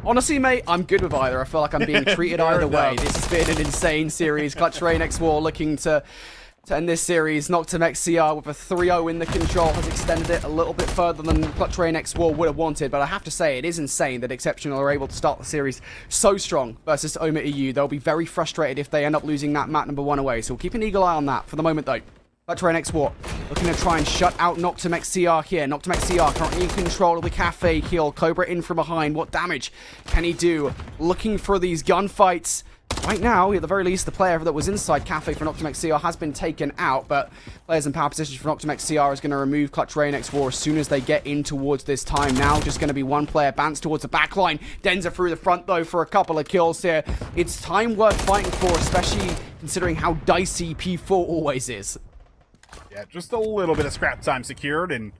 Honestly, mate, I'm good with either. I feel like I'm being treated either way. This has been an insane series. Clutch Rain X War looking to end this series. Noctem XCR with a 3-0 in the control has extended it a little bit further than Clutch Rain X War would have wanted. But I have to say, it is insane that Exceptional are able to start the series so strong versus OMiT EU. They'll be very frustrated if they end up losing that map number 1 away. So we'll keep an eagle eye on that for the moment, though. Clutch Rain X War looking to try and shut out Noctem XCR here. Noctem XCR currently in control of the Cafe kill. Cobra in from behind. What damage can he do? Looking for these gunfights. Right now, at the very least, the player that was inside Cafe for Noctem XCR has been taken out, but players in power positions for Noctem XCR is going to remove Clutch Rain X War as soon as they get in towards this time. Now just going to be one player bounced towards the backline. Denza through the front, though, for a couple of kills here. It's time worth fighting for, especially considering how dicey P4 always is. Yeah, just a little bit of scrap time secured, and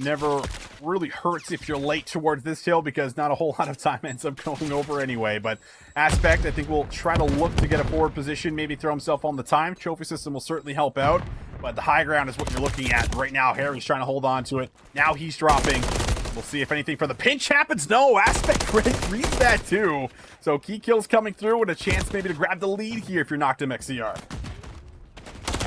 never really hurts if you're late towards this hill because not a whole lot of time ends up going over anyway. But Aspect, I think, will try to look to get a forward position, maybe throw himself on the time. Trophy system will certainly help out, but the high ground is what you're looking at right now. Harry's trying to hold on to it. Now he's dropping. We'll see if anything for the pinch happens. No, Aspect reads that too. So key kills coming through and a chance maybe to grab the lead here if you're Noctem XCR.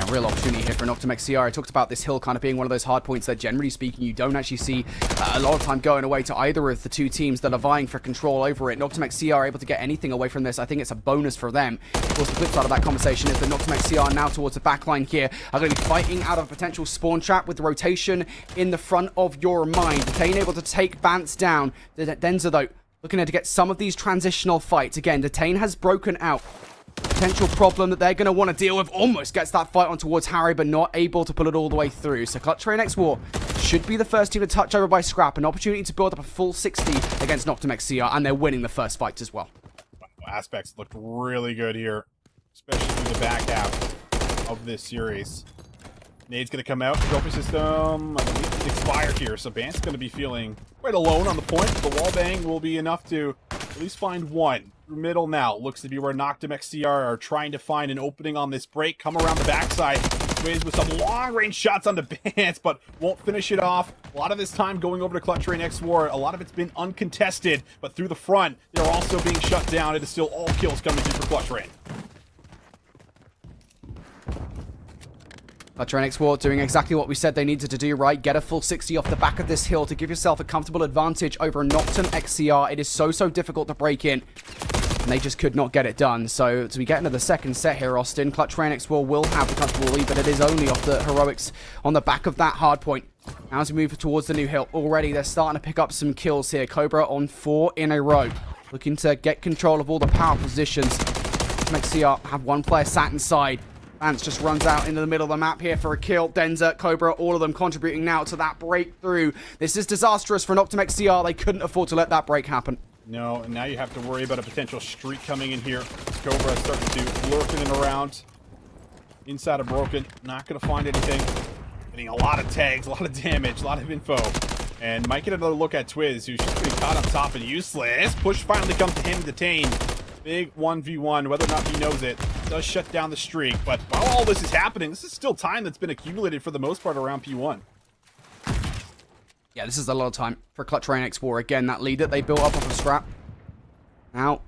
A real opportunity here for Noctem XCR. I talked about this hill kind of being one of those hard points that, generally speaking, you don't actually see a lot of time going away to either of the two teams that are vying for control over it. Noctem XCR able to get anything away from this. I think it's a bonus for them. Of course, the flip side of that conversation is that Noctem XCR now towards the backline here are going to be fighting out of a potential spawn trap with the rotation in the front of your mind. Detain able to take Bance down. Denza, though, looking to get some of these transitional fights. Again, Detain has broken out. Potential problem that they're going to want to deal with. Almost gets that fight on towards Harry, but not able to pull it all the way through. So Clutch Rain X War should be the first team to touch over by Scrap. An opportunity to build up a full 60 against Noctem XCR, and they're winning the first fight as well. Aspects looked really good here, especially through the back half of this series. Nade's going to come out. Trophy system, I believe, it's expired here, so Bant's going to be feeling quite alone on the point. The wall bang will be enough to at least find one. Through middle now. Looks to be where Noctem XCR are trying to find an opening on this break. Come around the backside. Wiz with some long-range shots on the Bants, but won't finish it off. A lot of this time going over to Clutch Rain X War. A lot of it's been uncontested, but through the front, they're also being shut down. It is still all kills coming through for Clutch Rain. Clutch Rain X War doing exactly what we said they needed to do, right? Get a full 60 off the back of this hill to give yourself a comfortable advantage over Noctem XCR. It is so difficult to break in. And they just could not get it done. So as we get into the second set here, Austin, Clutch Rain X War will have the comfortable lead, but it is only off the heroics on the back of that hard point. Now as we move towards the new hill, already they're starting to pick up some kills here. Cobra on 4 in a row, looking to get control of all the power positions. XCR have one player sat inside. Vance just runs out into the middle of the map here for a kill. Denzer, Cobra, all of them contributing now to that breakthrough. This is disastrous for Noctem XCR. They couldn't afford to let that break happen. No, and now you have to worry about a potential streak coming in here. Cobra starting to lurk in and around. Inside of Broken. Not going to find anything. Getting a lot of tags, a lot of damage, a lot of info. And might get another look at Twiz, who's just pretty caught up top and useless. Push finally comes to him, detained. Big 1v1, whether or not he knows it, does shut down the streak. But while all this is happening, this is still time that's been accumulated for the most part around P1. Yeah, this is a lot of time for Clutch Rain X War. Again, that lead that they built up off of Scrap. Now,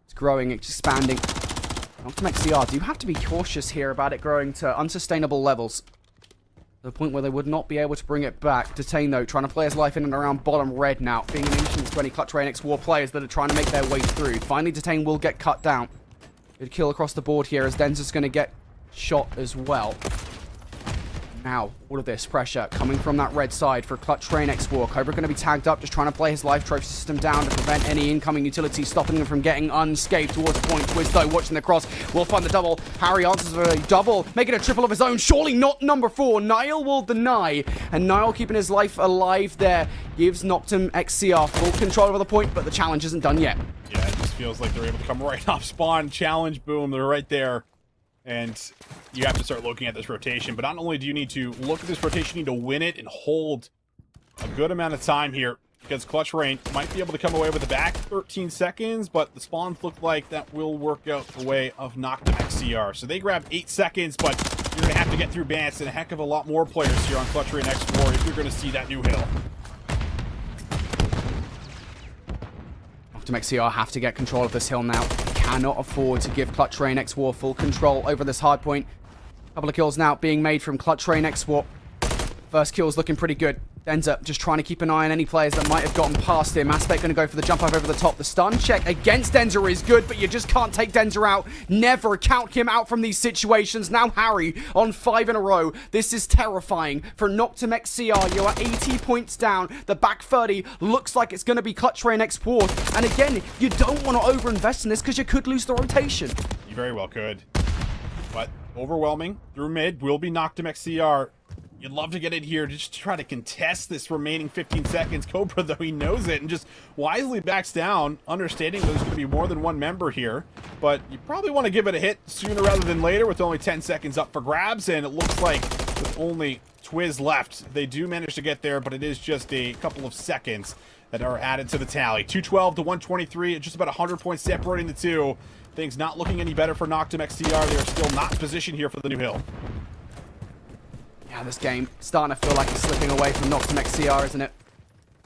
it's growing, it's expanding. Noctem XCR do have to be cautious here about it growing to unsustainable levels. To the point where they would not be able to bring it back. Detain, though, trying to play his life in and around bottom red now. Being an instance to any Clutch Rain X War players that are trying to make their way through. Finally, Detain will get cut down. Good kill across the board here as Denzer's going to get shot as well. Now, all of this pressure coming from that red side for Clutch Rain X War. Cobra going to be tagged up, just trying to play his life trophy system down to prevent any incoming utility, stopping them from getting unscathed towards the point. Twiz, though, watching the cross, will find the double. Harry answers with a double, making a triple of his own. Surely not number 4. Niall will deny, and Niall keeping his life alive there gives Noctem XCR full control over the point, but the challenge isn't done yet. Yeah, it just feels like they're able to come right off spawn, challenge, boom, they're right there. And you have to start looking at this rotation. But not only do you need to look at this rotation, you need to win it and hold a good amount of time here. Because Clutch Rain might be able to come away with the back 13 seconds, but the spawns look like that will work out the way of Noctem XCR. So they grab 8 seconds, but you're going to have to get through Bants and a heck of a lot more players here on Clutch Rain X War if you're going to see that new hill. Noctem XCR have to get control of this hill now. Cannot afford to give Clutch Rain X War full control over this hard point. Couple of kills now being made from Clutch Rain X War. First kill's looking pretty good. Denzer just trying to keep an eye on any players that might have gotten past him. Aspect going to go for the jump up over the top. The stun check against Denzer is good, but you just can't take Denzer out. Never count him out from these situations. Now Harry on 5 in a row. This is terrifying for Noctem XCR. You are 80 points down. The back 30 looks like it's going to be Clutch Rain X War. And again, you don't want to overinvest in this because you could lose the rotation. You very well could. But overwhelming through mid will be Noctem XCR. You'd love to get in here just to try to contest this remaining 15 seconds. Cobra, though, he knows it and just wisely backs down, understanding there's going to be more than one member here. But you probably want to give it a hit sooner rather than later with only 10 seconds up for grabs. And it looks like with only Twiz left, they do manage to get there, but it is just a couple of seconds that are added to the tally. 212 to 123, just about 100 points separating the two. Things not looking any better for Noctem XCR. They are still not in position here for the new hill. Yeah, this game starting to feel like it's slipping away from Noctem XCR, isn't it?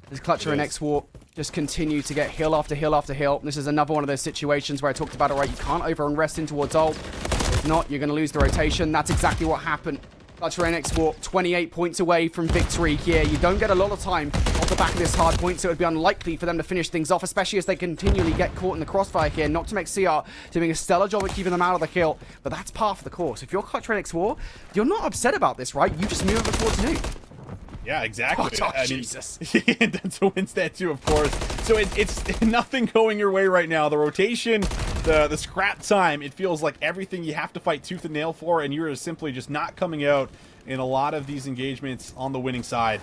This Clutch Rain X War just continue to get hill after hill after hill. This is another one of those situations where I talked about it, right? You can't over-invest in towards ult. If not, you're going to lose the rotation. That's exactly what happened. Clutch Rain X War, 28 points away from victory here. You don't get a lot of time off the back of this hard point, so it would be unlikely for them to finish things off, especially as they continually get caught in the crossfire here. Noctem XCR doing a stellar job at keeping them out of the kill, but that's par for the course. If you're Clutch Rain X War, you're not upset about this, right? You just move over towards nuke. Yeah, exactly. Oh, Jesus. That's a Winstat too, of course. So it's nothing going your way right now. The rotation, the scrap time, it feels like everything you have to fight tooth and nail for, and you're simply just not coming out in a lot of these engagements on the winning side.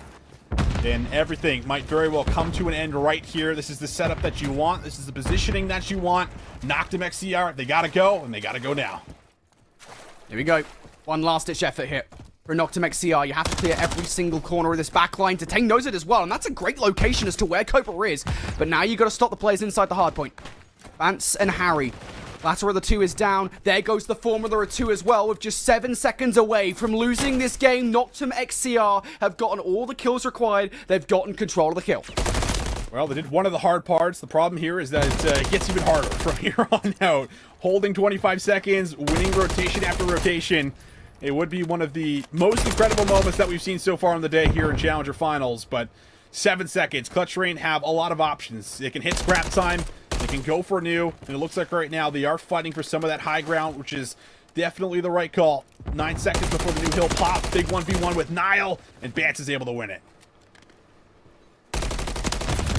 And everything might very well come to an end right here. This is the setup that you want. This is the positioning that you want. Noctem XCR, they gotta go, and they gotta go now. Here we go. One last-ditch effort here. for Noctem XCR. You have to clear every single corner of this backline. Detain knows it as well, and that's a great location as to where Cobra is. But now you got to stop the players inside the hard point. Vance and Harry. Latter of the two is down. There goes the Formula of two as well, with just 7 seconds away from losing this game. Noctem XCR have gotten all the kills required. They've gotten control of the kill. Well, they did one of the hard parts. The problem here is that it gets even harder from here on out. Holding 25 seconds, winning rotation after rotation. It would be one of the most incredible moments that we've seen so far on the day here in Challenger Finals, but 7 seconds. Clutch Rain have a lot of options. They can hit scrap time. They can go for new, and it looks like right now they are fighting for some of that high ground, which is definitely the right call. 9 seconds before the new hill pop. Big 1v1 with Nile, and Bance is able to win it.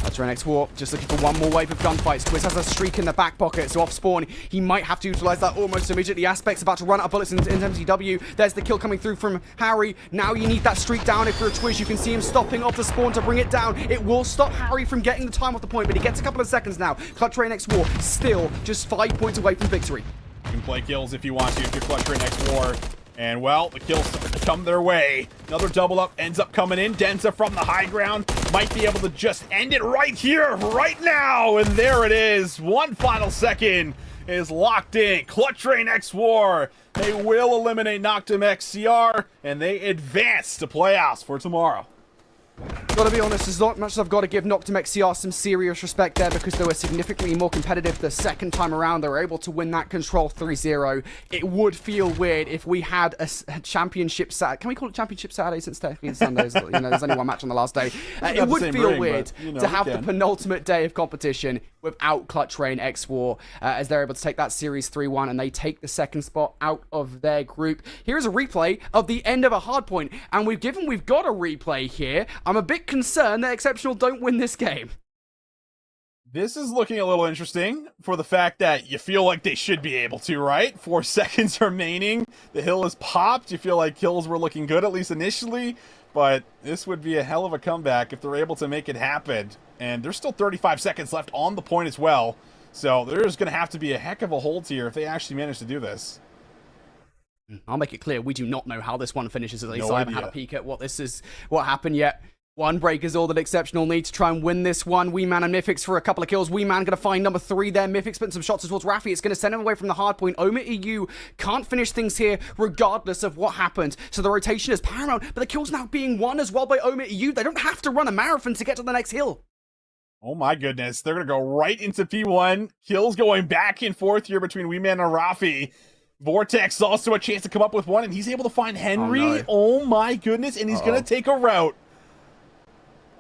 That's our next war. Just looking for one more wave of gunfights. Quiz has a streak in the back pocket, so off spawn, he might have to utilize that almost immediately. Aspect's about to run out of bullets in MCW. There's the kill coming through from Harry. Now you need that streak down. If you're a Twiz, you can see him stopping off the spawn to bring it down. It will stop Harry from getting the time off the point, but he gets a couple of seconds now. Clutch Rain X War still just 5 points away from victory. You can play kills if you want to, if you're Clutch Rain X War. And, well, the kills start to come their way. Another double up ends up coming in. Denza from the high ground might be able to just end it right here, right now. And there it is. One final second is locked in. Clutch Rain X War. They will eliminate Noctem XCR, and they advance to playoffs for tomorrow. Gotta be honest, as much as I've got to give Noctem XCR some serious respect there because they were significantly more competitive the second time around. They were able to win that control 3-0. It would feel weird if we had a championship Saturday. Can we call it championship Saturday since technically Sundays? You know, there's only one match on the last day. It would feel weird to have the penultimate day of competition without Clutch Rain X War as they're able to take that series 3-1 and they take the second spot out of their group. Here's a replay of the end of a hardpoint, and we've got a replay here. I'm a bit concerned that Exceptional don't win this game. This is looking a little interesting for the fact that you feel like they should be able to, right? 4 seconds remaining. The hill is popped. You feel like kills were looking good, at least initially. But this would be a hell of a comeback if they're able to make it happen. And there's still 35 seconds left on the point as well. So there's going to have to be a heck of a hold here if they actually manage to do this. I'll make it clear, we do not know how this one finishes. At least No I haven't idea. had a peek at what happened yet. One break is all that Exceptional need to try and win this one. Weeman and Mythics for a couple of kills. Weeman going to find number 3 there. Mythics putting some shots towards Rafi. It's going to send him away from the hard point. OMiT EU can't finish things here regardless of what happened. So the rotation is paramount, but the kill's now being won as well by OMiT EU. They don't have to run a marathon to get to the next hill. Oh my goodness. They're going to go right into P1. Kills going back and forth here between Weeman and Rafi. Vortex also a chance to come up with one, and he's able to find Henry. Oh my goodness, and he's going to take a route.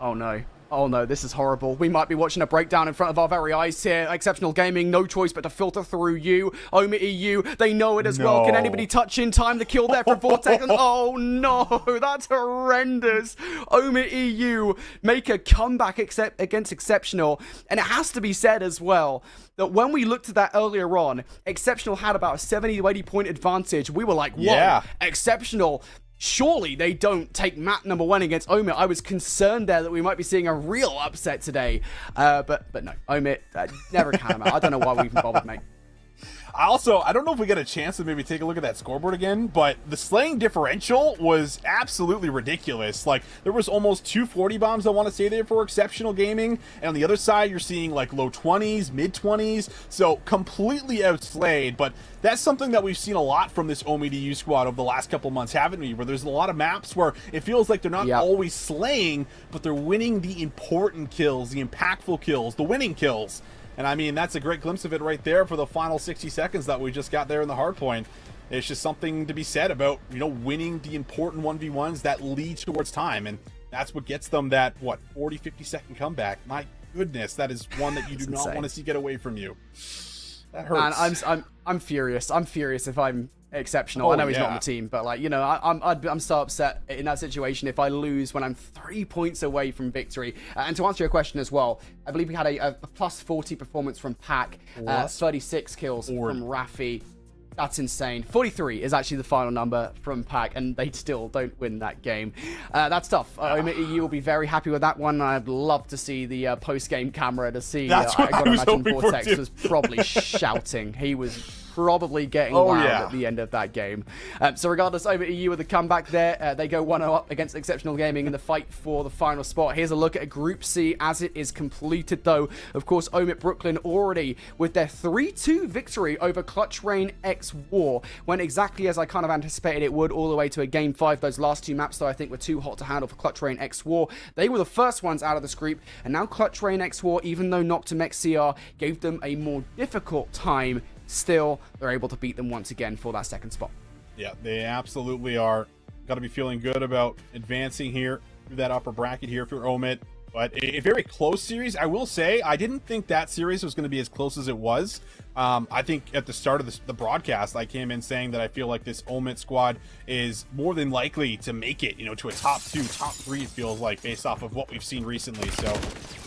Oh no. Oh no, this is horrible. We might be watching a breakdown in front of our very eyes here. Exceptional Gaming, no choice but to filter through you. OMiT EU, they know it as well. Can anybody touch in time? The kill there for Vortex. And oh no, that's horrendous. OMiT EU make a comeback against Exceptional. And it has to be said as well that when we looked at that earlier on, Exceptional had about a 70 to 80 point advantage. We were like, whoa, yeah. Exceptional. Surely they don't take map number 1 against OMiT. I was concerned there that we might be seeing a real upset today. But no, OMiT never count them out. I don't know why we even bothered, mate. I don't know if we get a chance to maybe take a look at that scoreboard again, but the slaying differential was absolutely ridiculous. Like, there was almost 240 bombs, I want to say, there for Exceptional Gaming, and on the other side, you're seeing, like, low 20s, mid-20s, so completely outslayed, but that's something that we've seen a lot from this OMiT EU squad over the last couple months, haven't we? Where there's a lot of maps where it feels like they're not always slaying, but they're winning the important kills, the impactful kills, the winning kills. And I mean, that's a great glimpse of it right there for the final 60 seconds that we just got there in the hard point. It's just something to be said about, you know, winning the important 1v1s that lead towards time. And that's what gets them that, what, 40, 50 second comeback. My goodness, that is one that you do not want to see get away from you. That hurts. Man, I'm furious. I'm furious if I'm Exceptional. I know he's not on the team, but like, you know, I'm so upset in that situation if I lose when I'm 3 points away from victory. And to answer your question as well, I believe we had a plus 40 performance from Pack, 36 kills from Rafi. That's insane. 43 is actually the final number from Pack, and they still don't win that game. That's tough. OMiT, you will be very happy with that one. I'd love to see the post-game camera to see. That's what I was imagine hoping for, Vortex too. was probably shouting. He was probably getting loud at the end of that game. So regardless, OMiT with the comeback there. They go 1-0 up against Exceptional Gaming in the fight for the final spot. Here's a look at Group C as it is completed, though. Of course, OMiT Brooklyn already with their 3-2 victory over Clutch Rain X War. Went exactly as I kind of anticipated it would, all the way to a Game 5. Those last two maps, though, I think were too hot to handle for Clutch Rain X War. They were the first ones out of this group, and now Clutch Rain X War, even though Noctem XCR gave them a more difficult time, still, they're able to beat them once again for that second spot. Yeah, they absolutely are. Got to be feeling good about advancing here through that upper bracket here for OMiT. But a very close series. I will say, I didn't think that series was going to be as close as it was. I think at the start of the broadcast, I came in saying that I feel like this OMiT squad is more than likely to make it, to a top 2, top 3, it feels like, based off of what we've seen recently. So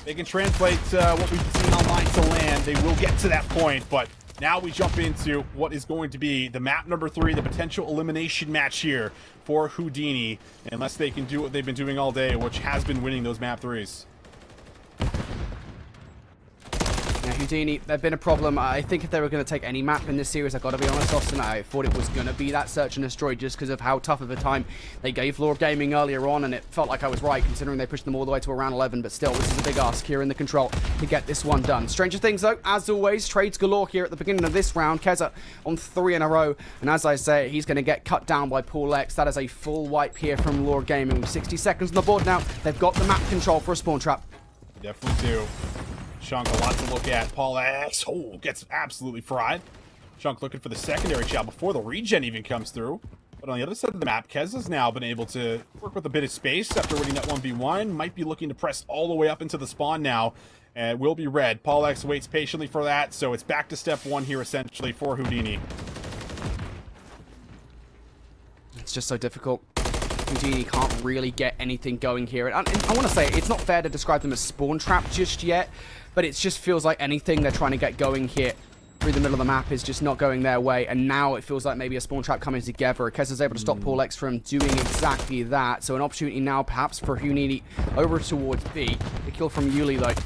they can translate what we've seen online to land. They will get to that point, but now we jump into what is going to be the map number 3, the potential elimination match here for Houdini, unless they can do what they've been doing all day, which has been winning those map 3s. Now, Houdini, they've been a problem. I think if they were going to take any map in this series, I've got to be honest, Austin, I thought it was going to be that Search and Destroy just because of how tough of a time they gave Lord Gaming earlier on, and it felt like I was right considering they pushed them all the way to around 11, but still, this is a big ask here in the control to get this one done. Stranger things, though, as always, trades galore here at the beginning of this round. Keza on 3 in a row, and as I say, he's going to get cut down by Paul X. That is a full wipe here from Lord Gaming. With 60 seconds on the board now, they've got the map control for a spawn trap. Definitely do. Chunk, a lot to look at. Paul X, gets absolutely fried. Chunk looking for the secondary shot before the regen even comes through. But on the other side of the map, Kez has now been able to work with a bit of space after winning that 1v1. Might be looking to press all the way up into the spawn now. And will be red. Paul X waits patiently for that, so it's back to step 1 here, essentially, for Houdini. It's just so difficult. Houdini can't really get anything going here. And I want to say, it's not fair to describe them as spawn trap just yet, but it just feels like anything they're trying to get going here through the middle of the map is just not going their way, and now it feels like maybe a spawn trap coming together. Kez is able to stop Paul X from doing exactly that, so an opportunity now perhaps for Houdini over towards B. The kill from Yuli, though.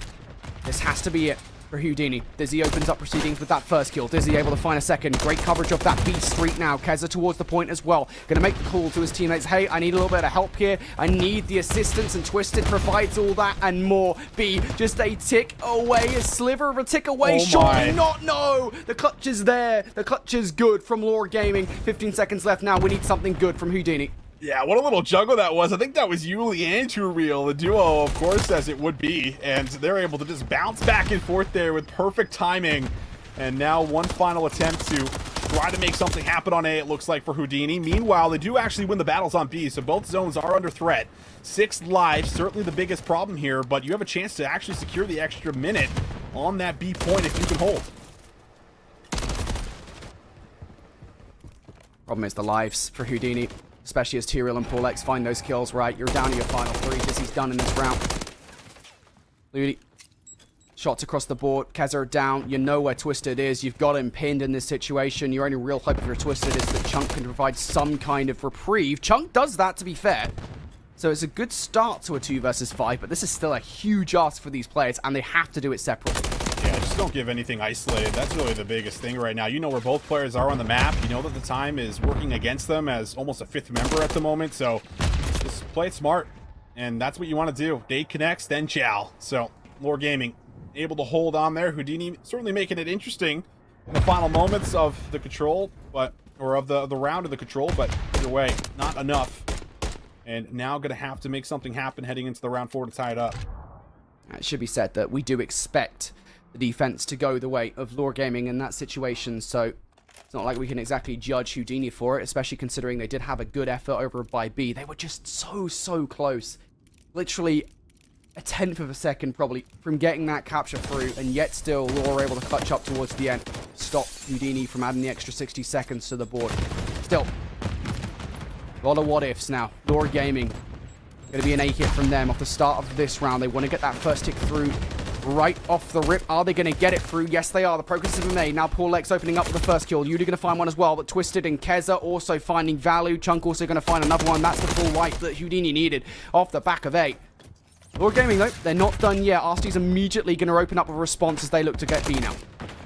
This has to be it for Houdini. Dizzy opens up proceedings with that first kill. Dizzy able to find a second. Great coverage of that B street now. Keza towards the point as well. Going to make the call to his teammates. Hey, I need a little bit of help here. I need the assistance, and Twisted provides all that and more. B just a tick away, a sliver of a tick away. Surely not, no! The clutch is there. The clutch is good from Lord Gaming. 15 seconds left now. We need something good from Houdini. Yeah, what a little juggle that was. I think that was Yuli and Too Real, the duo, of course, as it would be. And they're able to just bounce back and forth there with perfect timing. And now one final attempt to try to make something happen on A, it looks like, for Houdini. Meanwhile, they do actually win the battles on B, so both zones are under threat. 6 lives, certainly the biggest problem here, but you have a chance to actually secure the extra minute on that B point if you can hold. Problem is the lives for Houdini, especially as Tyrael and Paul X find those kills, right? You're down to your final 3. Dizzy's done in this round. Ludi. Shots across the board. Keza down. You know where Twisted is. You've got him pinned in this situation. Your only real hope if you're Twisted is that Chunk can provide some kind of reprieve. Chunk does that, to be fair. So it's a good start to a 2 versus 5, but this is still a huge ask for these players, and they have to do it separately. Yeah, just don't give anything isolated. That's really the biggest thing right now. You know where both players are on the map. You know that the time is working against them as almost a 5th member at the moment. So just play it smart. And that's what you want to do. Date connects, then chow. So Lord Gaming able to hold on there. Houdini certainly making it interesting in the final moments of the control, or of the round of the control. But either way, not enough. And now going to have to make something happen heading into the round 4 to tie it up. It should be said that we do expect the defense to go the way of Lord Gaming in that situation, so it's not like we can exactly judge Houdini for it, especially considering they did have a good effort over by B. They were just so close. Literally a 10th of a second probably from getting that capture through, and yet still Lord were able to clutch up towards the end. Stop Houdini from adding the extra 60 seconds to the board. Still, a lot of what ifs now. Lord Gaming, going to be an A hit from them off the start of this round. They want to get that first tick through right off the rip. Are they going to get it through? Yes, they are. The progress has been made. Now Paul X opening up with the first kill. Yuli going to find one as well, but Twisted and Keza also finding value. Chunk also going to find another one. That's the full wipe that Houdini needed off the back of 8. Lord Gaming, though, they're not done yet. RCD's immediately going to open up a response as they look to get B now.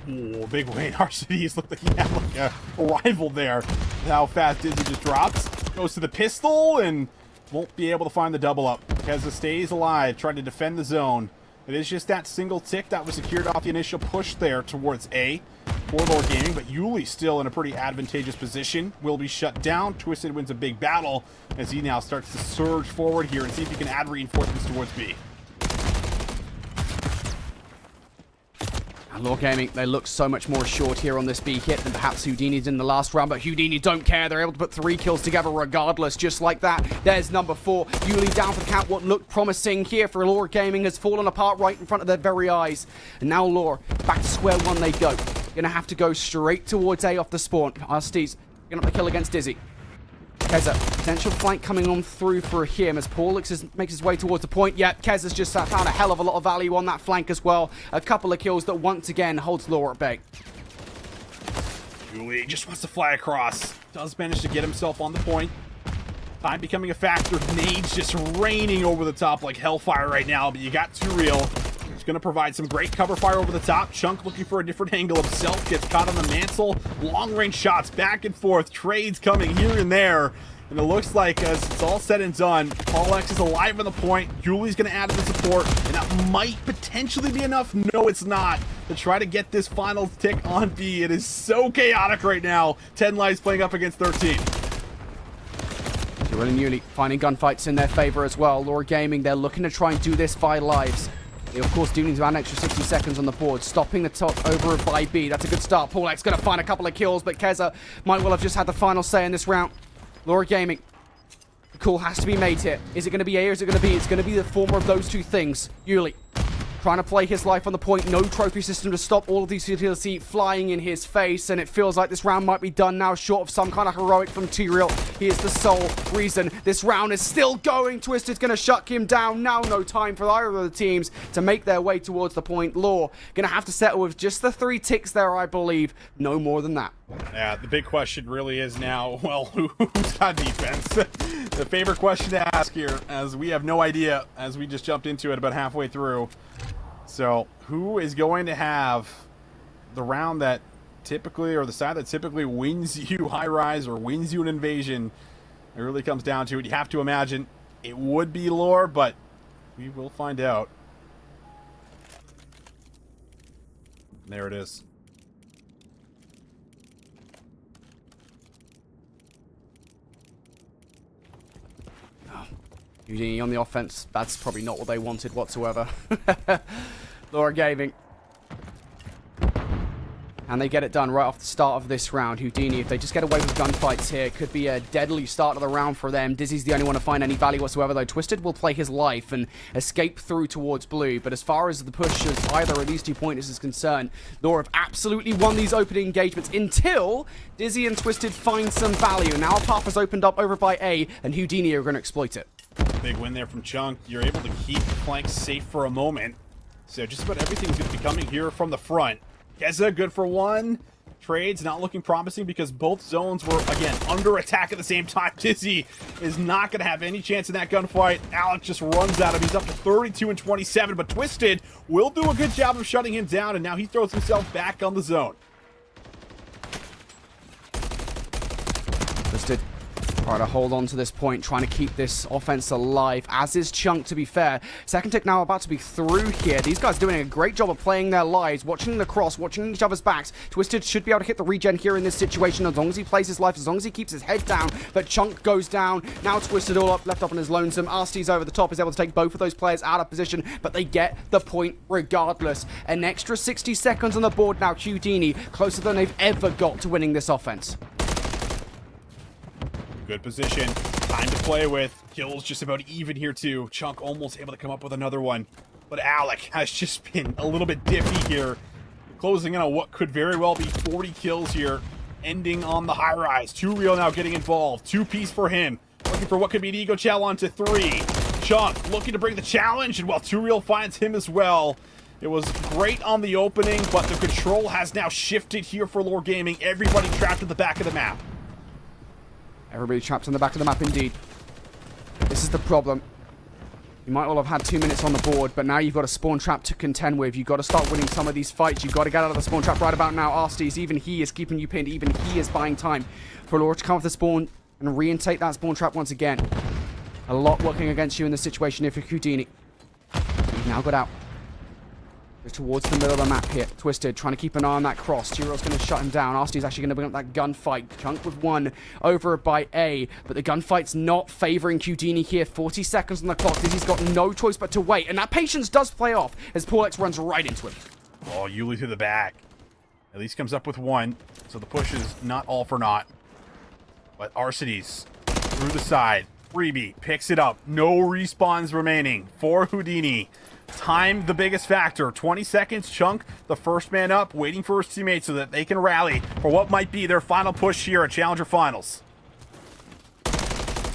Oh, big win. RCD's looked like he had like a rival there. How fast Dizzy just drops. Goes to the pistol and won't be able to find the double up. Keza stays alive, trying to defend the zone. It is just that single tick that was secured off the initial push there towards A for Lord Gaming, but Yuli still in a pretty advantageous position. Will be shut down. Twisted wins a big battle as he now starts to surge forward here and see if he can add reinforcements towards B. Lord Gaming, they look so much more assured here on this B hit than perhaps Houdini did in the last round, but Houdini don't care. They're able to put 3 kills together regardless, just like that. There's number 4. Yuli down for the count. What looked promising here for Lord Gaming has fallen apart right in front of their very eyes. And now Lore, back to square one they go. Gonna have to go straight towards A off the spawn. RCD's gonna have the kill against Dizzy. Keza, potential flank coming on through for him as Paul makes his way towards the point. Yep, Keza's just found a hell of a lot of value on that flank as well. A couple of kills that once again holds Law at bay. Yuli just wants to fly across. Does manage to get himself on the point. Time becoming a factor. Nades just raining over the top like hellfire right now, but you got Too Real. He's going to provide some great cover fire over the top. Chunk looking for a different angle himself. Gets caught on the mantle. Long-range shots back and forth. Trades coming here and there. And it looks like as it's all said and done, Paul X is alive on the point. Yuli's going to add the support. And that might potentially be enough. No, it's not. To try to get this final tick on B. It is so chaotic right now. 10 lives playing up against 13. Tyrell and Yuli finding gunfights in their favor as well. Lore Gaming, they're looking to try and do this by lives. They, of course, do need to add an extra 60 seconds on the board. Stopping the top over by B. That's a good start. Paul X going to find a couple of kills, but Keza might well have just had the final say in this round. Lore Gaming. The call has to be made here. Is it going to be A or is it going to B? It's going to be the former of those two things. Yuli trying to play his life on the point. No trophy system to stop all of these utility flying in his face. And it feels like this round might be done now, short of some kind of heroic from T-Real. He is the sole reason this round is still going. Twisted's going to shut him down. Now no time for either of the teams to make their way towards the point. Law going to have to settle with just the 3 ticks there, I believe. No more than that. Yeah, the big question really is now, well, who's got defense? The favorite question to ask here, as we have no idea, as we just jumped into it about halfway through. So, who is going to have the round that typically, or the side that typically wins you high rise or wins you an invasion? It really comes down to it. You have to imagine it would be Lore, but we will find out. There it is. Houdini on the offense, that's probably not what they wanted whatsoever. Lore Gaming. And they get it done right off the start of this round. Houdini, if they just get away with gunfights here, could be a deadly start of the round for them. Dizzy's the only one to find any value whatsoever, though. Twisted will play his life and escape through towards blue. But as far as the push of either of these 2 pointers is concerned, Lore have absolutely won these opening engagements until Dizzy and Twisted find some value. Now a path has opened up over by A, and Houdini are going to exploit it. Big win there from Chunk. You're able to keep the flank safe for a moment. So just about everything's going to be coming here from the front. Keza, good for 1. Trades not looking promising because both zones were, again, under attack at the same time. Dizzy is not going to have any chance in that gunfight. Alex just runs at him. He's up to 32 and 27, but Twisted will do a good job of shutting him down, and now he throws himself back on the zone. Twisted try to hold on to this point, trying to keep this offense alive, as is Chunk, to be fair. Second tick now about to be through here. These guys doing a great job of playing their lives, watching the cross, watching each other's backs. Twisted should be able to hit the regen here in this situation, as long as he plays his life, as long as he keeps his head down. But Chunk goes down. Now Twisted all up, left up on his lonesome. RC's over the top, is able to take both of those players out of position, but they get the point regardless. An extra 60 seconds on the board now. Houdini closer than they've ever got to winning this offense. Good position. Time to play with. Kills just about even here, too. Chunk almost able to come up with another one. But Alec has just been a little bit diffy here. Closing in on what could very well be 40 kills here. Ending on the high rise. Too Real now getting involved. 2-piece for him. Looking for what could be an ego challenge to 3. Chunk looking to bring the challenge. And while Too Real finds him as well. It was great on the opening, but the control has now shifted here for Lore Gaming. Everybody trapped at the back of the map. Everybody trapped on the back of the map indeed. This is the problem. You might all have had 2 minutes on the board, but now you've got a spawn trap to contend with. You've got to start winning some of these fights. You've got to get out of the spawn trap right about now. Arstes, even he is keeping you pinned. Even he is buying time for Lore to come off the spawn and reinstate that spawn trap once again. A lot working against you in this situation here for Houdini. You've now got out. Goes towards the middle of the map here. Twisted, trying to keep an eye on that cross. Giro's going to shut him down. Arsty's actually going to bring up that gunfight. Chunk with one over by A. But the gunfight's not favoring Houdini here. 40 seconds on the clock. Dizzy's got no choice but to wait. And that patience does play off as Paulex runs right into him. Oh, Yuli to the back. At least comes up with one. So the push is not all for naught. But Arcides through the side. Freebie picks it up. No respawns remaining for Houdini. Time the biggest factor. 20 seconds. Chunk, the first man up, waiting for his teammates so that they can rally for what might be their final push here at Challenger Finals.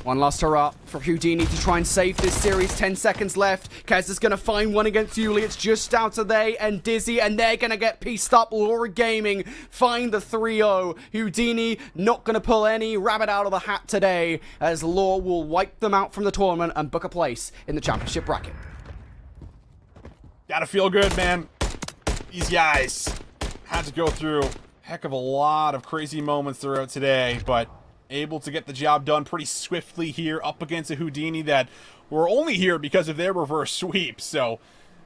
One last hurrah for Houdini to try and save this series. 10 seconds left. Kez is going to find one against Yuli. It's just out of they and Dizzy, and they're going to get pieced up. Lore Gaming find the 3-0. Houdini not going to pull any rabbit out of the hat today, as Lore will wipe them out from the tournament and book a place in the championship bracket. Gotta feel good, man. These guys had to go through a heck of a lot of crazy moments throughout today, but able to get the job done pretty swiftly here up against a Houdini that were only here because of their reverse sweep. So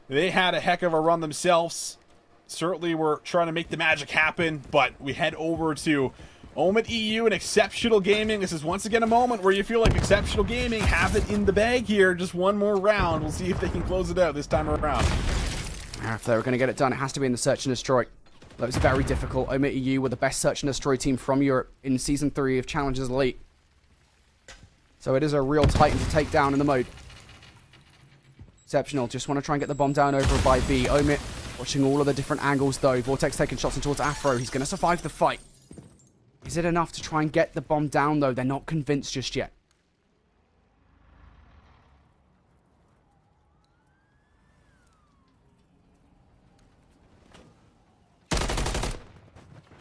they had a heck of a run themselves. Certainly were trying to make the magic happen, but we head over to OMiT EU and Exceptional Gaming. This is once again a moment where you feel like Exceptional Gaming have it in the bag here. Just one more round. We'll see if they can close it out this time around. If they were going to get it done, it has to be in the Search and Destroy. That was very difficult. OMiT EU were the best Search and Destroy team from Europe in Season 3 of Challengers Elite. So it is a real titan to take down in the mode. Exceptional, just want to try and get the bomb down over by B. OMiT watching all of the different angles though. Vortex taking shots in towards Afro. He's going to survive the fight. Is it enough to try and get the bomb down, though? They're not convinced just yet.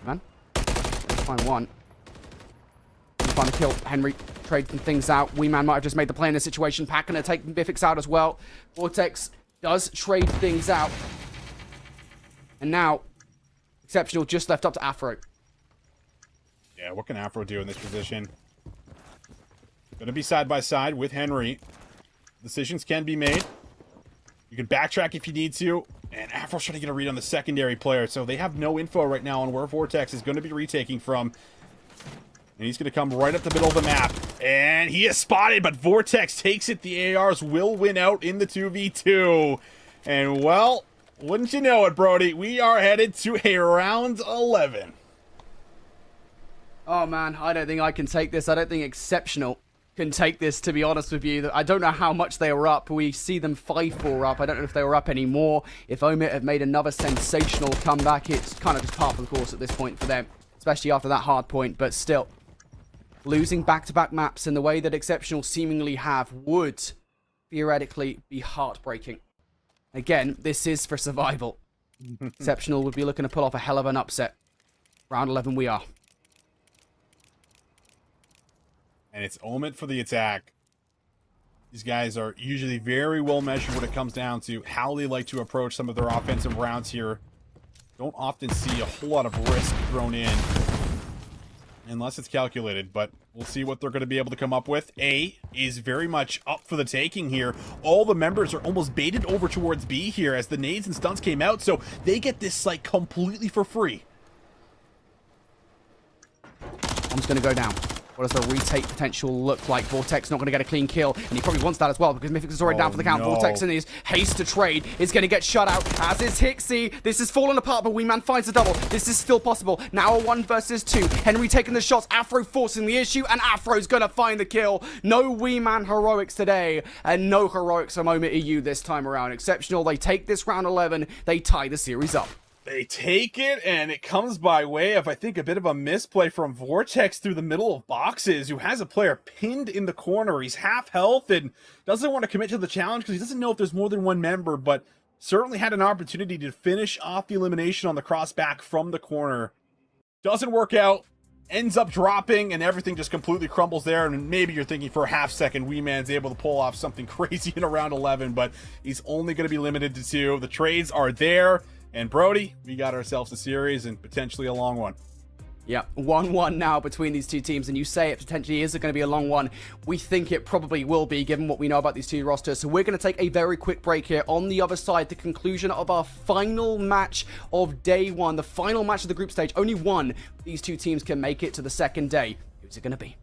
Man. Let's find one. Find a kill. Henry trading things out. Weeman might have just made the play in this situation. Pack going to take Bifix out as well. Vortex does trade things out. And now, Exceptional just left up to Afro. Yeah, what can Afro do in this position? Gonna be side by side with Henry. Decisions can be made. You can backtrack if you need to. And Afro's trying to get a read on the secondary player, so they have no info right now on where Vortex is going to be retaking from. And he's going to come right up the middle of the map. And he is spotted, but Vortex takes it. The ARs will win out in the 2v2. And, well, wouldn't you know it, Brody, we are headed to a round 11. Oh, man, I don't think I can take this. I don't think Exceptional can take this, to be honest with you. I don't know how much they were up. We see them 5-4 up. I don't know if they were up anymore. If OMiT have made another sensational comeback, it's kind of just par for the course at this point for them, especially after that hard point. But still, losing back-to-back maps in the way that Exceptional seemingly have would theoretically be heartbreaking. Again, this is for survival. Exceptional would be looking to pull off a hell of an upset. Round 11 we are. And it's OMiT for the attack. These guys are usually very well measured when it comes down to how they like to approach some of their offensive rounds here. Don't often see a whole lot of risk thrown in unless it's calculated, but we'll see what they're going to be able to come up with. A is very much up for the taking here. All the members are almost baited over towards B here as the nades and stunts came out, so they get this site completely for free. Bomb's going to go down. What does the retake potential look like? Vortex not going to get a clean kill, and he probably wants that as well because Mythic is already down for the count. No. Vortex in his haste to trade is going to get shut out, as is Hixie. This is falling apart, but Weeman finds a double. This is still possible. Now a 1 versus 2. Henry taking the shots, Afro forcing the issue, and Afro's going to find the kill. No Weeman heroics today, and no heroics from OMiT EU this time around. Exceptional, they take this round 11, they tie the series up. They take it, and it comes by way of, I think, a bit of a misplay from Vortex through the middle of boxes, who has a player pinned in the corner. He's half health and doesn't want to commit to the challenge because he doesn't know if there's more than one member, but certainly had an opportunity to finish off the elimination on the crossback from the corner. Doesn't work out, ends up dropping, and everything just completely crumbles there. And maybe you're thinking for a half second, Wee Man's able to pull off something crazy in a round 11, but he's only going to be limited to 2. The trades are there, and Brody, we got ourselves a series and potentially a long one. Yeah, 1-1 now between these two teams, and you say it potentially is going to be a long one. We think it probably will be, given what we know about these two rosters. So we're going to take a very quick break here. On the other side, the conclusion of our final match of day 1, the final match of the group stage. Only one of these two teams can make it to the second day. Who's it going to be?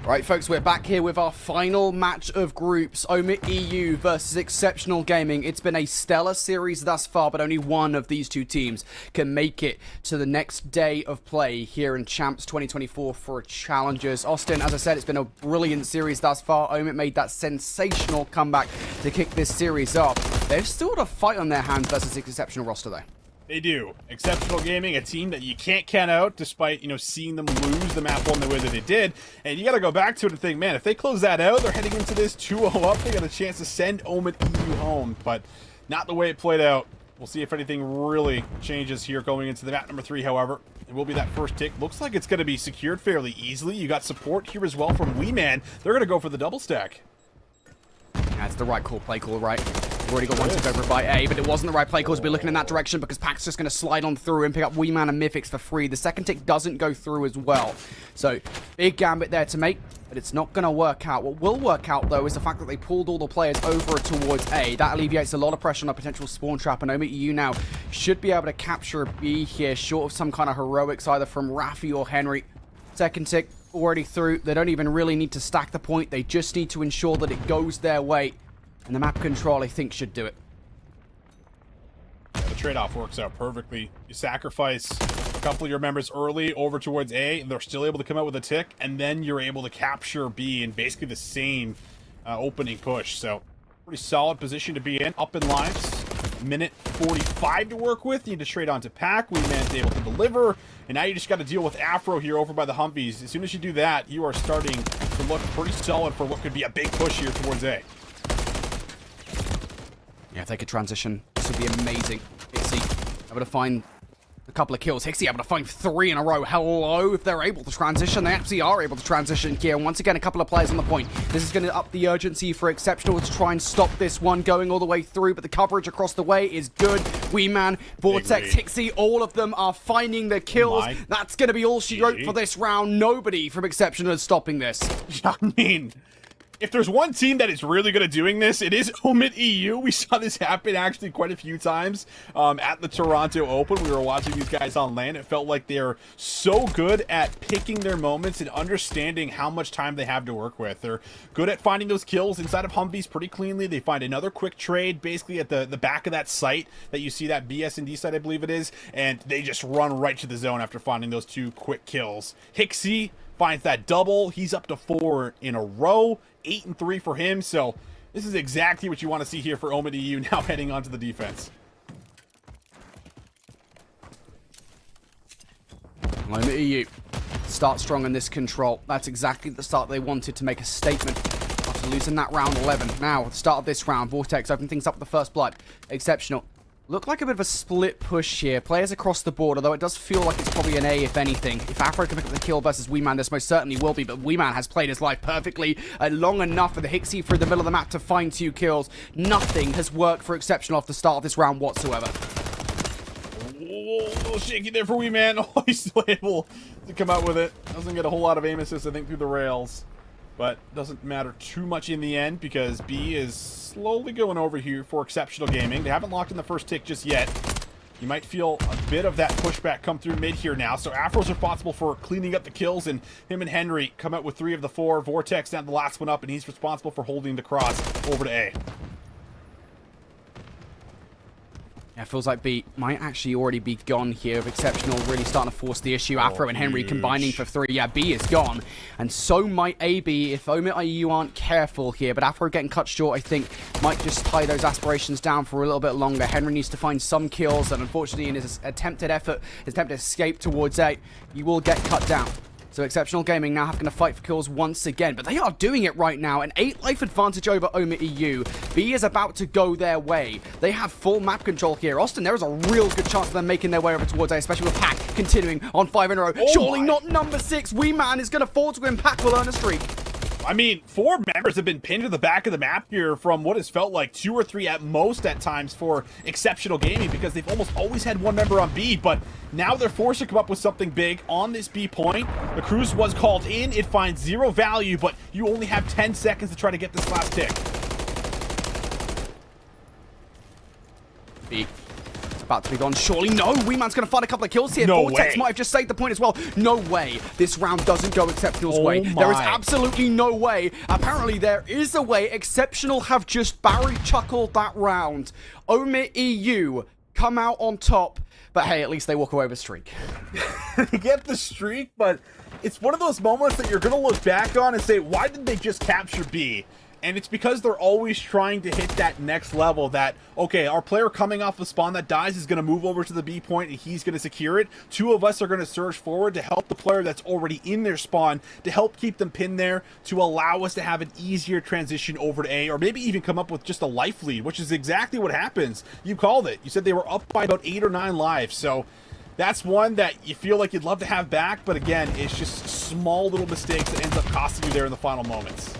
Right, folks, we're back here with our final match of groups. OMiT EU versus Exceptional Gaming. It's been a stellar series thus far, but only one of these two teams can make it to the next day of play here in Champs 2024 for Challengers. Austin, as I said, it's been a brilliant series thus far. OMiT made that sensational comeback to kick this series off. They've still got a fight on their hands versus the Exceptional roster, though. They do. Exceptional Gaming, a team that you can't count out despite, seeing them lose the map one the way that they did. And you got to go back to it and think, man, if they close that out, they're heading into this 2-0 up. They got a chance to send OMiT EU home, but not the way it played out. We'll see if anything really changes here going into the map number 3, however. It will be that first tick. Looks like it's going to be secured fairly easily. You got support here as well from Weeman. They're going to go for the double stack. That's the right call, play call, right? We've already got one tick over by A, but it wasn't the right play call to be looking in that direction because Pac's just going to slide on through and pick up Weeman and Mythics for free. The second tick doesn't go through as well. So, big gambit there to make, but it's not going to work out. What will work out, though, is the fact that they pulled all the players over towards A. That alleviates a lot of pressure on a potential spawn trap, and OMiT EU now should be able to capture a B here, short of some kind of heroics, either from Rafi or Henry. Second tick already through. They don't even really need to stack the point. They just need to ensure that it goes their way. And the map control, I think, should do it. Yeah, the trade-off works out perfectly. You sacrifice a couple of your members early over towards A, and they're still able to come out with a tick, and then you're able to capture B in basically the same opening push. So, pretty solid position to be in. Up in lives. Minute 45 to work with. You need to trade on to Pac. Weeman's able to deliver. And now you just got to deal with Afro here over by the Humvees. As soon as you do that, you are starting to look pretty solid for what could be a big push here towards A. Yeah, if they could transition, this would be amazing. Hixie able to find a couple of kills. Hixie able to find 3 in a row. Hello, if they're able to transition, they actually are able to transition here. And once again, a couple of players on the point. This is going to up the urgency for Exceptional to try and stop this one going all the way through, but the coverage across the way is good. Weeman, Vortex, Hixie, all of them are finding the kills. That's going to be all she wrote for this round. Nobody from Exceptional is stopping this. I mean, if there's one team that is really good at doing this, it is OMiT EU. We saw this happen actually quite a few times at the Toronto Open. We were watching these guys on LAN. It felt like they're so good at picking their moments and understanding how much time they have to work with. They're good at finding those kills inside of Humvees pretty cleanly. They find another quick trade basically at the back of that site that you see, that BS&D site, I believe it is, and they just run right to the zone after finding those 2 quick kills. Hixie finds that double. He's up to 4 in a row. 8 and 3 for him, so this is exactly what you want to see here for OMiT EU now heading onto the defense. OMiT EU start strong in this control. That's exactly the start they wanted to make a statement after losing that round 11. Now, at the start of this round, Vortex open things up with the first blood. Exceptional. Look like a bit of a split push here. Players across the board, although it does feel like it's probably an A, if anything. If Afro can pick up the kill versus Weeman, this most certainly will be, but Weeman has played his life perfectly long enough for the Hixie through the middle of the map to find 2 kills. Nothing has worked for Exceptional off the start of this round whatsoever. Oh, a little shaky there for Weeman. Oh, he's still able to come out with it. Doesn't get a whole lot of aim assist, I think, through the rails. But doesn't matter too much in the end because B is slowly going over here for Exceptional Gaming. They haven't locked in the first tick just yet. You might feel a bit of that pushback come through mid here now. So Afro's responsible for cleaning up the kills, and him and Henry come out with 3 of the 4. Vortex down the last one up, and he's responsible for holding the cross over to A. Yeah, it feels like B might actually already be gone here, with Exceptional really starting to force the issue. Afro and Henry combining for 3. Yeah, B is gone. And so might AB if OMiT EU aren't careful here. But Afro getting cut short, I think, might just tie those aspirations down for a little bit longer. Henry needs to find some kills, and unfortunately in his attempted escape towards A, he will get cut down. So Exceptional Gaming now having to fight for kills once again, but they are doing it right now. An 8 life advantage over OMiT EU. B is about to go their way. They have full map control here. Austin, there is a real good chance of them making their way over towards A, especially with Pac continuing on 5 in a row. Surely not number 6. Weeman is going to fall to him. Pac will earn a streak. I mean, 4 members have been pinned to the back of the map here from what has felt like 2 or 3 at most at times for Exceptional Gaming, because they've almost always had 1 member on B, but now they're forced to come up with something big on this B point. The cruise was called in. It finds 0 value, but you only have 10 seconds to try to get this last tick. B. About to be gone. Surely no. Weeman's going to find a couple of kills here. No Vortex way. might have just saved the point as well. No way. This round doesn't go Exceptional's way. There is absolutely no way. Apparently there is a way. Exceptional have just Barry chuckled that round. OMiT EU come out on top. But hey, at least they walk away with a streak. They get the streak, but it's one of those moments that you're going to look back on and say, why didn't they just capture B? And it's because they're always trying to hit that next level that, okay, our player coming off the spawn that dies is going to move over to the B point and he's going to secure it. Two of us are going to surge forward to help the player that's already in their spawn, to help keep them pinned there, to allow us to have an easier transition over to A, or maybe even come up with just a life lead, which is exactly what happens. You called it. You said they were up by about 8 or 9 lives. So that's one that you feel like you'd love to have back, but again, it's just small little mistakes that ends up costing you there in the final moments.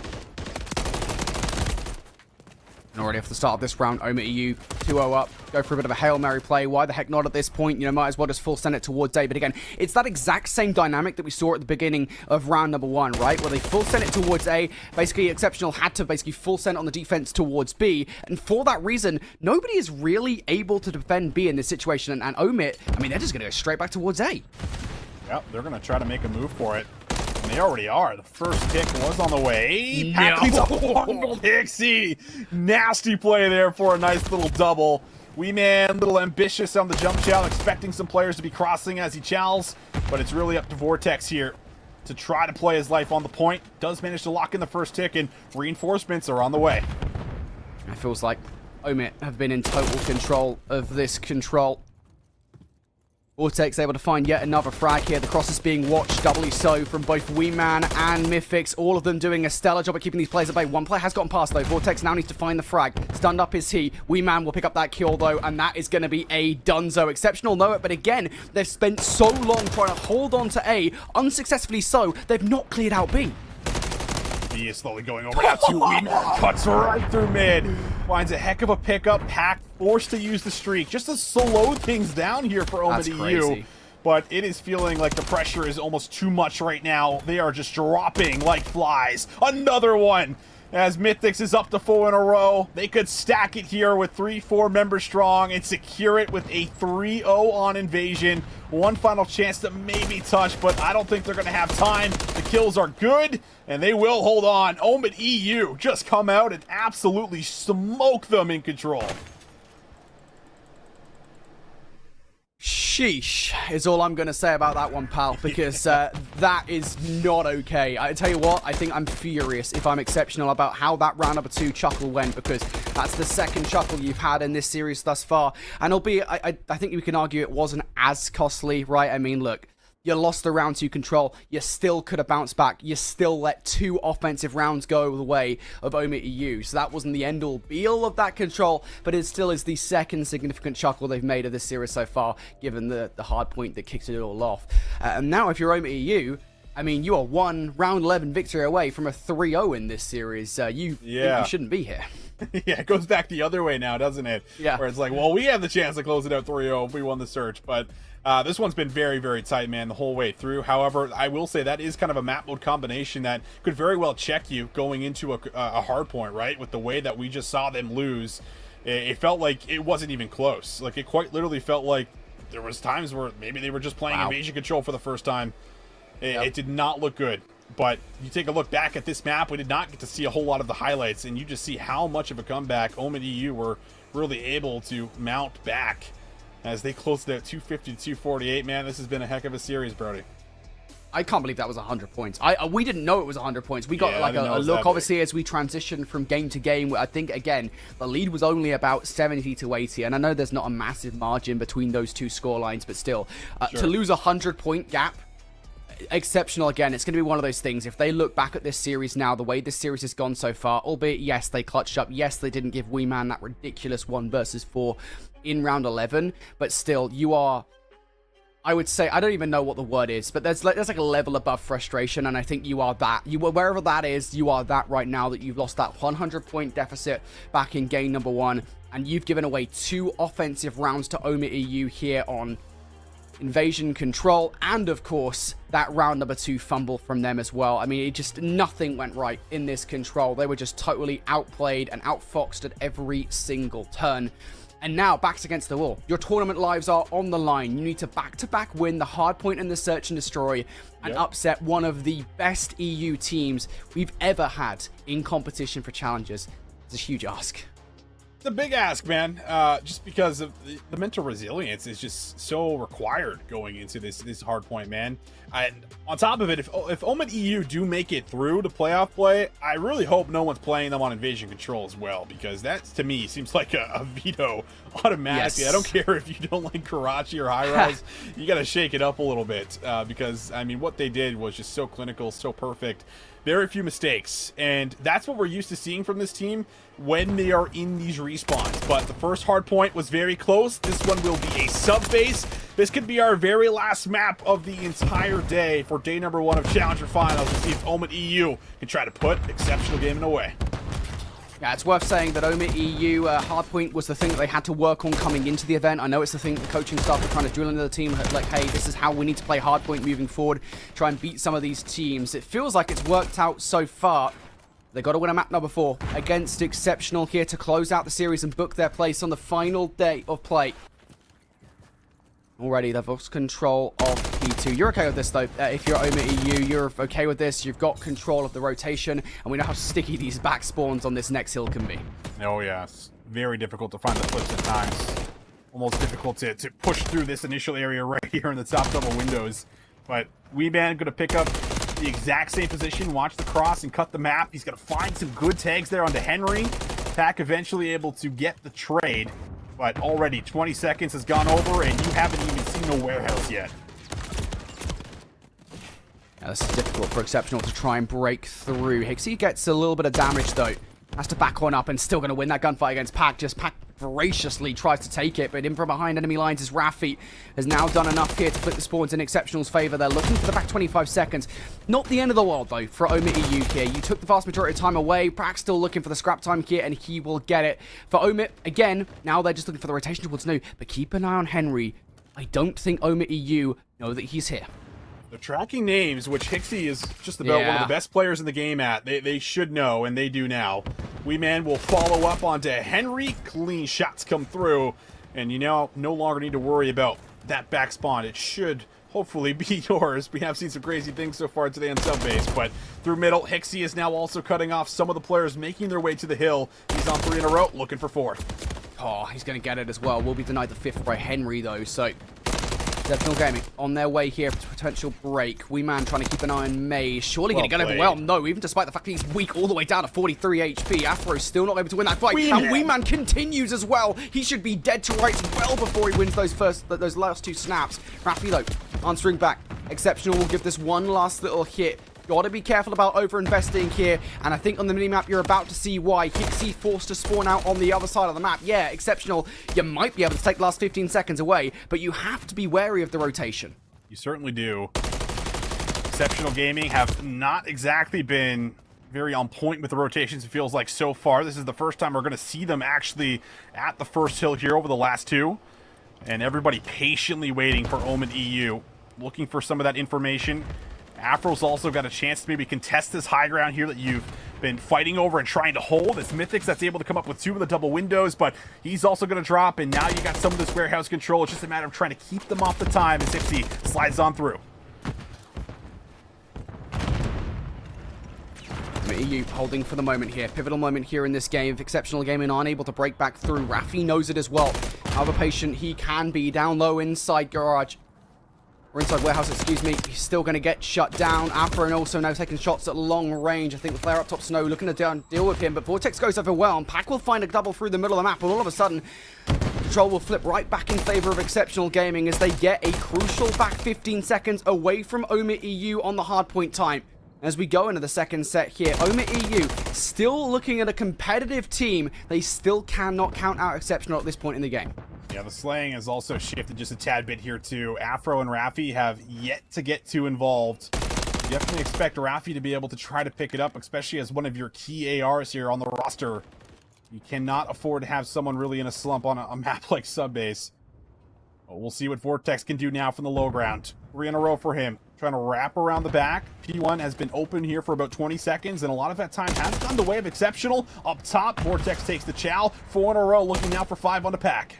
And already off the start of this round, OMiT EU 2-0 up. Go for a bit of a Hail Mary play. Why the heck not at this point? You know, might as well just full send it towards A. But again, it's that exact same dynamic that we saw at the beginning of round number 1, right? Where they full sent it towards A. Basically, Exceptional had to basically full send on the defense towards B. And for that reason, nobody is really able to defend B in this situation. And OMiT, I mean, they're just going to go straight back towards A. Yep, they're going to try to make a move for it. And they already are. The first pick was on the way. No. Pixie. Nasty play there for a nice little double. Wee Man, a little ambitious on the jump shell, expecting some players to be crossing as he chows. But it's really up to Vortex here to try to play his life on the point. Does manage to lock in the first tick, and reinforcements are on the way. It feels like OMiT have been in total control of this control. Vortex able to find yet another frag here. The cross is being watched doubly so from both Wee Man and Mythix. All of them doing a stellar job at keeping these players at bay. One player has gotten past though. Vortex now needs to find the frag. Stunned up is he. Wee Man will pick up that kill though, and that is going to be a donezo. Exceptional know it, but again, they've spent so long trying to hold on to A. Unsuccessfully so, they've not cleared out B. He is slowly going over now to Wee Man. Cuts right through mid. Finds a heck of a pickup. Pack forced to use the streak just to slow things down here for OMiT EU. But it is feeling like the pressure is almost too much right now. They are just dropping like flies. Another one. As Mythix is up to 4 in a row. They could stack it here with 3-4 members strong and secure it with a 3-0 on Invasion. One final chance to maybe touch, but I don't think they're going to have time. The kills are good, and they will hold on. OMiT EU just come out and absolutely smoke them in control. Sheesh is all I'm going to say about that one, pal, because that is not okay. I tell you what, I think I'm furious if I'm Exceptional about how that round number 2 chuckle went, because that's the second chuckle you've had in this series thus far. And albeit, I think you can argue it wasn't as costly, right? I mean, look, you lost the round 2 control. You still could have bounced back. You still let 2 offensive rounds go the way of OMiT EU. So that wasn't the end-all, be-all of that control, but it still is the second significant chuckle they've made of this series so far, given the hard point that kicked it all off. And now, if you're OMiT EU, I mean, you are one round 11 victory away from a 3-0 in this series. You shouldn't be here. Yeah, it goes back the other way now, doesn't it? Yeah. Where it's like, well, we have the chance to close it out 3-0 if we won the search, but this one's been very, very tight, man, the whole way through. However, I will say that is kind of a map mode combination that could very well check you going into a hard point, right? With the way that we just saw them lose, it felt like it wasn't even close. Like, it quite literally felt like there was times where maybe they were just playing Invasion Control for the first time. It did not look good. But you take a look back at this map, we did not get to see a whole lot of the highlights, and you just see how much of a comeback OMiT EU were really able to mount back as they closed it at 250 to 248. Man, this has been a heck of a series, Brody. I can't believe that was 100 points. We didn't know it was 100 points. We got a look, obviously, as we transitioned from game to game. I think, again, the lead was only about 70 to 80, and I know there's not a massive margin between those two scorelines, but still, to lose a 100-point gap, Exceptional again. It's going to be one of those things. If they look back at this series now, the way this series has gone so far, albeit, yes, they clutched up. Yes, they didn't give Wee Man that ridiculous 1 versus 4 in round 11, but still, you are, I would say, I don't even know what the word is, but there's like a level above frustration, and I think you are that. Wherever that is, you are that right now, that you've lost that 100-point deficit back in game number 1, and you've given away 2 offensive rounds to OMiT EU here on Invasion Control, and of course that round number 2 fumble from them as well. I mean, nothing went right in this control. They were just totally outplayed and outfoxed at every single turn. And now, backs against the wall. Your tournament lives are on the line. You need to back-to-back win the hard point in the Search and Destroy and upset one of the best EU teams we've ever had in competition for challenges. It's a huge ask. a big ask, man. Just because of the mental resilience is just so required going into this hard point, man. And on top of it, if OMiT EU do make it through to playoff play, I really hope no one's playing them on Invasion Control as well, because that to me seems like a veto automatically. Yes. I don't care if you don't like Karachi or High Rise, you got to shake it up a little bit, because I mean what they did was just so clinical, so perfect. Very few mistakes, and that's what we're used to seeing from this team when they are in these respawns. But the first hard point was very close. This one will be a sub-base. This could be our very last map of the entire day for day number 1 of Challenger Finals, to see if OMiT EU can try to put Exceptional Gaming away. Yeah, it's worth saying that OMiT EU hardpoint was the thing that they had to work on coming into the event. I know it's the thing that the coaching staff are trying to drill into the team, like, hey, this is how we need to play hardpoint moving forward, try and beat some of these teams. It feels like it's worked out so far. They got to win a map number 4 against Exceptional here to close out the series and book their place on the final day of play. Already, they've lost control of P2. You're okay with this, though. If you're OMiT EU, you're okay with this. You've got control of the rotation, and we know how sticky these back spawns on this next hill can be. Oh, yeah. It's very difficult to find the flips at times. Almost difficult to push through this initial area right here in the top double windows. But Weeman going to pick up the exact same position, watch the cross, and cut the map. He's going to find some good tags there onto Henry. Pack eventually able to get the trade. But already 20 seconds has gone over, and you haven't even seen the warehouse yet. Now, this is difficult for Exceptional to try and break through. Hixie gets a little bit of damage, though. Has to back one up and still going to win that gunfight against Pack. Just Pack voraciously tries to take it, but in from behind enemy lines is Rafi. Has now done enough here to flip the spawns in Exceptional's favor. They're looking for the back 25 seconds. Not the end of the world, though, for OMiT EU here. You took the vast majority of time away. Pack's still looking for the scrap time here, and he will get it. For OMiT, again, now they're just looking for the rotation towards No, but keep an eye on Henry. I don't think OMiT EU know that he's here. They're tracking names, which Hixie is just about one of the best players in the game at. They should know, and they do now. Weeman will follow up onto Henry. Clean shots come through, and you now no longer need to worry about that back spawn. It should hopefully be yours. We have seen some crazy things so far today on sub-base, but through middle, Hixie is now also cutting off some of the players making their way to the hill. He's on 3 in a row, looking for 4th. Oh, he's going to get it as well. Will be denied the 5th by Henry, though, so Exceptional Gaming on their way here for potential break. Weeman trying to keep an eye on May. Surely going to get overwhelmed. No, even despite the fact that he's weak all the way down to 43 HP. Afro's still not able to win that fight. And Weeman continues as well. He should be dead to rights well before he wins those last 2 snaps. Rafi, though, answering back. Exceptional will give this one last little hit. Gotta be careful about over-investing here, and I think on the minimap you're about to see why. Hixie forced to spawn out on the other side of the map. Yeah, Exceptional, you might be able to take the last 15 seconds away, but you have to be wary of the rotation. You certainly do. Exceptional Gaming have not exactly been very on point with the rotations, it feels like, so far. This is the first time we're going to see them actually at the first hill here over the last 2. And everybody patiently waiting for OMiT EU, looking for some of that information. Afro's also got a chance to maybe contest this high ground here that you've been fighting over and trying to hold. It's Mythics that's able to come up with 2 of the double windows, but he's also going to drop, and now you got some of this warehouse control. It's just a matter of trying to keep them off the time as Hixie slides on through. EU holding for the moment here. Pivotal moment here in this game. If Exceptional Gaming aren't able to break back through, Rafi knows it as well. However patient he can be down low inside garage. Or inside warehouse, excuse me. He's still going to get shut down. Afro and also now taking shots at long range. I think the player up top, Snow, looking to deal with him. But Vortex goes overwhelmed. Pack will find a double through the middle of the map. And all of a sudden, control will flip right back in favor of Exceptional Gaming as they get a crucial back 15 seconds away from OMiT EU on the hardpoint time. As we go into the second set here, OMiT EU still looking at a competitive team. They still cannot count out Exceptional at this point in the game. Yeah, the slaying has also shifted just a tad bit here too. Afro and Rafi have yet to get too involved. You definitely expect Rafi to be able to try to pick it up, especially as one of your key ARs here on the roster. You cannot afford to have someone really in a slump on a map like Subbase. But we'll see what Vortex can do now from the low ground. 3 in a row for him. Trying to wrap around the back. P1 has been open here for about 20 seconds, and a lot of that time has gone the way of Exceptional. Up top, Vortex takes the chow. 4 in a row, looking now for 5 on the pack.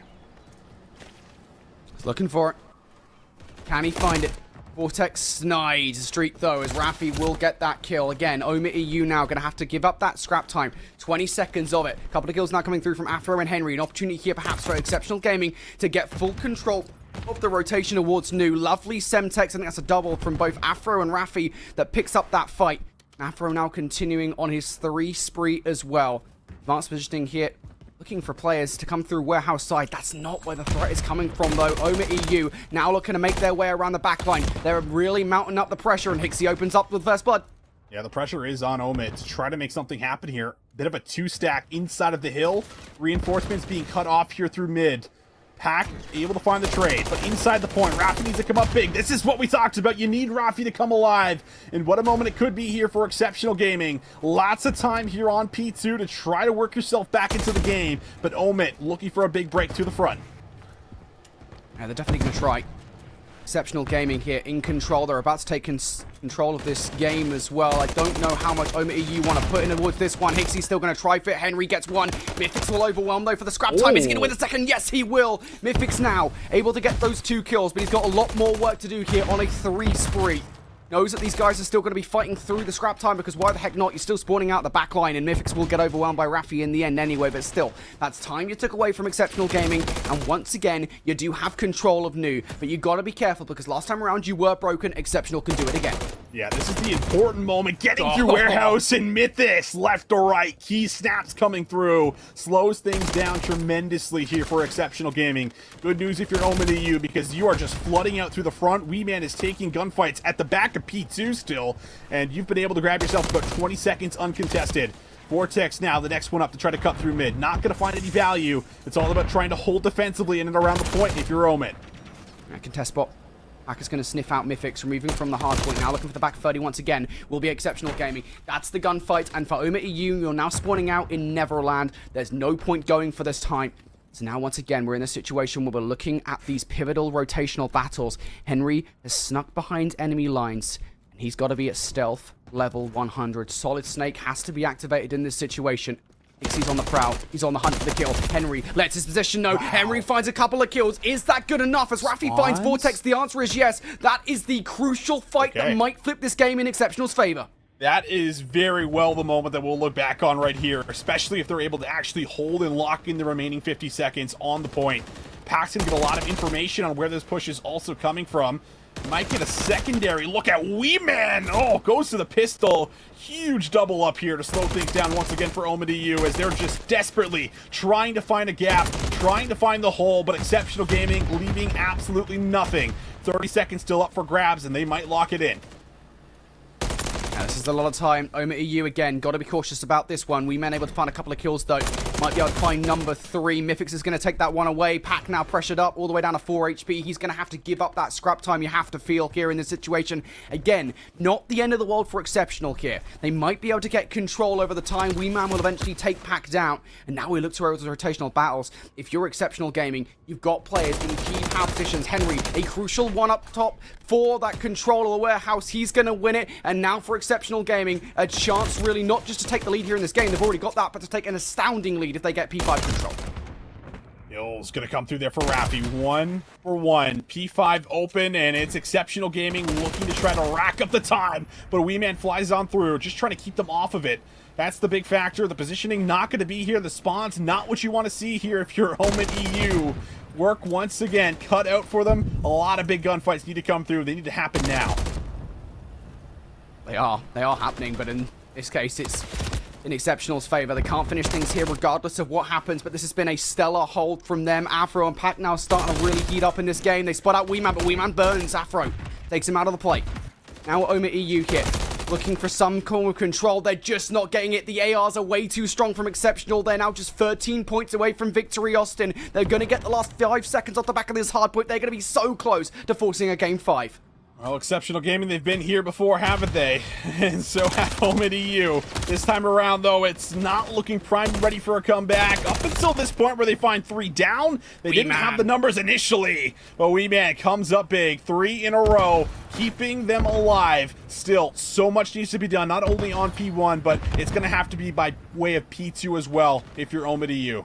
He's looking for it. Can he find it? Vortex snide streak though, as Rafi will get that kill. Again, OMiT EU now going to have to give up that scrap time. 20 seconds of it. A couple of kills now coming through from Afro and Henry. An opportunity here perhaps for Exceptional Gaming to get full control of the rotation towards New. Lovely Semtex. I think that's a double from both Afro and Rafi that picks up that fight. Afro now continuing on his 3 spree as well. Advanced positioning here. Looking for players to come through warehouse side. That's not where the threat is coming from, though. OMiT EU now looking to make their way around the backline. They're really mounting up the pressure, and Hixie opens up with first blood. Yeah, the pressure is on OMiT to try to make something happen here. Bit of a 2-stack inside of the hill. Reinforcements being cut off here through mid. Pack able to find the trade, but inside the point, Rafi needs to come up big. This is what we talked about. You need Rafi to come alive, and what a moment it could be here for Exceptional Gaming. Lots of time here on P2 to try to work yourself back into the game, but OMiT looking for a big break to the front. Yeah, they're definitely going to try. Exceptional Gaming here in control. They're about to take control of this game as well. I don't know how much OMiT EU want to put in towards this one. Hixie's still going to try for it. Henry gets one. Mythix will overwhelm though for the scrap time. Is he going to win the second? Yes, he will. Mythix now able to get those 2 kills, but he's got a lot more work to do here on a 3 spree. Knows that these guys are still going to be fighting through the scrap time, because why the heck not? You're still spawning out the back line, and Mythix will get overwhelmed by Rafi in the end anyway, but still, that's time you took away from Exceptional Gaming, and once again, you do have control of New, but you got to be careful, because last time around you were broken. Exceptional can do it again. Yeah, this is the important moment. Getting through warehouse, and Mythix left or right. Key snaps coming through. Slows things down tremendously here for Exceptional Gaming. Good news if you're an OMiT EU, because you are just flooding out through the front. Weeman is taking gunfights at the back of P2 still, and you've been able to grab yourself about 20 seconds uncontested. Vortex now, the next one up to try to cut through mid. Not going to find any value. It's all about trying to hold defensively in and around the point if you're OMiT. Contest spot. Pack is going to sniff out Mythix, removing from the hard point. Now looking for the back 30 once again will be Exceptional Gaming. That's the gunfight, and for OMiT EU, you're now spawning out in Neverland. There's no point going for this time. So now once again, we're in a situation where we're looking at these pivotal rotational battles. Henry has snuck behind enemy lines, and he's got to be at stealth level 100. Solid Snake has to be activated in this situation. Hixie's on the prowl. He's on the hunt for the kill. Henry lets his position know. Wow. Henry finds a couple of kills. Is that good enough? As Rafi finds Vortex, the answer is yes. That is the crucial fight that might flip this game in Exceptional's favor. That is very well the moment that we'll look back on right here, especially if they're able to actually hold and lock in the remaining 50 seconds on the point. Pack's gonna get a lot of information on where this push is also coming from. Might get a secondary look at Weeman. Oh, goes to the pistol. Huge double up here to slow things down once again for OMiT EU, as they're just desperately trying to find a gap, trying to find the hole, but Exceptional Gaming leaving absolutely nothing. 30 seconds still up for grabs, and they might lock it in. Now, this is a lot of time. OMiT EU again. Got to be cautious about this one. Weeman able to find a couple of kills, though. Might be able to find number 3. Mythix is going to take that one away. Pack now pressured up all the way down to 4 HP. He's going to have to give up that scrap time you have to feel here in this situation. Again, not the end of the world for Exceptional here. They might be able to get control over the time. Weeman will eventually take Pack down. And now we look to those rotational battles. If you're Exceptional Gaming, you've got players in key power positions. Henry, a crucial one up top for that control of the warehouse. He's going to win it. And now for Exceptional Gaming, a chance really not just to take the lead here in this game. They've already got that, but to take an astounding lead if they get P5 control. Ill's gonna come through there for Rafi. 1 for 1. P5 open, and it's Exceptional Gaming looking to try to rack up the time. But Weeman flies on through, just trying to keep them off of it. That's the big factor. The positioning not going to be here. The spawn's not what you want to see here if you're OMiT EU. Work once again cut out for them. A lot of big gunfights need to come through. They need to happen now. They are happening, but in this case, it's in Exceptional's favor. They can't finish things here regardless of what happens, but this has been a stellar hold from them. Afro and Pack now starting to really heat up in this game. They spot out Weeman, but Weeman burns Afro. Takes him out of the play. Now OMiT EU here, looking for some form of control. They're just not getting it. The ARs are way too strong from Exceptional. They're now just 13 points away from victory, Austin. They're going to get the last 5 seconds off the back of this hard point. They're going to be so close to forcing a game 5. Well, Exceptional Gaming, they've been here before, haven't they? And so have OMiT EU. This time around, though, it's not looking primed and ready for a comeback. Up until this point where they find 3 down, they didn't have the numbers initially. But Weeman comes up big, 3 in a row, keeping them alive. Still, so much needs to be done, not only on P1, but it's going to have to be by way of P2 as well, if you're OMiT EU.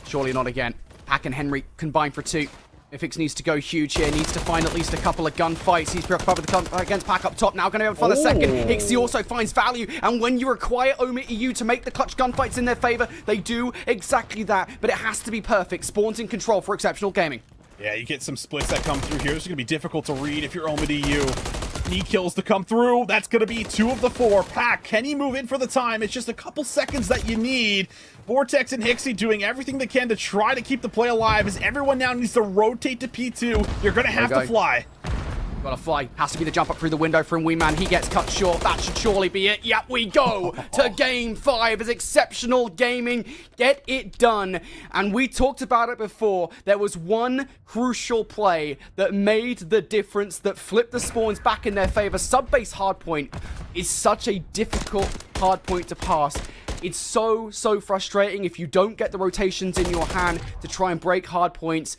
Surely not again. Pack and Henry combined for 2. Mythics needs to go huge here, needs to find at least a couple of gunfights. He's preoccupied with the against Pack up top now, going to be able to find the second. Hixie also finds value, and when you require OMiT EU to make the clutch gunfights in their favor, they do exactly that, but it has to be perfect. Spawns in control for Exceptional Gaming. Yeah, you get some splits that come through here. This is going to be difficult to read if you're OMiT EU. Knee kills to come through. That's going to be 2 of the 4. Pack, can he move in for the time? It's just a couple seconds that you need. Vortex and Hixie doing everything they can to try to keep the play alive as everyone now needs to rotate to P2. You're going to have to fly. Gotta fly. Has to be the jump up through the window from Weeman. He gets cut short. That should surely be it. Yep, we go to game 5 as Exceptional Gaming get it done. And we talked about it before. There was one crucial play that made the difference, that flipped the spawns back in their favor. Sub-base hardpoint is such a difficult hardpoint to pass. It's so frustrating if you don't get the rotations in your hand to try and break hardpoints.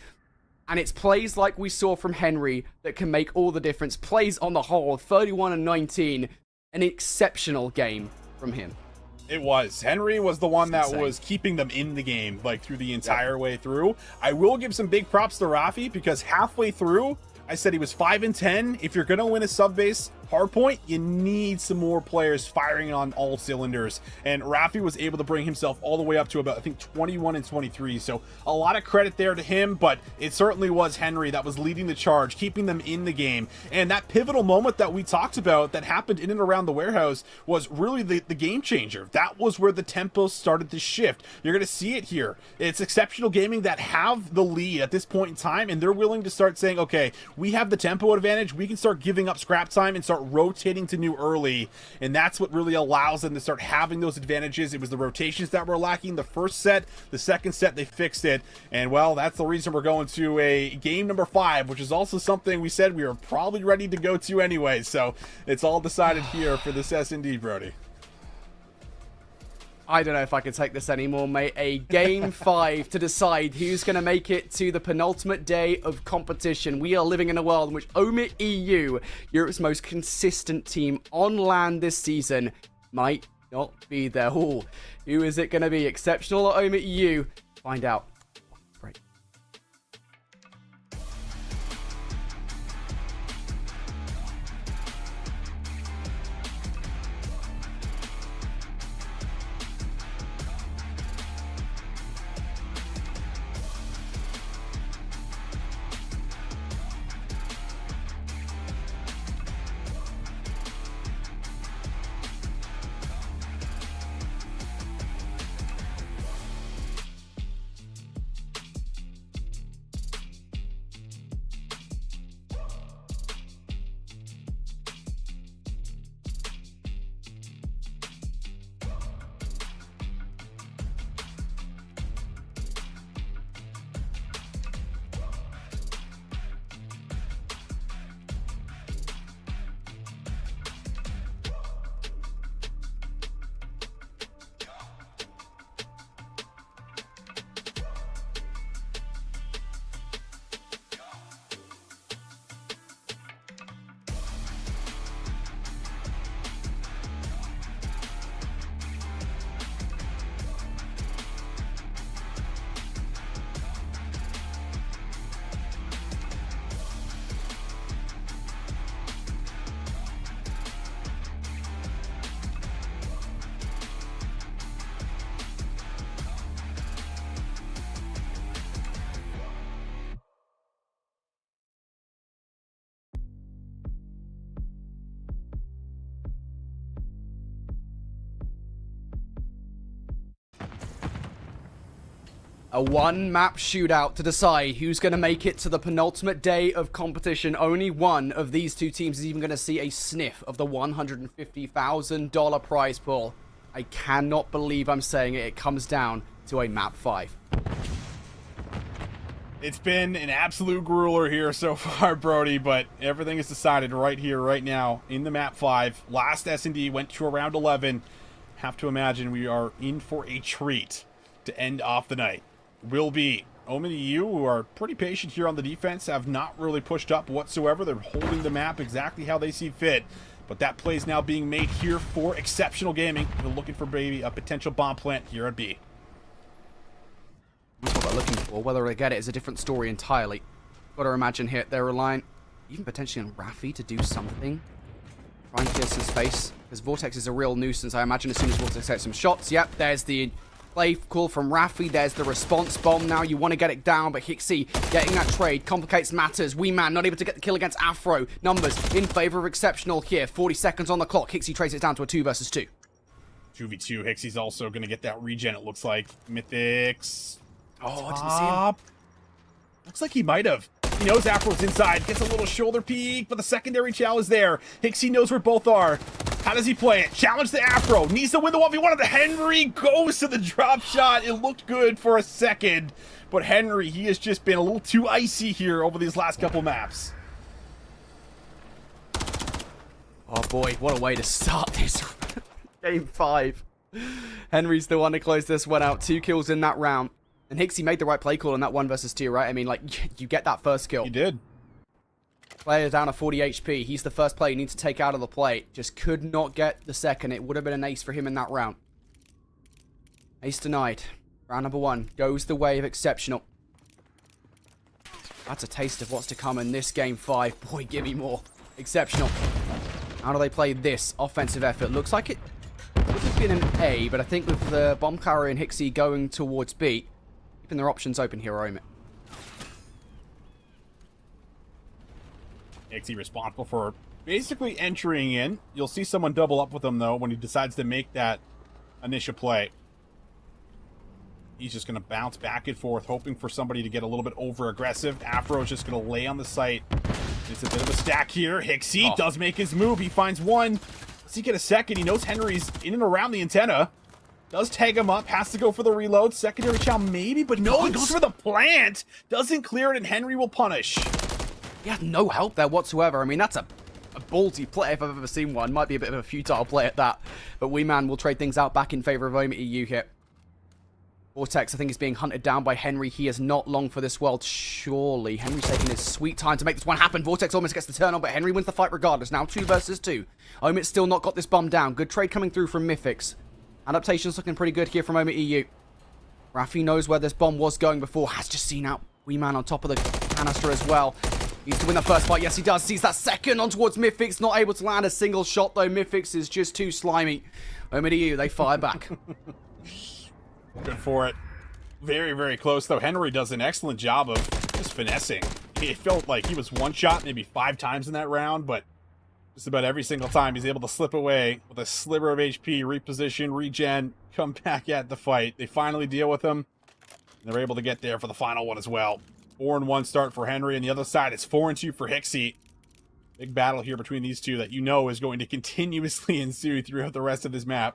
And it's plays like we saw from Henry that can make all the difference. Plays on the whole, 31 and 19, an exceptional game from him. It was. Henry was the one that was keeping them in the game, like, through the entire way through. I will give some big props to Rafi, because halfway through, I said he was 5 and 10. If you're going to win a sub-base hardpoint, you need some more players firing on all cylinders. And Rafi was able to bring himself all the way up to about, I think, 21 and 23. So a lot of credit there to him, but it certainly was Henry that was leading the charge, keeping them in the game. And that pivotal moment that we talked about that happened in and around the warehouse was really the game changer. That was where the tempo started to shift. You're going to see it here. It's Exceptional Gaming that have the lead at this point in time, and they're willing to start saying, okay, we have the tempo advantage. We can start giving up scrap time and start rotating to new early, and that's what really allows them to start having those advantages. It was the rotations that were lacking the first set. The second set, they fixed it, and well, that's the reason we're going to a game number 5, which is also something we said we were probably ready to go to anyway, so it's all decided here for this S&D, Brody. I don't know if I can take this anymore, mate. A game 5 to decide who's going to make it to the penultimate day of competition. We are living in a world in which OMiT EU, Europe's most consistent team on land this season, might not be there. Ooh, who is it going to be? Exceptional or OMiT EU? Find out. Great. A one-map shootout to decide who's going to make it to the penultimate day of competition. Only one of these two teams is even going to see a sniff of the $150,000 prize pool. I cannot believe I'm saying it. It comes down to a map 5. It's been an absolute grueler here so far, Brody, but everything is decided right here, right now, in the map 5. Last S&D went to around 11. Have to imagine we are in for a treat to end off the night. Will be OMiT EU, who are pretty patient here on the defense, have not really pushed up whatsoever. They're holding the map exactly how they see fit. But that play is now being made here for Exceptional Gaming. They're looking for maybe a potential bomb plant here at B. That's what they're looking for. Whether they get it is a different story entirely. Got to imagine here they're relying even potentially on Raffi to do something. Try and clear some space. Because Vortex is a real nuisance. I imagine as soon as Vortex takes some shots, yep, there's the play call from Raffi. There's the response bomb now. You want to get it down, but Hixie getting that trade complicates matters. Man not able to get the kill against Afro. Numbers in favor of Exceptional here. 40 seconds on the clock. Hixie trades it down to a 2 versus 2. 2v2. Hixie's also going to get that regen, it looks like. Mythics. Oh, I didn't see him. Looks like he might have. He knows Afro's inside. Gets a little shoulder peek, but the secondary chow is there. Hixie knows where both are. How does he play it? Challenge to Afro. Needs to win the 1v1. The Henry goes to the drop shot. It looked good for a second. But Henry, he has just been a little too icy here over these last couple maps. Oh boy, what a way to start this. Game 5. Henry's the one to close this one out. 2 kills in that round. And Hixie made the right play call in that 1 versus 2, right? I mean, like, you get that first kill. He did. Player down to 40 HP. He's the first player you need to take out of the play. Just could not get the second. It would have been an ace for him in that round. Ace denied. Round number 1 goes the way of Exceptional. That's a taste of what's to come in this game 5. Boy, give me more. Exceptional. How do they play this offensive effort? Looks like it would have been an A, but I think with the bomb carrier and Hixie going towards B, keeping their options open here, OMiT. Hixie responsible for basically entering in. You'll see someone double up with him, though, when he decides to make that initial play. He's just going to bounce back and forth, hoping for somebody to get a little bit over-aggressive. Afro's just going to lay on the site. It's a bit of a stack here. Hixie does make his move. He finds one. Does he get a second? He knows Henry's in and around the antenna. Does tag him up. Has to go for the reload. Secondary chow maybe, but no, he goes for the plant. Doesn't clear it, and Henry will punish. He had no help there whatsoever. I mean, that's a ballsy play if I've ever seen one. Might be a bit of a futile play at that. But Man will trade things out back in favor of OMiT EU here. Vortex, I think, is being hunted down by Henry. He is not long for this world, surely. Henry's taking his sweet time to make this one happen. Vortex almost gets the turn on, but Henry wins the fight regardless. Now 2 versus 2. OMiT's still not got this bomb down. Good trade coming through from Mythics. Adaptation's looking pretty good here from OMiT EU. Raffi knows where this bomb was going before. Has just seen out Man on top of the canister as well. Needs to win the first fight. Yes, he does. Sees that second on towards Mythics. Not able to land a single shot, though. Mythics is just too slimy. OMiT EU, they fire back. Good for it. Very, very close, though. Henry does an excellent job of just finessing. It felt like he was one shot maybe 5 times in that round, but just about every single time he's able to slip away with a sliver of HP, reposition, regen, come back at the fight. They finally deal with him, and they're able to get there for the final one as well. 4-1 start for Henry, and the other side it's 4-2 for Hixie. Big battle here between these two that you know is going to continuously ensue throughout the rest of this map.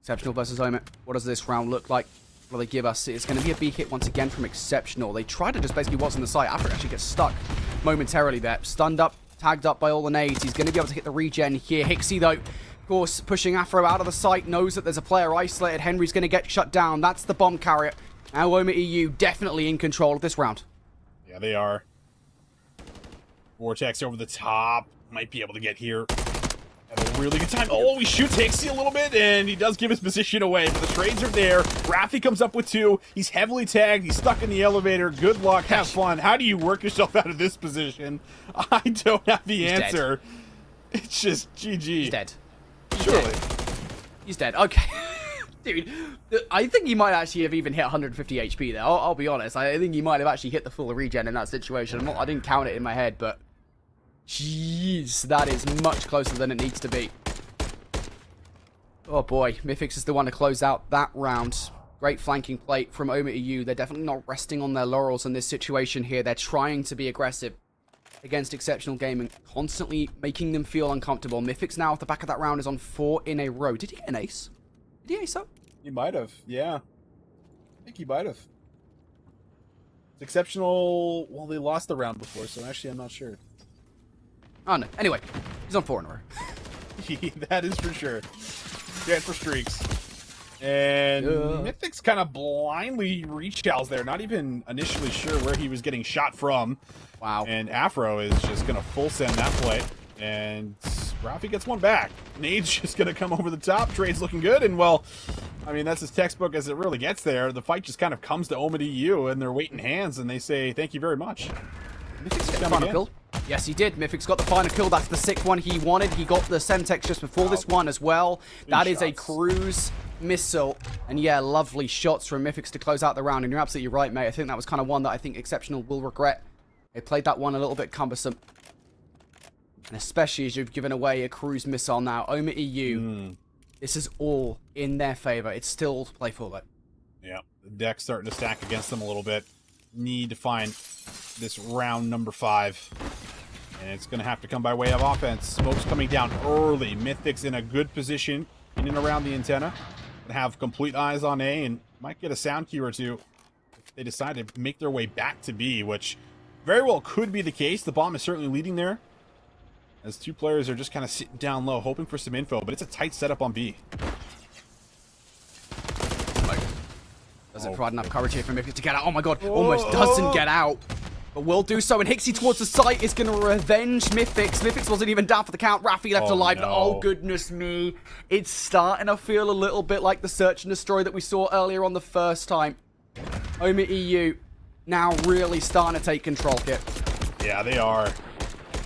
Exceptional versus OMiT. What does this round look like? What do they give us? It's going to be a B hit once again from Exceptional. They try to just basically what's on the site. Afro actually gets stuck momentarily there. Stunned up, tagged up by all the nades. He's going to be able to hit the regen here. Hixie, though, of course, pushing Afro out of the site. Knows that there's a player isolated. Henry's going to get shut down. That's the bomb carrier. Now OMiT EU definitely in control of this round. Yeah, they are. Vortex over the top. Might be able to get here. Have a really good time. Oh, he shoots Hixie a little bit, and he does give his position away, but the trades are there. Raffi comes up with 2. He's heavily tagged. He's stuck in the elevator. Good luck. Have fun. How do you work yourself out of this position? I don't have the answer. Dead. It's just GG. He's dead. Surely. He's dead. Okay. Dude, I think he might actually have even hit 150 HP there. I'll be honest. I think he might have actually hit the full regen in that situation. I didn't count it in my head, but jeez, that is much closer than it needs to be. Oh boy, Mythics is the one to close out that round. Great flanking play from OMiT EU. They're definitely not resting on their laurels in this situation here. They're trying to be aggressive against Exceptional Gaming, constantly making them feel uncomfortable. Mythics now off the back of that round is on 4 in a row. Did he get an ace? Did he ace up? He might have, yeah. I think he might have. It's Exceptional. Well, they lost the round before, so actually I'm not sure. Oh no. Anyway, he's on 4 in a row. That is for sure. Yeah, for streaks. And Mythics kind of blindly rechalls there, not even initially sure where he was getting shot from. Wow. And Afro is just going to full send that play. And Rafi gets one back. Nade's just going to come over the top. Trade's looking good, and well, I mean, that's as textbook as it really gets there. The fight just kind of comes to OMiT EU, and they're waiting hands, and they say, thank you very much. Mythic's got the final kill. Yes, he did. Mythic's got the final kill. That's the sick one he wanted. He got the Semtex just before this one as well. That is a cruise missile. And yeah, lovely shots from Mythics to close out the round. And you're absolutely right, mate. I think that was kind of one that I think Exceptional will regret. They played that one a little bit cumbersome. And especially as you've given away a cruise missile now. OMiT EU, this is all in their favor. It's still play for it. Yeah, the deck's starting to stack against them a little bit. Need to find this round number 5. And it's going to have to come by way of offense. Smoke's coming down early. Mythic's in a good position in and around the antenna. And have complete eyes on A and might get a sound cue or two if they decide to make their way back to B, which very well could be the case. The bomb is certainly leading there, as two players are just kind of sitting down low, hoping for some info, but it's a tight setup on B. Doesn't provide enough coverage here for Mythic to get out. Oh my god, almost doesn't get out. But will do so, and Hixie towards the site is going to revenge Mythix. Mythix wasn't even down for the count. Rafi left alive. No. Oh, goodness me. It's starting to feel a little bit like the Search and Destroy that we saw earlier on the first time. OMiT EU now really starting to take control here. Yeah, they are.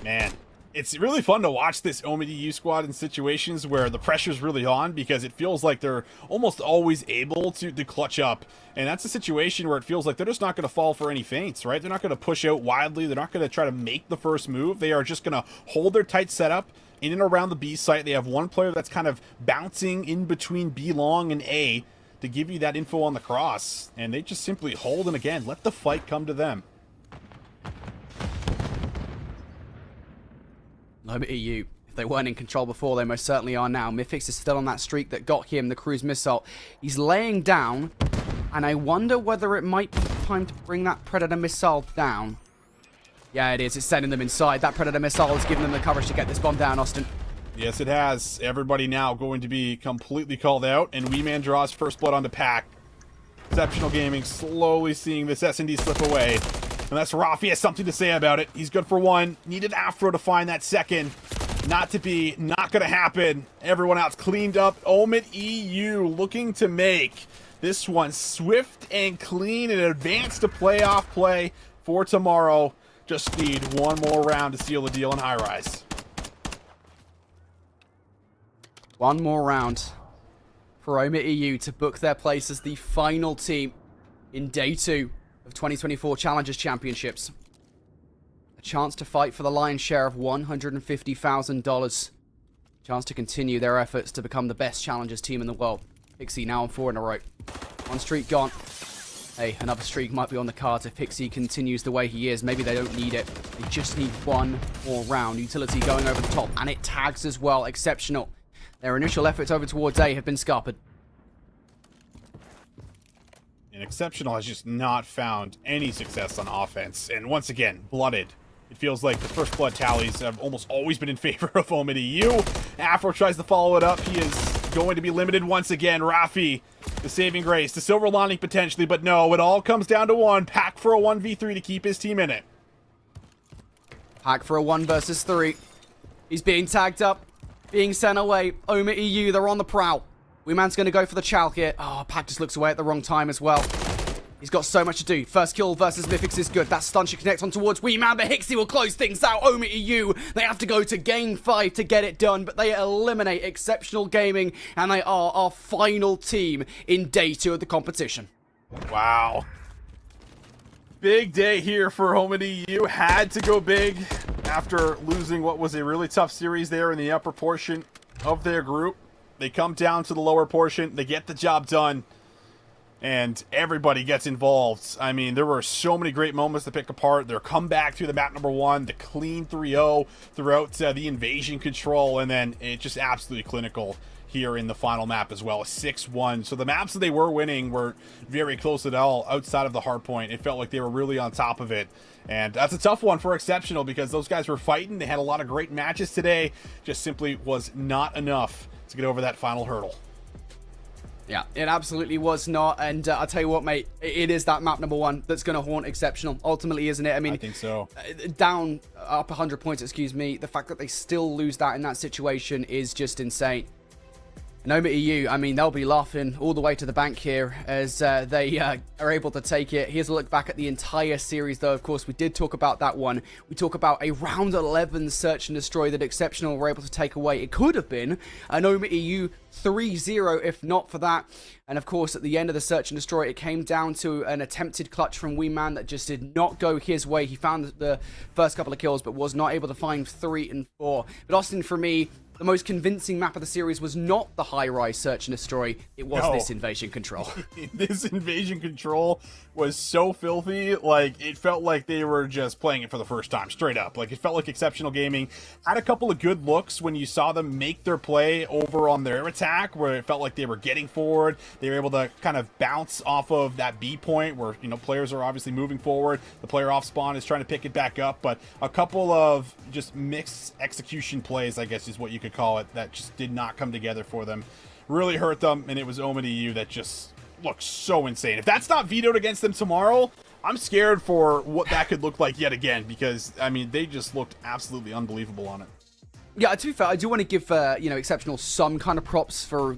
Man, it's really fun to watch this OMiT EU squad in situations where the pressure's really on, because it feels like they're almost always able to clutch up. And that's a situation where it feels like they're just not going to fall for any feints, right? They're not going to push out wildly. They're not going to try to make the first move. They are just going to hold their tight setup in and around the B site. They have one player that's kind of bouncing in between B long and A to give you that info on the cross. And they just simply hold, and again, let the fight come to them. OMiT EU, if they weren't in control before, they most certainly are now. Mythix is still on that streak that got him the cruise missile. He's laying down, and I wonder whether it might be time to bring that Predator missile down. Yeah, it is. It's sending them inside. That Predator missile is giving them the coverage to get this bomb down, Austin. Yes, it has. Everybody now going to be completely called out, and Wee Man draws first blood onto Pack. Exceptional Gaming slowly seeing this S&D slip away. Unless Rafi has something to say about it. He's good for one. Needed Afro to find that second. Not to be. Not going to happen. Everyone else cleaned up. OMiT EU looking to make this one swift and clean and advance to playoff play for tomorrow. Just need one more round to seal the deal in High Rise. One more round for OMiT EU to book their place as the final team in Day 2 of 2024 Challengers Championships. A chance to fight for the lion's share of $150,000. Chance to continue their efforts to become the best Challengers team in the world. Pixie now on 4 in a row. One streak gone. Hey, another streak might be on the cards if Pixie continues the way he is. Maybe they don't need it. They just need one more round. Utility going over the top, and it tags as well. Exceptional. Their initial efforts over towards A have been scarpered. And Exceptional has just not found any success on offense. And once again, blooded. It feels like the first blood tallies have almost always been in favor of OMiT EU. Afro tries to follow it up. He is going to be limited once again. Rafi, the saving grace, the silver lining potentially, but no, it all comes down to one. Pack for a 1v3 to keep his team in it. Pack for a 1 versus 3. He's being tagged up, being sent away. OMiT EU, they're on the prowl. Wee Man's going to go for the chow here. Oh, Pack just looks away at the wrong time as well. He's got so much to do. First kill versus Mythix is good. That stun should connect on towards Wee Man, but Hixie will close things out. OMiT EU, they have to go to game 5 to get it done, but they eliminate Exceptional Gaming, and they are our final team in Day 2 of the competition. Wow. Big day here for OMiT EU. Had to go big after losing what was a really tough series there in the upper portion of their group. They come down to the lower portion. They get the job done. And everybody gets involved. I mean, there were so many great moments to pick apart. Their comeback through the map number 1, the clean 3-0 throughout the invasion control, and then it just absolutely clinical here in the final map as well, a 6-1. So the maps that they were winning were very close at all outside of the hard point. It felt like they were really on top of it. And that's a tough one for Exceptional because those guys were fighting. They had a lot of great matches today. Just simply was not enough to get over that final hurdle. Yeah, it absolutely was not. And I'll tell you what, mate, it is that map number 1 that's going to haunt Exceptional, ultimately, isn't it? I mean, I think so. Down, up 100 points, excuse me. The fact that they still lose that in that situation is just insane. And OMiT EU, I mean, they'll be laughing all the way to the bank here as they are able to take it. Here's a look back at the entire series, though. Of course, we did talk about that one. We talk about a round 11 search and destroy that Exceptional were able to take away. It could have been an OMiT EU 3-0 if not for that. And of course, at the end of the search and destroy, it came down to an attempted clutch from Weeman that just did not go his way. He found the first couple of kills, but was not able to find 3 and 4. But Austin, for me, the most convincing map of the series was not the high-rise search and destroy. It was this invasion control. This invasion control was so filthy. Like, it felt like they were just playing it for the first time, straight up. Like, it felt like Exceptional Gaming had a couple of good looks when you saw them make their play over on their attack, where it felt like they were getting forward. They were able to kind of bounce off of that B point where, you know, players are obviously moving forward. The player off spawn is trying to pick it back up, but a couple of just mixed execution plays, I guess is what you could call it, that just did not come together for them. Really hurt them, and it was OMiT EU that just looks so insane. If that's not vetoed against them tomorrow, I'm scared for what that could look like yet again, because, I mean, they just looked absolutely unbelievable on it. Yeah, to be fair, I do want to give, you know, Exceptional some kind of props for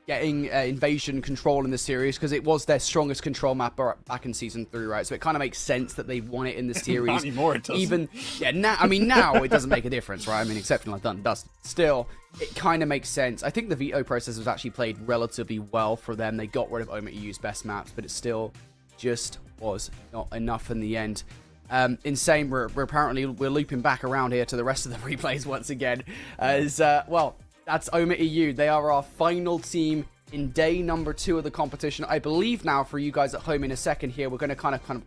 getting invasion control in the series, because it was their strongest control map back in Season 3, right? So it kind of makes sense that they won it in the series. Not anymore, it doesn't. Even, yeah, now, I mean, now it doesn't make a difference, right? I mean, Exceptional have done dust. Still, it kind of makes sense. I think the veto process was actually played relatively well for them. They got rid of OMiT EU's best maps, but it still just was not enough in the end. Insane, we're looping back around here to the rest of the replays once again, as, well, that's OMiT EU. They are our final team in day number 2 of the competition. I believe now, for you guys at home in a second here, we're going to kind of go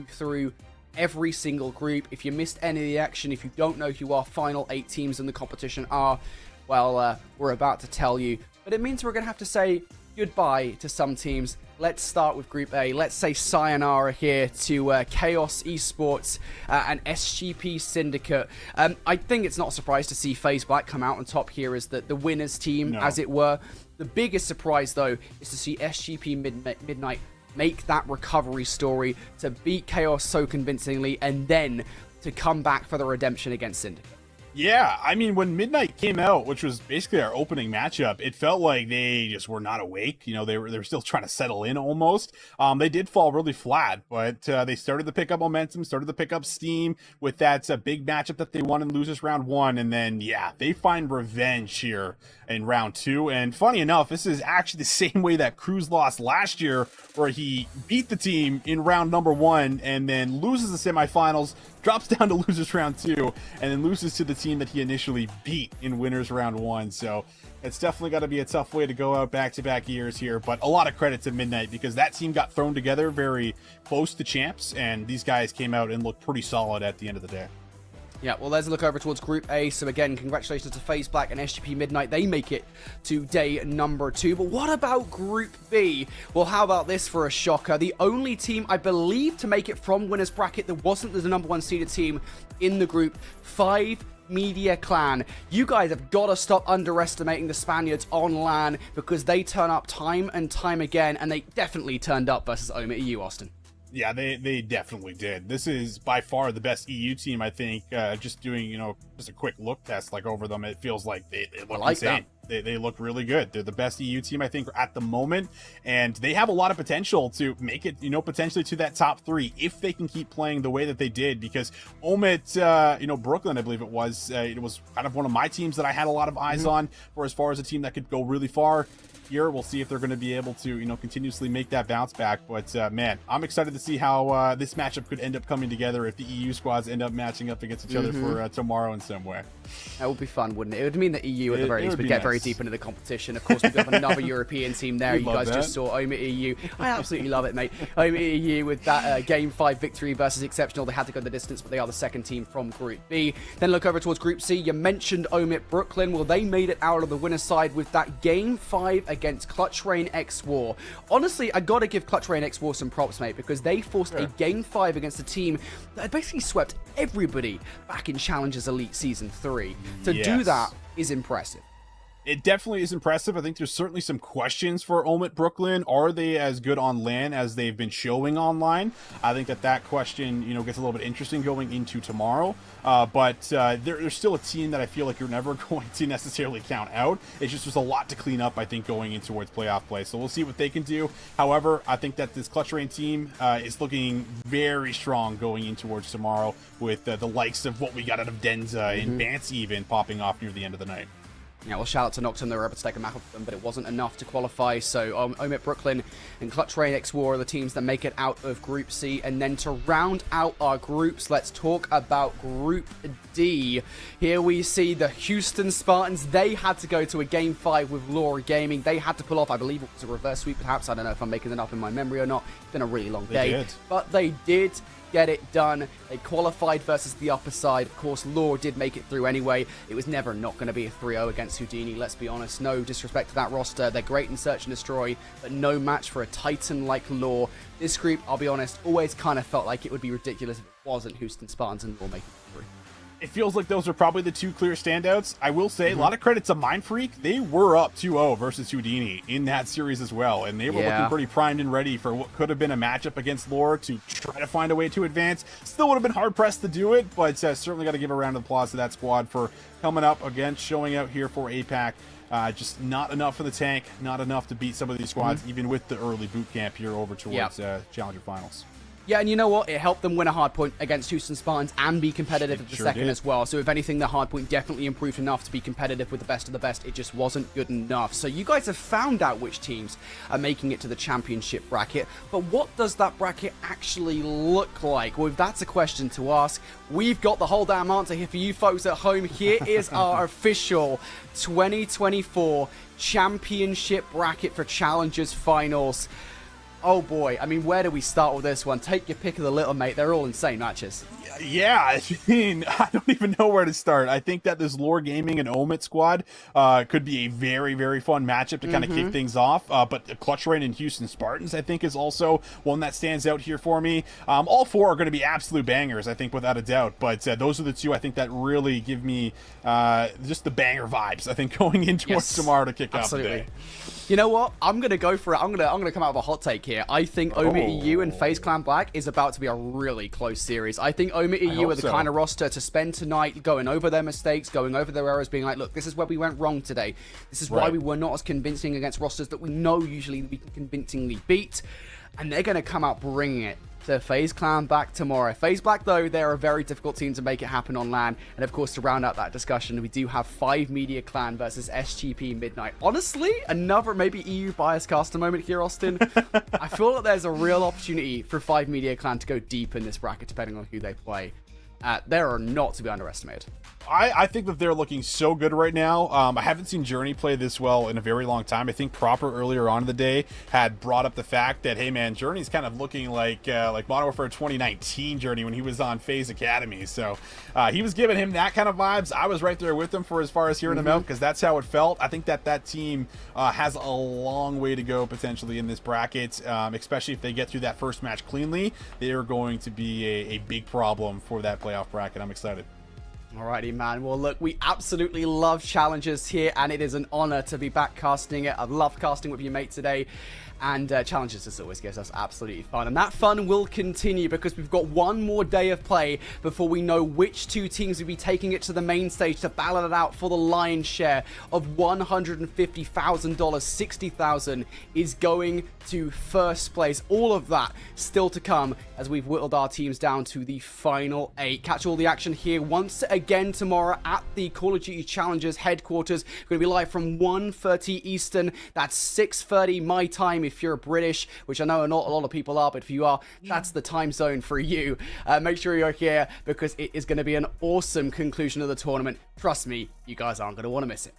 through every single group. If you missed any of the action, if you don't know who our final 8 teams in the competition are, well, we're about to tell you. But it means we're going to have to say goodbye to some teams. Let's start with Group A. Let's say sayonara here to Chaos Esports and SGP Syndicate. I think it's not a surprise to see FaZe Black come out on top here as the winners team, as it were. The biggest surprise, though, is to see SGP Midnight make that recovery story to beat Chaos so convincingly and then to come back for the redemption against Syndicate. Yeah, I mean, when Midnight came out, which was basically our opening matchup, it felt like they just were not awake. You know, they were still trying to settle in almost. They did fall really flat, but they started to pick up momentum, started to pick up steam with that big matchup that they won in losers round 1. And then, yeah, they find revenge here in round 2. And funny enough, this is actually the same way that Cruz lost last year, where he beat the team in round number 1 and then loses the semifinals, drops down to losers round 2, and then loses to the team that he initially beat in winners round 1. So it's definitely got to be a tough way to go out back-to-back years here, but a lot of credit to Midnight, because that team got thrown together very close to champs, and these guys came out and looked pretty solid at the end of the day. Yeah, well, let's look over towards Group A. So again, congratulations to FaZe Black and SGP Midnight. They make it to day number 2. But what about Group B? Well, how about this for a shocker? The only team, I believe, to make it from winners bracket that wasn't the number 1 seeded team in the group, 5 Media Clan. You guys have got to stop underestimating the Spaniards on LAN, because they turn up time and time again, and they definitely turned up versus OMiT EU, Austin. Yeah, they definitely did. This is by far the best EU team, I think. Just doing, you know, just a quick look test like over them, it feels like they look insane. They look really good. They're the best EU team, I think, at the moment, and they have a lot of potential to make it, you know, potentially to that top 3 if they can keep playing the way that they did. Because OMiT, you know, Brooklyn, I believe it was kind of one of my teams that I had a lot of eyes on for as far as a team that could go really far. Here, we'll see if they're going to be able to, you know, continuously make that bounce back. But man, I'm excited to see how this matchup could end up coming together if the EU squads end up matching up against each other for tomorrow in some way. That would be fun, wouldn't it? It would mean that EU at the very least would get very deep into the competition. Of course, we've got another European team there. You guys just saw OMiT EU. I absolutely love it, mate. OMiT EU with that Game 5 victory versus Exceptional. They had to go the distance, but they are the second team from Group B. Then look over towards Group C. You mentioned OMiT Brooklyn. Well, they made it out of the winner's side with that Game 5 against Clutch Rain X War. Honestly, I gotta give Clutch Rain X War some props, mate, because they forced a Game 5 against a team that had basically swept everybody back in Challengers Elite Season 3. To do that is impressive. It definitely is impressive. I think there's certainly some questions for OMiT Brooklyn. Are they as good on LAN as they've been showing online? I think that question, you know, gets a little bit interesting going into tomorrow. But they're still a team that I feel like you're never going to necessarily count out. It's just there's a lot to clean up, I think, going in towards playoff play. So we'll see what they can do. However, I think that this Clutch Rain team is looking very strong going in towards tomorrow with the likes of what we got out of Denza and Vance even popping off near the end of the night. Yeah, well, shout out to Noctem. They were able to take a map of them, but it wasn't enough to qualify. So OMiT Brooklyn and Clutch Rain X War are the teams that make it out of Group C. And then to round out our groups, let's talk about Group D. Here we see the Houston Spartans. They had to go to a Game 5 with Laura Gaming. They had to pull off, I believe it was a reverse sweep, perhaps. I don't know if I'm making it up in my memory or not. It's been a really long day. But they did get it done. They qualified versus the upper side. Of course, Law did make it through anyway. It was never not going to be a 3-0 against Houdini, let's be honest. No disrespect to that roster. They're great in Search and Destroy, but no match for a Titan like Law. This group, I'll be honest, always kind of felt like it would be ridiculous if it wasn't Houston Spartans and Law making it through. It feels like those are probably the two clear standouts. I will say, a lot of credit to Mindfreak. They were up 2-0 versus Houdini in that series as well, and they were looking pretty primed and ready for what could have been a matchup against Lore to try to find a way to advance. Still would have been hard-pressed to do it, but certainly got to give a round of applause to that squad for coming up again, showing out here for APAC. Just not enough for the tank, not enough to beat some of these squads, even with the early boot camp here over towards Challenger Finals. Yeah, and you know what? It helped them win a hardpoint against Houston Spartans and be competitive at the second as well. So if anything, the hardpoint definitely improved enough to be competitive with the best of the best. It just wasn't good enough. So you guys have found out which teams are making it to the championship bracket. But what does that bracket actually look like? Well, if that's a question to ask, we've got the whole damn answer here for you folks at home. Here is our official 2024 championship bracket for Challengers Finals. Oh boy, I mean, where do we start with this one? Take your pick of the little mate. They're all insane matches. Yeah, I mean, I don't even know where to start. I think that this Lore Gaming and OMiT squad could be a very, very fun matchup to kind of kick things off. But the Clutch Rain and Houston Spartans, I think, is also one that stands out here for me. All four are going to be absolute bangers, I think, without a doubt. But those are the two I think that really give me just the banger vibes, I think, going in towards tomorrow to kick off the day. You know what? I'm gonna go for it. I'm gonna come out with a hot take here. I think OMiT EU and FaZe Clan Black is about to be a really close series. I think OMiT EU are the kind of roster to spend tonight going over their mistakes, going over their errors, being like, look, this is where we went wrong today. This is why we were not as convincing against rosters that we know usually we can convincingly beat. And they're gonna come out bringing it to FaZe Clan Black tomorrow. FaZe Black, though, they're a very difficult team to make it happen on LAN. And of course, to round out that discussion, we do have 5 Media Clan versus SGP Midnight. Honestly, another maybe EU bias caster moment here, Austin. I feel that there's a real opportunity for 5 Media Clan to go deep in this bracket, depending on who they play. They are not to be underestimated. I think that they're looking so good right now. I haven't seen Journey play this well in a very long time. I think Proper earlier on in the day had brought up the fact that, hey man, Journey's kind of looking like Modern Warfare 2019 Journey when he was on FaZe Academy. So he was giving him that kind of vibes. I was right there with him for as far as hearing him out because that's how it felt. I think that team has a long way to go potentially in this bracket, especially if they get through that first match cleanly. They are going to be a big problem for that playoff bracket. I'm excited. Alrighty, man. Well, look, we absolutely love challenges here, and it is an honor to be back casting it. I've loved casting with you, mate, today. And challenges just always gives us absolutely fun. And that fun will continue because we've got one more day of play before we know which two teams will be taking it to the main stage to battle it out for the lion's share of $150,000. $60,000 is going to first place. All of that still to come as we've whittled our teams down to the final 8. Catch all the action here once again tomorrow at the Call of Duty Challengers headquarters. We're going to be live from 1:30 Eastern. That's 6:30 my time if you're British, which I know not a lot of people are, but if you are, that's the time zone for you. Make sure you're here because it is going to be an awesome conclusion of the tournament. Trust me, you guys aren't going to want to miss it.